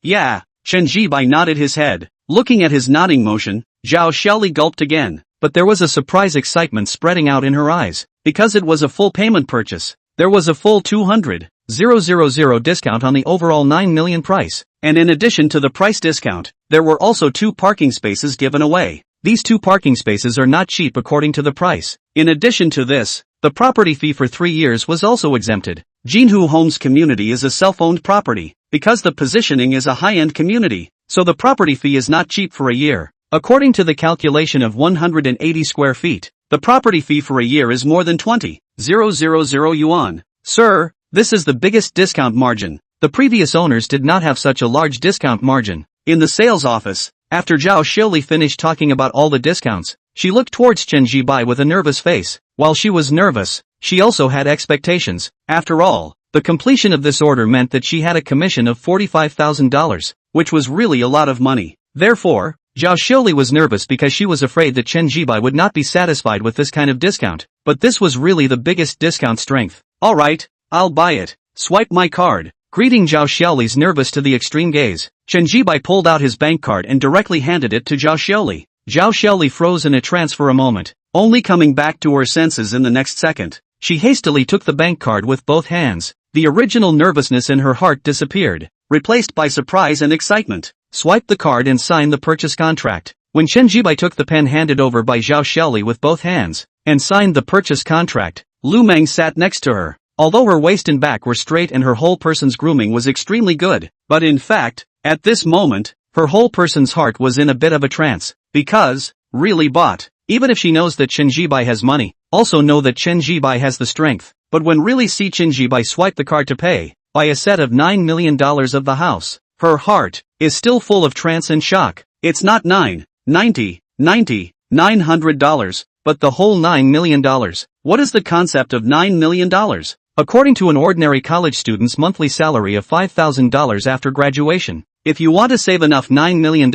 A: Yeah. Chen Zhian nodded his head. Looking at his nodding motion, Zhao Xiaoli gulped again, but there was a surprise excitement spreading out in her eyes. Because it was a full payment purchase, there was a full 200,000 discount on the overall 9 million price. And in addition to the price discount, there were also 2 parking spaces given away. These 2 parking spaces are not cheap according to the price. In addition to this, the property fee for 3 years was also exempted. Jinhu Homes community is a self-owned property, because the positioning is a high-end community, so the property fee is not cheap for a year. According to the calculation of 180 square feet, the property fee for a year is more than 20,000 yuan. Sir, this is the biggest discount margin. The previous owners did not have such a large discount margin. In the sales office, after Zhao Xiaoli finished talking about all the discounts, she looked towards Chen Zhian with a nervous face. While she was nervous, she also had expectations. After all, the completion of this order meant that she had a commission of $45,000, which was really a lot of money. Therefore, Zhao Xiaoli was nervous because she was afraid that Chen Zhian would not be satisfied with this kind of discount. But this was really the biggest discount strength. Alright, I'll buy it. Swipe my card. Greeting Zhao Xiaoli's nervous to the extreme gaze, Chen Zhian pulled out his bank card and directly handed it to Zhao Xiaoli. Zhao Xiaoli froze in a trance for a moment, only coming back to her senses in the next second. She hastily took the bank card with both hands. The original nervousness in her heart disappeared, replaced by surprise and excitement. Swiped the card and signed the purchase contract. When Chen Zhian took the pen handed over by Zhao Xiaoli with both hands, and signed the purchase contract, Lu Mang sat next to her. Although her waist and back were straight and her whole person's grooming was extremely good, but in fact, at this moment, her whole person's heart was in a bit of a trance, because, really bought. Even if she knows that Chen Zhian has money, also know that Chen Zhian has the strength, but when really see Chen Zhian swipe the card to pay, buy a set of $9 million of the house, her heart is still full of trance and shock. It's not $900, but the whole $9 million. What is the concept of $9 million? According to an ordinary college student's monthly salary of $5,000 after graduation, if you want to save enough $9 million,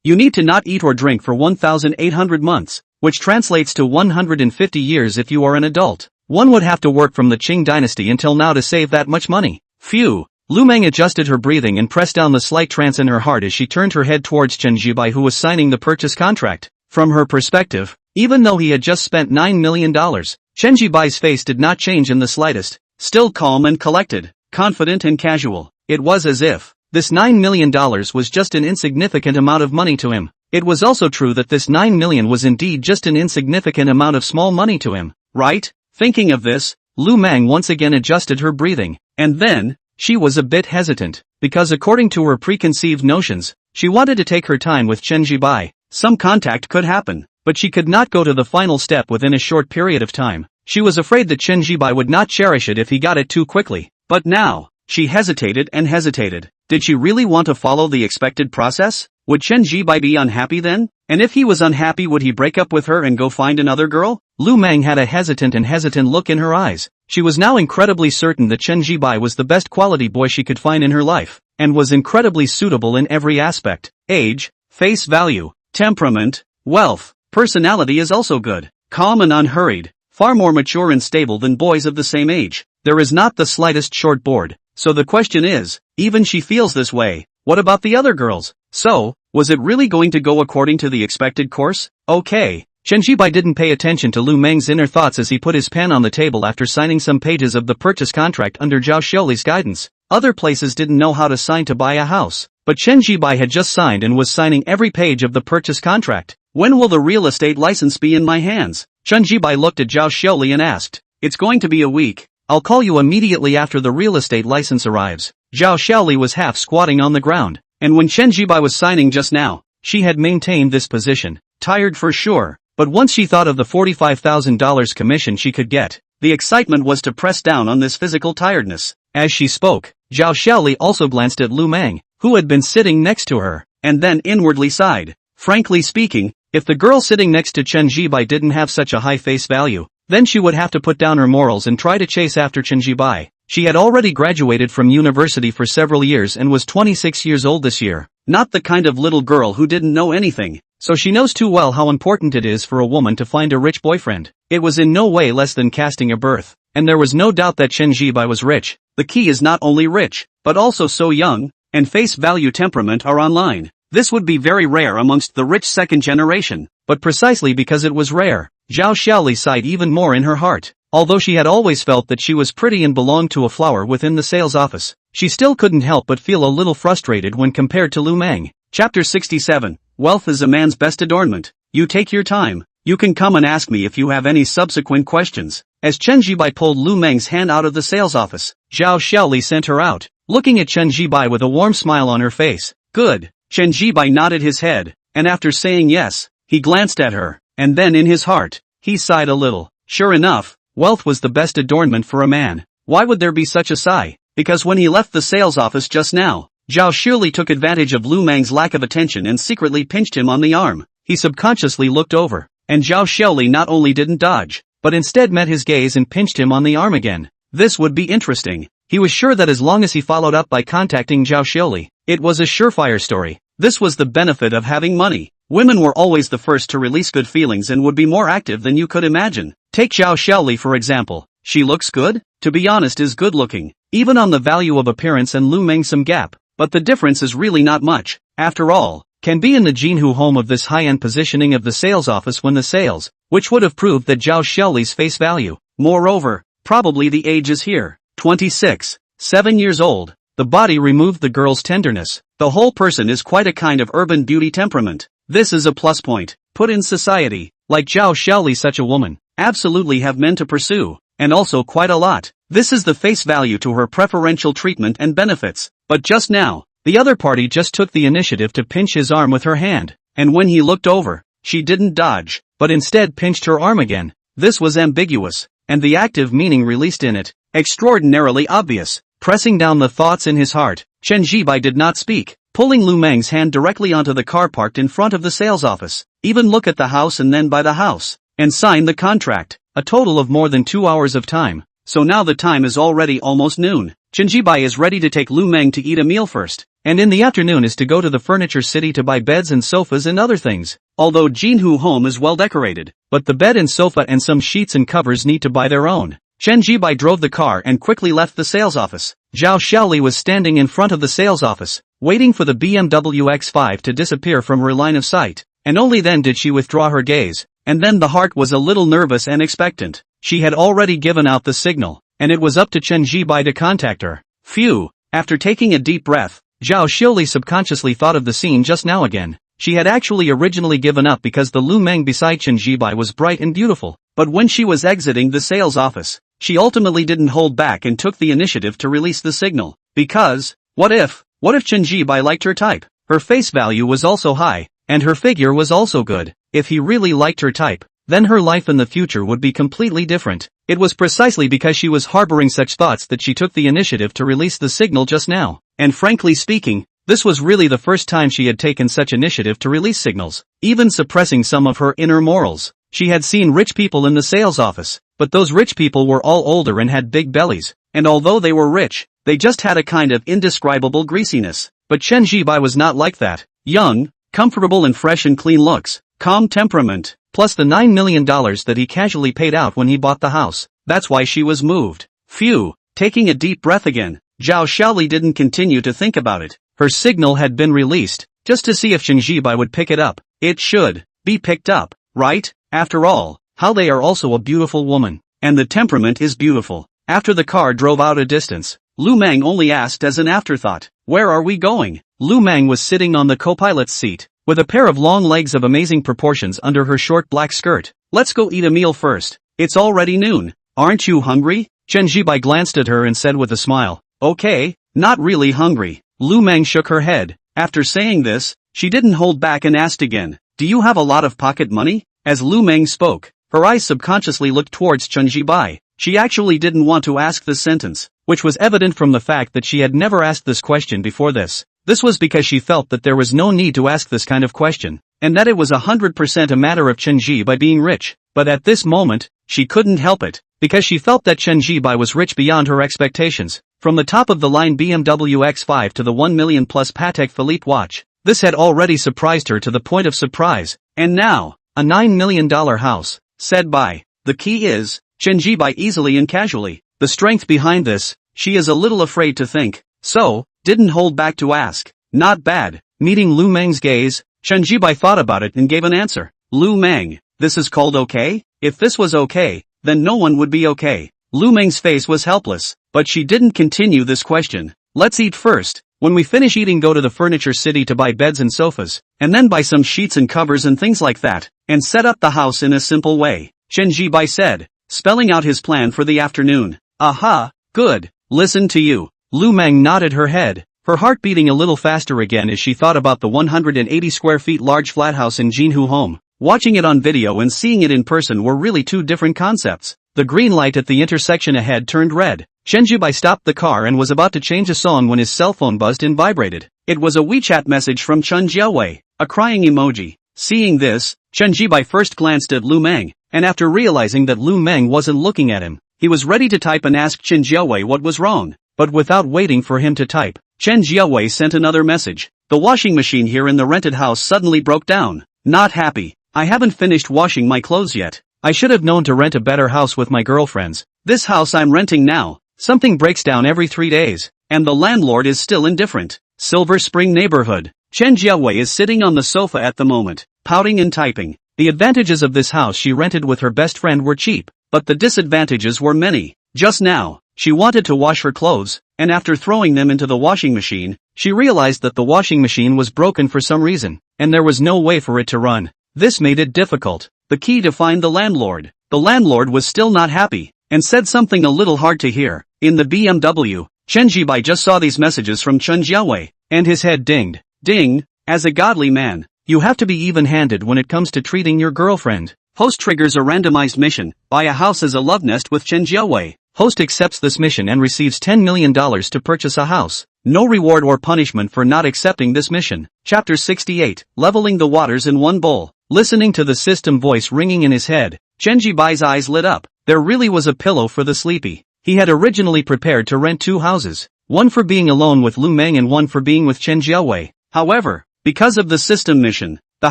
A: you need to not eat or drink for 1,800 months, which translates to 150 years if you are an adult. One would have to work from the Qing dynasty until now to save that much money. Phew. Lu Mang adjusted her breathing and pressed down the slight trance in her heart as she turned her head towards Chen Zhian, who was signing the purchase contract. From her perspective, even though he had just spent $9 million, Chen Zhian's face did not change in the slightest. Still calm and collected, confident and casual. It was as if this $9 million was just an insignificant amount of money to him. It was also true that this $9 million was indeed just an insignificant amount of small money to him, right? Thinking of this, Lu Mang once again adjusted her breathing, and then, she was a bit hesitant, because according to her preconceived notions, she wanted to take her time with Chen Zhian. Some contact could happen, but she could not go to the final step within a short period of time. She was afraid that Chen Zhian would not cherish it if he got it too quickly. But now, she hesitated and hesitated. Did she really want to follow the expected process? Would Chen Zhian be unhappy then? And if he was unhappy, would he break up with her and go find another girl? Lu Mang had a hesitant look in her eyes. She was now incredibly certain that Chen Zhian was the best quality boy she could find in her life, and was incredibly suitable in every aspect. Age, face value, temperament, wealth, personality is also good. Calm and unhurried, far more mature and stable than boys of the same age. There is not the slightest shortboard. So the question is, even she feels this way, what about the other girls? So, was it really going to go according to the expected course? Okay, Chen Zhibai didn't pay attention to Lu Mang's inner thoughts as he put his pen on the table after signing some pages of the purchase contract under Zhao Xiuli's guidance. Other places didn't know how to sign to buy a house, but Chen Zhibai had just signed and was signing every page of the purchase contract. When will the real estate license be in my hands? Chen Zhibai looked at Zhao Xiuli and asked. It's going to be a week. I'll call you immediately after the real estate license arrives. Zhao Xiuli was half squatting on the ground, and when Chen Zhibai was signing just now, she had maintained this position. Tired for sure, but once she thought of the $45,000 commission she could get, the excitement was to press down on this physical tiredness. As she spoke, Zhao Xiuli also glanced at Lu Mang, who had been sitting next to her, and then inwardly sighed. Frankly speaking, if the girl sitting next to Chen Zhibai didn't have such a high face value, then she would have to put down her morals and try to chase after Chen Zhibai. She had already graduated from university for several years and was 26 years old this year. Not the kind of little girl who didn't know anything, so she knows too well how important it is for a woman to find a rich boyfriend. It was in no way less than casting a berth, and there was no doubt that Chen Zhibai was rich. The key is not only rich, but also so young, and face value temperament are online. This would be very rare amongst the rich second generation, but precisely because it was rare, Zhao Xiaoli sighed even more in her heart. Although she had always felt that she was pretty and belonged to a flower within the sales office, she still couldn't help but feel a little frustrated when compared to Lu Mang. Chapter 67. Wealth is a man's best adornment. You take your time. You can come and ask me if you have any subsequent questions. As Chen Zhibai pulled Lu Mang's hand out of the sales office, Zhao Xiaoli sent her out, looking at Chen Zhibai with a warm smile on her face. Good. Chen Zhibai nodded his head, and after saying yes, he glanced at her, and then in his heart, he sighed a little. Sure enough, wealth was the best adornment for a man. Why would there be such a sigh? Because when he left the sales office just now, Zhao Shuli took advantage of Lu Mang's lack of attention and secretly pinched him on the arm. He subconsciously looked over, and Zhao Shuli not only didn't dodge, but instead met his gaze and pinched him on the arm again. This would be interesting. He was sure that as long as he followed up by contacting Zhao Shuli, it was a surefire story. This was the benefit of having money. Women were always the first to release good feelings and would be more active than you could imagine. Take Zhao Xiaoli for example. She looks good? To be honest, is good looking. Even on the value of appearance and Lu Mang some gap. But the difference is really not much. After all, can be in the Jinhu home of this high-end positioning of the sales office when the sales, which would have proved that Zhao Xiaoli's face value. Moreover, probably the age is here. 26. 7 years old. The body removed the girl's tenderness. The whole person is quite a kind of urban beauty temperament. This is a plus point. Put in society, like Zhao Xiaoli, such a woman, absolutely have men to pursue, and also quite a lot. This is the face value to her preferential treatment and benefits. But just now, the other party just took the initiative to pinch his arm with her hand, and when he looked over, she didn't dodge, but instead pinched her arm again. This was ambiguous, and the active meaning released in it, extraordinarily obvious. Pressing down the thoughts in his heart, Chen Zhibai did not speak, pulling Lu Mang's hand directly onto the car parked in front of the sales office. Even look at the house and then buy the house, and sign the contract. A total of more than 2 hours of time. So now the time is already almost noon. Chen Zhibai is ready to take Lu Mang to eat a meal first, and in the afternoon is to go to the furniture city to buy beds and sofas and other things. Although Jinhu home is well decorated, but the bed and sofa and some sheets and covers need to buy their own. Chen Zhibai drove the car and quickly left the sales office. Zhao Xiaoli was standing in front of the sales office, waiting for the BMW X5 to disappear from her line of sight, and only then did she withdraw her gaze, and then the heart was a little nervous and expectant. She had already given out the signal, and it was up to Chen Zhibai to contact her. Phew! After taking a deep breath, Zhao Xiaoli subconsciously thought of the scene just now again. She had actually originally given up because the Lu Mang beside Chen Zhibai was bright and beautiful, but when she was exiting the sales office, she ultimately didn't hold back and took the initiative to release the signal. Because, what if Chen Zhibai liked her type? Her face value was also high, and her figure was also good. If he really liked her type, then her life in the future would be completely different. It was precisely because she was harboring such thoughts that she took the initiative to release the signal just now. And frankly speaking, this was really the first time she had taken such initiative to release signals, even suppressing some of her inner morals. She had seen rich people in the sales office, but those rich people were all older and had big bellies, and although they were rich, they just had a kind of indescribable greasiness. But Chen Zhibai was not like that. Young, comfortable and fresh and clean looks, calm temperament, plus the $9 million that he casually paid out when he bought the house. That's why she was moved. Phew! Taking a deep breath again, Zhao Xiaoli didn't continue to think about it. Her signal had been released, just to see if Chen Zhibai would pick it up. It should be picked up, right? After all, how they are also a beautiful woman. And the temperament is beautiful. After the car drove out a distance, Lu Mang only asked as an afterthought, "Where are we going?" Lu Mang was sitting on the co-pilot's seat, with a pair of long legs of amazing proportions under her short black skirt. "Let's go eat a meal first. It's already noon. Aren't you hungry?" Chen Zhian glanced at her and said with a smile, "Okay, not really hungry." Lu Mang shook her head. After saying this, she didn't hold back and asked again, "Do you have a lot of pocket money?" As Lu Mang spoke, her eyes subconsciously looked towards Chen Zhian. She actually didn't want to ask this sentence, which was evident from the fact that she had never asked this question before this. This was because she felt that there was no need to ask this kind of question, and that it was 100% a matter of Chen Zhian being rich. But at this moment, she couldn't help it, because she felt that Chen Zhian was rich beyond her expectations. From the top of the line BMW X5 to the 1 million plus Patek Philippe watch, this had already surprised her to the point of surprise. And now, a $9 million house, said by. The key is, Chen Zhian easily and casually. The strength behind this, she is a little afraid to think. So, didn't hold back to ask. Not bad. Meeting Lu Mang's gaze, Chen Zhian thought about it and gave an answer. Lu Mang, this is called okay? If this was okay, then no one would be okay. Lu Mang's face was helpless, but she didn't continue this question. Let's eat first. When we finish eating, go to the furniture city to buy beds and sofas, and then buy some sheets and covers and things like that, and set up the house in a simple way, Chen Zhian said, spelling out his plan for the afternoon. Aha, good. Listen to you. Lu Mang nodded her head, her heart beating a little faster again as she thought about the 180 square feet large flat house in Jinhu home. Watching it on video and seeing it in person were really two different concepts. The green light at the intersection ahead turned red. Chen Zhian stopped the car and was about to change a song when his cell phone buzzed and vibrated. It was a WeChat message from Chen Zhian, a crying emoji. Seeing this, Chen Zhian first glanced at Lu Mang, and after realizing that Lu Mang wasn't looking at him, he was ready to type and ask Chen Zhian what was wrong. But without waiting for him to type, Chen Zhian sent another message. The washing machine here in the rented house suddenly broke down. Not happy. I haven't finished washing my clothes yet. I should have known to rent a better house with my girlfriends. This house I'm renting now, something breaks down every 3 days, and the landlord is still indifferent. Silver Spring neighborhood. Chen Zhian is sitting on the sofa at the moment, pouting and typing. The advantages of this house she rented with her best friend were cheap, but the disadvantages were many. Just now, she wanted to wash her clothes, and after throwing them into the washing machine, she realized that the washing machine was broken for some reason, and there was no way for it to run. This made it difficult. The key to find the landlord. The landlord was still not happy, and said something a little hard to hear. In the BMW, Chen Zhian just saw these messages from Chen Zhian, and his head dinged. Ding, as a godly man, you have to be even-handed when it comes to treating your girlfriend. Host triggers a randomized mission, buy a house as a love nest with Chen Zhian. Host accepts this mission and receives $10 million to purchase a house. No reward or punishment for not accepting this mission. Chapter 68, Leveling the Waters in One Bowl. Listening to the system voice ringing in his head, Chen Zhian's eyes lit up. There really was a pillow for the sleepy. He had originally prepared to rent 2 houses, one for being alone with Lu Mang and one for being with Chen Zhian. However, because of the system mission, the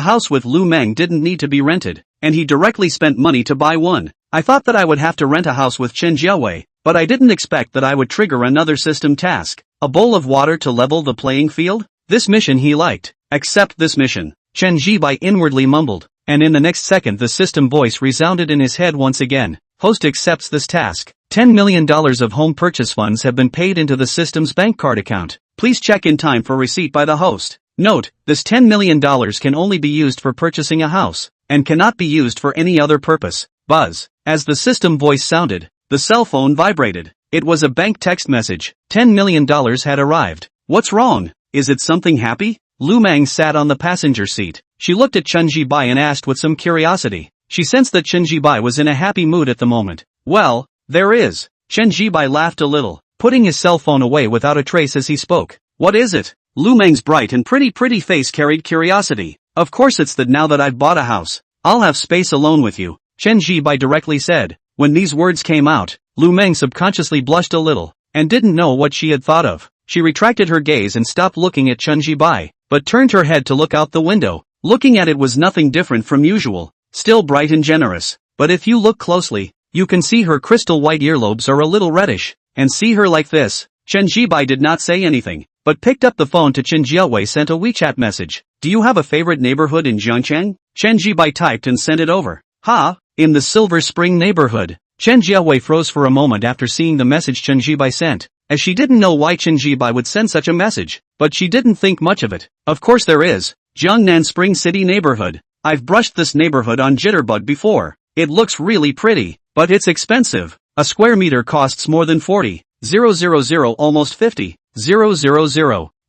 A: house with Lu Mang didn't need to be rented, and he directly spent money to buy one. I thought that I would have to rent a house with Chen Zhian, but I didn't expect that I would trigger another system task. A bowl of water to level the playing field? This mission he liked. Accept this mission. Chen Zhian inwardly mumbled, and in the next second the system voice resounded in his head once again. Host accepts this task. $10 million of home purchase funds have been paid into the system's bank card account. Please check in time for receipt by the host. Note, this $10 million can only be used for purchasing a house, and cannot be used for any other purpose. Buzz. As the system voice sounded, the cell phone vibrated. It was a bank text message. $10 million had arrived. What's wrong? Is it something happy? Lu Mang sat on the passenger seat. She looked at Chen Zhian and asked with some curiosity. She sensed that Chen Zhian was in a happy mood at the moment. Well, there is. Chen Zhian laughed a little, putting his cell phone away without a trace as he spoke. What is it? Lu Mang's bright and pretty face carried curiosity. Of course it's that now that I've bought a house, I'll have space alone with you, Chen Zhian directly said. When these words came out, Lu Mang subconsciously blushed a little, and didn't know what she had thought of. She retracted her gaze and stopped looking at Chen Zhian, but turned her head to look out the window. Looking at it was nothing different from usual, still bright and generous, but if you look closely, you can see her crystal white earlobes are a little reddish, and see her like this. Chen Zhian did not say anything, but picked up the phone to Chen Zhian sent a WeChat message. Do you have a favorite neighborhood in Jiangcheng? Chen Zhian typed and sent it over. Ha! In the Silver Spring neighborhood. Chen Jiawei froze for a moment after seeing the message Chen Zhibai sent, as she didn't know why Chen Zhibai would send such a message, but she didn't think much of it. Of course there is. Jiangnan Spring City neighborhood. I've brushed this neighborhood on Jitterbug before. It looks really pretty, but it's expensive. A square meter costs more than 40,000, almost 50,000.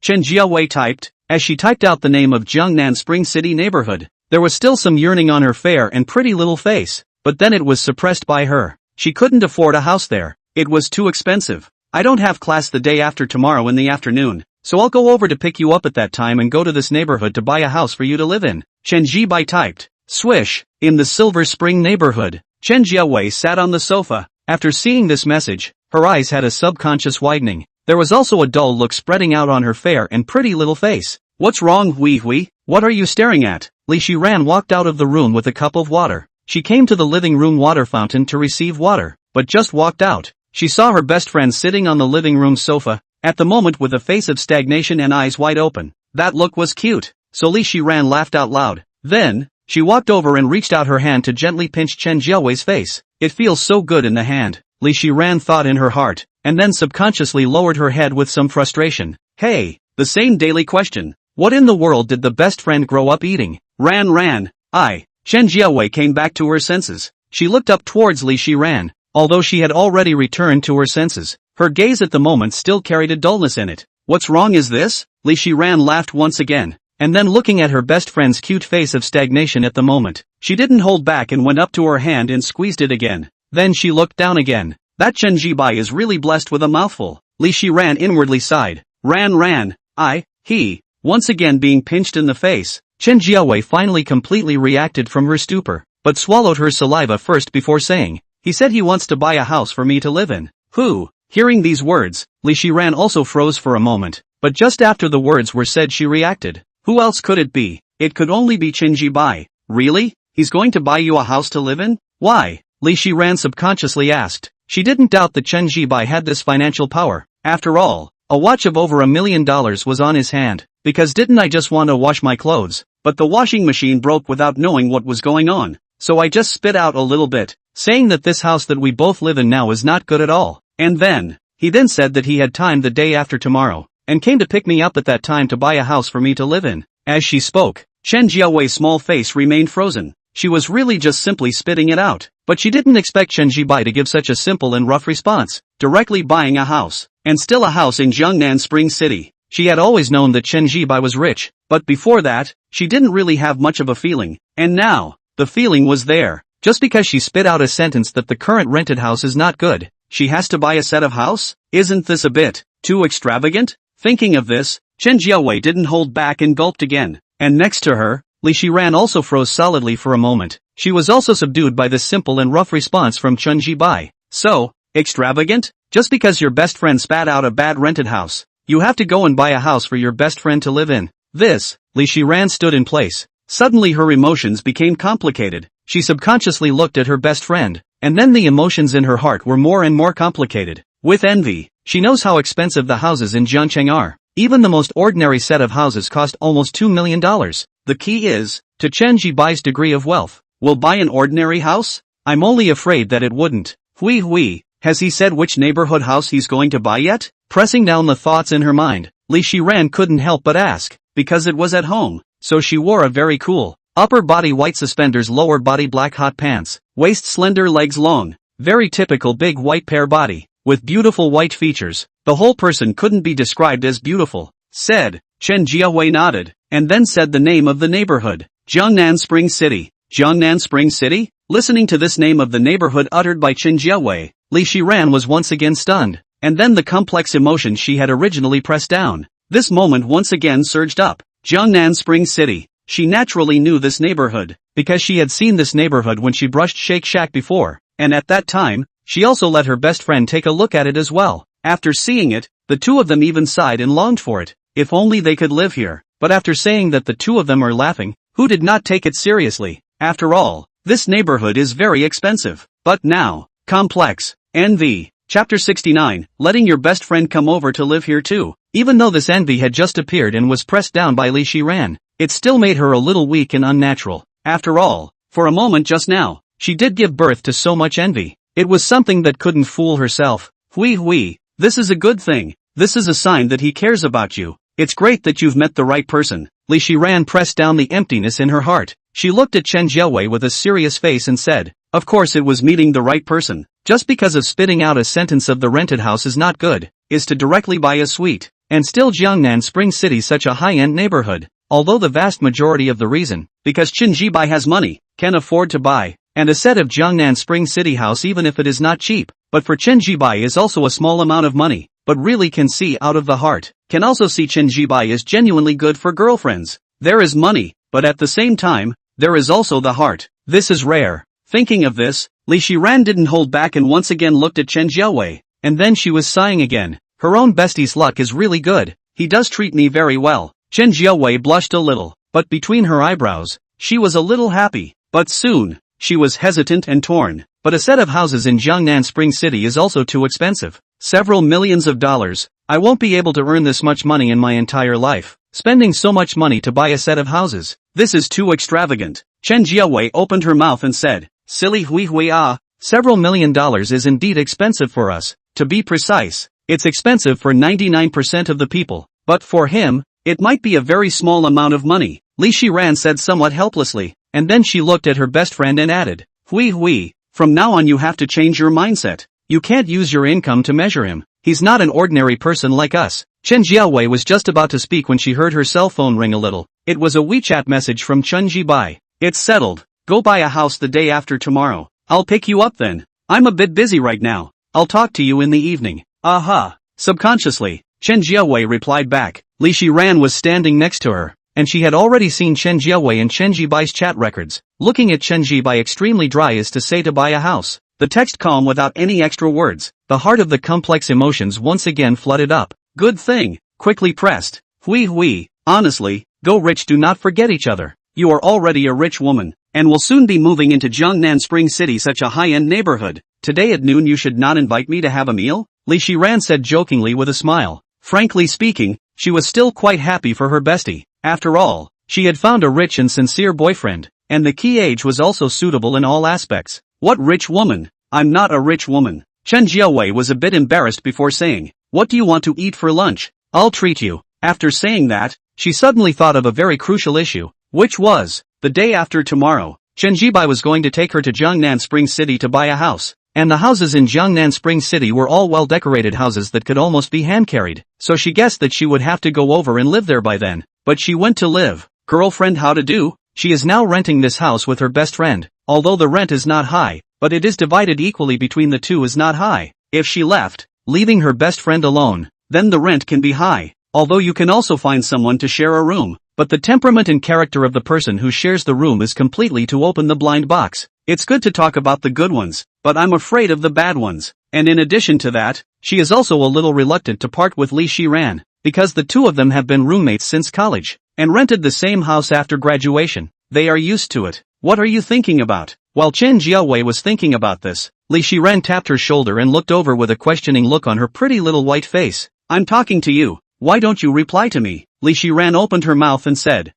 A: Chen Jiawei typed, as she typed out the name of Jiangnan Spring City neighborhood. There was still some yearning on her fair and pretty little face, but then it was suppressed by her. She couldn't afford a house there. It was too expensive. I don't have class the day after tomorrow in the afternoon, so I'll go over to pick you up at that time and go to this neighborhood to buy a house for you to live in. Chen Zhibai typed. Swish. In the Silver Spring neighborhood. Chen Jiawei sat on the sofa. After seeing this message, her eyes had a subconscious widening. There was also a dull look spreading out on her fair and pretty little face. What's wrong, Hui? What are you staring at? Li Shiran walked out of the room with a cup of water. She came to the living room water fountain to receive water, but just walked out. She saw her best friend sitting on the living room sofa, at the moment with a face of stagnation and eyes wide open. That look was cute, so Li Shiran laughed out loud. Then, she walked over and reached out her hand to gently pinch Chen Jiawei's face. It feels so good in the hand, Li Shiran thought in her heart, and then subconsciously lowered her head with some frustration. Hey, the same daily question. What in the world did the best friend grow up eating? Ran. Chen Jiawei came back to her senses. She looked up towards Li Shiran, although she had already returned to her senses. Her gaze at the moment still carried a dullness in it. What's wrong is this? Li Shiran laughed once again, and then looking at her best friend's cute face of stagnation at the moment, she didn't hold back and went up to her hand and squeezed it again. Then she looked down again. That Chen Zhibai is really blessed with a mouthful. Li Shiran inwardly sighed. Once again being pinched in the face. Chen Jiawei finally completely reacted from her stupor, but swallowed her saliva first before saying, he said he wants to buy a house for me to live in. Who? Hearing these words, Li Shiran also froze for a moment, but just after the words were said she reacted. Who else could it be? It could only be Chen Zhibai. Really? He's going to buy you a house to live in? Why? Li Shiran subconsciously asked. She didn't doubt that Chen Zhibai had this financial power. After all, a watch of over $1 million was on his hand. Because didn't I just want to wash my clothes? But the washing machine broke without knowing what was going on. So I just spit out a little bit, saying that this house that we both live in now is not good at all. And then, he then said that he had time the day after tomorrow, and came to pick me up at that time to buy a house for me to live in. As she spoke, Chen Jiawei's small face remained frozen. She was really just simply spitting it out. But she didn't expect Chen Zhibai to give such a simple and rough response. Directly buying a house. And still a house in Jiangnan Spring City. She had always known that Chen Zhibai was rich, but before that, she didn't really have much of a feeling. And now, the feeling was there. Just because she spit out a sentence that the current rented house is not good, she has to buy a set of house? Isn't this a bit too extravagant? Thinking of this, Chen Jiawei didn't hold back and gulped again. And next to her, Li Shiran also froze solidly for a moment. She was also subdued by this simple and rough response from Chen Zhibai. So, extravagant? Just because your best friend spat out a bad rented house, you have to go and buy a house for your best friend to live in. This, Li Shiran stood in place. Suddenly her emotions became complicated. She subconsciously looked at her best friend, and then the emotions in her heart were more and more complicated. With envy, she knows how expensive the houses in Jiangcheng are. Even the most ordinary set of houses cost almost $2 million. The key is, to Chen Zhibai's degree of wealth. Will buy an ordinary house? I'm only afraid that it wouldn't. Hui, has he said which neighborhood house he's going to buy yet? Pressing down the thoughts in her mind, Li Shiran couldn't help but ask, because it was at home, so she wore a very cool, upper body white suspenders, lower body black hot pants, waist slender, legs long, very typical big white pear body, with beautiful white features. The whole person couldn't be described as beautiful, said. Chen Jiawei nodded, and then said the name of the neighborhood, Jiangnan Spring City. Jiangnan Spring City? Listening to this name of the neighborhood uttered by Chen Jiawei, Li Shiran was once again stunned, and then the complex emotions she had originally pressed down, this moment once again surged up. Jiangnan Spring City. She naturally knew this neighborhood, because she had seen this neighborhood when she brushed Shake Shack before, and at that time, she also let her best friend take a look at it as well. After seeing it, the two of them even sighed and longed for it. If only they could live here. But after saying that, the two of them are laughing, who did not take it seriously. After all, this neighborhood is very expensive. But now, complex, envy. Chapter 69, letting your best friend come over to live here too. Even though this envy had just appeared and was pressed down by Li Shiran, it still made her a little weak and unnatural. After all, for a moment just now, she did give birth to so much envy. It was something that couldn't fool herself. Hui, this is a good thing. This is a sign that he cares about you. It's great that you've met the right person. Li Shiran pressed down the emptiness in her heart. She looked at Chen Jiawei with a serious face and said, of course it was meeting the right person. Just because of spitting out a sentence of the rented house is not good, is to directly buy a suite. And still Jiangnan Spring City such a high-end neighborhood. Although the vast majority of the reason, because Chen Jibai has money, can afford to buy, and a set of Jiangnan Spring City house even if it is not cheap, but for Chen Jibai is also a small amount of money, but really can see out of the heart, can also see Chen Jibai is genuinely good for girlfriends. There is money, but at the same time, there is also the heart. This is rare. Thinking of this, Li Shiran didn't hold back and once again looked at Chen Jiawei, and then she was sighing again. Her own bestie's luck is really good. He does treat me very well. Chen Jiawei blushed a little, but between her eyebrows, she was a little happy. But soon, she was hesitant and torn. But a set of houses in Jiangnan Spring City is also too expensive. Several millions of dollars. I won't be able to earn this much money in my entire life. Spending so much money to buy a set of houses. This is too extravagant. Chen Jiawei opened her mouth and said, silly hui several $1 million is indeed expensive for us. To be precise, it's expensive for 99% of the people. But for him, it might be a very small amount of money. Li Shiran said somewhat helplessly, and then she looked at her best friend and added, hui, from now on you have to change your mindset. You can't use your income to measure him. He's not an ordinary person like us. Chen Jiawei was just about to speak when she heard her cell phone ring a little. It was a WeChat message from Chen Jibai. It's settled. Go buy a house the day after tomorrow. I'll pick you up then. I'm a bit busy right now. I'll talk to you in the evening. Aha. Subconsciously, Chen Jiawei replied back. Li Shiran was standing next to her, and she had already seen Chen Jiawei and Chen Jibai's chat records. Looking at Chen Jibai extremely dry is to say to buy a house. The text calm without any extra words. The heart of the complex emotions once again flooded up. Good thing. Quickly pressed. Hui, honestly, go rich, do not forget each other. You are already a rich woman, and will soon be moving into Jiangnan Spring City, such a high-end neighborhood. Today at noon you should not invite me to have a meal? Li Shiran said jokingly with a smile. Frankly speaking, she was still quite happy for her bestie. After all, she had found a rich and sincere boyfriend, and the key age was also suitable in all aspects. What rich woman? I'm not a rich woman. Chen Jiawei was a bit embarrassed before saying, what do you want to eat for lunch? I'll treat you. After saying that, she suddenly thought of a very crucial issue, which was, the day after tomorrow, Chen Jibai was going to take her to Jiangnan Spring City to buy a house. And the houses in Jiangnan Spring City were all well-decorated houses that could almost be hand-carried, so she guessed that she would have to go over and live there by then. But she went to live. Girlfriend, how to do? She is now renting this house with her best friend. Although the rent is not high, but it is divided equally between the two is not high. If she left, leaving her best friend alone, then the rent can be high. Although you can also find someone to share a room. But the temperament and character of the person who shares the room is completely to open the blind box. It's good to talk about the good ones, but I'm afraid of the bad ones. And in addition to that, she is also a little reluctant to part with Li Shiran, because the two of them have been roommates since college, and rented the same house after graduation. They are used to it. What are you thinking about? While Chen Jiawei was thinking about this, Li Shiran tapped her shoulder and looked over with a questioning look on her pretty little white face. I'm talking to you. Why don't you reply to me? Li Shiran opened her mouth and said,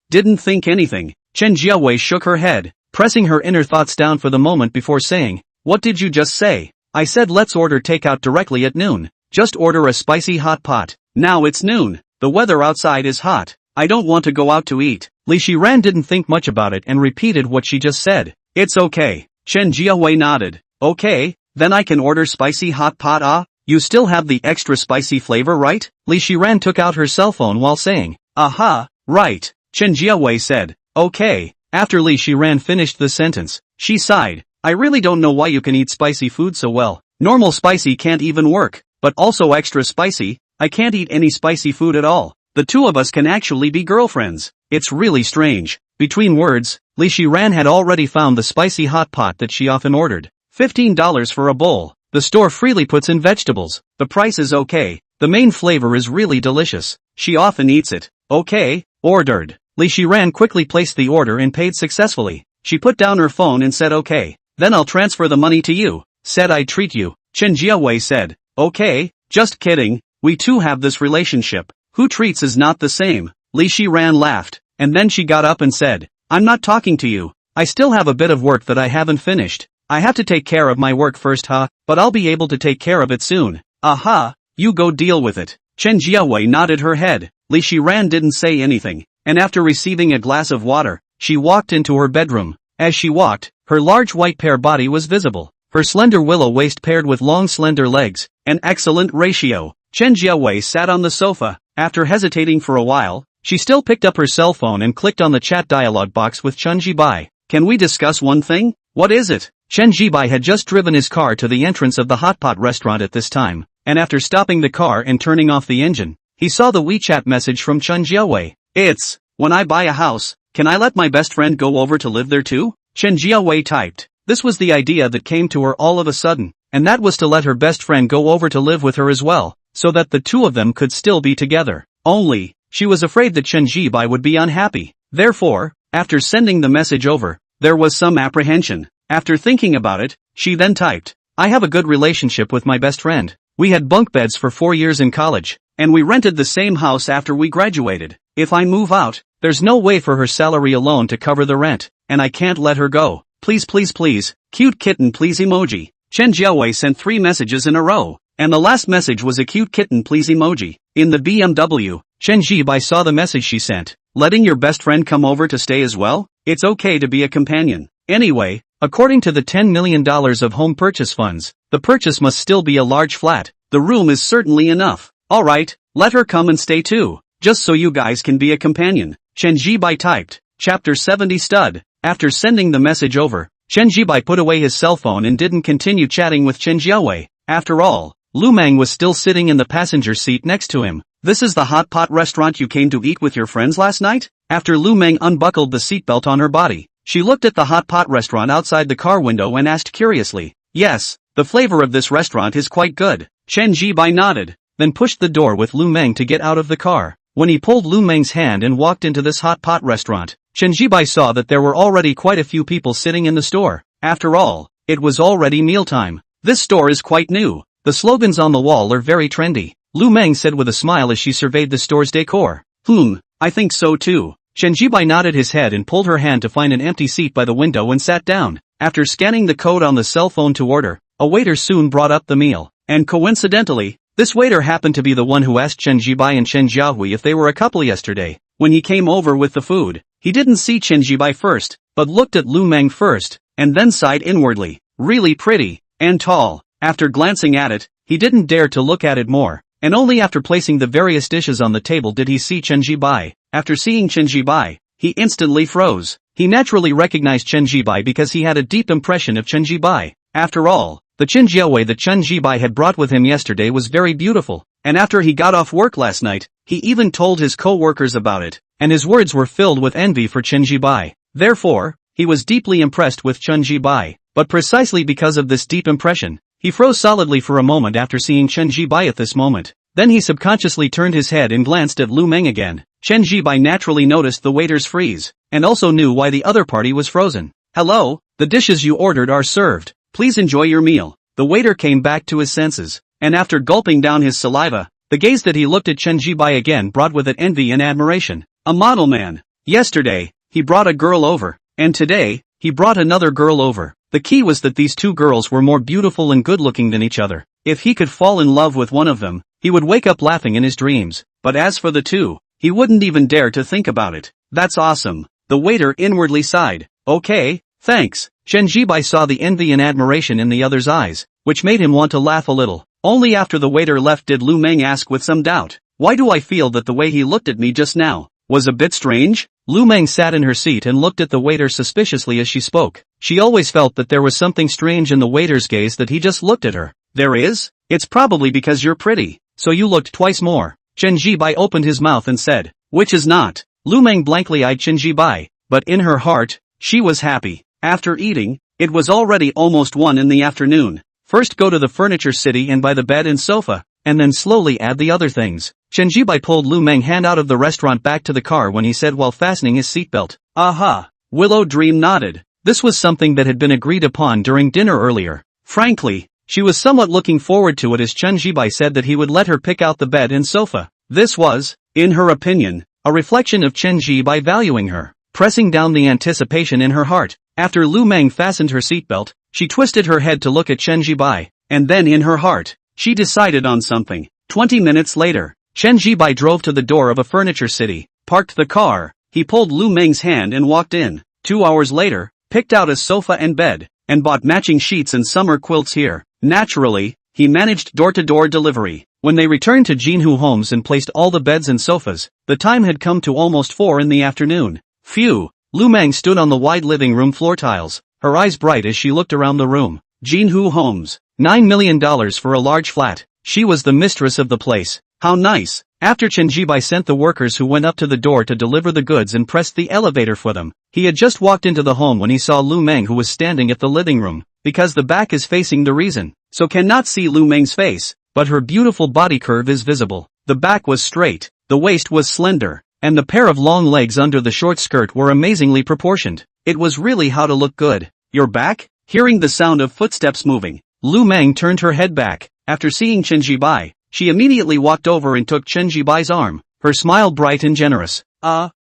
A: didn't think anything. Chen Jiawei shook her head, pressing her inner thoughts down for the moment before saying, what did you just say? I said let's order takeout directly at noon. Just order a spicy hot pot. Now it's noon. The weather outside is hot. I don't want to go out to eat. Li Shiran didn't think much about it and repeated what she just said. It's okay. Chen Jiawei nodded. Okay, then I can order spicy hot pot. You still have the extra spicy flavor, right? Li Shiran took out her cell phone while saying, aha, right. Chen Jiawei said, okay. After Li Shiran finished the sentence, she sighed. I really don't know why you can eat spicy food so well. Normal spicy can't even work, but also extra spicy, I can't eat any spicy food at all. The two of us can actually be girlfriends. It's really strange. Between words, Li Shiran had already found the spicy hot pot that she often ordered. $15 for a bowl. The store freely puts in vegetables. The price is okay. The main flavor is really delicious. She often eats it. Okay, ordered. Li Shiran quickly placed the order and paid successfully. She put down her phone and said okay. Then I'll transfer the money to you. Said I treat you. Chen Jiawei said, okay, just kidding. We two have this relationship. Who treats is not the same. Li Shiran laughed, and then she got up and said, I'm not talking to you. I still have a bit of work that I haven't finished. I have to take care of my work first, huh? But I'll be able to take care of it soon. Aha, you go deal with it. Chen Zhiawei nodded her head. Li Shiran didn't say anything, and after receiving a glass of water, she walked into her bedroom. As she walked, her large white pear body was visible. Her slender willow waist paired with long slender legs, an excellent ratio. Chen Zhiawei sat on the sofa. After hesitating for a while, she still picked up her cell phone and clicked on the chat dialog box with Chen Zhibai. Can we discuss one thing? What is it? Chen Zhibai had just driven his car to the entrance of the hot pot restaurant at this time, and after stopping the car and turning off the engine, he saw the WeChat message from Chen Zhiawei. It's, when I buy a house, can I let my best friend go over to live there too? Chen Zhiawei typed. This was the idea that came to her all of a sudden, and that was to let her best friend go over to live with her as well, so that the two of them could still be together. Only, she was afraid that Chen Zhibai would be unhappy. Therefore, after sending the message over, there was some apprehension. After thinking about it, she then typed, I have a good relationship with my best friend. We had bunk beds for 4 years in college, and we rented the same house after we graduated. If I move out, there's no way for her salary alone to cover the rent, and I can't let her go. Please please please, cute kitten please emoji. Chen Zhiawei sent 3 messages in a row, and the last message was a cute kitten please emoji. In the BMW, Chen Zhibai saw the message she sent. Letting your best friend come over to stay as well? It's okay to be a companion. Anyway, according to the $10 million of home purchase funds, the purchase must still be a large flat. The room is certainly enough. Alright, let her come and stay too, just so you guys can be a companion. Chen Zhibai typed. Chapter 70 Stud. After sending the message over, Chen Zhibai put away his cell phone and didn't continue chatting with Chen Zhiawei. After all, Lu Mang was still sitting in the passenger seat next to him. This is the hot pot restaurant you came to eat with your friends last night? After Lu Mang unbuckled the seatbelt on her body, she looked at the hot pot restaurant outside the car window and asked curiously. Yes, the flavor of this restaurant is quite good. Chen Zhibai nodded, then pushed the door with Lu Mang to get out of the car. When he pulled Lu Mang's hand and walked into this hot pot restaurant, Chen Zhibai saw that there were already quite a few people sitting in the store. After all, it was already mealtime. This store is quite new. The slogans on the wall are very trendy, Lu Mang said with a smile as she surveyed the store's decor. I think so too. Chen Zhibai nodded his head and pulled her hand to find an empty seat by the window and sat down. After scanning the code on the cell phone to order, a waiter soon brought up the meal. And coincidentally, this waiter happened to be the one who asked Chen Zhibai and Chen Zhiahui if they were a couple yesterday. When he came over with the food, he didn't see Chen Zhibai first, but looked at Lu Mang first, and then sighed inwardly. Really pretty, and tall. After glancing at it, he didn't dare to look at it more, and only after placing the various dishes on the table did he see Chen Zhibai. After seeing Chen Zhibai, he instantly froze. He naturally recognized Chen Zhibai because he had a deep impression of Chen Zhibai. After all, the Chen Zhiawei that Chen Zhibai had brought with him yesterday was very beautiful, and after he got off work last night, he even told his co-workers about it, and his words were filled with envy for Chen Zhibai. Therefore, he was deeply impressed with Chen Zhibai, but precisely because of this deep impression, he froze solidly for a moment after seeing Chen Zhibai at this moment. Then he subconsciously turned his head and glanced at Lu Mang again. Chen Zhibai naturally noticed the waiter's freeze, and also knew why the other party was frozen. Hello, the dishes you ordered are served. Please enjoy your meal. The waiter came back to his senses, and after gulping down his saliva, the gaze that he looked at Chen Zhibai again brought with it envy and admiration. A model man. Yesterday, he brought a girl over, and today, he brought another girl over. The key was that these two girls were more beautiful and good-looking than each other. If he could fall in love with one of them, he would wake up laughing in his dreams. But as for the two, he wouldn't even dare to think about it. That's awesome. The waiter inwardly sighed. Okay, thanks. Chen Zhibai saw the envy and admiration in the other's eyes, which made him want to laugh a little. Only after the waiter left did Lu Mang ask with some doubt. Why do I feel that the way he looked at me just now was a bit strange? Lu Mang sat in her seat and looked at the waiter suspiciously as she spoke. She always felt that there was something strange in the waiter's gaze that he just looked at her. There is? It's probably because you're pretty, so you looked twice more. Chen Zhibai opened his mouth and said, which is not. Lu Mang blankly eyed Chen Zhibai, but in her heart, she was happy. After eating, it was already almost 1 in the afternoon. First go to the furniture city and buy the bed and sofa, and then slowly add the other things. Chen Zhibai pulled Lu Mang hand out of the restaurant back to the car when he said while fastening his seatbelt. Aha! Willow Dream nodded. This was something that had been agreed upon during dinner earlier. Frankly, she was somewhat looking forward to it as Chen Zhibai said that he would let her pick out the bed and sofa. This was, in her opinion, a reflection of Chen Zhibai valuing her. Pressing down the anticipation in her heart, After Lu Mang fastened her seatbelt, she twisted her head to look at Chen Zhibai, and then in her heart, she decided on something. 20 minutes later, Chen Zhibai drove to the door of a furniture city, parked the car, he pulled Lu Mang's hand and walked in. 2 hours later, picked out a sofa and bed, and bought matching sheets and summer quilts here. Naturally, he managed door-to-door delivery. When they returned to Jinhu Homes and placed all the beds and sofas, the time had come to almost 4 in the afternoon. Phew! Lu Mang stood on the wide living room floor tiles, her eyes bright as she looked around the room. Jinhu Homes. $9 million for a large flat. She was the mistress of the place. How nice! After Chen Zhibai sent the workers who went up to the door to deliver the goods and pressed the elevator for them, he had just walked into the home when he saw Lu Mang, who was standing at the living room. Because the back is facing the reason, so cannot see Lu Mang's face, but her beautiful body curve is visible. The back was straight, the waist was slender, and the pair of long legs under the short skirt were amazingly proportioned. It was really how to look good. Your back? Hearing the sound of footsteps moving, Lu Mang turned her head back. After seeing Chen Zhibai, she immediately walked over and took Chen Zhibai's arm, her smile bright and generous.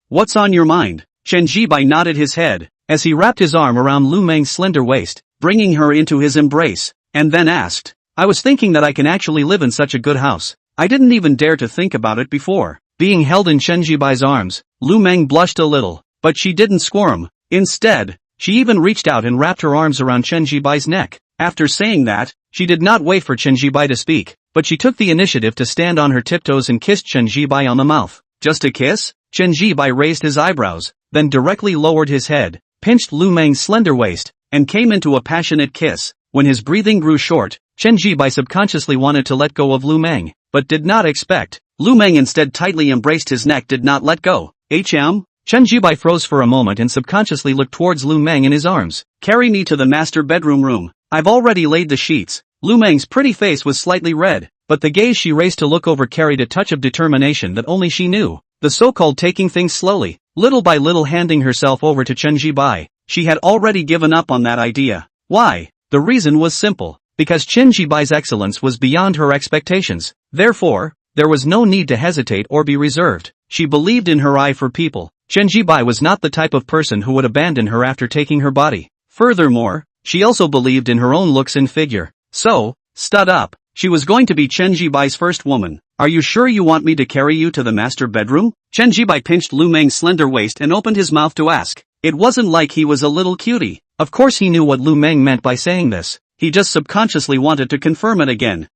A: What's on your mind? Chen Zhibai nodded his head, as he wrapped his arm around Lu Mang's slender waist, bringing her into his embrace, and then asked, I was thinking that I can actually live in such a good house. I didn't even dare to think about it before. Being held in Chen Zhibai's arms, Lu Mang blushed a little, but she didn't squirm. Instead, she even reached out and wrapped her arms around Chen Zhibai's neck. After saying that, she did not wait for Chen Zhibai to speak, but she took the initiative to stand on her tiptoes and kissed Chen Zhibai on the mouth. Just a kiss? Chen Zhibai raised his eyebrows, then directly lowered his head, pinched Lu Mang's slender waist, and came into a passionate kiss. When his breathing grew short, Chen Zhibai subconsciously wanted to let go of Lu Mang, but did not expect. Lu Mang instead tightly embraced his neck, did not let go. Chen Zhibai froze for a moment and subconsciously looked towards Lu Mang in his arms. Carry me to the master bedroom room. I've already laid the sheets. Lu Mang's pretty face was slightly red, but the gaze she raised to look over carried a touch of determination that only she knew. The so-called taking things slowly, little by little handing herself over to Chen Zhibai. She had already given up on that idea. Why? The reason was simple. Because Chen Zhibai's excellence was beyond her expectations. Therefore, there was no need to hesitate or be reserved. She believed in her eye for people. Chen Zhibai was not the type of person who would abandon her after taking her body. Furthermore, she also believed in her own looks and figure. So, stud up. She was going to be Chen Zhibai's first woman. Are you sure you want me to carry you to the master bedroom? Chen Zhibai pinched Lu Mang's slender waist and opened his mouth to ask. It wasn't like he was a little cutie. Of course he knew what Lu Mang meant by saying this. He just subconsciously wanted to confirm it again.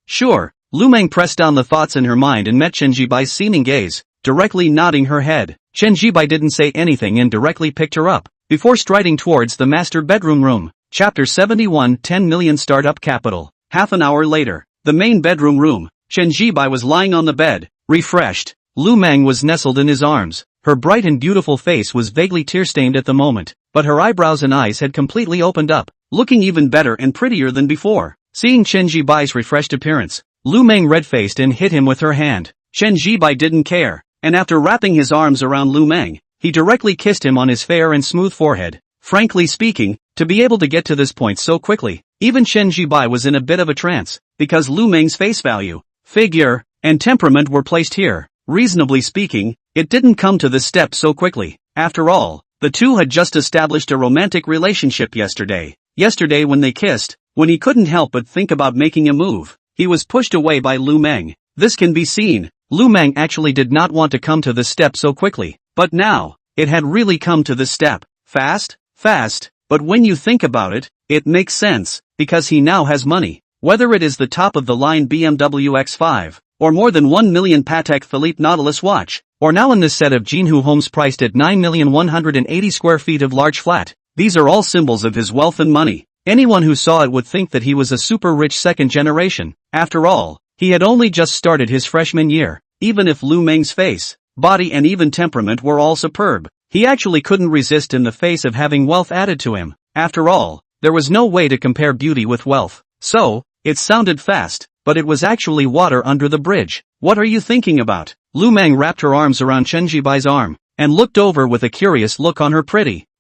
A: Sure. Lu Mang pressed down the thoughts in her mind and met Chen Zhibai's seeming gaze, directly nodding her head. Chen Zhibai didn't say anything and directly picked her up, before striding towards the master bedroom room. Chapter 71 10 Million Startup Capital. Half an hour later, the main bedroom room. Chen Zhibai was lying on the bed, refreshed. Lu Mang was nestled in his arms. Her bright and beautiful face was vaguely tear-stained at the moment, but her eyebrows and eyes had completely opened up, looking even better and prettier than before. Seeing Chen Zhibai's refreshed appearance, Lu Mang red-faced and hit him with her hand. Chen Zhibai didn't care, and after wrapping his arms around Lu Mang, he directly kissed him on his fair and smooth forehead. Frankly speaking, to be able to get to this point so quickly, even Chen Zhibai was in a bit of a trance, because Lu Mang's face value, figure, and temperament were placed here. Reasonably speaking, it didn't come to this step so quickly. After all, the two had just established a romantic relationship yesterday. Yesterday when they kissed, when he couldn't help but think about making a move, he was pushed away by Lu Mang. This can be seen. Lu Mang actually did not want to come to this step so quickly, but now, it had really come to this step. Fast, but when you think about it, it makes sense, because he now has money. Whether it is the top-of-the-line BMW X5, or more than 1 million Patek Philippe Nautilus watch, or now in this set of Jinhu homes priced at 9,180 square feet of large flat, these are all symbols of his wealth and money. Anyone who saw it would think that he was a super-rich second generation. After all, he had only just started his freshman year. Even if Lu Mang's face, body and even temperament were all superb, he actually couldn't resist in the face of having wealth added to him. After all, there was no way to compare beauty with wealth. So, it sounded fast, but it was actually water under the bridge. What are you thinking about? Lu Mang wrapped her arms around Chen Zhibai's arm, and looked over with a curious look on her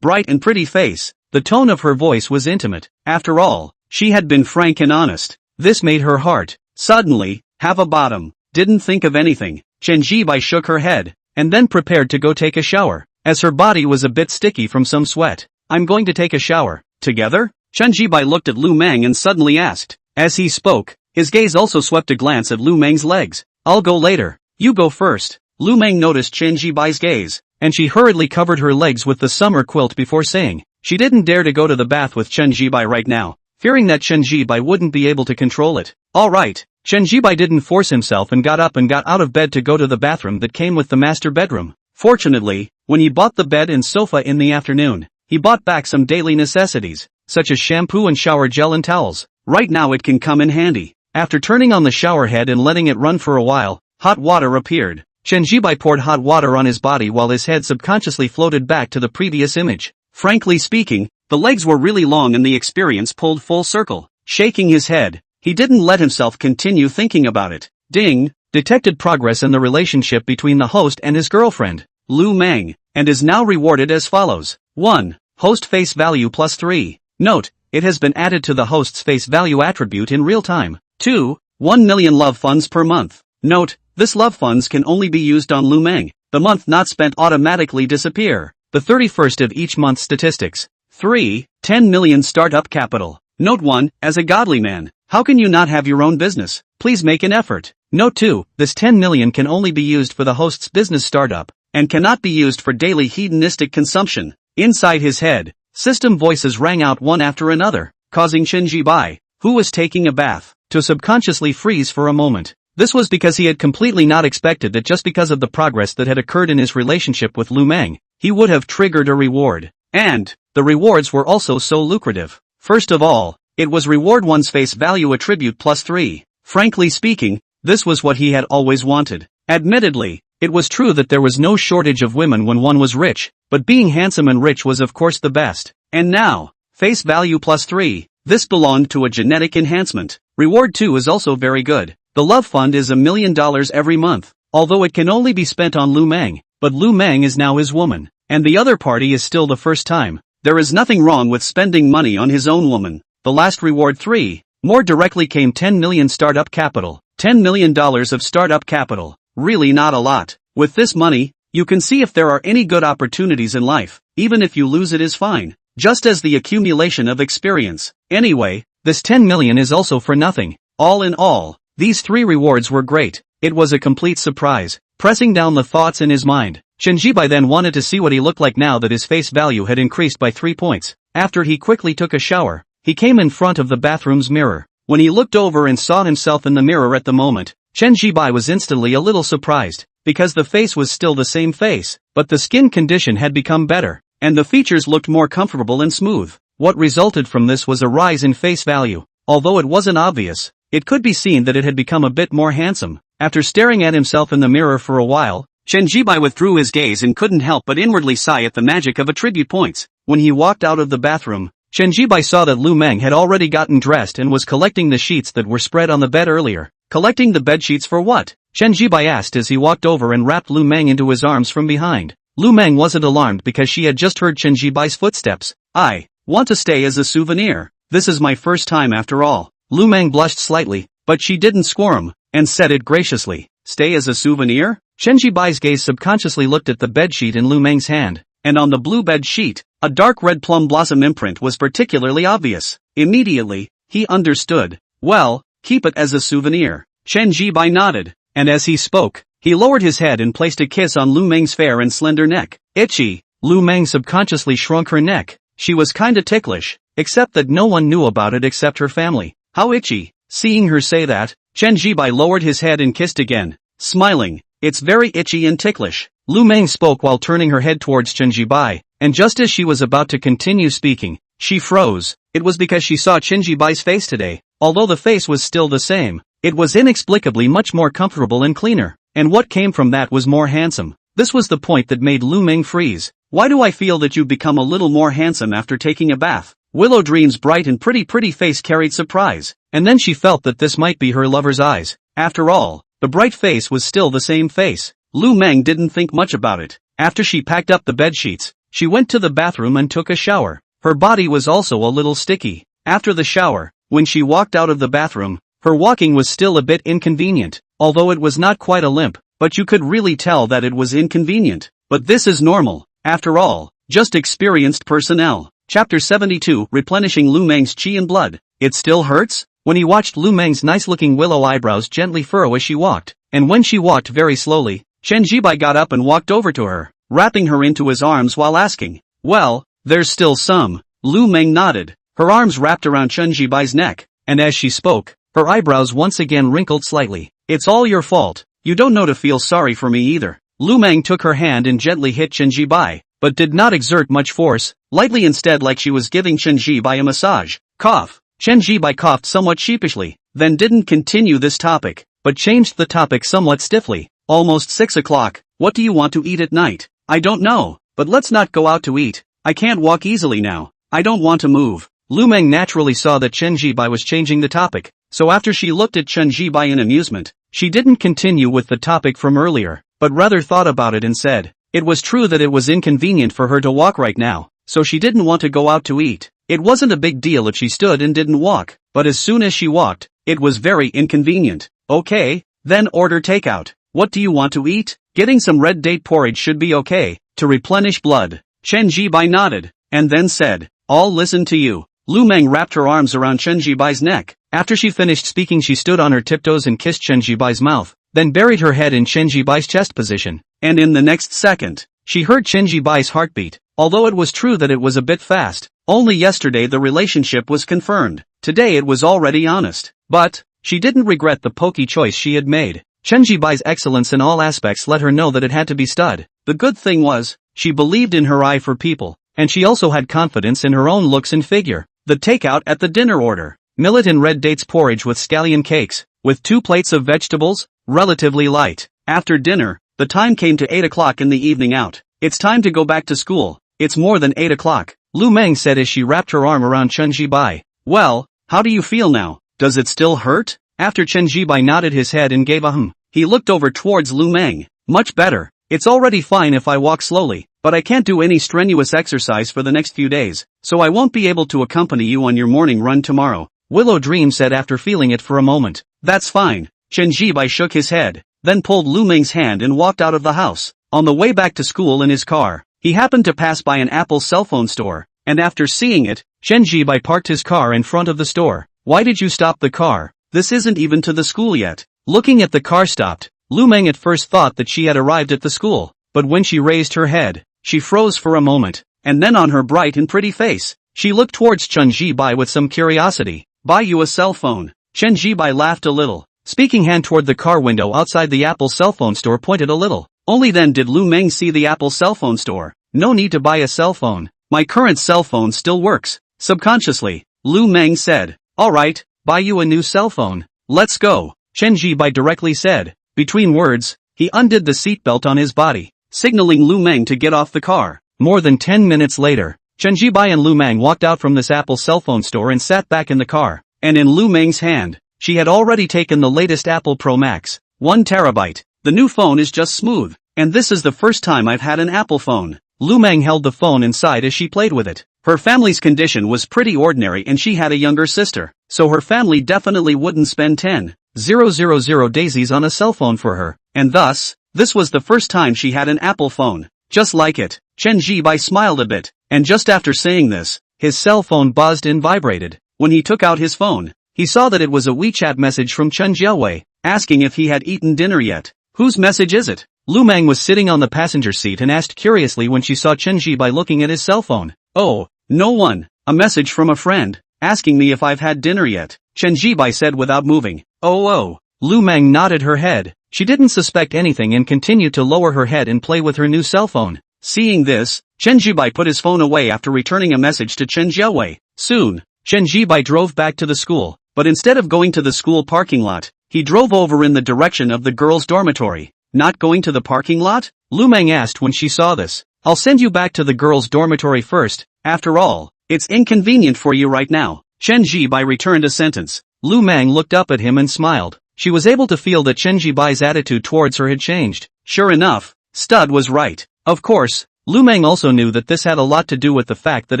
A: bright and pretty face. The tone of her voice was intimate. After all, she had been frank and honest. This made her heart, suddenly, have a bottom. Didn't think of anything. Chen Zhibai shook her head, and then prepared to go take a shower, as her body was a bit sticky from some sweat. I'm going to take a shower. Together? Chen Zhibai looked at Lu Mang and suddenly asked. As he spoke, his gaze also swept a glance at Lu Mang's legs. I'll go later. You go first. Lu Mang noticed Chen Zhibai's gaze, and she hurriedly covered her legs with the summer quilt before saying. She didn't dare to go to the bath with Chen Zhibai right now, fearing that Chen Zhibai wouldn't be able to control it. Alright. Chen Zhibai didn't force himself and got up and got out of bed to go to the bathroom that came with the master bedroom. Fortunately, when he bought the bed and sofa in the afternoon, he bought back some daily necessities, such as shampoo and shower gel and towels. Right now it can come in handy. After turning on the shower head and letting it run for a while, hot water appeared. Chen Zhibai poured hot water on his body while his head subconsciously floated back to the previous image. Frankly speaking, the legs were really long and the experience pulled full circle. Shaking his head, he didn't let himself continue thinking about it. Ding! Detected progress in the relationship between the host and his girlfriend, Lu Mang, and is now rewarded as follows. 1. Host face value plus 3. Note, it has been added to the host's face value attribute in real time. 2. 1 million love funds per month. Note, this love funds can only be used on Lu Mang. The month not spent automatically disappear. The 31st of each month statistics. 3. 10 million startup capital. Note 1. As a godly man, how can you not have your own business? Please make an effort. Note 2. This 10 million can only be used for the host's business startup, and cannot be used for daily hedonistic consumption. Inside his head, system voices rang out one after another, causing Chen Zhibai, who was taking a bath, to subconsciously freeze for a moment. This was because he had completely not expected that just because of the progress that had occurred in his relationship with Lu Mang, he would have triggered a reward. And the rewards were also so lucrative. First of all, it was reward 1's face value attribute plus 3. Frankly speaking, this was what he had always wanted. Admittedly, it was true that there was no shortage of women when one was rich, but being handsome and rich was of course the best. And now, face value plus 3, this belonged to a genetic enhancement. Reward 2 is also very good. The love fund is $1 million every month, although it can only be spent on Lu Mang, but Lu Mang is now his woman, and the other party is still the first time. There is nothing wrong with spending money on his own woman. The last reward 3, more directly came 10 million startup capital. $10 million of startup capital. Really not a lot. With this money, you can see if there are any good opportunities in life. Even if you lose it is fine. Just as the accumulation of experience. Anyway, this 10 million is also for nothing. All in all, these 3 rewards were great. It was a complete surprise. Pressing down the thoughts in his mind, Chen Zhibai then wanted to see what he looked like now that his face value had increased by 3 points. After he quickly took a shower, he came in front of the bathroom's mirror. When he looked over and saw himself in the mirror at the moment, Chen Zhibai was instantly a little surprised, because the face was still the same face, but the skin condition had become better, and the features looked more comfortable and smooth. What resulted from this was a rise in face value. Although it wasn't obvious, it could be seen that it had become a bit more handsome. After staring at himself in the mirror for a while, Chen Zhibai withdrew his gaze and couldn't help but inwardly sigh at the magic of attribute points. When he walked out of the bathroom, Chen Zhibai saw that Lu Mang had already gotten dressed and was collecting the sheets that were spread on the bed earlier. Collecting the bed sheets for what? Chen Zhibai asked as he walked over and wrapped Lu Mang into his arms from behind. Lu Mang wasn't alarmed because she had just heard Chen Zhibai's footsteps. I want to stay as a souvenir. This is my first time after all. Lu Mang blushed slightly, but she didn't squirm, and said it graciously. Stay as a souvenir? Chen Zhibai's gaze subconsciously looked at the bedsheet in Lu Mang's hand, and on the blue bed sheet, a dark red plum blossom imprint was particularly obvious. Immediately, he understood. Well, keep it as a souvenir. Chen Zhibai nodded, and as he spoke, he lowered his head and placed a kiss on Lu Mang's fair and slender neck. Itchy. Lu Mang subconsciously shrunk her neck. She was kinda ticklish, except that no one knew about it except her family. How itchy. Seeing her say that, Chen Zhibai lowered his head and kissed again, smiling. It's very itchy and ticklish. Lu Mang spoke while turning her head towards Chen Zhibai, and just as she was about to continue speaking, she froze. It was because she saw Chen Zhibai's face today. Although the face was still the same, it was inexplicably much more comfortable and cleaner, and what came from that was more handsome. This was the point that made Lu Mang freeze. Why do I feel that you've become a little more handsome after taking a bath? Willow Dream's bright and pretty face carried surprise, and then she felt that this might be her lover's eyes. After all, the bright face was still the same face. Lu Mang didn't think much about it. After she packed up the bedsheets, she went to the bathroom and took a shower. Her body was also a little sticky. After the shower, when she walked out of the bathroom, her walking was still a bit inconvenient, although it was not quite a limp, but you could really tell that it was inconvenient. But this is normal. After all, just experienced personnel. Chapter 72, Replenishing Lu Mang's Qi and Blood. It still hurts? When he watched Lu Mang's nice-looking willow eyebrows gently furrow as she walked, and when she walked very slowly, Chen Zhibai got up and walked over to her, wrapping her into his arms while asking, "Well, there's still some." Lu Mang nodded, her arms wrapped around Chen Zhibai's neck, and as she spoke, her eyebrows once again wrinkled slightly. "It's all your fault. You don't know to feel sorry for me either." Lu Mang took her hand and gently hit Chen Zhibai, but did not exert much force, lightly instead like she was giving Chen Zhibai a massage. Cough. Chen Zhibai coughed somewhat sheepishly, then didn't continue this topic, but changed the topic somewhat stiffly. "Almost 6 o'clock, what do you want to eat at night?" "I don't know, but let's not go out to eat. I can't walk easily now. I don't want to move." Lu Mang naturally saw that Chen Zhibai was changing the topic, so after she looked at Chen Zhibai in amusement, she didn't continue with the topic from earlier, but rather thought about it and said, it was true that it was inconvenient for her to walk right now, so she didn't want to go out to eat. It wasn't a big deal if she stood and didn't walk, but as soon as she walked, it was very inconvenient. "Okay, then order takeout. What do you want to eat?" "Getting some red date porridge should be okay, to replenish blood." Chen Zhibai nodded, and then said, "I'll listen to you." Lu Mang wrapped her arms around Chen Zhibai's neck. After she finished speaking, she stood on her tiptoes and kissed Chen Zhibai's mouth, then buried her head in Chen Zhibai's chest position, and in the next second, she heard Chen Zhibai's heartbeat. Although it was true that it was a bit fast, only yesterday the relationship was confirmed, today it was already honest. But she didn't regret the pokey choice she had made. Chen Zhibai's excellence in all aspects let her know that it had to be stud. The good thing was, she believed in her eye for people, and she also had confidence in her own looks and figure. The takeout at the dinner order: millet and red dates porridge with scallion cakes, with 2 plates of vegetables, relatively light. After dinner, the time came to 8 o'clock in the evening out. "It's time to go back to school. It's more than 8 o'clock, Lu Mang said as she wrapped her arm around Chen Zhibai. "Well, how do you feel now? Does it still hurt?" After Chen Zhibai nodded his head and gave a he looked over towards Lu Mang. "Much better. It's already fine if I walk slowly, but I can't do any strenuous exercise for the next few days, so I won't be able to accompany you on your morning run tomorrow," Willow Dream said after feeling it for a moment. "That's fine." Chen Zhibai shook his head, then pulled Lu Mang's hand and walked out of the house. On the way back to school in his car, he happened to pass by an Apple cell phone store, and after seeing it, Chen Zhibai parked his car in front of the store. "Why did you stop the car? This isn't even to the school yet." Looking at the car stopped, Lu Mang at first thought that she had arrived at the school, but when she raised her head, she froze for a moment, and then on her bright and pretty face, she looked towards Chen Zhibai with some curiosity. "Buy you a cell phone." Chen Zhibai laughed a little, speaking hand toward the car window outside the Apple cell phone store pointed a little. Only then did Lu Mang see the Apple cell phone store. "No need to buy a cell phone. My current cell phone still works." Subconsciously, Lu Mang said, "Alright, buy you a new cell phone. Let's go," Chen Zhibai directly said. Between words, he undid the seatbelt on his body, signaling Lu Mang to get off the car. More than 10 minutes later, Chen Zhibai and Lu Mang walked out from this Apple cell phone store and sat back in the car, and in Lu Mang's hand, she had already taken the latest Apple Pro Max, 1 terabyte. "The new phone is just smooth, and this is the first time I've had an Apple phone." Lu Mang held the phone inside as she played with it. Her family's condition was pretty ordinary and she had a younger sister, so her family definitely wouldn't spend 10,000 daisies on a cell phone for her, and thus, this was the first time she had an Apple phone. Just like it. Chen Zhibai smiled a bit, and just after saying this, his cell phone buzzed and vibrated. When he took out his phone, he saw that it was a WeChat message from Chen Zhiawei, asking if he had eaten dinner yet. "Whose message is it?" Lu Mang was sitting on the passenger seat and asked curiously when she saw Chen Zhibai looking at his cell phone. "Oh, no one. A message from a friend, asking me if I've had dinner yet," Chen Zhibai said without moving. Oh. Lu Mang nodded her head. She didn't suspect anything and continued to lower her head and play with her new cell phone. Seeing this, Chen Zhibai put his phone away after returning a message to Chen Zhiawei. Soon, Chen Zhibai drove back to the school, but instead of going to the school parking lot, he drove over in the direction of the girls' dormitory. "Not going to the parking lot?" Lu Mang asked when she saw this. "I'll send you back to the girls' dormitory first. After all, it's inconvenient for you right now." Chen Zhibai returned a sentence. Lu Mang looked up at him and smiled. She was able to feel that Chen Zhibai's attitude towards her had changed. Sure enough, Stud was right. Of course, Lu Mang also knew that this had a lot to do with the fact that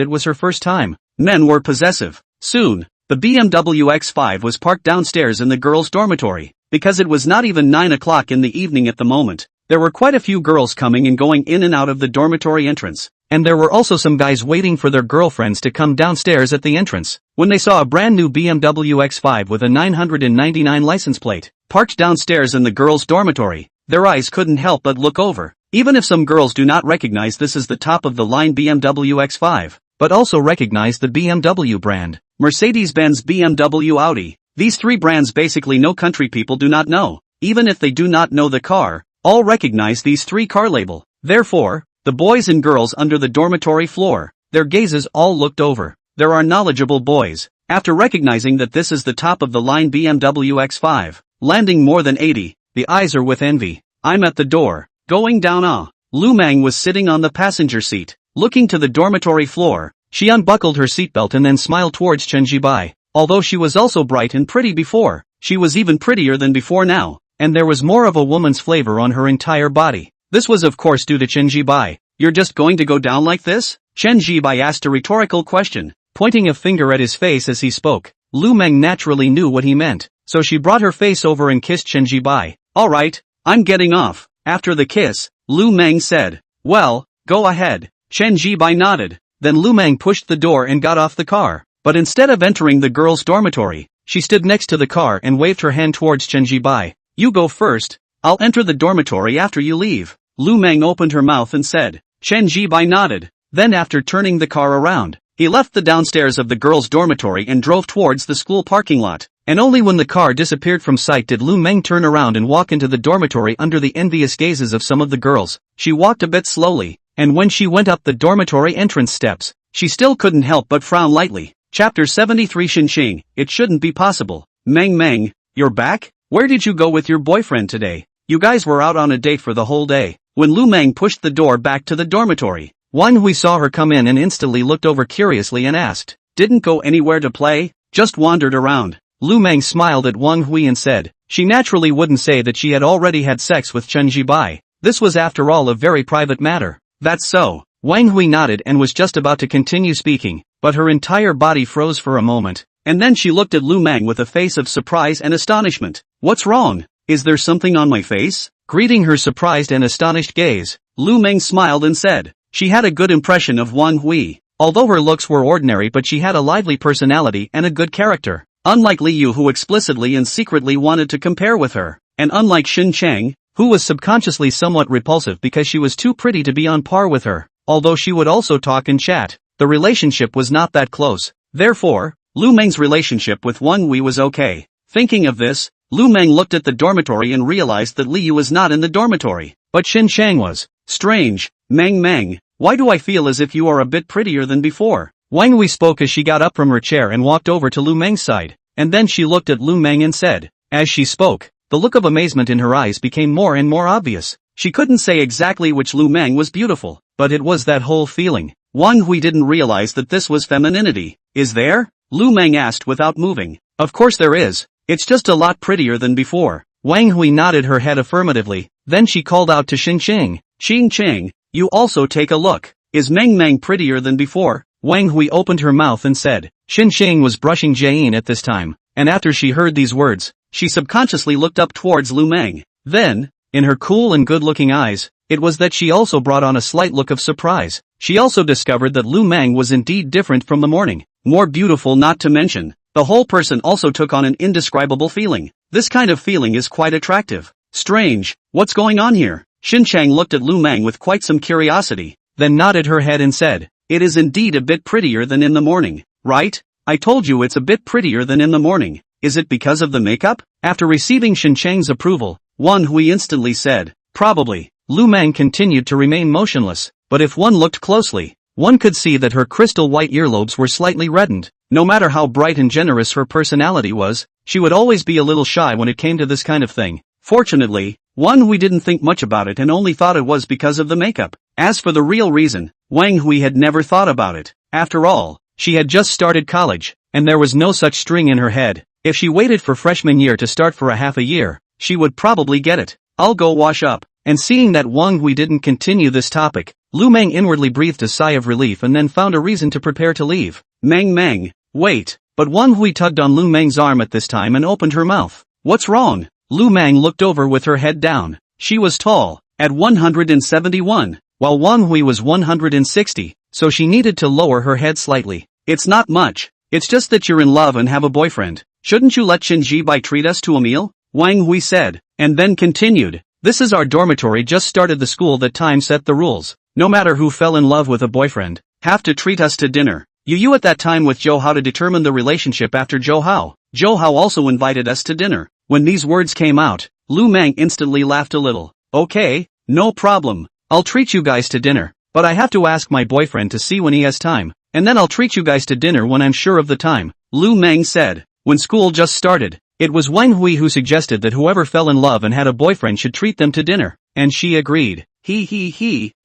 A: it was her first time. Men were possessive. Soon, the BMW X5 was parked downstairs in the girls' dormitory. Because it was not even 9 o'clock in the evening at the moment, there were quite a few girls coming and going in and out of the dormitory entrance. and there were also some guys waiting for their girlfriends to come downstairs at the entrance. When they saw a brand new BMW X5 with a 999 license plate, parked downstairs in the girls' dormitory, their eyes couldn't help but look over. Even if some girls do not recognize this as the top-of-the-line BMW X5, but also recognize the BMW brand, Mercedes-Benz, BMW, Audi. These three brands basically no country people do not know. Even if they do not know the car, all recognize these three car label. Therefore, the boys and girls under the dormitory floor, their gazes all looked over. There are knowledgeable boys. After recognizing that this is the top-of-the-line BMW X5, landing more than 80, the eyes are with envy. I'm at the door. Going down. Lu Mang was sitting on the passenger seat, looking to the dormitory floor. She unbuckled her seatbelt and then smiled towards Chen Zhian. Although she was also bright and pretty before, she was even prettier than before now, and there was more of a woman's flavor on her entire body. This was of course due to Chen Zhian. You're just going to go down like this? Chen Zhian asked a rhetorical question, pointing a finger at his face as he spoke. Lu Mang naturally knew what he meant, so she brought her face over and kissed Chen Zhian. Alright, I'm getting off. After the kiss, Lu Mang said, well, go ahead. Chen Zhian nodded. Then Lu Mang pushed the door and got off the car. But instead of entering the girls' dormitory, she stood next to the car and waved her hand towards Chen Zhian. You go first. I'll enter the dormitory after you leave. Lu Mang opened her mouth and said. Chen Zhian nodded. Then after turning the car around, he left the downstairs of the girls' dormitory and drove towards the school parking lot. And only when the car disappeared from sight did Lu Mang turn around and walk into the dormitory under the envious gazes of some of the girls. She walked a bit slowly, and when she went up the dormitory entrance steps, she still couldn't help but frown lightly. Chapter 73 Xinxing, it shouldn't be possible. Mang, you're back? Where did you go with your boyfriend today? You guys were out on a date for the whole day. When Lu Mang pushed the door back to the dormitory, Wang Hui saw her come in and instantly looked over curiously and asked, didn't go anywhere to play? Just wandered around. Lu Mang smiled at Wang Hui and said, she naturally wouldn't say that she had already had sex with Chen Zhian. This was after all a very private matter. That's so. Wang Hui nodded and was just about to continue speaking, but her entire body froze for a moment, and then she looked at Lu Mang with a face of surprise and astonishment. What's wrong? Is there something on my face? Greeting her surprised and astonished gaze, Lu Mang smiled and said, she had a good impression of Wang Hui. Although her looks were ordinary, but she had a lively personality and a good character. Unlike Liu, who explicitly and secretly wanted to compare with her, and unlike Xin Cheng, who was subconsciously somewhat repulsive because she was too pretty to be on par with her, although she would also talk and chat, the relationship was not that close. Therefore, Lu Mang's relationship with Wang Hui was okay. Thinking of this, Lu Mang looked at the dormitory and realized that Liu was not in the dormitory, but Xin Cheng was. Strange. Mang, why do I feel as if you are a bit prettier than before? Wang Hui spoke as she got up from her chair and walked over to Lu Mang's side, and then she looked at Lu Mang and said, as she spoke, the look of amazement in her eyes became more and more obvious. She couldn't say exactly which Lu Mang was beautiful, but it was that whole feeling. Wang Hui didn't realize that this was femininity. Is there? Lu Mang asked without moving. Of course there is. It's just a lot prettier than before. Wang Hui nodded her head affirmatively, then she called out to Xinxing. Xinxing, you also take a look. Is Mang prettier than before? Wang Hui opened her mouth and said. Xinxing was brushing Jian at this time, and after she heard these words, she subconsciously looked up towards Lu Mang. Then, in her cool and good-looking eyes, it was that she also brought on a slight look of surprise. She also discovered that Lu Mang was indeed different from the morning, more beautiful not to mention. The whole person also took on an indescribable feeling. This kind of feeling is quite attractive. Strange, what's going on here? Xinchang looked at Lu Mang with quite some curiosity, then nodded her head and said, it is indeed a bit prettier than in the morning, right? I told you it's a bit prettier than in the morning. Is it because of the makeup? After receiving Xinchang's approval, Wan Hui instantly said, probably. Lu Mang continued to remain motionless, but if one looked closely, one could see that her crystal white earlobes were slightly reddened. No matter how bright and generous her personality was, she would always be a little shy when it came to this kind of thing. Fortunately, Wan Hui didn't think much about it and only thought it was because of the makeup. As for the real reason, Wang Hui had never thought about it. After all, she had just started college, and there was no such string in her head. If she waited for freshman year to start for a half a year, she would probably get it. I'll go wash up. And seeing that Wang Hui didn't continue this topic, Lu Mang inwardly breathed a sigh of relief and then found a reason to prepare to leave. Mang, wait. But Wang Hui tugged on Lu Mang's arm at this time and opened her mouth. What's wrong? Lu Mang looked over with her head down. She was tall, at 171, while Wang Hui was 160, so she needed to lower her head slightly. It's not much, it's just that you're in love and have a boyfriend. Shouldn't you let Chen Zhibai treat us to a meal? Wang Hui said, and then continued. This is our dormitory, just started the school, that time set the rules. No matter who fell in love with a boyfriend, have to treat us to dinner. You at that time with Zhou Hao to determine the relationship after Zhou Hao. Zhou Hao also invited us to dinner. When these words came out, Lu Mang instantly laughed a little. Okay, no problem. I'll treat you guys to dinner, but I have to ask my boyfriend to see when he has time, and then I'll treat you guys to dinner when I'm sure of the time, Lu Mang said. When school just started, it was Wang Hui who suggested that whoever fell in love and had a boyfriend should treat them to dinner, and she agreed.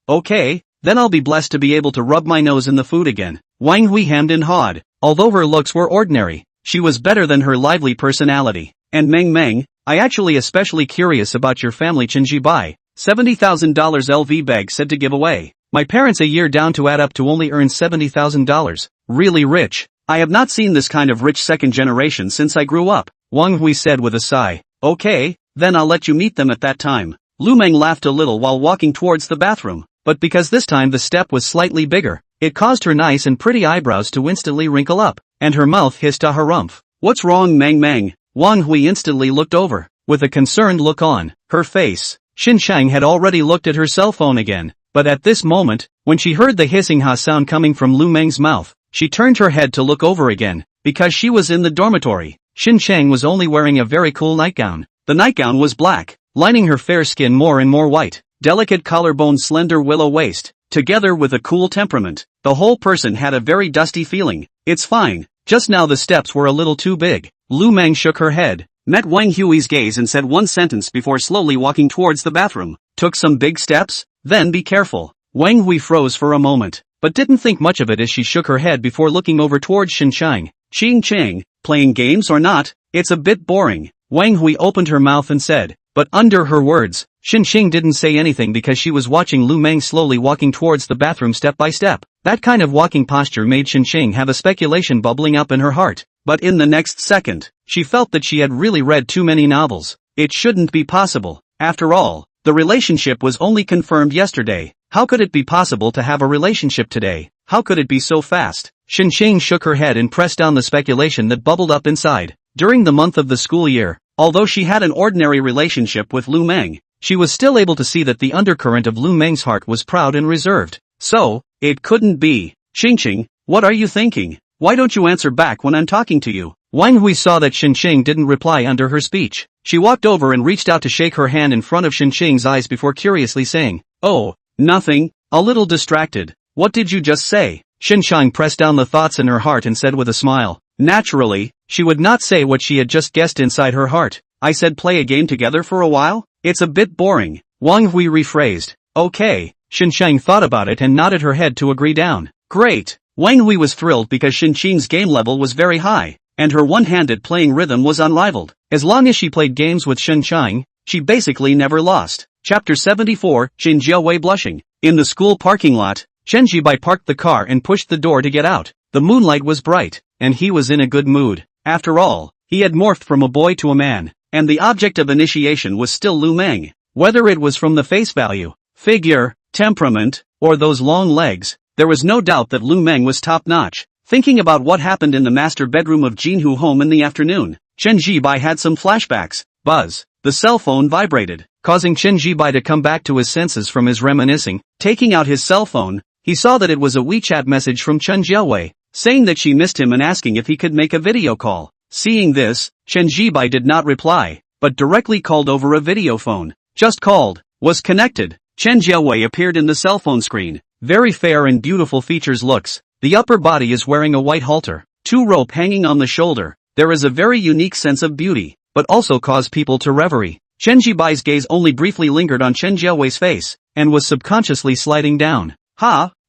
A: Okay, then I'll be blessed to be able to rub my nose in the food again. Wang Hui hemmed and hawed. Although her looks were ordinary, she was better than her lively personality. And Meng, I actually especially curious about your family. Chen Zhibai, $70,000 LV bag said to give away. My parents a year down to add up to only earn $70,000. Really rich. I have not seen this kind of rich second generation since I grew up, Wang Hui said with a sigh. Okay, then I'll let you meet them at that time. Lu Mang laughed a little while walking towards the bathroom, but because this time the step was slightly bigger, it caused her nice and pretty eyebrows to instantly wrinkle up, and her mouth hissed a harumph. What's wrong, Meng? Wang Hui instantly looked over, with a concerned look on her face. Xinshang had already looked at her cell phone again, but at this moment, when she heard the hissing ha sound coming from Lu Mang's mouth, she turned her head to look over again, because she was in the dormitory. Xinshang was only wearing a very cool nightgown. The nightgown was black, lining her fair skin more and more white, delicate collarbone, slender willow waist, together with a cool temperament. The whole person had a very dusty feeling. It's fine, just now the steps were a little too big. Lu Mang shook her head, met Wang Hui's gaze and said one sentence before slowly walking towards the bathroom. Took some big steps? Then be careful. Wang Hui froze for a moment, but didn't think much of it as she shook her head before looking over towards Xinshang. Xing Cheng, playing games or not? It's a bit boring. Wang Hui opened her mouth and said, but under her words, Xinsheng didn't say anything because she was watching Lu Mang slowly walking towards the bathroom step by step. That kind of walking posture made Xinsheng have a speculation bubbling up in her heart. But in the next second, she felt that she had really read too many novels. It shouldn't be possible. After all, the relationship was only confirmed yesterday. How could it be possible to have a relationship today? How could it be so fast? Xinsheng shook her head and pressed down the speculation that bubbled up inside. During the month of the school year, although she had an ordinary relationship with Lu Mang, she was still able to see that the undercurrent of Lu Mang's heart was proud and reserved. So, it couldn't be. Xingqing, what are you thinking? Why don't you answer back when I'm talking to you? Wang Hui saw that Xinsheng didn't reply under her speech. She walked over and reached out to shake her hand in front of Xinsheng's eyes before curiously saying, oh, nothing, a little distracted. What did you just say? Xinsheng pressed down the thoughts in her heart and said with a smile. Naturally, she would not say what she had just guessed inside her heart. I said play a game together for a while? It's a bit boring. Wang Hui rephrased. Okay. Xinsheng thought about it and nodded her head to agree down. Great. Wang Hui was thrilled because Xinsheng's game level was very high, and her one-handed playing rhythm was unrivaled. As long as she played games with Xinsheng, she basically never lost. Chapter 74, Jin Jiawei blushing. In the school parking lot, Chen Zhibai parked the car and pushed the door to get out. The moonlight was bright, and he was in a good mood. After all, he had morphed from a boy to a man, and the object of initiation was still Lu Mang. Whether it was from the face value, figure, temperament, or those long legs, there was no doubt that Lu Mang was top-notch. Thinking about what happened in the master bedroom of Jinhu home in the afternoon, Chen Zhibai had some flashbacks. Buzz. The cell phone vibrated, causing Chen Zhibai to come back to his senses from his reminiscing. Taking out his cell phone, he saw that it was a WeChat message from Chen Jiawei, saying that she missed him and asking if he could make a video call. Seeing this, Chen Zhibai did not reply, but directly called over a video phone. Just called, was connected. Chen Jiawei appeared in the cell phone screen. Very fair and beautiful features looks. The upper body is wearing a white halter, 2 rope hanging on the shoulder. There is a very unique sense of beauty, but also cause people to reverie. Chen Zhibai's gaze only briefly lingered on Chen Jiawei's face, and was subconsciously sliding down.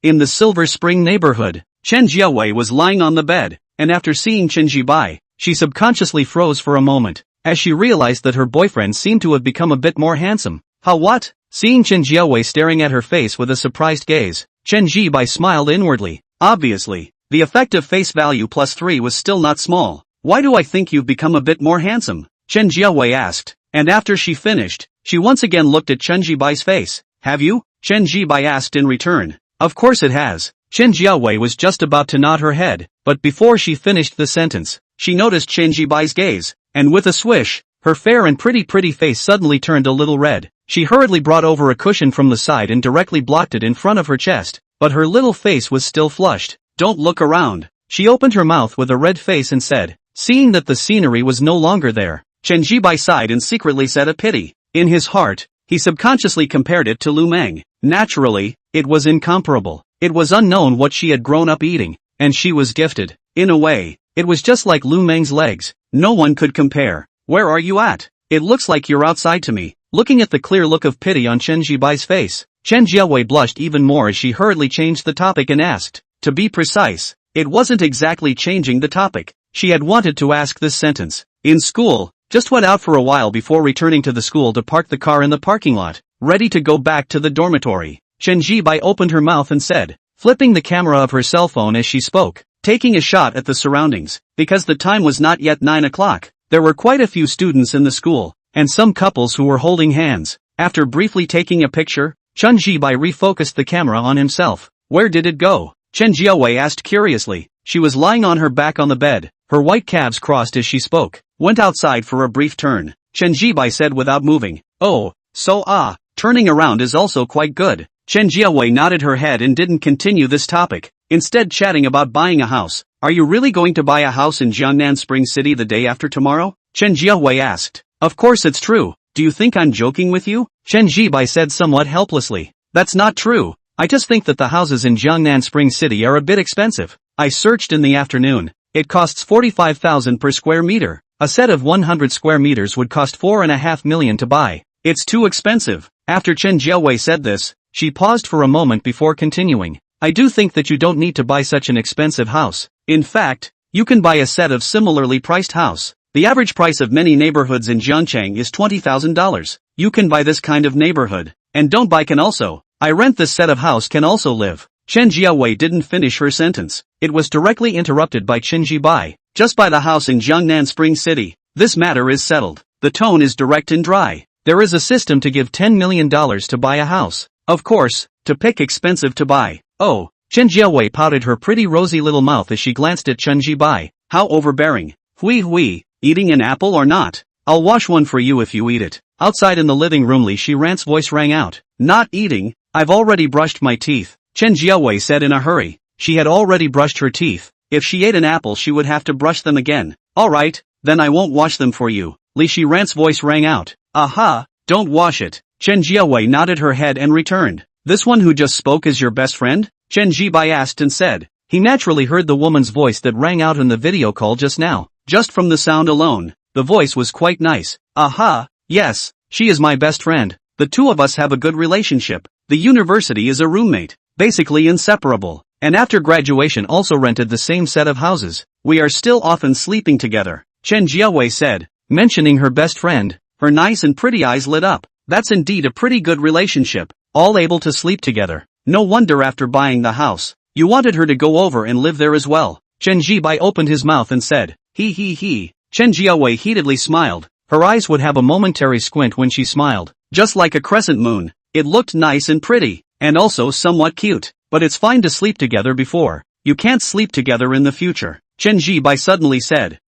A: In the Silver Spring neighborhood, Chen Jiawei was lying on the bed, and after seeing Chen Zhibai, she subconsciously froze for a moment, as she realized that her boyfriend seemed to have become a bit more handsome. What? Seeing Chen Jiawei staring at her face with a surprised gaze, Chen Zhibai smiled inwardly. Obviously, the effect of face value +3 was still not small. Why do I think you've become a bit more handsome? Chen Jiawei asked, and after she finished, she once again looked at Chen Zhibai's face. Have you? Chen Zhibai asked in return. Of course it has. Chen Jiawei was just about to nod her head, but before she finished the sentence, she noticed Chen Zhibai's gaze, and with a swish, her fair and pretty face suddenly turned a little red. She hurriedly brought over a cushion from the side and directly blocked it in front of her chest, but her little face was still flushed. Don't look around. She opened her mouth with a red face and said, seeing that the scenery was no longer there. Chen Zhibai sighed and secretly said a pity. In his heart, he subconsciously compared it to Lu Mang. Naturally, it was incomparable. It was unknown what she had grown up eating, and she was gifted. In a way, it was just like Lu Mang's legs. No one could compare. Where are you at? It looks like you're outside to me. Looking at the clear look of pity on Chen Zhibai's face, Chen Jiawei blushed even more as she hurriedly changed the topic and asked. To be precise, it wasn't exactly changing the topic. She had wanted to ask this sentence. In school, just went out for a while before returning to the school to park the car in the parking lot, ready to go back to the dormitory. Chen Zhibai opened her mouth and said, flipping the camera of her cell phone as she spoke, taking a shot at the surroundings, because the time was not yet 9 o'clock. There were quite a few students in the school, and some couples who were holding hands. After briefly taking a picture, Chen Zhibai refocused the camera on himself. Where did it go? Chen Jiawei asked curiously. She was lying on her back on the bed, her white calves crossed as she spoke. Went outside for a brief turn, Chen Zhibai said without moving. Oh, so turning around is also quite good. Chen Jiawei nodded her head and didn't continue this topic, instead chatting about buying a house. Are you really going to buy a house in Jiangnan Spring City the day after tomorrow? Chen Jiawei asked. Of course it's true. Do you think I'm joking with you? Chen Zhibai said somewhat helplessly. That's not true. I just think that the houses in Jiangnan Spring City are a bit expensive. I searched in the afternoon. It costs 45,000 per square meter. A set of 100 square meters would cost 4.5 million to buy. It's too expensive. After Chen Jiawei said this, she paused for a moment before continuing. I do think that you don't need to buy such an expensive house. In fact, you can buy a set of similarly priced house. The average price of many neighborhoods in Jiangchang is $20,000. You can buy this kind of neighborhood. And don't buy can also. I rent this set of house can also live. Chen Jiawei didn't finish her sentence. It was directly interrupted by Chen Zhibai. Just buy the house in Jiangnan Spring City. This matter is settled. The tone is direct and dry. There is a system to give $10 million to buy a house. Of course, to pick expensive to buy. Oh, Chen Jiawei pouted her pretty rosy little mouth as she glanced at Chen Zhibai. How overbearing. Hui, eating an apple or not? I'll wash one for you if you eat it. Outside in the living room Li Shiran's voice rang out. Not eating? I've already brushed my teeth, Chen Jiawei said in a hurry. She had already brushed her teeth. If she ate an apple she would have to brush them again. Alright, then I won't wash them for you. Li Shiran's voice rang out. Aha, don't wash it. Chen Jiawei nodded her head and returned. This one who just spoke is your best friend? Chen Zhibai asked and said. He naturally heard the woman's voice that rang out in the video call just now. Just from the sound alone, the voice was quite nice. Aha, yes, she is my best friend. The two of us have a good relationship. The university is a roommate, basically inseparable, and after graduation also rented the same set of houses. We are still often sleeping together, Chen Jiawei said, mentioning her best friend. Her nice and pretty eyes lit up. That's indeed a pretty good relationship, all able to sleep together. No wonder after buying the house, you wanted her to go over and live there as well. Chen Zhibai opened his mouth and said, he. Chen Jiawei heatedly smiled. Her eyes would have a momentary squint when she smiled, just like a crescent moon. It looked nice and pretty, and also somewhat cute, but it's fine to sleep together before. You can't sleep together in the future, Chen Zhibai suddenly said.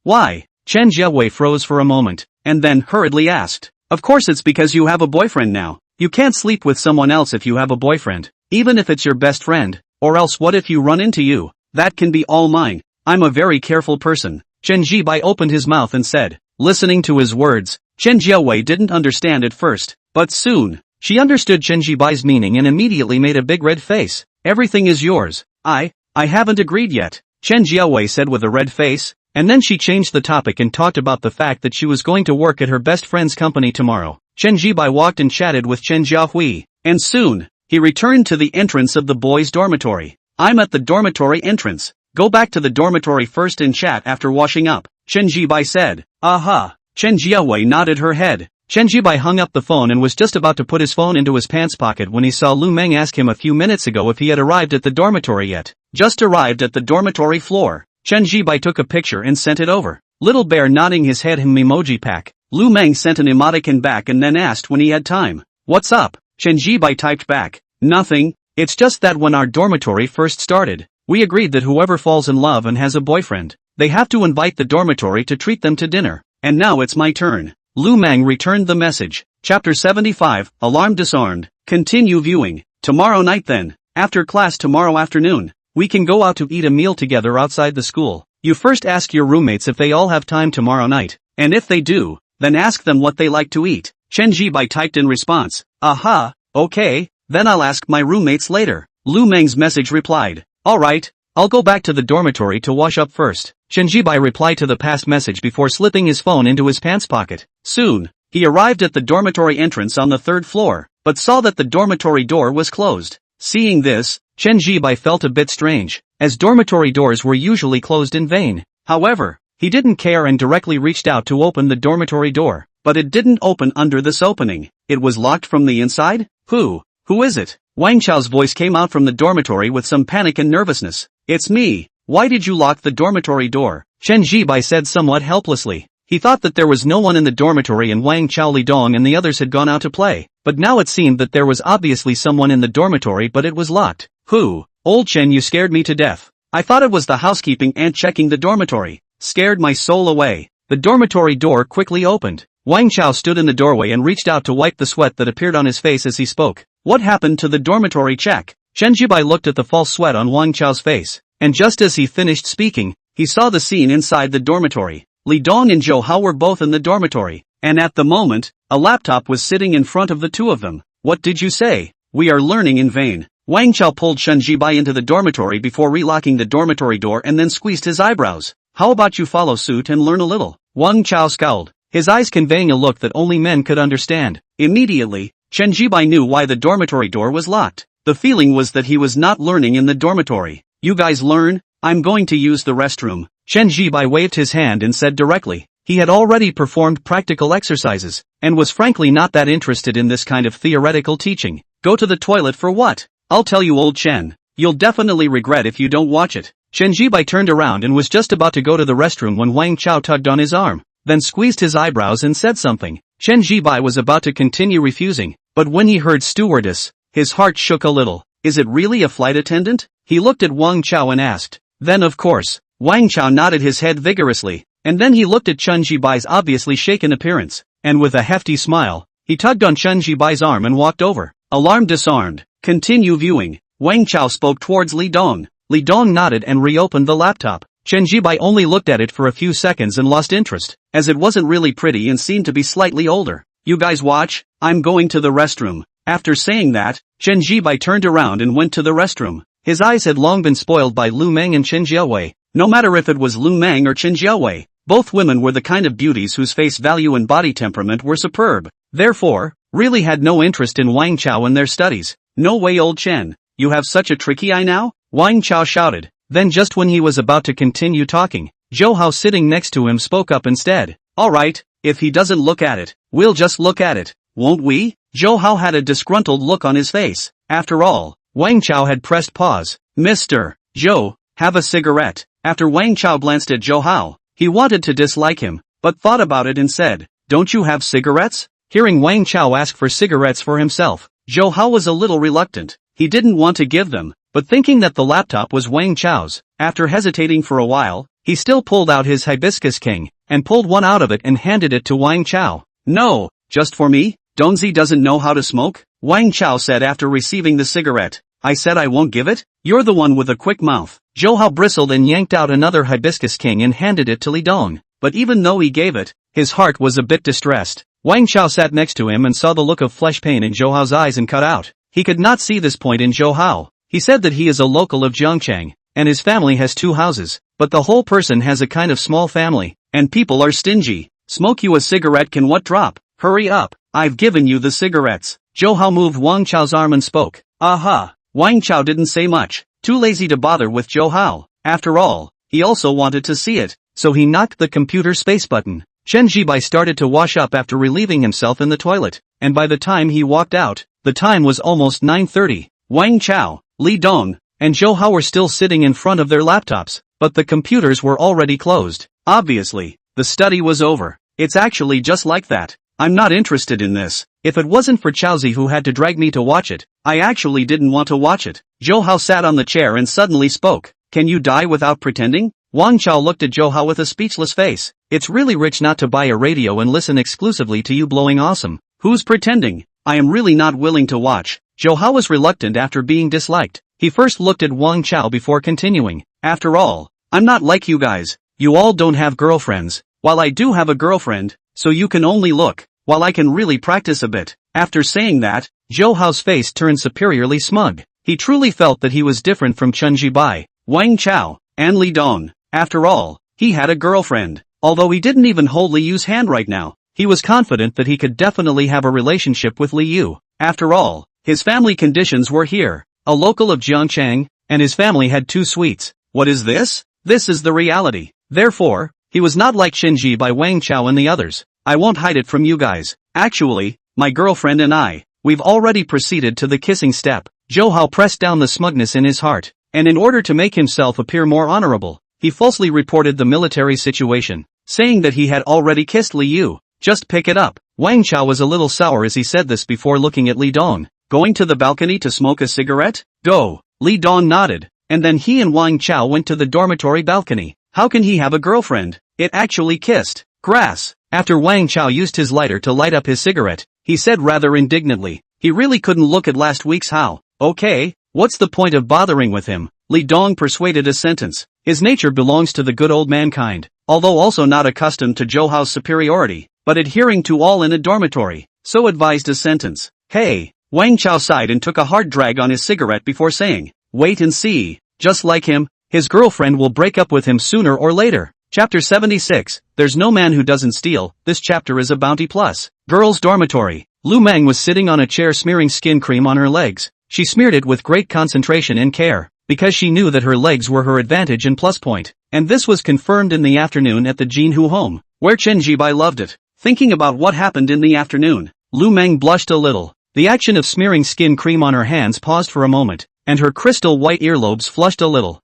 A: Why? Chen Jiawei froze for a moment, and then hurriedly asked. Of course it's because you have a boyfriend now. You can't sleep with someone else if you have a boyfriend, even if it's your best friend, or else what if you run into you? That can be all mine. I'm a very careful person. Chen Zhibai opened his mouth and said. Listening to his words, Chen Jiawei didn't understand at first, but soon, she understood Chen Zhibai's meaning and immediately made a big red face. Everything is yours. I haven't agreed yet, Chen Jiawei said with a red face, and then she changed the topic and talked about the fact that she was going to work at her best friend's company tomorrow. Chen Zhibai walked and chatted with Chen Jiahui, and soon, he returned to the entrance of the boys' dormitory. I'm at the dormitory entrance. Go back to the dormitory first and chat after washing up, Chen Zhibai said. Aha. Chen Jiawei nodded her head. Chen Zhibai hung up the phone and was just about to put his phone into his pants pocket when he saw Lu Mang ask him a few minutes ago if he had arrived at the dormitory yet. Just arrived at the dormitory floor. Chen Zhibai took a picture and sent it over. Little bear nodding his head emoji pack. Lu Mang sent an emoticon back and then asked when he had time. What's up? Chen Zhian typed back. Nothing, it's just that when our dormitory first started, we agreed that whoever falls in love and has a boyfriend, they have to invite the dormitory to treat them to dinner. And now it's my turn. Lu Mang returned the message. Chapter 75, Alarm Disarmed. Continue viewing. Tomorrow night then, after class tomorrow afternoon, we can go out to eat a meal together outside the school. You first ask your roommates if they all have time tomorrow night, and if they do, then ask them what they like to eat. Chen Zhian typed in response. Aha, okay, then I'll ask my roommates later. Lu Mang's message replied. Alright, I'll go back to the dormitory to wash up first. Chen Zhian replied to the past message before slipping his phone into his pants pocket. Soon, he arrived at the dormitory entrance on the 3rd floor, but saw that the dormitory door was closed. Seeing this, Chen Zhian felt a bit strange, as dormitory doors were usually closed in vain. However, he didn't care and directly reached out to open the dormitory door, but it didn't open under this opening. It was locked from the inside? Who is it? Wang Chao's voice came out from the dormitory with some panic and nervousness. It's me. Why did you lock the dormitory door? Chen Zhian said somewhat helplessly. He thought that there was no one in the dormitory and Wang Chao, Lidong and the others had gone out to play, but now it seemed that there was obviously someone in the dormitory but it was locked. Who? Old Chen, you scared me to death. I thought it was the housekeeping aunt checking the dormitory. Scared my soul away. The dormitory door quickly opened. Wang Chao stood in the doorway and reached out to wipe the sweat that appeared on his face as he spoke. What happened to the dormitory check? Chen Zhian looked at the false sweat on Wang Chao's face, and just as he finished speaking, he saw the scene inside the dormitory. Li Dong and Zhou Hao were both in the dormitory, and at the moment, a laptop was sitting in front of the two of them. What did you say? We are learning in vain. Wang Chao pulled Chen Zhian into the dormitory before relocking the dormitory door and then squeezed his eyebrows. How about you follow suit and learn a little? Wang Chao scowled, his eyes conveying a look that only men could understand. Immediately, Chen Zhian knew why the dormitory door was locked. The feeling was that he was not learning in the dormitory. You guys learn? I'm going to use the restroom. Chen Zhian waved his hand and said directly. He had already performed practical exercises, and was frankly not that interested in this kind of theoretical teaching. Go to the toilet for what? I'll tell you, old Chen. You'll definitely regret if you don't watch it. Chen Zhian turned around and was just about to go to the restroom when Wang Chao tugged on his arm, then squeezed his eyebrows and said something. Chen Zhian was about to continue refusing, but when he heard stewardess, his heart shook a little. Is it really a flight attendant? He looked at Wang Chao and asked. Then of course, Wang Chao nodded his head vigorously, and then he looked at Chen Zhian's obviously shaken appearance, and with a hefty smile, he tugged on Chen Zhian's arm and walked over. Alarm disarmed. Continue viewing. Wang Chao spoke towards Li Dong. Li Dong nodded and reopened the laptop. Chen Zhian only looked at it for a few seconds and lost interest, as it wasn't really pretty and seemed to be slightly older. You guys watch, I'm going to the restroom. After saying that, Chen Zhian turned around and went to the restroom. His eyes had long been spoiled by Lu Mang and Chen Zhian. No matter if it was Lu Mang or Chen Zhian, both women were the kind of beauties whose face value and body temperament were superb. Therefore, really had no interest in Wang Chao and their studies. No way, old Chen. You have such a tricky eye now? Wang Chao shouted. Then just when he was about to continue talking, Zhou Hao sitting next to him spoke up instead. Alright, if he doesn't look at it, we'll just look at it, won't we? Zhou Hao had a disgruntled look on his face. After all, Wang Chao had pressed pause. Mr. Zhou, have a cigarette. After Wang Chao glanced at Zhou Hao, he wanted to dislike him, but thought about it and said, Don't you have cigarettes? Hearing Wang Chao ask for cigarettes for himself, Zhou Hao was a little reluctant. He didn't want to give them, but thinking that the laptop was Wang Chao's, after hesitating for a while, he still pulled out his hibiscus king, and pulled one out of it and handed it to Wang Chao. No, just for me? Donzi doesn't know how to smoke? Wang Chao said after receiving the cigarette. I said I won't give it? You're the one with a quick mouth. Zhou Hao bristled and yanked out another hibiscus king and handed it to Li Dong. But even though he gave it, his heart was a bit distressed. Wang Chao sat next to him and saw the look of flesh pain in Zhou Hao's eyes and cut out. He could not see this point in Zhou Hao. He said that he is a local of Jiangchang, and his family has 2 houses, but the whole person has a kind of small family, and people are stingy. Smoke you a cigarette, can what drop? Hurry up, I've given you the cigarettes. Zhou Hao moved Wang Chao's arm and spoke. Aha. Wang Chao didn't say much, too lazy to bother with Zhou Hao. After all, he also wanted to see it, so he knocked the computer space button. Chen Zhian started to wash up after relieving himself in the toilet, and by the time he walked out, the time was almost 9:30. Wang Chao, Li Dong, and Zhou Hao were still sitting in front of their laptops, but the computers were already closed. Obviously, the study was over. It's actually just like that. I'm not interested in this. If it wasn't for Chaozi who had to drag me to watch it, I actually didn't want to watch it. Zhou Hao sat on the chair and suddenly spoke. Can you die without pretending? Wang Chao looked at Zhou Hao with a speechless face. It's really rich not to buy a radio and listen exclusively to you blowing awesome. Who's pretending? I am really not willing to watch. Zhou Hao was reluctant after being disliked. He first looked at Wang Chao before continuing. After all, I'm not like you guys. You all don't have girlfriends. While I do have a girlfriend, so you can only look, while I can really practice a bit. After saying that, Zhou Hao's face turned superiorly smug. He truly felt that he was different from Chen Zhian, Wang Chao, and Li Dong. After all, he had a girlfriend. Although he didn't even hold Li Yu's hand right now, he was confident that he could definitely have a relationship with Li Yu. After all, his family conditions were here. A local of Jiangchang, and his family had 2 suites. What is this? This is the reality. Therefore, he was not like Shinji by Wang Chao and the others. I won't hide it from you guys. Actually, my girlfriend and we've already proceeded to the kissing step. Zhou Hao pressed down the smugness in his heart, and in order to make himself appear more honorable, he falsely reported the military situation, saying that he had already kissed Li Yu. Just pick it up. Wang Chao was a little sour as he said this before looking at Li Dong. Going to the balcony to smoke a cigarette? Go. Li Dong nodded, and then he and Wang Chao went to the dormitory balcony. How can he have a girlfriend? It actually kissed grass. After Wang Chao used his lighter to light up his cigarette, he said rather indignantly, he really couldn't look at last week's Hao. Okay, what's the point of bothering with him? Li Dong persuaded a sentence. His nature belongs to the good old mankind, although also not accustomed to Zhou Hao's superiority, but adhering to all in a dormitory, so advised a sentence. Hey, Wang Chao sighed and took a hard drag on his cigarette before saying, wait and see, just like him, his girlfriend will break up with him sooner or later. Chapter 76, There's no man who doesn't steal. This chapter is a bounty plus. Girls' dormitory. Lu Mang was sitting on a chair smearing skin cream on her legs. She smeared it with great concentration and care, because she knew that her legs were her advantage and plus point. And this was confirmed in the afternoon at the Jinhu home, where Chen Zhian loved it. Thinking about what happened in the afternoon, Lu Mang blushed a little. The action of smearing skin cream on her hands paused for a moment, and her crystal white earlobes flushed a little.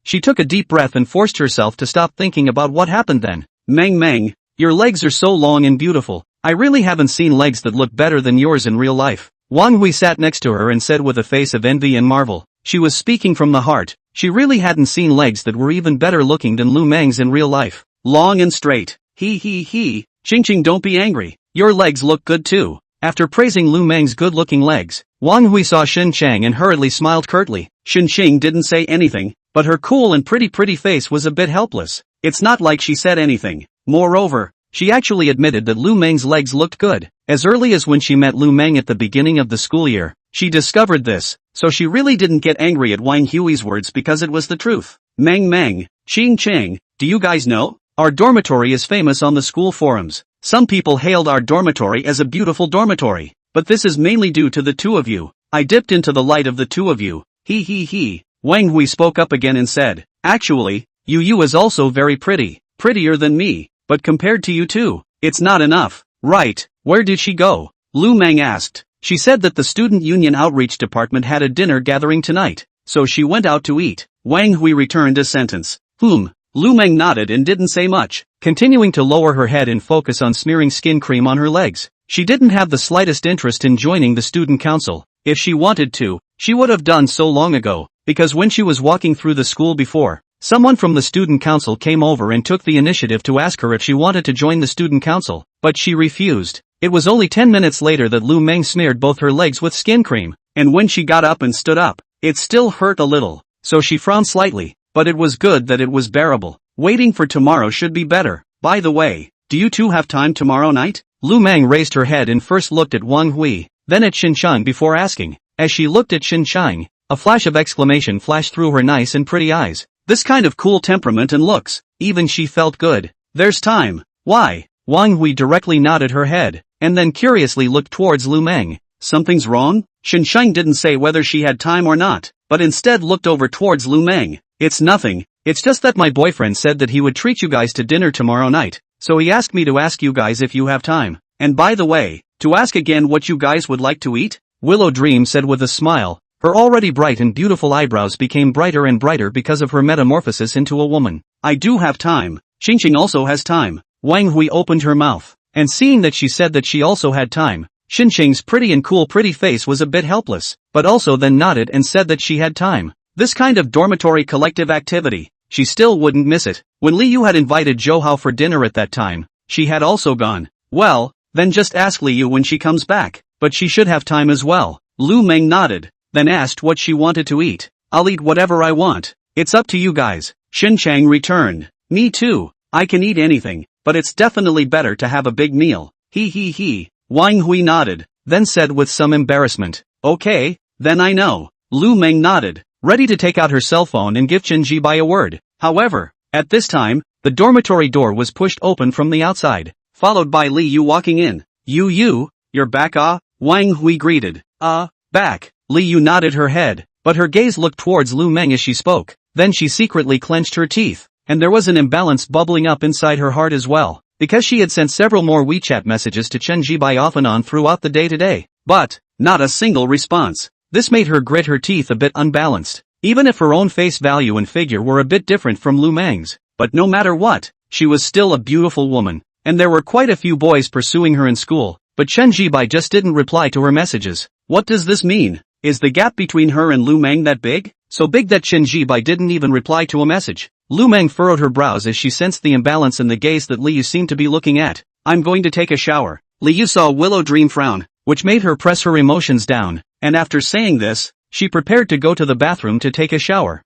A: She took a deep breath and forced herself to stop thinking about what happened then. Mang, your legs are so long and beautiful. I really haven't seen legs that look better than yours in real life. Wang Hui sat next to her and said with a face of envy and marvel. She was speaking from the heart. She really hadn't seen legs that were even better looking than Lu Mang's in real life. Long and straight. He. Ching, don't be angry. Your legs look good too. After praising Lu Mang's good-looking legs, Wang Hui saw Shen Chang and hurriedly smiled curtly. Shen Qing didn't say anything, but her cool and pretty face was a bit helpless. It's not like she said anything. Moreover, she actually admitted that Lu Mang's legs looked good. As early as when she met Lu Mang at the beginning of the school year, she discovered this, so she really didn't get angry at Wang Hui's words because it was the truth. Mang, Ching, do you guys know? Our dormitory is famous on the school forums. Some people hailed our dormitory as a beautiful dormitory, but this is mainly due to the 2 of you. I dipped into the light of the 2 of you. He. Wang Hui spoke up again and said, actually, Yu is also very pretty, prettier than me, but compared to you two, it's not enough. Right, where did she go? Lu Mang asked. She said that the Student Union Outreach Department had a dinner gathering tonight, so she went out to eat. Wang Hui returned a sentence. Lu Mang nodded and didn't say much, continuing to lower her head and focus on smearing skin cream on her legs. She didn't have the slightest interest in joining the student council. If she wanted to, she would have done so long ago, because when she was walking through the school before, someone from the student council came over and took the initiative to ask her if she wanted to join the student council, but she refused. It was only 10 minutes later that Lu Mang smeared both her legs with skin cream, and when she got up and stood up, it still hurt a little, so she frowned slightly. But it was good that it was bearable. Waiting for tomorrow should be better. By the way, do you two have time tomorrow night? Lu Mang raised her head and first looked at Wang Hui, then at Xinchang before asking. As she looked at Xinchang, a flash of exclamation flashed through her nice and pretty eyes. This kind of cool temperament and looks, even she felt good. There's time. Why? Wang Hui directly nodded her head, and then curiously looked towards Lu Mang. Something's wrong? Xinchang didn't say whether she had time or not, but instead looked over towards Lu Mang. It's nothing, it's just that my boyfriend said that he would treat you guys to dinner tomorrow night, so he asked me to ask you guys if you have time. And by the way, to ask again what you guys would like to eat? Willow Dream said with a smile. Her already bright and beautiful eyebrows became brighter and brighter because of her metamorphosis into a woman. I do have time. Xingqing also has time. Wang Hui opened her mouth, and seeing that she said that she also had time, Xinqing's pretty and cool pretty face was a bit helpless, but also then nodded and said that she had time. This kind of dormitory collective activity, she still wouldn't miss it. When Liu had invited Zhou Hao for dinner at that time, she had also gone. Well, then just ask Liu when she comes back, but she should have time as well. Lu Mang nodded, then asked what she wanted to eat. I'll eat whatever I want. It's up to you guys. Xinqiang returned. Me too. I can eat anything, but it's definitely better to have a big meal. He. Wang Hui nodded, then said with some embarrassment. Okay, then I know. Lu Mang nodded, ready to take out her cell phone and give Chen Zhibai a word. However, at this time, the dormitory door was pushed open from the outside, followed by Li Yu walking in. You, you're back ah? Wang Hui greeted. Back. Li Yu nodded her head, but her gaze looked towards Lu Mang as she spoke. Then she secretly clenched her teeth, and there was an imbalance bubbling up inside her heart as well, because she had sent several more WeChat messages to Chen Zhibai off and on throughout the day today. But, not a single response. This made her grit her teeth a bit unbalanced, even if her own face value and figure were a bit different from Lu Mang's. But no matter what, she was still a beautiful woman, and there were quite a few boys pursuing her in school, but Chen Zhibai just didn't reply to her messages. What does this mean? Is the gap between her and Lu Mang that big? So big that Chen Zhibai didn't even reply to a message. Lu Mang furrowed her brows as she sensed the imbalance in the gaze that Liu seemed to be looking at. I'm going to take a shower. Liu saw Willow Dream frown, which made her press her emotions down, and after saying this, she prepared to go to the bathroom to take a shower.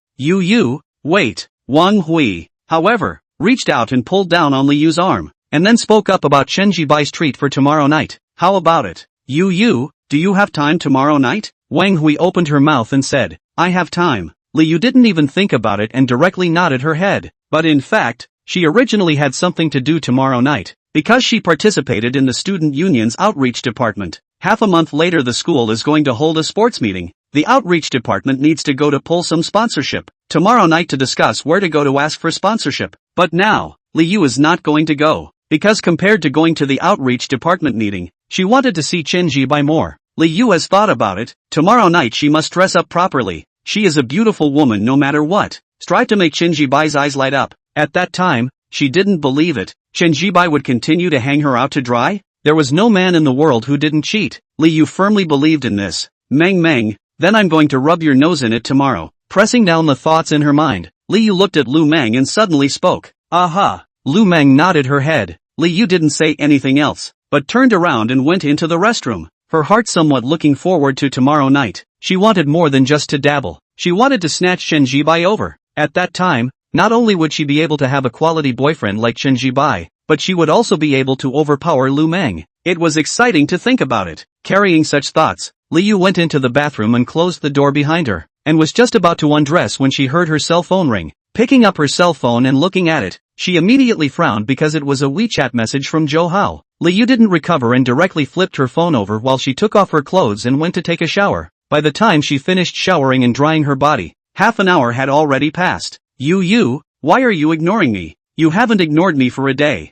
A: Wait. Wang Hui, however, reached out and pulled down on Liu's arm, and then spoke up about Chen Zhibai's treat for tomorrow night. How about it? Do you have time tomorrow night? Wang Hui opened her mouth and said, I have time. Liu didn't even think about it and directly nodded her head. But in fact, she originally had something to do tomorrow night, because she participated in the student union's outreach department. Half a month later the school is going to hold a sports meeting. The outreach department needs to go to pull some sponsorship tomorrow night to discuss where to go to ask for sponsorship. But now, Liu is not going to go, because compared to going to the outreach department meeting, she wanted to see Chen Zhibai more. Liu has thought about it. Tomorrow night she must dress up properly. She is a beautiful woman no matter what. Strive to make Chen Zhibai's eyes light up. At that time, she didn't believe it. Chen Zhibai would continue to hang her out to dry? There was no man in the world who didn't cheat. Liu firmly believed in this. Mang, then I'm going to rub your nose in it tomorrow. Pressing down the thoughts in her mind, Liu looked at Lu Mang and suddenly spoke. Aha! Lu Mang nodded her head. Liu didn't say anything else, but turned around and went into the restroom, her heart somewhat looking forward to tomorrow night. She wanted more than just to dabble. She wanted to snatch Chen Zhibai over. At that time, not only would she be able to have a quality boyfriend like Chen Zhibai, but she would also be able to overpower Lu Mang. It was exciting to think about it. Carrying such thoughts, Liu went into the bathroom and closed the door behind her, and was just about to undress when she heard her cell phone ring. Picking up her cell phone and looking at it, she immediately frowned because it was a WeChat message from Zhou Hao. Liu didn't recover and directly flipped her phone over while she took off her clothes and went to take a shower. By the time she finished showering and drying her body, half an hour had already passed. Why are you ignoring me? You haven't ignored me for a day.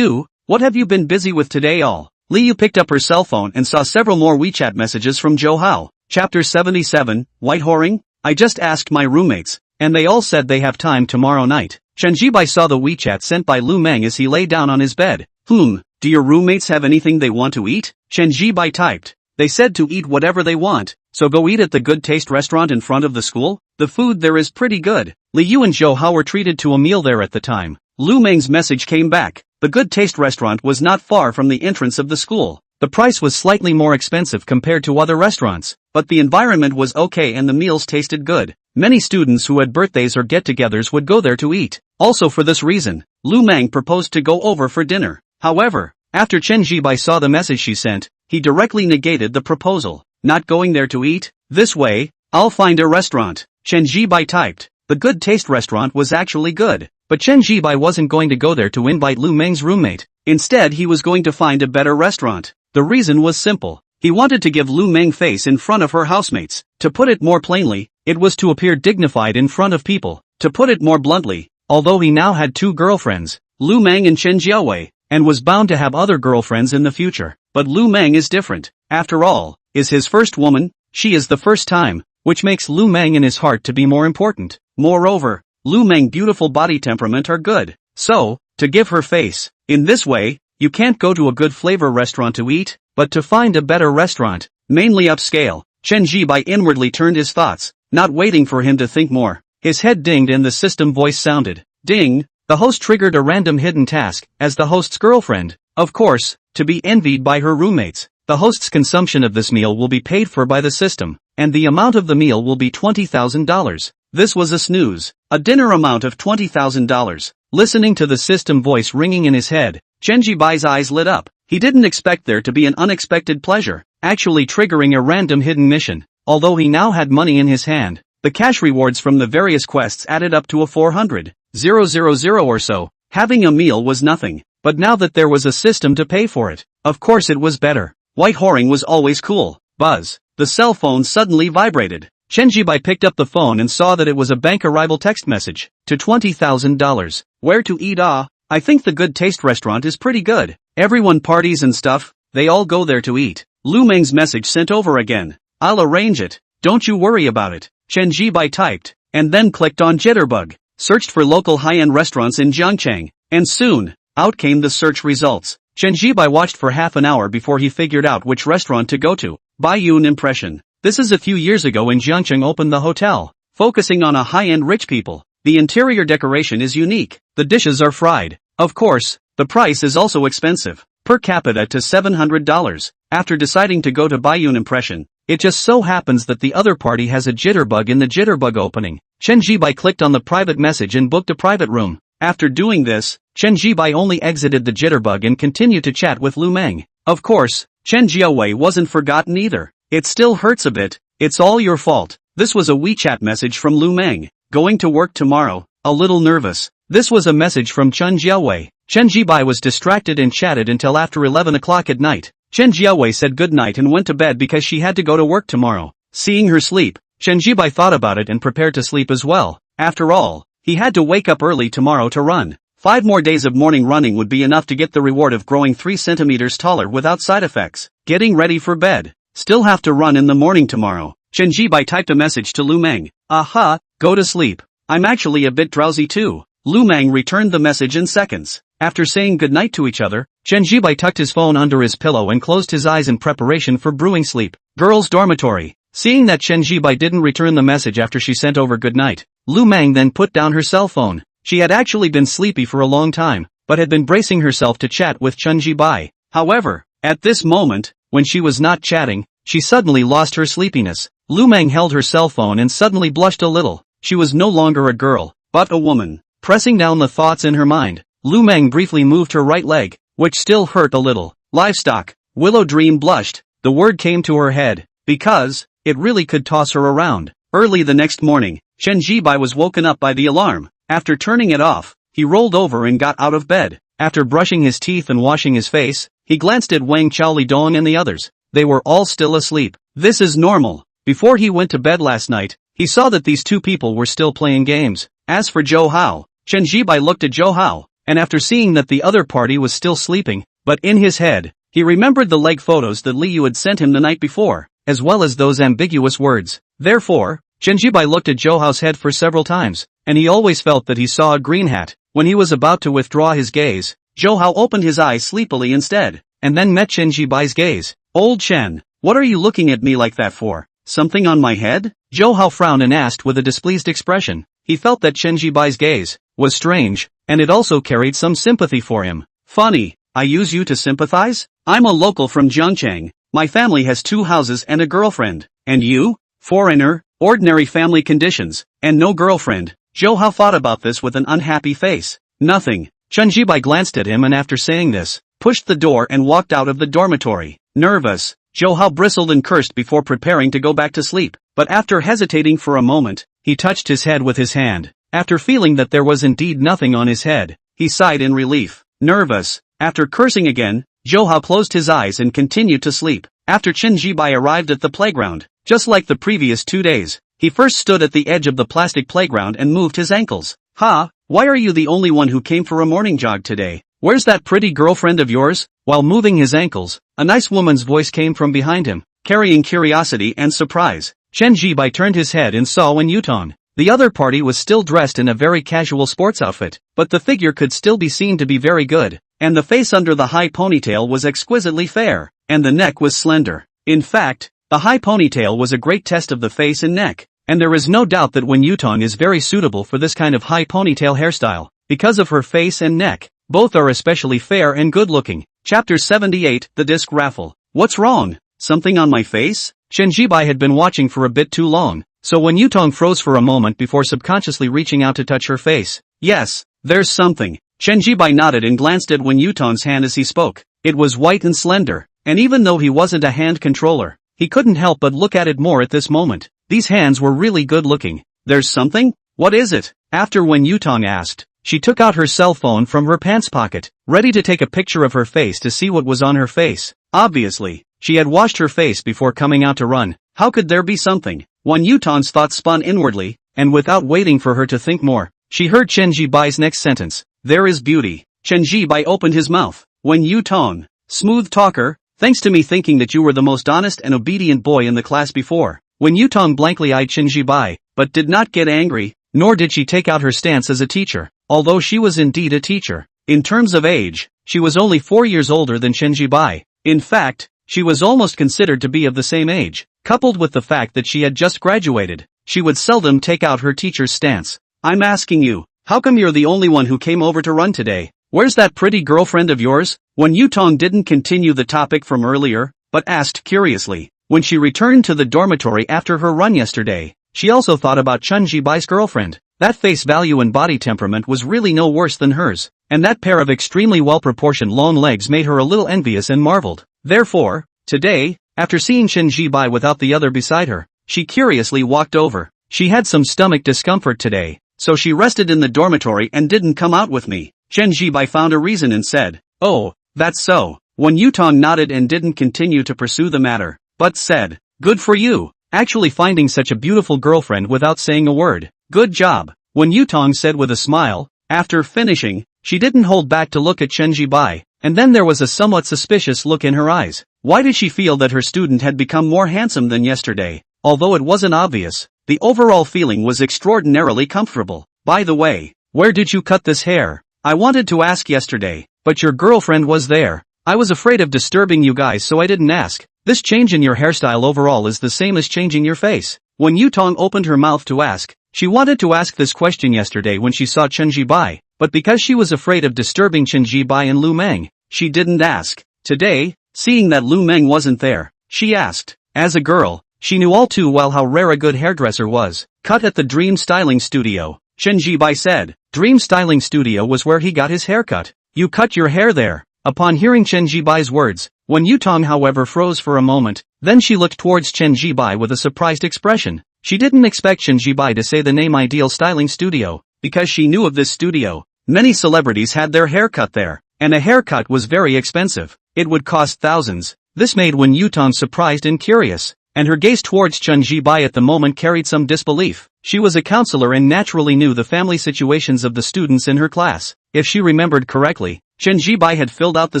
A: What have you been busy with today all? Liu picked up her cell phone and saw several more WeChat messages from Zhou Hao. Chapter 77, White Whoring? I just asked my roommates, and they all said they have time tomorrow night. Chen Zhibai saw the WeChat sent by Lu Mang as he lay down on his bed. Do your roommates have anything they want to eat? Chen Zhibai typed. They said to eat whatever they want, so go eat at the Good Taste restaurant in front of the school? The food there is pretty good. Liu and Zhou Hao were treated to a meal there at the time. Lu Mang's message came back. The Good Taste restaurant was not far from the entrance of the school. The price was slightly more expensive compared to other restaurants, but the environment was okay and the meals tasted good. Many students who had birthdays or get-togethers would go there to eat. Also for this reason, Lu Mang proposed to go over for dinner. However, after Chen Zhibai saw the message she sent, he directly negated the proposal. Not going there to eat? This way, I'll find a restaurant. Chen Zhibai typed. The Good Taste restaurant was actually good, but Chen Zhibai wasn't going to go there to invite Lu Mang's roommate. Instead he was going to find a better restaurant. The reason was simple. He wanted to give Lu Mang face in front of her housemates. To put it more plainly, it was to appear dignified in front of people. To put it more bluntly, although he now had two girlfriends, Lu Mang and Chen Jiaowei, and was bound to have other girlfriends in the future. But Lu Mang is different. After all, is his first woman, she is the first time, which makes Lu Mang in his heart to be more important. Moreover, Lu Mang's beautiful body temperament are good. So, to give her face, in this way, You can't go to a good flavor restaurant to eat, but to find a better restaurant, mainly upscale. Chen Zhibai inwardly turned his thoughts, not waiting for him to think more. His head dinged and the system voice sounded. Ding! The host triggered a random hidden task, as the host's girlfriend, of course, to be envied by her roommates. The host's consumption of this meal will be paid for by the system, and the amount of the meal will be $20,000. This was a snooze. A dinner amount of $20,000. Listening to the system voice ringing in his head, Chen Zhibai's eyes lit up. He didn't expect there to be an unexpected pleasure, actually triggering a random hidden mission. Although he now had money in his hand, the cash rewards from the various quests added up to a 400,000 or so. Having a meal was nothing, but now that there was a system to pay for it, of course it was better. White whoring was always cool. Buzz. The cell phone suddenly vibrated. Chen Zhibai picked up the phone and saw that it was a bank arrival text message. To $20,000. Where to eat? I think the Good Taste restaurant is pretty good. Everyone parties and stuff, they all go there to eat. Lu Mang's message sent over again. I'll arrange it. Don't you worry about it. Chen Zhibai typed, and then clicked on Jitterbug. Searched for local high-end restaurants in Jiangcheng, and soon, out came the search results. Chen Zhibai watched for half an hour before he figured out which restaurant to go to. Baiyun Impression. This is a few years ago in Jiangcheng opened the hotel, focusing on a high-end rich people. The interior decoration is unique. The dishes are fried. Of course, the price is also expensive. Per capita to $700. After deciding to go to Baiyun Impression, it just so happens that the other party has a jitterbug in the jitterbug opening. Chen Zhibai clicked on the private message and booked a private room. After doing this, Chen Zhibai only exited the jitterbug and continued to chat with Lu Mang. Of course, Chen Jiawei wasn't forgotten either. It still hurts a bit. It's all your fault. This was a WeChat message from Lu Mang. Going to work tomorrow. A little nervous. This was a message from Chen Jiawei. Chen Zhibai was distracted and chatted until after 11 o'clock at night. Chen Jiawei said goodnight and went to bed because she had to go to work tomorrow. Seeing her sleep, Chen Zhibai thought about it and prepared to sleep as well. After all, he had to wake up early tomorrow to run. 5 more days of morning running would be enough to get the reward of growing 3 centimeters taller without side effects. Getting ready for bed. Still have to run in the morning tomorrow. Chen Zhibai typed a message to Lu Mang. Aha, go to sleep. I'm actually a bit drowsy too. Lu Mang returned the message in seconds. After saying goodnight to each other, Chen Zhibai tucked his phone under his pillow and closed his eyes in preparation for brewing sleep. Girls' dormitory. Seeing that Chen Zhibai didn't return the message after she sent over goodnight, Lu Mang then put down her cell phone. She had actually been sleepy for a long time, but had been bracing herself to chat with Chen Zhibai. However, at this moment, when she was not chatting, she suddenly lost her sleepiness. Lu Mang held her cell phone and suddenly blushed a little. She was no longer a girl, but a woman. Pressing down the thoughts in her mind, Lu Mang briefly moved her right leg, which still hurt a little. Livestock. Willow Dream blushed. The word came to her head, because it really could toss her around. Early the next morning, Chen Zhibai was woken up by the alarm. After turning it off, he rolled over and got out of bed. After brushing his teeth and washing his face, he glanced at Wang Chaolidong and the others. They were all still asleep. This is normal. Before he went to bed last night, he saw that these 2 people were still playing games. As for Zhou Hao, Chen Zhibai looked at Zhou Hao, and after seeing that the other party was still sleeping, but in his head, he remembered the leg photos that Li Yu had sent him the night before, as well as those ambiguous words. Therefore, Chen Zhibai looked at Zhou Hao's head for several times, and he always felt that he saw a green hat. When he was about to withdraw his gaze, Zhou Hao opened his eyes sleepily instead, and then met Chen Zhibai's gaze. Old Chen, what are you looking at me like that for? Something on my head? Zhou Hao frowned and asked with a displeased expression. He felt that Chen Zhibai's gaze was strange, and it also carried some sympathy for him. Funny, I use you to sympathize? I'm a local from Jiangcheng. My family has 2 houses and a girlfriend. And you? Foreigner, ordinary family conditions, and no girlfriend. Zhou Hao thought about this with an unhappy face. Nothing. Chen Zhibai glanced at him and after saying this, pushed the door and walked out of the dormitory. Nervous, Zhou Hao bristled and cursed before preparing to go back to sleep, but after hesitating for a moment, he touched his head with his hand. After feeling that there was indeed nothing on his head, he sighed in relief. Nervous, after cursing again, Zhou Hao closed his eyes and continued to sleep. After Chen Zhibai arrived at the playground, just like the previous 2 days, he first stood at the edge of the plastic playground and moved his ankles. Why are you the only one who came for a morning jog today? Where's that pretty girlfriend of yours? While moving his ankles, a nice woman's voice came from behind him, carrying curiosity and surprise. Chen Zhibai turned his head and saw Wen Yutong. The other party was still dressed in a very casual sports outfit, but the figure could still be seen to be very good. and the face under the high ponytail was exquisitely fair, and the neck was slender. In fact, the high ponytail was a great test of the face and neck, and there is no doubt that Wen Yutong is very suitable for this kind of high ponytail hairstyle, because of her face and neck. Both are especially fair and good-looking. Chapter 78, The Disc Raffle. What's wrong? Something on my face? Chen Zhibai had been watching for a bit too long, so Wen Yutong froze for a moment before subconsciously reaching out to touch her face. Yes, there's something. Chen Zhibai nodded and glanced at Wen Yutong's hand as he spoke. It was white and slender, and even though he wasn't a hand controller, he couldn't help but look at it more at this moment. These hands were really good-looking. There's something? What is it? After Wen Yutong asked, she took out her cell phone from her pants pocket, ready to take a picture of her face to see what was on her face. Obviously, she had washed her face before coming out to run. How could there be something? Wen Yutong's thoughts spun inwardly, and without waiting for her to think more, she heard Chen Zhibai's next sentence. There is beauty. Chen Zhibai opened his mouth. Wen Yutong, smooth talker, thanks to me thinking that you were the most honest and obedient boy in the class before. Wen Yutong blankly eyed Chen Zhibai, but did not get angry, nor did she take out her stance as a teacher, although she was indeed a teacher. In terms of age, she was only 4 years older than Chen Zhibai. In fact, she was almost considered to be of the same age. Coupled with the fact that she had just graduated, she would seldom take out her teacher's stance. I'm asking you, how come you're the only one who came over to run today? Where's that pretty girlfriend of yours? Wen Yutong didn't continue the topic from earlier, but asked curiously. When she returned to the dormitory after her run yesterday, she also thought about Chen Zhibai's girlfriend. That face value and body temperament was really no worse than hers, and that pair of extremely well-proportioned long legs made her a little envious and marveled. Therefore, today, after seeing Chen Zhibai without the other beside her, she curiously walked over. She had some stomach discomfort today, so she rested in the dormitory and didn't come out with me. Chen Zhibai found a reason and said, "Oh, that's so." Wen Yutong nodded and didn't continue to pursue the matter, but said, "Good for you, actually finding such a beautiful girlfriend without saying a word. Good job," Wen Yutong said with a smile. After finishing, she didn't hold back to look at Chen Zhibai, and then there was a somewhat suspicious look in her eyes. Why did she feel that her student had become more handsome than yesterday? Although it wasn't obvious, the overall feeling was extraordinarily comfortable. By the way, where did you cut this hair? I wanted to ask yesterday, but your girlfriend was there. I was afraid of disturbing you guys so I didn't ask. This change in your hairstyle overall is the same as changing your face. When Yutong opened her mouth to ask, she wanted to ask this question yesterday when she saw Chen Zhibai, but because she was afraid of disturbing Chen Zhibai and Lu Mang, she didn't ask. Today, seeing that Lu Mang wasn't there, she asked. As a girl, she knew all too well how rare a good hairdresser was. Cut at the Dream Styling Studio, Chen Zhibai said. Dream Styling Studio was where he got his haircut. You cut your hair there. Upon hearing Chen Zhibai's words, Wen Yutong however froze for a moment, then she looked towards Chen Zhibai with a surprised expression. She didn't expect Chen Zhibai to say the name Ideal Styling Studio, because she knew of this studio. Many celebrities had their hair cut there, and a haircut was very expensive. It would cost thousands. This made Wen Yutong surprised and curious, and her gaze towards Chen Zhibai at the moment carried some disbelief. She was a counselor and naturally knew the family situations of the students in her class. If she remembered correctly, Chen Zhibai had filled out the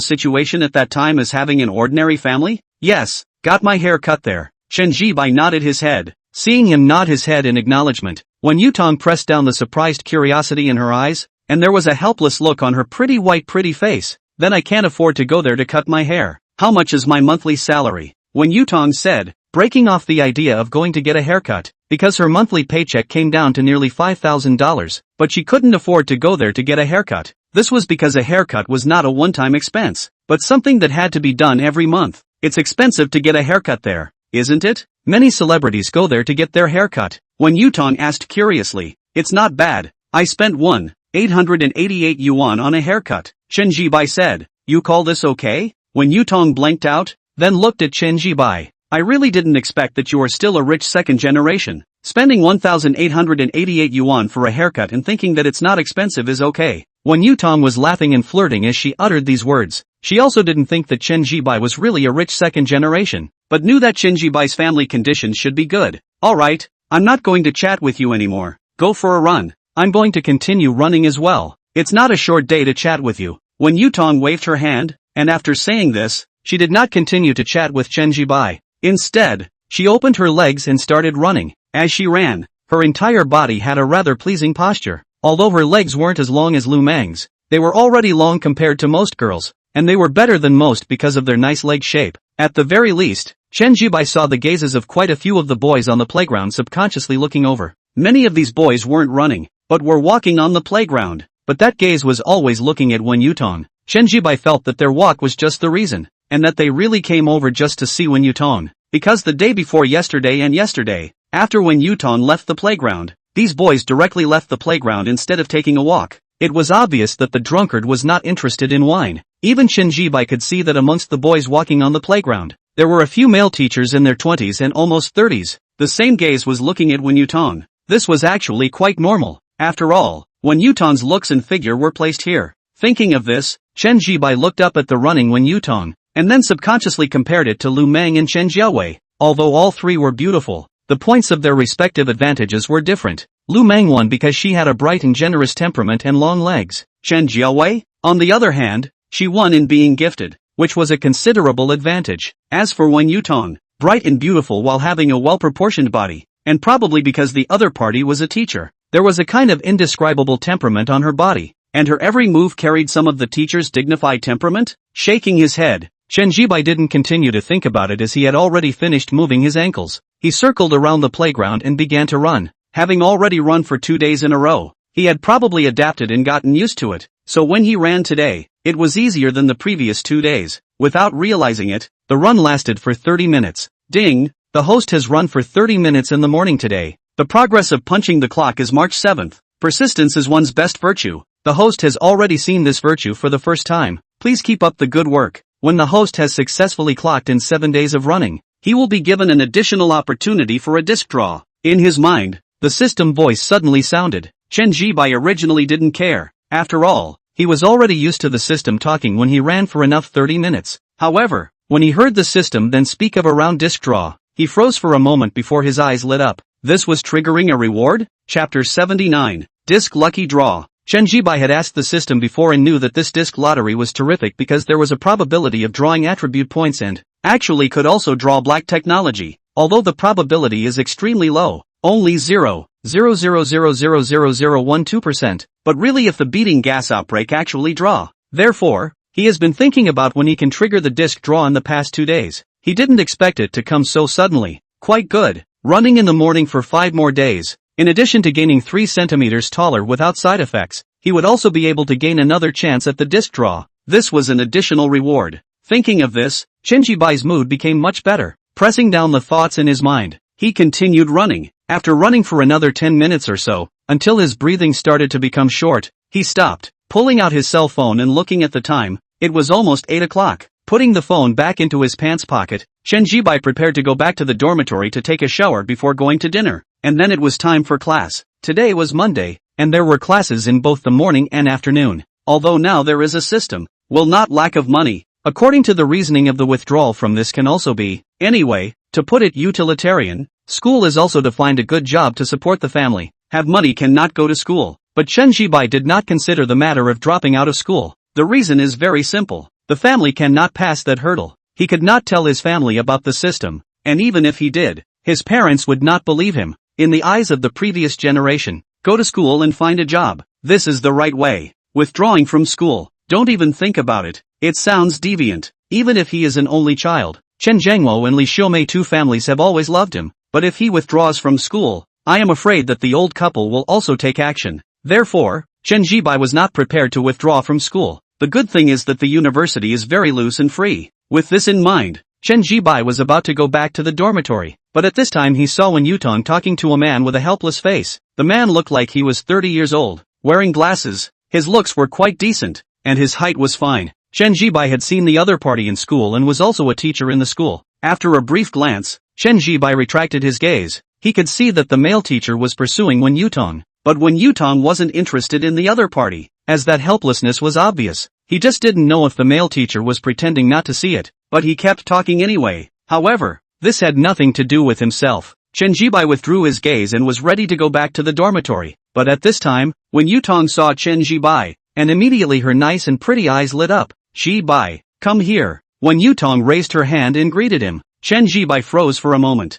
A: situation at that time as having an ordinary family? Yes, got my hair cut there. Chen Zhibai nodded his head. Seeing him nod his head in acknowledgement, Wen Yutong pressed down the surprised curiosity in her eyes, and there was a helpless look on her pretty face. Then I can't afford to go there to cut my hair. How much is my monthly salary? Wen Yutong said, breaking off the idea of going to get a haircut, because her monthly paycheck came down to nearly $5,000, but she couldn't afford to go there to get a haircut. This was because a haircut was not a one-time expense, but something that had to be done every month. It's expensive to get a haircut there, isn't it? Many celebrities go there to get their haircut. Wen Yutong asked curiously, it's not bad. I spent 1,888 yuan on a haircut. Chen Zhibai said, you call this okay? Wen Yutong blanked out, then looked at Chen Zhibai. I really didn't expect that you are still a rich second generation. Spending 1,888 yuan for a haircut and thinking that it's not expensive is okay. Wen Yutong was laughing and flirting as she uttered these words. She also didn't think that Chen Zhibai was really a rich second generation, but knew that Chen Zhibai's family conditions should be good. Alright, I'm not going to chat with you anymore. Go for a run. I'm going to continue running as well. It's not a short day to chat with you. Wen Yutong waved her hand, and after saying this, she did not continue to chat with Chen Zhibai. Instead, she opened her legs and started running. As she ran, her entire body had a rather pleasing posture. Although her legs weren't as long as Lu Mang's, They were already long compared to most girls, and they were better than most because of their nice leg shape. At the very least, Chen Zhibai saw the gazes of quite a few of the boys on the playground subconsciously looking over. Many of these boys weren't running, but were walking on the playground. But that gaze was always looking at Wen Yutong. Chen Zhibai felt that their walk was just the reason, and that they really came over just to see Wen Yutong. Because the day before yesterday and yesterday, after Wen Yutong left the playground, these boys directly left the playground instead of taking a walk. It was obvious that the drunkard was not interested in wine. Even Chen Zhibai could see that amongst the boys walking on the playground, there were a few male teachers in their 20s and almost 30s. The same gaze was looking at Wen Yutong. This was actually quite normal. After all, Wen Yutong's looks and figure were placed here. Thinking of this, Chen Zhibai looked up at the running Wen Yutong, and then subconsciously compared it to Lu Mang and Chen Jiaowei. Although all three were beautiful, the points of their respective advantages were different. Lu Mang won because she had a bright and generous temperament and long legs. Chen Jiaowei, on the other hand, she won in being gifted, which was a considerable advantage. As for Wen Yutong, bright and beautiful while having a well-proportioned body, and probably because the other party was a teacher, there was a kind of indescribable temperament on her body, and her every move carried some of the teacher's dignified temperament. Shaking his head, Chen Zhibai didn't continue to think about it as he had already finished moving his ankles. He circled around the playground and began to run. Having already run for 2 days in a row, he had probably adapted and gotten used to it, so when he ran today, it was easier than the previous 2 days. Without realizing it, the run lasted for 30 minutes. Ding! The host has run for 30 minutes in the morning today. The progress of punching the clock is March 7th. Persistence is one's best virtue. The host has already seen this virtue for the first time. Please keep up the good work. When the host has successfully clocked in 7 days of running, he will be given an additional opportunity for a disc draw. In his mind, the system voice suddenly sounded. Chen Zhibai originally didn't care. After all, he was already used to the system talking when he ran for enough 30 minutes. However, when he heard the system then speak of a round disc draw, he froze for a moment before his eyes lit up. This was triggering a reward? Chapter 79. Disc Lucky Draw. Chen Zhibai had asked the system before and knew that this disc lottery was terrific because there was a probability of drawing attribute points and actually could also draw black technology, although the probability is extremely low, only 0.000000012%, but really if the beating gas outbreak actually draw. Therefore, he has been thinking about when he can trigger the disc draw in the past 2 days. He didn't expect it to come so suddenly. Quite good. Running in the morning for 5 more days. In addition to gaining 3 centimeters taller without side effects, he would also be able to gain another chance at the disc draw. This was an additional reward. Thinking of this, Chen Zhibai's mood became much better. Pressing down the thoughts in his mind, he continued running. After running for another 10 minutes or so, until his breathing started to become short, he stopped, pulling out his cell phone and looking at the time. It was almost 8 o'clock. Putting the phone back into his pants pocket, Chen Zhibai prepared to go back to the dormitory to take a shower before going to dinner, and then it was time for class. Today was Monday, and there were classes in both the morning and afternoon. Although now there is a system, will not lack of money. According to the reasoning of the withdrawal from this can also be, anyway, to put it utilitarian, school is also to find a good job to support the family. Have money cannot go to school. But Chen Zhibai did not consider the matter of dropping out of school. The reason is very simple. The family cannot pass that hurdle. He could not tell his family about the system, and even if he did, his parents would not believe him. In the eyes of the previous generation, go to school and find a job. This is the right way. Withdrawing from school, don't even think about it. It sounds deviant. Even if he is an only child, Chen Zhengwo and Li Xiumei, 2 families have always loved him. But if he withdraws from school, I am afraid that the old couple will also take action. Therefore, Chen Zhibai was not prepared to withdraw from school. The good thing is that the university is very loose and free. With this in mind, Chen Zhibai was about to go back to the dormitory, but at this time he saw Wen Yutong talking to a man with a helpless face. The man looked like he was 30 years old, wearing glasses. His looks were quite decent, and his height was fine. Chen Zhibai had seen the other party in school and was also a teacher in the school. After a brief glance, Chen Zhibai retracted his gaze. He could see that the male teacher was pursuing Wen Yutong, but Wen Yutong wasn't interested in the other party, as that helplessness was obvious. He just didn't know if the male teacher was pretending not to see it, but he kept talking anyway. However, this had nothing to do with himself. Chen Zhibai withdrew his gaze and was ready to go back to the dormitory, but at this time, Wen Yutong saw Chen Zhibai, and immediately her nice and pretty eyes lit up. Zhibai, come here. Wen Yutong raised her hand and greeted him. Chen Zhibai froze for a moment.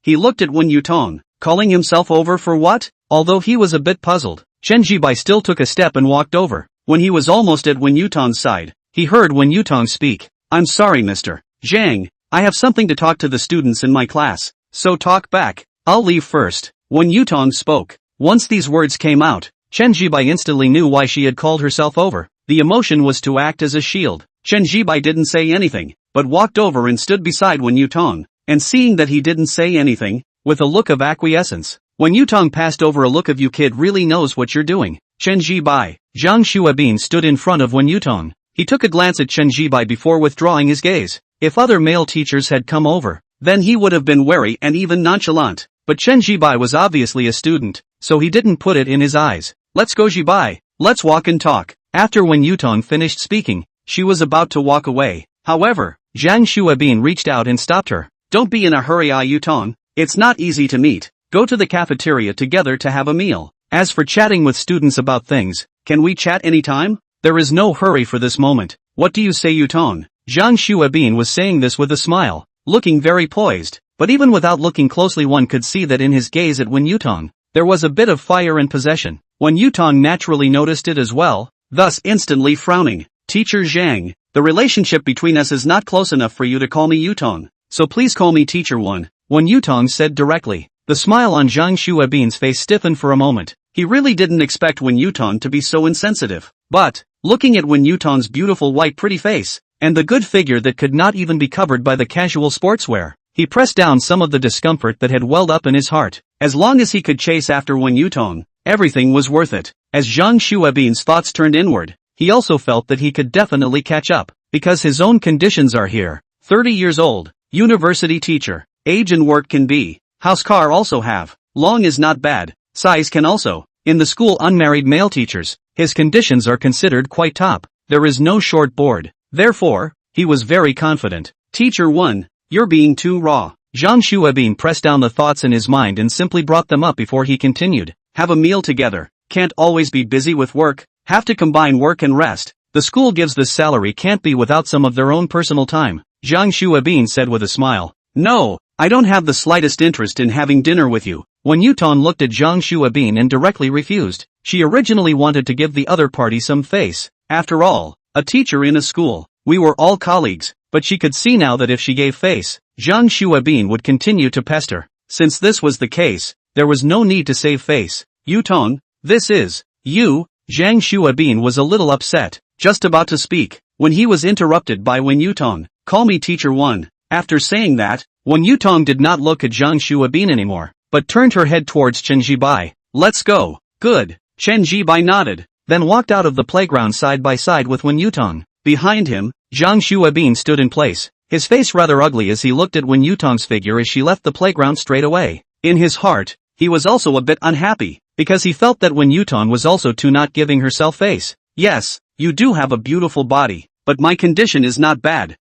A: He looked at Wen Yutong, calling himself over for what? Although he was a bit puzzled, Chen Zhibai still took a step and walked over. When he was almost at Wen Yutong's side, he heard Wen Yutong speak. I'm sorry Mr. Zhang, I have something to talk to the students in my class, so talk back. I'll leave first. Wen Yutong spoke. Once these words came out, Chen Zhibai instantly knew why she had called herself over. The emotion was to act as a shield. Chen Zhibai didn't say anything, but walked over and stood beside Wen Yutong, and seeing that he didn't say anything, with a look of acquiescence, Wen Yutong passed over a look of you kid really knows what you're doing. Chen Zhibai. Zhang Xuebin stood in front of Wen Yutong. He took a glance at Chen Zhibai before withdrawing his gaze. If other male teachers had come over, then he would have been wary and even nonchalant, but Chen Zhibai was obviously a student, so he didn't put it in his eyes. Let's go Zhibai, let's walk and talk. After Wen Yutong finished speaking, she was about to walk away. However, Zhang Xuebin reached out and stopped her. Don't be in a hurry Yutong, it's not easy to meet. Go to the cafeteria together to have a meal. As for chatting with students about things, can we chat anytime? There is no hurry for this moment. What do you say Yutong? Zhang Xuebin was saying this with a smile, looking very poised, but even without looking closely one could see that in his gaze at Wen Yutong, there was a bit of fire and possession. Wen Yutong naturally noticed it as well, thus instantly frowning. Teacher Zhang, the relationship between us is not close enough for you to call me Yutong, so please call me Teacher 1, Wen Yutong said directly. The smile on Zhang Xuebin's face stiffened for a moment. He really didn't expect Wen Yutong to be so insensitive. But, looking at Wen Yutong's beautiful white pretty face, and the good figure that could not even be covered by the casual sportswear, he pressed down some of the discomfort that had welled up in his heart. As long as he could chase after Wen Yutong, everything was worth it. As Zhang Xuebin's thoughts turned inward, he also felt that he could definitely catch up, because his own conditions are here. 30 years old, university teacher, age and work can be, house car also have, long is not bad, size can also, in the school unmarried male teachers, his conditions are considered quite top, there is no short board, therefore, he was very confident. Teacher 1, you're being too raw. Zhang Xuebin pressed down the thoughts in his mind and simply brought them up before he continued. Have a meal together, can't always be busy with work, have to combine work and rest, the school gives this salary can't be without some of their own personal time, Zhang Xuebin said with a smile. No, I don't have the slightest interest in having dinner with you. Wen Yutong looked at Zhang Xuebin and directly refused. She originally wanted to give the other party some face. After all, a teacher in a school, we were all colleagues, but she could see now that if she gave face, Zhang Xuebin would continue to pester. Since this was the case, there was no need to save face. Yutong, this is, you, Zhang Xuebin was a little upset, just about to speak, when he was interrupted by Wen Yutong. Call me Teacher 1. After saying that, Wen Yutong did not look at Zhang Xuebin anymore, but turned her head towards Chen Zhibai. Let's go. Good. Chen Zhibai nodded, then walked out of the playground side by side with Wen Yutong. Behind him, Zhang Xuebin stood in place, his face rather ugly as he looked at Wen Yutong's figure as she left the playground straight away. In his heart, he was also a bit unhappy, because he felt that Wen Yutong was also too not giving herself face. Yes, you do have a beautiful body, but my condition is not bad.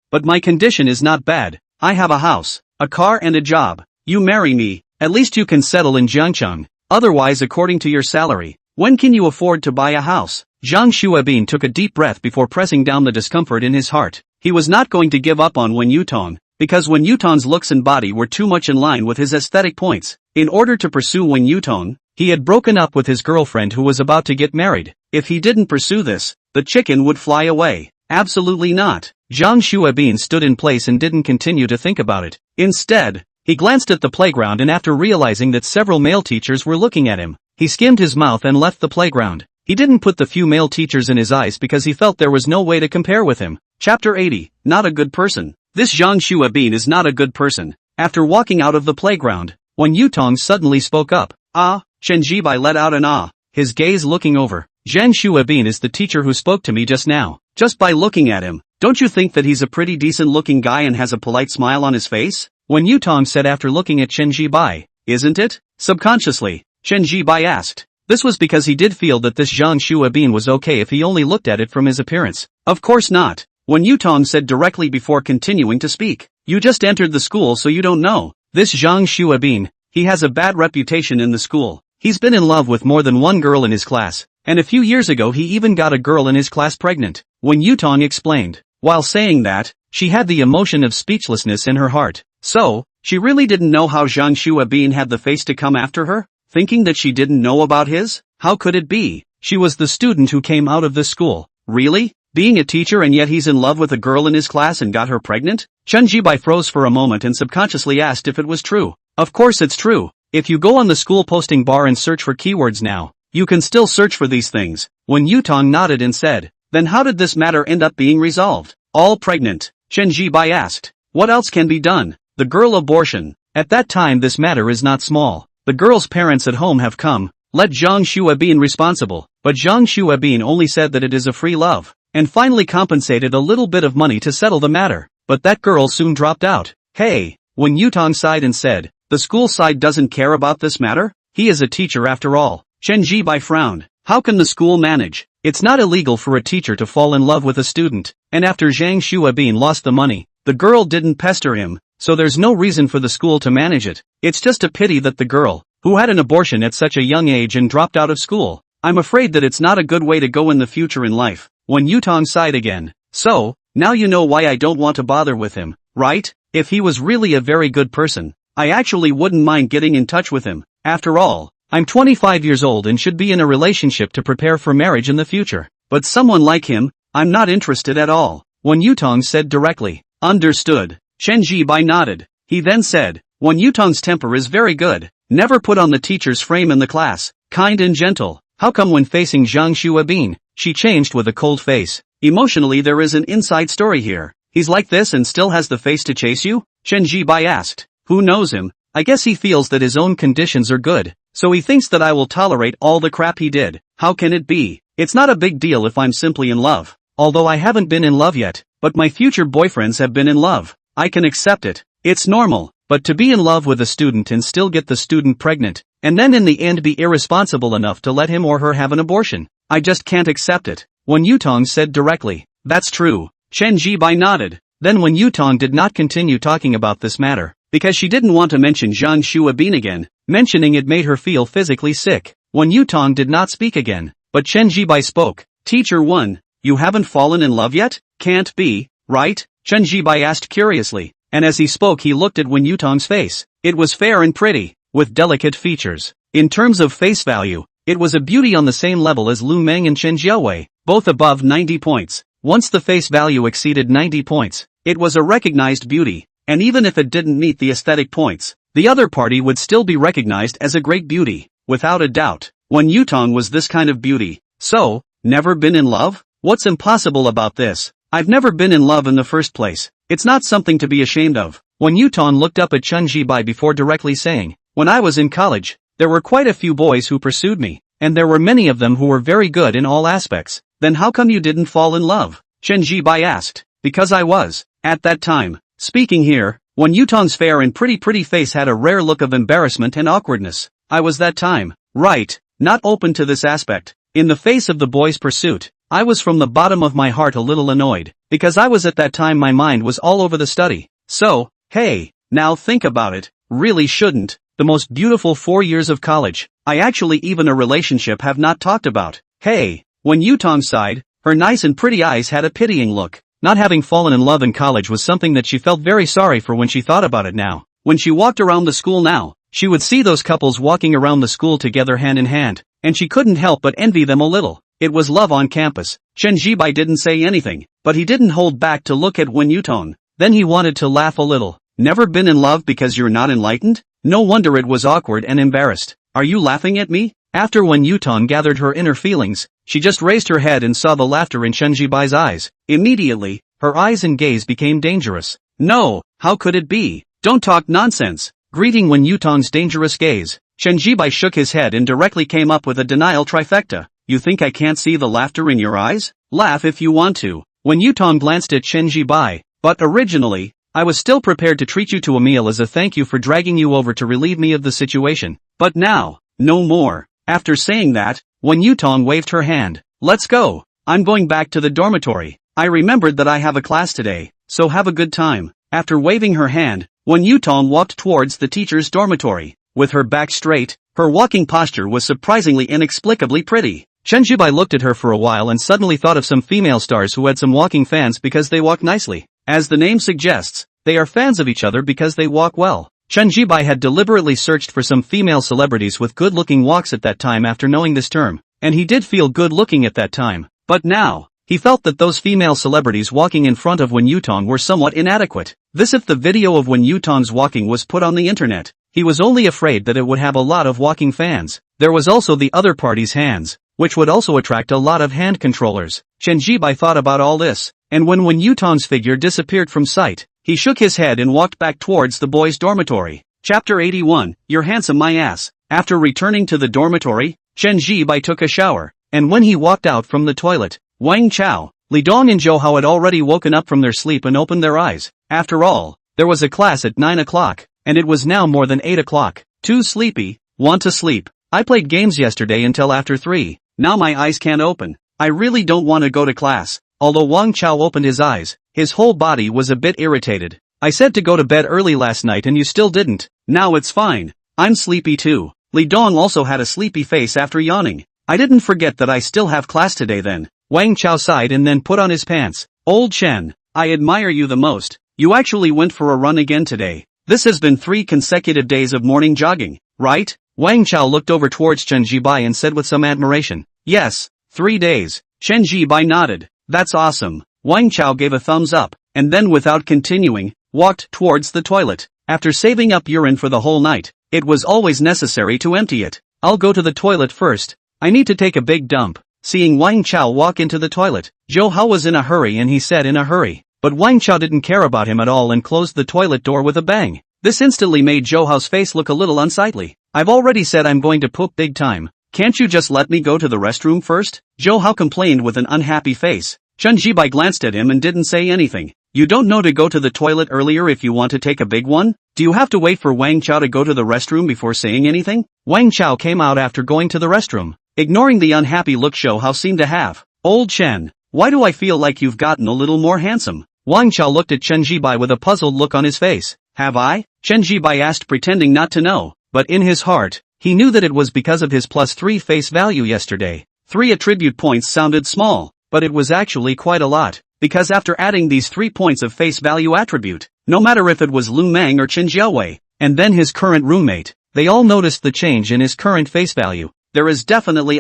A: I have a house, a car and a job. You marry me, at least you can settle in Jiangcheng. Otherwise, according to your salary, when can you afford to buy a house? Zhang Xuebin took a deep breath before pressing down the discomfort in his heart. He was not going to give up on Wen Yutong, because Wen Yutong's looks and body were too much in line with his aesthetic points. In order to pursue Wen Yutong, he had broken up with his girlfriend who was about to get married. If he didn't pursue this, the chicken would fly away. Absolutely not. Zhang Xuebin stood in place and didn't continue to think about it. Instead, he glanced at the playground and after realizing that several male teachers were looking at him, he skimmed his mouth and left the playground. He didn't put the few male teachers in his eyes because he felt there was no way to compare with him. Chapter 80, Not a Good Person. This Zhang Xuebin is not a good person. After walking out of the playground, Wen Yutong suddenly spoke up. Chen Zhibai let out an ah, his gaze looking over. Zhang Xuebin is the teacher who spoke to me just now. Just by looking at him, don't you think that he's a pretty decent looking guy and has a polite smile on his face? Wen Yutong said after looking at Chen Zhibai. Isn't it? Subconsciously, Chen Zhibai asked. This was because he did feel that this Zhang Xuebin was okay if he only looked at it from his appearance. Of course not. Wen Yutong said directly before continuing to speak. You just entered the school so you don't know. This Zhang Xuebin, he has a bad reputation in the school. He's been in love with more than one girl in his class, and a few years ago he even got a girl in his class pregnant. Wen Yutong explained. While saying that, she had the emotion of speechlessness in her heart. So, she really didn't know how Zhang Xuebin had the face to come after her? thinking that she didn't know about his? How could it be? She was the student who came out of this school. Really? Being a teacher and yet he's in love with a girl in his class and got her pregnant? Chen Zhibai froze for a moment and subconsciously asked if it was true. Of course it's true. If you go on the school posting bar and search for keywords now, you can still search for these things. When Yutong nodded and said, then how did this matter end up being resolved? All pregnant? Chen Zhibai asked. What else can be done? The girl abortion. At that time this matter is not small. The girl's parents at home have come, let Zhang Xuebin responsible, but Zhang Xuebin only said that it is a free love, and finally compensated a little bit of money to settle the matter. But that girl soon dropped out. Hey, when Yutong sighed and said, the school side doesn't care about this matter? He is a teacher after all. Chen Zhibai frowned. How can the school manage? It's not illegal for a teacher to fall in love with a student, and after Zhang Xuebin lost the money, the girl didn't pester him, so there's no reason for the school to manage it. It's just a pity that the girl, who had an abortion at such a young age and dropped out of school, I'm afraid that it's not a good way to go in the future in life. When Yutong sighed again. So, now you know why I don't want to bother with him, right? If he was really a very good person, I actually wouldn't mind getting in touch with him. After all, I'm 25 years old and should be in a relationship to prepare for marriage in the future. But someone like him, I'm not interested at all. When Yutong said directly, understood. Chen Zhibai nodded. He then said, when Yutong's temper is very good, never put on the teacher's frame in the class, kind and gentle. How come when facing Zhang Xuebin, she changed with a cold face? Emotionally there is an inside story here. He's like this and still has the face to chase you? Chen Zhibai asked. Who knows him? I guess he feels that his own conditions are good, so he thinks that I will tolerate all the crap he did. How can it be? It's not a big deal if I'm simply in love. Although I haven't been in love yet, but my future boyfriends have been in love. I can accept it. It's normal. But to be in love with a student and still get the student pregnant, and then in the end be irresponsible enough to let him or her have an abortion, I just can't accept it. When Yutong said directly, that's true. Chen Zhibai nodded. Then when Yutong did not continue talking about this matter, because she didn't want to mention Zhang Xuebin again, mentioning it made her feel physically sick. When Yutong did not speak again, but Chen Zhibai spoke. Teacher 1, you haven't fallen in love yet? Can't be, right? Chen Zhibai asked curiously, and as he spoke he looked at Wen Yutong's face. It was fair and pretty, with delicate features. In terms of face value, it was a beauty on the same level as Lu Mang and Chen Jiawei, both above 90 points. Once the face value exceeded 90 points, it was a recognized beauty, and even if it didn't meet the aesthetic points, the other party would still be recognized as a great beauty, without a doubt. Wen Yutong was this kind of beauty. So, never been in love? What's impossible about this? I've never been in love in the first place. It's not something to be ashamed of. Wen Yutong looked up at Chen Zhibai before directly saying, when I was in college, there were quite a few boys who pursued me, and there were many of them who were very good in all aspects. Then how come you didn't fall in love? Chen Zhibai asked. Because I was, at that time. Speaking here, Wen Yutong's fair and pretty face had a rare look of embarrassment and awkwardness. I was that time, right, not open to this aspect. In the face of the boys' pursuit, I was from the bottom of my heart a little annoyed, because I was at that time my mind was all over the study. So, hey, now think about it, really shouldn't. The most beautiful 4 years of college, I actually even a relationship have not talked about. Hey, when Yutong sighed, her nice and pretty eyes had a pitying look. Not having fallen in love in college was something that she felt very sorry for when she thought about it now. When she walked around the school now, she would see those couples walking around the school together hand in hand, and she couldn't help but envy them a little. It was love on campus. Chen Zhibai didn't say anything, but he didn't hold back to look at Wen Yutong. Then he wanted to laugh a little. Never been in love because you're not enlightened? No wonder it was awkward and embarrassed. Are you laughing at me? After Wen Yutong gathered her inner feelings, she just raised her head and saw the laughter in Chen Zhibai's eyes. Immediately, her eyes and gaze became dangerous. No, how could it be? Don't talk nonsense. Greeting Wen Yutong's dangerous gaze, Chen Zhibai shook his head and directly came up with a denial trifecta. You think I can't see the laughter in your eyes? Laugh if you want to. Wen Yutong glanced at Chen Zhibai, but originally, I was still prepared to treat you to a meal as a thank you for dragging you over to relieve me of the situation. But now, no more. After saying that, Wen Yutong waved her hand. Let's go. I'm going back to the dormitory. I remembered that I have a class today, so have a good time. After waving her hand, Wen Yutong walked towards the teacher's dormitory. With her back straight, her walking posture was surprisingly inexplicably pretty. Chen Zhibai looked at her for a while and suddenly thought of some female stars who had some walking fans because they walk nicely. As the name suggests, they are fans of each other because they walk well. Chen Zhibai had deliberately searched for some female celebrities with good-looking walks at that time after knowing this term, and he did feel good-looking at that time. But now, he felt that those female celebrities walking in front of Wen Yutong were somewhat inadequate. This if the video of Wen Yutong's walking was put on the internet. He was only afraid that it would have a lot of walking fans. There was also the other party's hands, which would also attract a lot of hand controllers. Chen Zhibai thought about all this, and when Wen Yutong's figure disappeared from sight, he shook his head and walked back towards the boys' dormitory. Chapter 81, You're handsome my ass. After returning to the dormitory, Chen Zhibai took a shower, and when he walked out from the toilet, Wang Chao, Li Dong and Zhou Hao had already woken up from their sleep and opened their eyes. After all, there was a class at 9 o'clock, and it was now more than 8 o'clock. Too sleepy, want to sleep. I played games yesterday until after 3, now my eyes can't open. I really don't want to go to class. Although Wang Chao opened his eyes, his whole body was a bit irritated. I said to go to bed early last night and you still didn't. Now it's fine. I'm sleepy too. Li Dong also had a sleepy face after yawning. I didn't forget that I still have class today then. Wang Chao sighed and then put on his pants. Old Chen, I admire you the most. You actually went for a run again today. This has been 3 consecutive days of morning jogging, right? Wang Chao looked over towards Chen Zhibai and said with some admiration. Yes, 3 days. Chen Zhibai nodded. That's awesome. Wang Chao gave a thumbs up, and then without continuing, walked towards the toilet. After saving up urine for the whole night, it was always necessary to empty it. I'll go to the toilet first. I need to take a big dump. Seeing Wang Chao walk into the toilet, Zhou Hao was in a hurry and he said in a hurry. But Wang Chao didn't care about him at all and closed the toilet door with a bang. This instantly made Zhou Hao's face look a little unsightly. I've already said I'm going to poop big time. Can't you just let me go to the restroom first? Zhou Hao complained with an unhappy face. Chen Zhibai glanced at him and didn't say anything. You don't know to go to the toilet earlier if you want to take a big one? Do you have to wait for Wang Chao to go to the restroom before saying anything? Wang Chao came out after going to the restroom, ignoring the unhappy look Zhou Hao seemed to have. Old Chen, why do I feel like you've gotten a little more handsome? Wang Chao looked at Chen Zhibai with a puzzled look on his face. Have I? Chen Zhibai asked pretending not to know, but in his heart, he knew that it was because of his +3 face value yesterday. 3 attribute points sounded small, but it was actually quite a lot, because after adding these 3 points of face value attribute, no matter if it was Lu Mang or Chen Jiawei, and then his current roommate, they all noticed the change in his current face value. There is definitely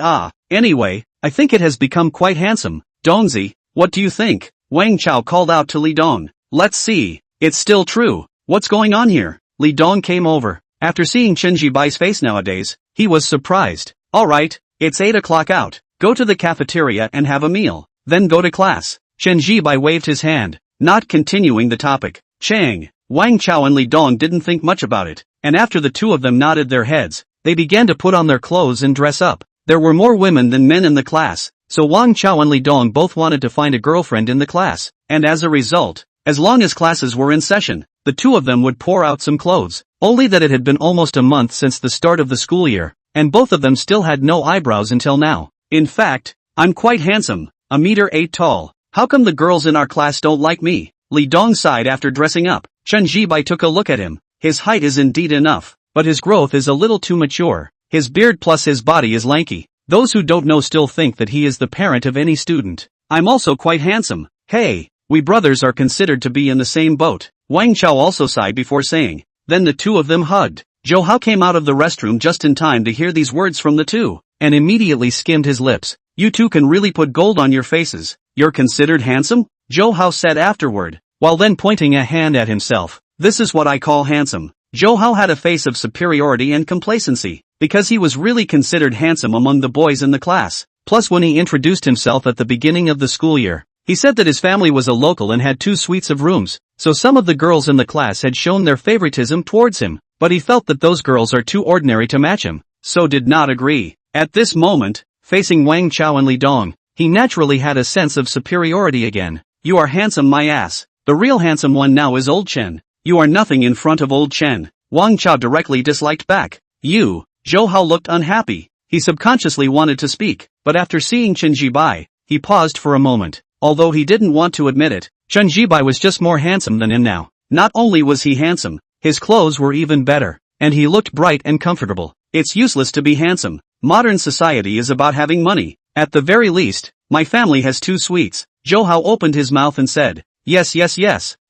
A: anyway, I think it has become quite handsome. Dongzi, what do you think? Wang Chao called out to Li Dong. Let's see. It's still true. What's going on here? Li Dong came over. After seeing Chen Zhibai's face nowadays, he was surprised. Alright, it's 8 o'clock out. Go to the cafeteria and have a meal. Then go to class. Chen Zhibai waved his hand, not continuing the topic. Chang, Wang Chao and Li Dong didn't think much about it, and after the two of them nodded their heads, they began to put on their clothes and dress up. There were more women than men in the class, so Wang Chao and Li Dong both wanted to find a girlfriend in the class, and as a result, as long as classes were in session, the two of them would pour out some clothes. Only that it had been almost a month since the start of the school year, and both of them still had no eyebrows until now. In fact, I'm quite handsome, 1.8 meters tall. How come the girls in our class don't like me? Li Dong sighed after dressing up. Chen Zhibai took a look at him. His height is indeed enough, but his growth is a little too mature. His beard plus his body is lanky. Those who don't know still think that he is the parent of any student. I'm also quite handsome. Hey, we brothers are considered to be in the same boat. Wang Chao also sighed before saying. Then the two of them hugged. Zhou Hao came out of the restroom just in time to hear these words from the two, and immediately skimmed his lips. You two can really put gold on your faces. You're considered handsome? Zhou Hao said afterward, while then pointing a hand at himself. This is what I call handsome. Zhou Hao had a face of superiority and complacency, because he was really considered handsome among the boys in the class. Plus when he introduced himself at the beginning of the school year, he said that his family was a local and had 2 suites of rooms, so some of the girls in the class had shown their favoritism towards him, but he felt that those girls are too ordinary to match him, so did not agree. At this moment, facing Wang Chao and Li Dong, he naturally had a sense of superiority again. You are handsome my ass. The real handsome one now is old Chen. You are nothing in front of old Chen. Wang Chao directly disliked back. You. Zhou Hao looked unhappy. He subconsciously wanted to speak, but after seeing Chen Zhibai, he paused for a moment. Although he didn't want to admit it, Chen Zhibai was just more handsome than him now. Not only was he handsome, his clothes were even better, and he looked bright and comfortable. It's useless to be handsome. Modern society is about having money. At the very least, my family has 2 suites. Zhou Hao opened his mouth and said, yes.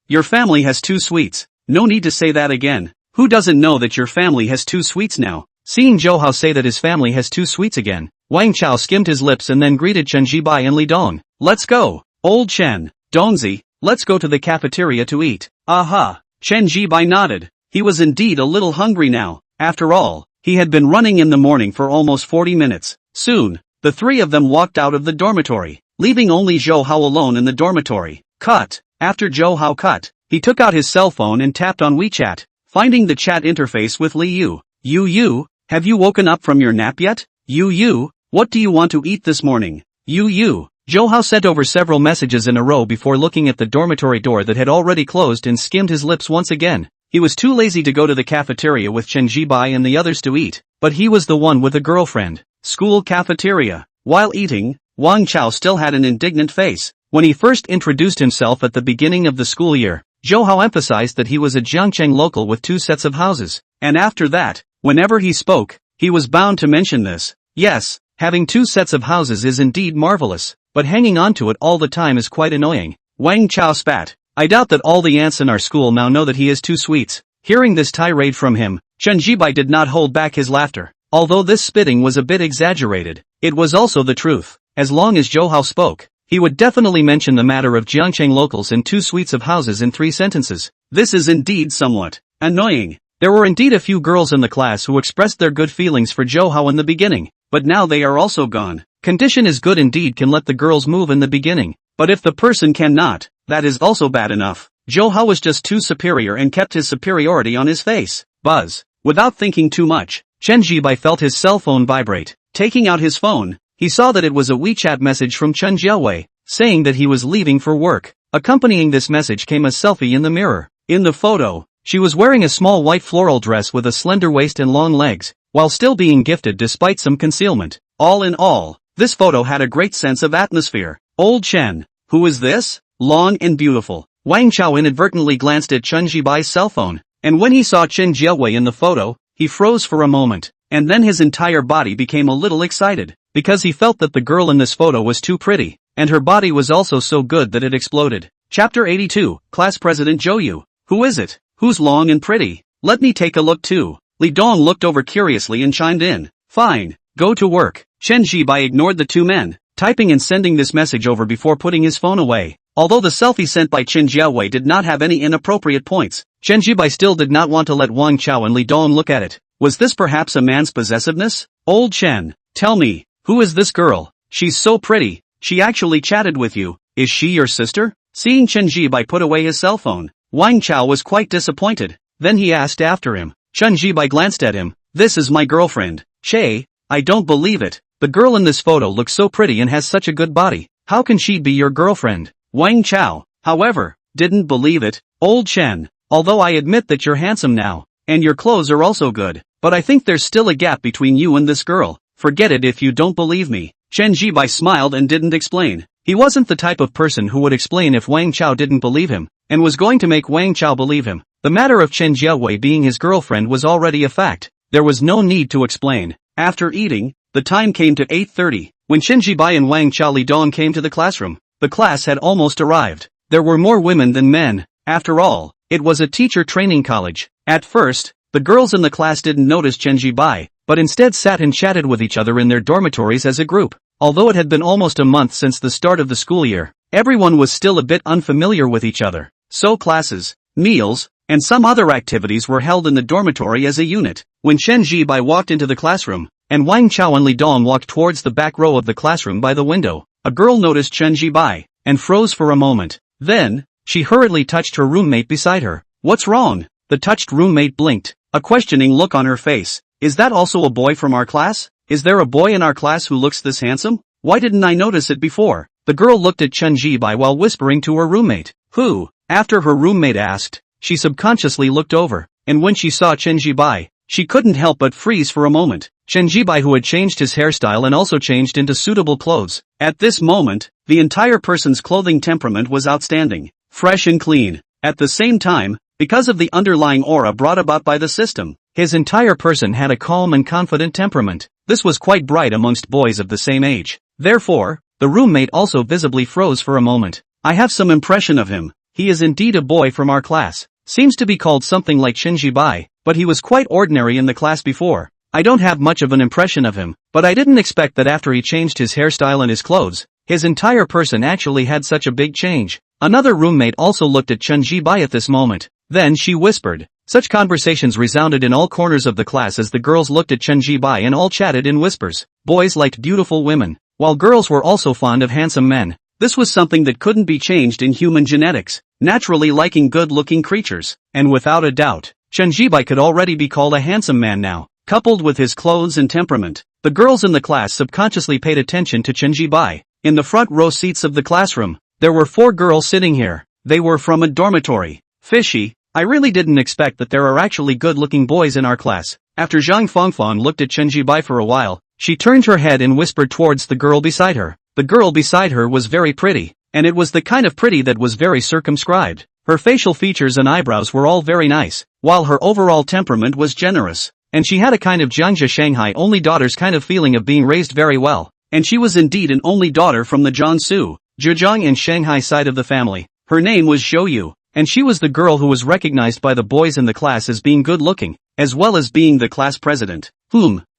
A: Your family has 2 suites. No need to say that again. Who doesn't know that your family has 2 suites now? Seeing Zhou Hao say that his family has 2 suites again, Wang Chao skimmed his lips and then greeted Chen Zhibai and Li Dong. Let's go. Old Chen, Dongzi, let's go to the cafeteria to eat. Aha. Chen Zhibai nodded. He was indeed a little hungry now. After all, he had been running in the morning for almost 40 minutes. Soon, the 3 of them walked out of the dormitory, leaving only Zhou Hao alone in the dormitory. Cut. After Zhou Hao cut, he took out his cell phone and tapped on WeChat, finding the chat interface with Li Yu. Yu, have you woken up from your nap yet? Yu, what do you want to eat this morning? Yu. Zhou Hao sent over several messages in a row before looking at the dormitory door that had already closed and skimmed his lips once again. He was too lazy to go to the cafeteria with Chen Zhibai and the others to eat, but he was the one with a girlfriend. School cafeteria. While eating, Wang Chao still had an indignant face. When he first introduced himself at the beginning of the school year, Zhou Hao emphasized that he was a Jiangcheng local with 2 sets of houses, and after that, whenever he spoke, he was bound to mention this. Yes, having 2 sets of houses is indeed marvelous, but hanging on to it all the time is quite annoying. Wang Chao spat. I doubt that all the ants in our school now know that he has 2 suites. Hearing this tirade from him, Chen Zhibai did not hold back his laughter. Although this spitting was a bit exaggerated, it was also the truth. As long as Zhou Hao spoke, he would definitely mention the matter of Jiangcheng locals and 2 suites of houses in 3 sentences. This is indeed somewhat annoying. There were indeed a few girls in the class who expressed their good feelings for Zhou Hao in the beginning, but now they are also gone. Condition is good indeed can let the girls move in the beginning, but if the person cannot, that is also bad enough. Zhou Hao was just too superior and kept his superiority on his face. Buzz. Without thinking too much, Chen Zhibai felt his cell phone vibrate. Taking out his phone, he saw that it was a WeChat message from Chen Jiawei, saying that he was leaving for work. Accompanying this message came a selfie in the mirror. In the photo, she was wearing a small white floral dress with a slender waist and long legs, while still being gifted despite some concealment. All in all, this photo had a great sense of atmosphere. Old Chen. Who is this? Long and beautiful. Wang Chao inadvertently glanced at Chen Zhibai's cell phone, and when he saw Chen Jiawei in the photo, he froze for a moment, and then his entire body became a little excited, because he felt that the girl in this photo was too pretty, and her body was also so good that it exploded. Chapter 82, Class President Zhou Yu. Who is it? Who's long and pretty? Let me take a look too. Li Dong looked over curiously and chimed in. Fine, go to work. Chen Zhibai ignored the 2 men, typing and sending this message over before putting his phone away. Although the selfie sent by Chen Jiawei did not have any inappropriate points, Chen Zhibai still did not want to let Wang Chao and Li Dong look at it. Was this perhaps a man's possessiveness? Old Chen, tell me, who is this girl? She's so pretty, she actually chatted with you. Is she your sister? Seeing Chen Zhibai put away his cell phone, Wang Chao was quite disappointed. Then he asked after him. Chen Zhibai glanced at him. This is my girlfriend. Che, I don't believe it. The girl in this photo looks so pretty and has such a good body. How can she be your girlfriend? Wang Chao, however, didn't believe it. Old Chen, although I admit that you're handsome now, and your clothes are also good, but I think there's still a gap between you and this girl. Forget it if you don't believe me. Chen Zhibai smiled and didn't explain. He wasn't the type of person who would explain if Wang Chao didn't believe him, and was going to make Wang Chao believe him. The matter of Chen Jiawei being his girlfriend was already a fact. There was no need to explain. After eating, the time came to 8:30, when Chen Zhibai and Wang Chao Li Dong came to the classroom. The class had almost arrived. There were more women than men. After all, it was a teacher training college. At first, the girls in the class didn't notice Chen Zhibai, but instead sat and chatted with each other in their dormitories as a group. Although it had been almost a month since the start of the school year, everyone was still a bit unfamiliar with each other. So classes, meals, and some other activities were held in the dormitory as a unit. When Chen Zhibai walked into the classroom, and Wang Chao and Li Dong walked towards the back row of the classroom by the window, a girl noticed Chen Zhibai, and froze for a moment. Then, she hurriedly touched her roommate beside her. What's wrong? The touched roommate blinked, a questioning look on her face. Is that also a boy from our class? Is there a boy in our class who looks this handsome? Why didn't I notice it before? The girl looked at Chen Zhibai while whispering to her roommate. Who? After her roommate asked, she subconsciously looked over, and when she saw Chen Zhibai, she couldn't help but freeze for a moment. Chen Zhibai, who had changed his hairstyle and also changed into suitable clothes. At this moment, the entire person's clothing temperament was outstanding, fresh and clean. At the same time, because of the underlying aura brought about by the system, his entire person had a calm and confident temperament. This was quite bright amongst boys of the same age. Therefore, the roommate also visibly froze for a moment. I have some impression of him. He is indeed a boy from our class. Seems to be called something like Chen Zhibai, but he was quite ordinary in the class before. I don't have much of an impression of him, but I didn't expect that after he changed his hairstyle and his clothes, his entire person actually had such a big change. Another roommate also looked at Chen Zhibai at this moment. Then she whispered. Such conversations resounded in all corners of the class as the girls looked at Chen Zhibai and all chatted in whispers. Boys liked beautiful women, while girls were also fond of handsome men. This was something that couldn't be changed in human genetics, naturally liking good-looking creatures. And without a doubt, Chen Zhibai could already be called a handsome man now, coupled with his clothes and temperament. The girls in the class subconsciously paid attention to Chen Zhibai. In the front row seats of the classroom, there were 4 girls sitting here. They were from a dormitory. Fishy. I really didn't expect that there are actually good-looking boys in our class. After Zhang Fangfang looked at Chen Zhibai for a while, she turned her head and whispered towards the girl beside her. The girl beside her was very pretty, and it was the kind of pretty that was very circumscribed. Her facial features and eyebrows were all very nice, while her overall temperament was generous. And she had a kind of Jiangxia Shanghai only daughter's kind of feeling of being raised very well. And she was indeed an only daughter from the Jiangsu, Zhejiang and Shanghai side of the family. Her name was Zhou Yu. And she was the girl who was recognized by the boys in the class as being good-looking, as well as being the class president.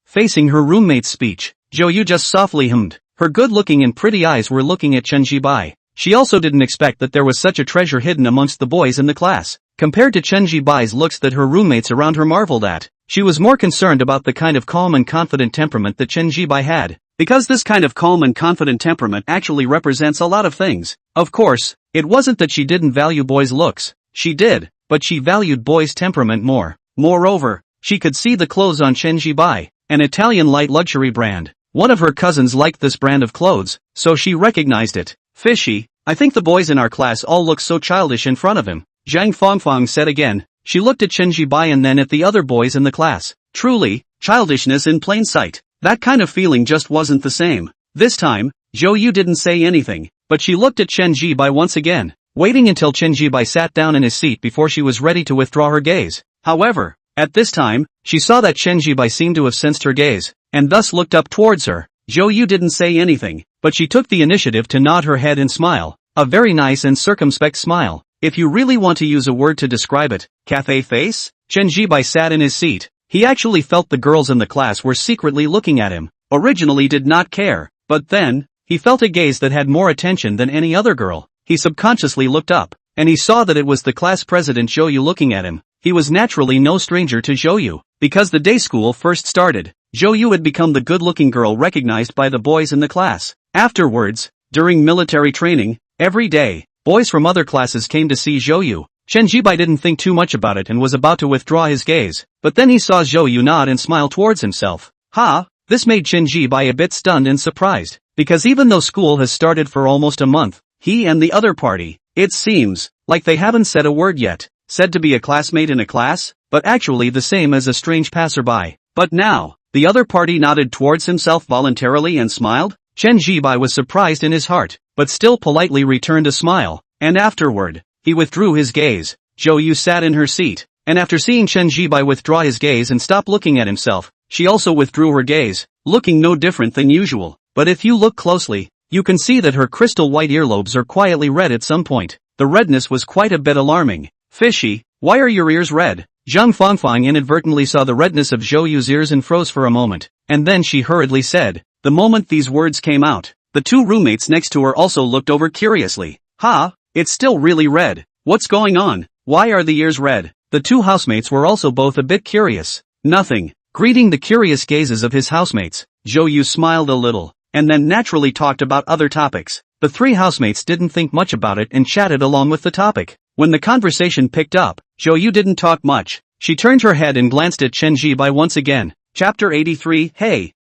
A: Facing her roommate's speech, Zhou Yu just softly hummed. Her good-looking and pretty eyes were looking at Chen Zhibai. She also didn't expect that there was such a treasure hidden amongst the boys in the class. Compared to Chen Zhibai's looks that her roommates around her marveled at, she was more concerned about the kind of calm and confident temperament that Chen Zhibai had. Because this kind of calm and confident temperament actually represents a lot of things. Of course, it wasn't that she didn't value boys' looks. She did, but she valued boys' temperament more. Moreover, she could see the clothes on Chen Zhibai, an Italian light luxury brand. One of her cousins liked this brand of clothes, so she recognized it. Fishy. I think the boys in our class all look so childish in front of him, Zhang Fangfang said again. She looked at Chen Zhibai and then at the other boys in the class. Truly, childishness in plain sight. That kind of feeling just wasn't the same. This time, Zhou Yu didn't say anything, but she looked at Chen Zhibai once again, waiting until Chen Zhibai sat down in his seat before she was ready to withdraw her gaze. However, at this time, she saw that Chen Zhibai seemed to have sensed her gaze, and thus looked up towards her. Zhou Yu didn't say anything, but she took the initiative to nod her head and smile. A very nice and circumspect smile. If you really want to use a word to describe it, cafe face? Chen Zhibai sat in his seat. He actually felt the girls in the class were secretly looking at him. Originally did not care, but then, he felt a gaze that had more attention than any other girl. He subconsciously looked up, and he saw that it was the class president Zhou Yu looking at him. He was naturally no stranger to Zhou Yu, because the day school first started, Zhou Yu had become the good-looking girl recognized by the boys in the class. Afterwards, during military training, every day, boys from other classes came to see Zhou Yu. Chen Zhibai didn't think too much about it and was about to withdraw his gaze, but then he saw Zhou Yu nod and smile towards himself. This made Chen Zhibai a bit stunned and surprised, because even though school has started for almost a month, he and the other party, it seems, like they haven't said a word yet, said to be a classmate in a class, but actually the same as a strange passerby. But now, the other party nodded towards himself voluntarily and smiled? Chen Zhibai was surprised in his heart, but still politely returned a smile, and afterward, he withdrew his gaze. Zhou Yu sat in her seat, and after seeing Chen Zhibai withdraw his gaze and stop looking at himself, she also withdrew her gaze, looking no different than usual. But if you look closely, you can see that her crystal white earlobes are quietly red at some point. The redness was quite a bit alarming. Fishy, why are your ears red? Zhang Fangfang inadvertently saw the redness of Zhou Yu's ears and froze for a moment, and then she hurriedly said. The moment these words came out, the 2 roommates next to her also looked over curiously. It's still really red. What's going on? Why are the ears red? The 2 housemates were also both a bit curious. Nothing. Greeting the curious gazes of his housemates, Zhou Yu smiled a little, and then naturally talked about other topics. The 3 housemates didn't think much about it and chatted along with the topic. When the conversation picked up, Zhou Yu didn't talk much. She turned her head and glanced at Chen Zhibai once again. Chapter 83. Hey.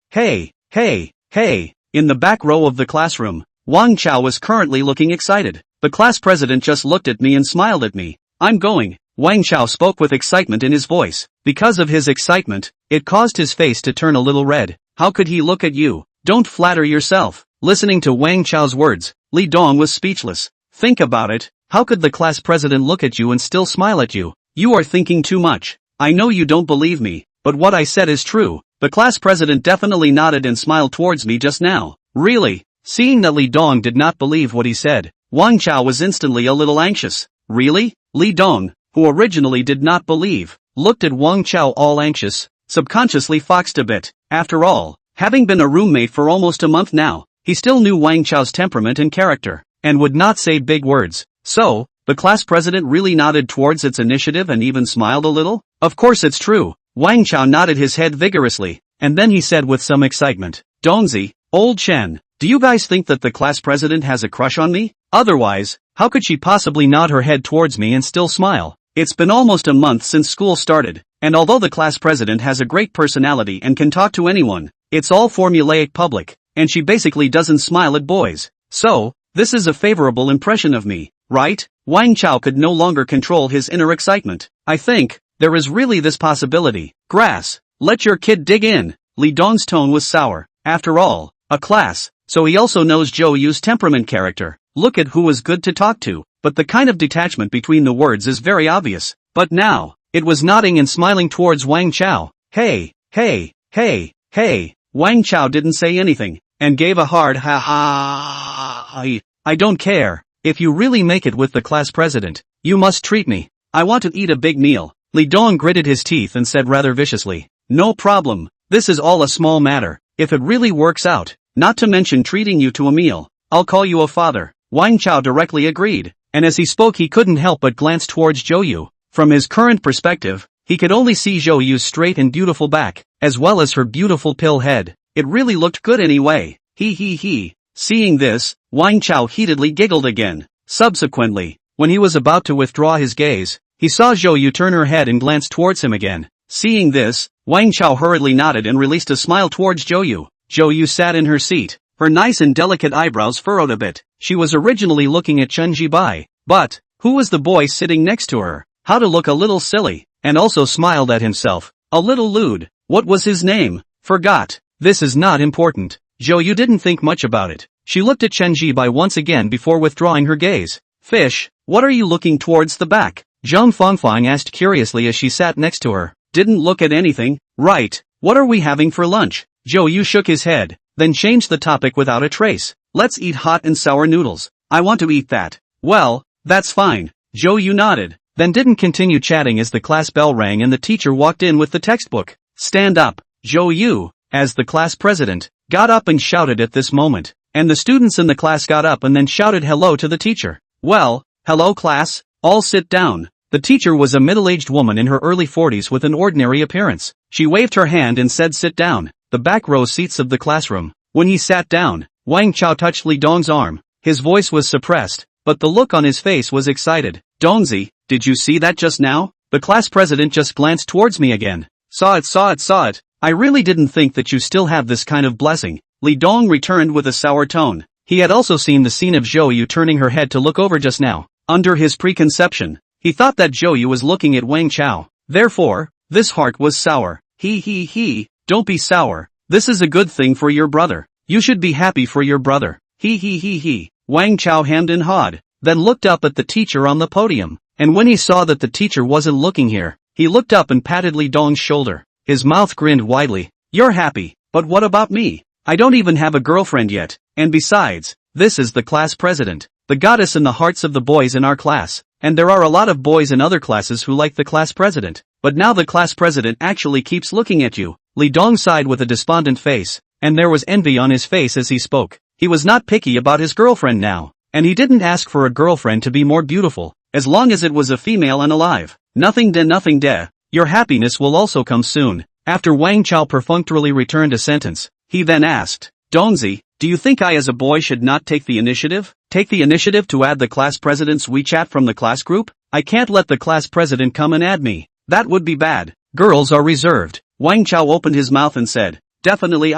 A: In the back row of the classroom, Wang Chao was currently looking excited. The class president just looked at me and smiled at me. I'm going. Wang Chao spoke with excitement in his voice. Because of his excitement, it caused his face to turn a little red. How could he look at you? Don't flatter yourself. Listening to Wang Chao's words, Li Dong was speechless. Think about it. How could the class president look at you and still smile at you? You are thinking too much. I know you don't believe me, but what I said is true. The class president definitely nodded and smiled towards me just now. Really? Seeing that Li Dong did not believe what he said, Wang Chao was instantly a little anxious. Really? Li Dong, who originally did not believe, looked at Wang Chao all anxious, subconsciously foxed a bit. After all, having been a roommate for almost a month now, he still knew Wang Chao's temperament and character, and would not say big words. So, the class president really nodded towards its initiative and even smiled a little? Of course it's true. Wang Chao nodded his head vigorously, and then he said with some excitement, Dongzi, old Chen, do you guys think that the class president has a crush on me? Otherwise, how could she possibly nod her head towards me and still smile? It's been almost a month since school started, and although the class president has a great personality and can talk to anyone, it's all formulaic public, and she basically doesn't smile at boys. So, this is a favorable impression of me, right? Wang Chao could no longer control his inner excitement. I think, there is really this possibility. Grass, let your kid dig in. Li Dong's tone was sour. After all, a class, so he also knows Zhou Yu's temperament character. Look at who was good to talk to, but the kind of detachment between the words is very obvious. But now, it was nodding and smiling towards Wang Chao. Hey, hey, hey, hey. Wang Chao didn't say anything, and gave a hard ha-ha. I don't care. If you really make it with the class president, you must treat me. I want to eat a big meal. Li Dong gritted his teeth and said rather viciously, no problem, this is all a small matter, if it really works out, not to mention treating you to a meal, I'll call you a father. Wang Chao directly agreed, and as he spoke he couldn't help but glance towards Zhou Yu. From his current perspective, he could only see Zhou Yu's straight and beautiful back, as well as her beautiful pill head. It really looked good anyway. He. Seeing this, Wang Chao heatedly giggled again. Subsequently, when he was about to withdraw his gaze, he saw Zhou Yu turn her head and glance towards him again. Seeing this, Wang Chao hurriedly nodded and released a smile towards Zhou Yu. Zhou Yu sat in her seat, her nice and delicate eyebrows furrowed a bit. She was originally looking at Chen Zhian, but who was the boy sitting next to her? How to look a little silly, and also smiled at himself. A little lewd. What was his name? Forgot. This is not important. Zhou Yu didn't think much about it. She looked at Chen Zhian once again before withdrawing her gaze. Fish, what are you looking towards the back? Zhang Fangfang asked curiously as she sat next to her. Didn't look at anything, right? What are we having for lunch? Zhou Yu shook his head, then changed the topic without a trace. Let's eat hot and sour noodles. I want to eat that. Well, that's fine. Zhou Yu nodded, then didn't continue chatting as the class bell rang and the teacher walked in with the textbook. Stand up. Zhou Yu, as the class president, got up and shouted at this moment, and the students in the class got up and then shouted hello to the teacher. Well, hello class, all sit down. The teacher was a middle-aged woman in her early 40s with an ordinary appearance. She waved her hand and said sit down. The back row seats of the classroom. When he sat down, Wang Chao touched Li Dong's arm. His voice was suppressed, but the look on his face was excited. Dongzi, did you see that just now? The class president just glanced towards me again. Saw it. I really didn't think that you still have this kind of blessing. Li Dong returned with a sour tone. He had also seen the scene of Zhou Yu turning her head to look over just now. Under his preconception, he thought that Zhou Yu was looking at Wang Chao. Therefore, this heart was sour. He, don't be sour. This is a good thing for your brother. You should be happy for your brother. He. Wang Chao hemmed and hawed, then looked up at the teacher on the podium. And when he saw that the teacher wasn't looking here, he looked up and patted Li Dong's shoulder. His mouth grinned widely. You're happy, but what about me? I don't even have a girlfriend yet, and besides, this is the class president, the goddess in the hearts of the boys in our class, and there are a lot of boys in other classes who like the class president, but now the class president actually keeps looking at you. Li Dong sighed with a despondent face, and there was envy on his face as he spoke. He was not picky about his girlfriend now, and he didn't ask for a girlfriend to be more beautiful, as long as it was a female and alive. Nothing de. Your happiness will also come soon. After Wang Chao perfunctorily returned a sentence, he then asked, Dongzi, do you think I as a boy should not take the initiative? Take the initiative to add the class president's WeChat from the class group? I can't let the class president come and add me. That would be bad. Girls are reserved. Wang Chao opened his mouth and said, definitely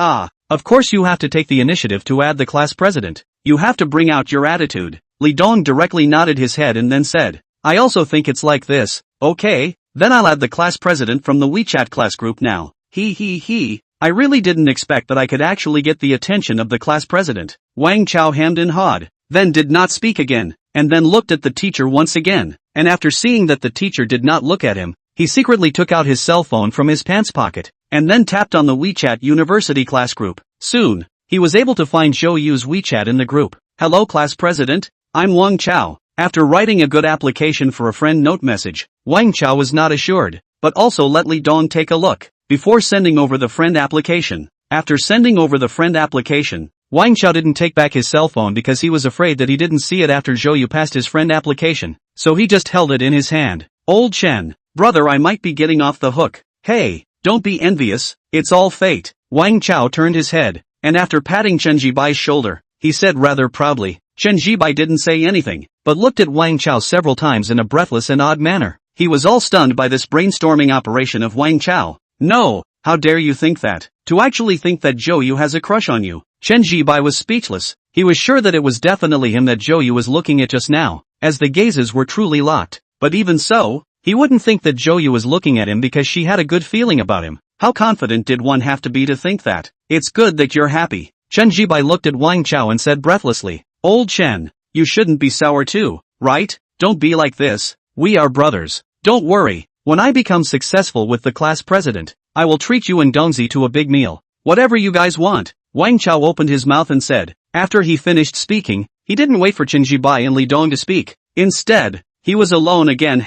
A: of course you have to take the initiative to add the class president. You have to bring out your attitude. Li Dong directly nodded his head and then said, I also think it's like this. Okay, then I'll add the class president from the WeChat class group now. He. I really didn't expect that I could actually get the attention of the class president. Wang Chao hemmed and hawed, then did not speak again, and then looked at the teacher once again, and after seeing that the teacher did not look at him, he secretly took out his cell phone from his pants pocket, and then tapped on the WeChat University class group. Soon, he was able to find Zhou Yu's WeChat in the group. Hello class president, I'm Wang Chao. After writing a good application for a friend note message, Wang Chao was not assured, but also let Li Dong take a look, before sending over the friend application. After sending over the friend application, Wang Chao didn't take back his cell phone because he was afraid that he didn't see it after Zhou Yu passed his friend application, so he just held it in his hand. Old Chen, brother, I might be getting off the hook. Hey, don't be envious, it's all fate. Wang Chao turned his head, and after patting Chen Zhibai's shoulder, he said rather proudly. Chen Zhibai didn't say anything, but looked at Wang Chao several times in a breathless and odd manner. He was all stunned by this brainstorming operation of Wang Chao. No, how dare you think that? To actually think that Zhou Yu has a crush on you. Chen Zhibai was speechless. He was sure that it was definitely him that Zhou Yu was looking at just now, as the gazes were truly locked. But even so, he wouldn't think that Zhou Yu was looking at him because she had a good feeling about him. How confident did one have to be to think that? It's good that you're happy. Chen Zhibai looked at Wang Chao and said breathlessly, Old Chen, you shouldn't be sour too, right? Don't be like this. We are brothers. Don't worry, when I become successful with the class president, I will treat you and Dongzi to a big meal. Whatever you guys want. Wang Chao opened his mouth and said. After he finished speaking, he didn't wait for Chen Zhibai and Li Dong to speak. Instead, he was alone again,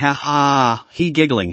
A: he giggling.